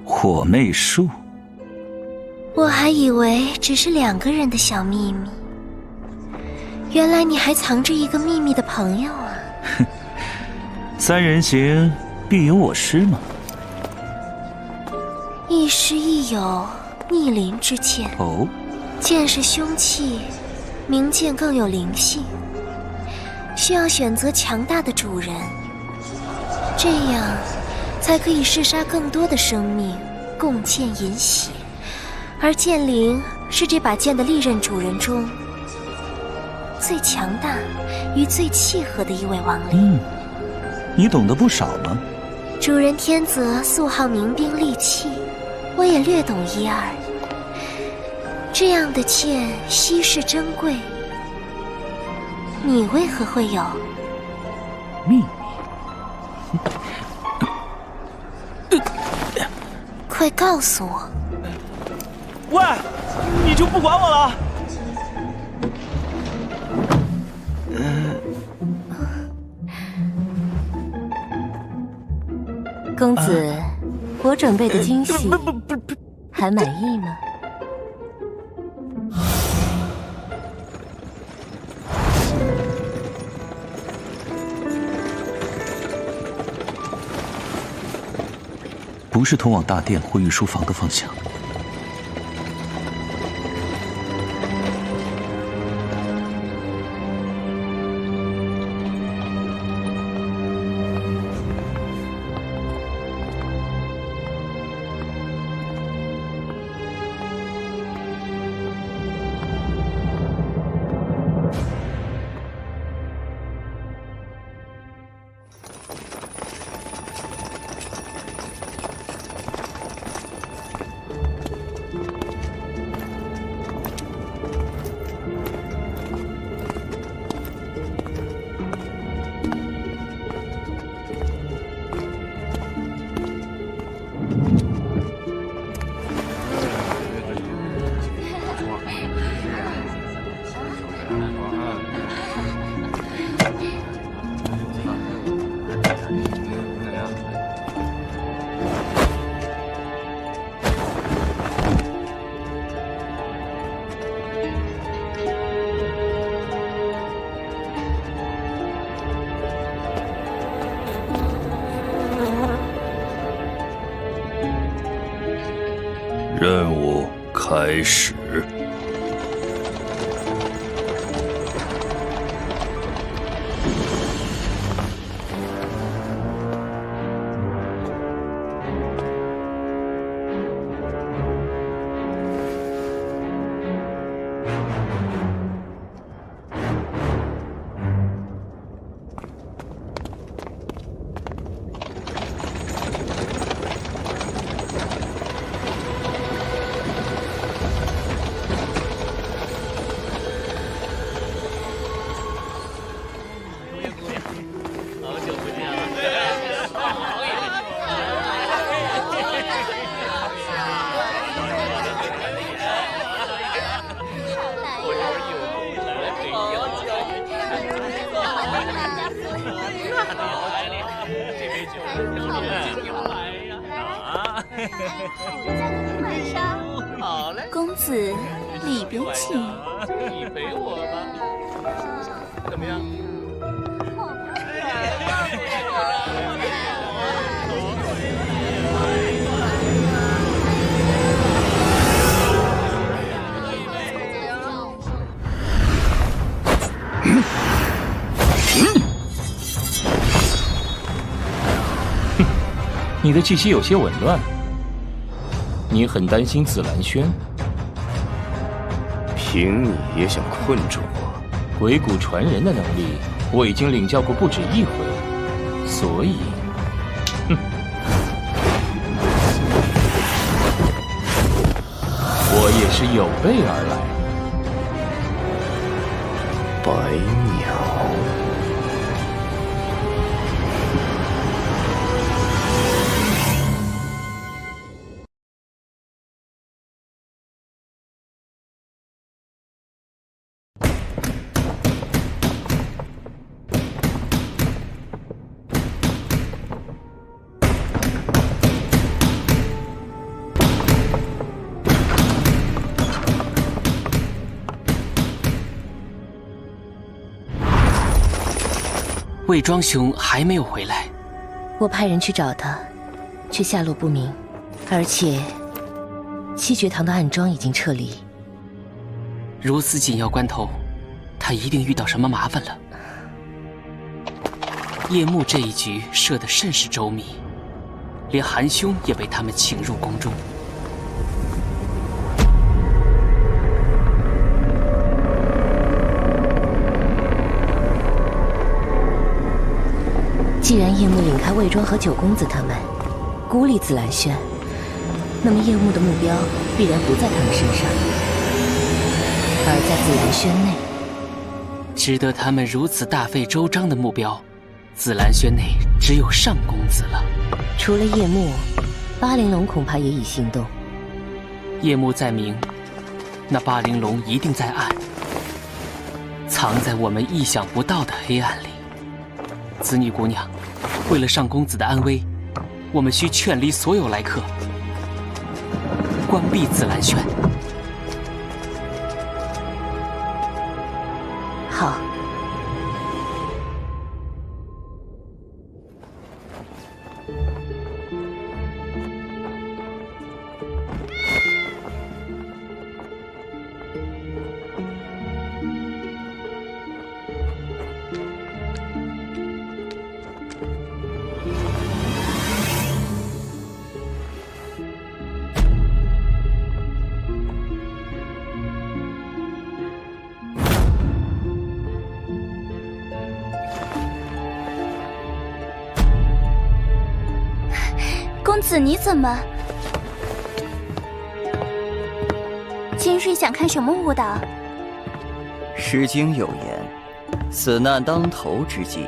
火魅术，我还以为只是2个人的小秘密，原来你还藏着一个秘密的朋友啊！三人行，必有我师吗？亦师亦友，逆鳞之剑。哦，剑是凶器，名剑更有灵性，需要选择强大的主人，这样才可以弑杀更多的生命，共剑饮血。而剑灵是这把剑的历任主人中最强大与最契合的一位亡灵。你懂得不少吗？主人天泽素好明兵利器，我也略懂1、2。这样的剑稀世珍贵，你为何会有秘密？快告诉我！喂，你就不管我了？公子，我准备的惊喜还满意吗？不是通往大殿或御书房的方向。任务开始。公子，里边请。你陪我吧，怎么样？你的气息有些紊乱，你很担心紫兰轩？凭你也想困住我？鬼谷传人的能力，我已经领教过不止一回，所以，我也是有备而来。白鸟。魏庄兄还没有回来，我派人去找他，却下落不明，而且七绝堂的暗桩已经撤离。如此紧要关头，他一定遇到什么麻烦了。夜幕这一局设得甚是周密，连韩兄也被他们请入宫中。既然夜幕引开魏庄和九公子他们，孤立紫兰轩，那么夜幕的目标必然不在他们身上，而在紫兰轩内。值得他们如此大费周章的目标，紫兰轩内只有上公子了。除了叶幕，巴陵龙恐怕也已行动。夜幕在明，那巴陵龙一定在暗，藏在我们意想不到的黑暗里。紫女姑娘，为了上公子的安危，我们需劝离所有来客，关闭紫兰轩。好。公子，你怎么？今日想看什么舞蹈？《诗经》有言：“死难当头之际，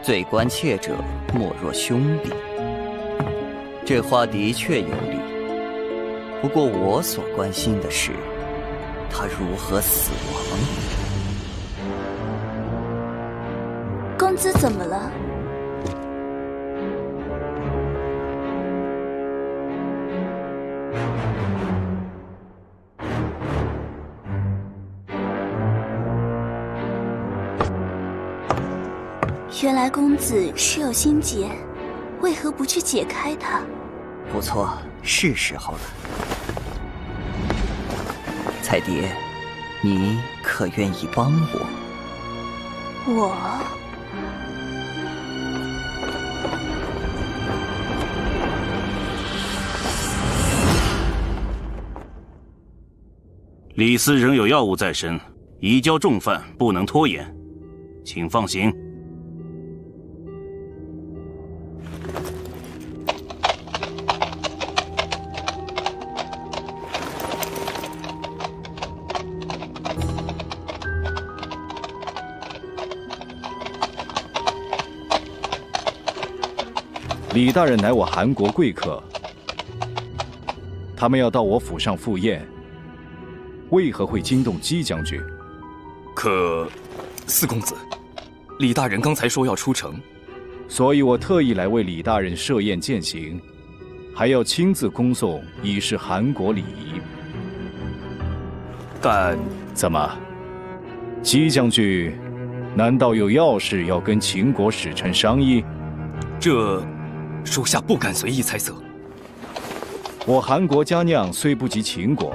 最关切者莫若兄弟。”这话的确有理。不过我所关心的是，他如何死亡。公子怎么了？原来公子是有心结，为何不去解开它？不错，是时候了。彩蝶，你可愿意帮我？我？李斯仍有要务在身，移交重犯，不能拖延，请放行。李大人乃我韩国贵客，他们要到我府上赴宴，为何会惊动姬将军？可，四公子，李大人刚才说要出城，所以我特意来为李大人设宴饯行，还要亲自恭送，以示韩国礼仪。但怎么，姬将军难道有要事要跟秦国使臣商议？这属下不敢随意猜测。我韩国佳酿虽不及秦国，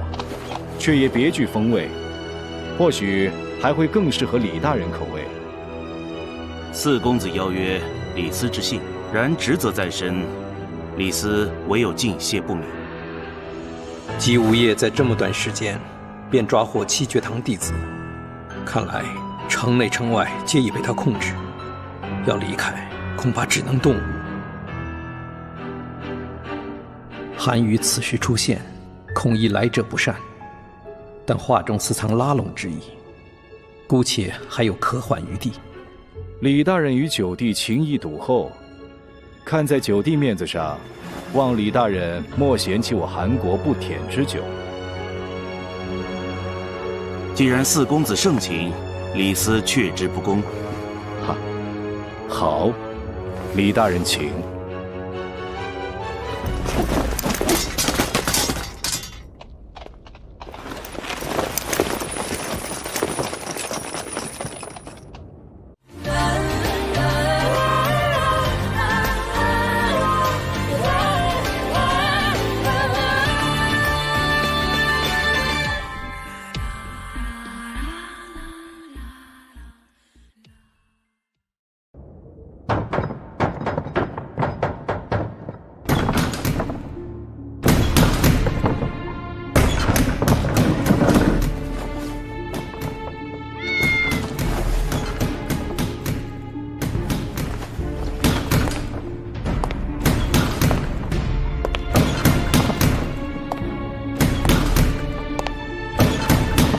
却也别具风味，或许还会更适合李大人口味。四公子邀约李斯之幸，然职责在身，李斯唯有敬谢不敏。姬无业在这么短时间便抓获七绝堂弟子，看来城内城外皆已被他控制，要离开恐怕只能动武。韩愈此时出现，恐疑来者不善，但话中似藏拉拢之意，姑且还有可缓余地。李大人与九弟情谊笃厚，看在九弟面子上，望李大人莫嫌弃我韩国不舔之酒。既然四公子盛情，李斯却之不恭。哈，好，李大人请。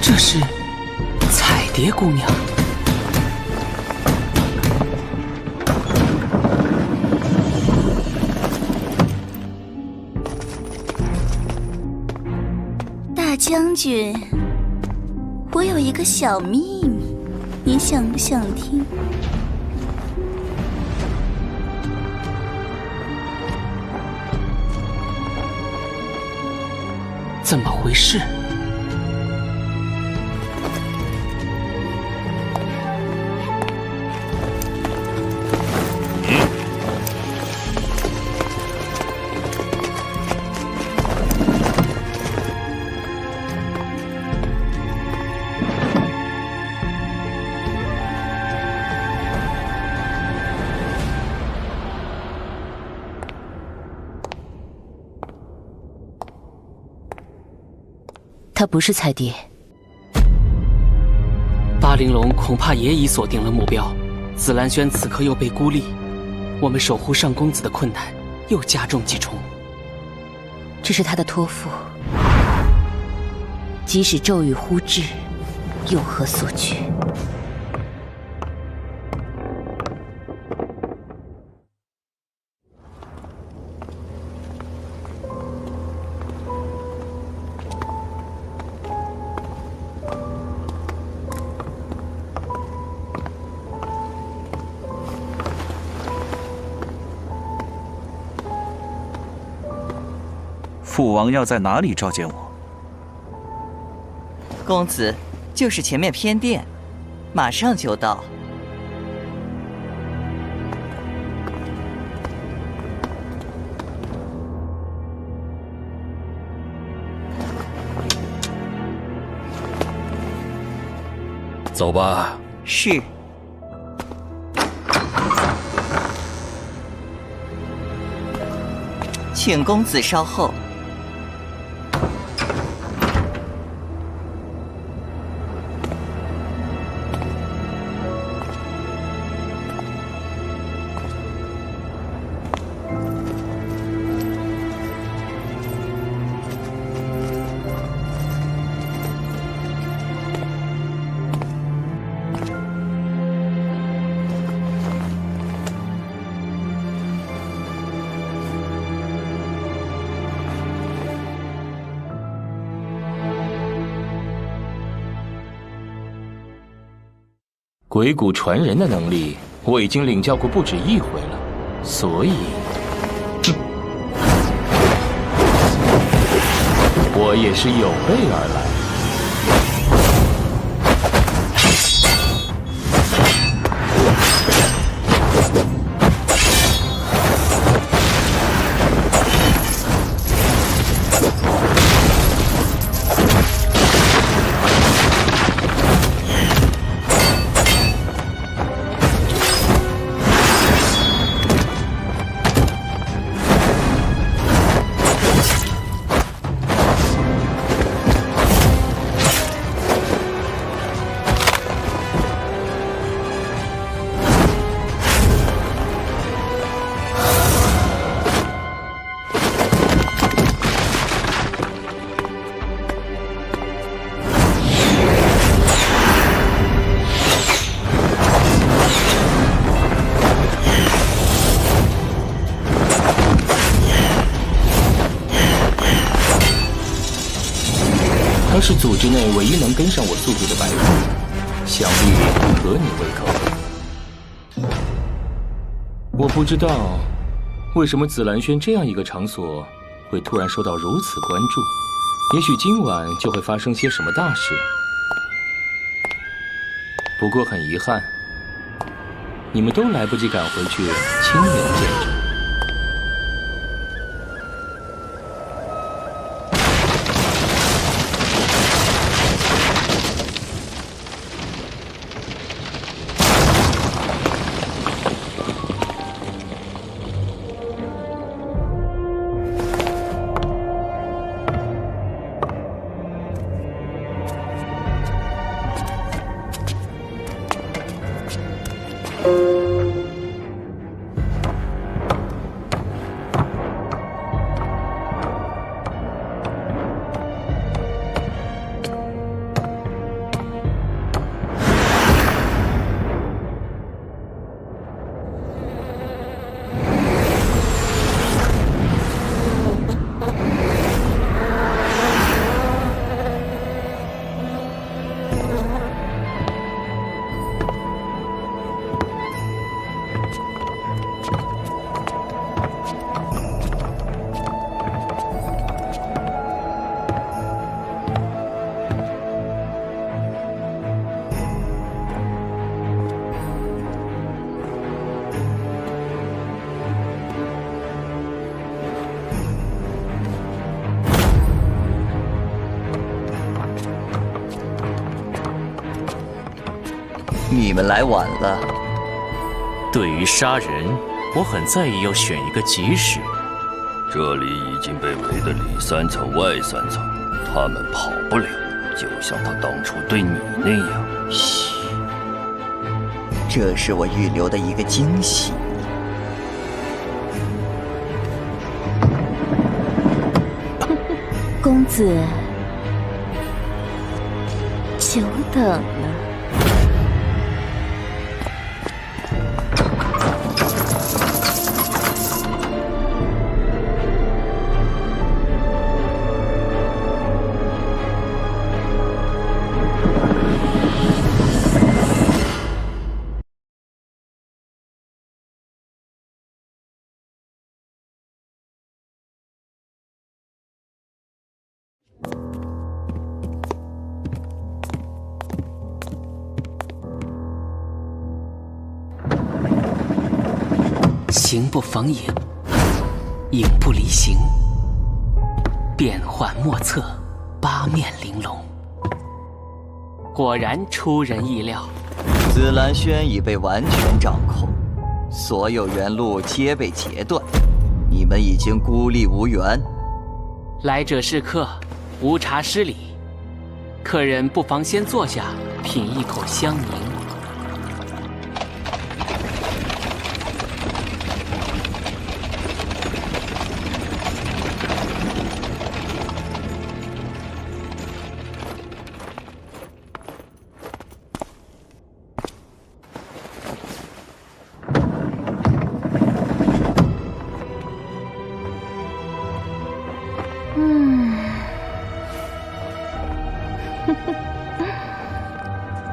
这是彩蝶姑娘。将军，我有一个小秘密，你想不想听？怎么回事？他不是彩蝶。巴玲珑恐怕也已锁定了目标，紫兰轩此刻又被孤立，我们守护上公子的困难又加重几重。这是他的托付，即使骤雨忽至，有何所惧？父王要在哪里召见我？公子，就是前面偏殿，马上就到。走吧。是。请公子稍后。鬼谷传人的能力，我已经领教过不止一回了，所以，我也是有备而来。他是组织内唯一能跟上我速度的白凤，想必合你胃口。我不知道为什么紫兰轩这样一个场所会突然受到如此关注，也许今晚就会发生些什么大事。不过很遗憾，你们都来不及赶回去亲眼见证。你们来晚了。对于杀人，我很在意要选一个吉时。这里已经被围得里三层外三层，他们跑不了，就像他当初对你那样。嘘，这是我预留的一个惊喜。公子，久等了。形不逢影，影不离形，变幻莫测，八面玲珑，果然出人意料。紫兰轩已被完全掌控，所有原路皆被截断，你们已经孤立无援。来者是客，无茶失礼，客人不妨先坐下，品一口香茗。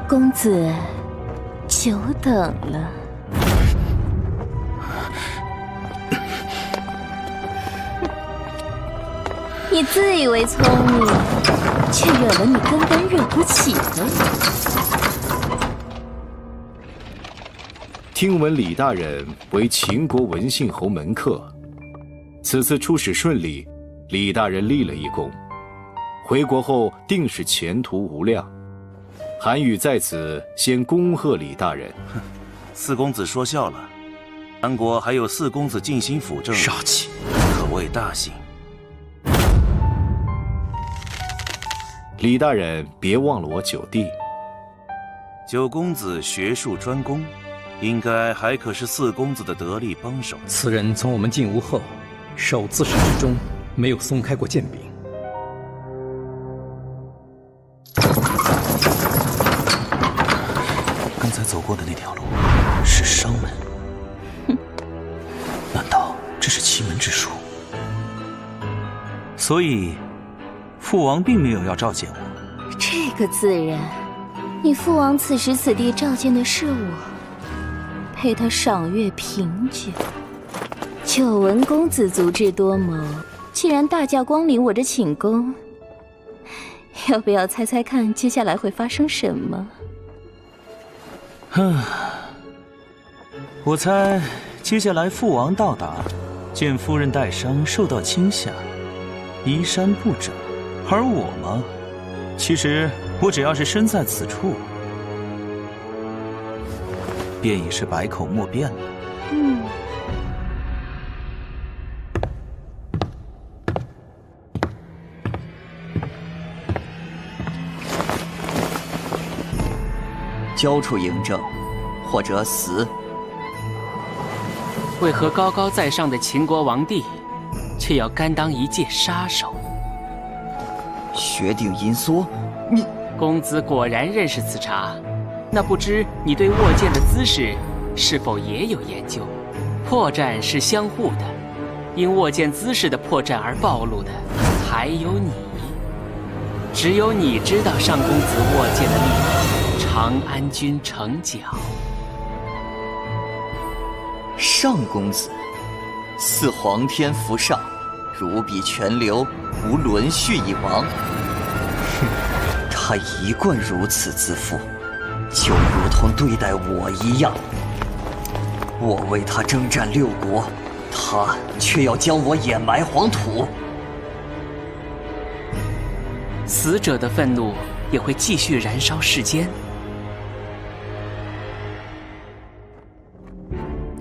公子，久等了。你自以为聪明，却惹了你根本惹不起的。听闻李大人为秦国文信侯门客，此次出使顺利，李大人立了一功，回国后定是前途无量。韩愈在此先恭贺李大人。四公子说笑了，韩国还有四公子尽心辅政，杀气，可谓大幸。李大人别忘了我九弟。九公子学术专攻，应该还可是四公子的得力帮手。此人从我们进屋后，守自始至终没有松开过剑柄。刚才走过的那条路是商门，难道这是奇门之术？所以父王并没有要召见我。这个自然，你父王此时此地召见的是我，陪他赏月品酒。久闻公子足智多谋，既然大驾光临我这寝宫，要不要猜猜看接下来会发生什么？我猜接下来父王到达，见夫人带伤受到惊吓，衣衫不整，而我嘛，其实我只要是身在此处，便已是百口莫辩了。交出嬴政，或者死。为何高高在上的秦国王帝，却要甘当一介杀手？学定阴缩，你公子果然认识此茶，那不知你对握剑的姿势是否也有研究？破绽是相互的，因握剑姿势的破绽而暴露的，还有你。只有你知道上公子握剑的力量。长安君成角，上公子似皇天福上，如比泉流，无轮续一王。他一贯如此自负，就如同对待我一样。我为他征战6国，他却要将我掩埋黄土。死者的愤怒也会继续燃烧世间。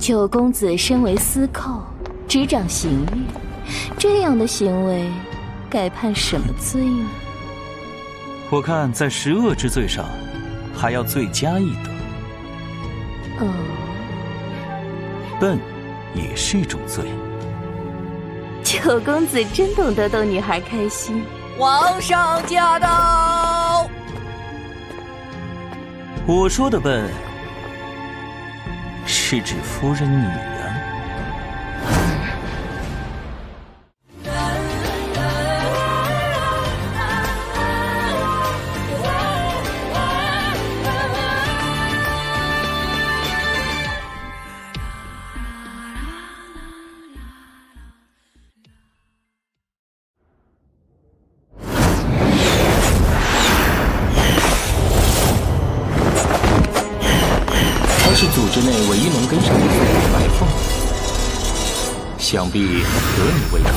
九公子身为司寇，执掌刑狱，这样的行为，该判什么罪呢？我看在十恶之罪上，还要罪加一等。哦，笨，也是一种罪。九公子真懂得逗女孩开心。皇上驾到！我说的笨，是指夫人你啊。是组织内唯一能跟上你的白凤，想必得你胃口。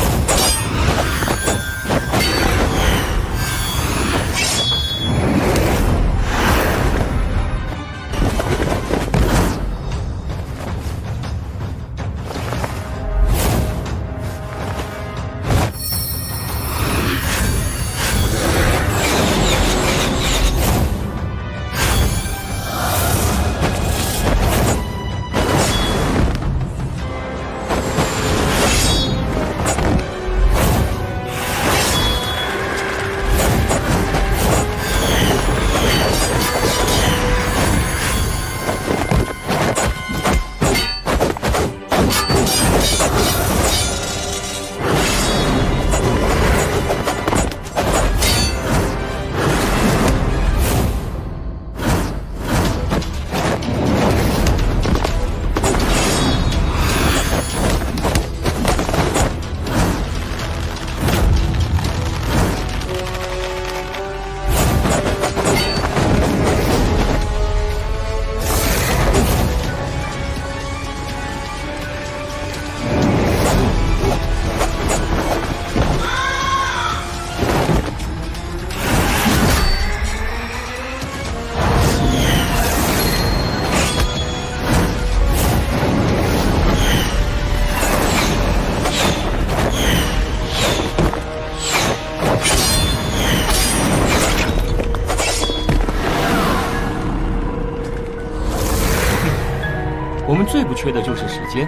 我们最不缺的就是时间。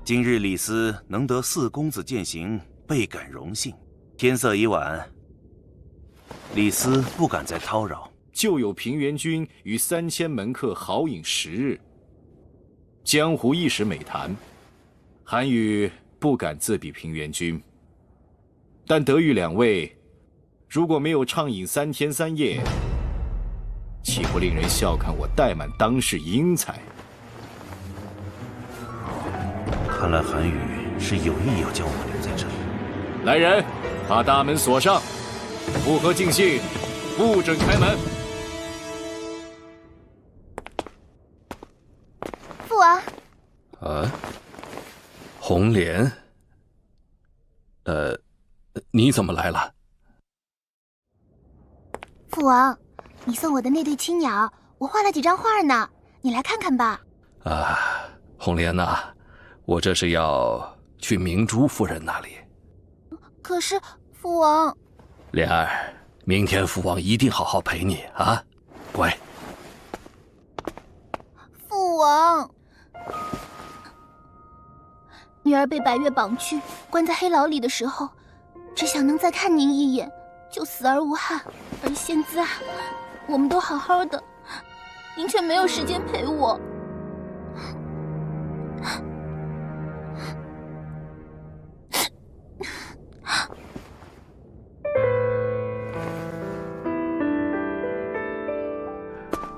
今日李斯能得四公子饯行，倍感荣幸。天色已晚，李斯不敢再叨扰。就有平原君与3000门客豪饮10日，江湖一时美谈。韩愈不敢自比平原君，但得遇两位，如果没有畅饮3天3夜，岂不令人笑看我怠慢当世英才？看来韩愈是有意要将我们留在这里。来人，把大门锁上，不喝尽兴，不准开门。父王。啊，红莲，你怎么来了？父王，你送我的那对青鸟，我画了几张画呢，你来看看吧。啊，红莲呐，我这是要去明珠夫人那里。可是，父王，莲儿，明天父王一定好好陪你啊，乖。父王，女儿被白月绑去，关在黑牢里的时候，只想能再看您一眼，就死而无憾。而现在，我们都好好的，您却没有时间陪我。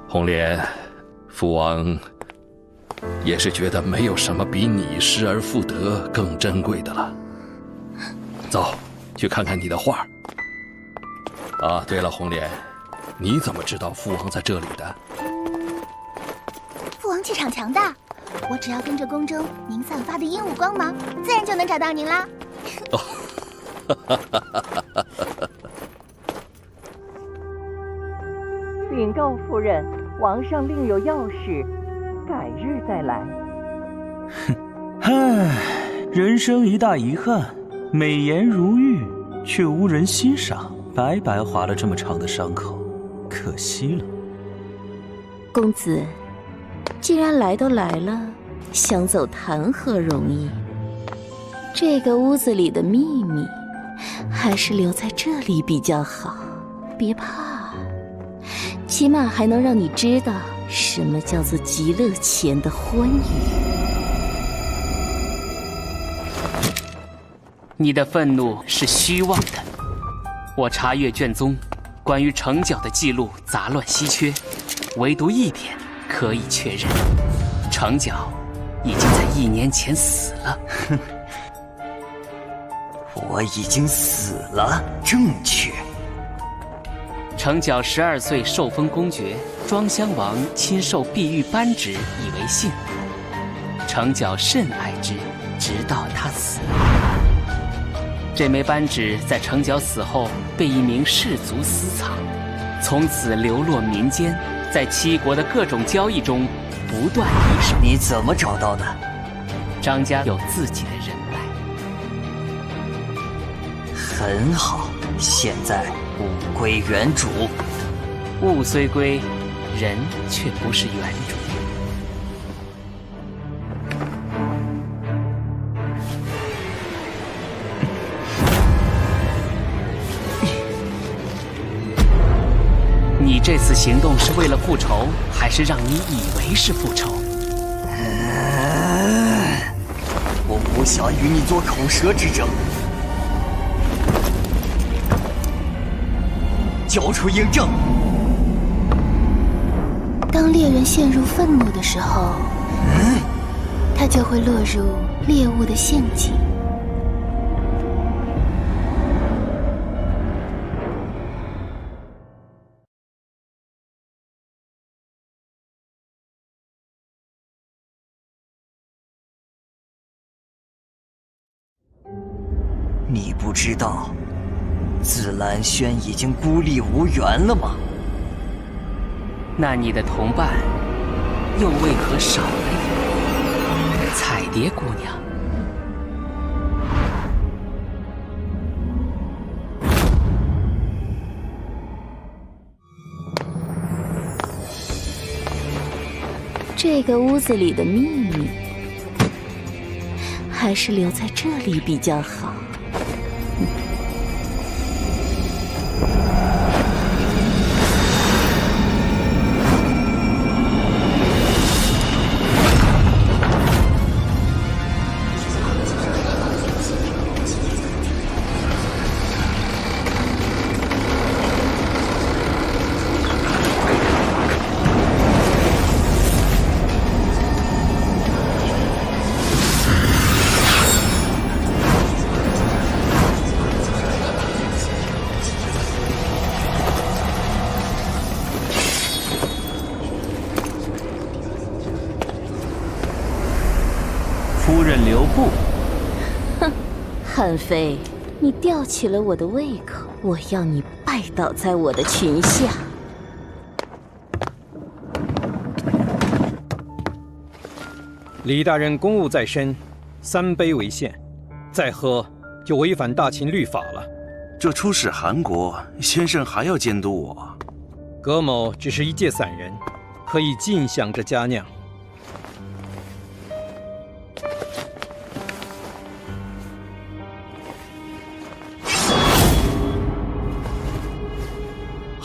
红莲，父王也是觉得没有什么比你失而复得更珍贵的了。走，去看看你的画。啊，对了，红莲，你怎么知道父王在这里的？父王气场强大，我只要跟着宫中您散发的鹦鹉光芒，自然就能找到您啦。禀告夫人，皇上另有要事，改日再来。唉，人生一大遗憾，美颜如玉，却无人欣赏，白白划了这么长的伤口，可惜了。公子，既然来都来了，想走谈何容易？这个屋子里的秘密，还是留在这里比较好。别怕，起码还能让你知道什么叫做极乐前的欢愉。你的愤怒是虚妄的。我查阅卷宗，关于城角的记录杂乱稀缺，唯独一点可以确认：城角已经在1年前死了。我已经死了，正确。城角12岁受封公爵，庄襄王亲授碧玉扳指以为信。城角甚爱之，直到他死。这枚扳指在城角死后被一名士族私藏，从此流落民间，在七国的各种交易中不断遗失。你怎么找到的？张家有自己的人脉。很好，现在物归原主。物虽归，人却不是原主。你这次行动是为了复仇，还是让你以为是复仇？我不想与你做口舌之争。交出嬴政！当猎人陷入愤怒的时候，他就会落入猎物的陷阱。你不知道紫兰轩已经孤立无援了吗？那你的同伴又为何少了一个彩蝶姑娘？这个屋子里的秘密，还是留在这里比较好。夫人留步。哼，韩非，你吊起了我的胃口，我要你拜倒在我的裙下。李大人公务在身，3杯为限，再喝就违反大秦律法了。这出使韩国，先生还要监督我？葛某只是一介散人，可以尽享这佳酿。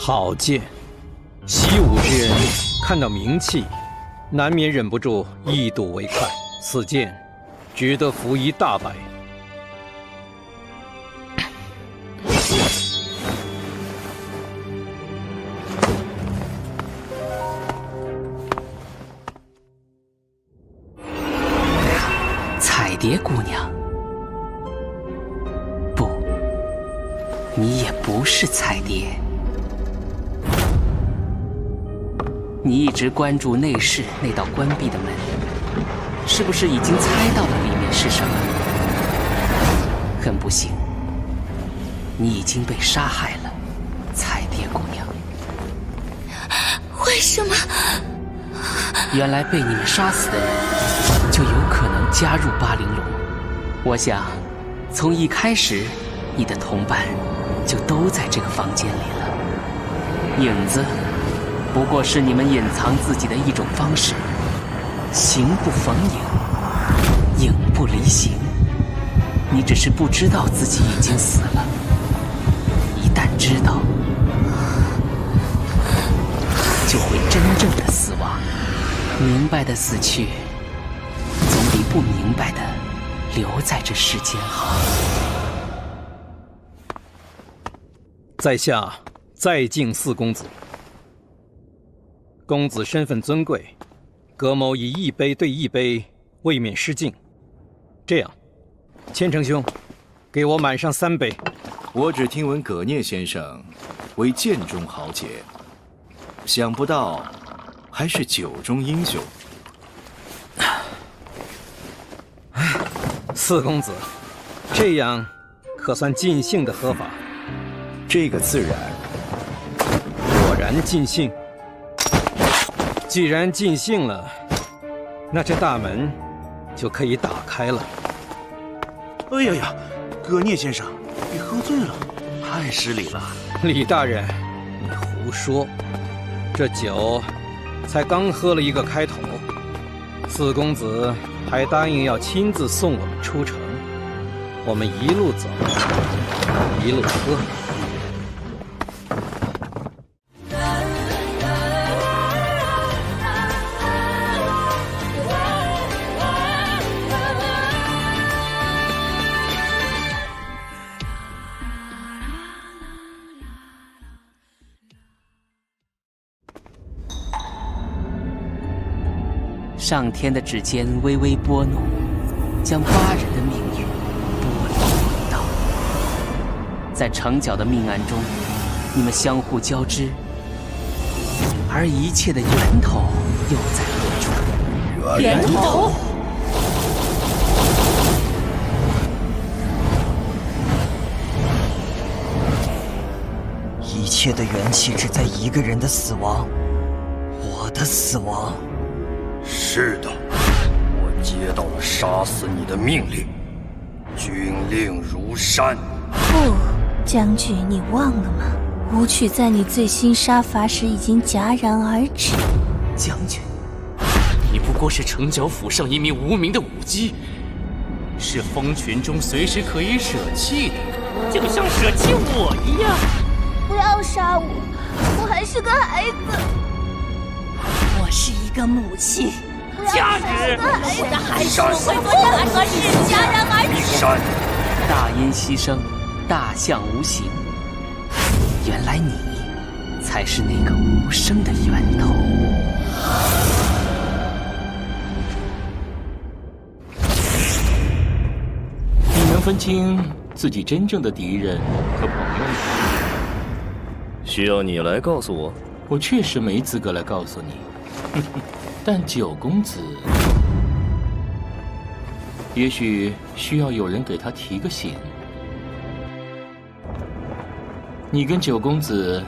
好剑，习武之人看到名气，难免忍不住一睹为快。此剑值得服1大百。彩蝶姑娘，不，你也不是彩蝶。你一直关注内室那道关闭的门，是不是已经猜到了里面是什么？很不幸，你已经被杀害了，彩蝶姑娘。我为什么？原来被你们杀死的人，就有可能加入巴陵龙。我想，从一开始，你的同伴就都在这个房间里了。影子，不过是你们隐藏自己的一种方式。形不逢影，影不离形。你只是不知道自己已经死了。一旦知道，就会真正的死亡。明白的死去，总比不明白的留在这世间好。在下再敬四公子。公子身份尊贵，葛某以一杯对一杯，未免失敬。这样，千成兄，给我满上3杯。我只听闻葛聂先生为剑中豪杰，想不到还是酒中英雄。四公子，这样可算尽兴的喝法。这个自然。果然尽兴。既然尽兴了，那这大门就可以打开了。哎呀呀，葛聂先生，你喝醉了，太失礼了。李大人，你胡说，这酒才刚喝了一个开头，四公子还答应要亲自送我们出城，我们一路走，一路喝。上天的指尖微微拨弄，将8人的命运拨弄一道。在城角的命案中，你们相互交织，而一切的源头又在何处？源头？一切的缘起只在一个人的死亡，我的死亡。是的，我接到了杀死你的命令，军令如山。不，将军，你忘了吗？武曲在你最新杀伐时已经戛然而止。将军，你不过是城角府上一名无名的武姬，是蜂群中随时可以舍弃的，就像舍弃我一样。不要杀我，我还是个孩子。我是一个母亲，家人，我的孩子会做任何事戛然而止。大音希声，大象无形。原来你才是那个无声的源头。你能分清自己真正的敌人和朋友吗？需要你来告诉我？我确实没资格来告诉你。但九公子，也许需要有人给他提个醒。你跟九公子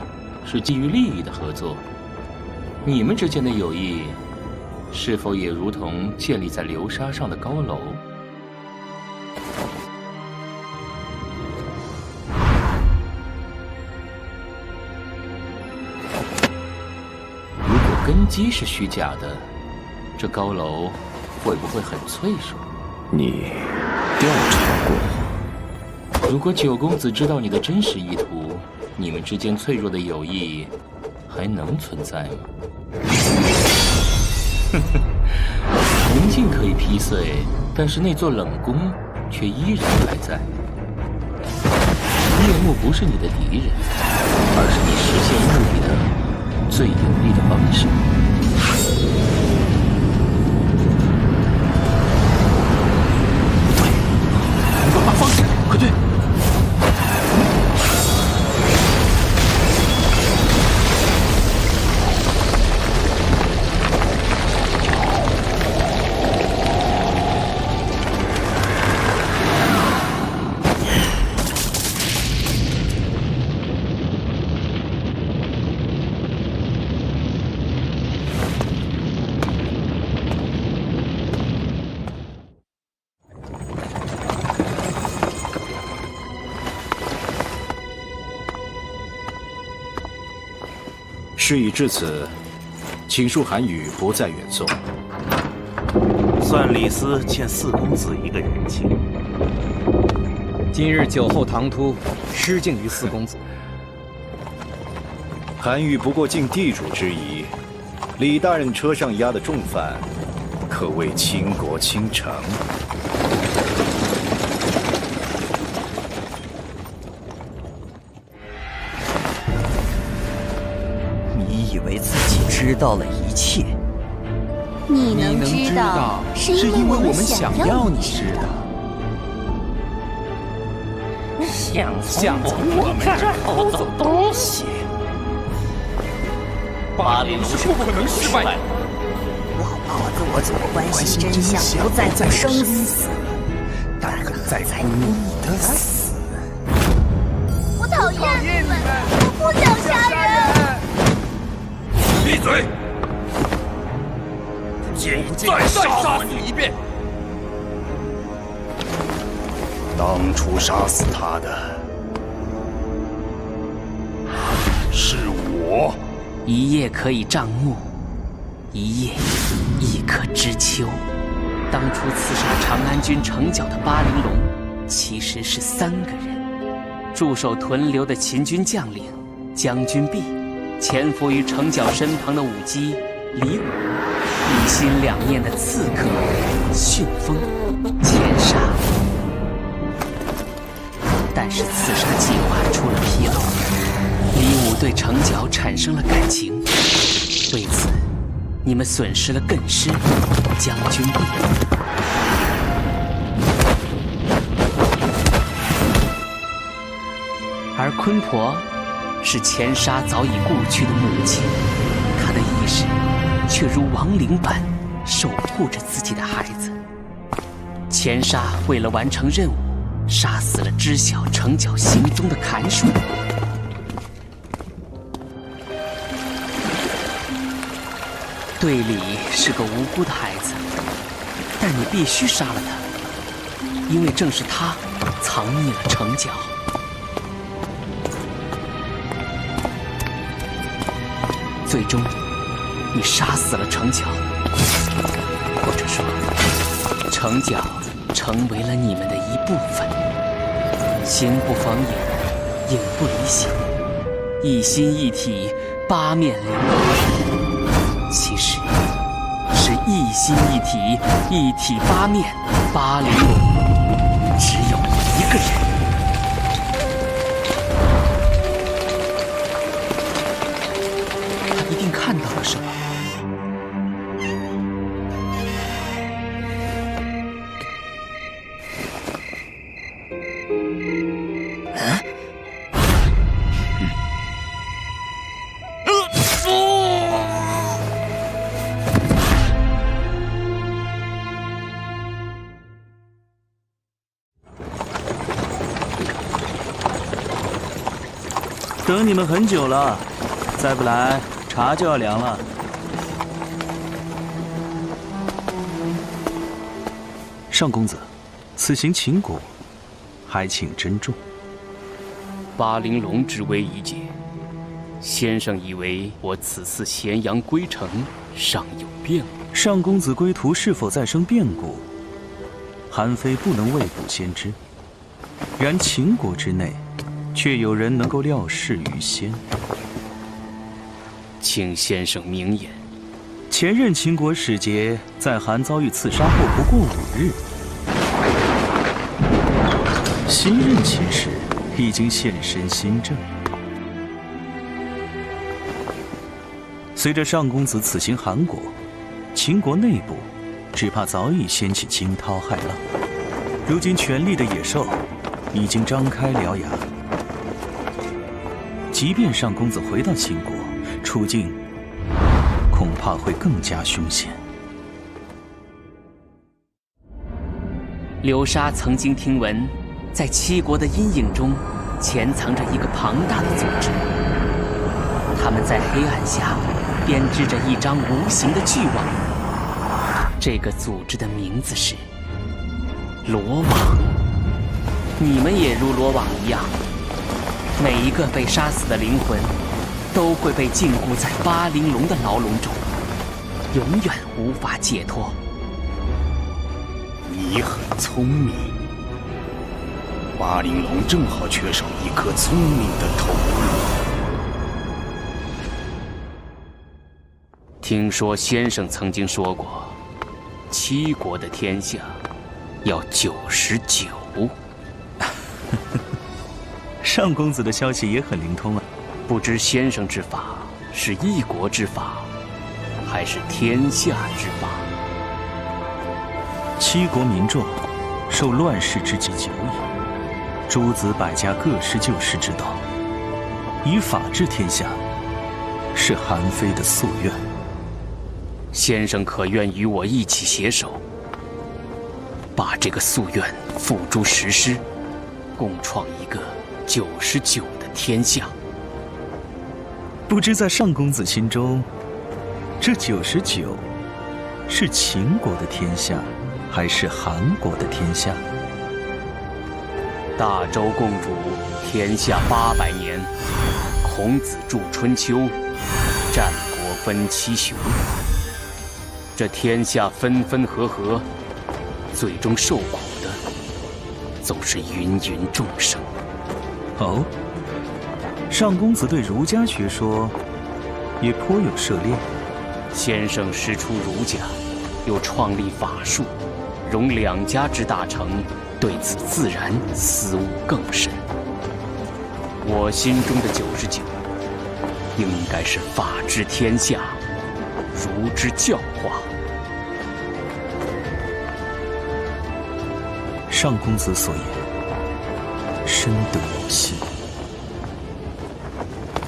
是基于利益的合作，你们之间的友谊，是否也如同建立在流沙上的高楼？根基是虚假的，这高楼会不会很脆弱？你调查过？如果九公子知道你的真实意图，你们之间脆弱的友谊还能存在吗？铜镜可以劈碎，但是那座冷宫却依然还在。夜幕不是你的敌人，而是你实现目的的最有力的方式。不对，我们把方向，快退！事已至此，请恕韩宇不再远送。算李斯欠四公子一个人情。今日酒后唐突，失敬于四公子。韩愈不过尽地主之谊，李大人车上押的重犯，可谓倾国倾城。你以为自己知道了一切？你能知道，是因为我们想要你知道。想从我们这儿偷走东西，巴陵是不可能失败的。我做关心真相，不在乎生死，但很在乎你的死。我讨厌你们，我不想杀人。闭嘴！建议再杀你一遍。当初杀死他的是我。一夜可以障目，一夜亦可知秋。当初刺杀长安军城角的巴陵龙，其实是3个人：驻守屯留的秦军将领将军弼，潜伏于城角身旁的武姬李武，一心两念的刺客旋风钱沙。但是刺杀计划出了纰漏，李武对城角产生了感情，为此你们损失了艮师将军弼。而鲲婆是钱沙早已故去的母亲，她的意识却如亡灵般守护着自己的孩子。钱沙为了完成任务，杀死了知晓城角行踪的砍鼠。队里是个无辜的孩子，但你必须杀了他，因为正是他藏匿了城角。最终，你杀死了城角，或者说，城角成为了你们的一部分。形不逢影，影不离形，一心一体，八面玲珑。其实是一心一体，一体八面，八玲珑，只有一个人。他一定看到了什么。等你们很久了，再不来茶就要凉了。上公子，此行秦国，还请珍重。巴陵龙之危已解，先生以为我此次咸阳归城尚有变故？上公子归途是否再生变故，韩非不能未卜先知。然秦国之内，却有人能够料事于先。请先生明言。前任秦国使节在韩遭遇刺杀后不过5日，新任秦使已经现身新郑。随着上公子此行韩国，秦国内部只怕早已掀起惊涛骇浪。如今权力的野兽已经张开獠牙。即便上公子回到秦国，处境恐怕会更加凶险。流沙曾经听闻，在七国的阴影中潜藏着一个庞大的组织，他们在黑暗下编织着一张无形的巨网。这个组织的名字是罗网。你们也如罗网一样，每一个被杀死的灵魂都会被禁锢在巴陵龙的牢笼中，永远无法解脱。你很聪明，巴陵龙正好缺少一颗聪明的头颅。听说先生曾经说过，7国的天下要99。上公子的消息也很灵通啊。不知先生之法是一国之法，还是天下之法？7国民众受乱世之疾久矣，诸子百家各施救世之道，以法治天下，是韩非的夙愿。先生可愿与我一起携手，把这个夙愿付诸实施，共创一个99的天下？不知在上公子心中，这99是秦国的天下，还是韩国的天下？大周共主天下800年，孔子著春秋，战国分7雄。这天下分分合合，最终受苦的总是芸芸众生。哦，上公子对儒家学说也颇有涉猎。先生师出儒家，又创立法术，容2家之大成，对此自然思悟更深。我心中的99，应该是法治天下，儒之教化。上公子所言，深得我心。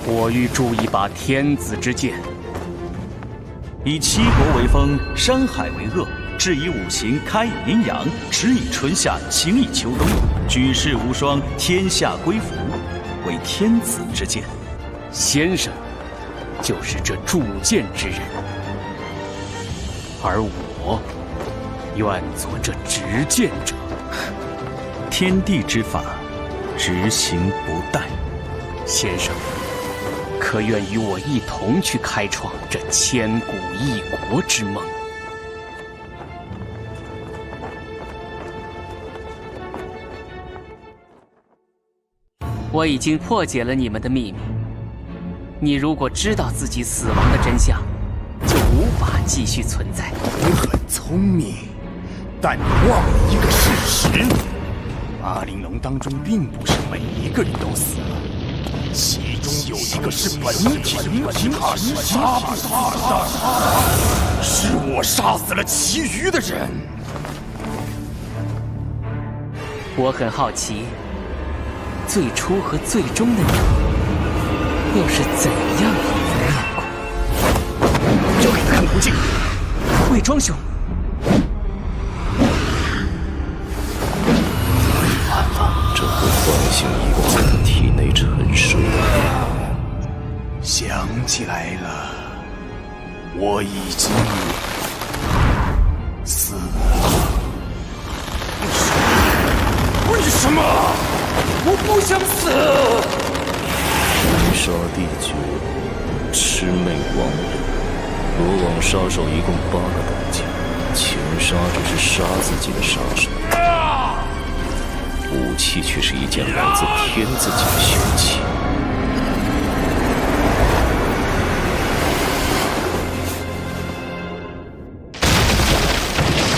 我欲铸一把天子之剑，以7国为风，山海为恶，治以5行，开以阴阳，时以春夏，晴以秋冬，举世无双，天下归服，为天子之剑。先生就是这铸剑之人，而我愿做这执剑者。天地之法，执行不殆。先生，可愿与我一同去开创这千古一国之梦？我已经破解了你们的秘密。你如果知道自己死亡的真相，就无法继续存在。你很聪明，但你忘了一个事实：巴陵龙当中并不是每一个人都死了，其中有一个是本体，他是杀不死的，是我杀死了其余的人。我很好奇，最初和最终的你，又是怎样一副面孔？这里看不见。魏庄兄，这会唤醒一个在他体内沉睡的人。想起来了，我已经死了。为什么？我不想死。天杀地绝，魑魅魍魉。罗网杀手一共8个等级，前杀只是杀自己的杀手，武器却是一件来自天自己的凶器。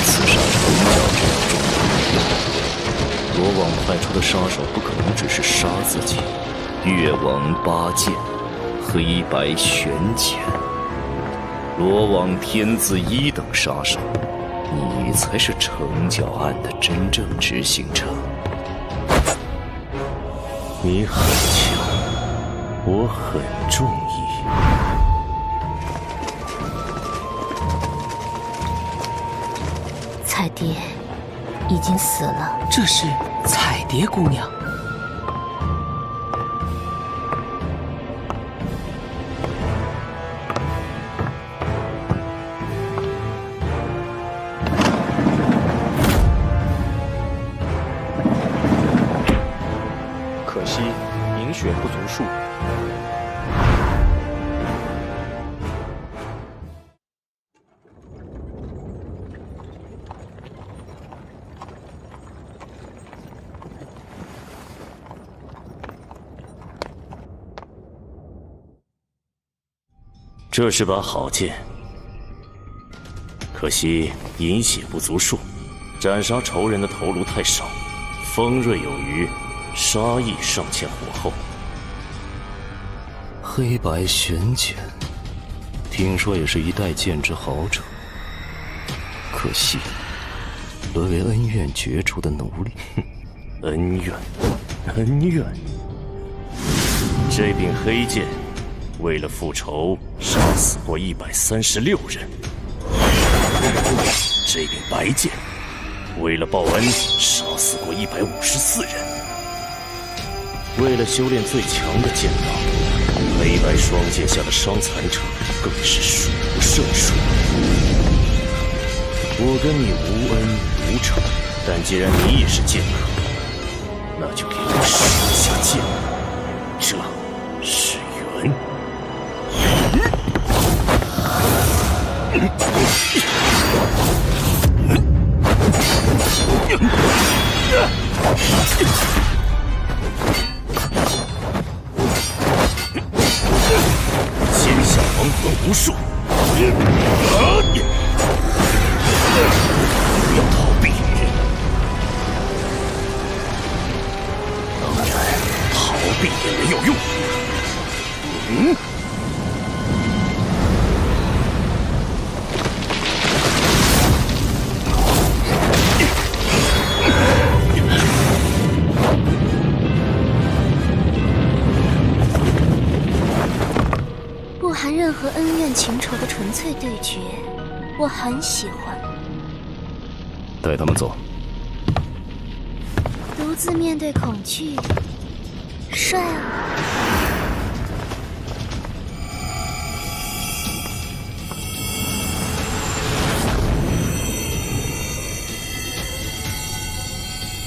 刺杀成教这样重要的任务，罗网派出的杀手不可能只是杀自己。越王8剑，黑白玄剑。罗网天字1等杀手，你才是成教案的真正执行者。你很强，我很中意。彩蝶已经死了。这是彩蝶姑娘。可惜凝血不足数。这是把好剑，可惜饮血不足数，斩杀仇人的头颅太少，锋锐有余，杀意尚欠火候。黑白玄剑，听说也是一代剑之好者，可惜沦为恩怨决除的奴隶。恩怨，恩怨。这柄黑剑为了复仇，杀死过136人。这柄白剑为了报恩，杀死过154人。为了修炼最强的剑道，黑白双剑下的伤残者更是数不胜数。我跟你无恩无仇，但既然你也是剑客，那就给我使一下剑，这是缘。天下亡魂无数，不要逃避。当然，逃避也没有用。不含任何恩怨情仇的纯粹对决，我很喜欢。带他们走。独自面对恐惧，帅啊！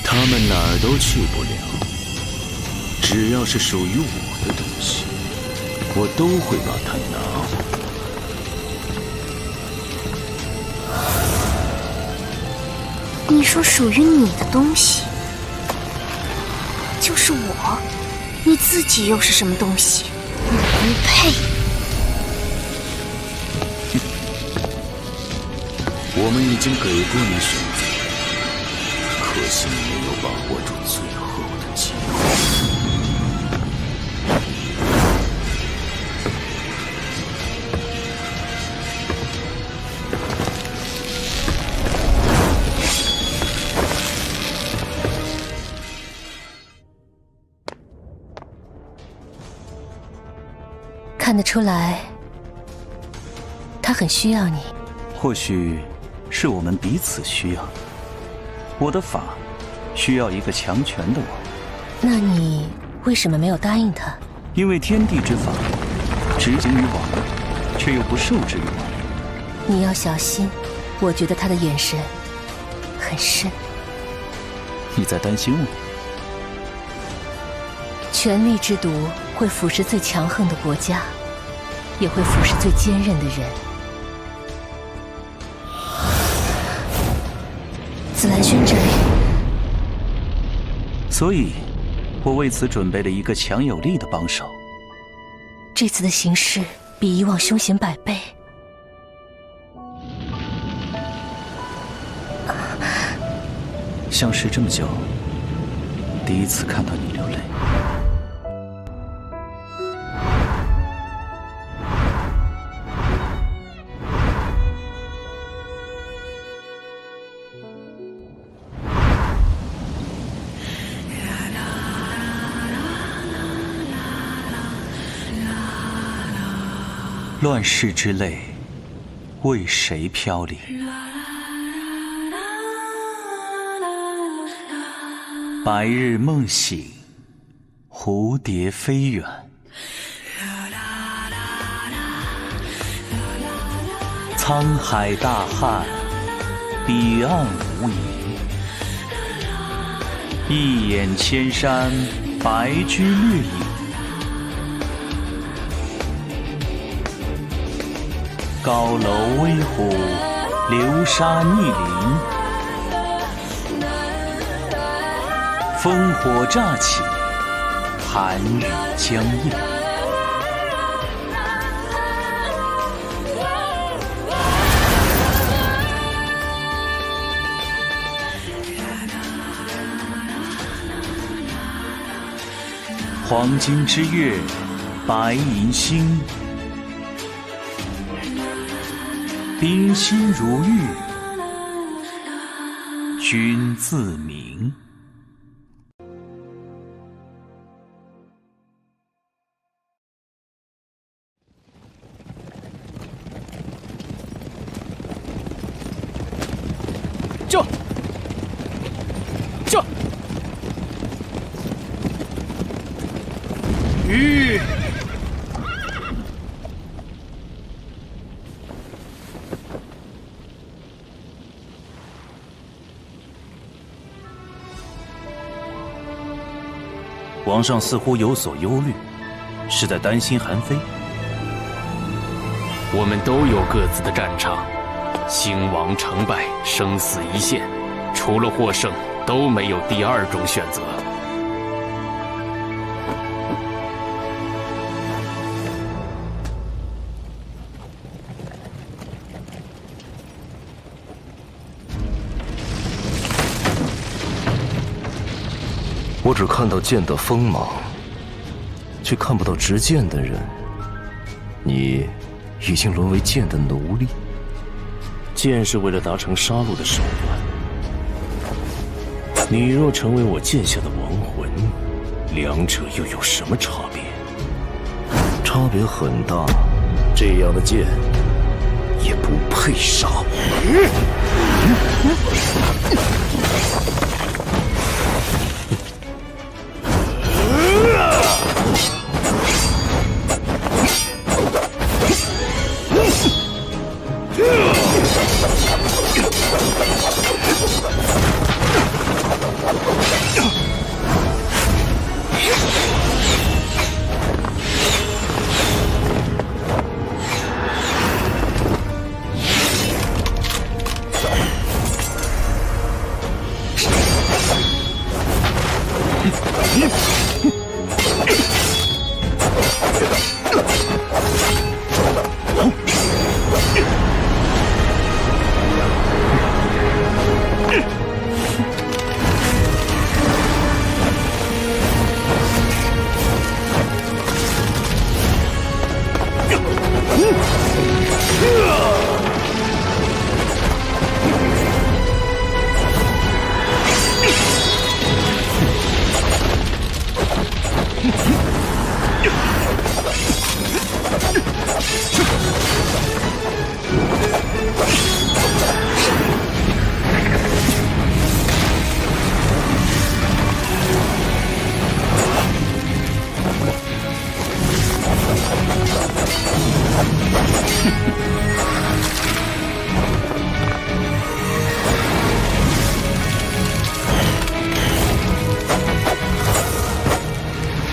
他们哪儿都去不了，只要是属于我的东西，我都会把它拿回。你说属于你的东西，就是我，你自己又是什么东西？你不配。我们已经给过你选择，可惜你没有把握住最后的机会。看得出来，他很需要你。或许是我们彼此需要。我的法需要一个强权的我。那你为什么没有答应他？因为天地之法执行于王，却又不受制于王。你要小心，我觉得他的眼神很深。你在担心我？权力之毒会腐蚀最强横的国家，也会腐蚀最坚韧的人。紫兰轩这里，所以，我为此准备了一个强有力的帮手。这次的形势比以往凶险100倍。相识这么久，第一次看到你流泪。乱世之泪，为谁飘零？白日梦醒，蝴蝶飞远。沧海大旱，彼岸无垠。一眼千山，白驹掠影。高楼危虎，流沙逆鳞，烽火乍起，寒雨将夜。黄金之月，白银星，冰心如玉，君自明。救！救！鱼！皇上似乎有所忧虑，是在担心韩非。我们都有各自的战场，兴亡成败，生死一线，除了获胜，都没有第二种选择。我只看到剑的锋芒，却看不到执剑的人。你已经沦为剑的奴隶。剑是为了达成杀戮的手段，你若成为我剑下的亡魂，两者又有什么差别？差别很大，这样的剑也不配杀我。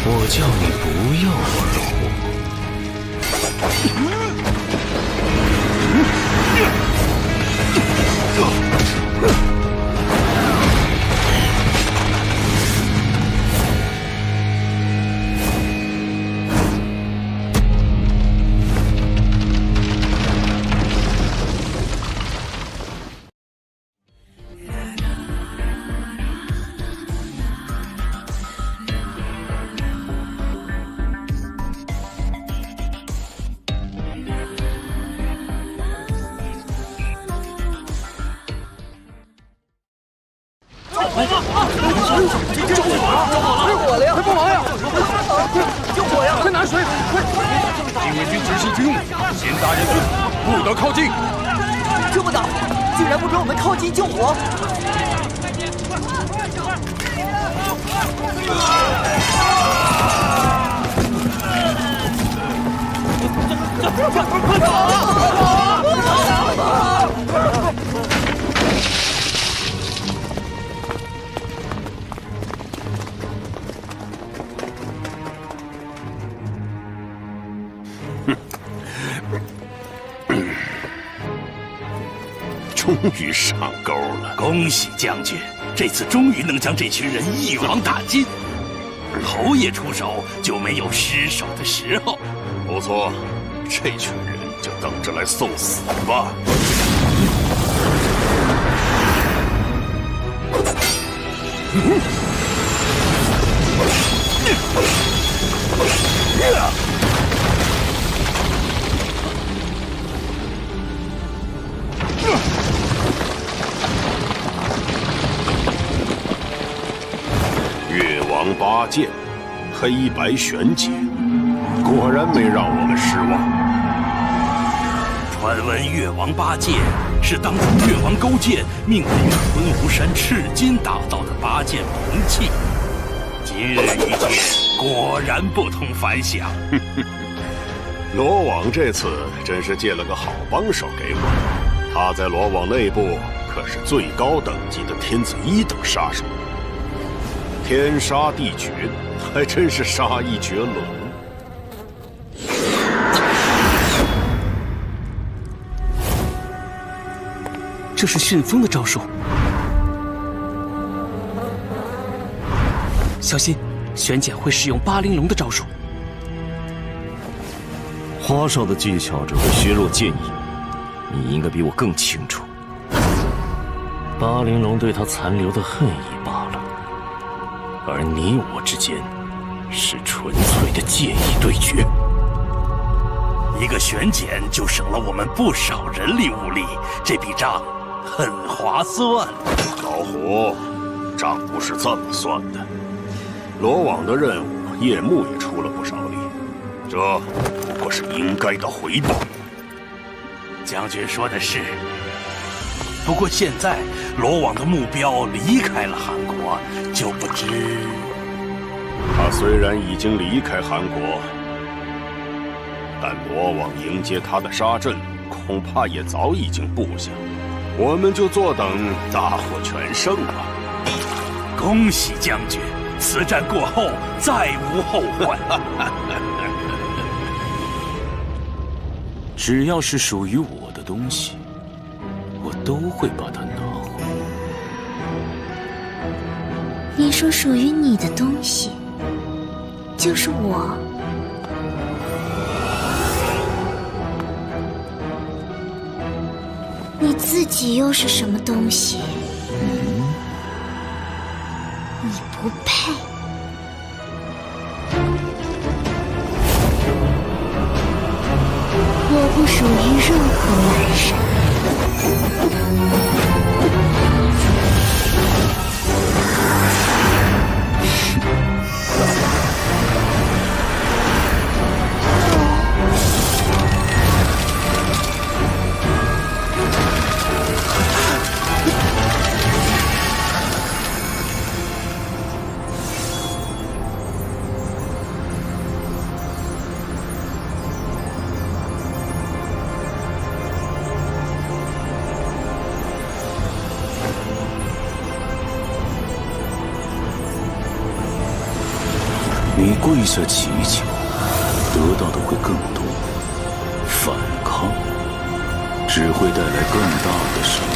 我叫你不要玩火。终于上钩了！恭喜将军，这次终于能将这群人一网打尽。侯爷出手就没有失手的时候。不错，这群人就等着来送死吧。越王八剑，黑白玄解，果然没让我们失望。传闻越王八剑是当初越王勾践命人用昆吾山赤金打造的八剑兵器，今日一见，果然不同凡响。罗网这次真是借了个好帮手给我，他在罗网内部可是最高等级的天子1等杀手，天杀地绝，还真是杀意绝伦。这是旋风的招数，小心，玄简会使用八玲珑的招数。花少的技巧只会削弱剑意，你应该比我更清楚。八玲珑对他残留的恨意罢了，而你我之间是纯粹的剑意对决。一个玄简就省了我们不少人力物力，这笔账很划算。老虎，账不是这么算的。罗网的任务，叶幕也出了不少力，这不过是应该的回报。将军说的是，不过现在罗网的目标离开了韩国，就不知……他虽然已经离开韩国，但罗网迎接他的杀阵，恐怕也早已经布下。我们就坐等大获全胜吧。恭喜将军，此战过后再无后患。只要是属于我的东西，我都会把它拿回。你说属于你的东西，就是我。你自己又是什么东西？你不配。我不属于任何男人。你跪下祈求，得到的会更多；反抗，只会带来更大的伤害。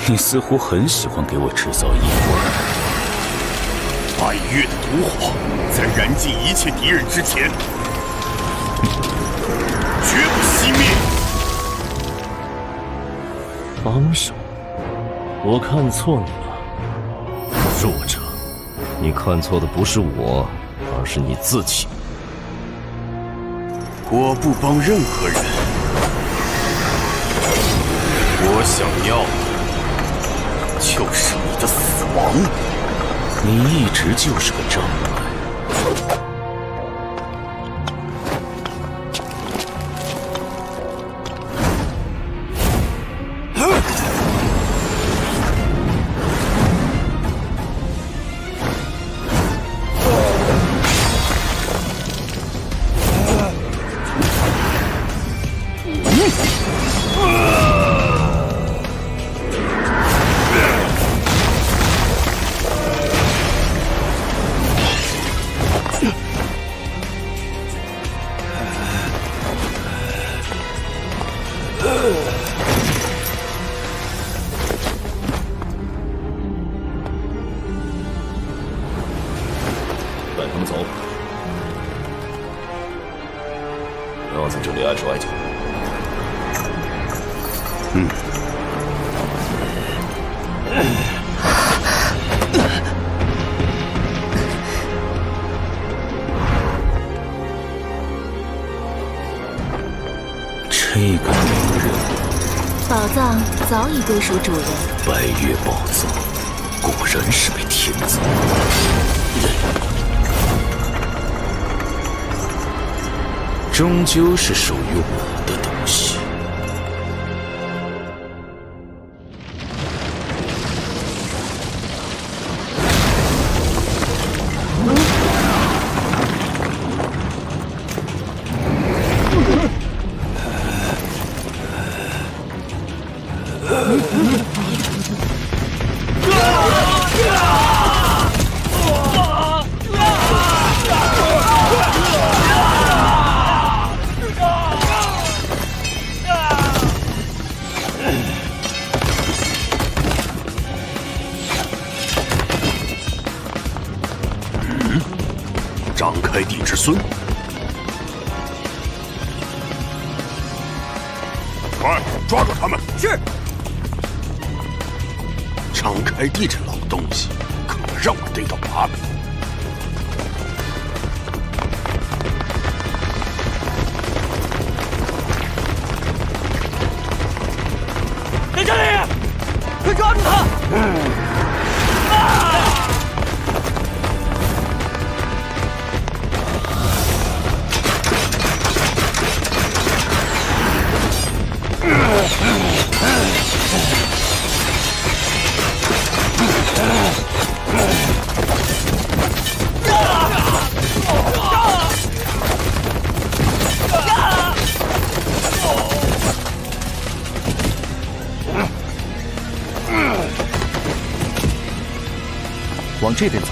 你似乎很喜欢给我制造疑惑。8月的毒火，在燃尽一切敌人之前，绝帮手？我看错你了，弱者。你看错的不是我，而是你自己。我不帮任何人，我想要的就是你的死亡。你一直就是个障碍。带他们走，不要在这里碍手碍脚。这个女人，宝藏早已归属主人。白月宝藏，果然是被天造终究是属于我的东西。张开地之孙，快抓住他们！是。张开地这老东西，可让我逮到把柄。在这里，快抓住他！往这边走。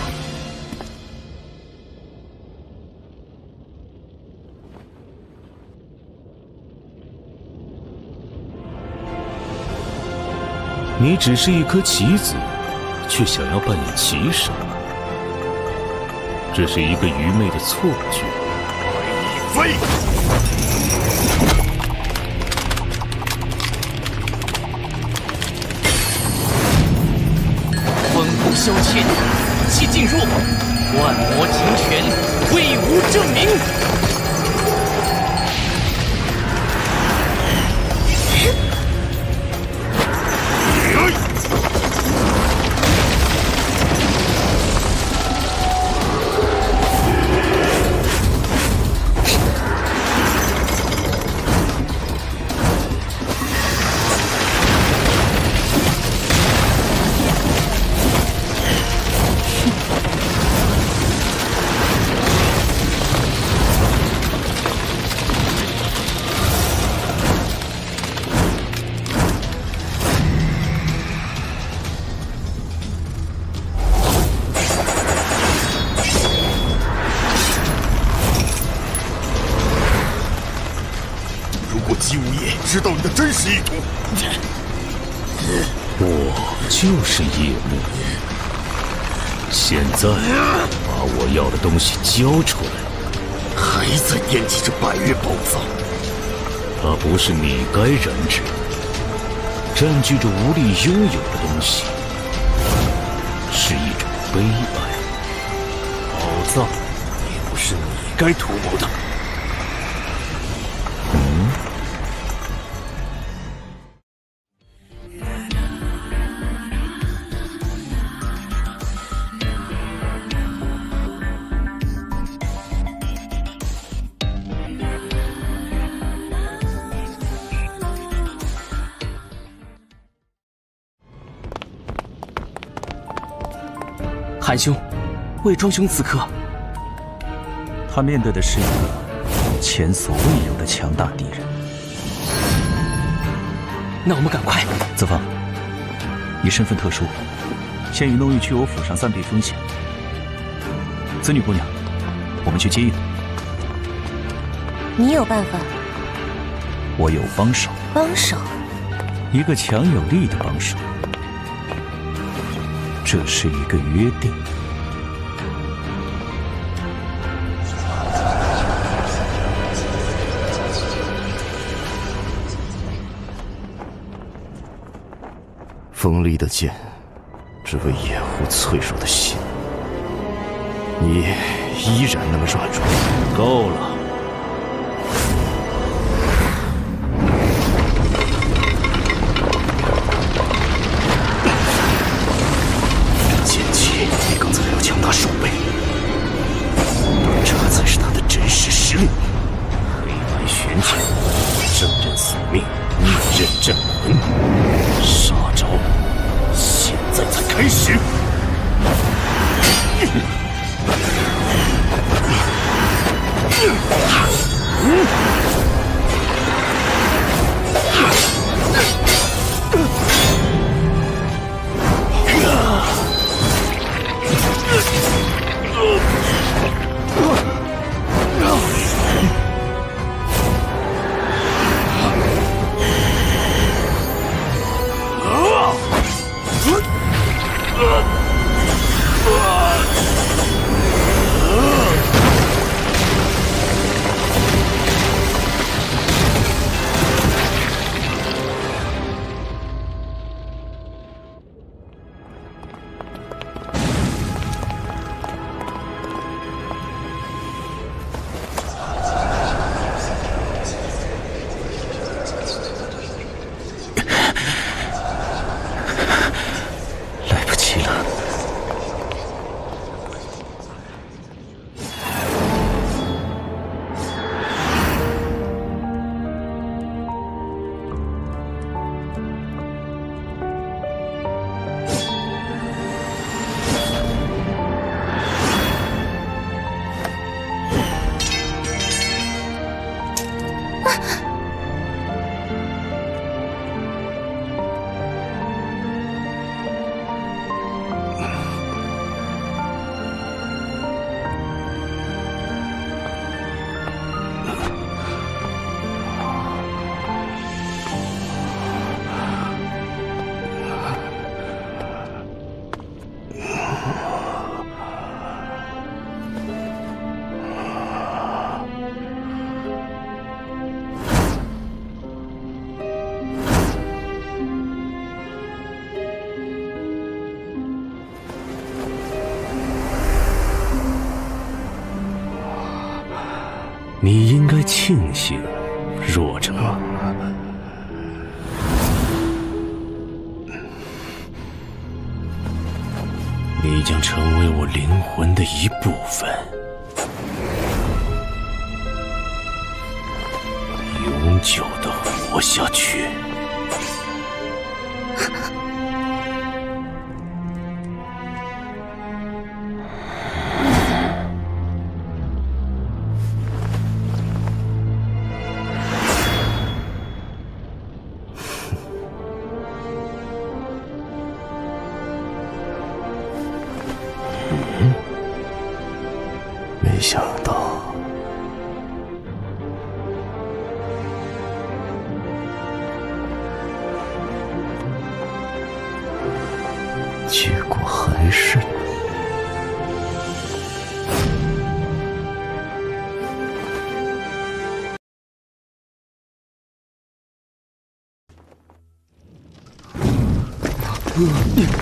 你只是一颗棋子，却想要扮演棋神，这是一个愚昧的错觉。飞！风骨消遣，气尽入，万魔停拳，威武证明。姬无夜知道你的真实意图。我就是夜幕。现在把我要的东西交出来。还在惦记着百月宝藏，它不是你该染指的。占据着无力拥有的东西，是一种悲哀。宝藏也不是你该图谋的。韩兄，魏庄兄此刻，他面对的是一个前所未有的强大敌人。那我们赶快。子枫，你身份特殊，先与弄玉去我府上暂避风险。子女姑娘，我们去接应。你有办法？我有帮手。帮手？一个强有力的帮手。这是一个约定。锋利的剑，只为掩护脆弱的心。你依然那么软弱。够了。比刚才还要强大数倍，这才是他的真实实力。黑白玄剑，正刃索命，逆刃震魂，杀招现在才开始。你应该庆幸，弱者。你将成为我灵魂的一部分，永久的活下去。没想到，结果还是你。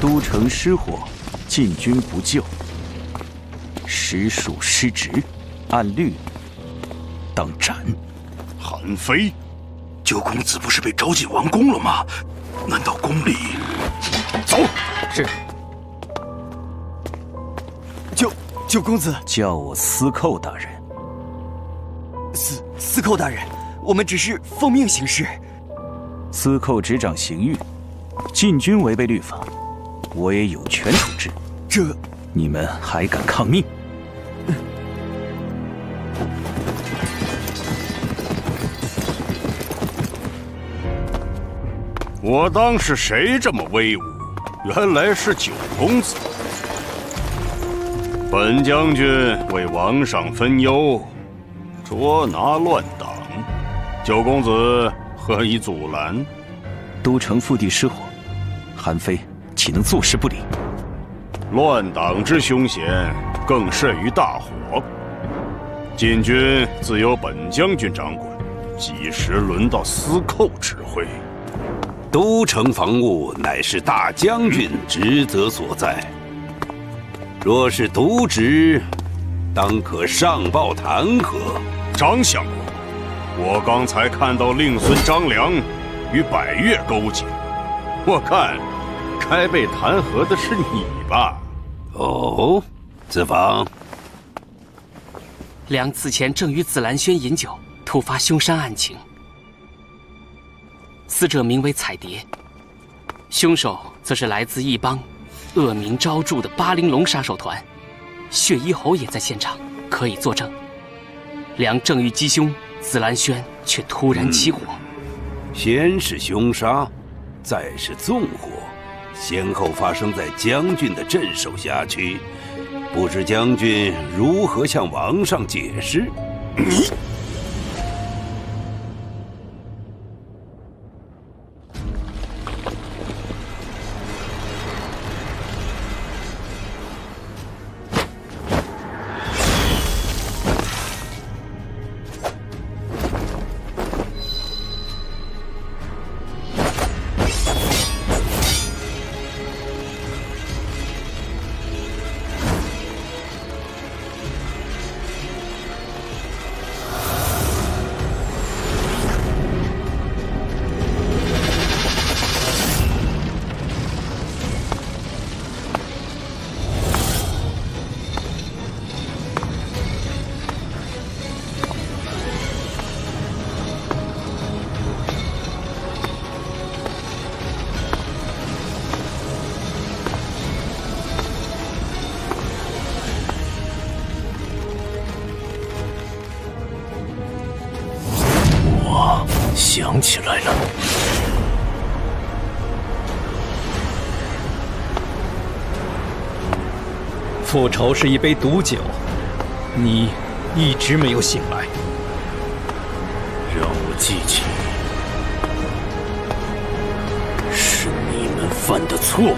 都城失火，禁军不救，实属失职，按律当斩。韩非，九公子不是被招进王宫了吗？难道宫里？走。是。九公子，叫我司寇大人。司寇大人，我们只是奉命行事。司寇执掌刑狱，禁军违背律法，我也有权处置。你们还敢抗命？我当是谁这么威武？原来是九公子。本将军为王上分忧，捉拿乱党，九公子何以阻拦？都城腹地失火，韩非岂能坐视不理？乱党之凶险，更甚于大火。禁军自有本将军掌管，几时轮到司寇指挥？都城防务乃是大将军职责所在。若是渎职，当可上报弹劾。张相公，我刚才看到令孙张良与百越勾结，我看该被弹劾的是你吧？哦，子房。良此前正与紫兰轩饮酒，突发凶杀案情。死者名为彩蝶，凶手则是来自一帮恶名昭著的巴玲珑杀手团，血衣侯也在现场，可以作证。良正欲击凶，紫兰轩却突然起火。先是凶杀，再是纵火，先后发生在将军的镇守辖区，不知将军如何向王上解释？你。想起来了，复仇是一杯毒酒，你一直没有醒来。让我记起，是你们犯的错误。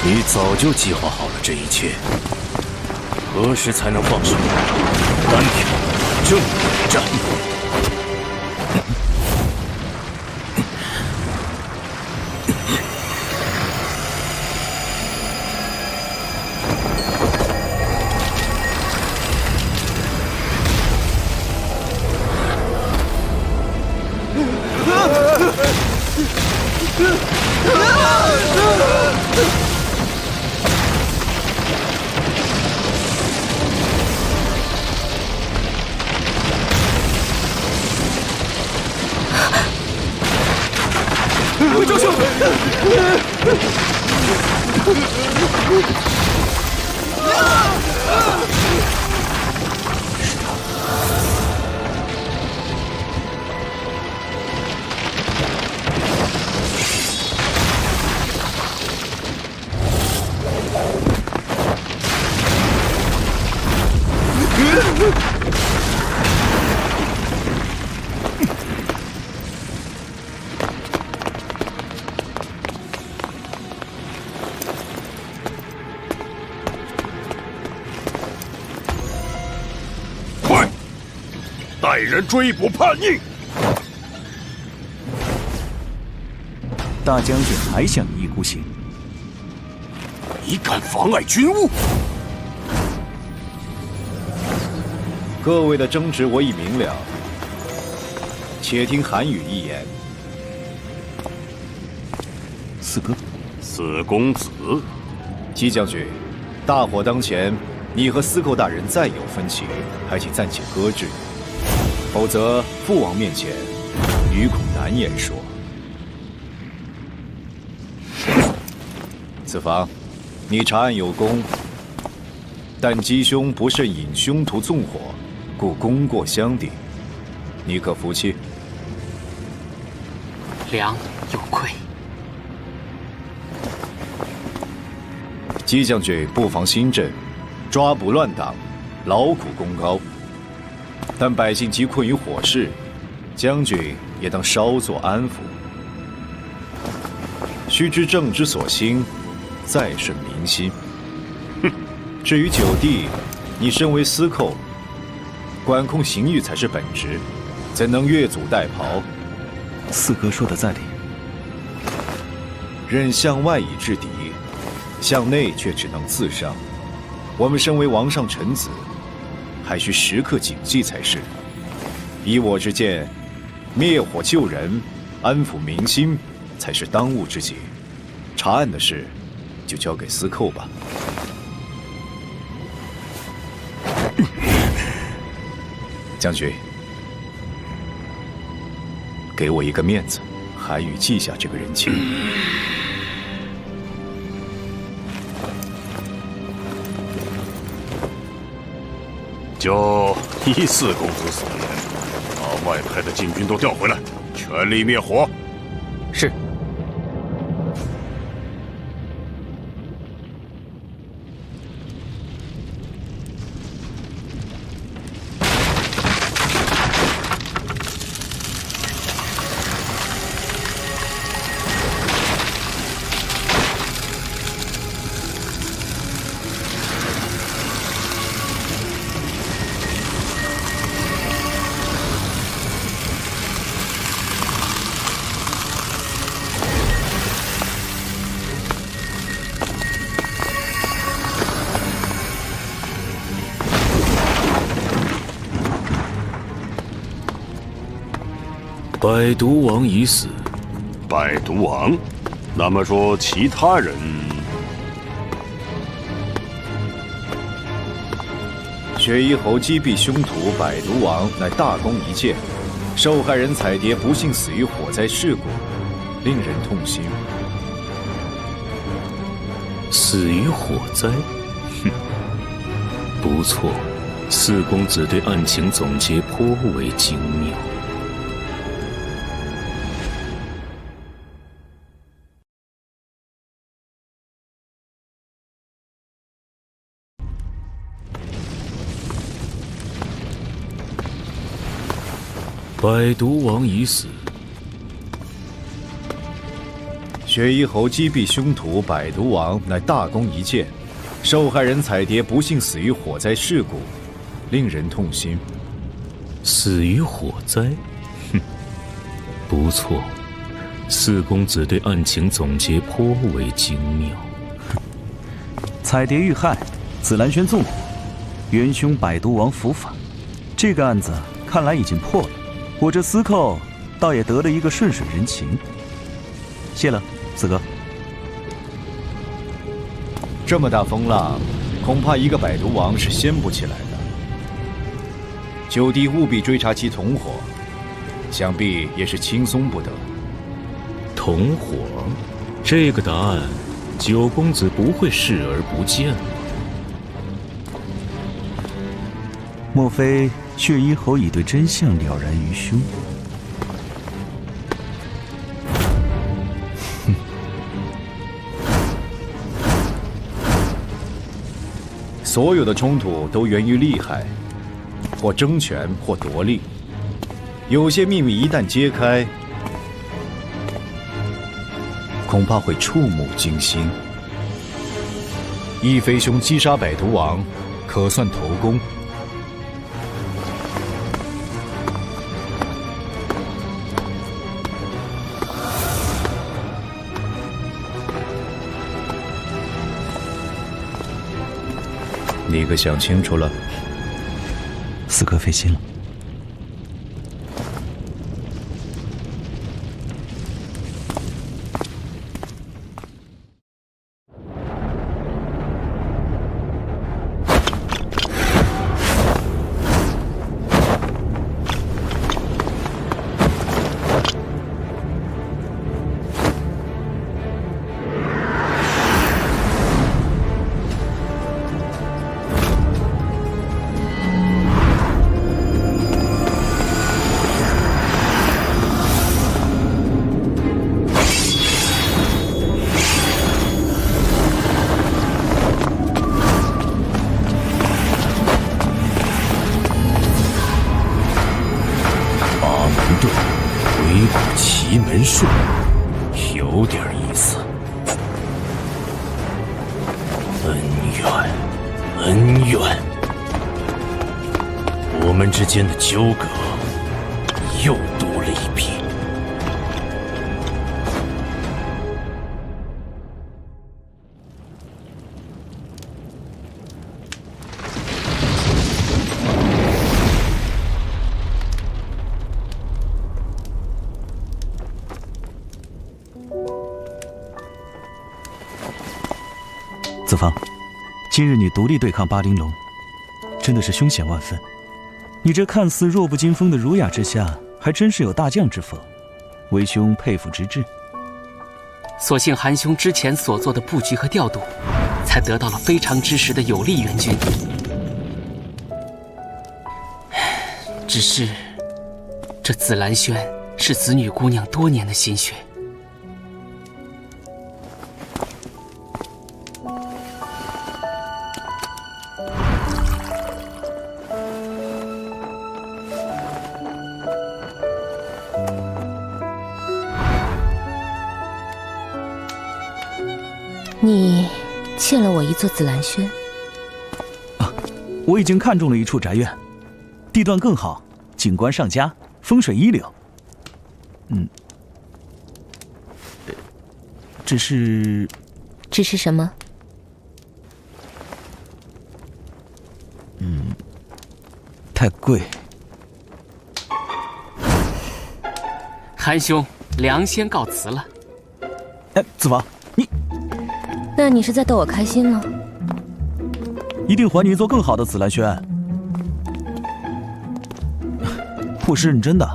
你早就计划好了这一切，何时才能放手？单挑正面战。周兄！带人追捕叛逆！大将军还想一意孤行？你敢妨碍军务？各位的争执我已明了，且听韩语一言。四哥，四公子，姬将军，大火当前，你和司寇大人再有分歧，还请暂且搁置。否则，父王面前，余恐难言说。子房，你查案有功，但姬兄不慎引凶徒纵火，故功过相抵，你可服气？良有愧。姬将军不妨新政，抓捕乱党，劳苦功高。但百姓急困于火势，将军也当稍作安抚。须知政之所兴，在顺民心。至于九弟，你身为司寇，管控刑狱才是本职，怎能越俎代庖？四哥说的在理。任向外以制敌，向内却只能自伤。我们身为王上臣子，还需时刻谨记才是。以我之见，灭火救人，安抚民心，才是当务之急。查案的事，就交给司寇吧。将军，给我一个面子，韩语记下这个人情。就依四公子所言，把外派的禁军都调回来，全力灭火。是。百毒王已死。百毒王？那么说其他人？雪衣侯击毙凶徒百毒王，乃大功一件。受害人彩蝶不幸死于火灾事故，令人痛心。死于火灾？哼，不错，四公子对案情总结颇为精妙。百毒王已死。雪衣侯击毙凶徒百毒王，乃大功一件。受害人彩蝶不幸死于火灾事故，令人痛心。死于火灾？哼，不错，四公子对案情总结颇为精妙。彩蝶遇害，紫兰轩纵火，元凶百毒王伏法。这个案子看来已经破了，我这司寇倒也得了一个顺水人情。谢了，四哥。这么大风浪，恐怕一个百毒王是掀不起来的。九弟务必追查其同伙，想必也是轻松不得。同伙，这个答案，九公子不会视而不见吧？莫非血衣侯已对真相了然于胸？所有的冲突都源于利害，或争权，或夺利。有些秘密一旦揭开，恐怕会触目惊心。一飞兄击杀百毒王，可算头功。你可想清楚了？四哥费心了。奇门术，有点意思。恩怨，我们之间的纠葛又多了一笔。子房，今日你独立对抗巴玲珑，真的是凶险万分。你这看似弱不禁风的儒雅之下，还真是有大将之风，为兄佩服之至。所幸韩兄之前所做的布局和调度，才得到了非常之时的有力援军。只是，这紫兰轩是子女姑娘多年的心血。你欠了我一座紫兰轩。我已经看中了一处宅院，地段更好，景观上佳，风水一流。只是什么？太贵。韩兄，良先告辞了。子房，那你是在逗我开心吗？一定还你一座更好的紫兰轩。我是认真的。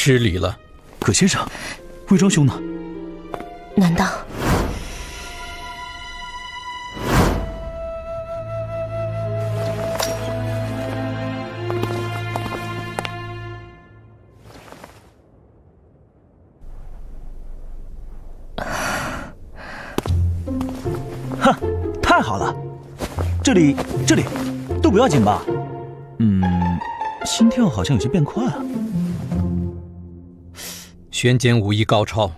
失礼了，葛先生，魏庄兄呢？难道？哼，太好了！这里都不要紧吧？心跳好像有些变快啊。轩间武艺高超，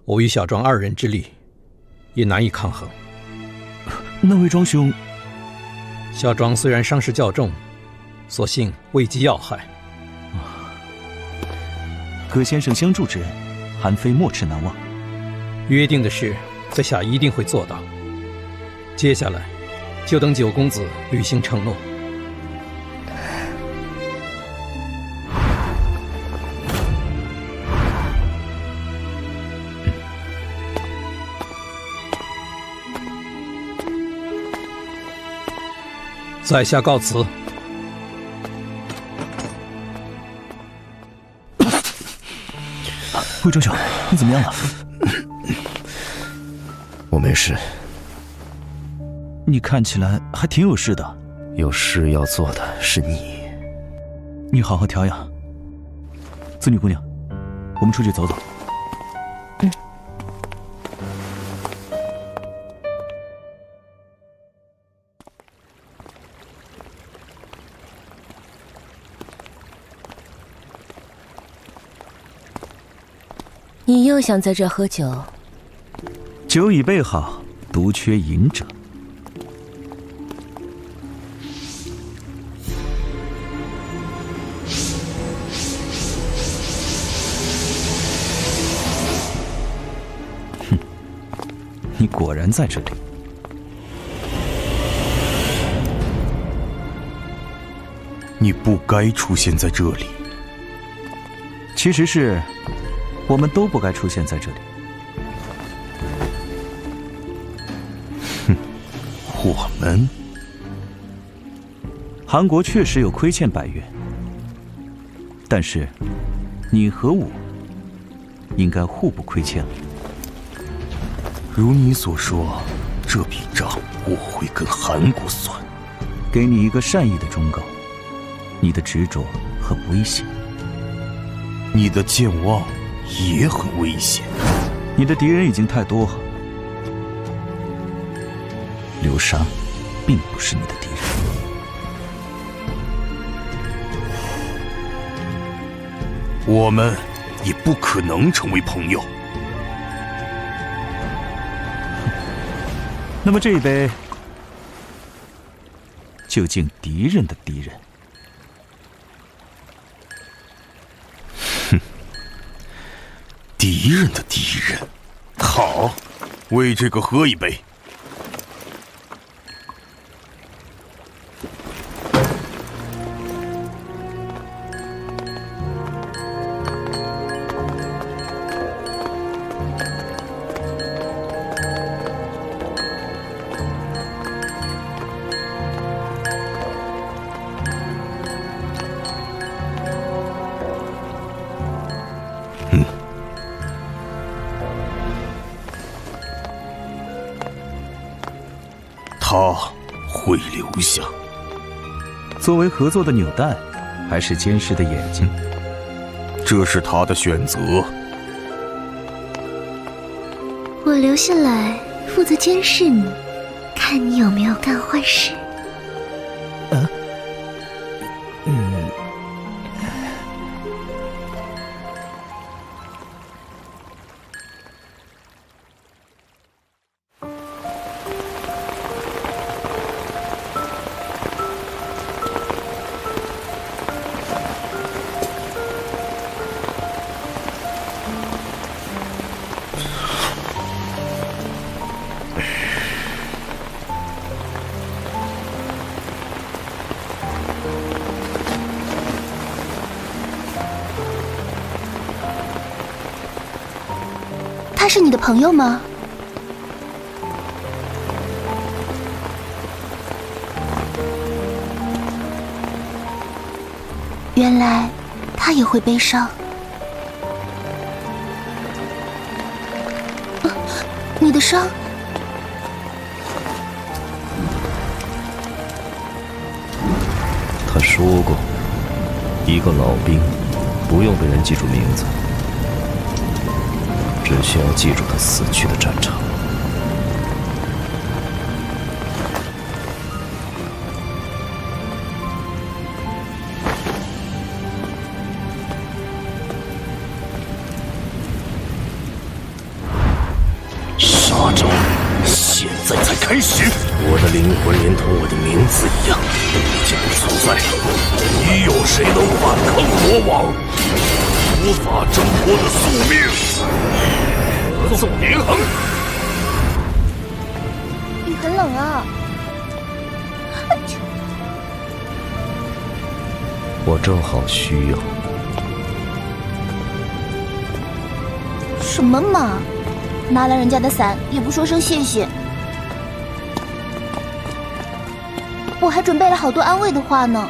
我与小庄2人之力也难以抗衡。那魏庄兄，小庄虽然伤势较重，所幸未及要害。葛先生相助之恩，韩非没齿难忘。约定的事，在下一定会做到。接下来，就等九公子履行承诺。在下告辞。魏庄兄，你怎么样了？我没事。你看起来还挺有事的。有事要做的是你。你好好调养。子女姑娘，我们出去走走。你又想在这喝酒？酒已备好，独缺饮者。哼，你果然在这里。你不该出现在这里。其实是我们都不该出现在这里。哼，我们？韩国确实有亏欠百越，但是你和我应该互不亏欠了。如你所说，这笔账我会跟韩国算。给你一个善意的忠告：你的执着很危险，你的健忘也很危险。你的敌人已经太多，流沙并不是你的敌人。我们也不可能成为朋友。那么这一杯就敬敌人的敌人。哼，敌人的敌人。好，为这个喝一杯。他会留下。作为合作的纽带，还是监视的眼睛，这是他的选择。我留下来负责监视你，看你有没有干坏事。他是你的朋友吗？原来他也会悲伤。你的伤？他说过，一个老兵不用被人记住名字，只需要记住他死去的战场。杀招现在才开始，我的灵魂连同我的名字一样，都已经不存在了。你有谁能反抗魔王？无法挣脱的宿命，合纵连横。雨很冷啊。我正好需要。什么嘛！拿了人家的伞也不说声谢谢。我还准备了好多安慰的话呢。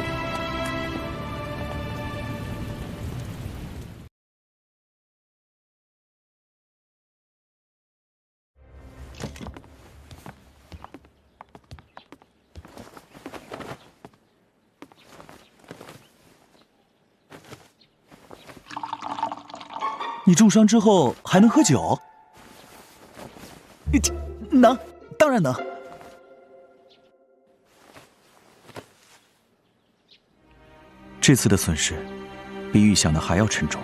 你重伤之后还能喝酒？能，当然能。这次的损失比预想的还要沉重。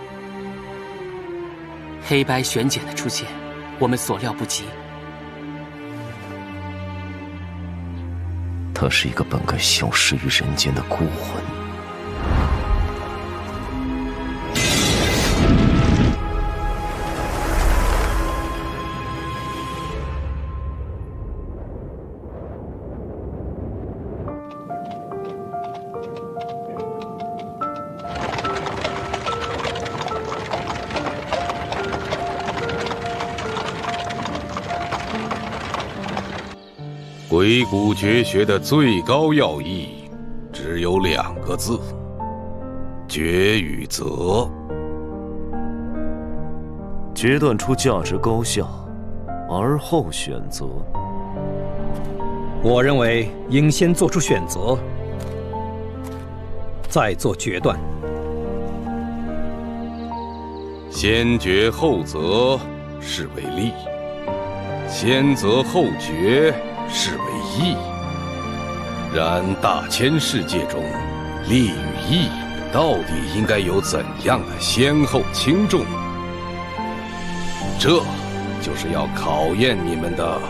黑白玄简的出现，我们所料不及。他是一个本该消失于人间的孤魂。鬼谷绝学的最高要义，只有2个字：决与择。决断出价值高下，而后选择。我认为应先做出选择，再做决断。先决后择是为利，先择后决是为义。然大千世界中，利与义到底应该有怎样的先后轻重？这就是要考验你们的。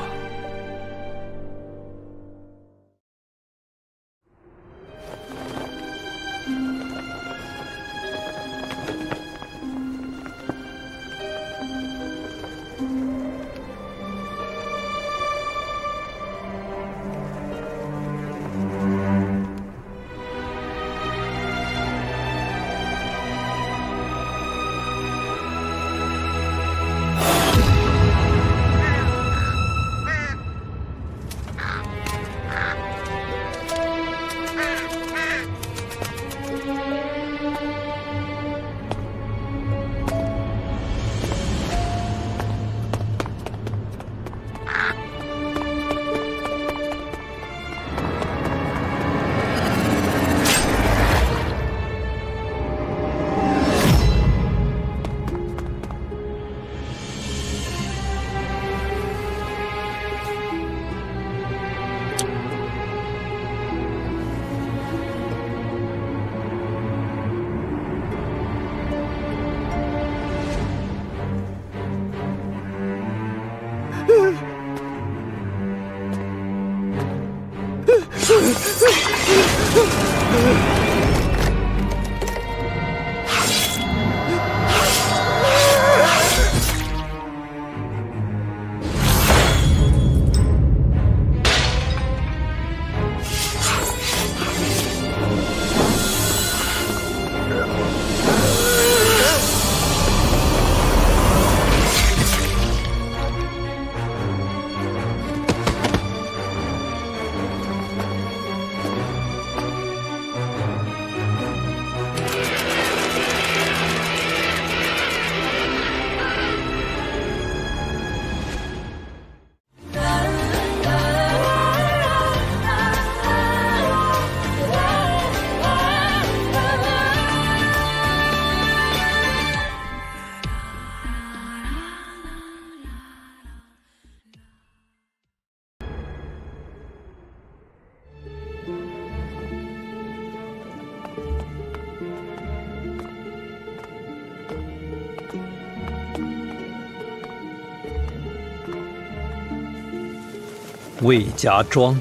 魏家庄。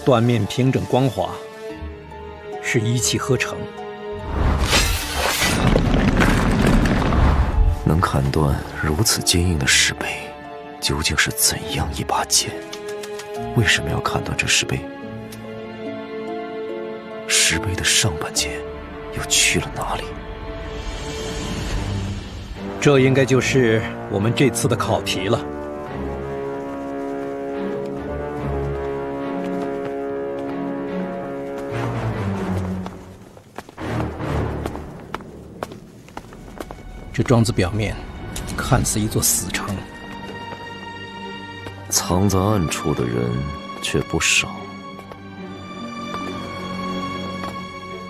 缎面平整光滑，是一气呵成。能砍断如此坚硬的石碑，究竟是怎样一把剑？为什么要砍断这石碑？石碑的上半截又去了哪里？这应该就是我们这次的考题了。这庄子表面看似一座死城，藏在暗处的人却不少。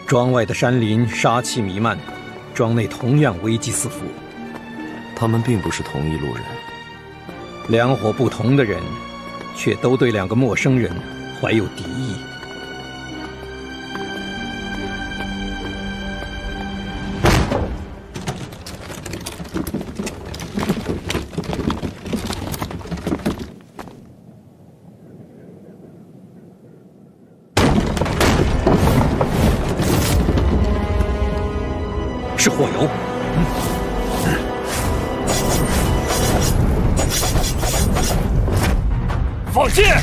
庄外的山林杀气弥漫，庄内同样危机四伏。他们并不是同一路人，两伙不同的人，却都对两个陌生人怀有敌意。是火油。放箭！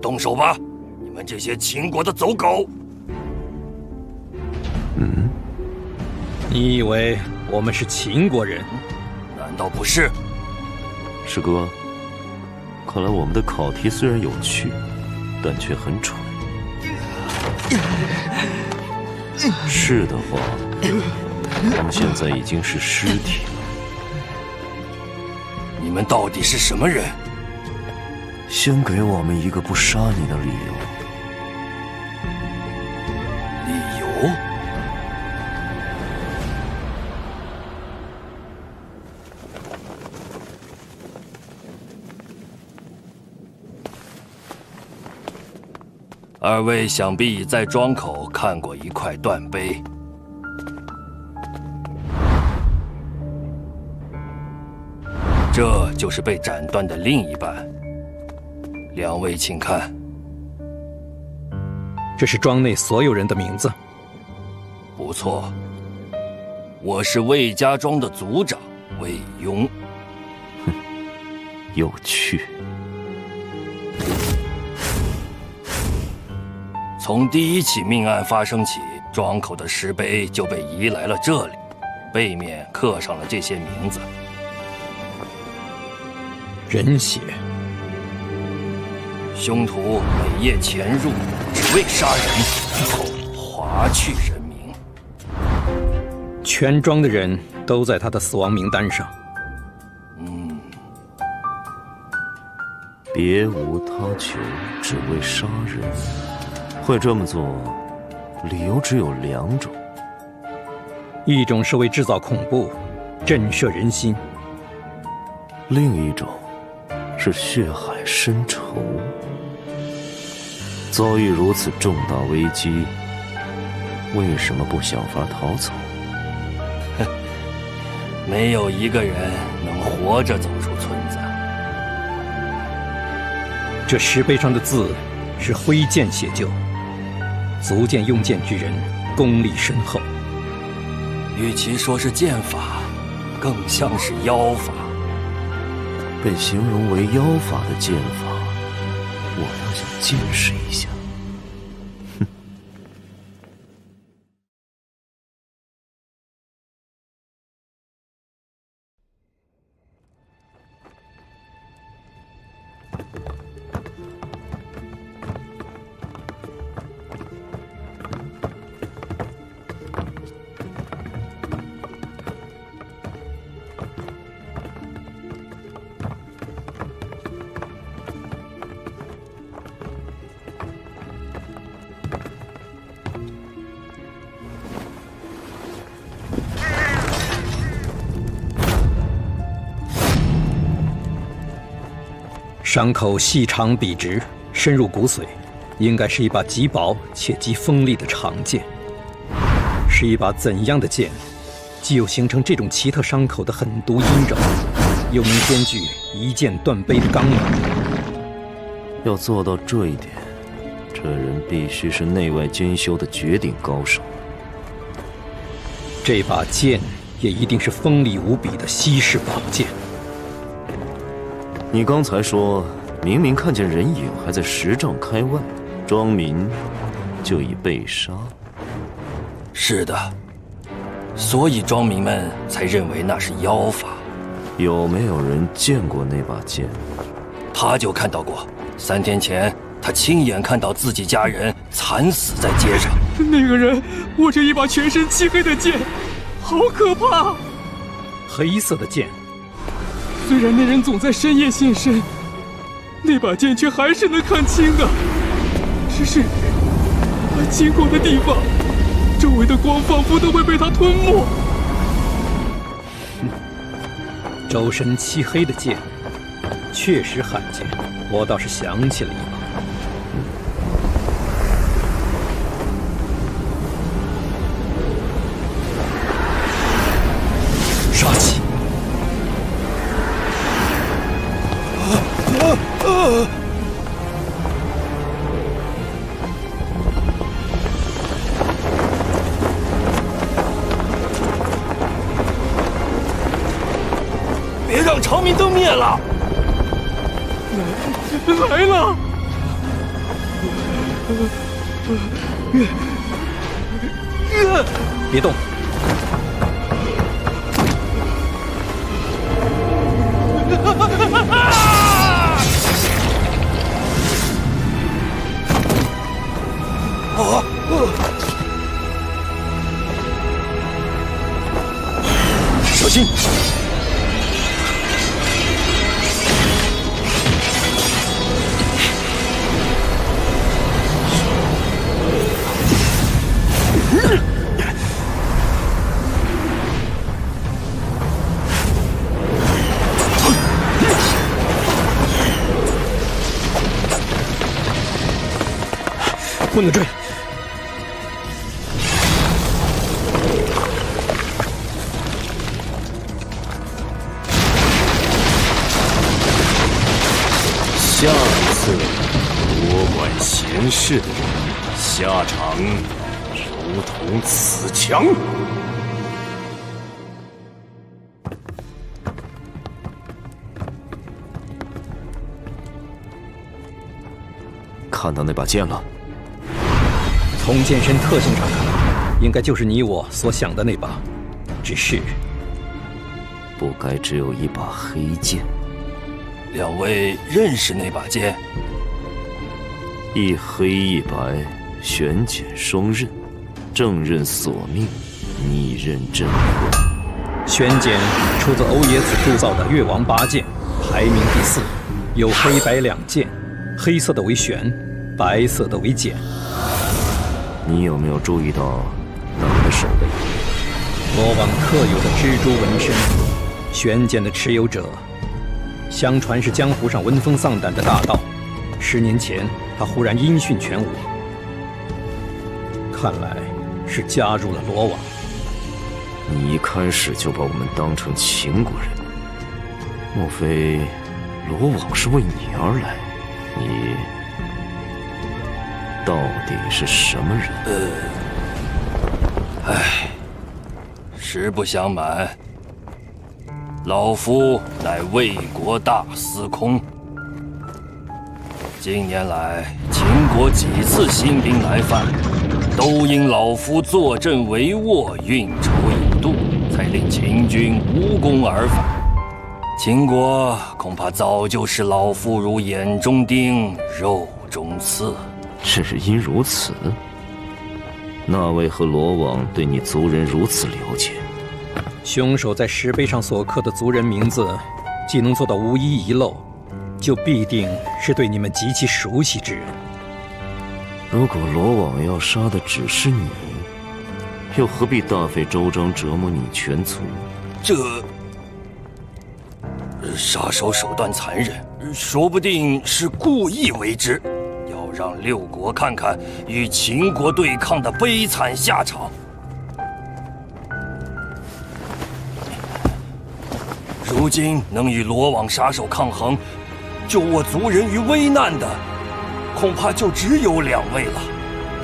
动手吧，你们这些秦国的走狗！你以为我们是秦国人？难道不是？师哥，看来我们的考题虽然有趣，但却很蠢。是的话，我们现在已经是尸体了。你们到底是什么人？先给我们一个不杀你的理由。理由？二位想必在庄口看过一块断碑，这就是被斩断的另一半。两位请看，这是庄内所有人的名字。不错，我是魏家庄的族长魏庸。有趣。从第一起命案发生起，庄口的石碑就被移来了这里，背面刻上了这些名字。人血。凶徒每夜潜入，只为杀人，然后划去人命。全庄的人都在他的死亡名单上。别无他求，只为杀人。会这么做，理由只有2种：一种是为制造恐怖，震慑人心；另一种是血海深仇。遭遇如此重大危机，为什么不想法逃走？哼，没有一个人能活着走出村子。这石碑上的字是挥剑写就，足见用剑之人功力深厚。与其说是剑法，更像是妖法。被形容为妖法的剑法，我倒想见识一下。伤口细长笔直，深入骨髓，应该是一把极薄且极锋利的长剑。是一把怎样的剑，既有形成这种奇特伤口的狠毒阴柔，又能兼具一剑断碑的刚猛？要做到这一点，这人必须是内外兼修的绝顶高手。这把剑也一定是锋利无比的稀世宝剑。你刚才说，明明看见人影还在10丈开外，庄民就已被杀。是的，所以庄民们才认为那是妖法。有没有人见过那把剑？他就看到过，3天前他亲眼看到自己家人惨死在街上。那个人握着一把全身漆黑的剑，好可怕！黑色的剑。虽然那人总在深夜现身，那把剑却还是能看清的。只是他经过的地方，周围的光仿佛都会被他吞没。周身漆黑的剑，确实罕见。我倒是想起了一把。杀气！别让长明灯灭了！来了！别动！小心！不能追！下次多管闲事的人，下场如同此强。看到那把剑了。从剑身特性上看，应该就是你我所想的那把，只是不该只有一把黑剑。两位认识那把剑？一黑一白，悬剪双刃，正任索命，逆刃镇魂。玄剑出自欧冶子铸造的越王八剑，排名第4，有黑白2剑，黑色的为玄，白色的为简。你有没有注意到那人的手背？罗网特有的蜘蛛纹身，玄剑的持有者，相传是江湖上闻风丧胆的大盗。10年前，他忽然音讯全无，看来是加入了罗网。你一开始就把我们当成秦国人，莫非罗网是为你而来？你到底是什么人？实不相瞒，老夫乃魏国大司空。近年来，秦国几次新兵来犯，都因老夫坐镇帷幄，运筹引渡，才令秦军无功而返。秦国恐怕早就是老夫如眼中钉，肉中刺。只因如此，那为何罗网对你族人如此了解？凶手在石碑上所刻的族人名字，既能做到无一遗漏，就必定是对你们极其熟悉之人。如果罗网要杀的只是你，又何必大费周章折磨你全族？这杀手手段残忍，说不定是故意为之，要让6国看看与秦国对抗的悲惨下场。如今能与罗网杀手抗衡，救我族人于危难的，恐怕就只有2位了。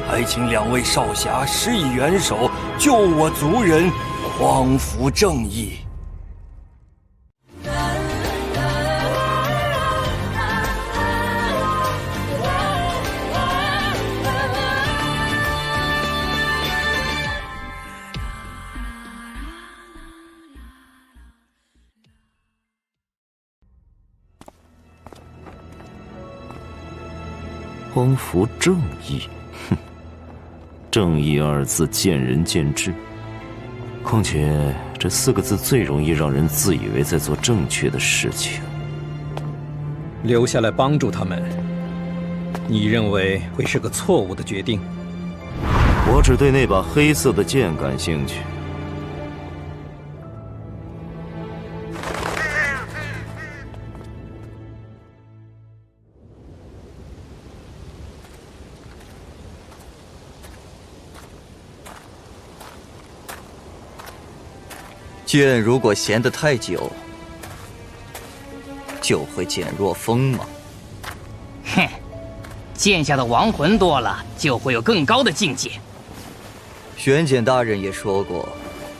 还请2位少侠施以援手，救我族人，匡扶正义。匡扶正义，哼，正义2字见仁见智。况且这4个字最容易让人自以为在做正确的事情。留下来帮助他们，你认为会是个错误的决定？我只对那把黑色的剑感兴趣。剑如果闲得太久，就会减弱锋芒。哼，剑下的亡魂多了，就会有更高的境界。玄简大人也说过，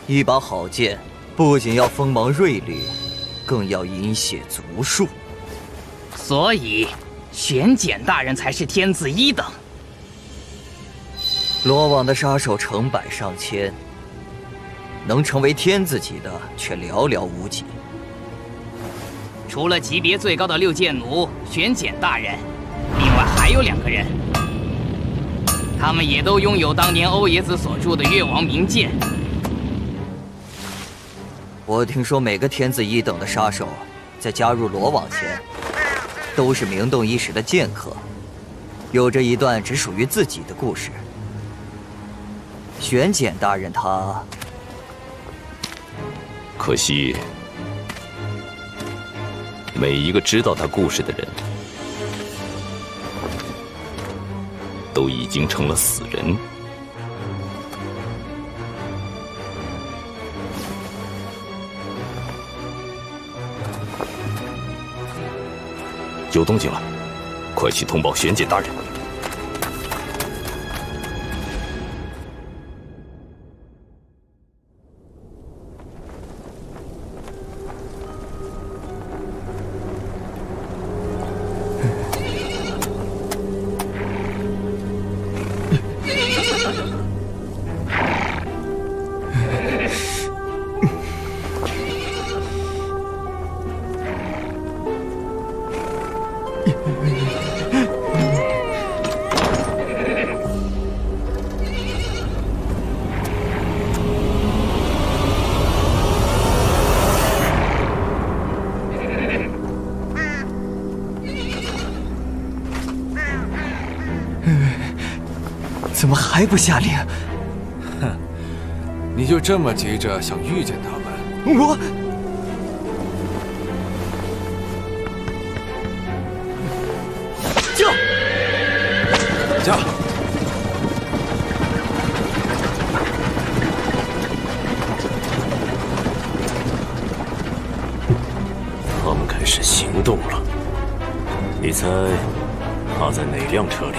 一把好剑不仅要锋芒锐利，更要饮血足数。所以，玄简大人才是天子1等。罗网的杀手成百上千。能成为天子级的却寥寥无几。除了级别最高的6剑奴玄简大人，另外还有2个人，他们也都拥有当年欧冶子所铸的越王名剑。我听说每个天子1等的杀手，在加入罗网前，都是名动一时的剑客，有着一段只属于自己的故事。玄简大人他。可惜，每一个知道他故事的人，都已经成了死人。有动静了，快去通报玄简大人。还不下令？哼，你就这么急着想遇见他们？我。驾！他们开始行动了。你猜他在哪辆车里？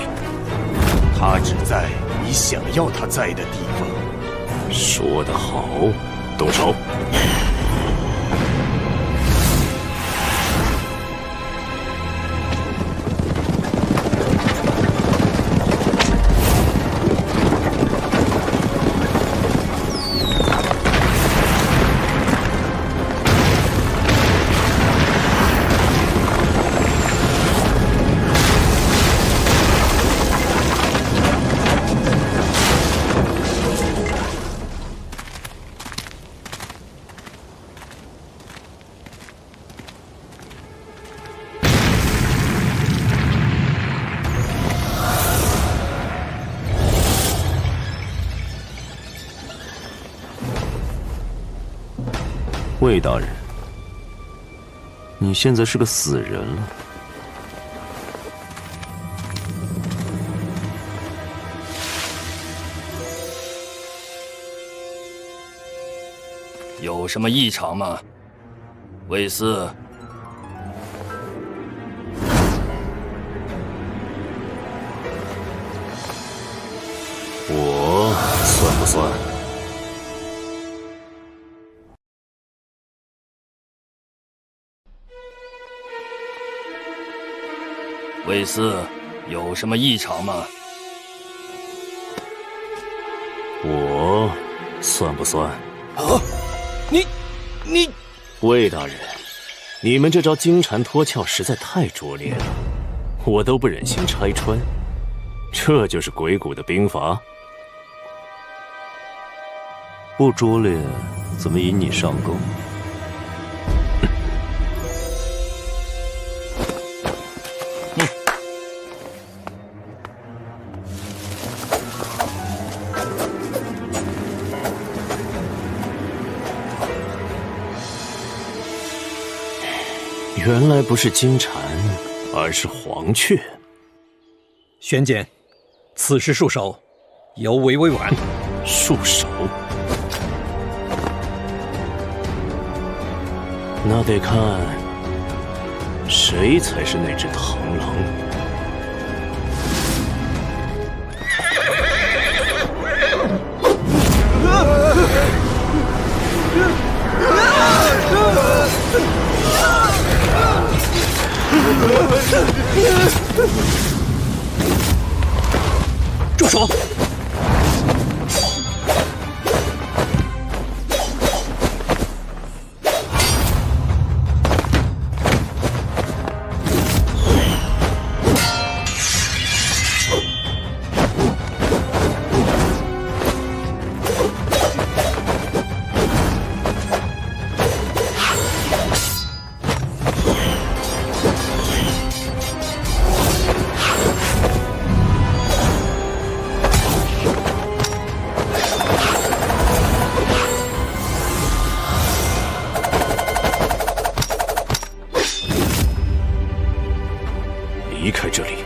他只在你想要他在的地方。说得好，动手！魏大人，你现在是个死人了。有什么异常吗，魏斯？我算不算？魏斯，有什么异常吗？我算不算？啊！你，魏大人，你们这招金蝉脱壳实在太拙劣了，我都不忍心拆穿。这就是鬼谷的兵法？不拙劣，怎么引你上钩？原来不是金蝉，而是黄雀。玄简，此事束手，犹为未晚。束手？那得看谁才是那只螳螂。住手！离开这里，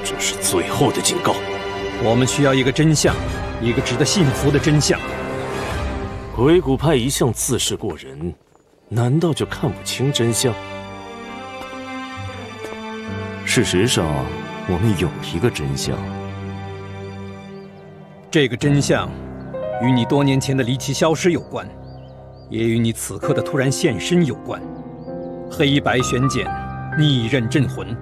这是最后的警告。我们需要一个真相，一个值得信服的真相。鬼谷派一向自视过人，难道就看不清真相？事实上，我们有一个真相。这个真相，与你多年前的离奇消失有关，也与你此刻的突然现身有关。黑白玄剑，逆刃镇魂。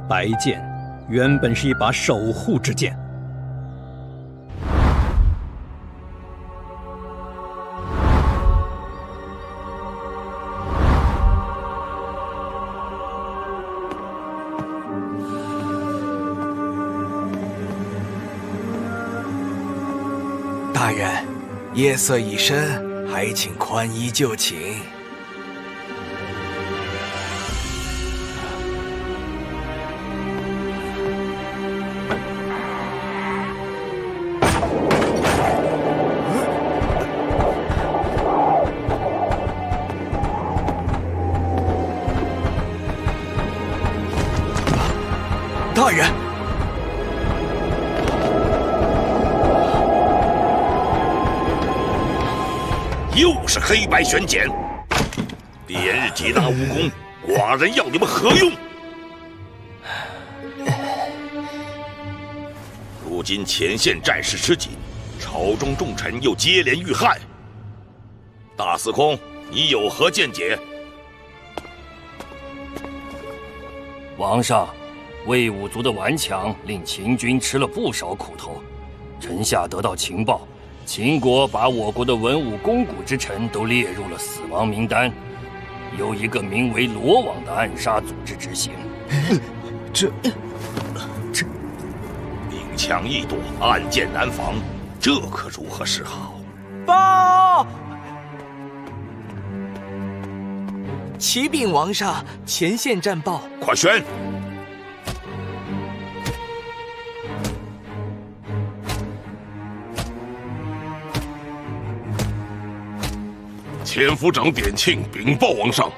白剑原本是一把守护之剑。大人，夜色已深，还请宽衣就寝。又是黑白悬捡。连日劫拿无功，寡人要你们何用？如今前线战事吃紧，朝中重臣又接连遇害。大司空，你有何见解？王上，魏武卒的顽强令秦军吃了不少苦头。臣下得到情报，秦国把我国的文武肱骨之臣都列入了死亡名单，由一个名为罗网的暗杀组织执行。这明枪易躲，暗箭难防，这可如何是好？报！启禀王上，前线战报。快宣！前府长典庆禀报王上，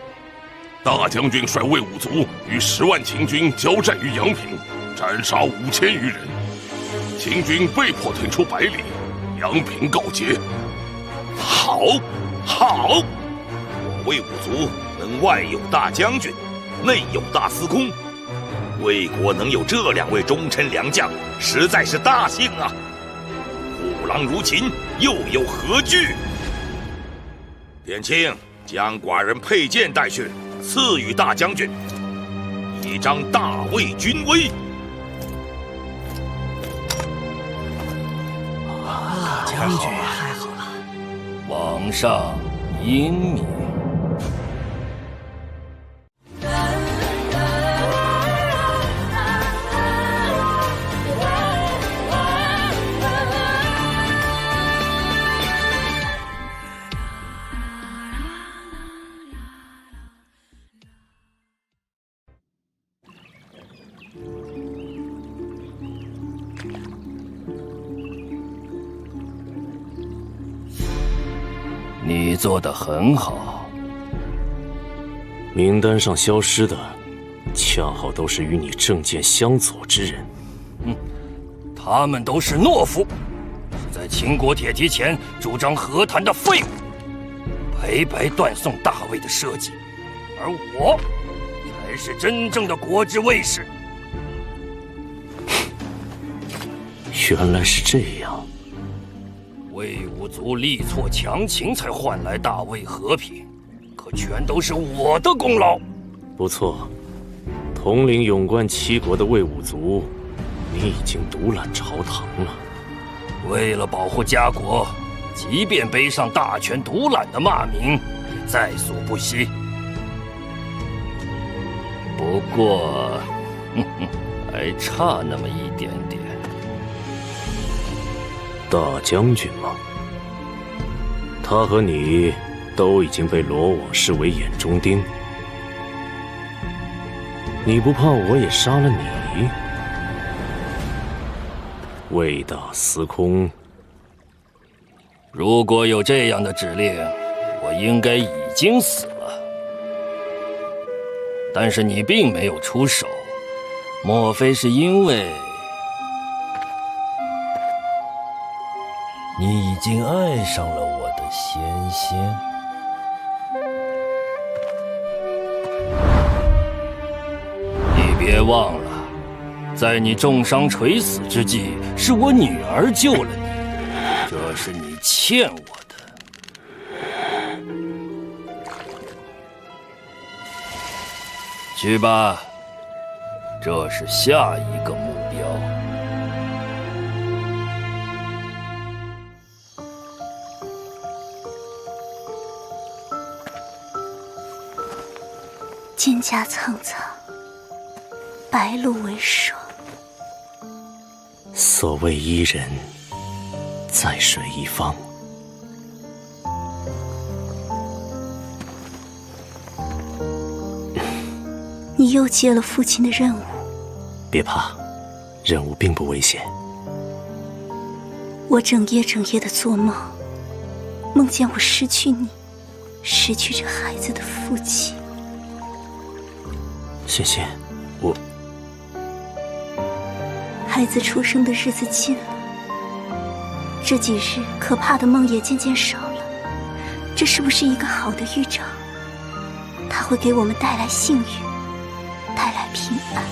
大将军率魏武卒与10万秦军交战于阳平，斩杀5000余人，秦军被迫退出100里，阳平告捷。好，我魏武卒能外有大将军，内有大司空，魏国能有这2位忠臣良将，实在是大幸啊！虎狼如秦，又有何惧？典庆，将寡人佩剑带去，赐予大将军，以彰大魏军威。将军，太好了！王上英明。你做得很好。名单上消失的，恰好都是与你政见相左之人。他们都是懦夫，是在秦国铁骑前主张和谈的废物，白白断送大魏的社稷，而我才是真正的国之卫士。原来是这样。魏武卒力挫强秦，才换来大魏和平，可全都是我的功劳。不错，统领勇冠7国的魏武卒，你已经独揽朝堂了。为了保护家国，即便背上大权独揽的骂名，也在所不惜。不过，还差那么一点点。大将军吗？他和你都已经被罗网视为眼中钉，你不怕我也杀了你？魏大司空，如果有这样的指令，我应该已经死了。但是你并没有出手，莫非是因为你已经爱上了我的纤纤？你别忘了，在你重伤垂死之际，是我女儿救了你，这是你欠我的。去吧，这是下一个目标。蒹葭苍苍，白露为霜。所谓伊人，在水一方。你又接了父亲的任务。别怕，任务并不危险。我整夜的做梦，梦见我失去你，失去这孩子的父亲。仙仙，我……孩子出生的日子近了，这几日可怕的梦也渐渐少了。这是不是一个好的预兆？它会给我们带来幸运，带来平安。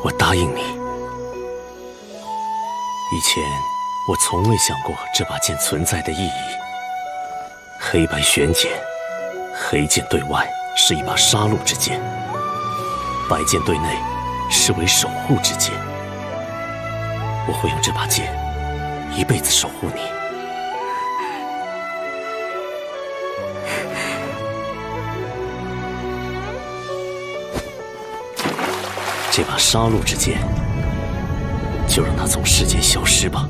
我答应你。以前我从未想过这把剑存在的意义。黑白玄剑，黑剑对外是一把杀戮之剑，白剑对内是为守护之剑。我会用这把剑一辈子守护你。这把杀戮之剑，就让它从世间消失吧。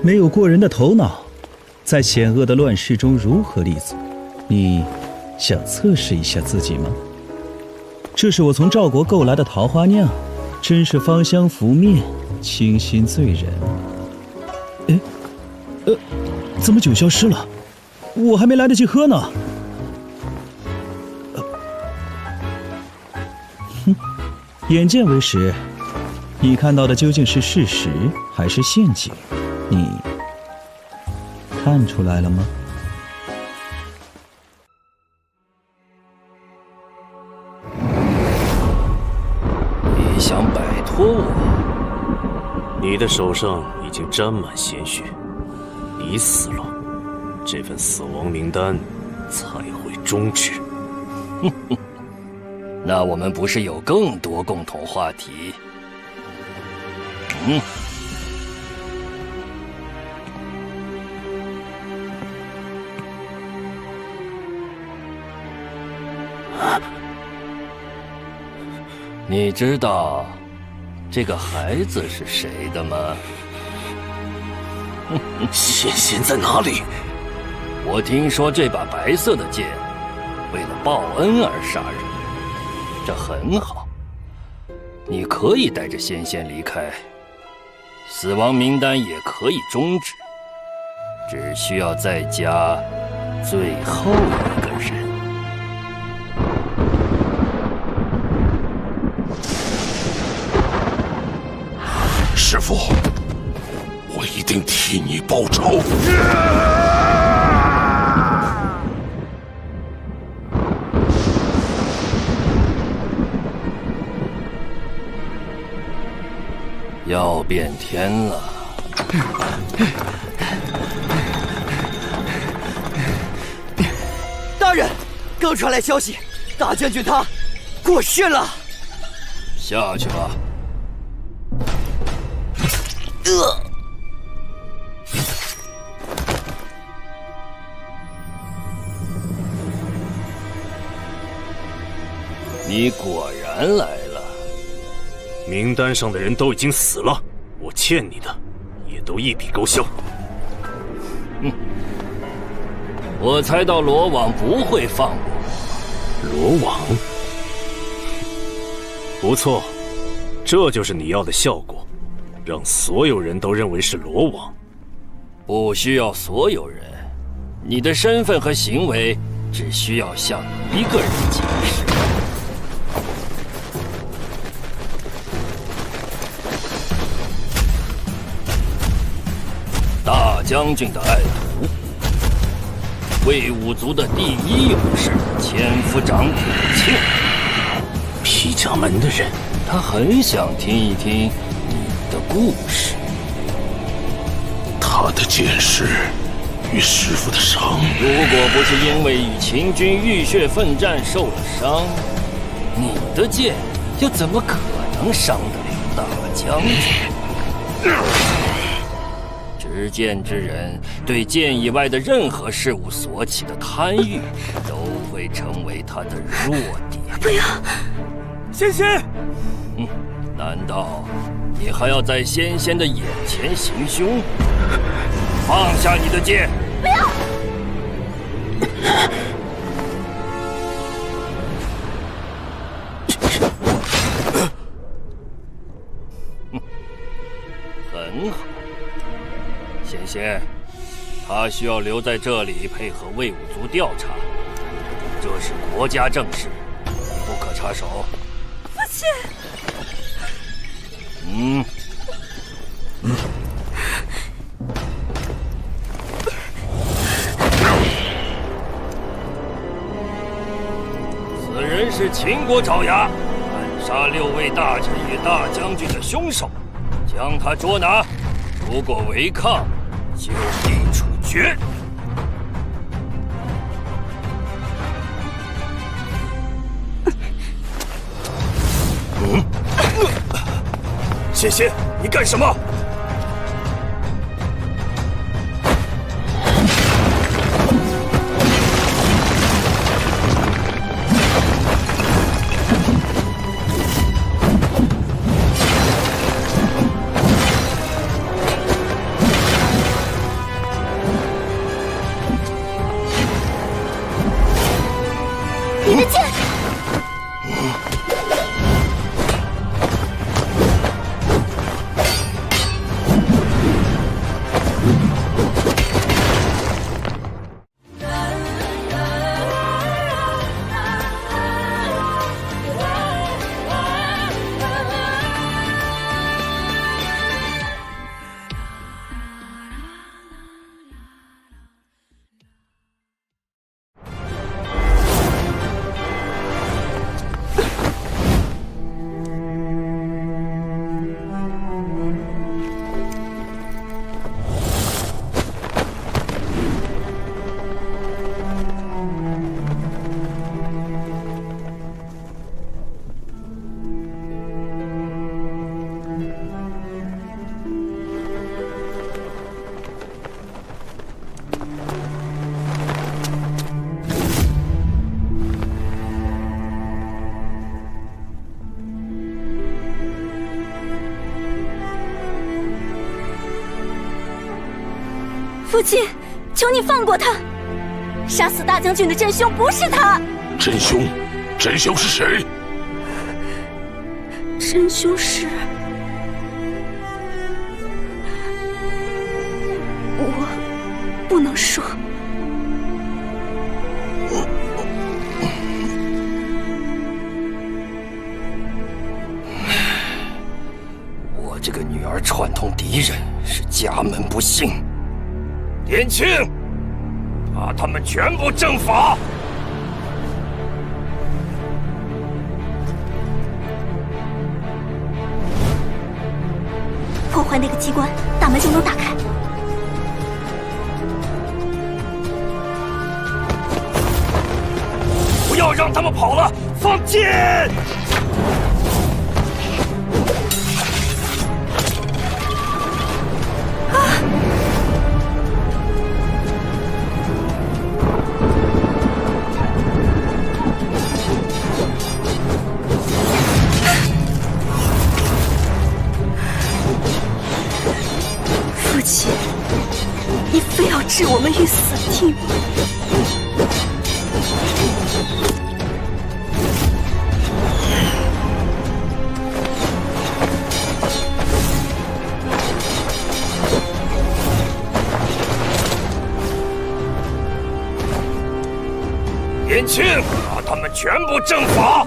没有过人的头脑，在险恶的乱世中如何立足？你想测试一下自己吗？这是我从赵国购来的桃花酿，真是芳香拂面，清新醉人。哎，怎么酒消失了？我还没来得及喝呢。眼见为实，你看到的究竟是事实还是陷阱？你看出来了吗？你想摆脱我？你的手上已经沾满鲜血，你死了，这份死亡名单才会终止。那我们不是有更多共同话题？你知道这个孩子是谁的吗？仙仙在哪里？我听说这把白色的剑为了报恩而杀人，这很好。你可以带着仙仙离开，死亡名单也可以终止，只需要再加最后一个人。师父，我一定替你报仇。要变天了！大人，刚传来消息，大将军他过世了。下去吧。你果然来了。名单上的人都已经死了，我欠你的也都一笔勾销。我猜到罗网不会放过我。罗网？不错，这就是你要的效果，让所有人都认为是罗网。不需要所有人，你的身份和行为只需要向一个人解释。大将军的爱徒，魏武族的第一勇士千夫长铁庆。披甲门的人，他很想听一听你的故事。他的剑士与师傅的伤，如果不是因为与秦军浴血奋战受了伤，你的剑又怎么可能伤得了大将军？执剑之人对剑以外的任何事物所起的贪欲，都会成为他的弱点。不要，仙仙！难道你还要在仙仙的眼前行凶？放下你的剑！不要！很好，仙仙，他需要留在这里配合魏武族调查，这是国家政事，不可插手。父亲。此人是秦国爪牙，暗杀6位大臣与大将军的凶手，将他捉拿，如果违抗，就地处决。仙仙，你干什么？你的剑！父亲，求你放过他！杀死大将军的真凶不是他。真凶？真凶是谁？真凶是……我不能说。我这个女儿串通敌人，是家门不幸。点清，把他们全部正法！破坏那个机关，大门就能打开。不要让他们跑了！放箭！气吗？燕青，把他们全部正法！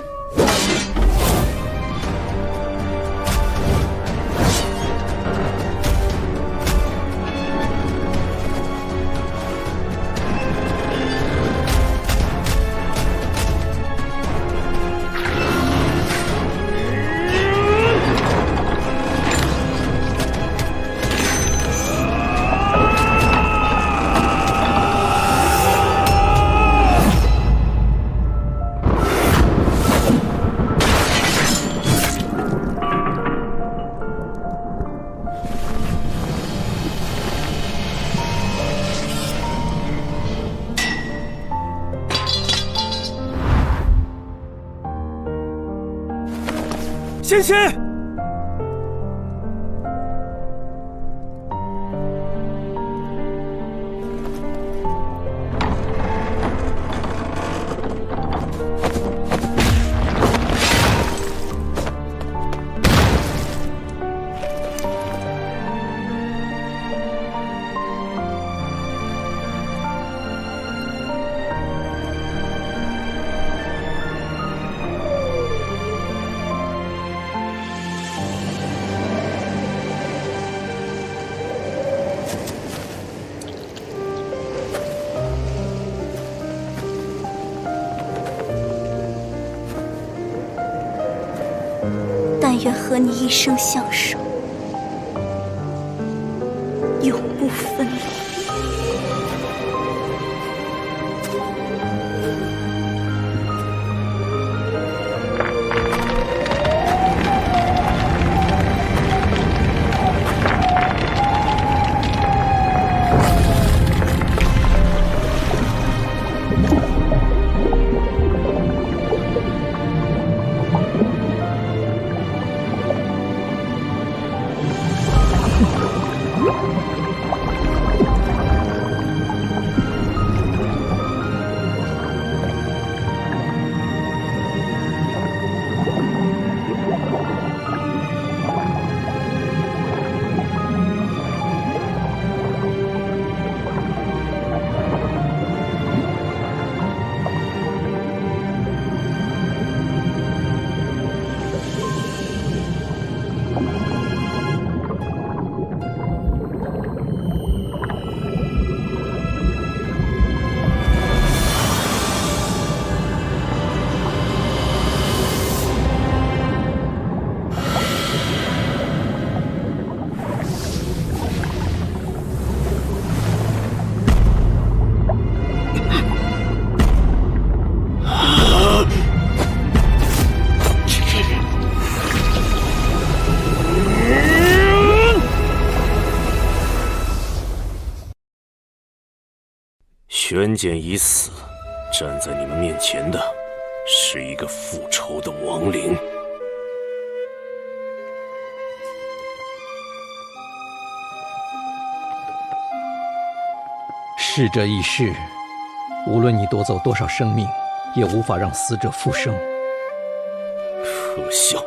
仙仙，但愿和你一生相守，永不分离。玄简已死，站在你们面前的是一个复仇的亡灵。逝者已逝，无论你夺走多少生命，也无法让死者复生。可笑！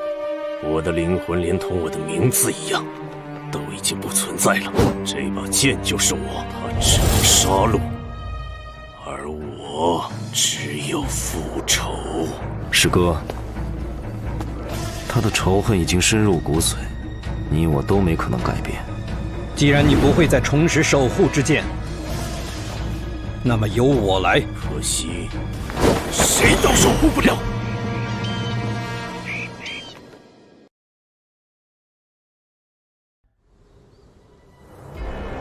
我的灵魂连同我的名字一样，都已经不存在了。这把剑就是我，它只能杀戮。而我只有复仇。师哥，他的仇恨已经深入骨髓，你我都没可能改变。既然你不会再重拾守护之剑，那么由我来。可惜，谁都守护不了。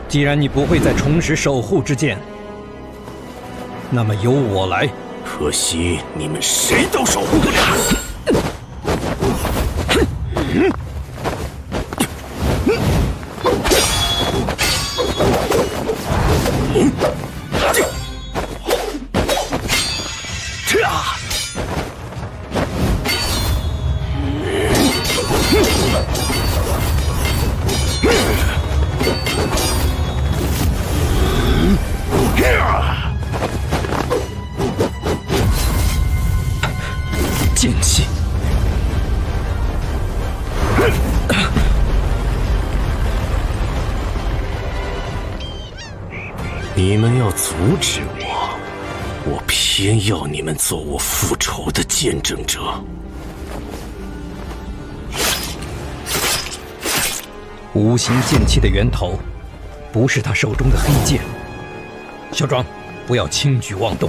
既然你不会再重拾守护之剑，那么由我来。可惜你们谁都守护不了。你们要阻止我，我偏要你们做我复仇的见证者。无形剑气的源头，不是他手中的黑剑。小庄，不要轻举妄动。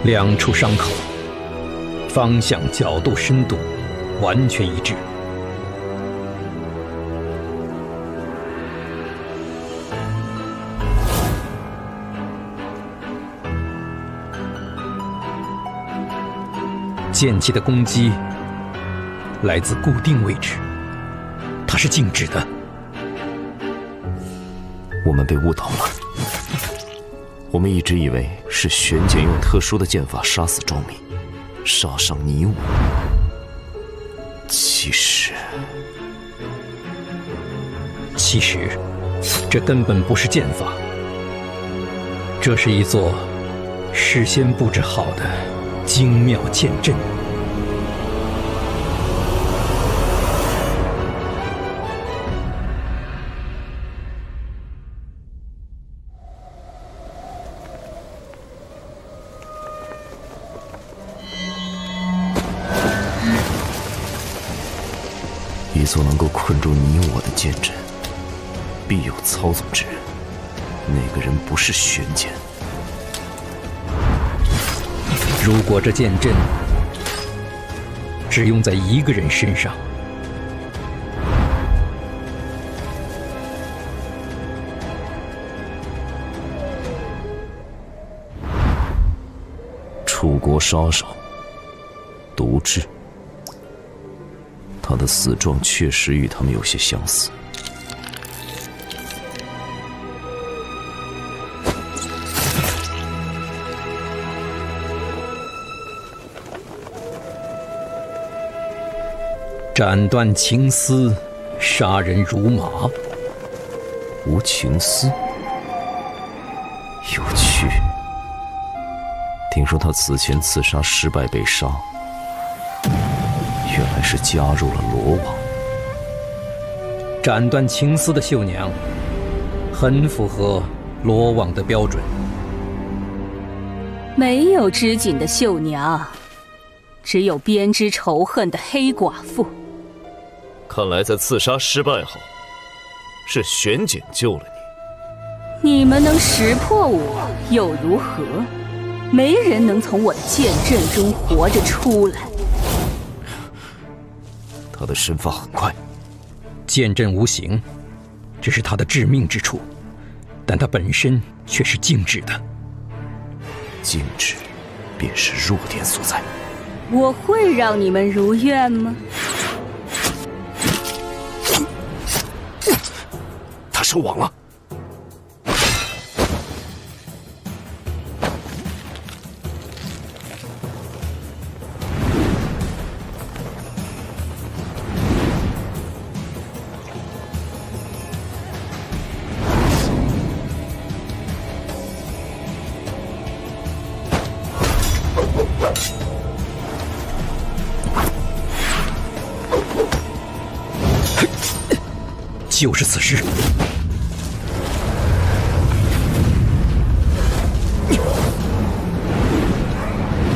两处伤口，方向、角度、深度完全一致。剑气的攻击来自固定位置，它是静止的。我们被误导了。我们一直以为是玄剑用特殊的剑法杀死庄民，杀伤你我。其实，这根本不是剑法，这是一座事先布置好的精妙剑阵。一座能够困住你我的剑阵，必有操纵之人。那个人不是玄剑。如果这剑阵只用在一个人身上，楚国杀手独治，他的死状确实与他们有些相似。斩断情丝，杀人如麻。无情丝，有趣。听说他此前刺杀失败被杀，原来是加入了罗网。斩断情丝的绣娘，很符合罗网的标准。没有织锦的绣娘，只有编织仇恨的黑寡妇。看来在刺杀失败后，是玄简救了你。你们能识破我又如何？没人能从我的剑阵中活着出来。他的身法很快，剑阵无形，这是他的致命之处，但他本身却是静止的。静止，便是弱点所在。我会让你们如愿吗？他收网了。就是此时。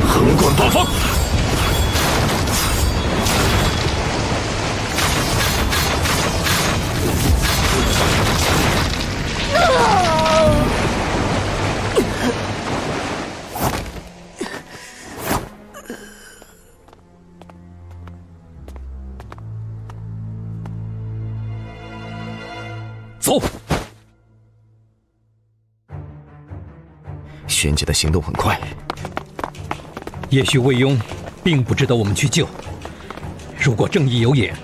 横贯八方。走。玄姐的行动很快，也许魏庸并不值得我们去救。如果正义有眼，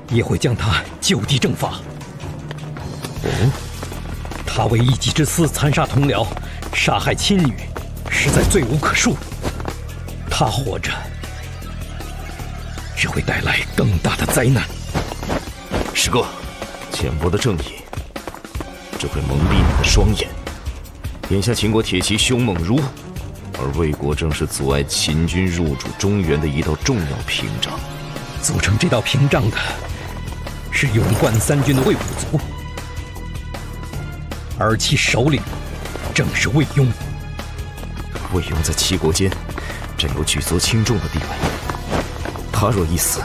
也会将他就地正法。他为一己之私残杀同僚，杀害亲女，实在罪无可恕。他活着，只会带来更大的灾难。师哥，浅薄的正义只会蒙蔽你的双眼。眼下秦国铁骑凶猛如虎，而魏国正是阻碍秦军入主中原的一道重要屏障。组成这道屏障的是勇冠三军的魏武卒，而其首领正是魏庸。魏庸在七国间占有举足轻重的地位，他若一死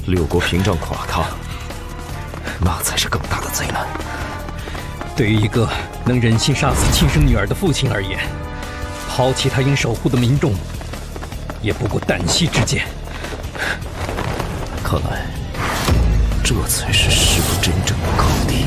，6国屏障垮塌，那才是更大的灾难。对于一个能忍心杀死亲生女儿的父亲而言，抛弃他应守护的民众，也不过旦夕之间。看来，这才是师傅真正的高地。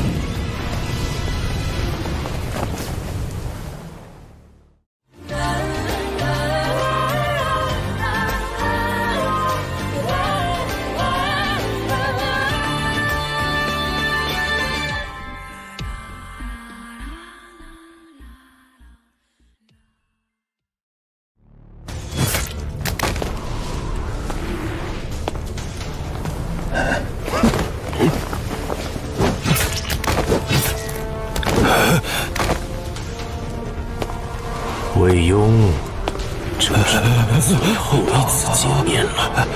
魏庸，这是我们最后一次见面了。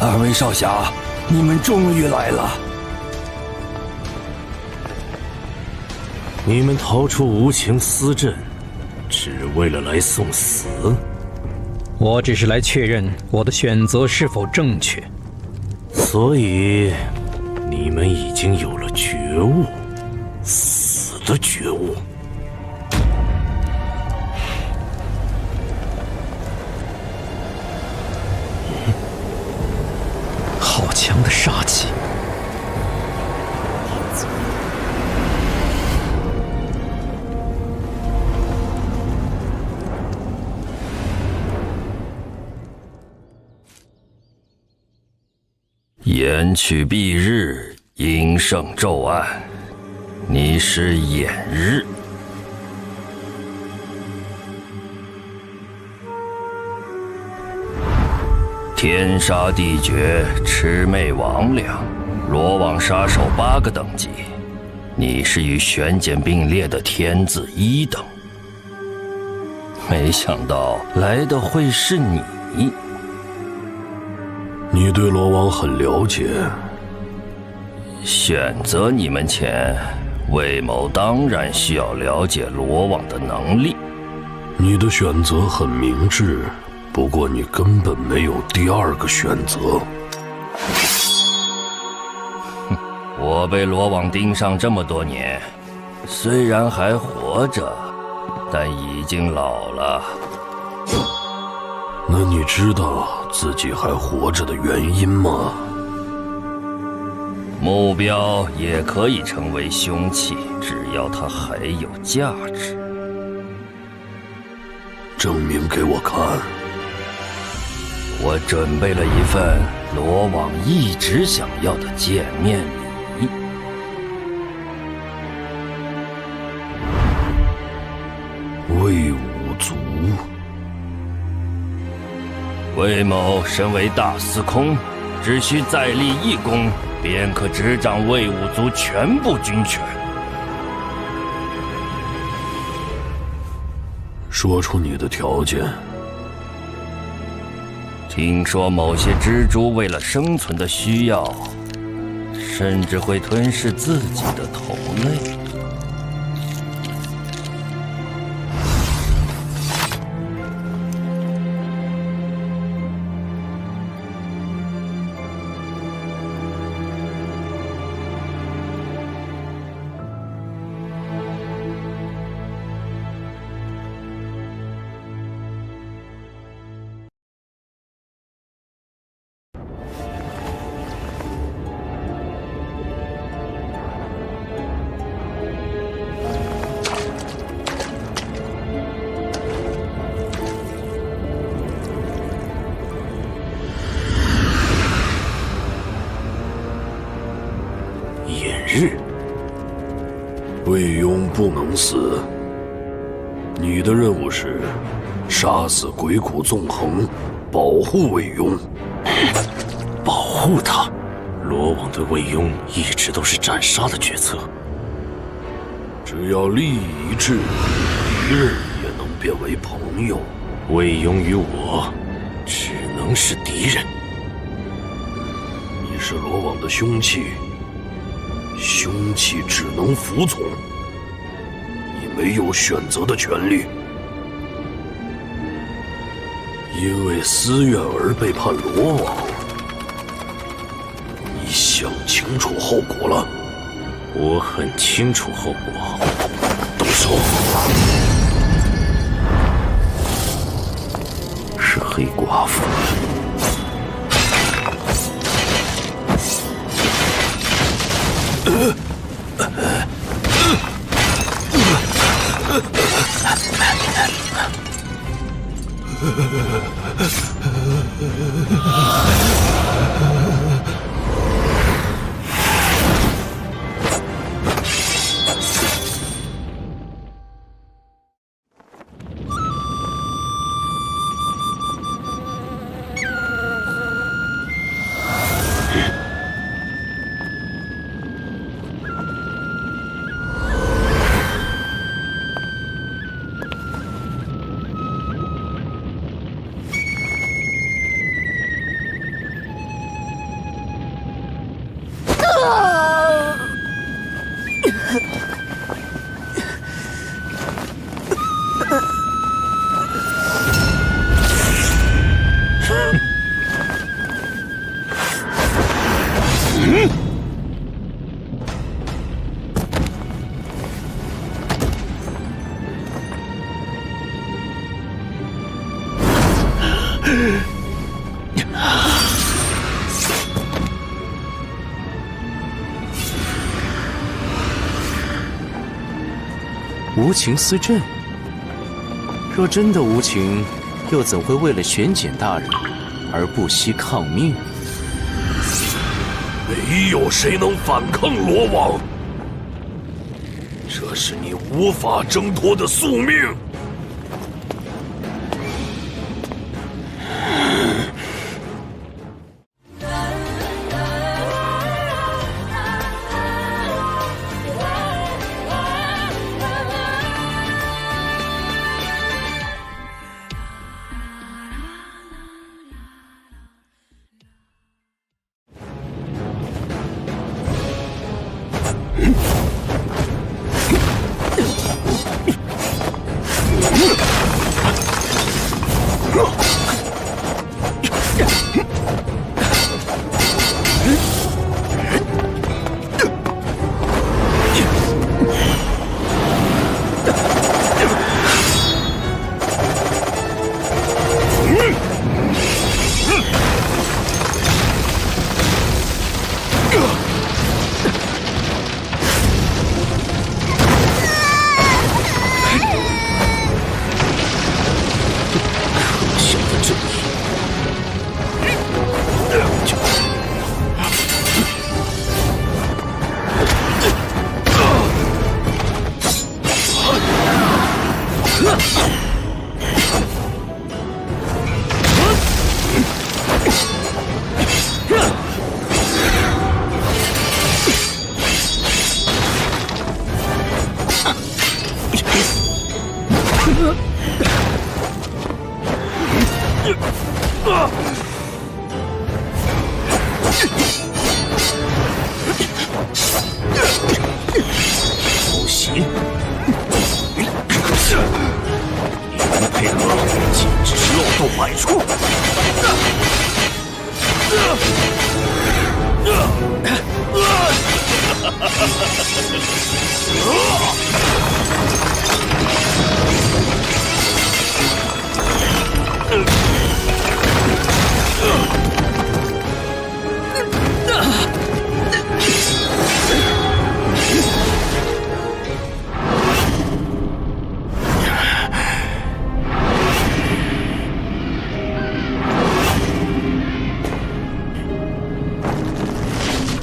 二位少侠，你们终于来了。你们逃出无情司阵，只为了来送死？我只是来确认我的选择是否正确。所以，你们已经有了觉悟，死的觉悟。好强的杀气！言去蔽日，应胜骤暗。你是掩日。天杀地绝，魑魅魍魉，罗网杀手8个等级，你是与玄简并列的天字1等。没想到来的会是你。你对罗王很了解。选择你们前，魏某当然需要了解罗网的能力。你的选择很明智，不过你根本没有第2个选择。我被罗网盯上这么多年，虽然还活着，但已经老了。那你知道自己还活着的原因吗？目标也可以成为凶器，只要它还有价值。证明给我看。我准备了一份罗网一直想要的见面礼。魏武卒。魏某身为大司空，只需再立1功，便可执掌魏武卒全部军权。说出你的条件。听说某些蜘蛛为了生存的需要，甚至会吞噬自己的头类。不能死。你的任务是杀死鬼谷纵横，保护魏庸。保护他？罗网对魏庸一直都是斩杀的决策。只要利益一致，敌人也能变为朋友。魏庸与我只能是敌人。你是罗网的凶器，凶器只能服从，你没有选择的权利。因为私怨而背叛罗网，你想清楚后果了？我很清楚后果。动手！是黑寡妇。无情司阵，若真的无情，又怎会为了玄简大人而不惜抗命？没有谁能反抗罗网，这是你无法挣脱的宿命。偷袭！你们配合简直是漏洞百出！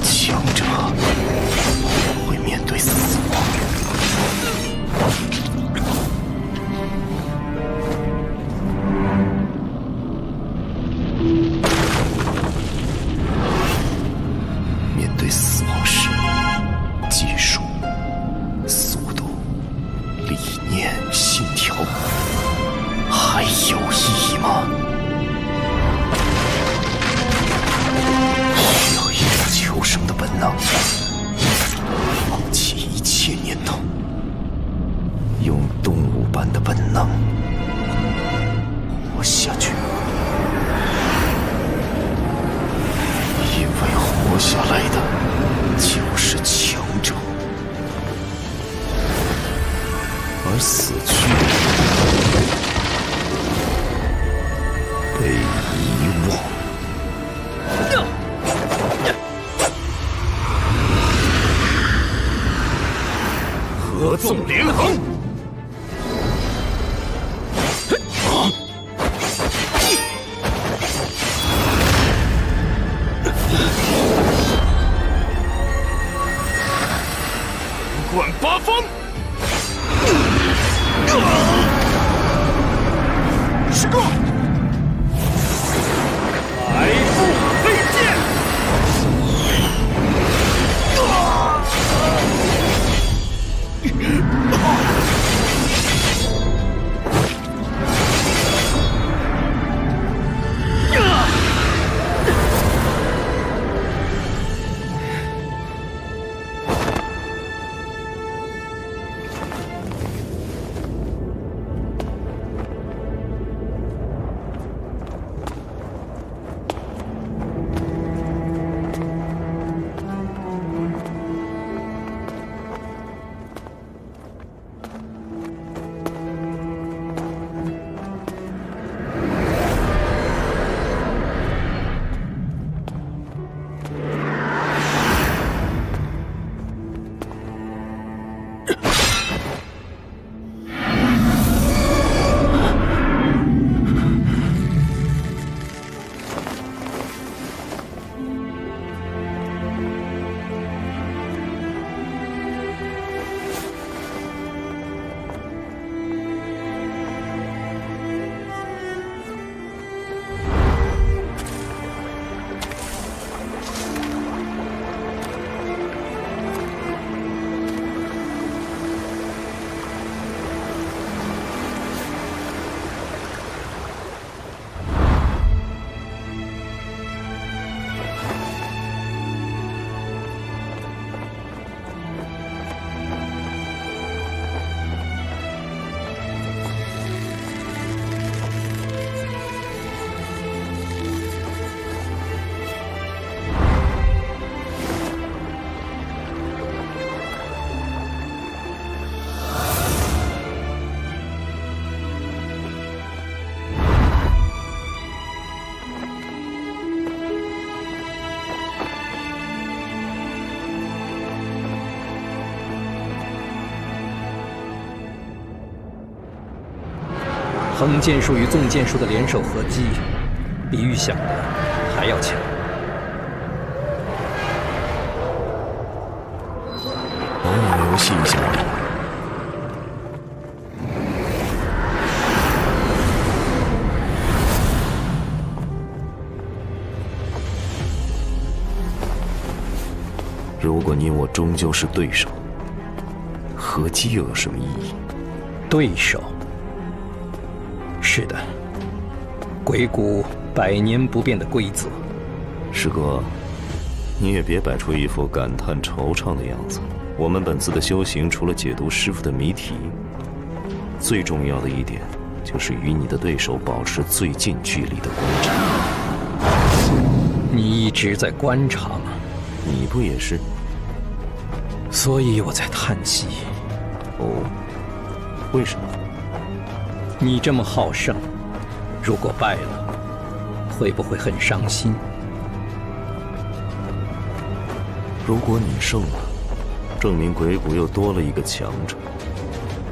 强者会面对死亡。么？需要一种求生的本能，放弃一切念头，用动物般的本能活下去。因为活下来的就是强者，而死去的被遗忘。合纵连横。贯八方。是个。来复飞剑。横剑术与纵剑术的联手合击，比预想的还要强。偶尔游戏一下。如果你我终究是对手，合击又有什么意义？对手。是的，鬼谷100年不变的规则。师哥，你也别摆出一副感叹惆怅的样子。我们本次的修行，除了解读师傅的谜题，最重要的一点就是与你的对手保持最近距离的观察。你一直在观察吗？你不也是？所以我在叹息。哦，为什么？你这么好胜，如果败了，会不会很伤心？如果你胜了，证明鬼谷又多了一个强者。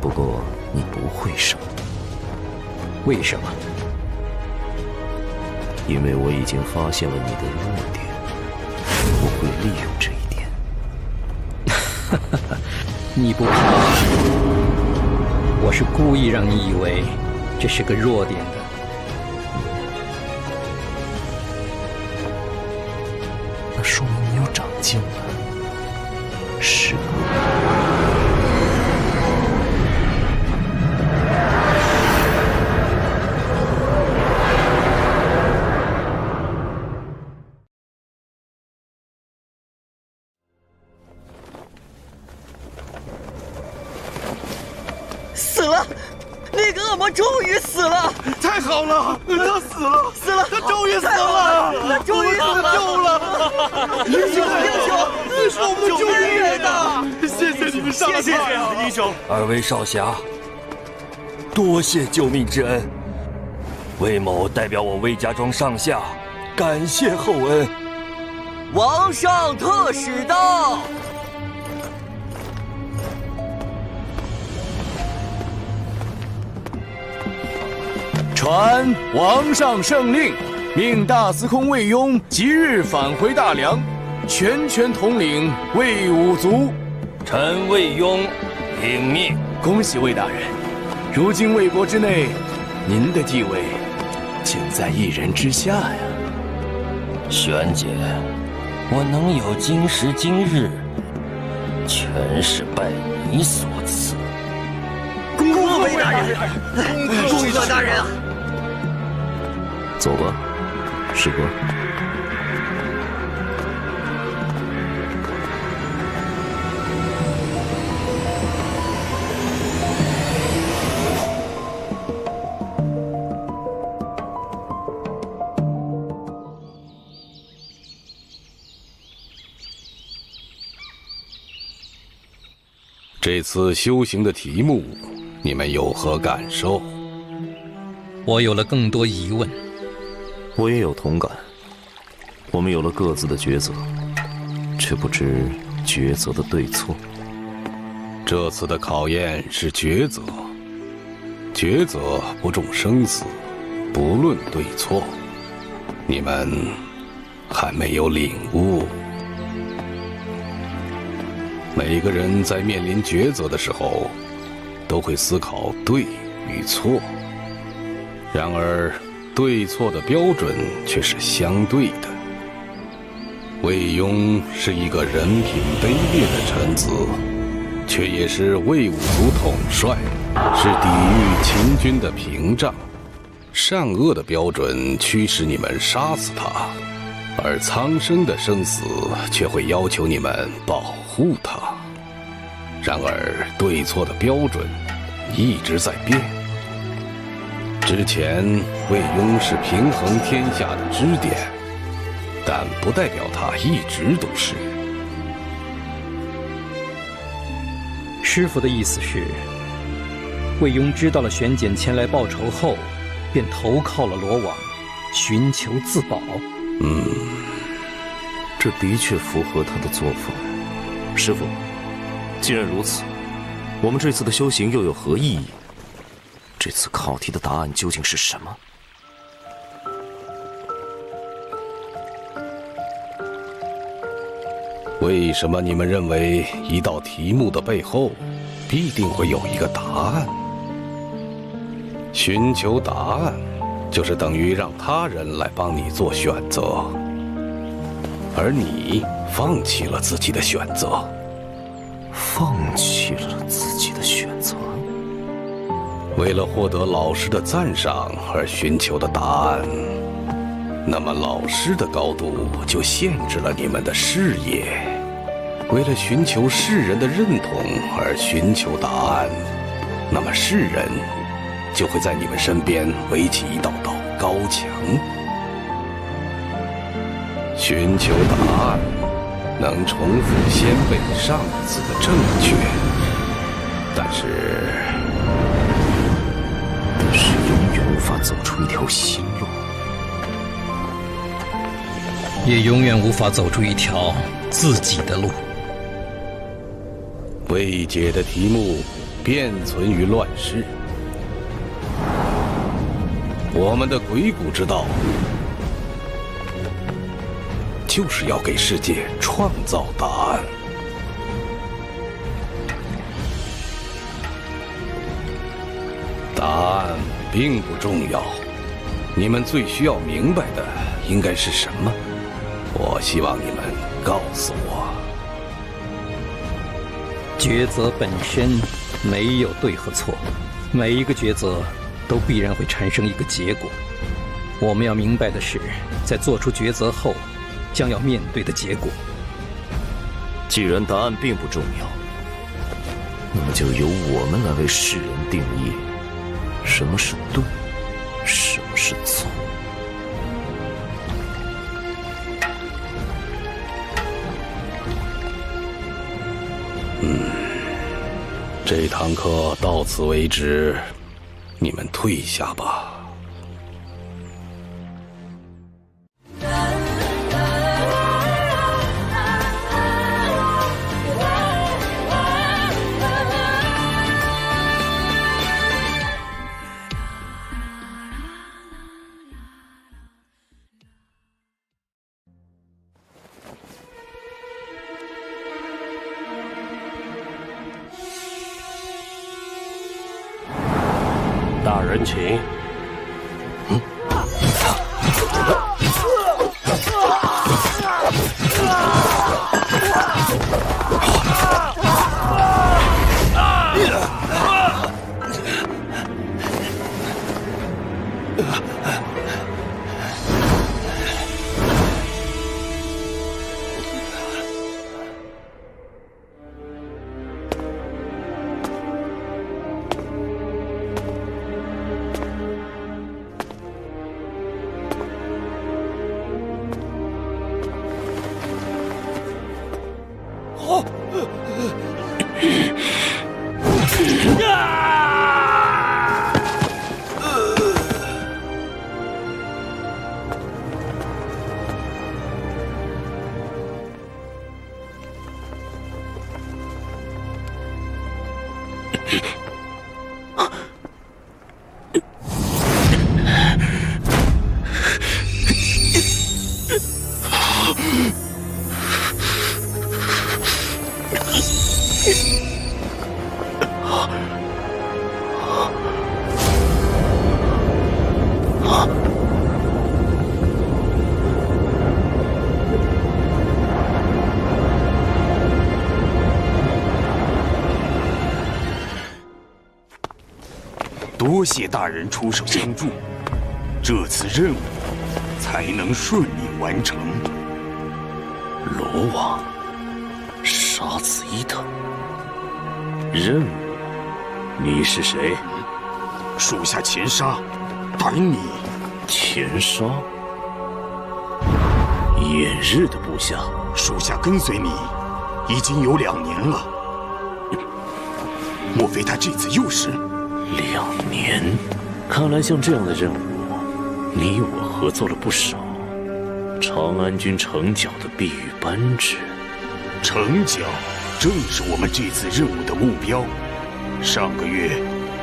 不过你不会胜。为什么？因为我已经发现了你的弱点，我会利用这一点。你不怕？我是故意让你以为这是个弱点的。那说明你有长进了，是吗？恶魔终于死了！太好了，他死了，死了，他终于死了，他终于死了！英雄，这是我们的救命人呐！谢谢你们上谢谢英雄。二位少侠，多谢救命之恩。魏某代表我魏家庄上下，感谢厚恩。王上特使到。传王上圣令，命大司空魏雍即日返回大梁，全权统领魏武卒。臣魏雍领命。恭喜魏大人，如今魏国之内，您的地位仅在一人之下呀。玄姐，我能有今时今日，全是拜你所赐。恭贺魏大人！恭贺大人啊！走吧，师哥。这次修行的题目，你们有何感受？我有了更多疑问。我也有同感。我们有了各自的抉择，却不知抉择的对错。这次的考验是抉择，抉择不重生死，不论对错。你们还没有领悟。每个人在面临抉择的时候，都会思考对与错。然而，对错的标准却是相对的。魏雍是一个人品卑劣的臣子，却也是魏武卒统帅，是抵御秦军的屏障。善恶的标准驱使你们杀死他，而苍生的生死却会要求你们保护他。然而，对错的标准一直在变。之前，魏雍是平衡天下的支点，但不代表他一直都是。师父的意思是，魏雍知道了玄简前来报仇后，便投靠了罗网，寻求自保。这的确符合他的作风。师父，既然如此，我们这次的修行又有何意义？这次考题的答案究竟是什么？为什么你们认为一道题目的背后必定会有一个答案？寻求答案，就是等于让他人来帮你做选择，而你放弃了自己的选择。放弃了自己的选择？为了获得老师的赞赏而寻求的答案，那么老师的高度就限制了你们的视野。为了寻求世人的认同而寻求答案，那么世人就会在你们身边围起一道道高墙。寻求答案能重复先辈上一次的正确，但是永远无法走出一条新路，也永远无法走出一条自己的路。未解的题目便存于乱世。我们的鬼谷之道，就是要给世界创造答案。答案并不重要，你们最需要明白的应该是什么？我希望你们告诉我。抉择本身没有对和错，每一个抉择都必然会产生一个结果。我们要明白的是，在做出抉择后将要面对的结果。既然答案并不重要，那么就由我们来为世人定义什么是对，什么是错。这堂课到此为止，你们退下吧。大人请。多谢大人出手相助，这次任务才能顺利完成。罗王，杀子伊藤。任务？你是谁？属下前沙，大人你。前沙？掩日的部下。属下跟随你已经有2年了，莫非他这次又是？2年，看来像这样的任务，你我合作了不少。长安军城角的碧玉扳指，城角正是我们这次任务的目标。上个月，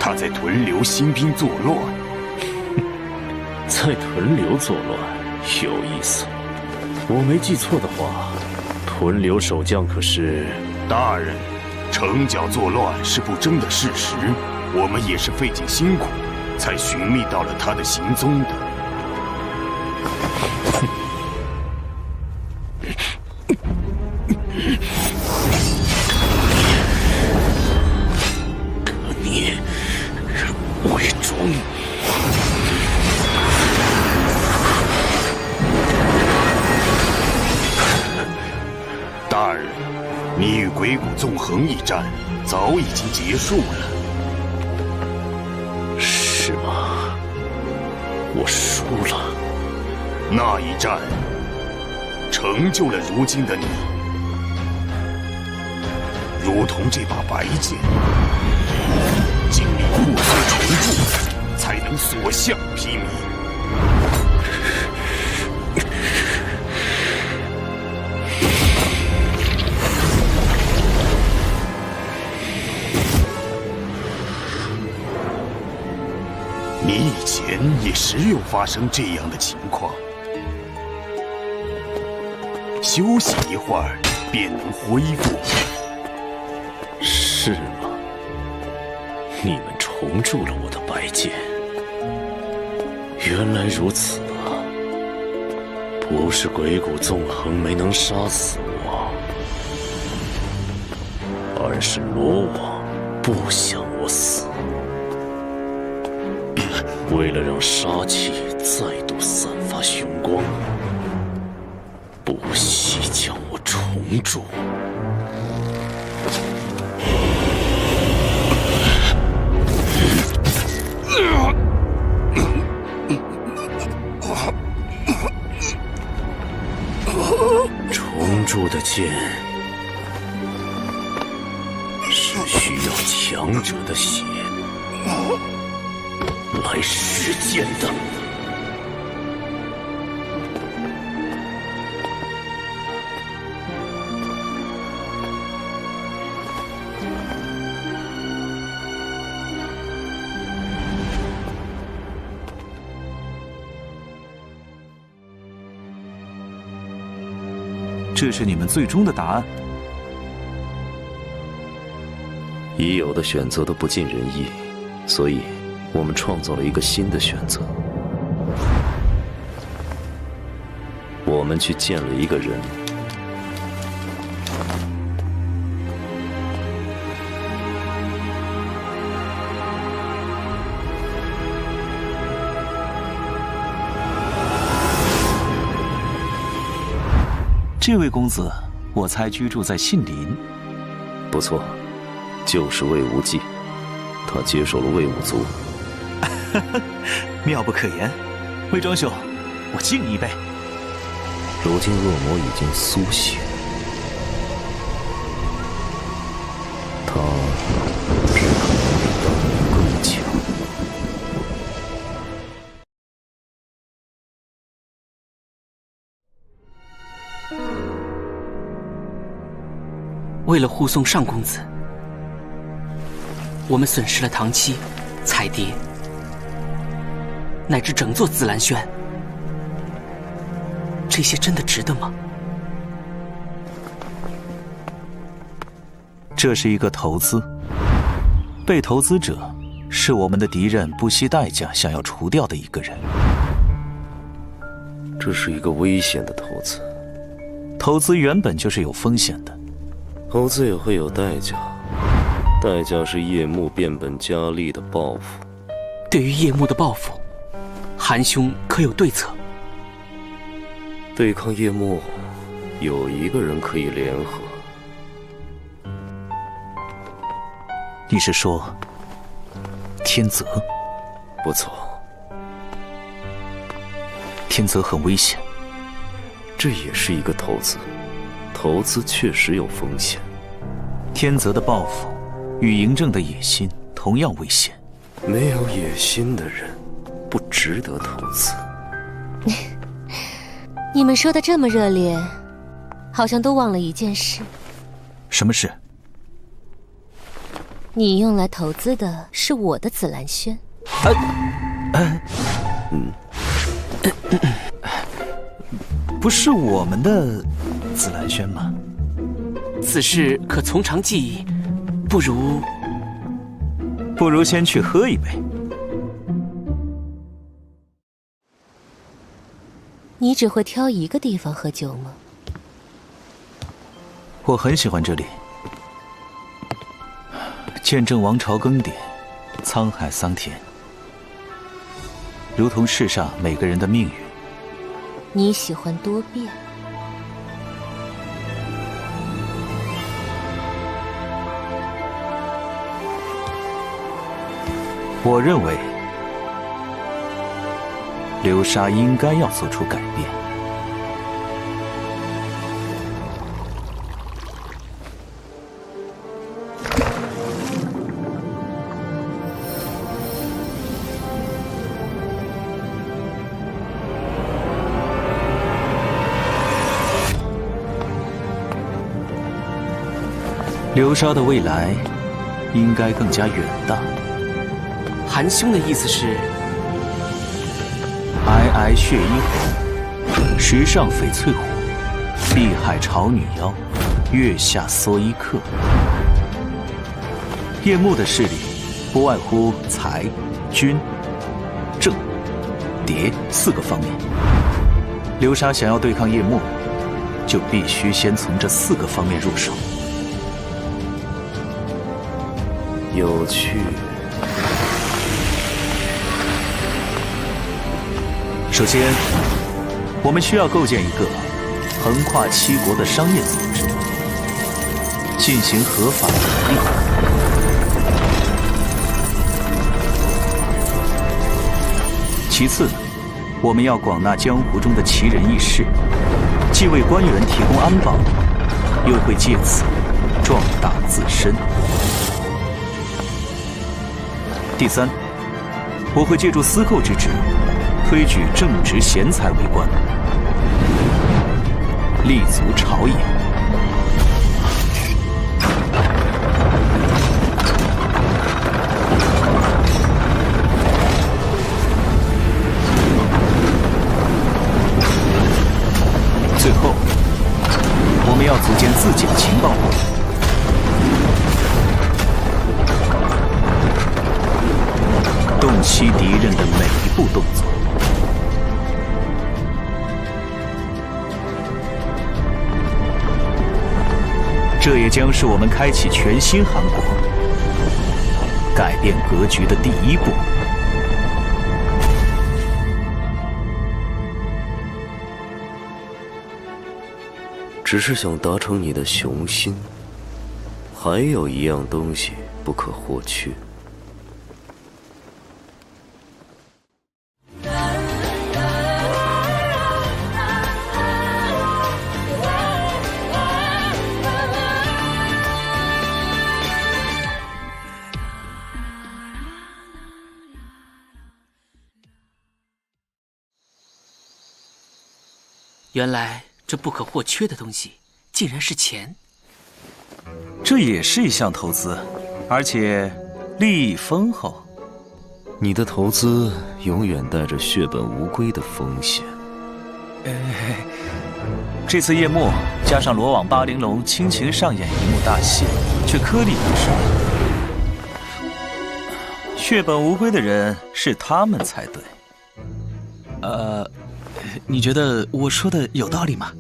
他在屯留新兵作乱。在屯留作乱，有意思。我没记错的话，屯留守将可是……大人，城角作乱是不争的事实。我们也是费尽辛苦，才寻觅到了他的行踪的。可你伪装！大人，你与鬼谷纵横一战早已经结束了。是吗？我输了。那一战成就了如今的你，如同这把白剑，经历破碎重铸，才能所向披靡。你以前也时有发生这样的情况，休息一会儿便能恢复。是吗？你们重铸了我的白剑，原来如此啊！不是鬼谷纵横没能杀死我，而是罗网不想我死。为了让杀气再度散发雄光，不惜将我重铸。剑是需要强者的血来实践的。这是你们最终的答案？已有的选择都不尽人意，所以我们创造了一个新的选择。我们去见了一个人。这位公子，我猜居住在杏林。不错，就是魏无忌，他接受了魏武族。妙不可言，魏庄兄，我敬你一杯。如今恶魔已经苏醒，他只可能比当年更强。为了护送上公子，我们损失了堂妻、彩蝶，乃至整座紫兰轩。这些真的值得吗？这是一个投资，被投资者是我们的敌人，不惜代价想要除掉的一个人。这是一个危险的投资。投资原本就是有风险的。投资也会有代价，代价是叶幕变本加厉的报复。对于叶幕的报复，韩兄可有对策？对抗叶幕，有一个人可以联合。你是说天泽？不错，天泽很危险，这也是一个投资。投资确实有风险。天泽的报复与嬴政的野心同样危险。没有野心的人不值得投资。你们说的这么热烈，好像都忘了一件事。什么事？你用来投资的是我的紫兰轩。不是我们的紫兰轩吗？此事可从长计议，不如先去喝一杯。你只会挑一个地方喝酒吗？我很喜欢这里，见证王朝更迭，沧海桑田，如同世上每个人的命运。你喜欢多变。我认为流沙应该要做出改变。流沙的未来应该更加远大。韩兄的意思是，皑皑血衣红，石上翡翠虎，碧海潮女妖，月下蓑衣客。叶幕的势力不外乎财、军、政、谍4个方面。流沙想要对抗叶幕，就必须先从这4个方面入手。有趣。首先，我们需要构建一个横跨7国的商业组织，进行合法的交易。其次，我们要广纳江湖中的奇人异事，既为官员提供安保，又会借此壮大自身。第三，我会借助司寇之职，推举正直贤才为官，立足朝野。最后，我们要组建自己的情报部，洞悉敌人的每一步动作。这也将是我们开启全新韩国、改变格局的第一步。只是想达成你的雄心，还有一样东西不可或缺。原来这不可或缺的东西，竟然是钱。这也是一项投资，而且利益丰厚。你的投资永远带着血本无归的风险。这次夜幕加上罗网八玲珑倾情上演一幕大戏，却颗粒无收。血本无归的人是他们才对。你觉得我说的有道理吗？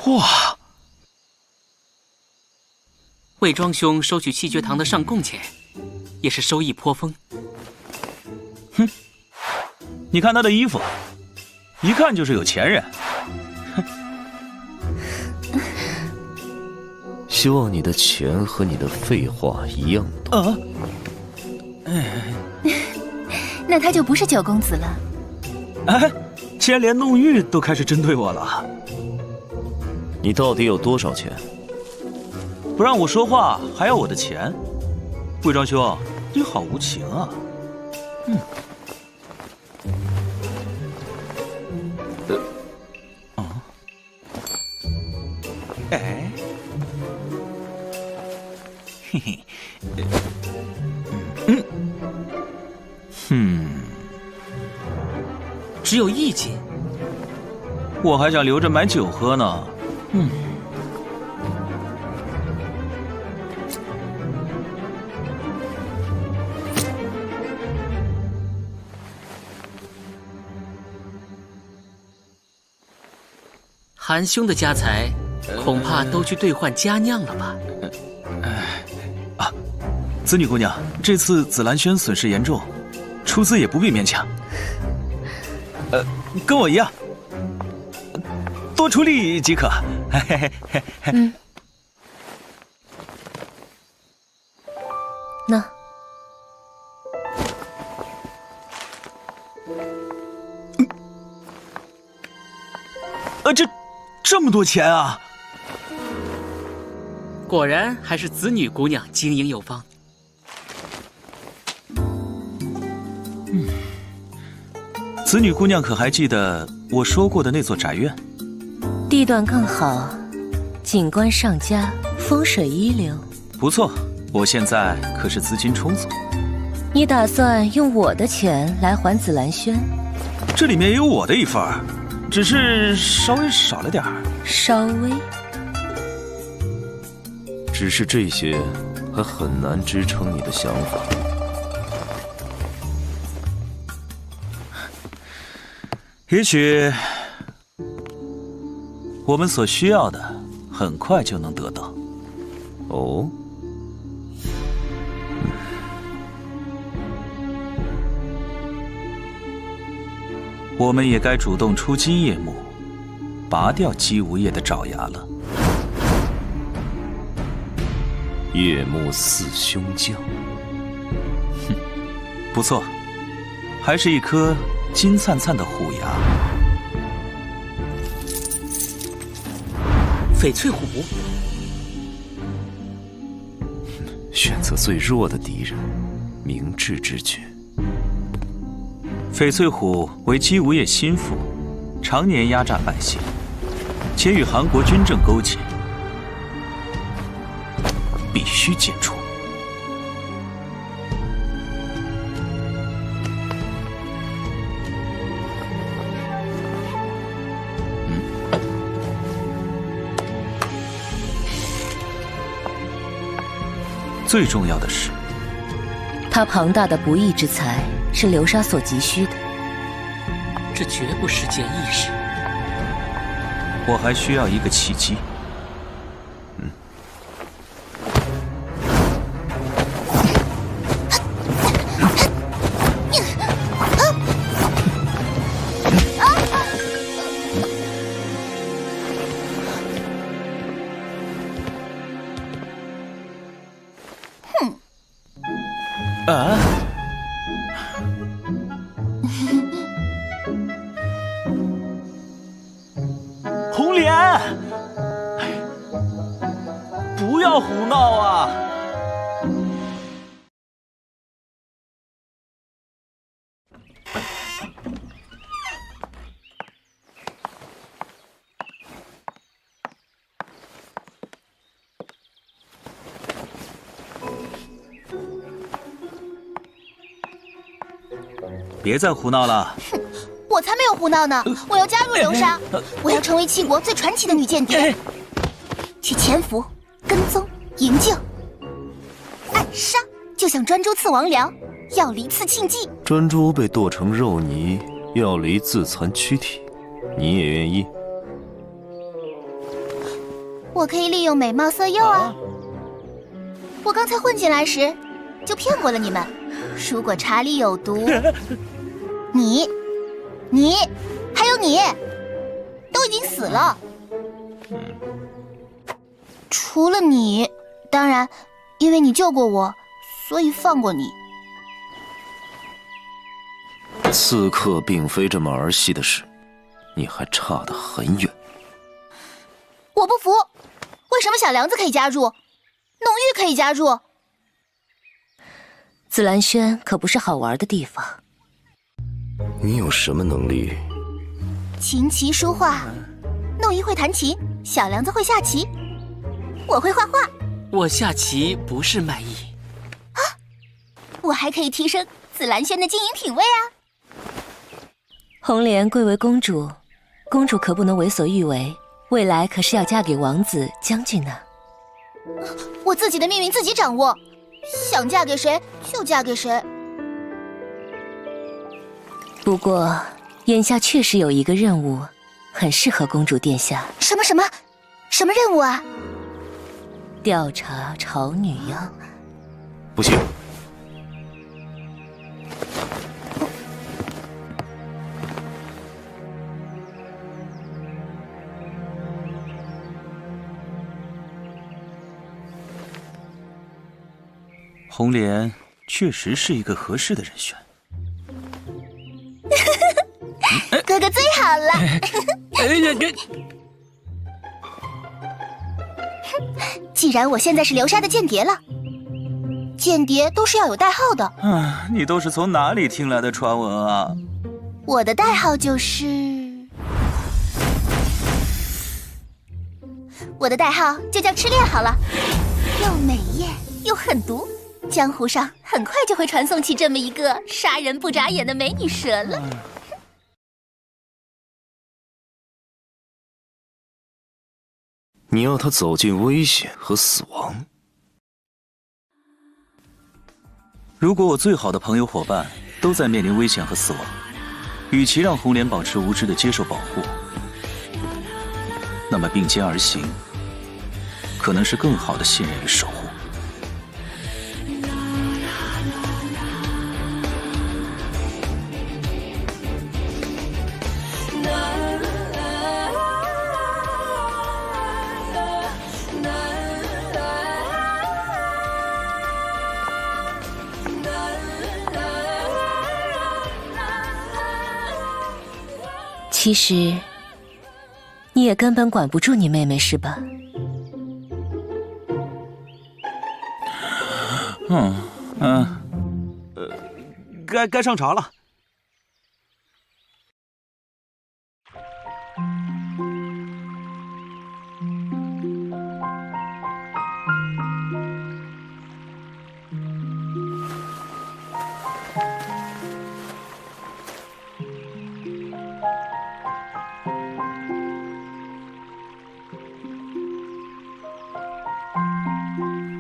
哇！魏庄兄收取气绝堂的上贡钱，也是收益颇丰。哼，你看他的衣服，一看就是有钱人。希望你的钱和你的废话一样多。那他就不是九公子了。哎，既然连弄玉都开始针对我了，你到底有多少钱？不让我说话，还要我的钱？魏庄兄，你好无情啊！哎，嘿嘿，只有1斤，我还想留着买酒喝呢。韩兄的家财，恐怕都去兑换佳酿了吧？子女姑娘，这次紫兰轩损失严重，出资也不必勉强。跟我一样，多出力即可。那这么多钱啊！果然还是子女姑娘经营有方。子女姑娘可还记得我说过的那座宅院？地段更好，景观上佳，风水一流。不错，我现在可是资金充足。你打算用我的钱来还紫兰轩？这里面也有我的一份儿，只是稍微少了点儿。稍微？只是这些还很难支撑你的想法。也许我们所需要的很快就能得到。哦。我们也该主动出击叶幕，拔掉姬无业的爪牙了。叶幕四凶将，哼，不错，还是一颗金灿灿的虎牙。翡翠虎，选择最弱的敌人，明智之举。翡翠虎为姬无业心腹，常年压榨百姓，且与韩国军政勾结，必须剪除。最重要的是，他庞大的不义之财是流沙所急需的，这绝不是件易事。我还需要一个契机。啊！红莲，不要胡闹啊！别再胡闹了！哼，我才没有胡闹呢！我要加入流沙，我要成为七国最传奇的女间谍，去潜伏、跟踪、营救、暗杀，就像专诸刺王僚，要离刺庆忌。专诸被剁成肉泥，要离自残躯体，你也愿意？我可以利用美貌色诱啊！我刚才混进来时，就骗过了你们。如果茶里有毒，你，还有你，都已经死了。除了你，当然，因为你救过我，所以放过你。刺客并非这么儿戏的事，你还差得很远。我不服，为什么小梁子可以加入，浓郁可以加入？紫兰轩可不是好玩的地方。你有什么能力？琴棋书画，弄一会弹琴，小梁子会下棋，我会画画。我下棋不是卖艺啊！我还可以提升紫兰轩的经营品味啊！红莲贵为公主，公主可不能为所欲为，未来可是要嫁给王子将军呢。我自己的命运自己掌握，想嫁给谁就嫁给谁。不过，眼下确实有一个任务，很适合公主殿下。什么任务啊？调查朝女妖。不行。红莲确实是一个合适的人选。哥哥最好了。既然我现在是流沙的间谍了，间谍都是要有代号的。你都是从哪里听来的传闻啊？我的代号就是……我的代号就叫痴恋好了，又美艳又狠毒，江湖上很快就会传颂起这么一个杀人不眨眼的美女蛇了。你要他走进危险和死亡？如果我最好的朋友伙伴都在面临危险和死亡，与其让红莲保持无知的接受保护，那么并肩而行，可能是更好的信任与守护。其实，你也根本管不住你妹妹，是吧？该上茶了。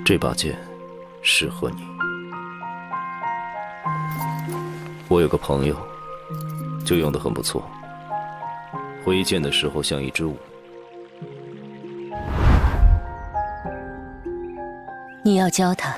这把剑适合你。我有个朋友，就用得很不错，挥剑的时候像一支舞。你要教他。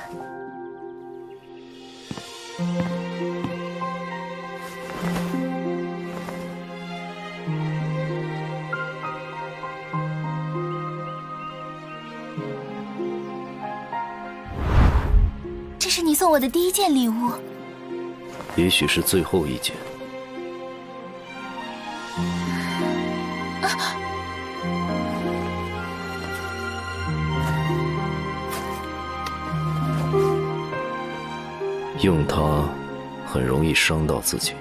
这是你送我的第一件礼物。也许是最后一件。用它很容易伤到自己。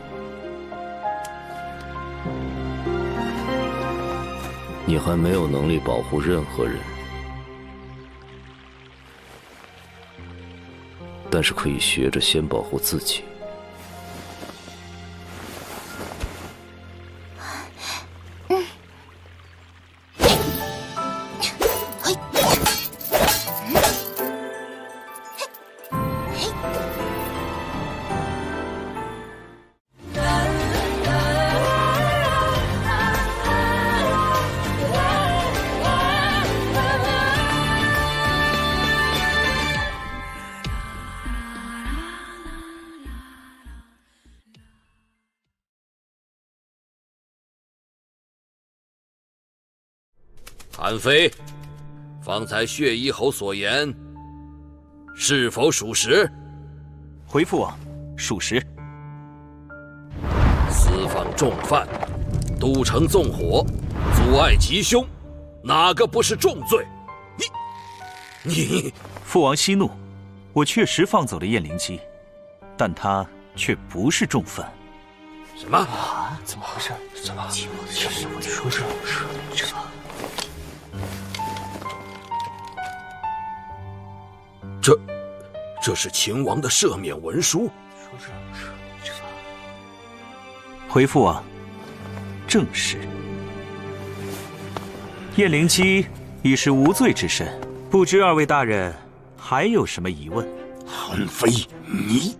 你还没有能力保护任何人，但是可以学着先保护自己。韩非，方才血衣侯所言是否属实？回父王，属实。私访重犯，都城纵火，阻碍吉凶，哪个不是重罪？你，父王息怒，我确实放走了燕灵姬，但他却不是重犯。什么？啊？怎么回事？怎么？这是我说这。这是秦王的赦免文书。回父王，正是。燕灵姬已是无罪之身，不知二位大人还有什么疑问？韩非，你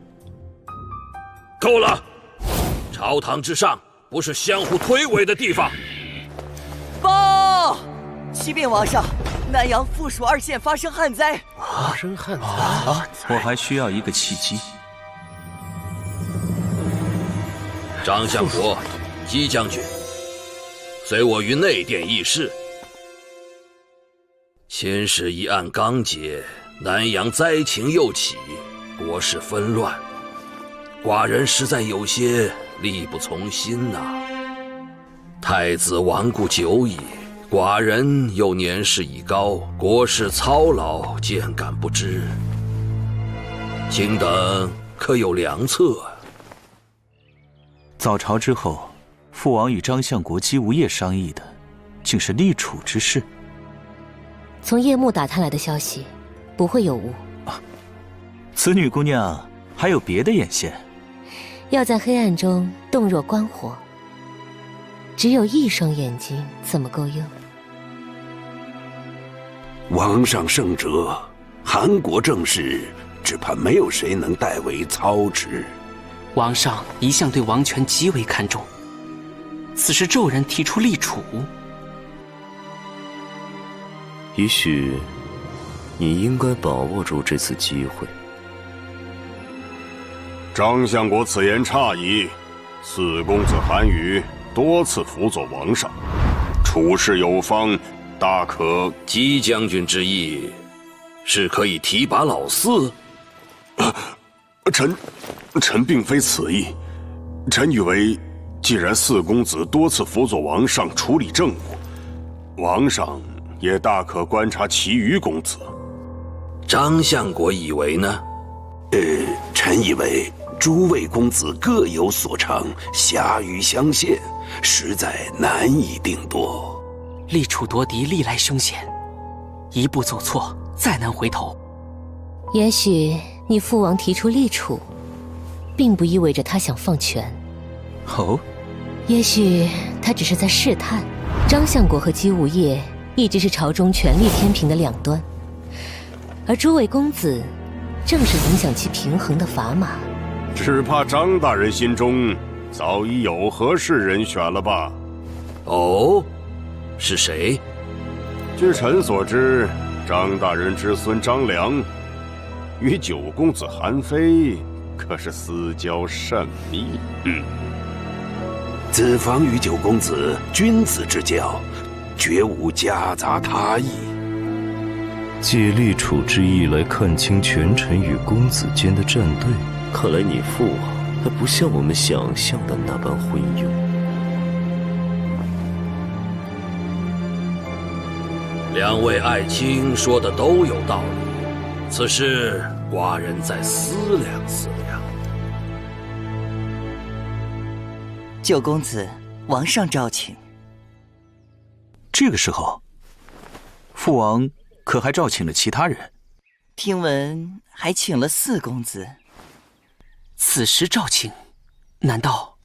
够了！朝堂之上不是相互推诿的地方。报！启禀王上，南阳附属2县发生旱灾。发生旱灾啊！我还需要一个契机。张相国、姬将军，随我于内殿议事。先是一案刚结，南阳灾情又起，国事纷乱，寡人实在有些力不从心呐。太子亡故久矣，寡人又年事已高，国事操劳，渐感不支。卿等可有良策？早朝之后，父王与张相国、姬无业商议的，竟是立储之事。从叶幕打探来的消息，不会有误。此女姑娘还有别的眼线？要在黑暗中洞若观火，只有一双眼睛怎么够用？王上圣哲，韩国政事只怕没有谁能代为操持。王上一向对王权极为看重，此时骤然提出立储，也许你应该把握住这次机会。张相国此言差矣，四公子韩宇多次辅佐王上，处事有方，大可。姬将军之意是可以提拔老四？臣并非此意，臣以为既然四公子多次辅佐王上处理政务，王上也大可观察其余公子。张相国以为呢？臣以为诸位公子各有所长，狭于相限，实在难以定夺。立储夺嫡历来凶险，一步走错，再难回头。也许你父王提出立储，并不意味着他想放权。哦，也许他只是在试探。张相国和姬无业一直是朝中权力天平的两端，而诸位公子正是影响其平衡的砝码。只怕张大人心中早已有合适人选了吧？哦，是谁？据臣所知，张大人之孙张良与九公子韩非可是私交甚密。子房与九公子君子之交，绝无夹杂他意。借立储之意来看清权臣与公子间的战队，看来你父王还不像我们想象的那般昏庸。两位爱卿说的都有道理，此事寡人再思量思量。九公子，王上召请。这个时候，父王可还召请了其他人？听闻还请了四公子。此时召请，难道？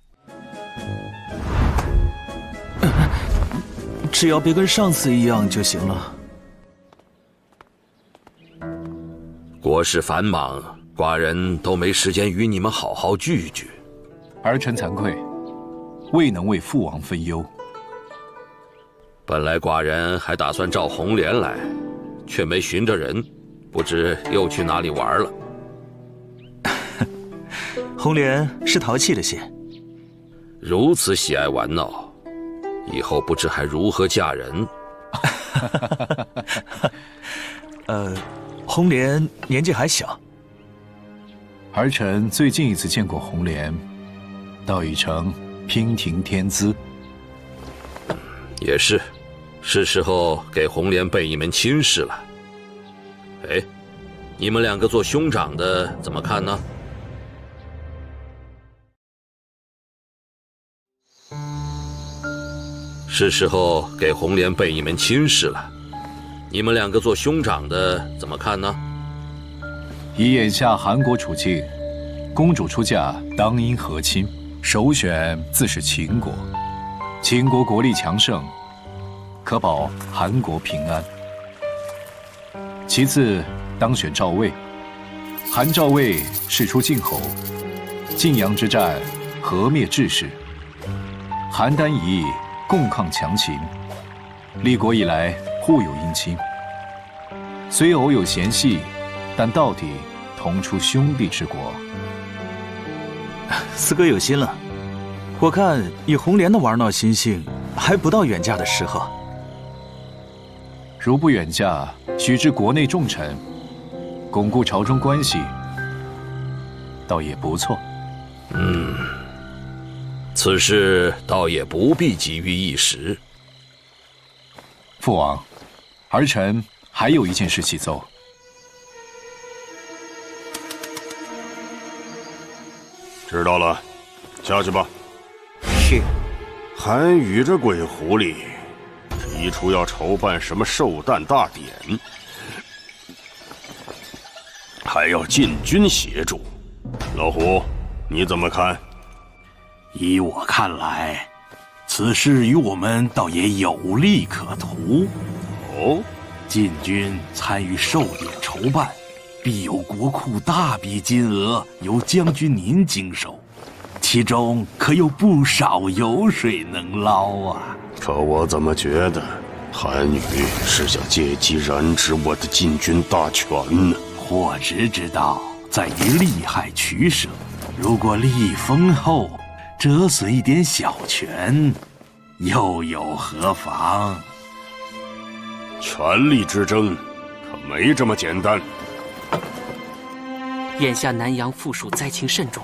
只要别跟上次一样就行了。国事繁忙，寡人都没时间与你们好好聚聚。儿臣惭愧，未能为父王分忧。本来寡人还打算召红莲来，却没寻着人，不知又去哪里玩了。红莲是淘气的些，如此喜爱玩闹，以后不知还如何嫁人。红莲年纪还小，儿臣最近一次见过红莲，倒已成娉婷天姿。也是，是时候给红莲备一门亲事了。哎，你们两个做兄长的怎么看呢？是时候给红莲备一门亲事了。你们两个做兄长的怎么看呢？以眼下韩国处境，公主出嫁当应和亲，首选自是秦国。秦国国力强盛，可保韩国平安。其次当选赵魏，韩赵魏事出晋侯，晋阳之战和灭志士，邯郸一役共抗强秦，立国以来互有姻亲，虽偶有嫌隙，但到底同出兄弟之国。四哥有心了，我看以红莲的玩闹心性，还不到远嫁的时候。如不远嫁，许知国内重臣，巩固朝中关系，倒也不错。此事倒也不必急于一时。父王，儿臣还有一件事启奏。知道了，下去吧。是。韩宇这鬼狐狸提出要筹办什么寿诞大典，还要禁军协助。老胡，你怎么看？依我看来，此事与我们倒也有利可图。哦，禁军参与寿典筹办，必有国库大笔金额由将军您经手，其中可有不少油水能捞啊！可我怎么觉得韩宇是想借机染指我的禁军大权呢？货值之道在于利害取舍，如果利益丰厚，折损一点小权，又有何妨？权力之争可没这么简单。眼下南阳附属灾情甚重，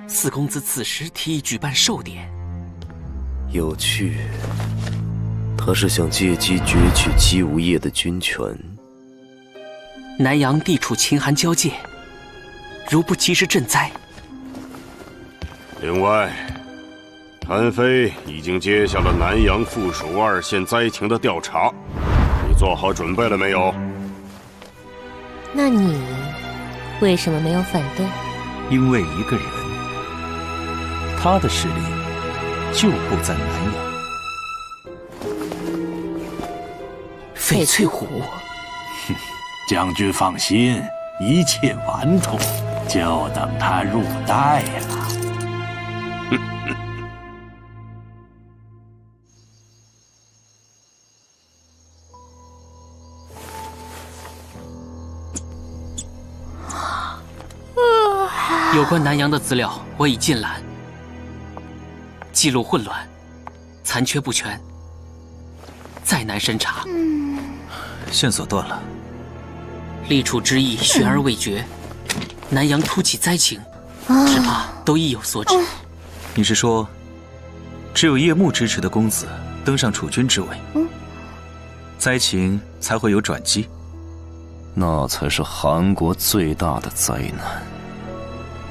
四公子此时提议举办寿典，有趣。他是想借机攫取姬无业的军权。南阳地处秦韩交界，如不及时赈灾。另外，韩非已经接下了南阳附属2县灾情的调查，你做好准备了没有？那你为什么没有反对？因为一个人，他的势力就不在南阳。翡翠虎，将军放心，一切完妥，就等他入袋了。有关南阳的资料我已尽览，记录混乱，残缺不全，再难审查。线索断了，立储之意悬而未决，南阳突起灾情，只怕都意有所指。你是说，只有叶幕支持的公子登上储君之位，灾情才会有转机？那才是韩国最大的灾难。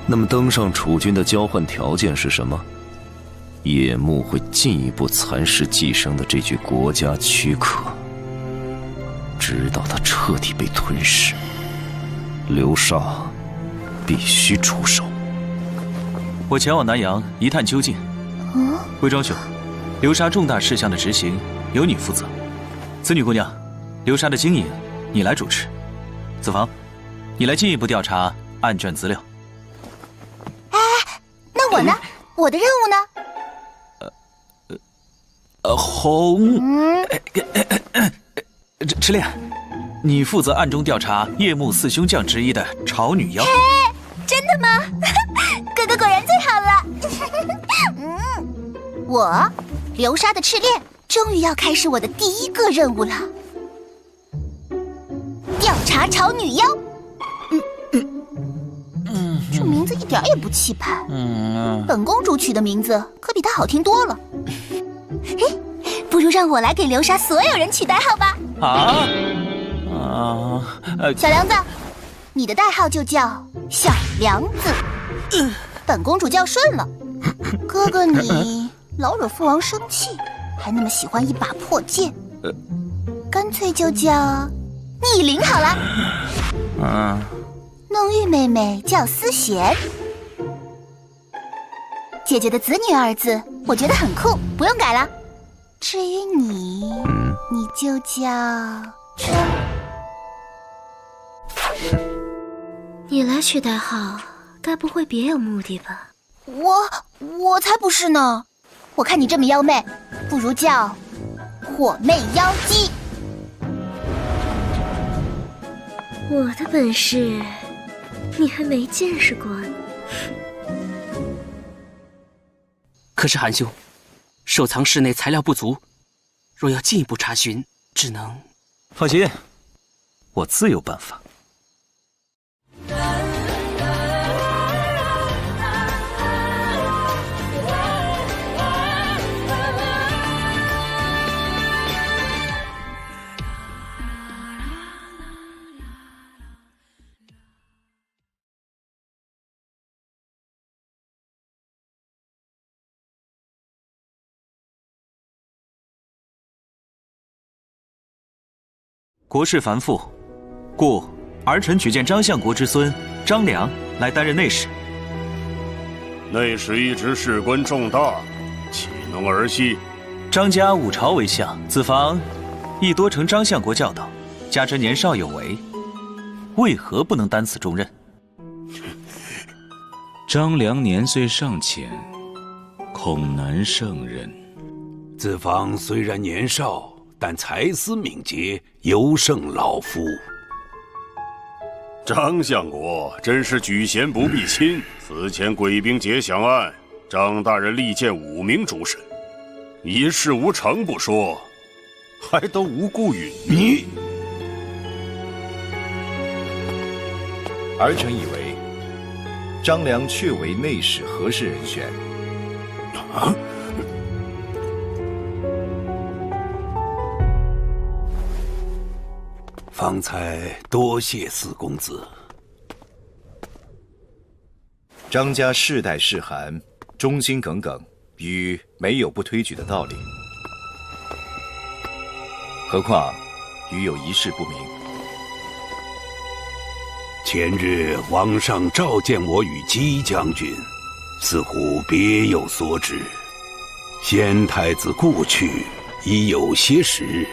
那么登上储君的交换条件是什么？叶幕会进一步蚕食寄生的这具国家躯壳，直到它彻底被吞噬。流沙必须出手。我前往南阳一探究竟。魏庄兄，流沙重大事项的执行由你负责。子女姑娘，流沙的经营你来主持。子房，你来进一步调查案卷资料。那我呢？我的任务呢？红，赤练，你负责暗中调查叶幕4凶将之一的潮女妖。真的吗？哥哥果然最好了。我流沙的赤练终于要开始我的第一个任务了，调查潮女妖。这名字一点也不气派。本公主取的名字可比她好听多了。不如让我来给流沙所有人取代号吧。小梁子，你的代号就叫小梁子。本公主叫顺了。哥哥你老惹父王生气，还那么喜欢一把破剑，干脆就叫逆鳞好了。弄玉妹妹叫思贤。姐姐的子女2字我觉得很酷，不用改了。至于你，你就叫你来取代号，该不会别有目的吧？我才不是呢。我看你这么妖媚，不如叫火媚妖姬。我的本事你还没见识过呢。可是韩兄，收藏室内材料不足，若要进一步查询，只能……放心，我自有办法。国事繁复，故儿臣举荐张相国之孙张良来担任内史。内史一职事关重大，岂能儿戏？张家五朝为相，子房亦多承张相国教导，加之年少有为，为何不能担此重任？张良年岁尚浅，恐难胜任。子房虽然年少，但才思敏捷，尤胜老夫。张相国真是举贤不避亲，此前鬼兵劫饷案，张大人力荐5名主审，一事无成不说，还都无故允你。儿臣以为，张良确为内史，何氏人选？方才多谢四公子。张家世代世寒，忠心耿耿，与没有不推举的道理。何况与有一事不明。前日王上召见我与姬将军，似乎别有所指。先太子故去已有些时日，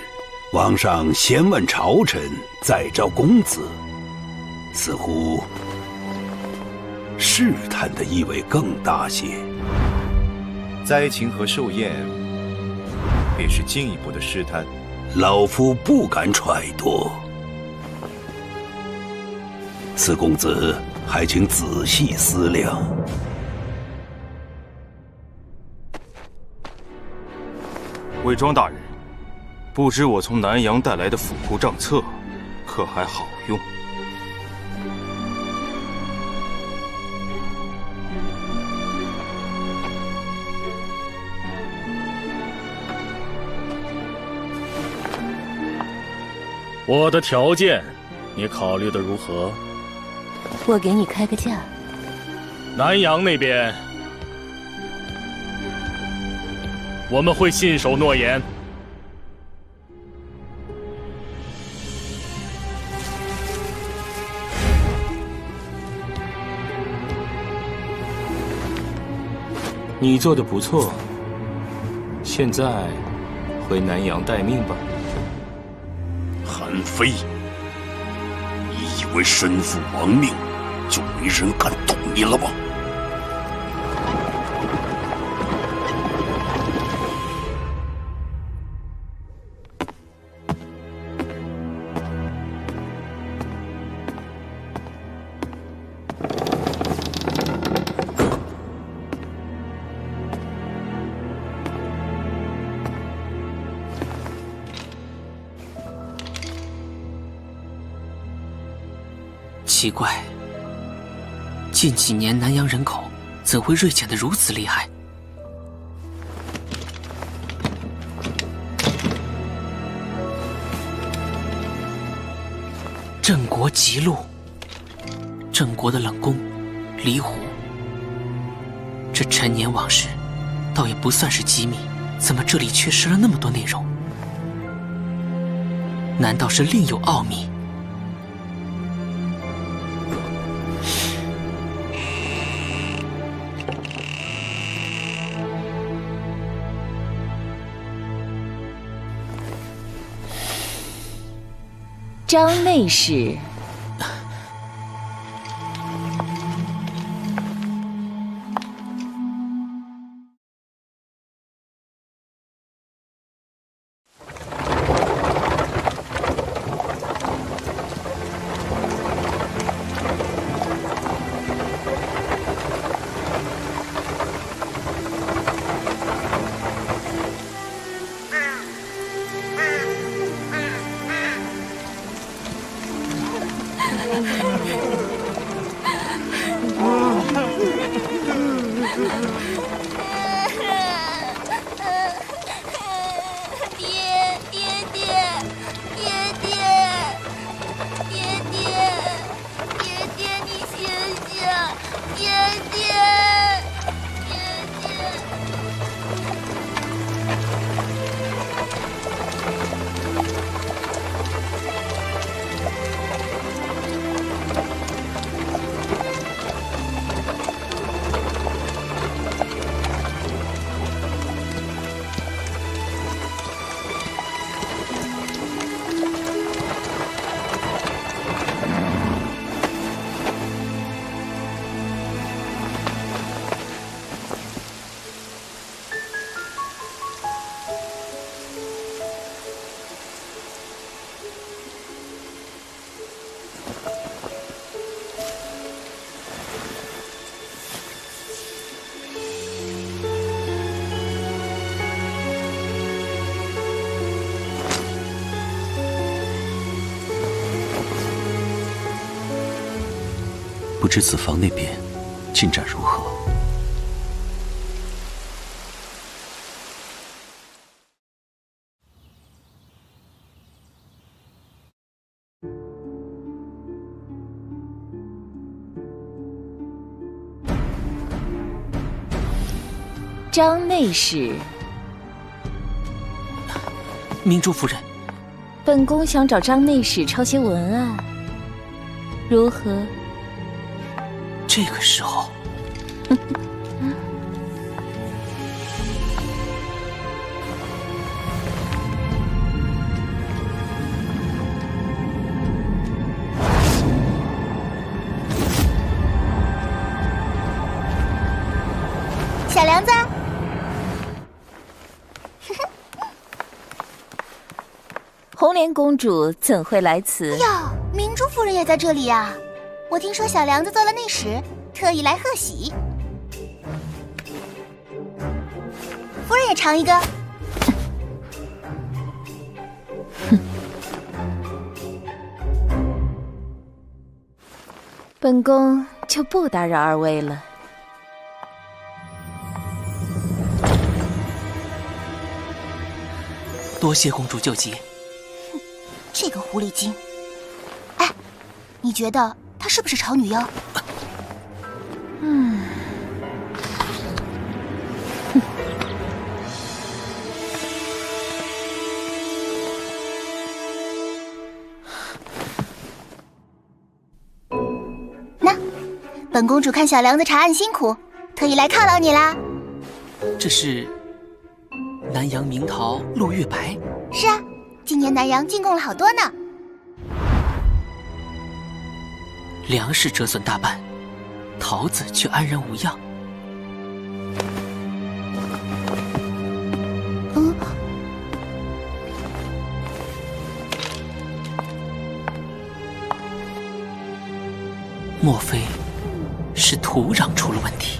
王上先问朝臣，再召公子，似乎试探的意味更大些。灾情和寿宴，便是进一步的试探。老夫不敢揣度。四公子还请仔细思量。魏庄大人，不知我从南阳带来的府库账册，可还好用？我的条件，你考虑的如何？我给你开个价。南阳那边，我们会信守诺言。你做的不错，现在回南阳待命吧。韩非，你以为身负王命，就没人敢动你了吗？奇怪，近几年南阳人口怎会锐减得如此厉害？郑国极路，郑国的冷宫，离湖。这陈年往事，倒也不算是机密，怎么这里缺失了那么多内容？难道是另有奥秘？张内史，不知子房那边进展如何？张内史，明珠夫人，本宫想找张内史抄些文案，如何？这个时候，小梁子，红莲公主怎会来此？哟，明珠夫人也在这里呀！我听说小梁子做了内史，特意来贺喜。夫人也尝一个。本宫就不打扰二位了。多谢公主救急。这个狐狸精，哎，你觉得她是不是炒女妖？那，本公主看小梁子查案辛苦，特意来犒劳你啦。这是南洋名桃鹿月白。是啊，今年南洋进贡了好多呢。粮食折损大半，桃子却安然无恙。莫非是土壤出了问题？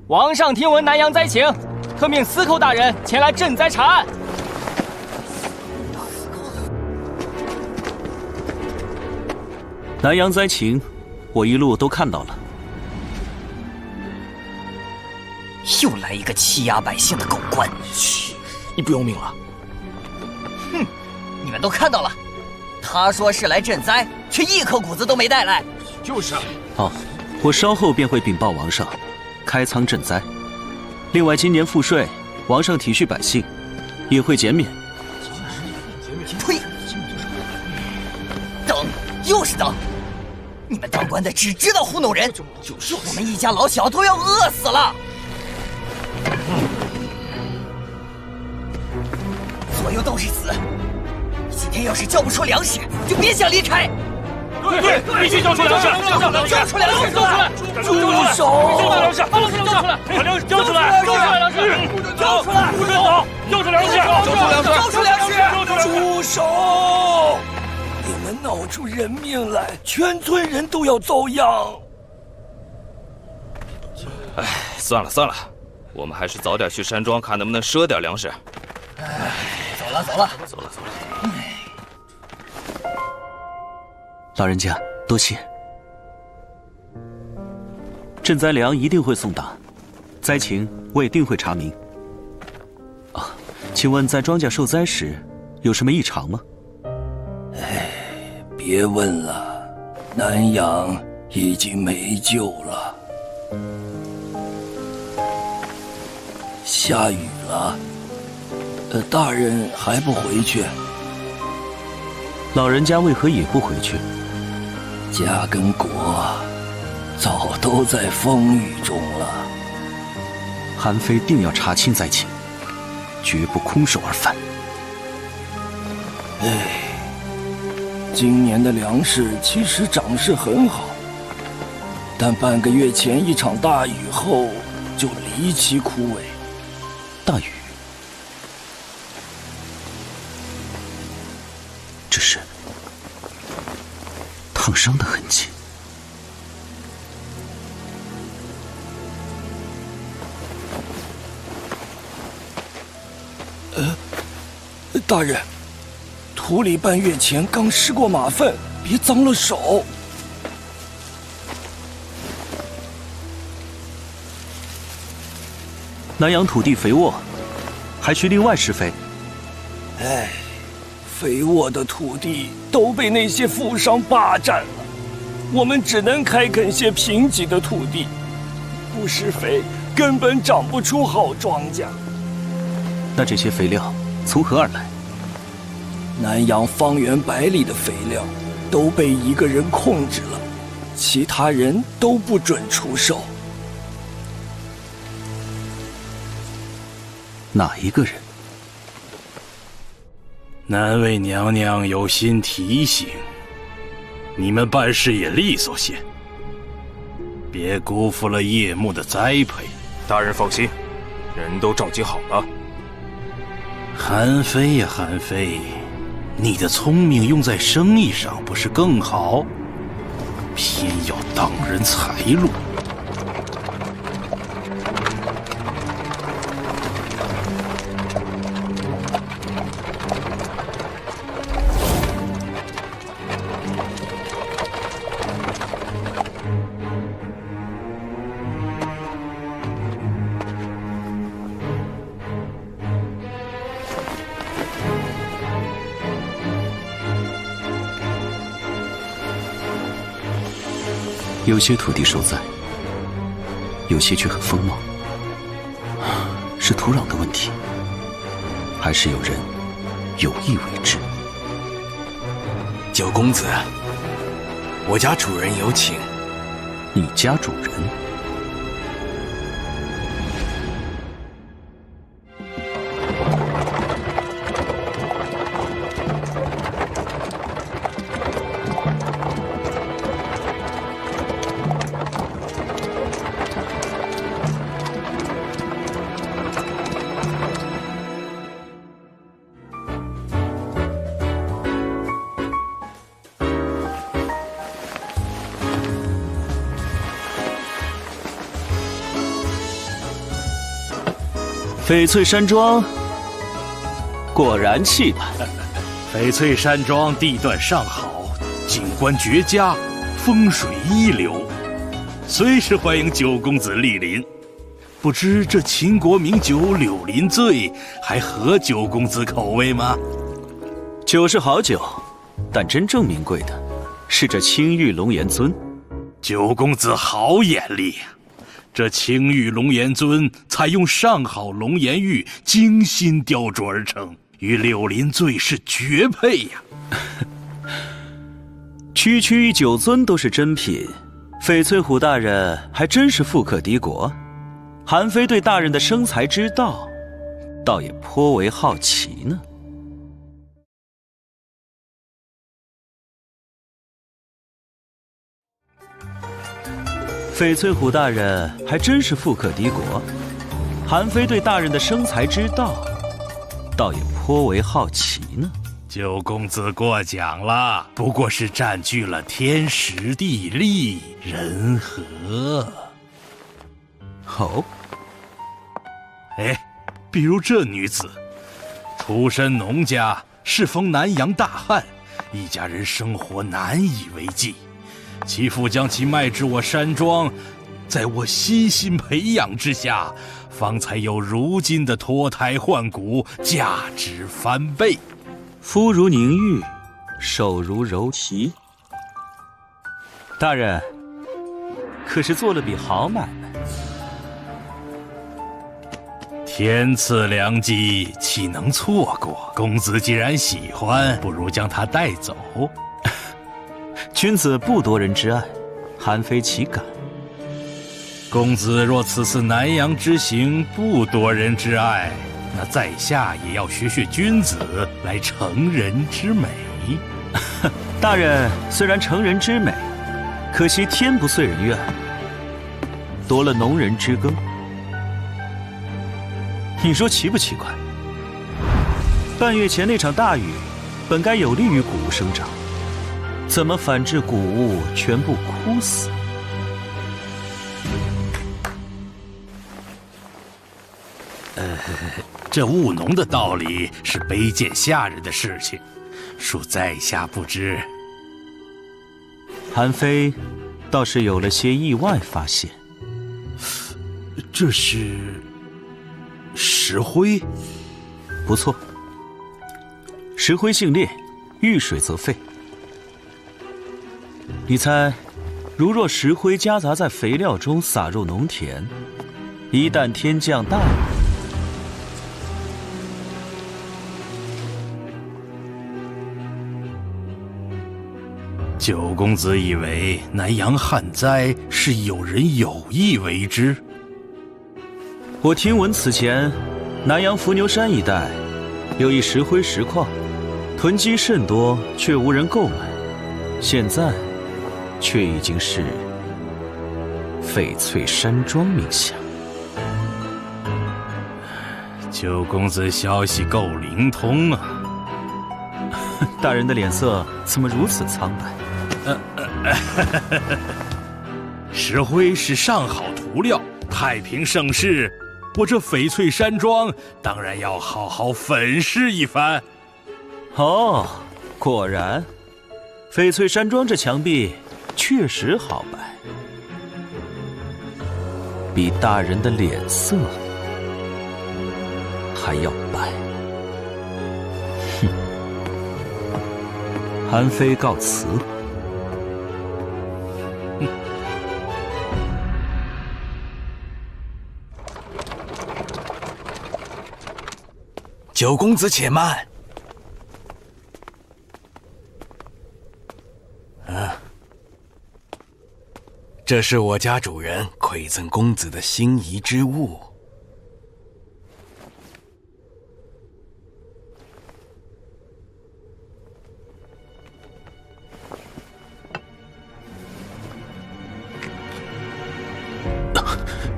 王上听闻南阳灾情，特命司寇大人前来赈灾查案。南阳灾情，我一路都看到了。又来一个欺压百姓的狗官！嘘，你不要命了？哼，你们都看到了，他说是来赈灾，却一颗谷子都没带来。就是。哦，我稍后便会禀报王上。开仓赈灾，另外今年赋税，王上体恤百姓，也会减免。呸！等，又是等！你们当官的只知道糊弄人，我们一家老小都要饿死了。左右都是死，今天要是交不出粮食，就别想离开。对，必须交出粮食！交出粮食！交出来！住手！交出粮食！把粮食交出来！交出来！粮食！交出来！不准走！交出粮食！交出粮食！住手！你们闹出人命来，全村人都要遭殃。哎，算了算了，我们还是早点去山庄，看能不能赊点粮食。哎，走了走了。老人家，多谢。赈灾粮一定会送达，灾情我也定会查明。啊，请问在庄稼受灾时有什么异常吗？哎，别问了，南阳已经没救了。下雨了，大人还不回去？老人家为何也不回去？家跟国早都在风雨中了。韩非定要查清灾情，绝不空手而返。哎，今年的粮食其实长势很好，但半个月前一场大雨后就离奇枯萎。大雨？烫伤的痕迹。大人，土里半月前刚施过马粪，别脏了手。南阳土地肥沃，还需另外施肥。哎，肥沃的土地都被那些富商霸占了，我们只能开垦些贫瘠的土地，不施肥根本长不出好庄稼。那这些肥料从何而来？南阳方圆100里的肥料都被一个人控制了，其他人都不准出售。哪一个人？难为娘娘有心提醒，你们办事也利索些，别辜负了叶幕的栽培。大人放心，人都召集好了。韩非呀，韩非，你的聪明用在生意上不是更好？偏要挡人财路。有些土地受灾，有些却很丰茂，是土壤的问题，还是有人有意为之？九公子，我家主人有请。你家主人？翡翠山庄果然气派。翡翠山庄地段上好，景观绝佳，风水一流，随时欢迎九公子莅临。不知这秦国名酒柳林醉还合九公子口味吗？酒是好酒，但真正名贵的是这青玉龙颜樽。九公子好眼力呀！这青玉龙颜樽采用上好龙颜玉精心雕琢而成，与柳林醉是绝配呀！区区酒樽都是珍品，翡翠虎大人还真是富可敌国。韩非对大人的生财之道，倒也颇为好奇呢。翡翠虎大人还真是富可敌国，韩非对大人的生财之道，倒也颇为好奇呢。九公子过奖了，不过是占据了天时地利人和。哦，哎，比如这女子，出身农家，适逢南阳大旱，一家人生活难以为继。其父将其卖至我山庄，在我悉心培养之下，方才有如今的脱胎换骨，价值翻倍。肤如凝玉，手如柔荑。大人，可是做了笔好买卖。天赐良机，岂能错过？公子既然喜欢，不如将它带走。君子不夺人之爱，韩非岂敢？公子若此次南阳之行不夺人之爱，那在下也要学学君子，来成人之美。大人虽然成人之美，可惜天不遂人愿，夺了农人之耕。你说奇不奇怪？半月前那场大雨，本该有利于谷物生长。怎么反制谷物全部枯死？这务农的道理是卑贱下人的事情，恕在下不知。韩非倒是有了些意外发现。这是石灰？不错，石灰性烈，遇水则废。你猜，如若石灰夹杂在肥料中撒入农田，一旦天降大雨，九公子以为南阳旱灾是有人有意为之？我听闻此前南阳伏牛山一带有一石灰石矿，囤积甚多，却无人购买，现在却已经是翡翠山庄名下。九公子消息够灵通啊！大人的脸色怎么如此苍白？石灰是上好涂料，太平盛世，我这翡翠山庄当然要好好粉饰一番。哦，果然，翡翠山庄这墙壁确实好白，比大人的脸色还要白。哼，韩非告辞。九公子且慢。这是我家主人馈赠公子的心仪之物。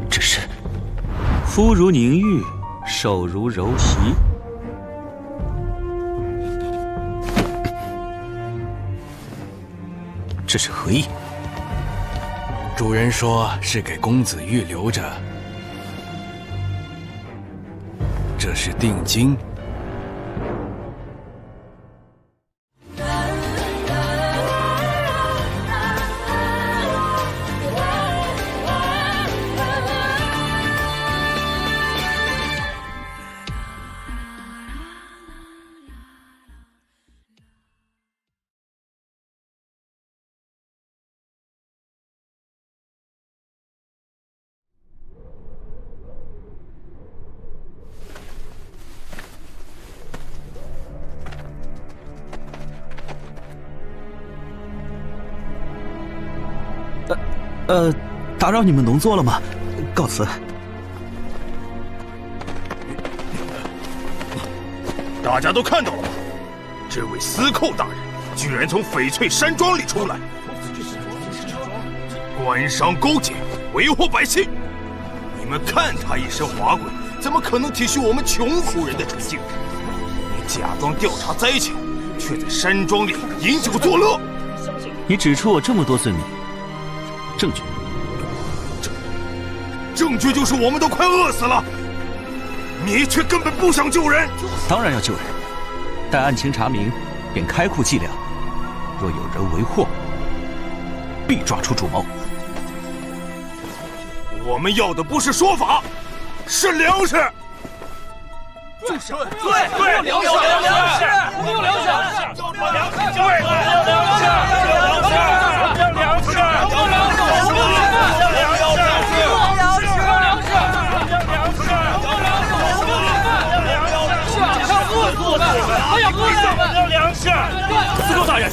这是肤如凝玉，手如柔席。这是何意？主人说是给公子预留着，这是定金。打扰你们农作了吗？告辞。大家都看到了吗？这位司寇大人居然从翡翠山庄里出来，官商勾结，为祸百姓。你们看他一身华贵，怎么可能体恤我们穷苦人的处境？你假装调查灾情，却在山庄里饮酒作乐。你指出我这么多罪名，证据？证据就是我们都快饿死了，你却根本不想救人。当然要救人，待案情查明，便开库计量。若有人为祸，必抓出主谋。我们要的不是说法，是粮食。就是对，粮食，我们有粮食，司寇大人，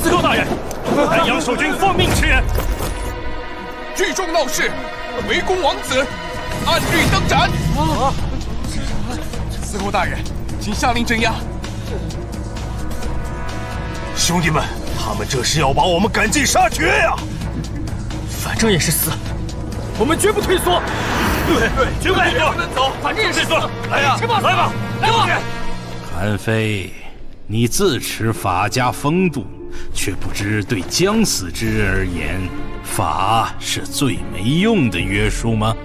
司寇大人，南阳守军奉命驰援，聚众闹事，围攻王子，按律登斩。司寇大人，请下令镇压。兄弟们，他们这是要把我们赶尽杀绝呀！反正也是死，我们绝不退缩。对，绝不退缩，走，反正也是死。来呀，来吧，来吧！韩非，你自持法家风度，却不知对将死之人而言，法是最没用的约束吗？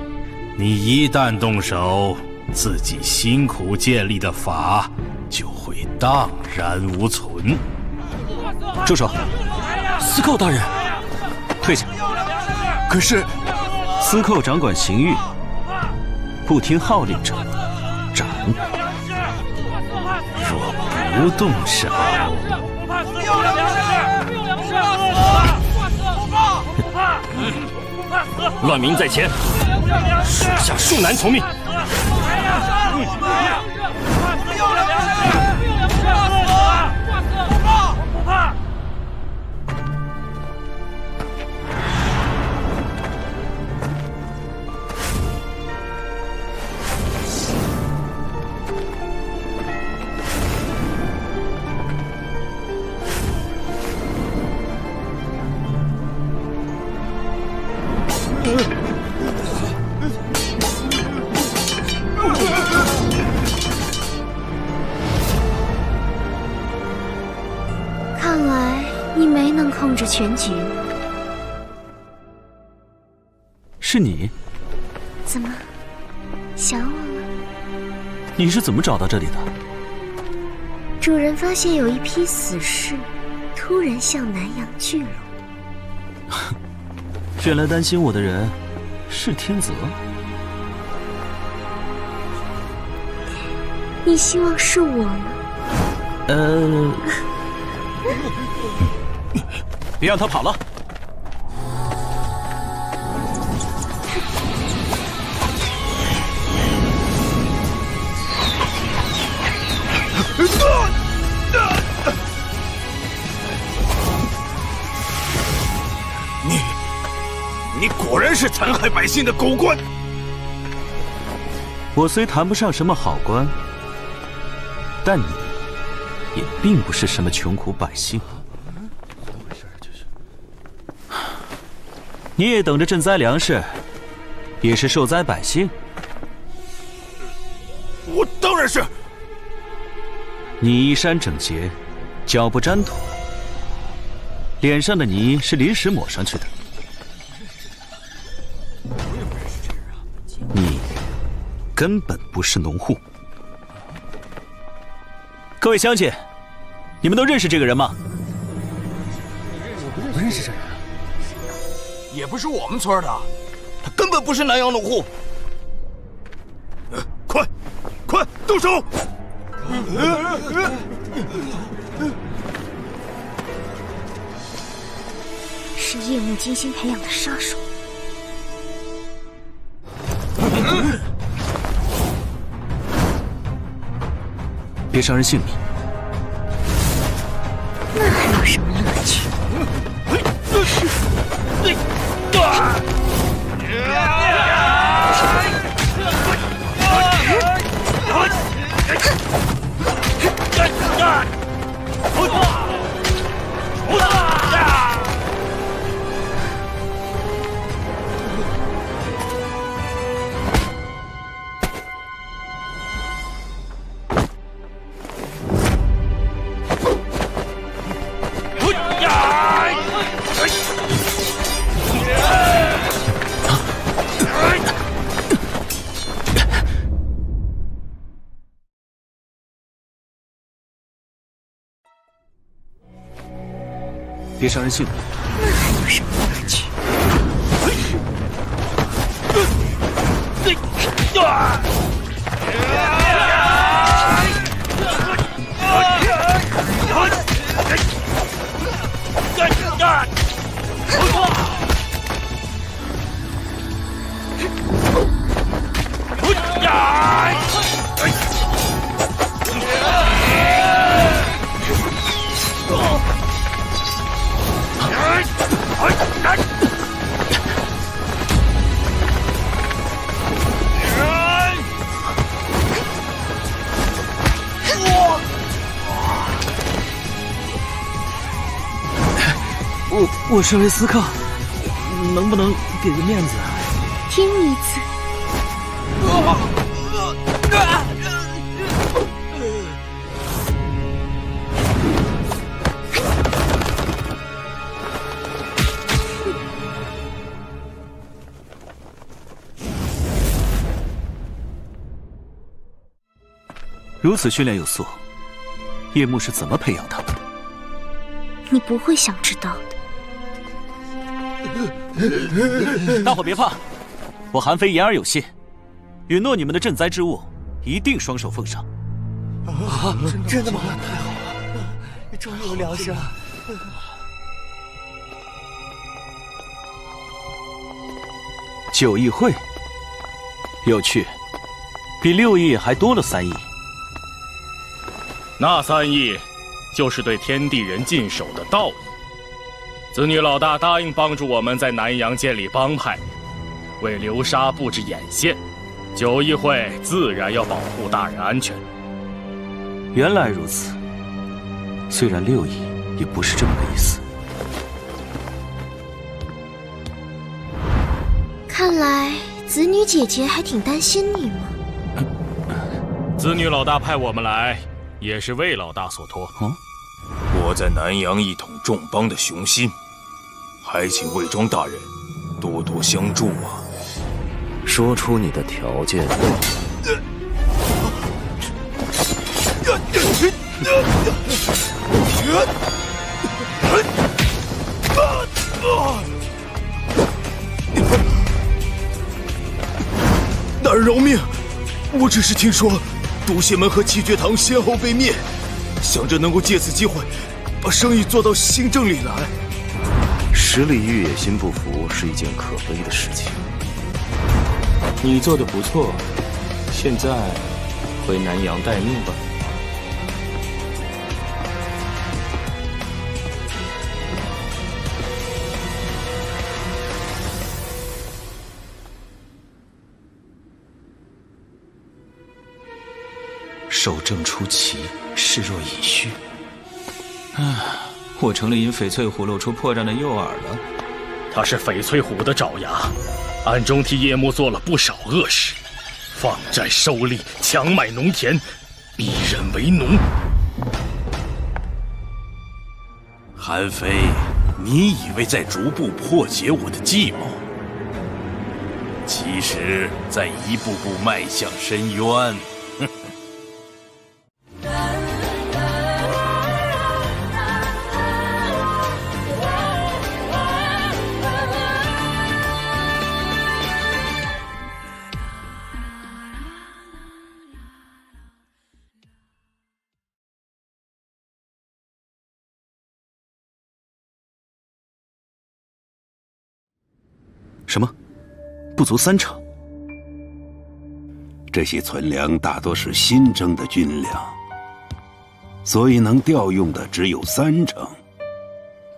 你一旦动手，自己辛苦建立的法就会荡然无存。住手！司寇大人，退下。可是，司寇掌管刑狱，不听号令者斩。若不动手，乱民在前，属下恕难从命。看来你没能控制全局。是你？怎么，想我了？你是怎么找到这里的？主人发现有一批死士突然向南阳聚拢。原来担心我的人是天泽。你希望是我吗？别让他跑了！你果然是残害百姓的狗官！我虽谈不上什么好官，但你也并不是什么穷苦百姓。你也等着赈灾粮食，也是受灾百姓。我当然是。你衣衫整洁，脚不沾土，脸上的泥是临时抹上去的。你根本不是农户。各位乡亲，你们都认识这个人吗？我不认识这人，也不是我们村的，他根本不是南阳农户。快动手！是夜幕精心培养的杀手。别伤人性命。那还有什么乐趣？别伤人性命。那还有什么乐趣？我身为司寇，能不能给个面子？听一次。如此训练有素，叶幕是怎么培养他们的？你不会想知道的。大伙别怕，我韩非言而有信，允诺你们的赈灾之物一定双手奉上。啊，真的吗？太好了，终于有粮食了。9亿会，有趣，比6亿还多了3亿。那3亿，就是对天地人尽守的道义。子女老大答应帮助我们在南阳建立帮派，为流沙布置眼线。9亿会自然要保护大人安全。原来如此，虽然6亿也不是这么个意思。看来子女姐姐还挺担心你嘛。子女老大派我们来，也是魏老大所托。我在南阳一统众邦的雄心，还请魏庄大人多多相助啊！说出你的条件。大人饶命！我只是听说毒邪门和七绝堂先后被灭，想着能够借此机会把生意做到新正里来。实力愈野心不服是一件可悲的事情。你做的不错，现在回南阳待命吧。守正出奇，视若已虚。我成了因翡翠虎露出破绽的诱饵了。他是翡翠虎的爪牙，暗中替叶幕做了不少恶事，放债收利，强买农田，逼人为奴。韩非，你以为在逐步破解我的计谋，其实在一步步迈向深渊。什么？不足3成？这些存粮大多是新征的军粮，所以能调用的只有3成。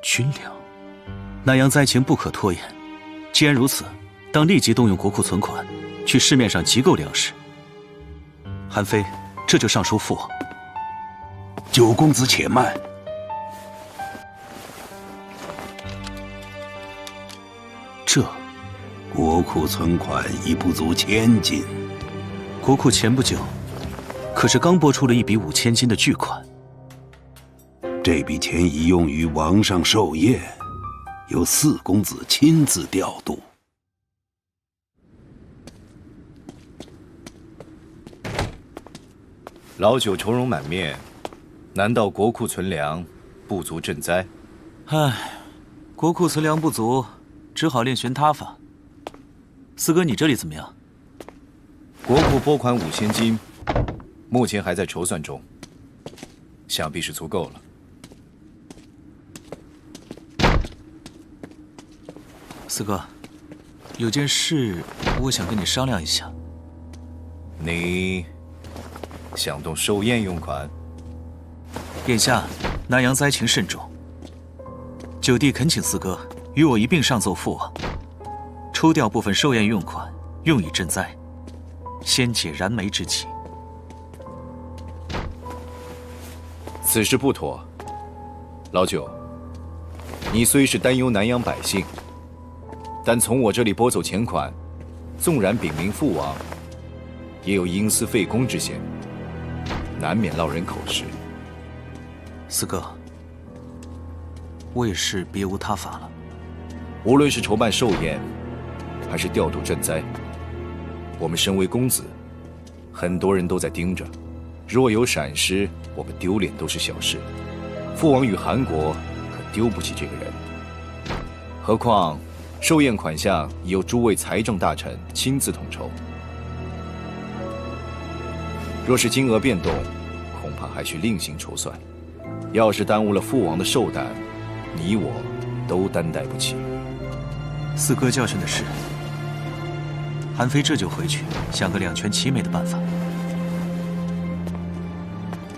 军粮？南阳灾情不可拖延。既然如此，当立即动用国库存款，去市面上集购粮食。韩非，这就上书父王。九公子且慢。这国库存款已不足1000金。国库前不久可是刚拨出了一笔5000金的巨款。这笔钱已用于王上寿宴，由4公子亲自调度。老九愁容满面，难道国库存粮不足赈灾？唉，国库存粮不足，只好另寻他法。四哥，你这里怎么样？国库拨款5000金，目前还在筹算中，想必是足够了。四哥，有件事我想跟你商量一下。你想动寿宴用款？眼下南阳灾情甚重，九弟恳请四哥与我一并上奏父王，抽调部分寿宴用款，用以赈灾，先解燃眉之急。此事不妥。老九，你虽是担忧南阳百姓，但从我这里拨走钱款，纵然禀明父王，也有因私废公之嫌，难免落人口实。四哥，我也是别无他法了。无论是筹办寿宴，还是调度赈灾，我们身为公子，很多人都在盯着，若有闪失，我们丢脸都是小事。父王与韩国可丢不起这个人。何况寿宴款项已由诸位财政大臣亲自统筹。若是金额变动，恐怕还需另行筹算。要是耽误了父王的寿诞，你我都担待不起。四哥教训的是，韩非这就回去想个两全其美的办法。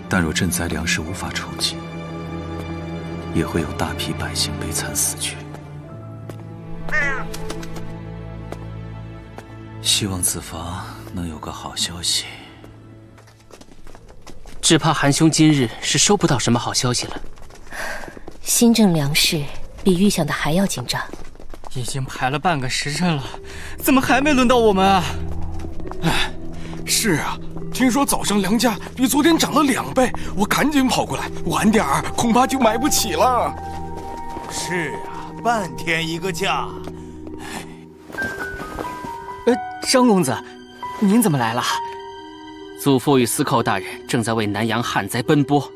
但若赈灾粮食无法筹集，也会有大批百姓悲惨死去。希望子房能有个好消息。只怕韩兄今日是收不到什么好消息了。新政粮食比预想的还要紧张。已经排了半个时辰了，怎么还没轮到我们啊？哎，是啊，听说早上粮价比昨天涨了2倍，我赶紧跑过来，晚点儿恐怕就买不起了。是啊，半天一个价。张公子，您怎么来了？祖父与司寇大人正在为南阳旱灾奔波，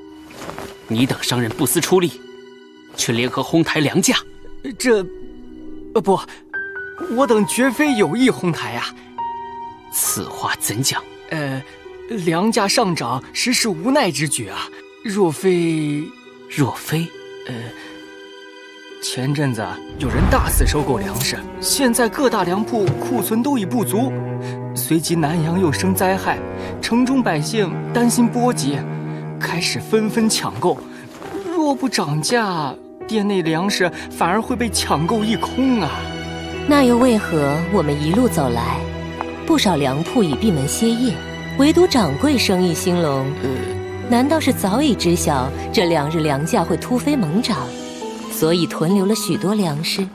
你等商人不思出力，却联合哄抬粮价。不，我等绝非有意哄抬啊。此话怎讲？粮价上涨实是无奈之举啊。若非，前阵子有人大肆收购粮食，现在各大粮铺库存都已不足，随即南阳又生灾害，城中百姓担心波及，开始纷纷抢购。若不涨价，店内粮食反而会被抢购一空啊！那又为何我们一路走来，不少粮铺已闭门歇业，唯独掌柜生意兴隆？难道是早已知晓这2日粮价会突飞猛涨，所以囤留了许多粮食？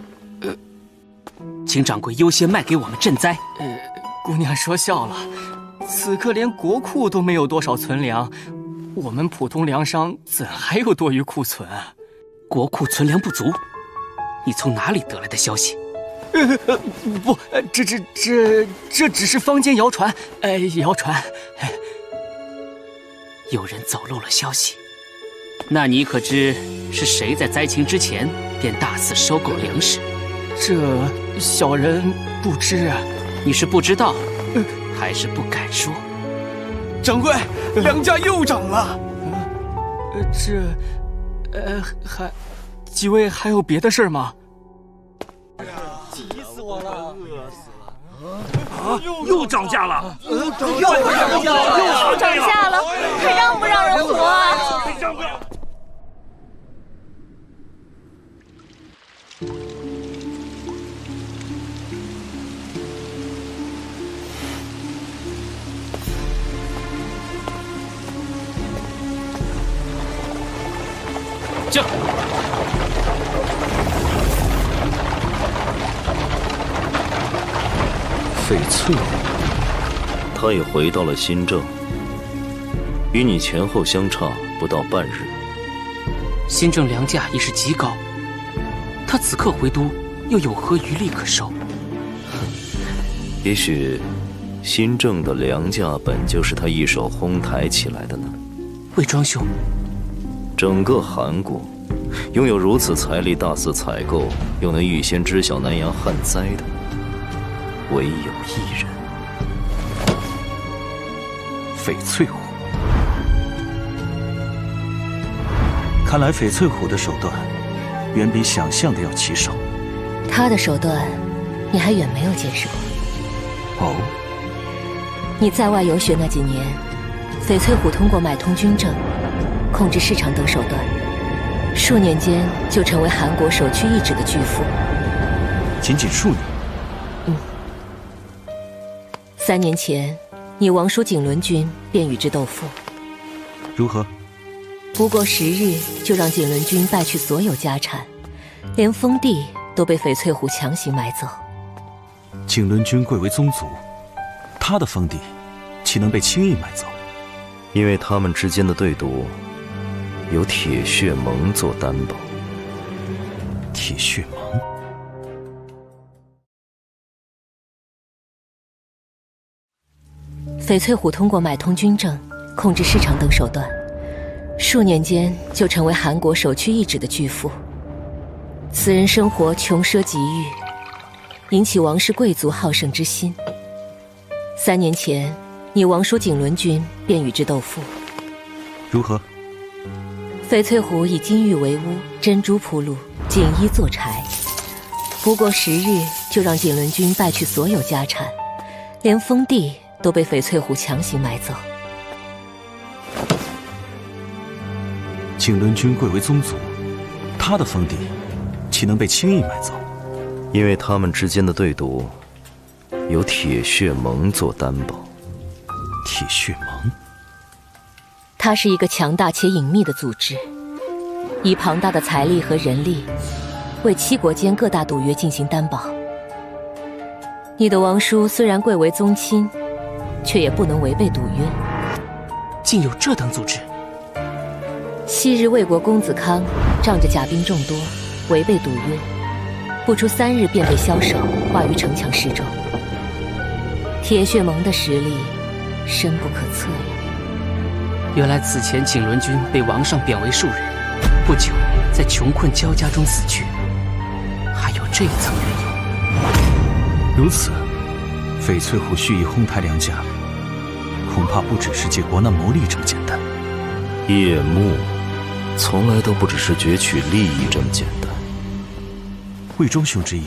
请掌柜优先卖给我们赈灾。姑娘说笑了，此刻连国库都没有多少存粮，我们普通粮商怎还有多余库存啊？国库存粮不足，你从哪里得来的消息？不，这只是坊间谣传，谣传。有人走漏了消息，那你可知是谁在灾情之前便大肆收购粮食？这小人不知啊。你是不知道，还是不敢说？掌柜，粮价又涨了。还几位还有别的事吗？急死我了！饿死了！又涨价了！又涨价了！还让不让人活啊？驾！翡翠，他也回到了新郑，与你前后相差不到半日。新郑粮价已是极高，他此刻回都，又有何余力可收？也许，新郑的粮价本就是他一手哄抬起来的呢。魏庄兄，整个韩国，拥有如此财力大肆采购，又能预先知晓南阳旱灾的，唯有一人。翡翠虎。看来翡翠虎的手段，远比想象的要棘手。他的手段，你还远没有见识过。哦，你在外游学那几年，翡翠虎通过买通军政、控制市场等手段，数年间就成为韩国首屈一指的巨富。仅仅数年？3年前，你王叔景伦君便与之斗富。如何？不过10日，就让景伦君败去所有家产，连封地都被翡翠虎强行买走。景伦君贵为宗族，他的封地岂能被轻易买走？因为他们之间的对赌，有铁血盟做担保。铁血盟？翡翠虎通过买通军政，控制市场等手段，数年间就成为韩国首屈一指的巨富。此人生活穷奢极欲，引起王室贵族好胜之心。3年前，你王叔景伦君便与之斗富。如何？翡翠湖以金玉为屋，珍珠铺路，锦衣做柴。不过10日，就让景伦君败去所有家产，连封地都被翡翠湖强行买走。景伦君贵为宗族，他的封地岂能被轻易买走？因为他们之间的对赌，有铁血盟做担保。铁血盟？它是一个强大且隐秘的组织，以庞大的财力和人力为7国间各大赌约进行担保。你的王叔虽然贵为宗亲，却也不能违背赌约。竟有这等组织？昔日魏国公子康仗着甲兵众多，违背赌约，不出3日便被枭首挂于城墙示众。铁血盟的实力深不可测呀。原来此前景伦君被王上贬为庶人，不久在穷困交加中死去，还有这层缘由。如此，翡翠湖蓄意哄抬良家，恐怕不只是借国难谋利这么简单。叶幕从来都不只是攫取利益这么简单。魏忠兄之意，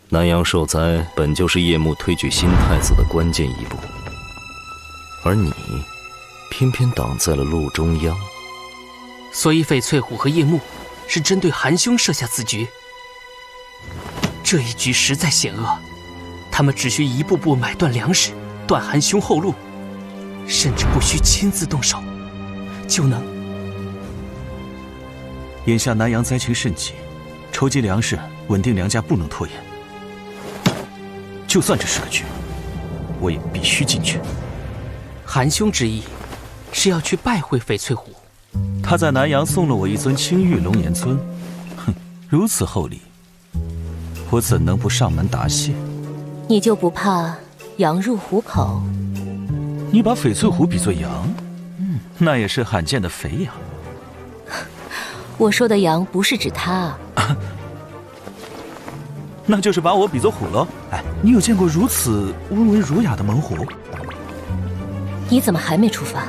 南阳受灾本就是叶幕推举新太子的关键一步，而你偏偏挡在了路中央。所以翡翠虎和叶幕是针对韩兄设下此局。这一局实在险恶，他们只需一步步买断粮食，断韩兄后路，甚至不需亲自动手，就能。眼下南阳灾情甚急，筹集粮食，稳定粮价不能拖延。就算这是个局，我也必须进去。韩兄之意是要去拜会翡翠虎。他在南阳送了我一尊青玉龙岩尊，哼，如此厚礼，我怎能不上门答谢？你就不怕羊入虎口？你把翡翠虎比作羊，那也是罕见的肥羊。我说的羊不是指他啊，那就是把我比作虎喽。哎，你有见过如此温文儒雅的猛虎？你怎么还没出发？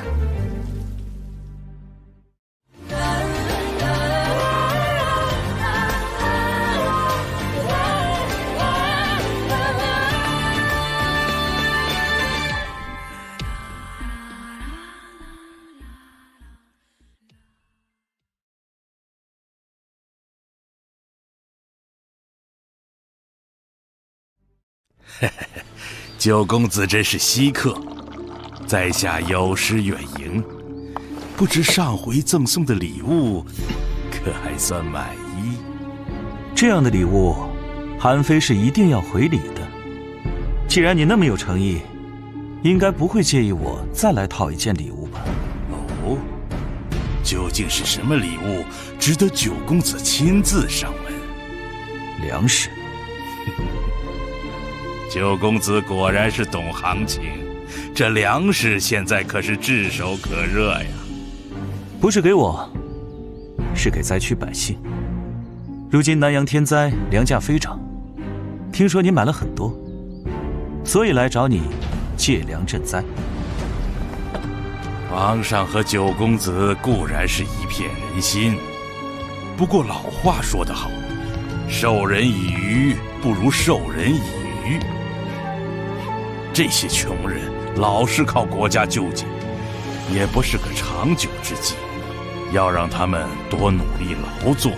九公子真是稀客，在下有失远迎。不知上回赠送的礼物，可还算满意？这样的礼物，韩非是一定要回礼的。既然你那么有诚意，应该不会介意我再来讨一件礼物吧？哦，究竟是什么礼物，值得九公子亲自上门？粮食。九公子果然是懂行情，这粮食现在可是炙手可热呀。不是给我，是给灾区百姓。如今南阳天灾，粮价飞涨，听说你买了很多，所以来找你借粮赈灾。皇上和九公子固然是一片人心，不过老话说得好，授人以鱼不如授人以渔。这些穷人老是靠国家救济，也不是个长久之计。要让他们多努力劳作，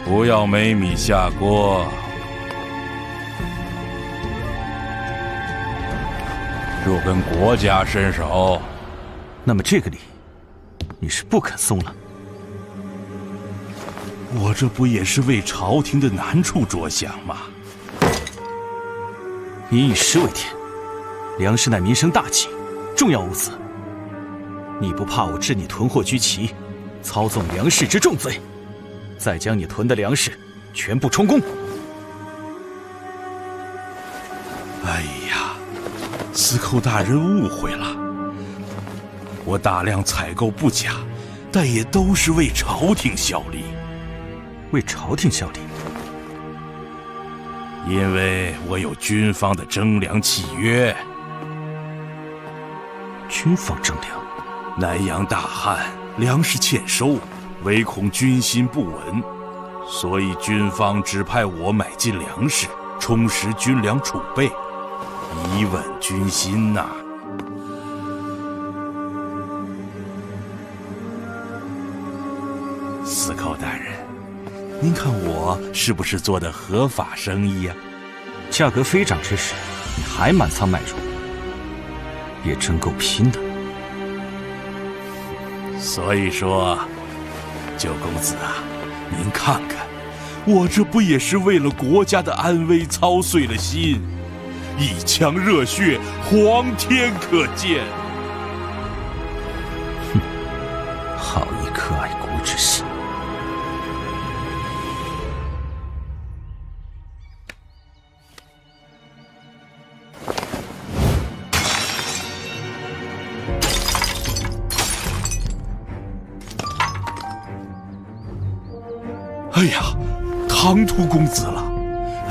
不要没米下锅。若跟国家伸手，那么这个礼你是不肯松了。我这不也是为朝廷的难处着想吗？民以食为天，粮食乃民生大计，重要无私。你不怕我治你囤货居奇，操纵粮食之重罪，再将你囤的粮食全部充公？哎呀，司寇大人误会了，我大量采购不假，但也都是为朝廷效力。为朝廷效力？因为我有军方的征粮契约。军方征粮？南阳大旱，粮食欠收，唯恐军心不稳，所以军方指派我买进粮食，充实军粮储备，以稳军心呐。司寇大人，您看我是不是做的合法生意呀？价格飞涨之时，你还满仓买入，也真够拼的。所以说，九公子啊，您看看，我这不也是为了国家的安危操碎了心，一腔热血，皇天可见。哼，好一颗爱国之心。哎呀，唐突公子了！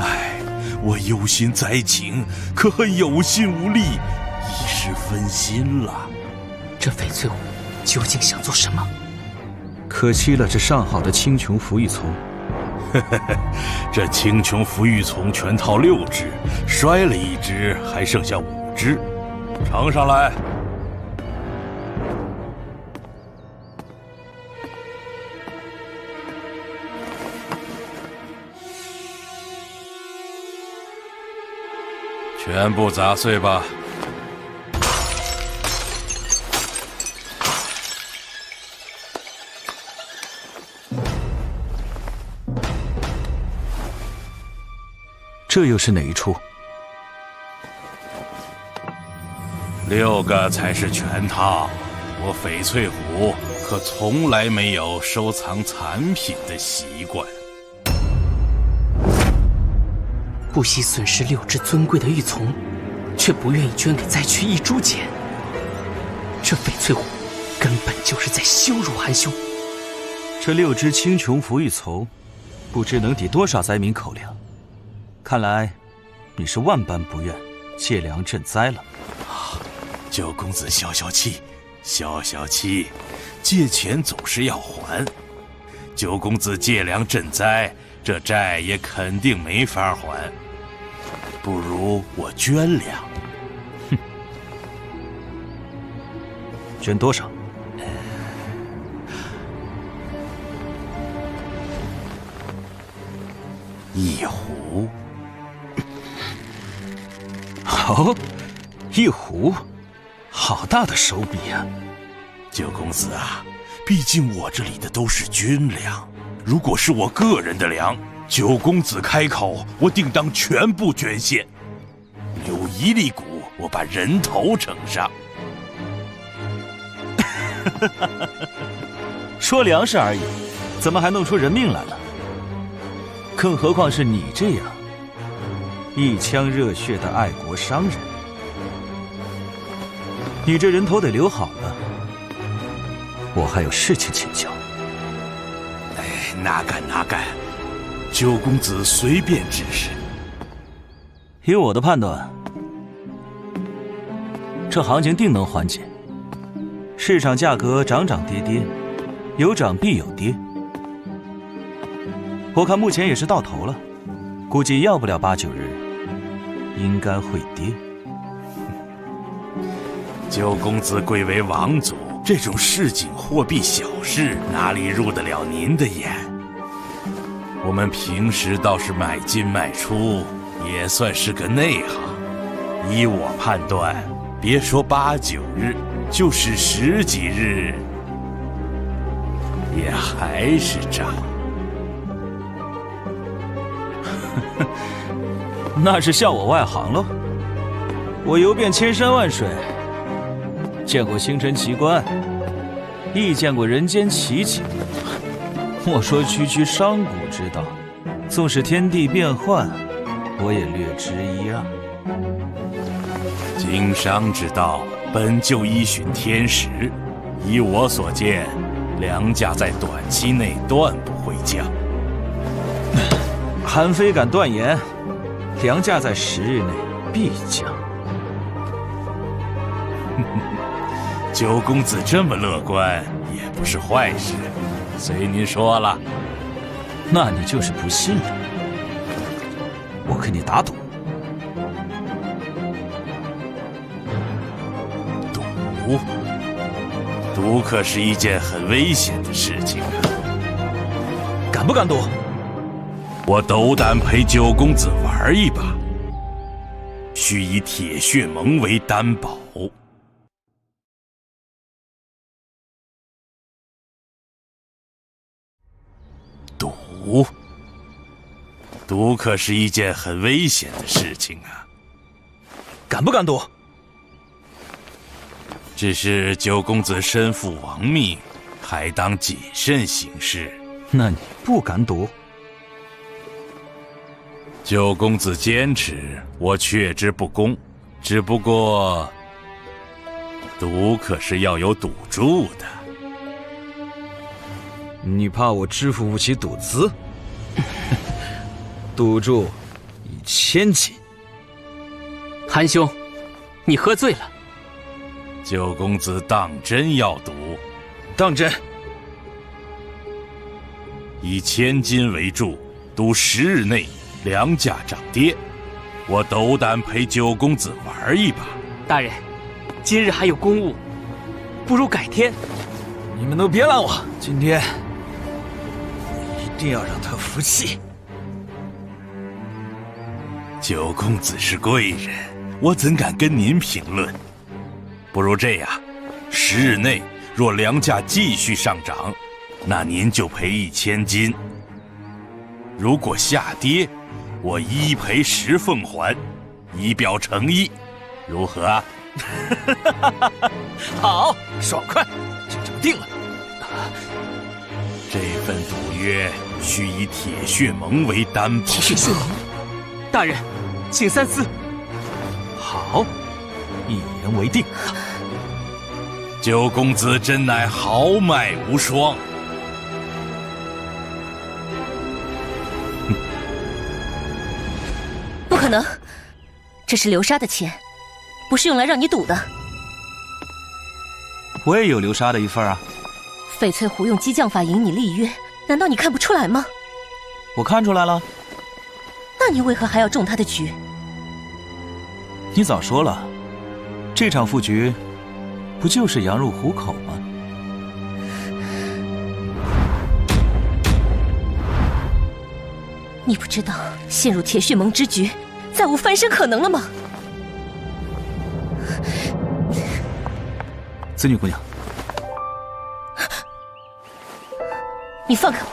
哎，我忧心灾情，可恨有心无力，一时分心了。这翡翠虎究竟想做什么？可惜了这上好的青琼浮玉丛。这青琼浮玉丛全套6只，摔了1只，还剩下5只，呈上来。全部砸碎吧！这又是哪一出？6个才是全套。我翡翠虎可从来没有收藏残品的习惯。不惜损失6只尊贵的玉琮，却不愿意捐给灾区1铢钱。这翡翠虎根本就是在羞辱韩兄。这6只青琼浮玉丛，不知能抵多少灾民口粮。看来你是万般不愿借粮赈灾了。九公子消消气，消消气，借钱总是要还。九公子借粮赈灾，这债也肯定没法还，不如我捐粮。哼，捐多少？1壶。哦，1壶，好大的手笔啊！九公子啊，毕竟我这里的都是军粮。如果是我个人的粮，九公子开口，我定当全部捐献。有1粒谷，我把人头呈上。说粮食而已，怎么还弄出人命来了？更何况是你这样一腔热血的爱国商人，你这人头得留好了，我还有事情请教。哪敢哪敢，九公子随便指示。以我的判断，这行情定能缓解。市场价格涨涨跌跌，有涨必有跌。我看目前也是到头了，估计要不了8、9日，应该会跌。九公子贵为王祖，这种市井货币小事哪里入得了您的眼？我们平时倒是买进卖出，也算是个内行。依我判断，别说8、9日，就是10几日，也还是涨。那是笑我外行喽。我游遍千山万水，见过星辰奇观，亦见过人间奇景。莫说区区商贾之道，纵使天地变幻，我也略知一二。经商之道本就依循天时，依我所见，梁家在短期内断不会降。韩非敢断言，梁家在10日内必降。九公子这么乐观，也不是坏事，随您说了。那你就是不信了。我跟你打赌。赌可是一件很危险的事情啊！敢不敢赌？我斗胆陪九公子玩一把，须以铁血盟为担保。赌可是一件很危险的事情啊！敢不敢赌？只是九公子身负亡命，还当谨慎行事。那你不敢赌？九公子坚持，我却之不恭。只不过，赌可是要有赌注的。你怕我支付不起赌资？赌注1000金。韩兄，你喝醉了。九公子当真要赌？当真。以1000金为注，赌10日内粮价涨跌，我斗胆陪九公子玩一把。大人，今日还有公务，不如改天。你们都别拦我，今天我一定要让他服气。九公子是贵人，我怎敢跟您评论？不如这样，10日内若粮价继续上涨，那您就赔1000金；如果下跌，我1赔10奉还，以表诚意，如何啊？好，爽快，就这么定了。这份赌约须以铁血盟为担保。铁血盟，大人，请三思。好，一言为定。九公子真乃豪迈无双。不可能，这是流沙的钱，不是用来让你赌的。我也有流沙的一份啊。翡翠湖用激将法赢你立约，难道你看不出来吗？我看出来了。那你为何还要中他的局？你早说了，这场负局不就是羊入虎口吗？你不知道陷入铁血盟之局，再无翻身可能了吗？子女姑娘，你放开我！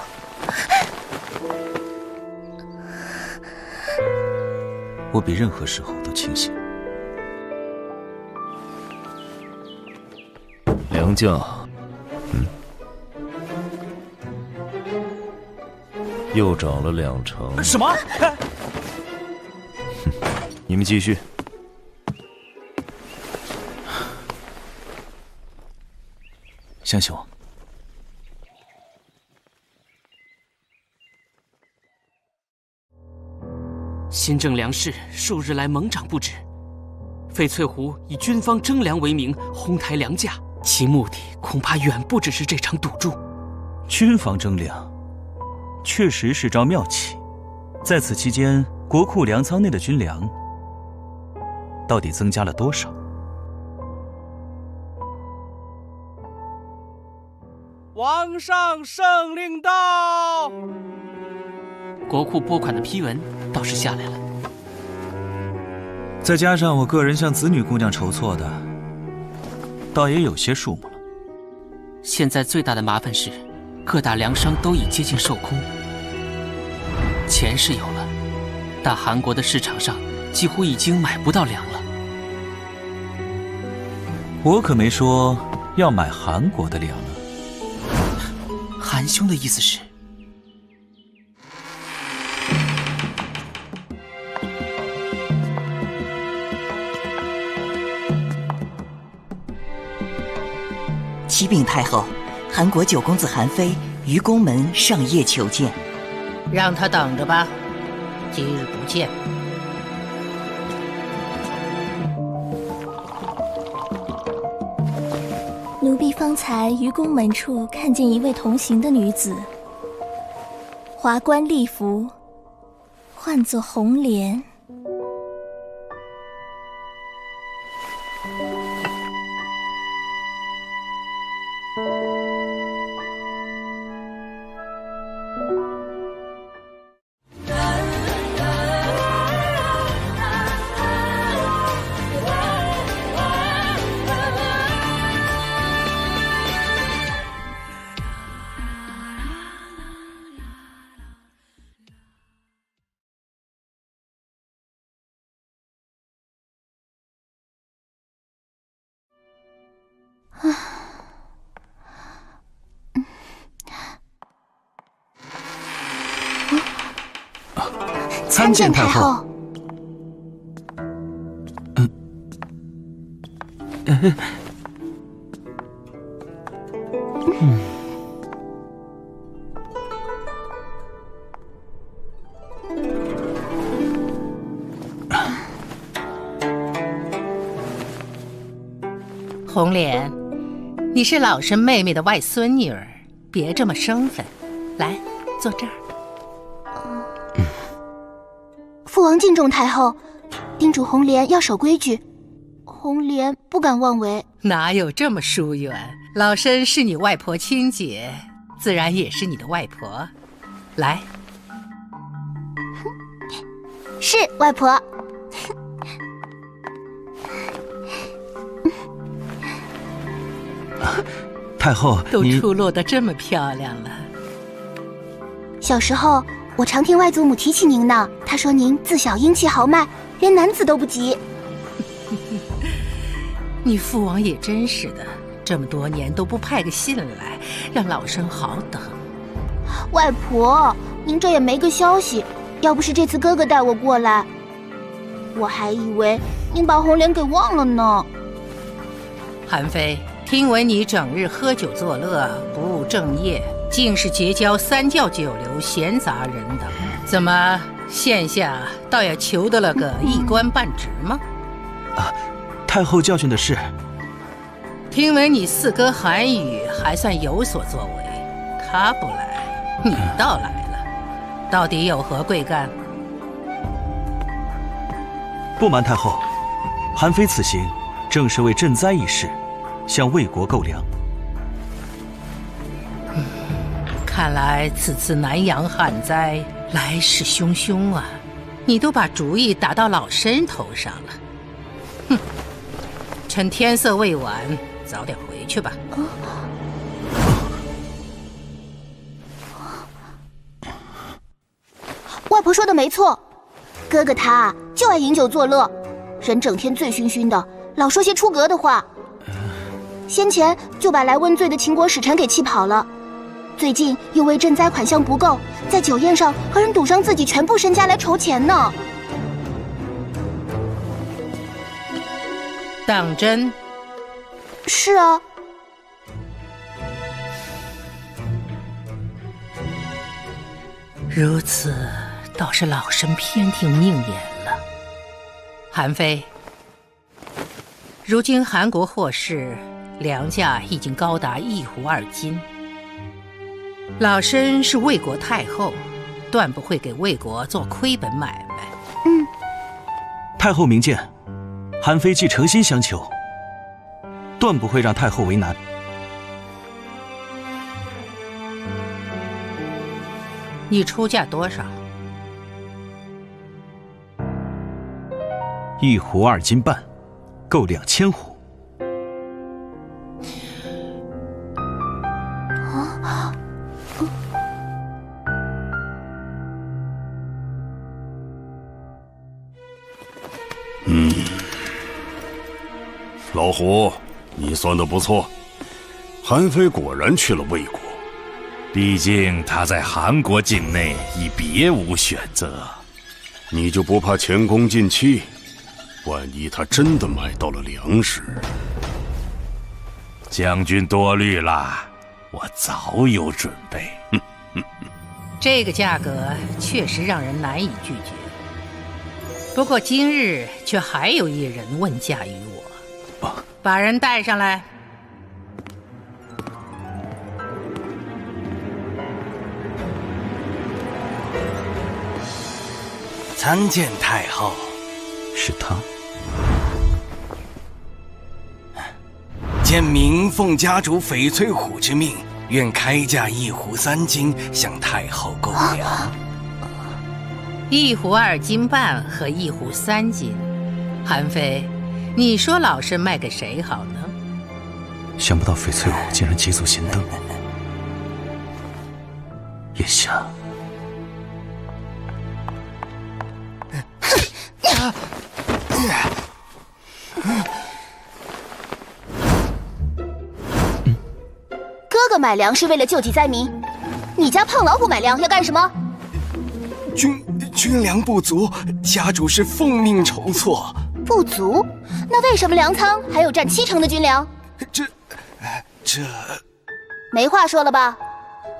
我比任何时候都清醒。梁家，又涨了2成。什么？你们继续。相信我。新郑粮食数日来猛涨不止，翡翠湖以军方征粮为名哄抬粮价，其目的恐怕远不只是这场赌注。军方征粮，确实是招妙棋。在此期间，国库粮仓内的军粮到底增加了多少？皇上圣令到！国库拨款的批文倒是下来了，再加上我个人向子女姑娘筹措的，倒也有些数目了。现在最大的麻烦是，各大粮商都已接近售空。钱是有了，但韩国的市场上几乎已经买不到粮了。我可没说要买韩国的粮啊。韩兄的意思是？启禀太后，韩国九公子韩非于宫门上夜求见。让他等着吧，今日不见。奴婢方才于宫门处看见一位同行的女子，华冠丽服，唤作红莲。参见太后。红莲，你是老身妹妹的外孙女儿，别这么生分。来，坐这儿。父王敬重太后，叮嘱红莲要守规矩，红莲不敢妄为。哪有这么疏远？老身是你外婆亲姐，自然也是你的外婆。来，是外婆。太后，都出落得这么漂亮了。小时候，我常听外祖母提起您呢。她说您自小英气豪迈，连男子都不及。你父王也真是的，这么多年都不派个信来，让老身好等。外婆，您这也没个消息。要不是这次哥哥带我过来，我还以为您把红莲给忘了呢。韩非，听闻你整日喝酒作乐，不务正业，竟是结交三教九流、闲杂人等，怎么现下倒也求得了个一官半职吗？太后教训的是，听闻你四哥韩宇还算有所作为，他不来，你倒来了，到底有何贵干？不瞒太后，韩非此行正是为赈灾一事，向魏国购粮。看来此次南阳旱灾来势汹汹啊！你都把主意打到老身头上了。哼，趁天色未晚，早点回去吧。外婆说的没错，哥哥他就爱饮酒作乐，人整天醉醺醺的，老说些出格的话。先前就把来问罪的秦国使臣给气跑了，最近又为赈灾款项不够，在酒宴上和人赌上自己全部身家来筹钱呢。当真？是啊。如此，倒是老身偏听命言了。韩非，如今韩国货市粮价已经高达1斛2斤，老身是魏国太后，断不会给魏国做亏本买卖。太后明鉴，韩非既诚心相求，断不会让太后为难。你出价多少？1斛2斤半，够2000斛。老胡，你算得不错，韩非果然去了魏国。毕竟他在韩国境内已别无选择。你就不怕前功尽弃？万一他真的买到了粮食？将军多虑了，我早有准备。这个价格确实让人难以拒绝。不过今日却还有一人问价于我，把人带上来。参见太后。是他。见明奉家主翡翠虎之命，愿开价1斛3金，向太后购粮。1斛2斤半和1斛3斤，韩非，你说老身卖给谁好呢？想不到翡翠虎竟然急速行动，眼下。哥哥买粮是为了救济灾民，你家胖老虎买粮要干什么？军粮不足，家主是奉命筹措。不足？那为什么粮仓还有占70%的军粮？这没话说了吧？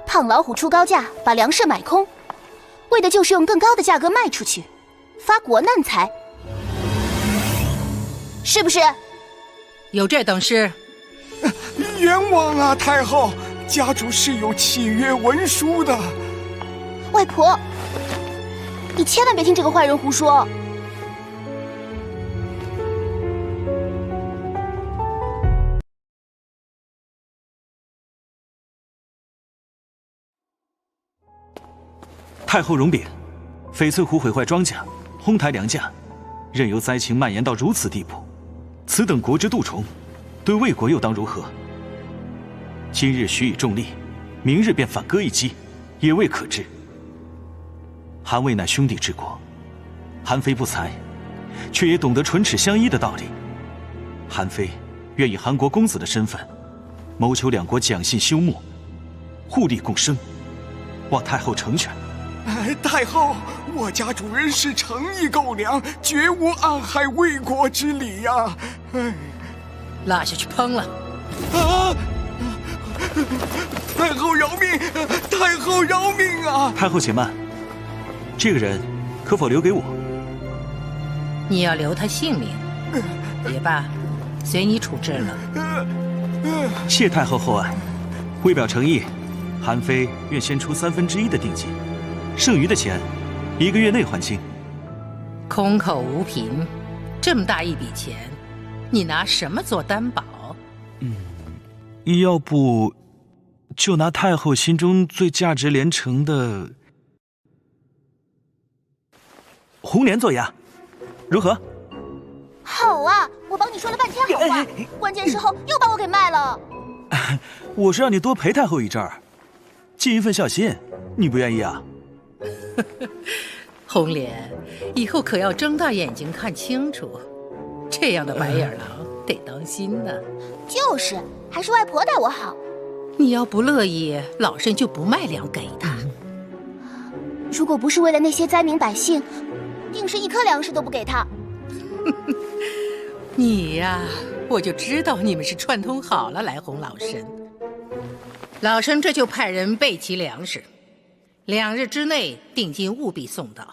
胖老虎出高价把粮食买空，为的就是用更高的价格卖出去，发国难财，是不是？有这等事？冤枉啊，太后！家主是有契约文书的。外婆，你千万别听这个坏人胡说。太后容禀，翡翠虎毁坏庄稼，哄抬粮价，任由灾情蔓延到如此地步，此等国之蠹虫，对魏国又当如何？今日许以重利，明日便反戈一击，也未可知。韩魏乃兄弟之国，韩非不才，却也懂得唇齿相依的道理。韩非愿以韩国公子的身份，谋求两国讲信修睦，互利共生，望太后成全。太后，我家主人是诚意购粮，绝无暗害魏国之理呀！拉下去烹了！啊！太后饶命！太后饶命啊！太后且慢，这个人可否留给我？你要留他性命，也罢，随你处置了。谢太后厚爱，为表诚意，韩非愿先出1/3的定金。剩余的钱，1个月内还清。空口无凭，这么大一笔钱，你拿什么做担保？要不就拿太后心中最价值连城的红莲做押，如何？好啊，我帮你说了半天好话，关键时候又把我给卖了。我是让你多陪太后一阵儿，尽一份孝心，你不愿意啊？红莲，以后可要睁大眼睛看清楚，这样的白眼狼得当心呢。就是，还是外婆待我好。你要不乐意，老身就不卖粮给他。如果不是为了那些灾民百姓，定是1颗粮食都不给他。你呀，我就知道你们是串通好了来哄老身。老身这就派人备齐粮食。2日之内，定金务必送到。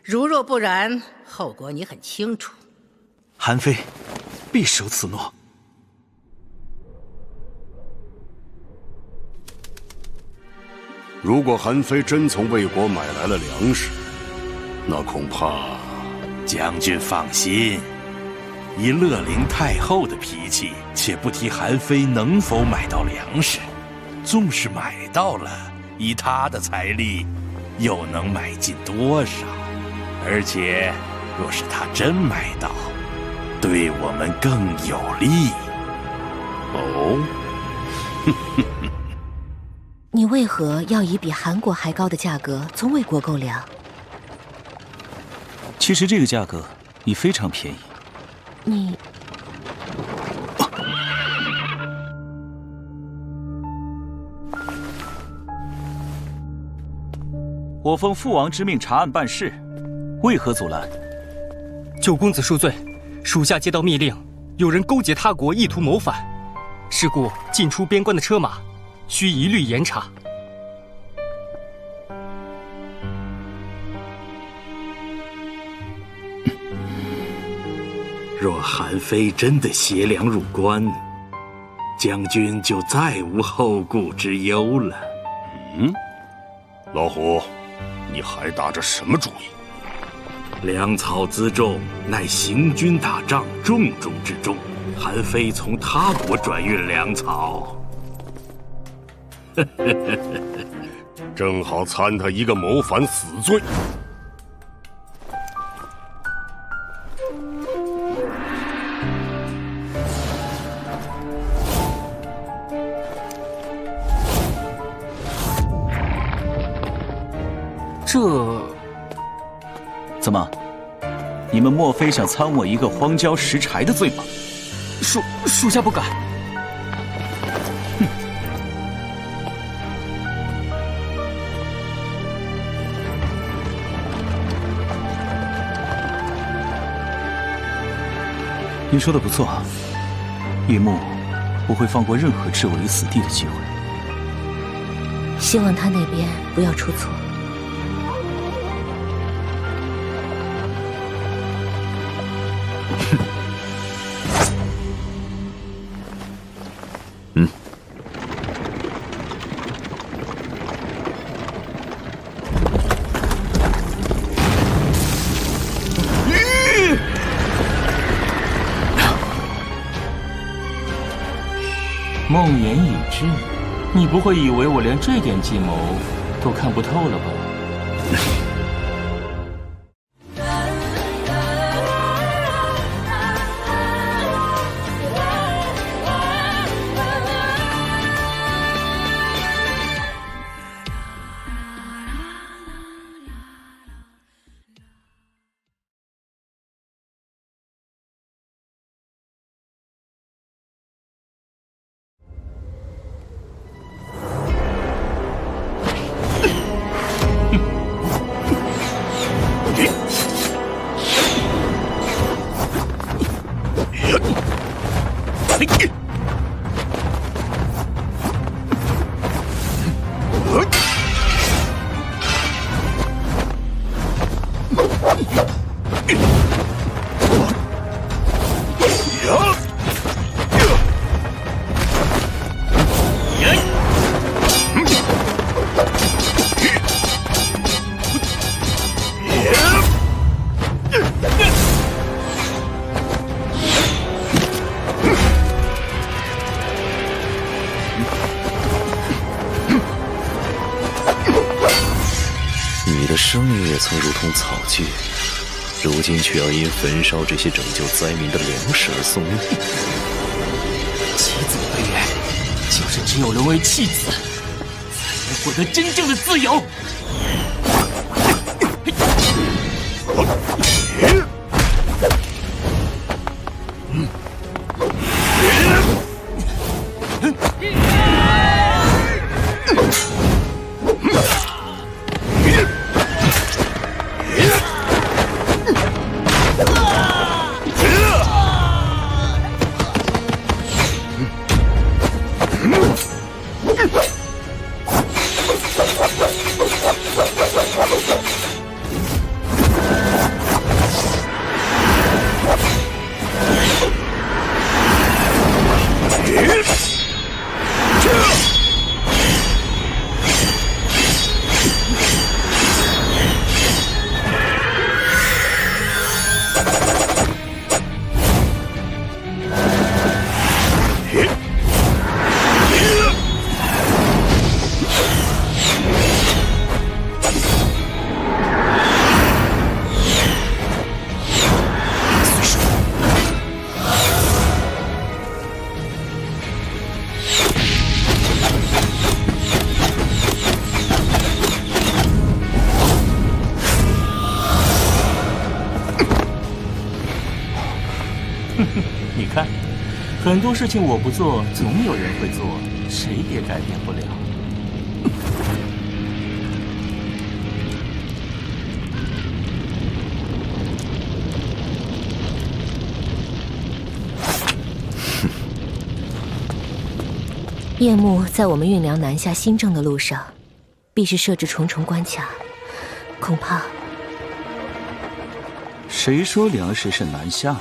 如若不然，后果你很清楚。韩非必守此诺。如果韩非真从魏国买来了粮食，那恐怕……将军放心，以乐陵太后的脾气，且不提韩非能否买到粮食，纵使买到了，以他的财力，又能买进多少？而且，若是他真买到，对我们更有利。哦，你为何要以比韩国还高的价格从魏国购粮？其实这个价格已非常便宜。你……我奉父王之命查案办事，为何阻拦？九公子恕罪，属下接到密令，有人勾结他国，意图谋反。是故进出边关的车马，需一律严查。若韩非真的携粮入关，将军就再无后顾之忧了。老虎，你还打着什么主意？粮草辎重乃行军打仗重中之重，韩非从他国转运粮草，正好参他一个谋反死罪。这怎么？你们莫非想参我一个荒郊拾柴的罪吗？属下不敢。你说的不错，玉木不会放过任何置我于死地的机会。希望他那边不要出错。梦魇已至，你不会以为我连这点计谋都看不透了吧？你的生命也曾如同草芥，如今却要因焚烧这些拯救灾民的粮食而送命。妻子的悲哀，就是只有沦为弃子，才能获得真正的自由。你看，很多事情我不做，总有人会做，谁也改变不了。夜幕在我们运粮南下新政的路上，必是设置重重关卡，恐怕……谁说粮食是南下了？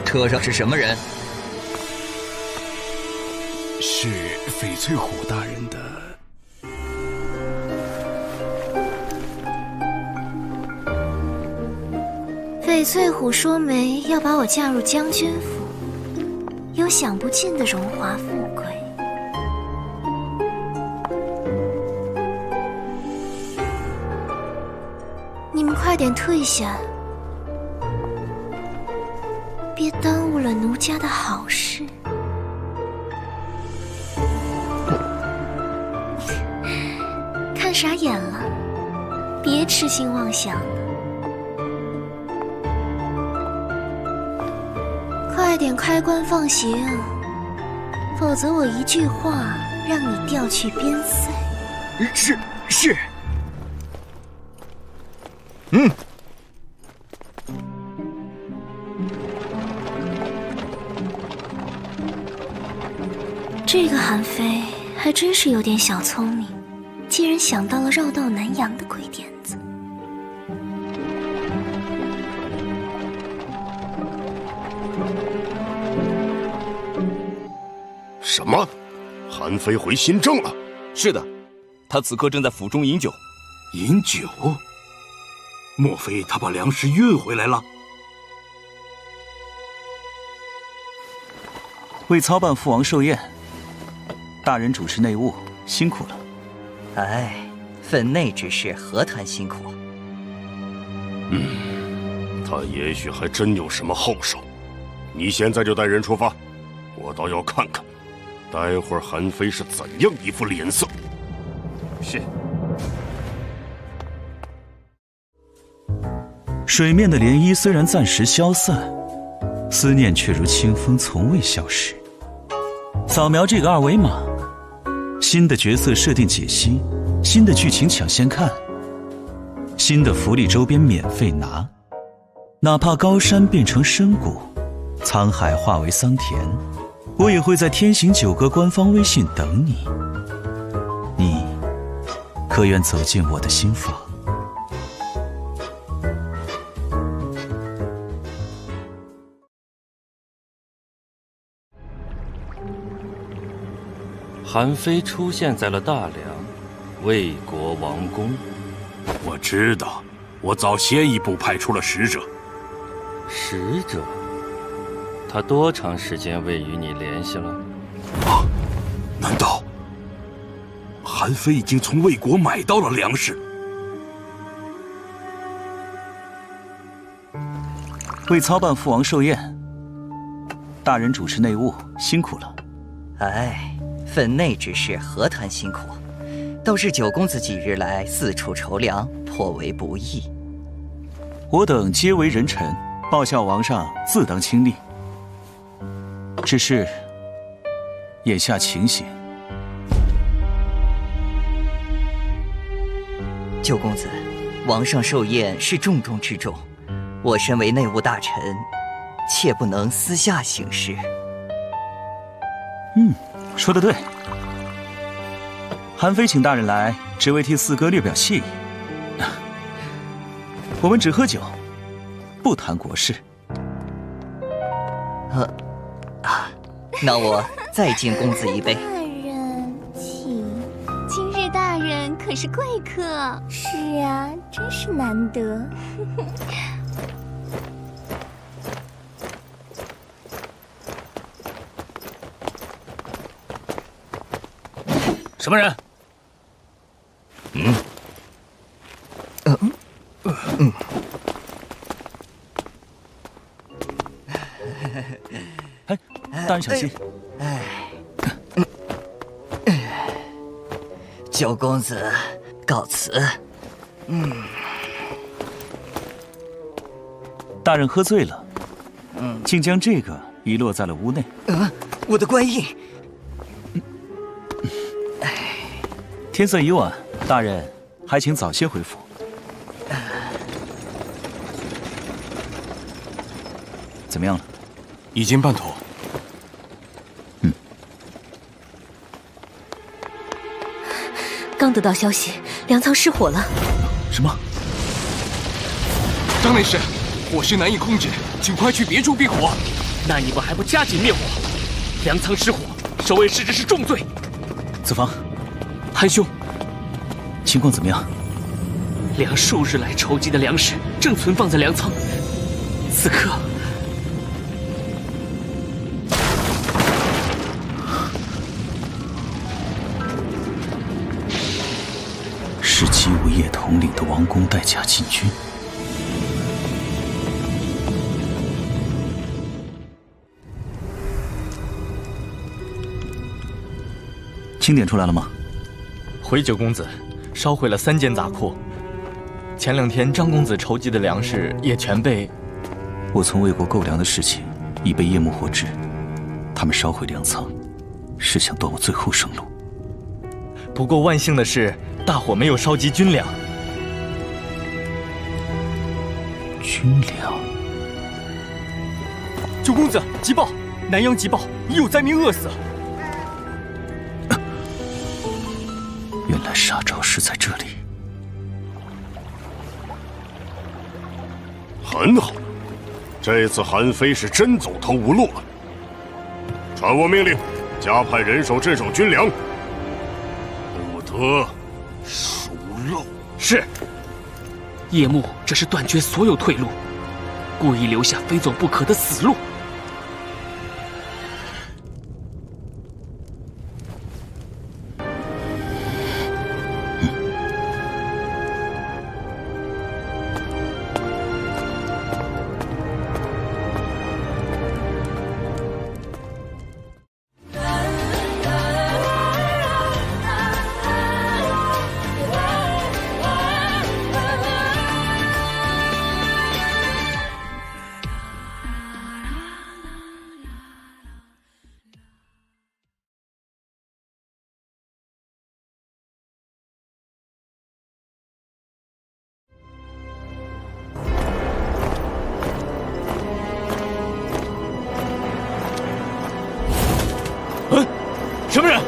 车上是什么人？是翡翠虎大人的。翡翠虎说媒要把我嫁入将军府，有享不尽的荣华富贵。你们快点退下，别耽误了奴家的好事。看傻眼了，别痴心妄想了。快点开棺放行，否则我一句话让你调去边塞。是。这个韩非还真是有点小聪明，竟然想到了绕道南洋的鬼点子。什么？韩非回新政了？是的，他此刻正在府中饮酒。饮酒？莫非他把粮食运回来了？为操办父王寿宴，大人主持内务，辛苦了。哎，分内之事何谈辛苦？他也许还真有什么后手。你现在就带人出发，我倒要看看，待会儿韩非是怎样一副脸色。是。水面的涟漪虽然暂时消散，思念却如清风，从未消失。扫描这个二维码，新的角色设定解析，新的剧情抢先看，新的福利周边免费拿。哪怕高山变成深谷，沧海化为桑田，我也会在天行九阁官方微信等你。你可愿走进我的心房？韩非出现在了大梁，魏国王宫。我知道，我早先一步派出了使者。使者？他多长时间未与你联系了？啊？难道韩非已经从魏国买到了粮食？为操办父王寿宴，大人主持内务，辛苦了。哎，分内之事何谈辛苦？倒是九公子几日来四处筹粮，颇为不易。我等皆为人臣，报效王上自当亲历。只是眼下情形，九公子，王上寿宴是重中之重，我身为内务大臣，切不能私下行事。说得对。韩非请大人来，只为替四哥略表谢意。我们只喝酒，不谈国事。那我再敬公子一杯。大人，请。今日大人可是贵客。是啊，真是难得。什么人？哎，大人小心！九公子，告辞。大人喝醉了，竟将这个遗落在了屋内。我的官印。天色已晚，大人还请早些回府。怎么样了？已经办妥。刚得到消息，粮仓失火了。什么？张内侍，火势难以控制，请快去别处避火。那你们还不加紧灭火？粮仓失火，守卫失职是重罪。子房，韩兄，情况怎么样粮数日来筹集的粮食正存放在粮仓，此刻是姬无业统领的王公带甲进军。清点出来了吗？回九公子，烧毁了3间杂库。前2天张公子筹集的粮食也全被……我从魏国购粮的事情已被叶幕获知，他们烧毁粮仓，是想断我最后生路。不过万幸的是，大火没有烧及军粮。军粮？九公子，急报！南阳急报，已有灾民饿死。原来杀招是在这里。很好，这次韩非是真走投无路了。传我命令，加派人手镇守军粮，不得疏漏。是。叶幕这是断绝所有退路，故意留下非走不可的死路。什么人？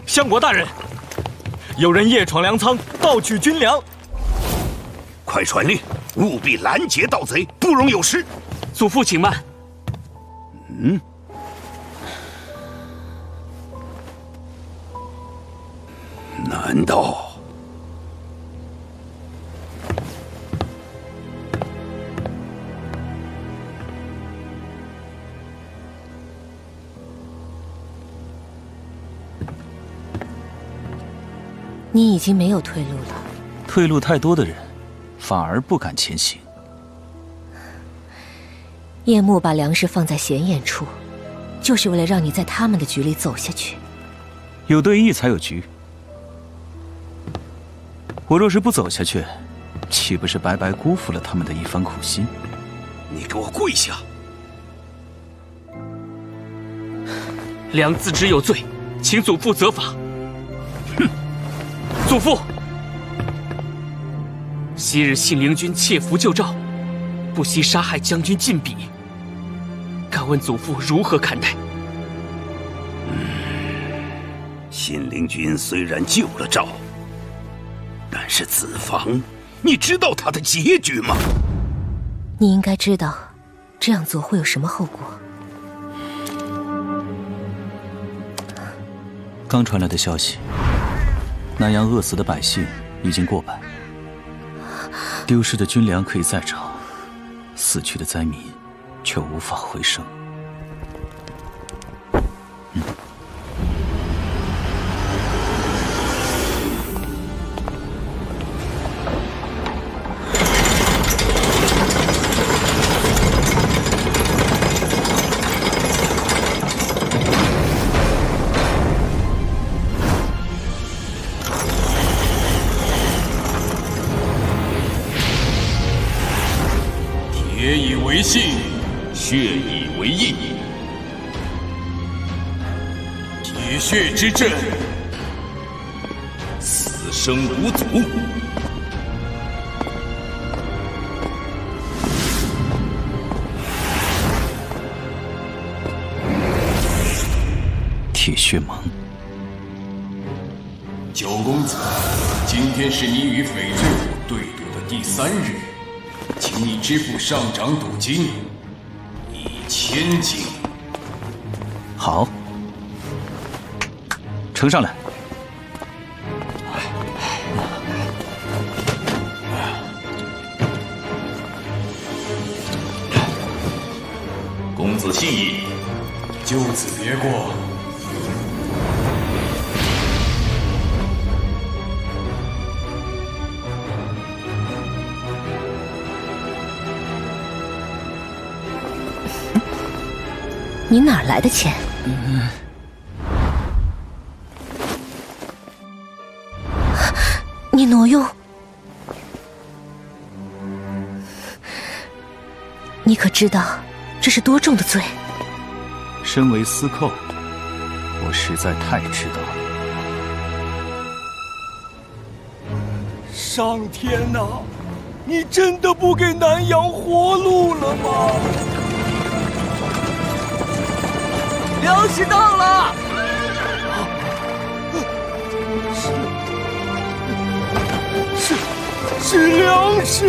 相国大人，有人夜闯粮仓，盗取军粮。快传令，务必拦截盗贼，不容有失。祖父请慢。难道你已经没有退路了。退路太多的人，反而不敢前行。叶幕把粮食放在显眼处，就是为了让你在他们的局里走下去。有对弈才有局。我若是不走下去，岂不是白白辜负了他们的一番苦心？你给我跪下！良自知有罪，请祖父责罚。哼，祖父，昔日信陵君窃符救赵，不惜杀害将军晋鄙，敢问祖父如何看待？信陵君虽然救了赵，但是子房，你知道他的结局吗？你应该知道，这样做会有什么后果。刚传来的消息，南阳饿死的百姓已经过百，丢失的军粮可以再找，死去的灾民却无法回生。铁以为信，血以为印。铁血之阵，死生无阻。铁血盟。九公子，今天是你与翡翠虎对赌的第3日，请你支付上涨赌金1000金。好，呈上来。公子信义，就此别过。你哪儿来的钱？你挪用？你可知道这是多重的罪？身为司寇，我实在太知道了。上天哪！你真的不给南阳活路了吗？粮食到了！是粮食！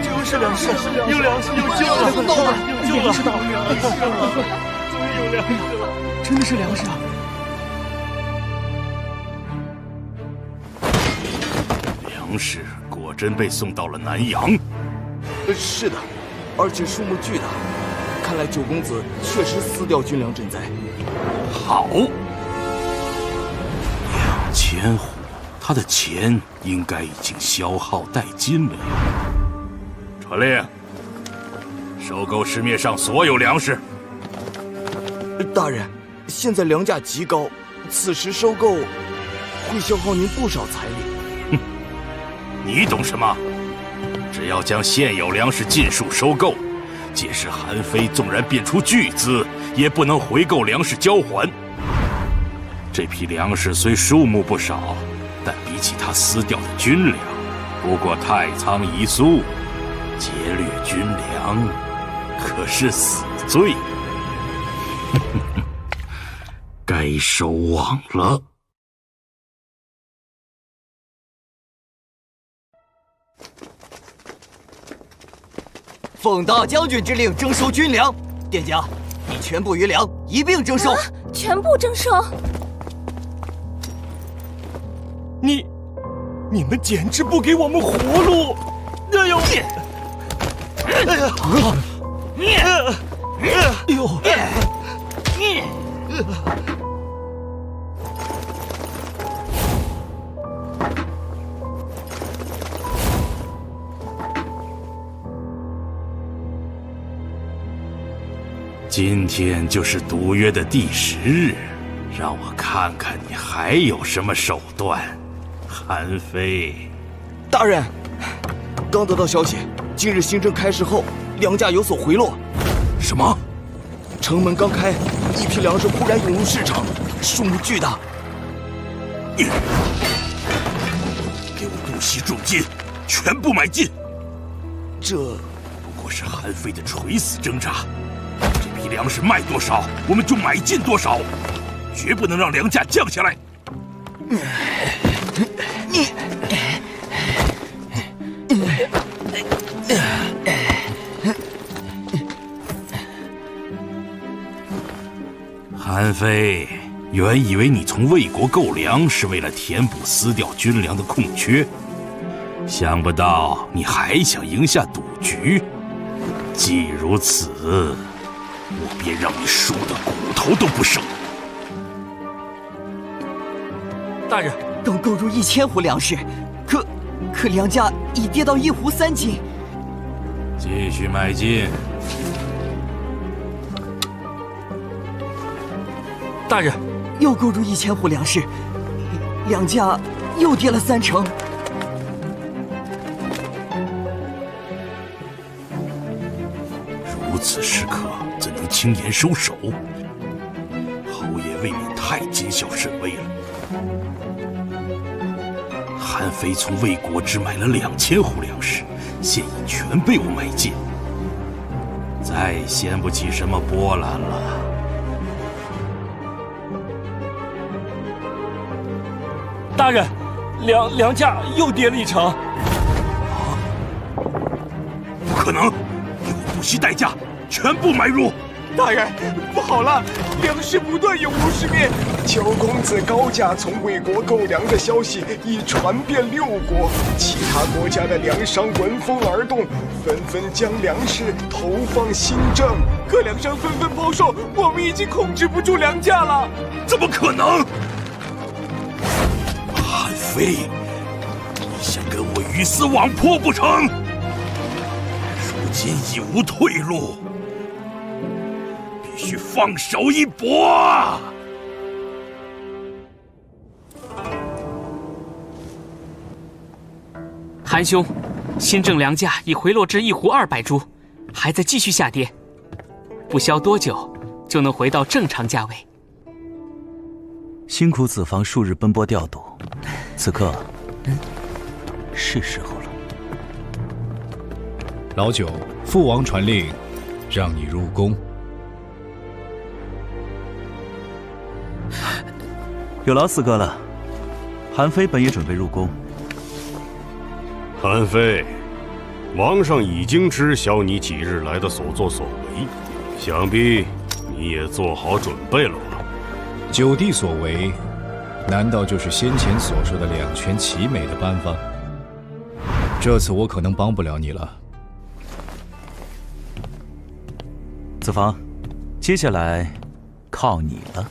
就是粮食，有粮食，有救了！到了，有救了！粮食到了，终于有粮食了！真的是粮食啊！粮食果真被送到了南阳。是的，而且数目巨大。看来九公子确实撕掉军粮赈灾。好，2000户，他的钱应该已经消耗殆尽了呀。传令，收购市面上所有粮食。大人，现在粮价极高，此时收购会消耗您不少财力。哼，你懂什么？只要将现有粮食尽数收购。届时韩非纵然变出巨资，也不能回购粮食交还。这批粮食虽数目不少，但比起他撕掉的军粮，不过太仓一粟。劫掠军粮，可是死罪，该收网了。奉大将军之令征收军粮，店家，你全部余粮一并征收。全部征收？你们简直不给我们活路！哎呦！哎呀！哎呦！今天就是赌约的第10日，让我看看你还有什么手段，韩非。大人，刚得到消息，今日新政开市后，粮价有所回落。什么？城门刚开，一批粮食忽然涌入市场，数目巨大。给我度息重金，全部买进。这不过是韩非的垂死挣扎。这批粮食卖多少，我们就买进多少，绝不能让粮价降下来。韩非，原以为你从魏国购粮是为了填补私调军粮的空缺，想不到你还想赢下赌局。既如此，我便让你输得骨头都不剩。大人，刚购入1000斛粮食，可粮价已跌到1斛3斤。继续买进。大人，又购入1000斛粮食，粮价又跌了30%。如此时刻，怎能轻言收手？侯爷未免太谨小慎微了。韩非从魏国只买了2000斛粮食，现已全被我买尽，再掀不起什么波澜了。大人，粮价又跌了1成。不可能！给我不惜代价，全部买入！大人，不好了，粮食不断涌入市面，乔公子高价从魏国购粮的消息已传遍6国，其他国家的粮商闻风而动，纷纷将粮食投放新政，各粮商纷纷抛售，我们已经控制不住粮价了。怎么可能？韩非，你想跟我鱼死网破不成？如今已无退路，必须放手一搏。韩兄，新政粮价已回落至1斛200铢，还在继续下跌，不消多久就能回到正常价位。辛苦子房数日奔波调度，此刻是时候了。老九，父王传令，让你入宫。有劳四哥了。韩非本也准备入宫。韩非，王上已经知晓你几日来的所作所为，想必你也做好准备了吧？九弟所为，难道就是先前所说的两全其美的办法？这次我可能帮不了你了。子房，接下来靠你了。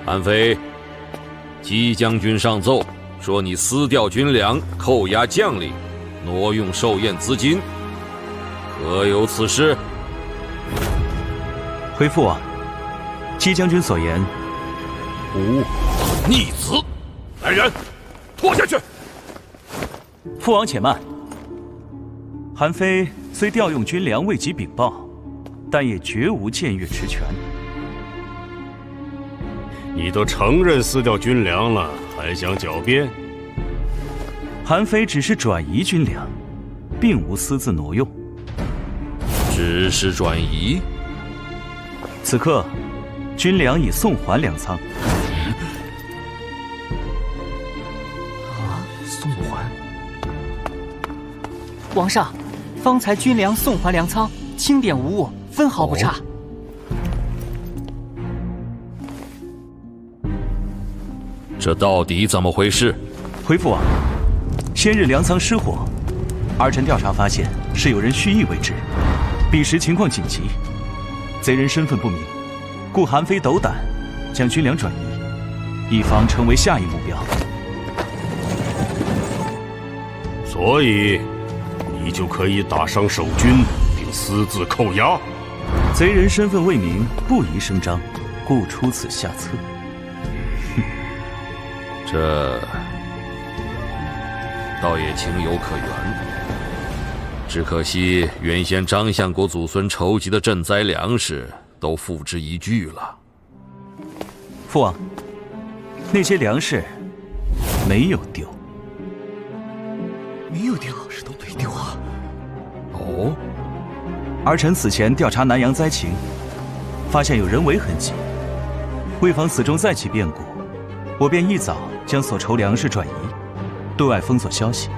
韩非，姬将军上奏说你私调军粮，扣押将领，挪用寿宴资金，可有此事？回父王，姬将军所言无误。逆子！来人，拖下去！父王且慢。韩非虽调用军粮未及禀报，但也绝无僭越职权。你都承认私调军粮了，还想狡辩？韩非只是转移军粮，并无私自挪用。只是转移？此刻，军粮已送还粮仓。送还？王上，方才军粮送还粮仓，清点无误，分毫不差。这到底怎么回事？回父王，先日粮仓失火，儿臣调查发现是有人蓄意为之，彼时情况紧急，贼人身份不明，故韩非斗胆将军粮转移，以防成为下一目标。所以，你就可以打伤守军，并私自扣押。贼人身份未明，不宜声张，故出此下策。这倒也情有可原，只可惜原先张相国祖孙筹集的赈灾粮食都付之一炬了。父王，那些粮食没有丢。没有丢，是都没丢啊！哦，儿臣此前调查南阳灾情，发现有人为痕迹，为防此中再起变故，我便一早将所筹粮食转移，对外封锁消息。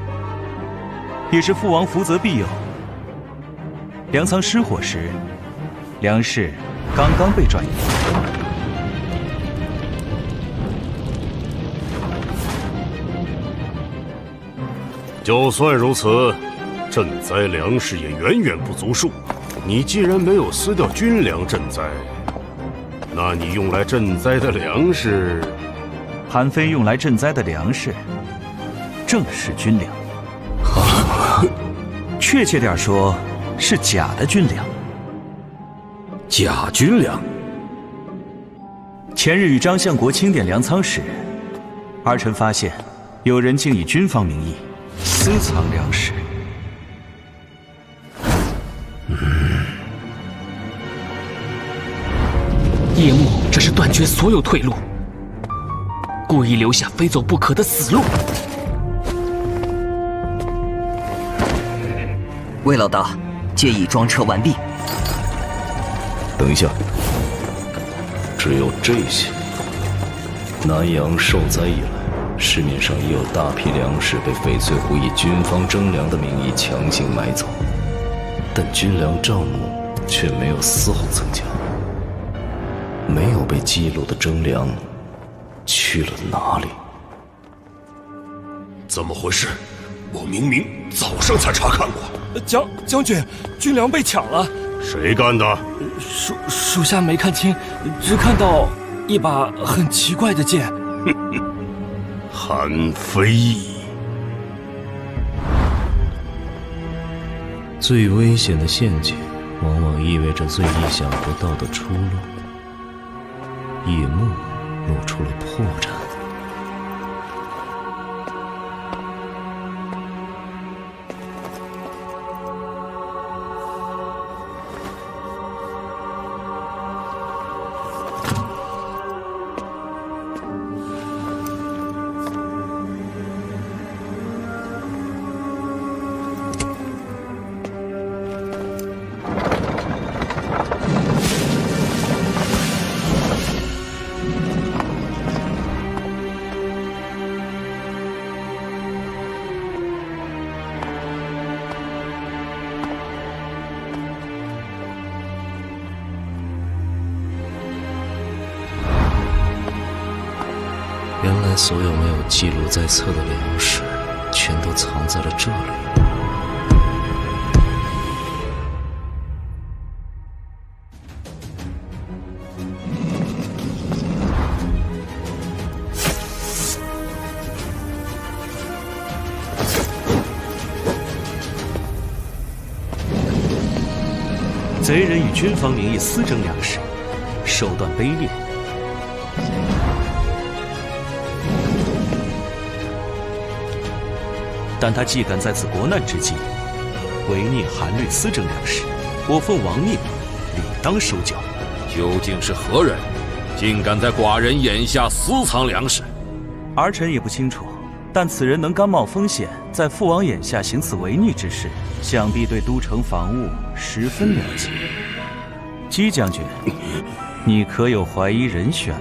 也是父王福泽庇佑，粮仓失火时，粮食刚刚被转移。就算如此，赈灾粮食也远远不足数。你既然没有撕掉军粮赈灾，那你用来赈灾的粮食，韩非用来赈灾的粮食，正是军粮。确切点说，是假的军粮。假军粮。前日与张相国清点粮仓时，儿臣发现有人竟以军方名义私藏粮食。叶幕这是断绝所有退路，故意留下非走不可的死路。魏老大，借已装车完毕。等一下，只有这些。南阳受灾以来，市面上也有大批粮食被翡翠湖以军方征粮的名义强行买走，但军粮账目却没有丝毫增加。没有被记录的征粮去了哪里？怎么回事？我明明早上才查看过。将军，军粮被抢了。谁干的？属下没看清，只看到一把很奇怪的剑。韩非。最危险的陷阱，往往意味着最意想不到的出路。叶幕露出了破绽。原来所有没有记录在册的粮食，全都藏在了这里。贼人以军方名义私征粮食，手段卑劣。但他既敢在此国难之际违逆韩律私征粮食，我奉王命，理当收缴。究竟是何人，竟敢在寡人眼下私藏粮食？儿臣也不清楚，但此人能甘冒风险，在父王眼下行此违逆之事，想必对都城防务十分了解。姬将军，你可有怀疑人选？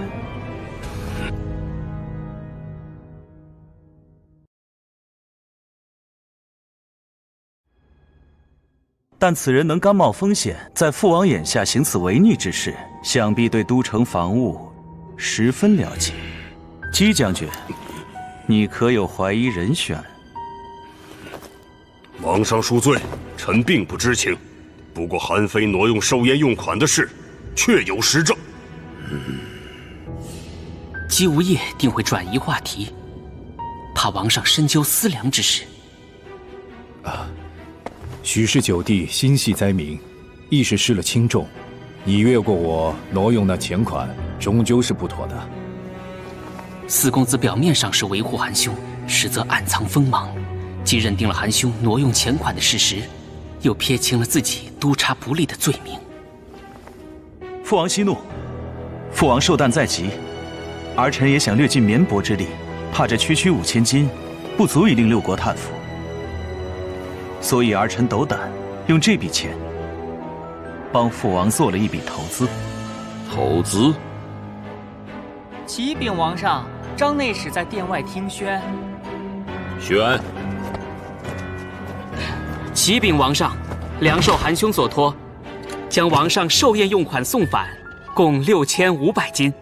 但此人能甘冒风险，在父王眼下行此违逆之事，想必对都城防务十分了解。姬将军，你可有怀疑人选？王上恕罪，臣并不知情。不过韩非挪用寿宴用款的事，确有实证。姬无业定会转移话题，怕王上深究思量之事。许氏九弟心系灾民，亦是失了轻重。你越过我挪用那钱款，终究是不妥的。四公子表面上是维护韩兄，实则暗藏锋芒，既认定了韩兄挪用钱款的事实，又撇清了自己督察不力的罪名。父王息怒，父王寿诞在即，儿臣也想略尽绵薄之力，怕这区区5000金，不足以令六国叹服。所以儿臣斗胆用这笔钱帮父王做了一笔投资。投资？启禀王上，张内史在殿外听宣。宣。启禀王上，梁受韩兄所托，将王上寿宴用款送返，共6500金。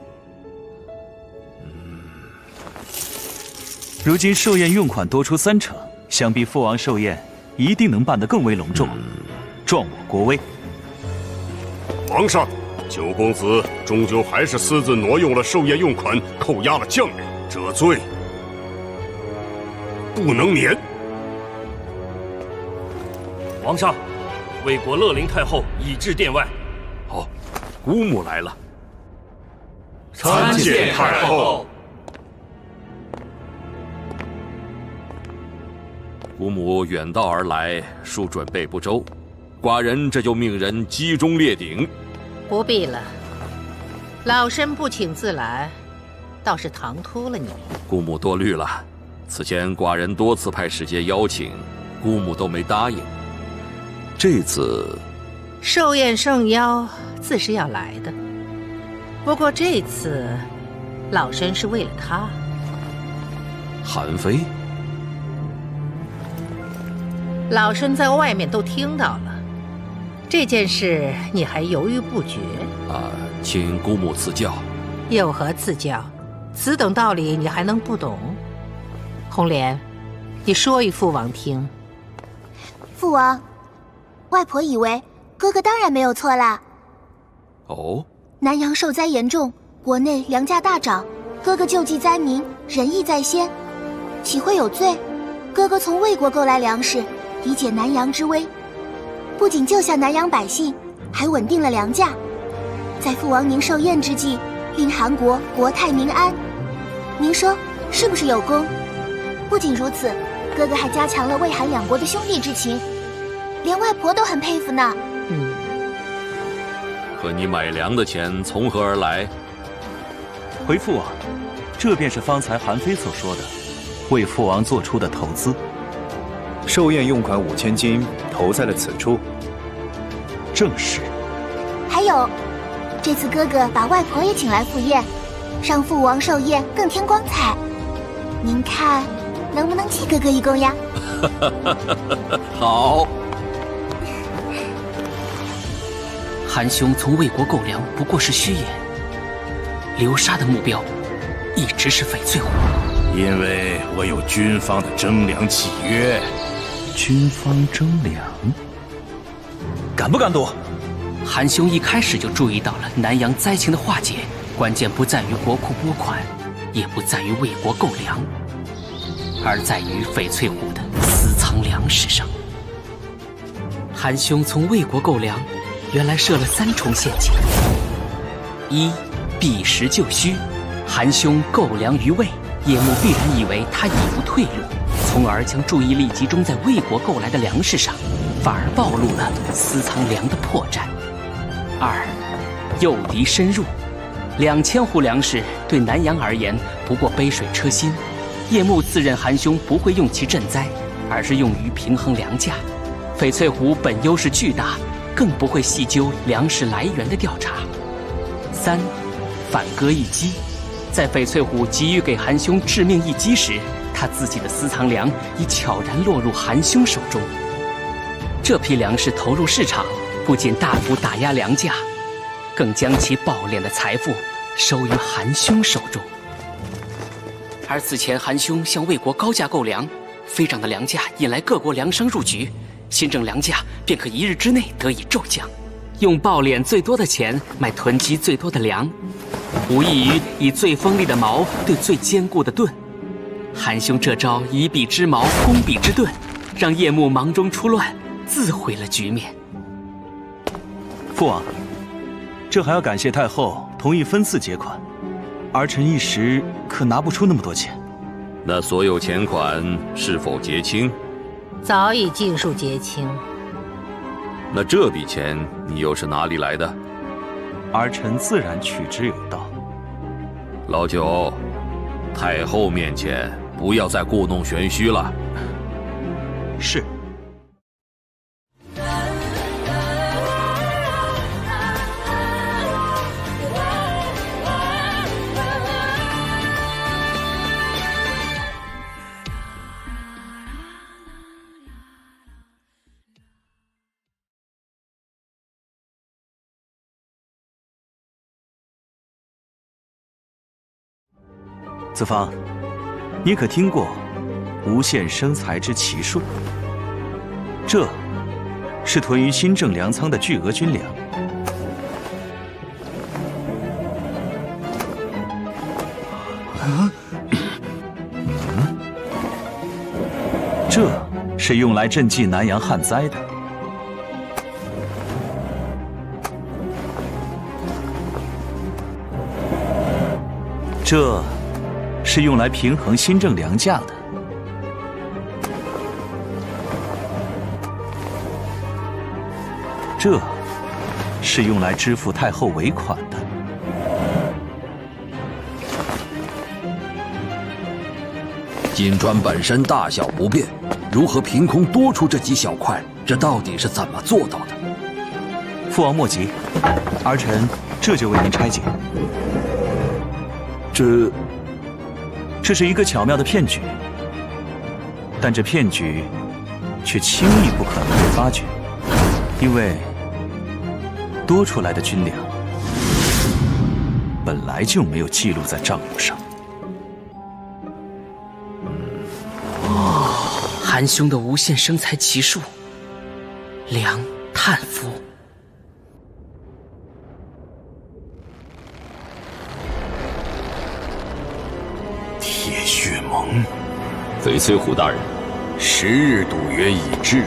如今寿宴用款多出30%，想必父王寿宴一定能办得更为隆重，壮我国威。皇上，九公子终究还是私自挪用了寿宴用款，扣押了将领，这罪不能免。皇上，魏国乐陵太后已至殿外。哦，姑母来了。参见太后。姑母远道而来，恕准备不周，寡人这就命人击中列鼎。不必了，老身不请自来，倒是唐突了你。姑母多虑了，此前寡人多次派使节邀请，姑母都没答应。这次寿宴盛邀，自是要来的。不过这次，老身是为了他。韩非。老身在外面都听到了，这件事你还犹豫不决？请姑母赐教。有何赐教？此等道理你还能不懂？红莲，你说与父王听。父王，外婆以为哥哥当然没有错啦。哦，南阳受灾严重，国内粮价大涨，哥哥救济灾民，仁义在先，岂会有罪？哥哥从魏国购来粮食，以解南阳之危，不仅救下南阳百姓，还稳定了粮价，在父王您寿宴之际，令韩国国泰民安。您说是不是有功？不仅如此，哥哥还加强了魏韩两国的兄弟之情，连外婆都很佩服呢。可你买粮的钱从何而来？回父王，这便是方才韩非所说的，为父王做出的投资。寿宴用款5000金投在了此处。正是。还有，这次哥哥把外婆也请来赴宴，让父王寿宴更添光彩。您看，能不能记哥哥一功呀？好。韩兄从魏国购粮不过是虚言，流沙的目标一直是翡翠湖。因为我有军方的征粮契约。军方征粮，敢不敢夺？韩兄一开始就注意到了南阳灾情的化解，关键不在于国库拨款，也不在于魏国购粮，而在于翡翠湖的私藏粮食上。韩兄从魏国购粮，原来设了3重陷阱：一，避实就虚，韩兄购粮于魏，叶幕必然以为他已无退路，从而将注意力集中在魏国购来的粮食上，反而暴露了私藏粮的破绽。二，诱敌深入，2000户粮食对南阳而言不过杯水车薪，叶幕自认韩兄不会用其赈灾，而是用于平衡粮价。翡翠湖本优势巨大，更不会细究粮食来源的调查。3. 反戈一击，在翡翠虎急于给韩兄致命一击时，他自己的私藏粮已悄然落入韩兄手中。这批粮食投入市场，不仅大幅打压粮价，更将其暴敛的财富收于韩兄手中。而此前韩兄向魏国高价购粮，飞涨的粮价引来各国粮商入局，新政粮价便可一日之内得以骤降。用暴敛最多的钱买囤积最多的粮，无异于以最锋利的矛对最坚固的盾。韩兄这招以彼之矛攻彼之盾，让叶幕忙中出乱，自毁了局面。父王，这还要感谢太后同意分次结款，儿臣一时可拿不出那么多钱。那所有钱款是否结清？早已尽数结清。那这笔钱你又是哪里来的？儿臣自然取之有道。老九，太后面前不要再故弄玄虚了。是。子方，你可听过无限生财之奇术？这是囤于新政粮仓的巨额军粮。这是用来赈济南阳旱灾的。这是用来平衡新政粮价的。这是用来支付太后尾款的。金砖本身大小不变，如何凭空多出这几小块？这到底是怎么做到的？父王莫急，儿臣这就为您拆解。这是一个巧妙的骗局，但这骗局却轻易不可能被发觉，因为多出来的军粮本来就没有记录在账目上。韩兄的无限生财奇术，粮叹服。铁血盟，翡翠虎大人，10日赌约已至，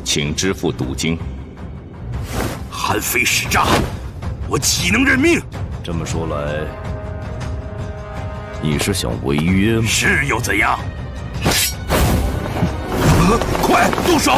请支付赌金。韩非使诈，我岂能认命？这么说来，你是想违约吗？是又怎样？快动手！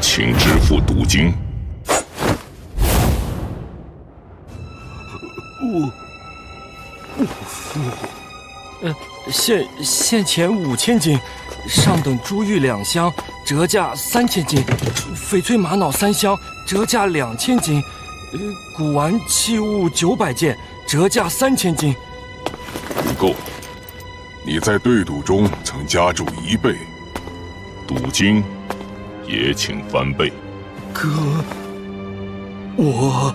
请支付赌金。现钱5000斤，上等珠玉2箱，折价3000斤；翡翠玛瑙3箱，折价2000斤；古玩器物900件，折价3000斤。不够，你在对赌中曾加注1倍，赌金也请翻倍。哥，我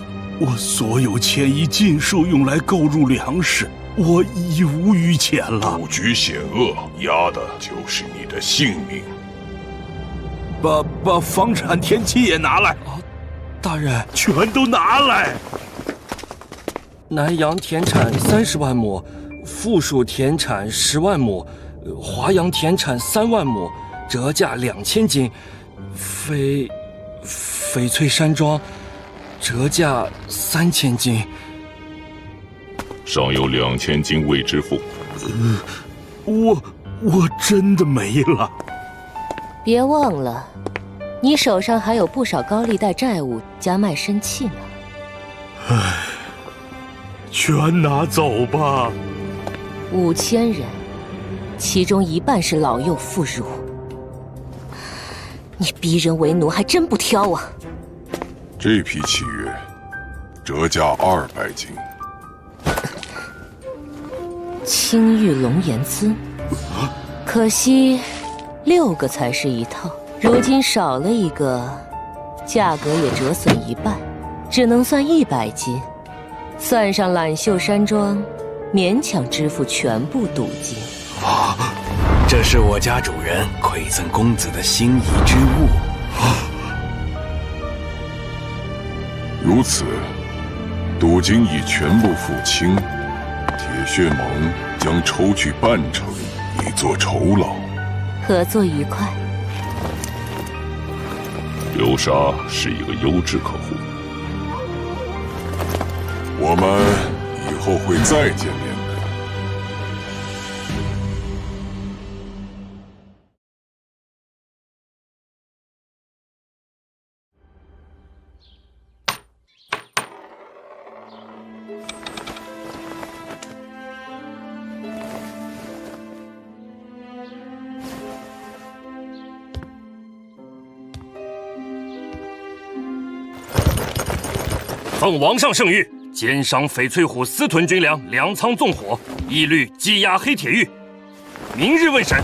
所有钱已尽数用来购入粮食，我已无余钱了。赌局险恶，押的就是你的性命。把房产田契也拿来。大人，全都拿来。南阳田产30万亩，附属田产10万亩，华阳田产3万亩，折价2000斤。翡翠山庄折价3000金，尚有2000金未支付。我真的没了。别忘了，你手上还有不少高利贷债务加卖身契呢。唉，全拿走吧。 5000人，其中1半是老幼妇孺。你逼人为奴还真不挑啊！这批契约折价200金。青玉龙岩缁，可惜6个才是一套，如今少了一个，价格也折损1半，只能算100金。算上揽袖山庄，勉强支付全部赌金。这是我家主人馈赠公子的心仪之物。如此，赌金已全部付清，铁血盟将抽取半成以作酬劳。合作愉快。流沙是一个优质客户，我们以后会再见面。 奉王上圣谕，监赏翡翠虎私屯军粮粮仓纵火，一律羁押黑铁狱，明日问审。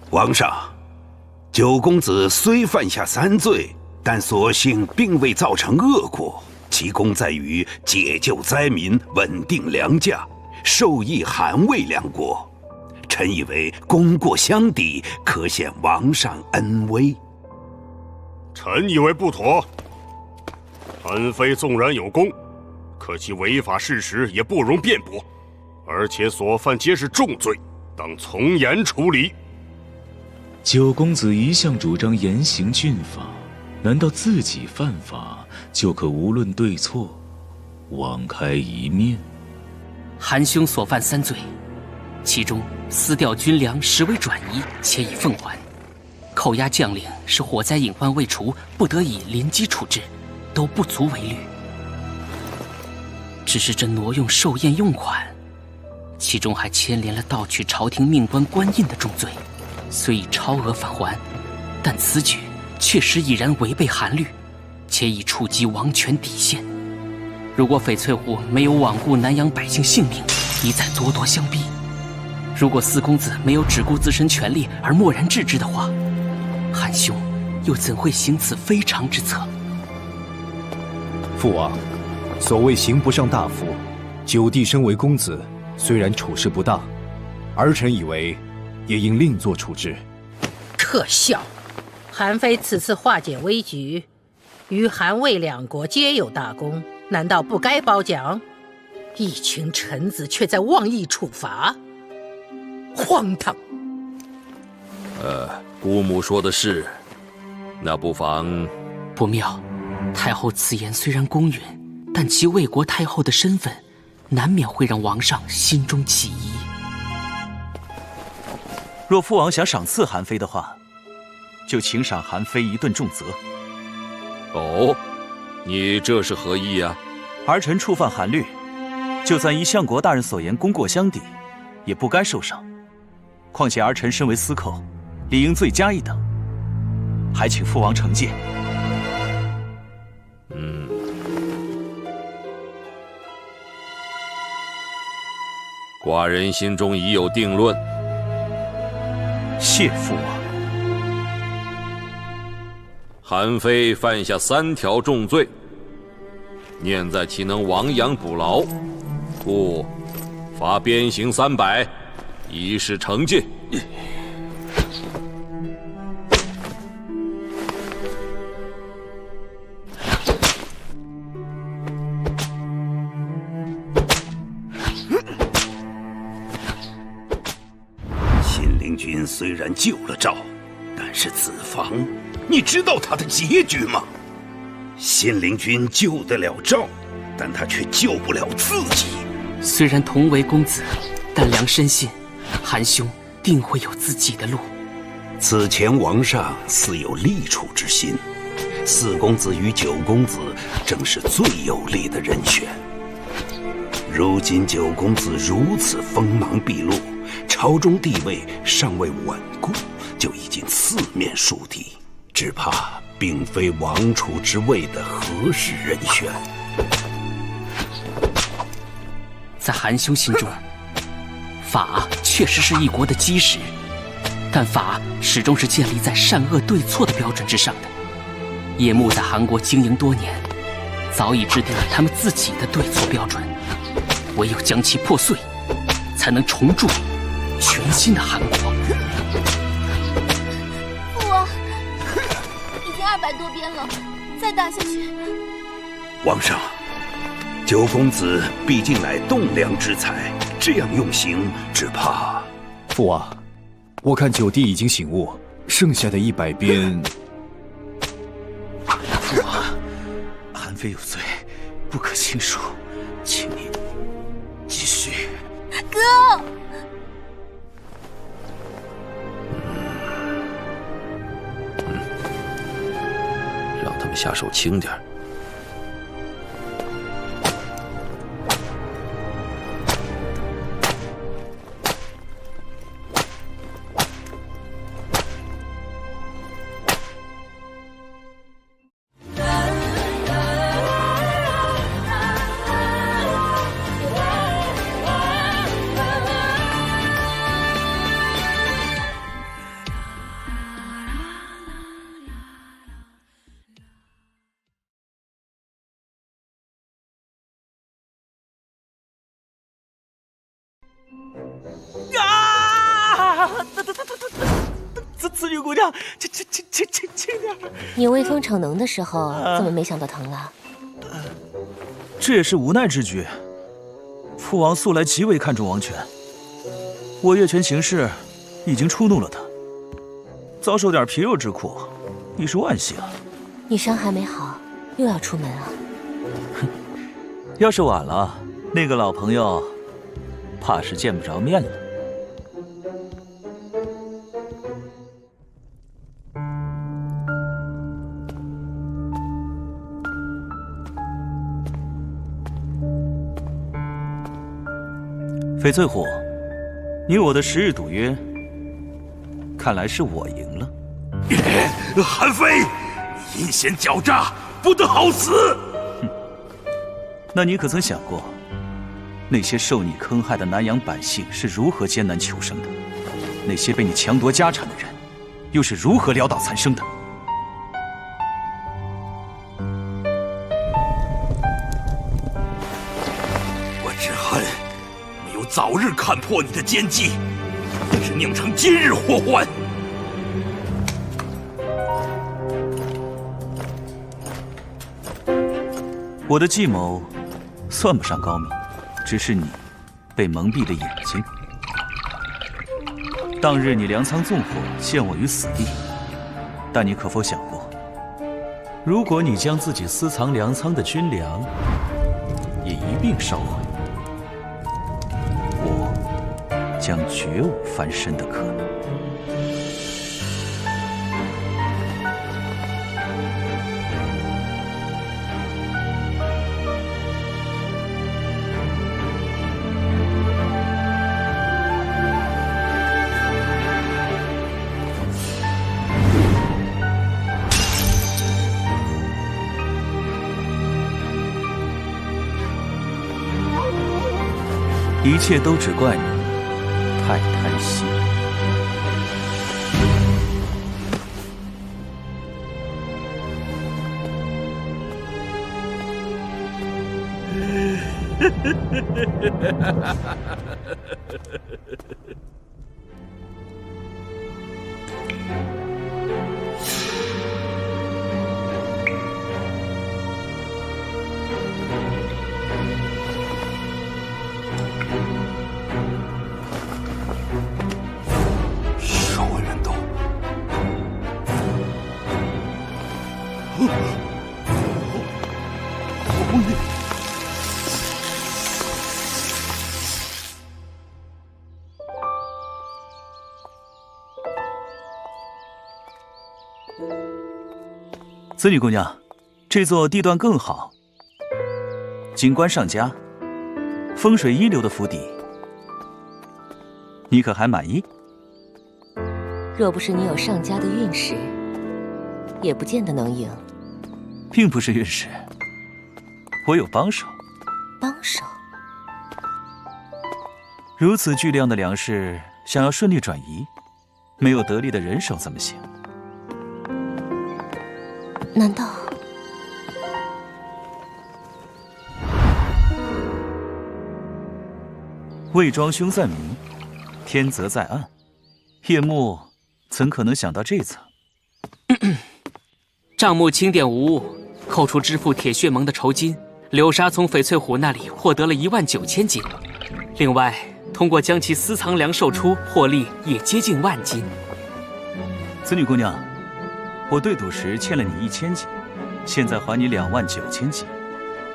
王上，九公子虽犯下3罪，但所幸并未造成恶果，其功在于解救灾民、稳定粮价，受益韩魏2国。 臣以为功过相抵，可显王上恩威。臣以为不妥。韩非纵然有功，可其违法事实也不容辩驳，而且所犯皆是重罪，当从严处理。九公子一向主张严刑峻法，难道自己犯法就可无论对错，网开一面？韩兄所犯3罪。 其中私调军粮实为转移，且已奉还；扣押将领是火灾隐患未除，不得已临机处置，都不足为虑。只是这挪用寿宴用款，其中还牵连了盗取朝廷命官官印的重罪。虽已超额返还，但此举确实已然违背韩律，且已触及王权底线。如果翡翠虎没有罔顾南阳百姓性命，一再咄咄相逼。 如果四公子没有只顾自身权利而漠然置之的话，韩兄又怎会行此非常之策？父王，所谓刑不上大夫，九弟身为公子，虽然处事不当，儿臣以为也应另作处置。可笑！韩非此次化解危局，与韩魏2国皆有大功，难道不该褒奖？一群臣子却在妄议处罚。 荒唐！姑母说的是，那不妨不妙。太后此言虽然公允，但其魏国太后的身份，难免会让王上心中起疑。若父王想赏赐韩非的话，就请赏韩非一顿重责。哦，你这是何意啊？儿臣触犯韩律，就算依相国大人所言功过相抵，也不该受赏。 况且儿臣身为司寇，理应罪加一等，还请父王惩戒。寡人心中已有定论。谢父王。韩非犯下3条重罪，念在其能亡羊补牢，故罚鞭刑300。 以示惩戒。灵君虽然救了赵，但是子房，你知道他的结局吗？信灵君救得了赵，但他却救不了自己。虽然同为公子，但良深信韩兄定会有自己的路。此前王上似有立储之心，四公子与九公子正是最有利的人选。如今九公子如此锋芒毕露，朝中地位尚未稳固，就已经四面树敌，只怕并非王储之位的合适人选。在韩兄心中，法确实是一国的基石，但法始终是建立在善恶对错的标准之上的。叶幕在韩国经营多年，早已制定了他们自己的对错标准，唯有将其破碎，才能重铸全新的韩国。父王，已经200多鞭了，再打下去。王上，九公子毕竟乃栋梁之才，这样用刑，只怕……父王，我看九弟已经醒悟，剩下的100鞭……父王，韩非有罪，不可轻恕，请你继续。哥，让他们下手轻点。子女姑娘，轻点。你威风逞能的时候，怎么没想到疼了？这也是无奈之举。父王素来极为看重王权，我越权行事，已经触怒了他，遭受点皮肉之苦，已是万幸。你伤还没好，又要出门啊？哼，要是晚了，那个老朋友，怕是见不着面了。翡翠虎，你我的10日赌约，看来是我赢了。韩非，你阴险狡诈，不得好死！哼，那你可曾想过，那些受你坑害的南阳百姓是如何艰难求生的？那些被你强夺家产的人，又是如何潦倒残生的？我只恨没有早日看破你的奸计，也是酿成今日祸患。我的计谋算不上高明，只是你被蒙蔽的眼睛。当日你粮仓纵火，陷我于死地，但你可否想过，如果你将自己私藏粮仓的军粮也一并烧毁，我将绝无翻身的可能。一切都只怪你太贪心。子女姑娘，这座地段更好，景观上佳，风水一流的府邸，你可还满意？若不是你有上佳的运势，也不见得能赢。并不是运势，我有帮手。帮手？如此巨量的粮食，想要顺利转移，没有得力的人手怎么行？难道？魏庄凶在明，天责在暗。叶幕怎可能想到这层？账目清点无误，扣除支付铁血盟的酬金，流沙从翡翠虎那里获得了19000斤。另外，通过将其私藏粮售出，获利也接近10000斤。子女姑娘，我对赌时欠了你1000斤，现在还你29000斤，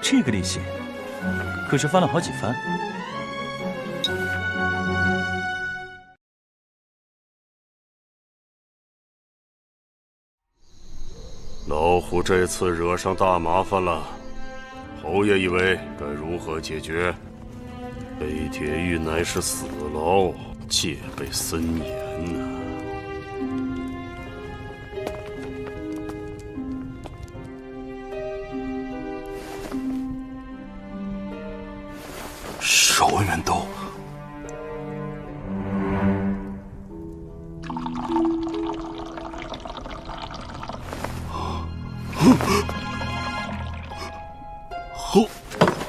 这个利息可是翻了好几番。老虎这次惹上大麻烦了，侯爷以为该如何解决？北铁狱乃是死牢，戒备森严呐。寿元斗，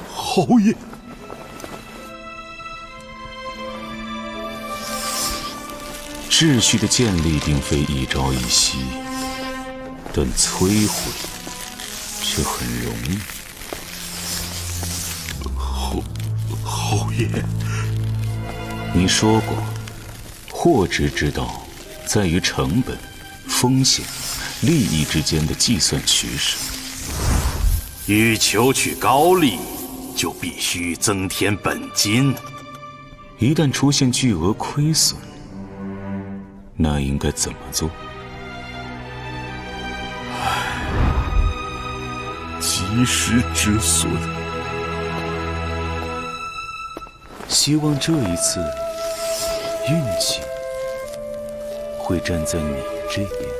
侯爷，秩序的建立并非一朝一夕，但摧毁却很容易。侯爷，你说过，货值之道在于成本、风险、利益之间的计算取舍。欲求取高利，就必须增添本金。一旦出现巨额亏损，那应该怎么做？及时止损。希望这一次运气会站在你这边。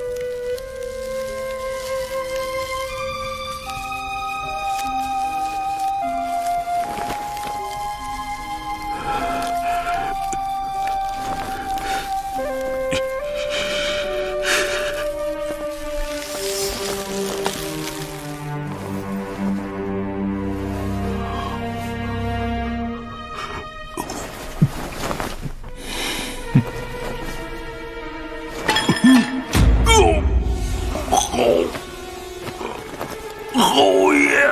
侯爷，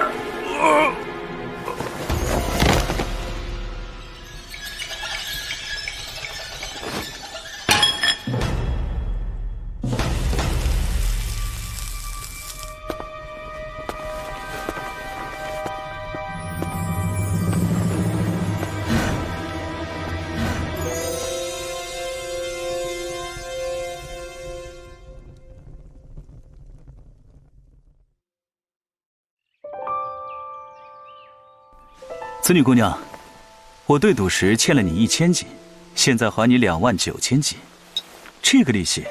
子女姑娘，我对赌时欠了你1000斤，现在还你29000斤，这个利息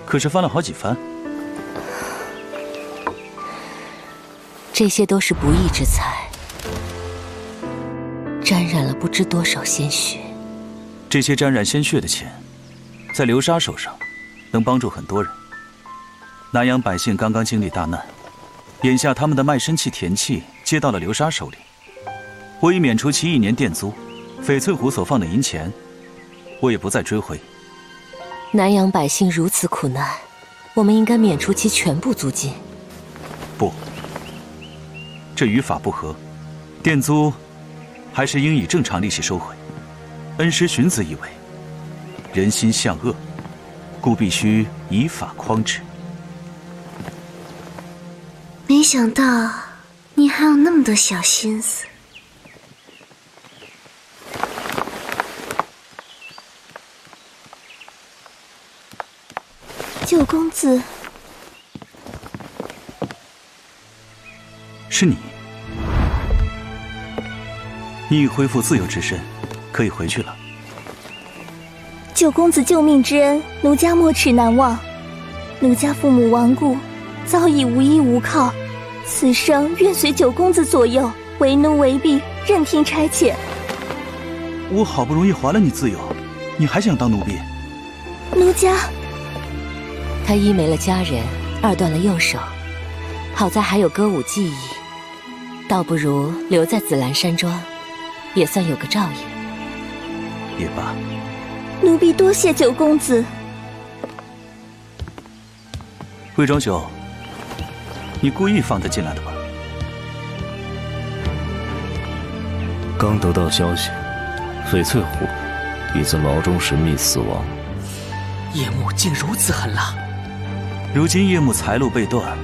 可是翻了好几番。这些都是不义之财，沾染了不知多少鲜血。这些沾染鲜血的钱，在流沙手上，能帮助很多人。南阳百姓刚刚经历大难，眼下他们的卖身契田契接到了流沙手里。我已免除其1年店租，翡翠湖所放的银钱，我也不再追回。南阳百姓如此苦难，我们应该免除其全部租金。不，这与法不合，店租还是应以正常利息收回。恩师荀子以为，人心向恶，故必须以法匡之。没想到你还有那么多小心思。九公子，是你。你已恢复自由之身，可以回去了。九公子救命之恩，奴家没齿难忘。奴家父母亡故，早已无依无靠，此生愿随九公子左右，为奴为婢，任听差遣。我好不容易还了你自由，你还想当奴婢？奴家，他一没了家人，二断了右手，好在还有歌舞技艺，倒不如留在紫兰山庄，也算有个照应。也罢，奴婢多谢九公子。魏庄兄，你故意放他进来的吧？刚得到消息，翡翠湖已自牢中神秘死亡。叶幕竟如此狠辣！如今叶幕财路被断，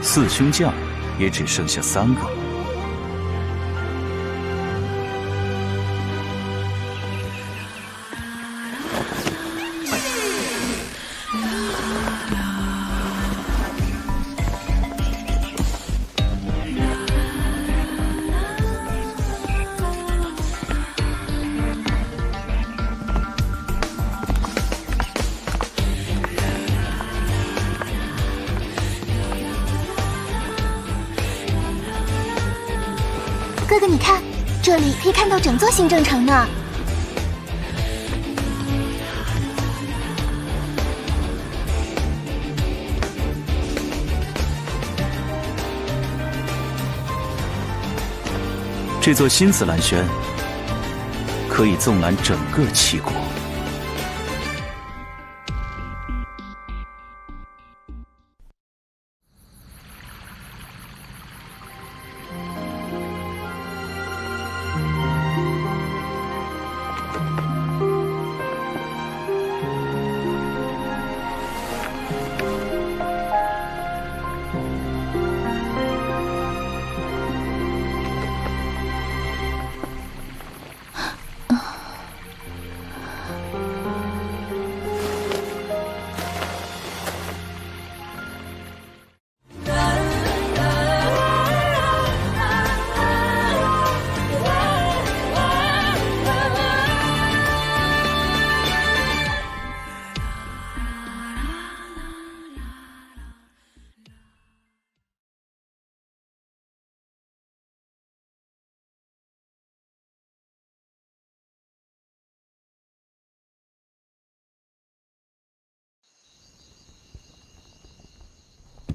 四兄将也只剩下3个。哥哥，你看，这里可以看到整座新政城呢。这座新紫兰轩可以纵览整个齐国。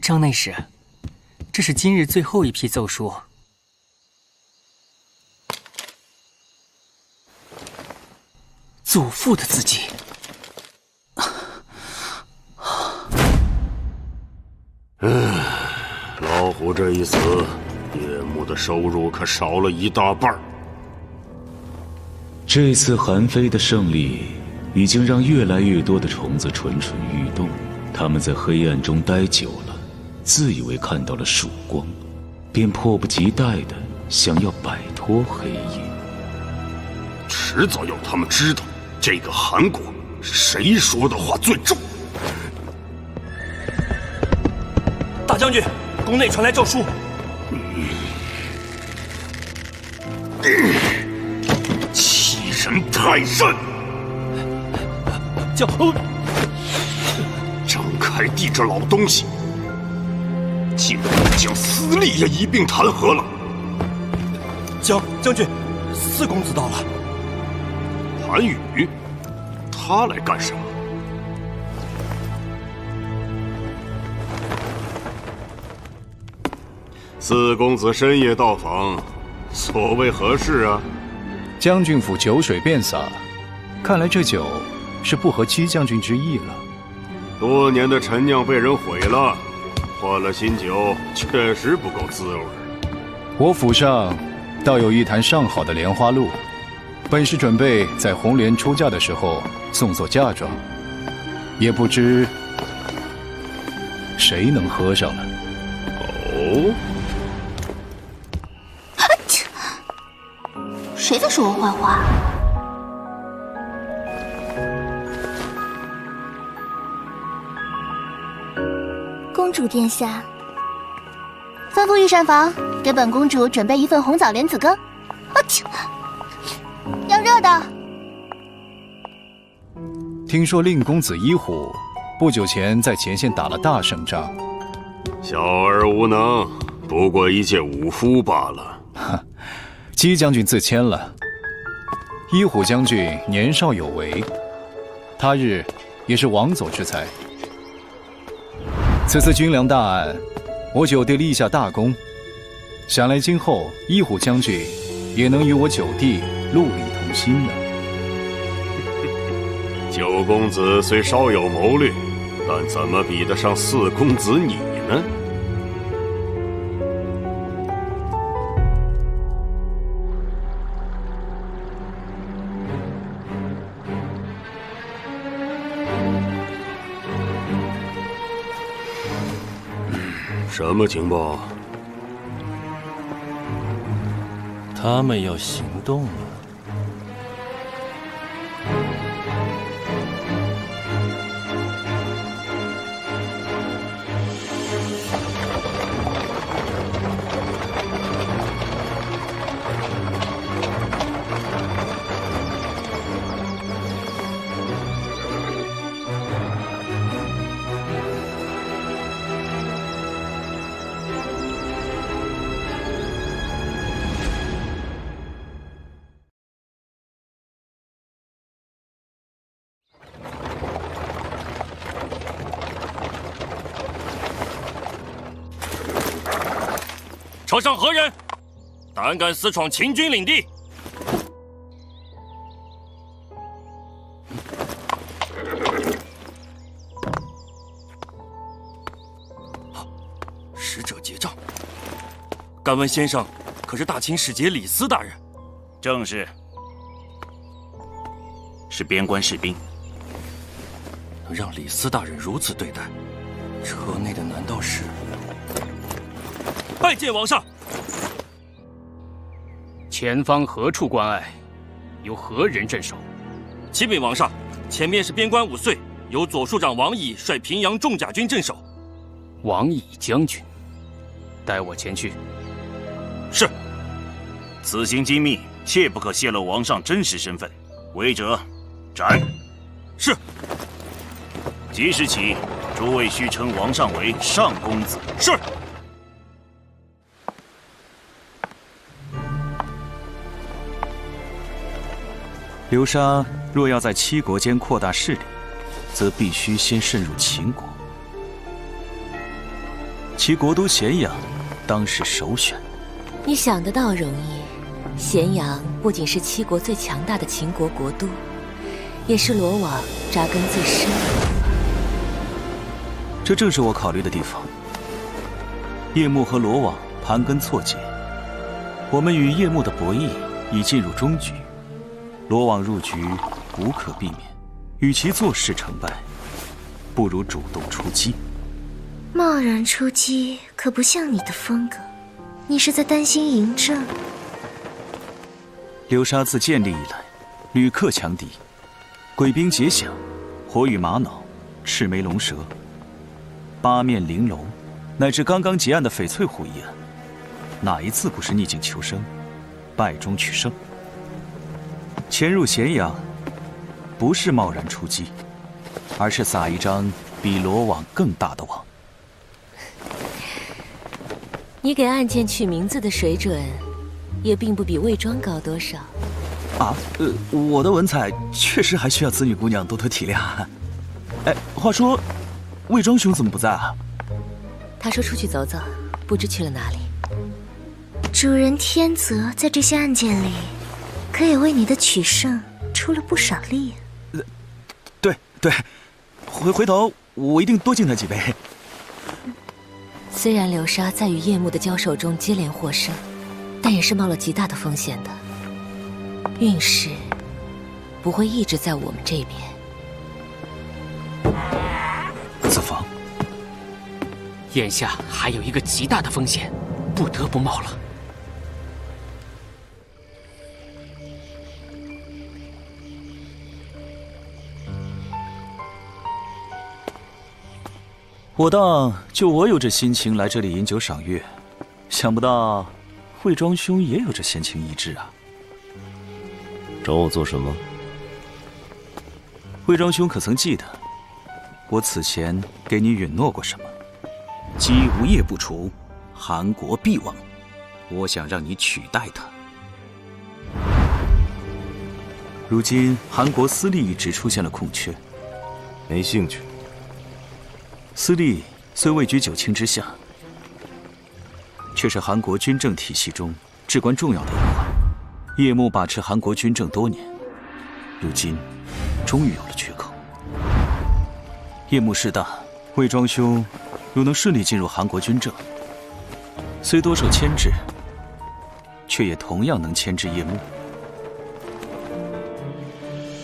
张内史，这是今日最后一批奏书。祖父的字迹。老虎这一死，叶幕的收入可少了一大半。这次韩非的胜利，已经让越来越多的虫子蠢蠢欲动。他们在黑暗中待久了，自以为看到了曙光，便迫不及待地想要摆脱黑夜。迟早要他们知道，这个韩国谁说的话最重。大将军，宫内传来诏书。欺人太甚！张开地这老东西，竟然将司隶也一并弹劾了。将军，四公子到了。韩宇，他来干什么？四公子深夜到访，所谓何事啊？将军府酒水遍洒，看来这酒是不合戚将军之意了。多年的陈酿被人毁了，换了新酒，确实不够滋味。我府上倒有一坛上好的莲花露，本是准备在红莲出嫁的时候送作嫁妆，也不知谁能喝上了。哦，谁在说我坏话？公主殿下，方吩咐御膳房给本公主准备一份红枣莲子羹。啊切，要热的。听说令公子伊虎不久前在前线打了大胜仗。小儿无能，不过一介武夫罢了。哈，姬将军自谦了。伊虎将军年少有为，他日也是王佐之才。此次军粮大案，我九弟立下大功，想来今后伊虎将军也能与我九弟戮力同心呢。九公子虽稍有谋略，但怎么比得上四公子你呢？什么情报？他们要行动了。朝上何人？胆敢私闯秦军领地！使者结账。敢问先生，可是大秦使节李斯大人？正是，是边关士兵。能让李斯大人如此对待，车内的难道是？拜见王上。前方何处关隘，由何人镇守？启禀王上，前面是边关5岁，由左庶长王乙率平阳重甲军镇守。王乙将军，带我前去。是。此行机密，切不可泄露王上真实身份。违者，斩。是。即时起，诸位须称王上为上公子。是。流沙若要在七国间扩大势力，则必须先渗入秦国。其国都咸阳，当是首选。你想得到容易。咸阳不仅是七国最强大的秦国国都，也是罗网扎根最深的。这正是我考虑的地方。叶幕和罗网盘根错节，我们与叶幕的博弈已进入终局。罗网入局无可避免，与其坐视成败，不如主动出击。贸然出击可不像你的风格，你是在担心嬴政？流沙自建立以来，屡克强敌，鬼兵结响，火羽玛瑙，赤眉龙蛇，八面玲珑，乃至刚刚结案的翡翠湖一案，哪一次不是逆境求生，败中取胜？潜入咸阳，不是贸然出击，而是撒一张比罗网更大的网。你给案件取名字的水准，也并不比魏庄高多少。啊，我的文采确实还需要子女姑娘多多体谅。哎，话说，魏庄兄怎么不在啊？他说出去走走，不知去了哪里。主人天泽在这些案件里，可也为你的取胜出了不少力。对，回头我一定多敬他几杯。虽然流沙在与叶幕的交手中接连获胜，但也是冒了极大的风险的。运势不会一直在我们这边。子房，眼下还有一个极大的风险，不得不冒了。我当就我有这心情来这里饮酒赏月，想不到魏庄兄也有着闲情逸致啊。找我做什么？魏庄兄可曾记得我此前给你允诺过什么？姬无业不除，韩国必亡。我想让你取代他。如今韩国私立一职出现了空缺，没兴趣。私立虽位居九卿之下，却是韩国军政体系中至关重要的一环。叶幕把持韩国军政多年，如今终于有了缺口。叶幕势大，魏庄兄如能顺利进入韩国军政，虽多受牵制，却也同样能牵制叶幕。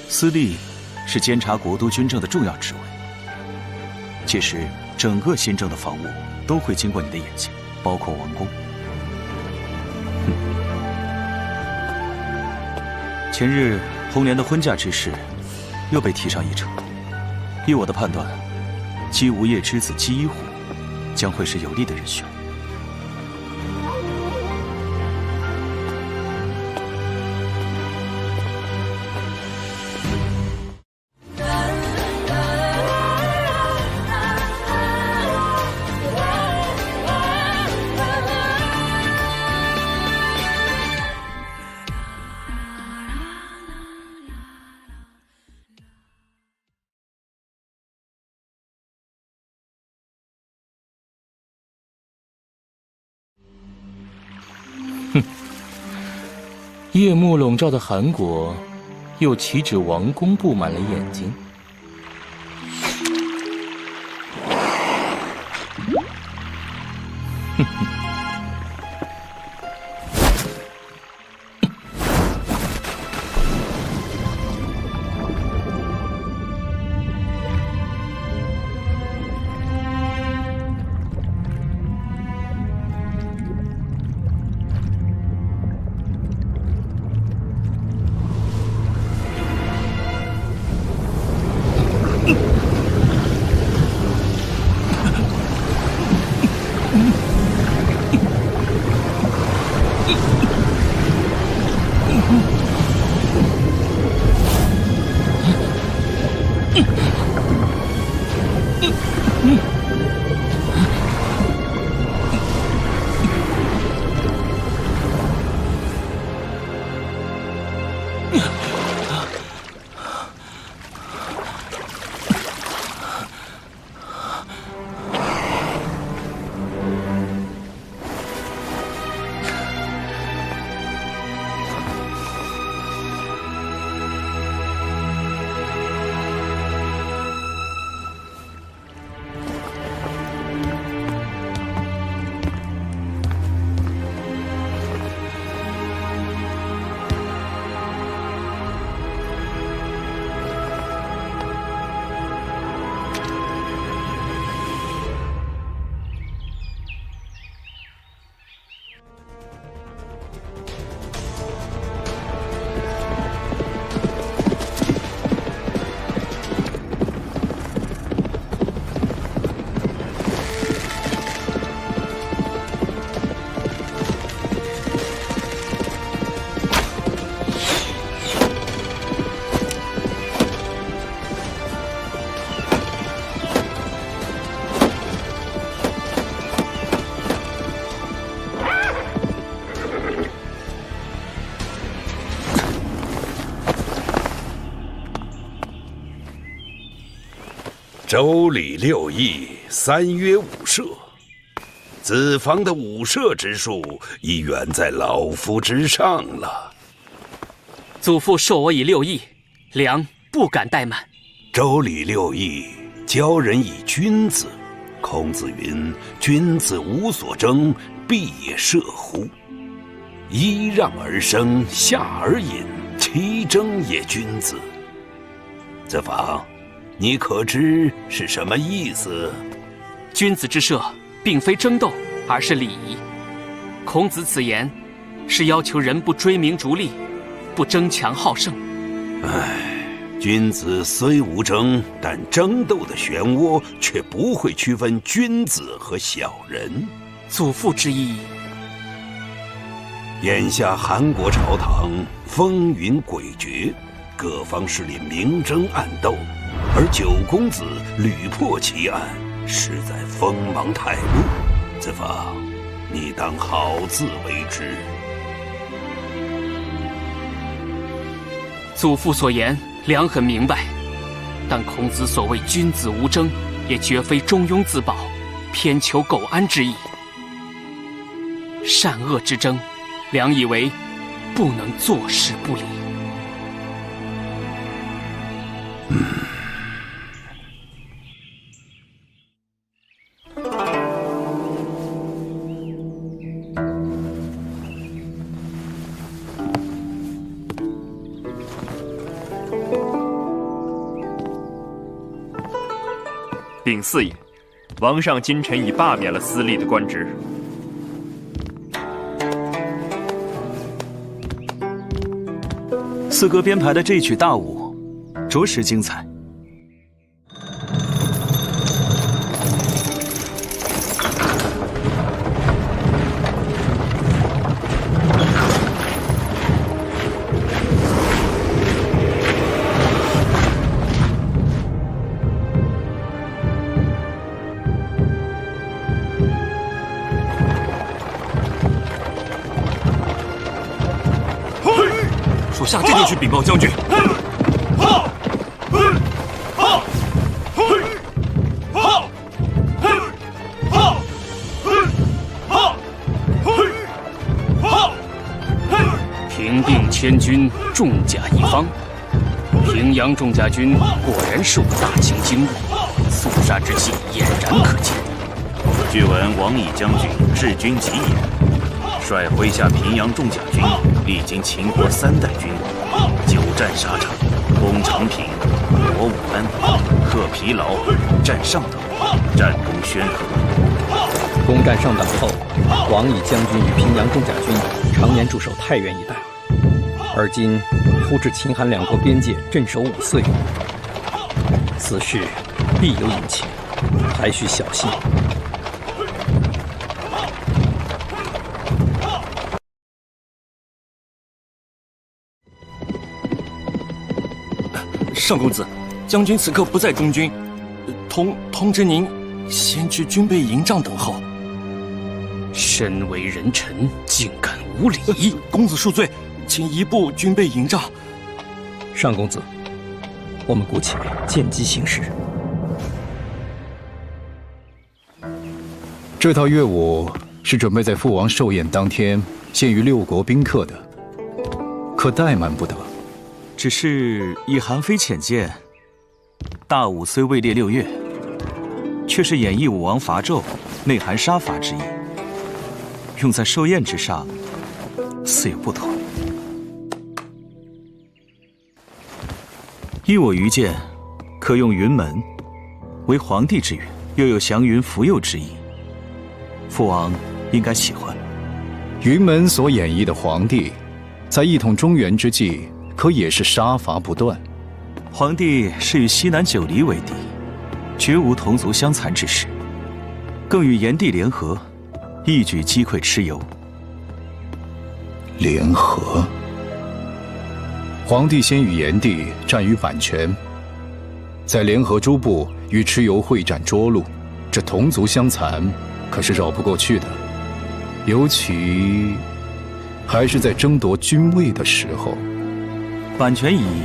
司隶是监察国都军政的重要职位，届时整个新政的防务都会经过你的眼睛，包括王宫。前日红莲的婚嫁之事又被提上议程，依我的判断，姬无业之子姬一虎将会是有利的人选。夜幕笼罩的韩国，又岂止王宫布满了眼睛？哼哼。周礼六艺，三约五射。子房的五射之术已远在老夫之上了。祖父授我以六艺，良不敢怠慢。周礼六艺，教人以君子。孔子云：“君子无所争，必也射乎？揖让而生，下而饮，其争也君子。”子房，你可知是什么意思？君子之射，并非争斗，而是礼仪。孔子此言，是要求人不追名逐利，不争强好胜。君子虽无争，但争斗的漩涡却不会区分君子和小人。祖父之意，眼下韩国朝堂风云诡谲，各方势力明争暗斗，而九公子屡破奇案，实在锋芒太露。此法，你当好自为之。祖父所言，良很明白。但孔子所谓君子无争，也绝非中庸自保、偏求苟安之意。善恶之争，良以为不能坐视不理。禀四爷，王上今晨已罢免了司隶的官职。四哥编排的这曲大舞，着实精彩。下这就去禀报将军。平定千军，重甲一方。平阳重甲军果然是我大秦精锐，肃杀之气俨然可见。据闻王乙将军治军极严，率麾下平阳重甲军历经秦国3代君王，久战沙场，攻长平，夺武安，克疲劳，战上党，战功轩赫。攻占上党后，王乙将军与平阳重甲军常年驻守太原一带，而今忽至秦韩两国边界镇守5岁，此事必有隐情，还需小心。上公子，将军此刻不在中军，通知您先去军备营帐等候。身为人臣，竟敢无礼！公子恕罪，请移步军备营帐。上公子，我们姑且见机行事。这套乐舞是准备在父王寿宴当天献于6国宾客的，可怠慢不得。只是以韩非浅见，大武虽位列6岳，却是演绎武王伐纣、内含杀伐之意，用在寿宴之上，似有不妥。依我愚见，可用云门为皇帝之乐，又有祥云福佑之意，父王应该喜欢。云门所演绎的皇帝，在一统中原之际，可也是杀伐不断。皇帝是与西南9黎为敌，绝无同族相残之事，更与炎帝联合，一举击溃蚩尤。联合？皇帝先与炎帝战于阪泉，再联合诸部与蚩尤会战涿鹿，这同族相残可是绕不过去的。尤其还是在争夺君位的时候。阪泉一役，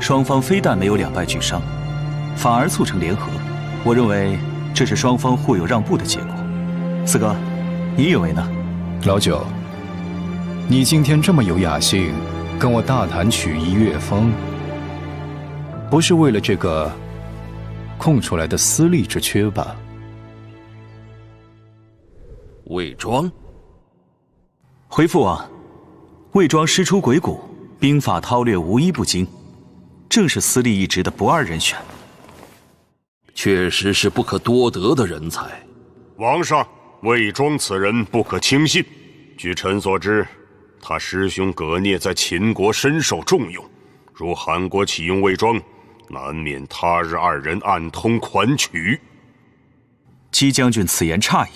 双方非但没有两败俱伤，反而促成联合。我认为这是双方互有让步的结果。四哥，你认为呢？老九，你今天这么有雅兴，跟我大谈曲艺乐风，不是为了这个空出来的私利之缺吧？魏庄，回父王，魏庄师出鬼谷，兵法韬略无一不精，正是司隶一职的不二人选。确实是不可多得的人才。王上，魏庄此人不可轻信。据臣所知，他师兄葛聂在秦国深受重用，如韩国启用魏庄，难免他日二人暗通款曲。姬将军此言差矣。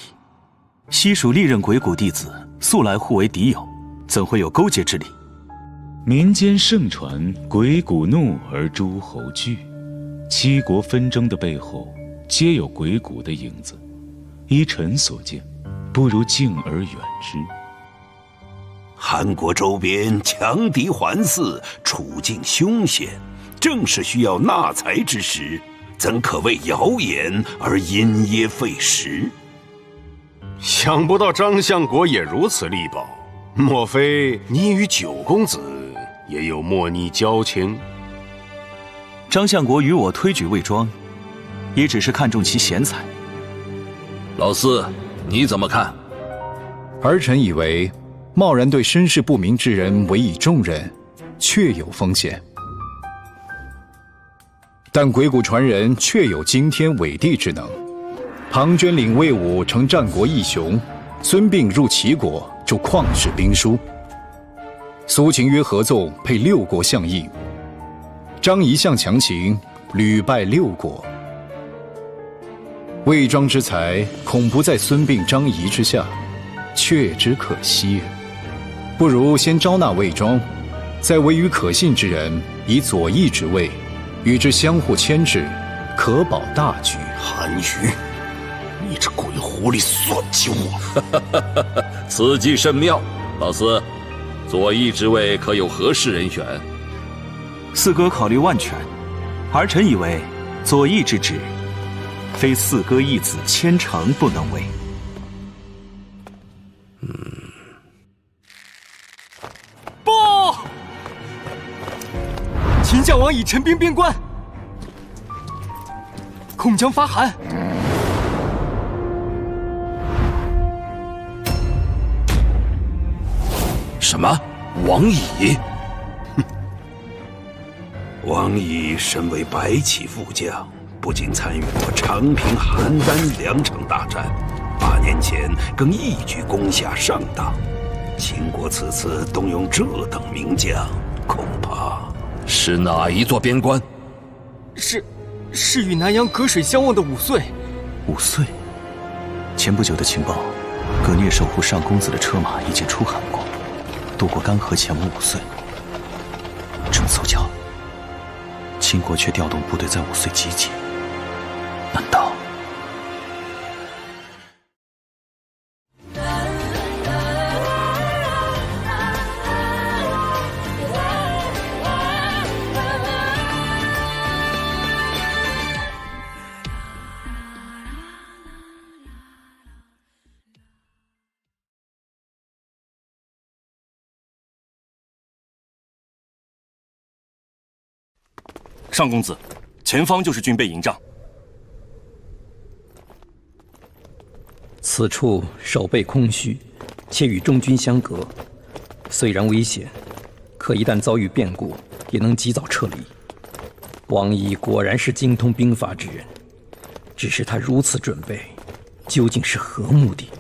西蜀历任鬼谷弟子素来互为敌友，怎会有勾结之理？民间盛传鬼谷怒而诸侯惧，7国纷争的背后皆有鬼谷的影子。依臣所见，不如敬而远之。韩国周边强敌环伺，处境凶险，正是需要纳财之时，怎可为谣言而因噎废食？想不到张相国也如此力保，莫非你与九公子也有莫逆交情？张相国与我推举魏庄，也只是看中其贤才。老四，你怎么看？儿臣以为，贸然对身世不明之人委以重任，确有风险。但鬼谷传人确有惊天伟地之能。庞涓领魏武成战国义雄，孙膑入齐国助旷世兵书，苏秦约合纵配6国相印，张仪向强秦，屡败6国。魏庄之才，恐不在孙膑、张仪之下，却之可惜。不如先招纳魏庄，再委与可信之人，以左翼之位，与之相互牵制，可保大局。韩愈，你这鬼狐狸算计我！此计甚妙，老四，左翼之位可有合适人选？四哥考虑万全，儿臣以为左翼之职，非四哥一子千乘不能为。报！秦将王已陈兵边关，恐将发韩。什么？王乙？王乙身为白起副将，不仅参与过长平、邯郸2场大战，8年前更一举攻下上党。秦国此次动用这等名将，恐怕是哪一座边关？是与南阳隔水相望的5岁。5岁？前不久的情报，葛聂守护上公子的车马已经出韩国，渡过干河前往5岁。这么凑巧，秦国却调动部队在5岁集结，难道？上公子，前方就是军备营帐。此处守备空虚，且与中军相隔，虽然危险，可一旦遭遇变故，也能及早撤离。王乙果然是精通兵法之人，只是他如此准备，究竟是何目的？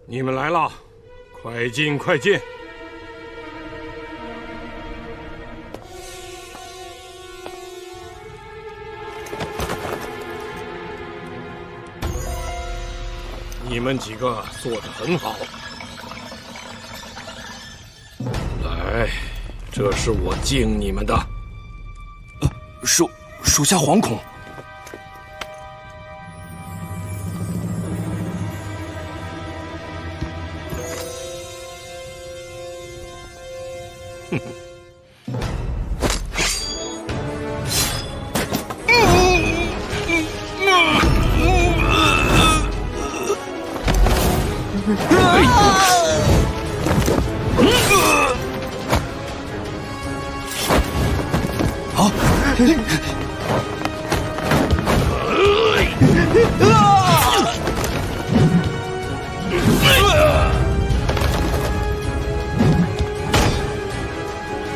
你们来了，快进快进。你们几个做得很好。来，这是我敬你们的。属下惶恐。哼哼。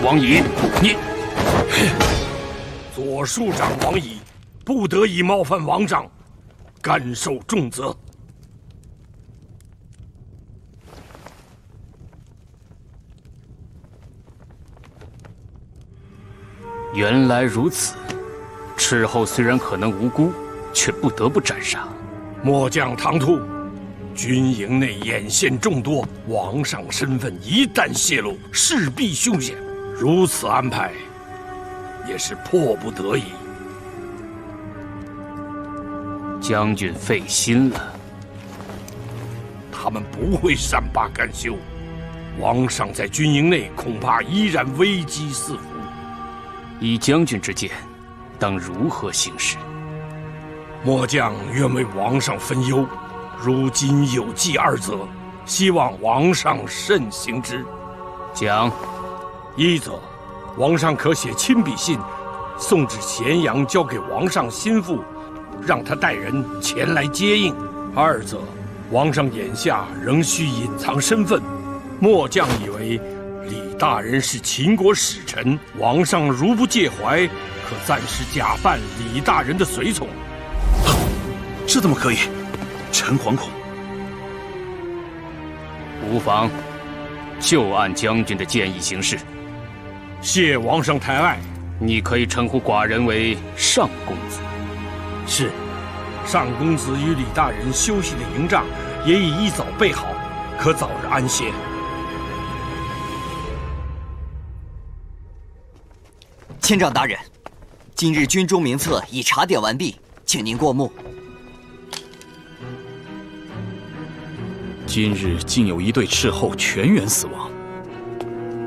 王乙，你左庶长王乙，不得已冒犯王长，甘受重责。原来如此，斥候虽然可能无辜，却不得不斩杀。末将唐突，军营内眼线众多，王上身份一旦泄露，势必凶险。如此安排，也是迫不得已。将军费心了。他们不会善罢甘休，王上在军营内恐怕依然危机四伏。以将军之见，当如何行事？末将愿为王上分忧，如今有计二则，希望王上慎行之。讲。一则，王上可写亲笔信，送至咸阳，交给王上心腹，让他带人前来接应。二则，王上眼下仍需隐藏身份，末将以为李大人是秦国使臣，王上如不介怀，可暂时假扮李大人的随从。这怎么可以？臣惶恐。无妨，就按将军的建议行事。谢王上抬爱。你可以称呼寡人为上公子。是，上公子与李大人休息的营帐也已一早备好，可早日安歇。千丈大人，今日军中名册已查点完毕，请您过目。今日竟有一队斥候全员死亡，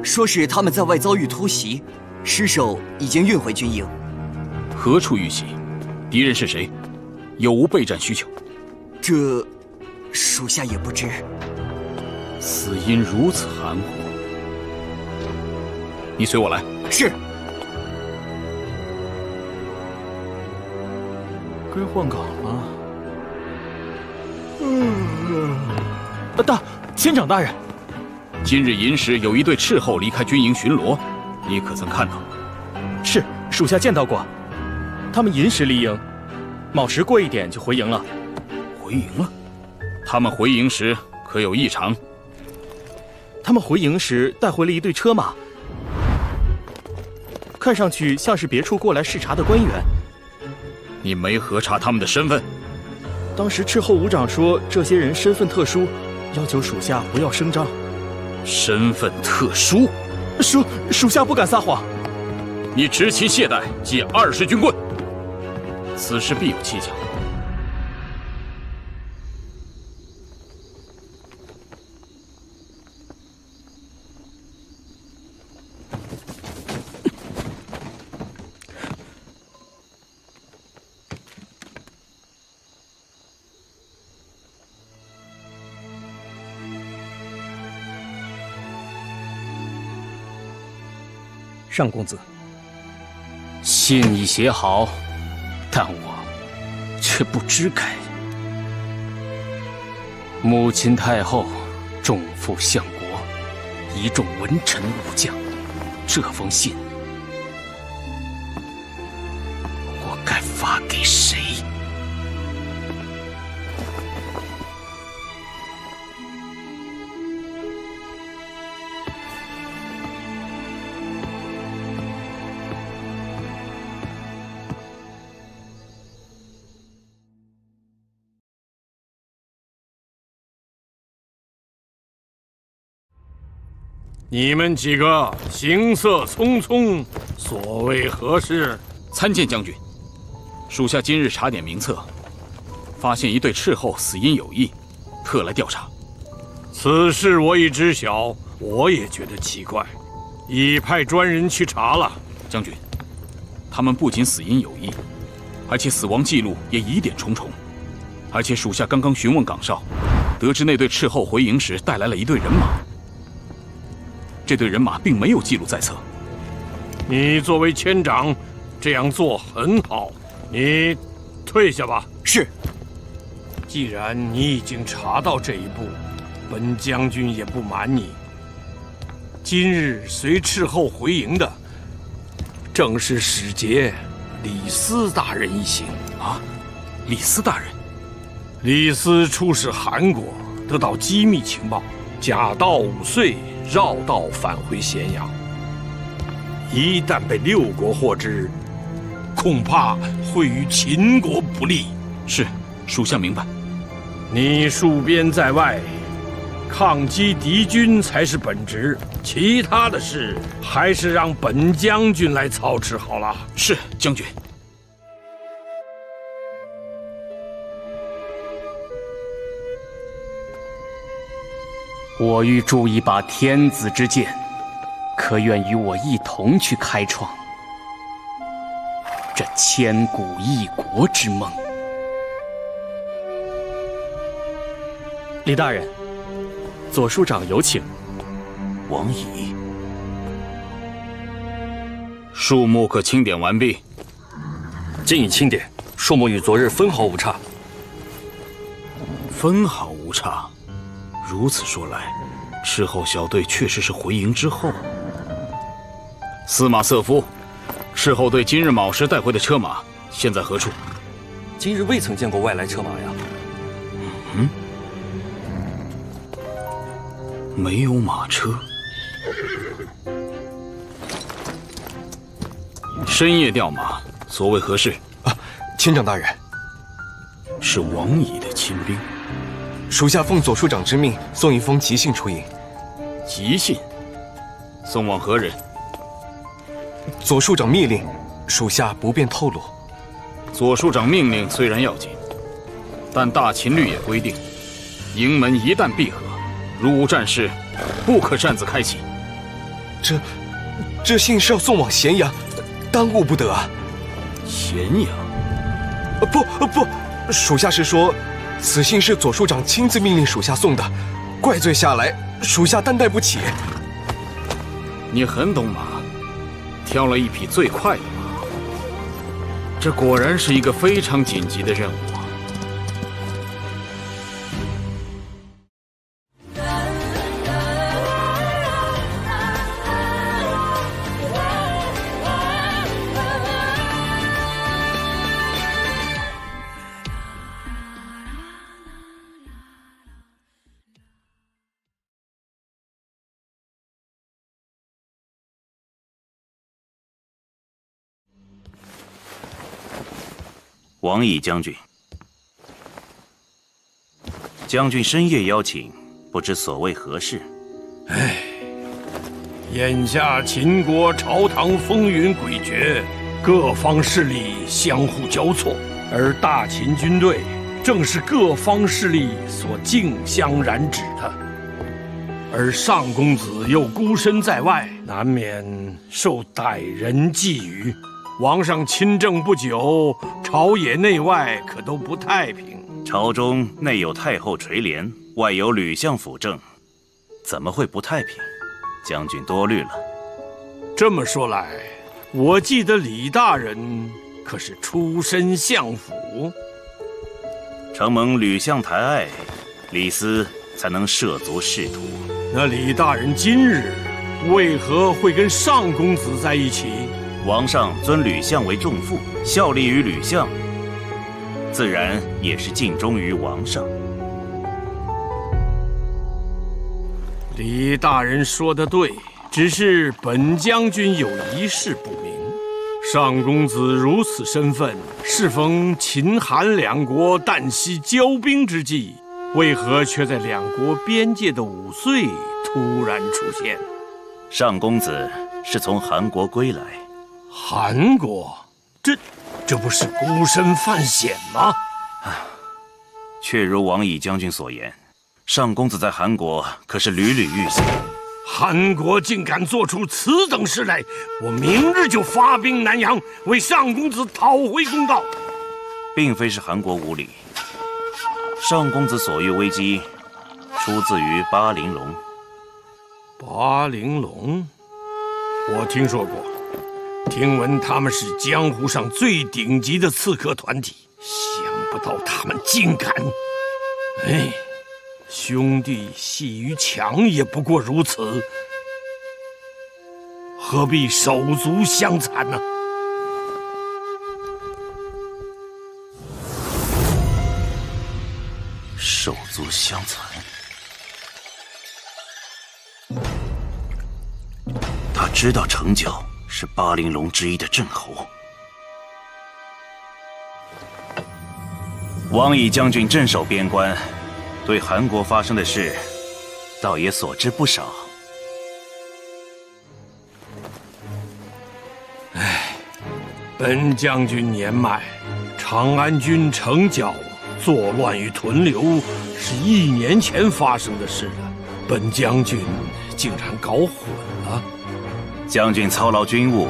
说是他们在外遭遇突袭，尸首已经运回军营。何处遇袭？敌人是谁？有无备战需求？这，属下也不知。死因如此含糊，你随我来。是。该换岗了。千长大人，今日寅时有一队斥候离开军营巡逻，你可曾看到？是，属下见到过。他们寅时离营，卯时过一点就回营了。回营了？他们回营时可有异常？他们回营时带回了一队车马，看上去像是别处过来视察的官员。你没核查他们的身份？当时斥候伍长说这些人身份特殊，要求属下不要声张。身份特殊？属下不敢撒谎。你执勤懈怠，记20军棍。此事必有蹊跷。上公子，信已写好，但我却不知该。母亲太后重负相国，一众文臣武将，这封信我该发给谁？你们几个行色匆匆，所谓何事？参见将军，属下今日查点名册，发现一队斥候死因有异，特来调查。此事我已知晓，我也觉得奇怪，已派专人去查了。将军，他们不仅死因有异，而且死亡记录也疑点重重。而且属下刚刚询问岗哨，得知那队斥候回营时带来了一队人马。这队人马并没有记录在册。你作为千长，这样做很好。你退下吧。是。既然你已经查到这一步，本将军也不瞒你。今日随斥候回营的，正是使节李斯大人一行。啊，李斯大人？李斯出使韩国，得到机密情报，假道5岁。绕道返回咸阳，一旦被6国获知，恐怕会与秦国不利。是，属下明白。你戍边在外，抗击敌军才是本职，其他的事还是让本将军来操持好了。是将军。我欲铸一把天子之剑，可愿与我一同去开创这千古一国之梦？李大人，左庶长有请。王乙，树木可清点完毕。今已清点，树木与昨日分毫无差。分毫无差。如此说来，斥候小队确实是回营之后。司马瑟夫，斥候队今日卯时带回的车马现在何处？今日未曾见过外来车马呀。没有马车。深夜调马，所谓何事？千长大人，是王乙的亲兵。属下奉左庶长之命，送一封急信出营。急信？送往何人？左庶长密令，属下不便透露。左庶长命令虽然要紧，但大秦律也规定，营门一旦闭合，如无战事，不可擅自开启。这信是要送往咸阳，耽误不得啊！咸阳？不，属下是说，此信是左庶长亲自命令属下送的，怪罪下来，属下担待不起。你很懂马，挑了一匹最快的马。这果然是一个非常紧急的任务。王乙将军，将军深夜邀请，不知所谓何事？眼下秦国朝堂风云诡谲，各方势力相互交错，而大秦军队正是各方势力所竞相染指的。而上公子又孤身在外，难免受歹人觊觎。王上亲政不久，朝野内外可都不太平。朝中内有太后垂帘，外有吕相辅政，怎么会不太平？将军多虑了。这么说来，我记得李大人可是出身相府？承蒙吕相抬爱，李斯才能涉足仕途。那李大人今日为何会跟上公子在一起？王上尊吕相为仲父，效力于吕相，自然也是尽忠于王上。李大人说得对，只是本将军有一事不明：上公子如此身份，适逢秦韩两国旦夕交兵之际，为何却在两国边界的5岁突然出现？上公子是从韩国归来。韩国，这不是孤身犯险吗？确如王乙将军所言，上公子在韩国可是屡屡遇险。韩国竟敢做出此等事来，我明日就发兵南阳，为上公子讨回公道。并非是韩国无礼，上公子所遇危机，出自于巴陵龙。巴陵龙，我听说过。听闻他们是江湖上最顶级的刺客团体，想不到他们竟敢……兄弟戏于墙也不过如此，何必手足相残呢？手足相残，他知道成角是巴陵龙之一的镇侯。王乙将军镇守边关，对韩国发生的事，倒也所知不少。本将军年迈，长安军城剿作乱与屯留是1年前发生的事了，本将军竟然搞混了。将军操劳军务，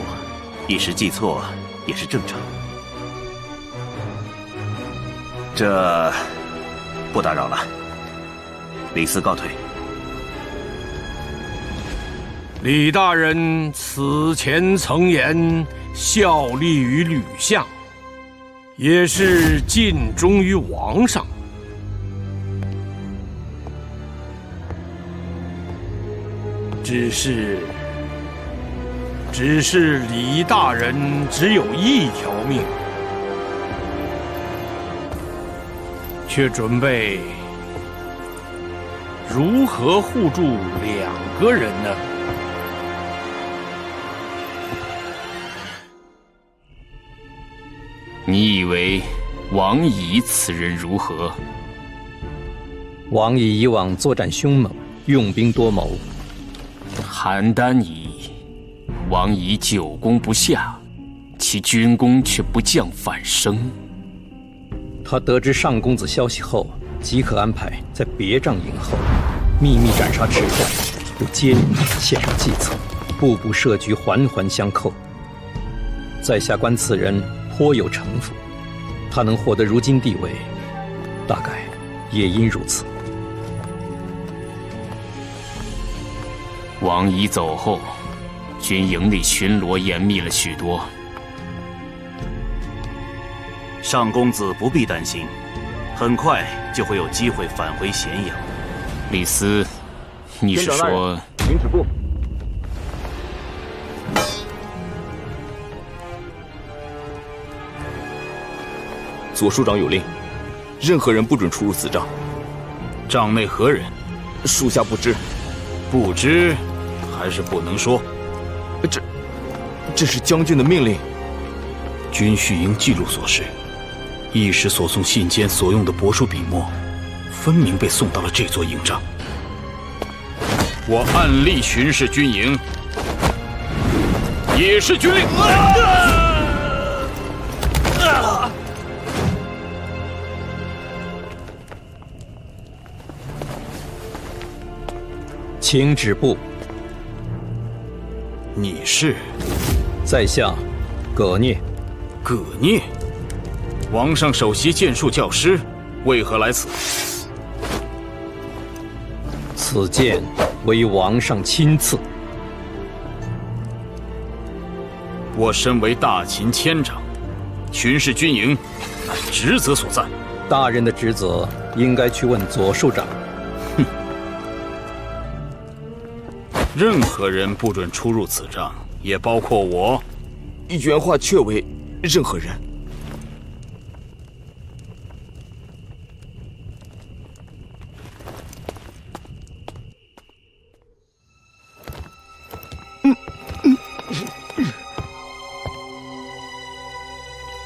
一时记错也是正常。这不打扰了，李斯告退。李大人此前曾言效力于吕相，也是尽忠于王上。只是李大人只有1条命，却准备如何护住2个人呢？你以为王乙此人如何？王乙以往作战凶猛，用兵多谋。邯郸乙，王乙久攻不下，其军功却不降反升。他得知上公子消息后，即可安排在别帐营后，秘密斩杀迟战，又接连献上计策，步步设局，环环相扣。在下观此人颇有城府，他能获得如今地位，大概也因如此。王乙走后，军营里巡逻严密了许多。上公子不必担心，很快就会有机会返回咸阳。李斯，你是说？请止步。左庶长有令，任何人不准出入此帐。帐内何人？属下不知。不知，还是不能说？这是将军的命令。军序营记录所示，一时所送信笺所用的帛书笔墨，分明被送到了这座营帐。我暗例巡视军营，也是军令。请止步。你是？在下葛聂。葛聂，王上首席剑术教师，为何来此？此剑为王上亲赐。我身为大秦千长，巡视军营，乃职责所在。大人的职责应该去问左庶长。哼。任何人不准出入此帐，也包括我。原话确为任何人。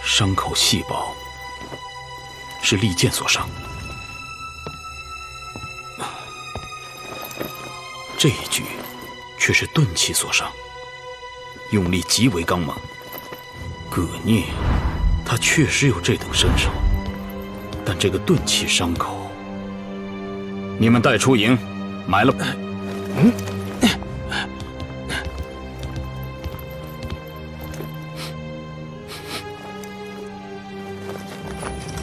伤口细薄，是利剑所伤。这一举却是钝器所伤，用力极为刚猛。葛聂，他确实有这等身手，但这个钝器伤口，你们带出营，埋了。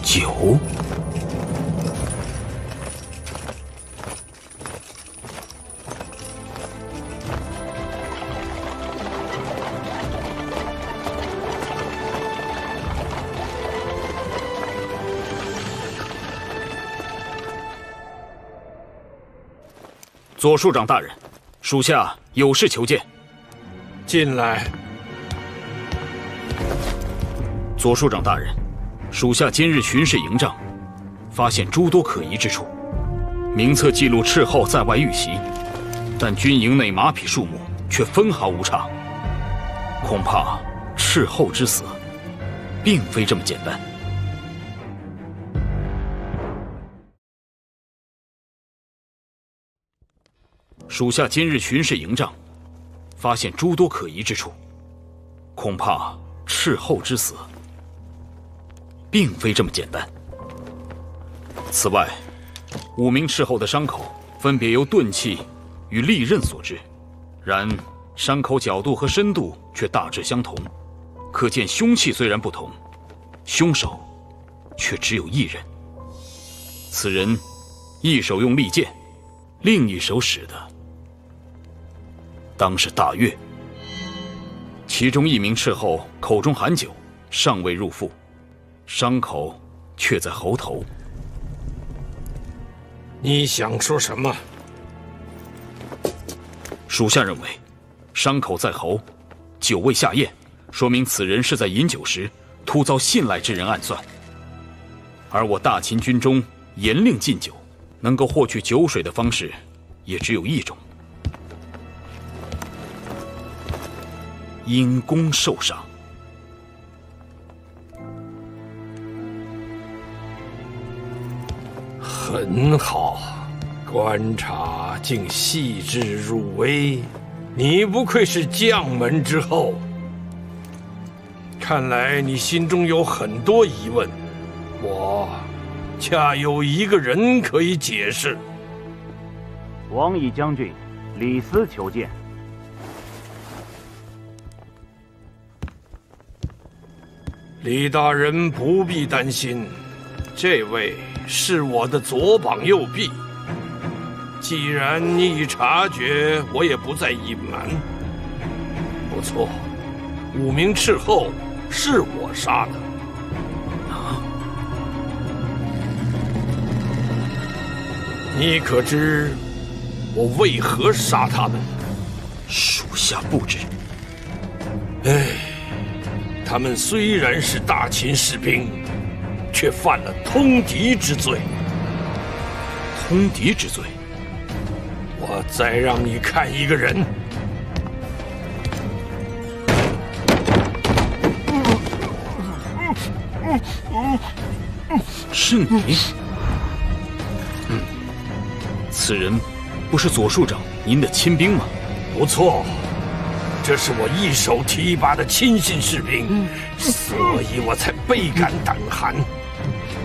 酒。左庶长大人，属下有事求见。进来。左庶长大人，属下今日巡视营帐，发现诸多可疑之处。名册记录斥候在外遇袭，但军营内马匹数目却分毫无差。恐怕斥候之死，并非这么简单。属下今日巡视营帐，发现诸多可疑之处，恐怕斥候之死并非这么简单。此外，5名斥候的伤口分别由钝器与利刃所致，然伤口角度和深度却大致相同，可见凶器虽然不同，凶手却只有一人。此人一手用利剑，另一手使的当是大岳。其中1名斥候口中含酒，尚未入腹，伤口却在喉头。你想说什么？属下认为，伤口在喉，酒未下咽，说明此人是在饮酒时突遭信赖之人暗算。而我大秦军中严令禁酒，能够获取酒水的方式也只有一种：因公受赏。很好，观察竟细致入微，你不愧是将门之后。看来你心中有很多疑问，我恰有一个人可以解释。王乙将军，李斯求见。李大人不必担心，这位是我的左膀右臂。既然你已察觉，我也不再隐瞒。不错，5名斥候是我杀的。你可知我为何杀他们？属下不知。他们虽然是大秦士兵，却犯了通敌之罪。通敌之罪？我再让你看一个人。是你？此人不是左庶长您的亲兵吗？不错，这是我一手提拔的亲信士兵，所以我才倍感胆寒。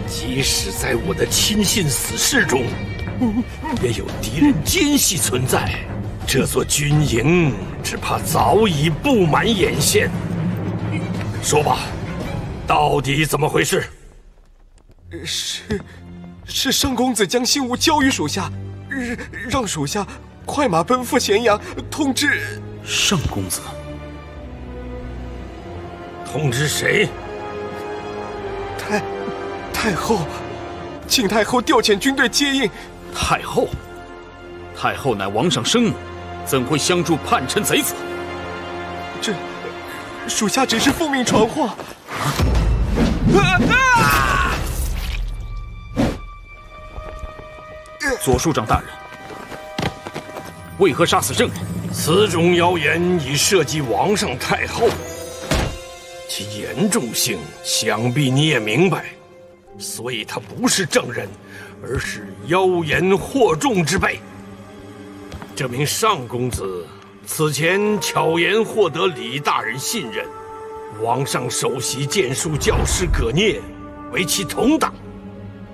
即使在我的亲信死士中，也有敌人奸细存在，这座军营只怕早已布满眼线。说吧，到底怎么回事？是上公子将信物交于属下，让属下快马奔赴咸阳，通知上公子。通知谁？太后，请太后调遣军队接应。太后？太后乃王上生母，怎会相助叛臣贼子？这，属下只是奉命传话。左庶长大人，为何杀死证人？此种谣言已涉及王上太后，其严重性想必你也明白，所以他不是证人，而是妖言惑众之辈。这名上公子此前巧言获得李大人信任，王上首席剑术教师葛聂为其同党，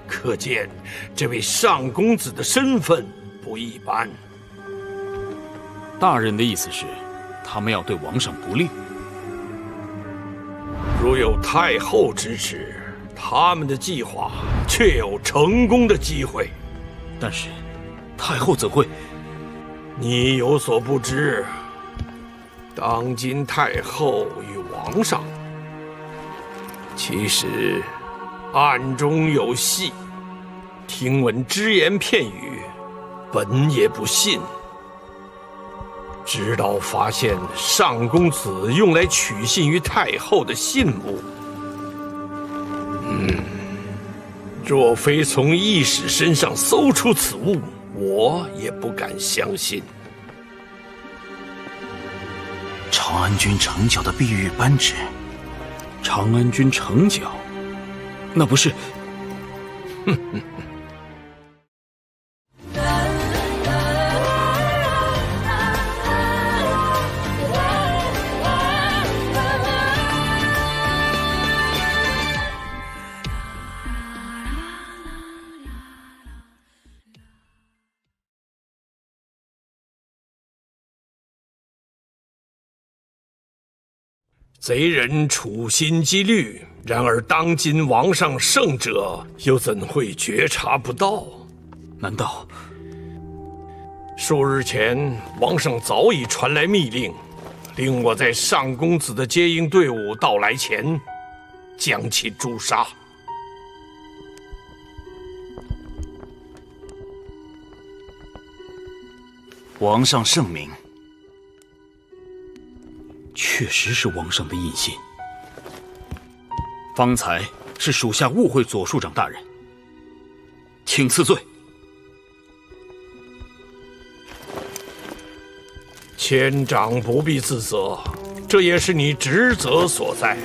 可见这位上公子的身份不一般。大人的意思是，他们要对王上不利？如有太后支持，他们的计划确有成功的机会。但是，太后怎会？你有所不知，当今太后与王上其实暗中有隙，听闻只言片语，本也不信。直到发现上公子用来取信于太后的信物，若非从义使身上搜出此物，我也不敢相信。长安军城角的碧玉扳指，长安军城角，那不是？贼人处心积虑，然而当今王上圣者又怎会觉察不到？难道数日前，王上早已传来密令，令我在上公子的接应队伍到来前，将其诛杀。皇上圣明。确实是王上的印信。方才是属下误会左庶长大人，请赐罪。千长不必自责，这也是你职责所在。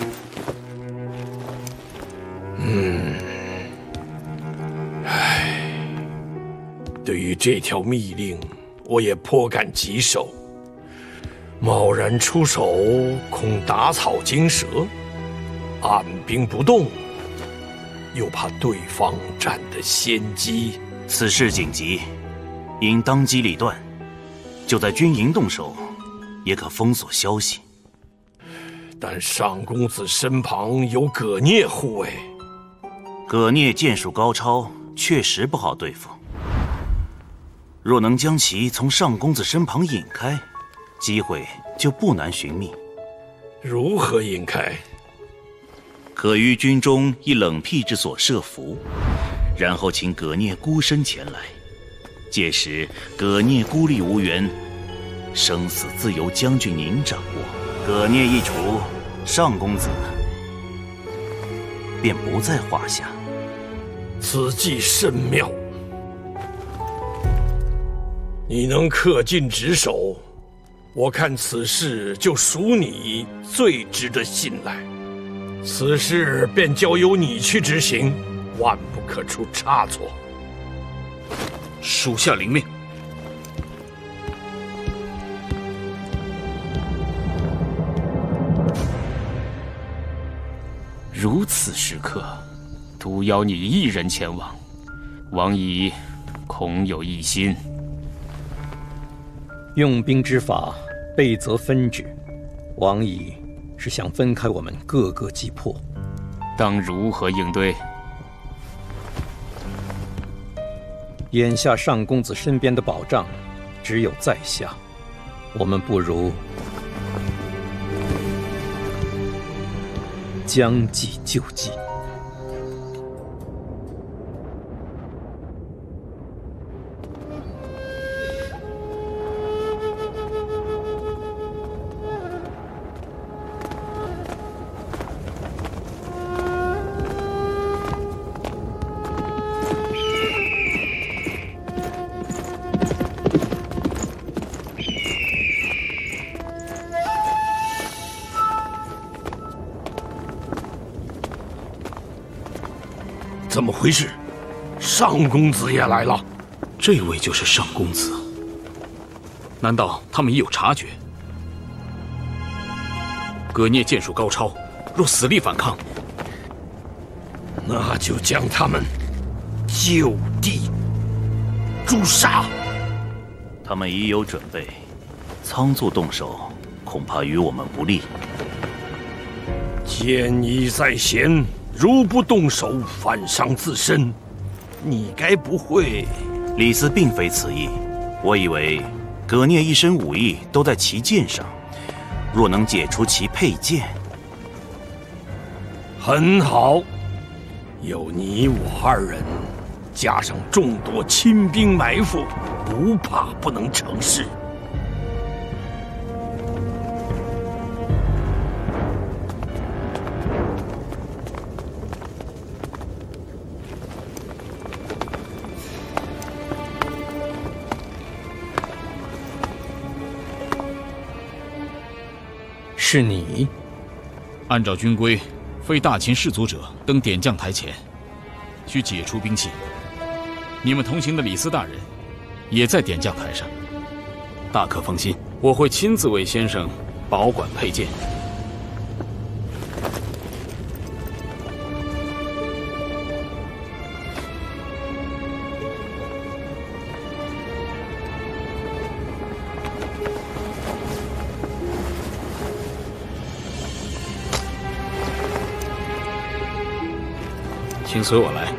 对于这条密令，我也颇感棘手。贸然出手，恐打草惊蛇；按兵不动，又怕对方占得先机。此事紧急，应当机立断。就在军营动手，也可封锁消息。但上公子身旁有葛聂护卫，葛聂剑术高超，确实不好对付。若能将其从上公子身旁引开，机会就不难寻觅。如何引开？可于军中一冷僻之所设伏，然后请葛聂孤身前来。届时葛聂孤立无援，生死自由将军您掌握。葛聂一除，上公子便不在话下。此计甚妙。你能恪尽职守，我看此事就属你最值得信赖。此事便交由你去执行，万不可出差错。属下领命。如此时刻，独邀你一人前往，王乙恐有异心。用兵之法，备则分之。王乙是想分开我们各个击破，当如何应对？眼下上公子身边的保障只有在下，我们不如将计就计。怎么回事？上公子也来了。这位就是上公子。难道他们已有察觉？葛聂剑术高超，若死力反抗，那就将他们就地诛杀。他们已有准备，仓促动手，恐怕与我们不利。剑意在先，如不动手，反伤自身。你该不会……李斯并非此意，我以为葛聂一身武艺都在其剑上，若能解除其佩剑，很好。有你我二人，加上众多亲兵埋伏，不怕不能成事。是你？按照军规，非大秦士族者登点将台前，需解除兵器。你们同行的李斯大人，也在点将台上。大可放心，我会亲自为先生保管佩剑。请随我来。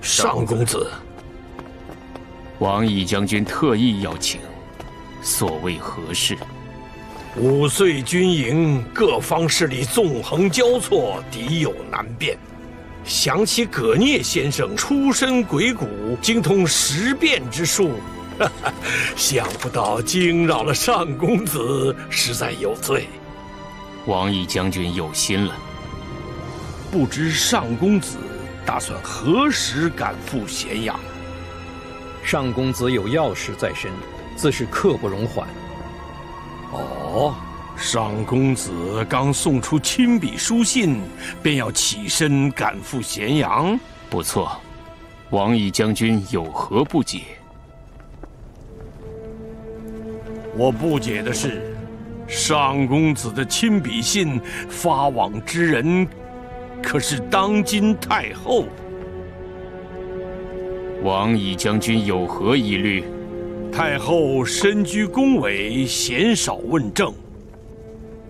上公子，王毅将军特意邀请，所谓何事5岁军营各方势力纵横交错，敌有难辨。想起葛聂先生出身鬼谷，精通识变之术，想不到惊扰了上公子，实在有罪。王毅将军有心了。不知上公子打算何时赶赴咸阳？上公子有要事在身，自是刻不容缓。哦，上公子刚送出亲笔书信，便要起身赶赴咸阳？不错，王毅将军有何不解？我不解的是，上公子的亲笔信发往之人，可是当今太后。王毅将军有何疑虑？太后身居宫闱，鲜少问政，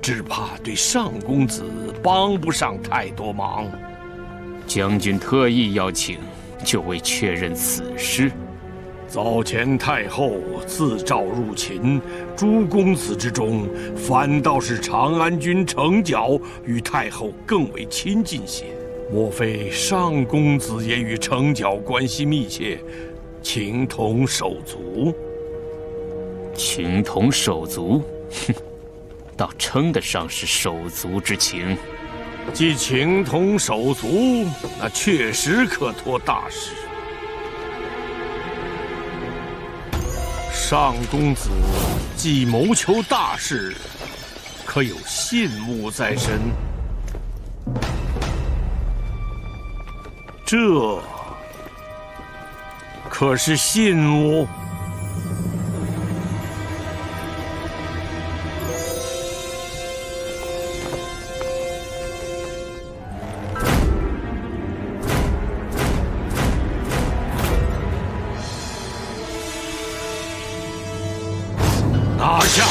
只怕对上公子帮不上太多忙。将军特意邀请，就为确认此事。早前太后自召入秦，诸公子之中，反倒是长安君程角与太后更为亲近些。莫非上公子也与程角关系密切，情同手足？情同手足，哼，倒称得上是手足之情。既情同手足，那确实可托大事。上公子既谋求大事，可有信物在身？这可是信物？拿下！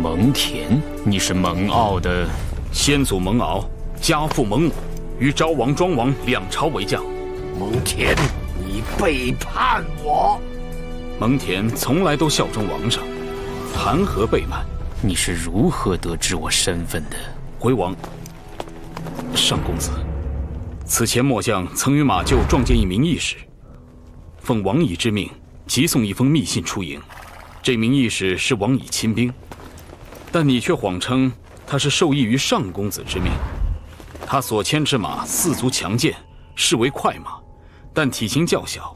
蒙恬，你是蒙骜的先祖蒙骜，家父蒙武，与昭王、庄王两朝为将。蒙恬，你背叛我！蒙恬从来都效忠王上，谈何背叛？你是如何得知我身份的？回王，上公子，此前末将曾与马厩撞见一名义士，奉王乙之命，急送一封密信出营。这名义士是王乙亲兵，但你却谎称他是受益于上公子之命。他所牵之马四足强健，视为快马，但体型较小，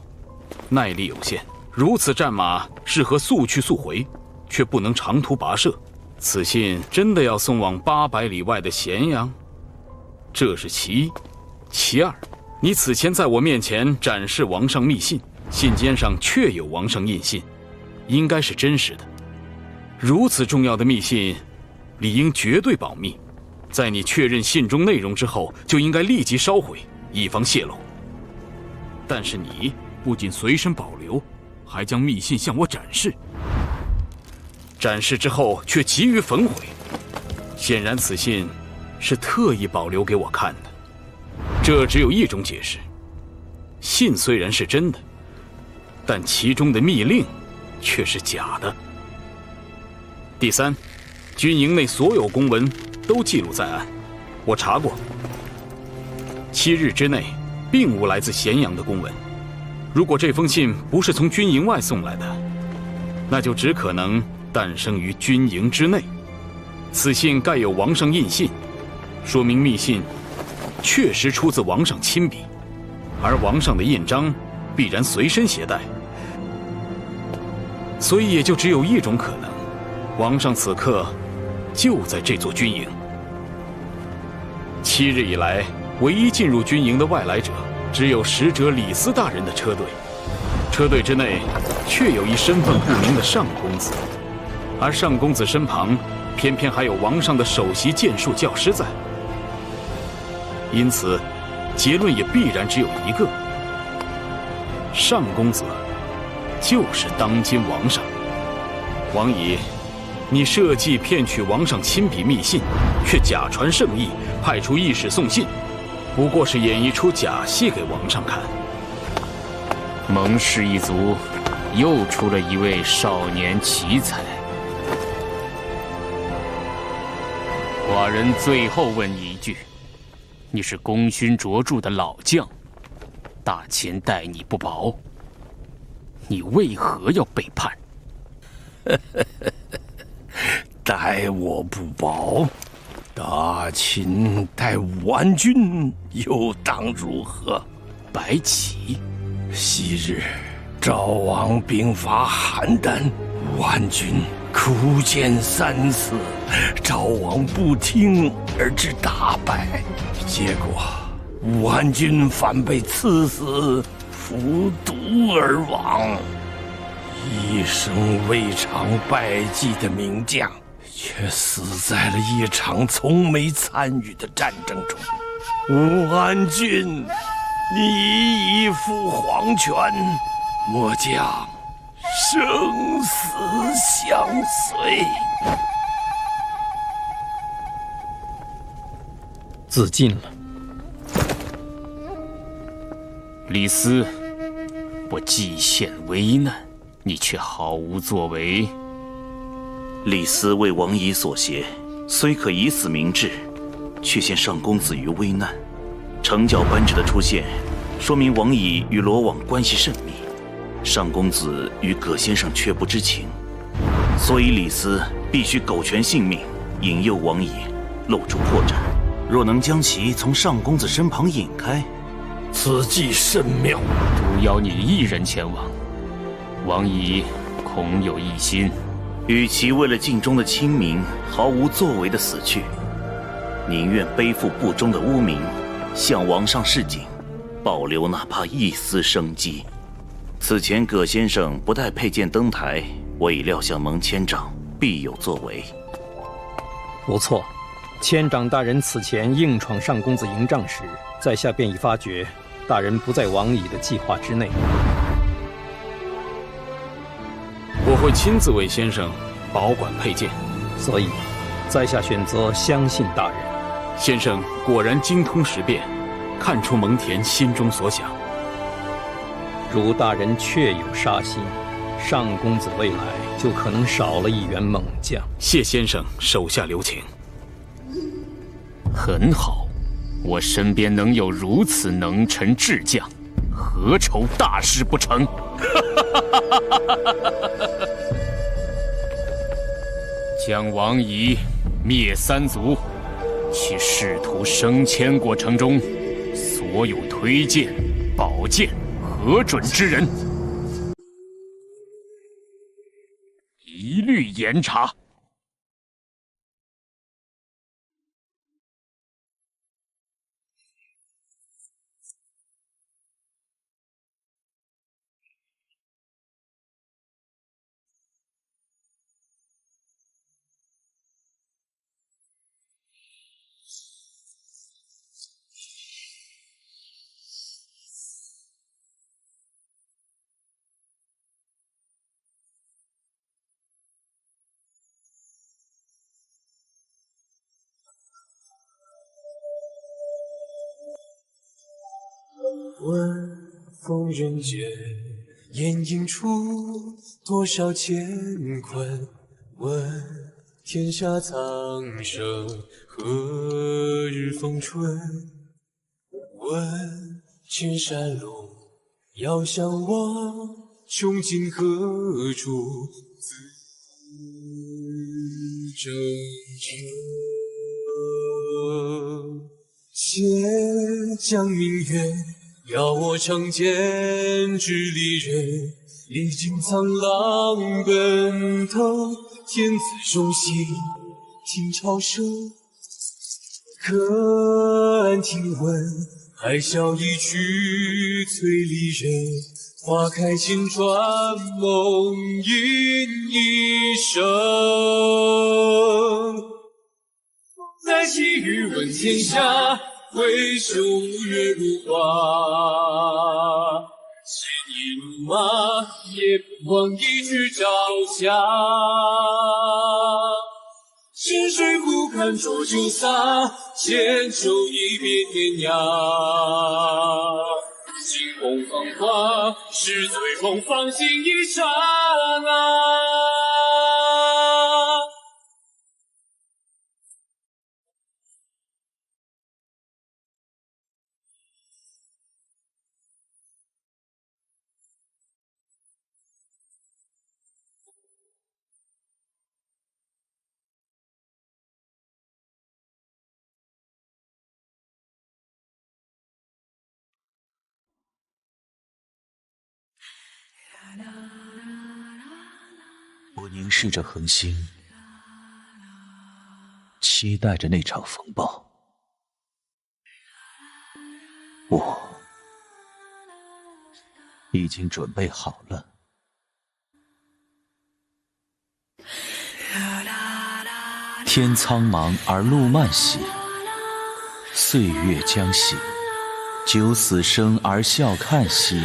耐力有限。如此战马适合速去速回，却不能长途跋涉。此信真的要送往800里外的咸阳？这是其一。其二，你此前在我面前展示王上密信，信笺上确有王上印信，应该是真实的。如此重要的密信，理应绝对保密。在你确认信中内容之后，就应该立即烧毁，以防泄露。但是你不仅随身保留，还将密信向我展示。展示之后却急于焚毁，显然此信是特意保留给我看的。这只有一种解释：信虽然是真的，但其中的密令却是假的。第三，军营内所有公文都记录在案，我查过，7日之内并无来自咸阳的公文。如果这封信不是从军营外送来的，那就只可能诞生于军营之内。此信盖有王上印信，说明密信确实出自王上亲笔，而王上的印章必然随身携带。所以也就只有一种可能，王上此刻就在这座军营。7日以来，唯一进入军营的外来者，只有使者李斯大人的车队。车队之内确有一身份不明的上公子，而上公子身旁偏偏还有王上的首席剑术教师在。因此，结论也必然只有一个：上公子就是当今王上。王乙，你设计骗取王上亲笔密信，却假传圣意，派出义士送信，不过是演绎出假戏给王上看。蒙氏一族又出了一位少年奇才。寡人最后问你一句，你是功勋卓著的老将，大秦待你不薄，你为何要背叛？待我不薄，大秦待武安君又当如何？白起，昔日赵王兵伐邯郸，武安君苦谏3次，赵王不听而致大败，结果武安君反被赐死，服毒而亡。一生未尝败绩的名将，却死在了一场从没参与的战争中。武安君，你已负皇权，末将生死相随。自尽了。李斯，我计陷为难，你却毫无作为，李斯为王仪所挟，虽可以死明志，却陷上公子于危难。成教班智的出现，说明王仪与罗网关系甚密，上公子与葛先生却不知情，所以李斯必须苟全性命，引诱王仪露出破绽。若能将其从上公子身旁引开，此计甚妙。独邀你一人前往，王仪恐有异心。与其为了镜中的清明毫无作为的死去，宁愿背负不忠的污名，向王上示警，保留哪怕一丝生机。此前葛先生不待佩剑登台，我已料想蒙千长必有作为。不错，千长大人此前硬闯上公子营帐时，在下便已发觉大人不在王仪的计划之内。我会亲自为先生保管佩剑，所以，在下选择相信大人。先生果然精通识变，看出蒙恬心中所想。如大人确有杀心，上公子未来就可能少了一员猛将。谢先生手下留情。很好，我身边能有如此能臣智将，何愁大事不成？将王仪灭三族，其仕途升迁过程中，所有推荐、保荐、核准之人，一律严查。问风人间，掩映出多少乾坤？问天下苍生，何日逢春？问千山路，遥相望，穷尽何处？自征程。且将明月，邀我成剑之利刃，历经苍狼奔腾，天子中心，听潮声。可安听闻，海啸一曲催离人，花开千转梦吟一生。在西域问天下，回首月如花。千里路马，也不忘一曲朝霞。千水不堪浊酒洒，千手一别天涯。惊鸿芳华，是最后放心一刹那。我凝视着恒星，期待着那场风暴。我已经准备好了。天苍茫而路漫兮，岁月将逝，酒死生而笑看兮，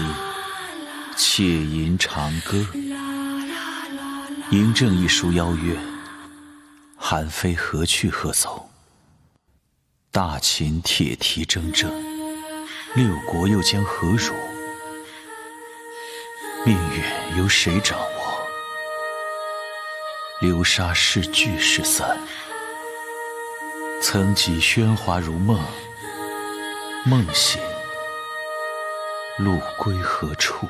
且吟长歌。嬴政一书邀约，韩非何去何走？大秦铁蹄铮铮，六国又将何如？命运由谁掌握？流沙逝聚是散。曾几喧哗如梦，梦醒路归何处？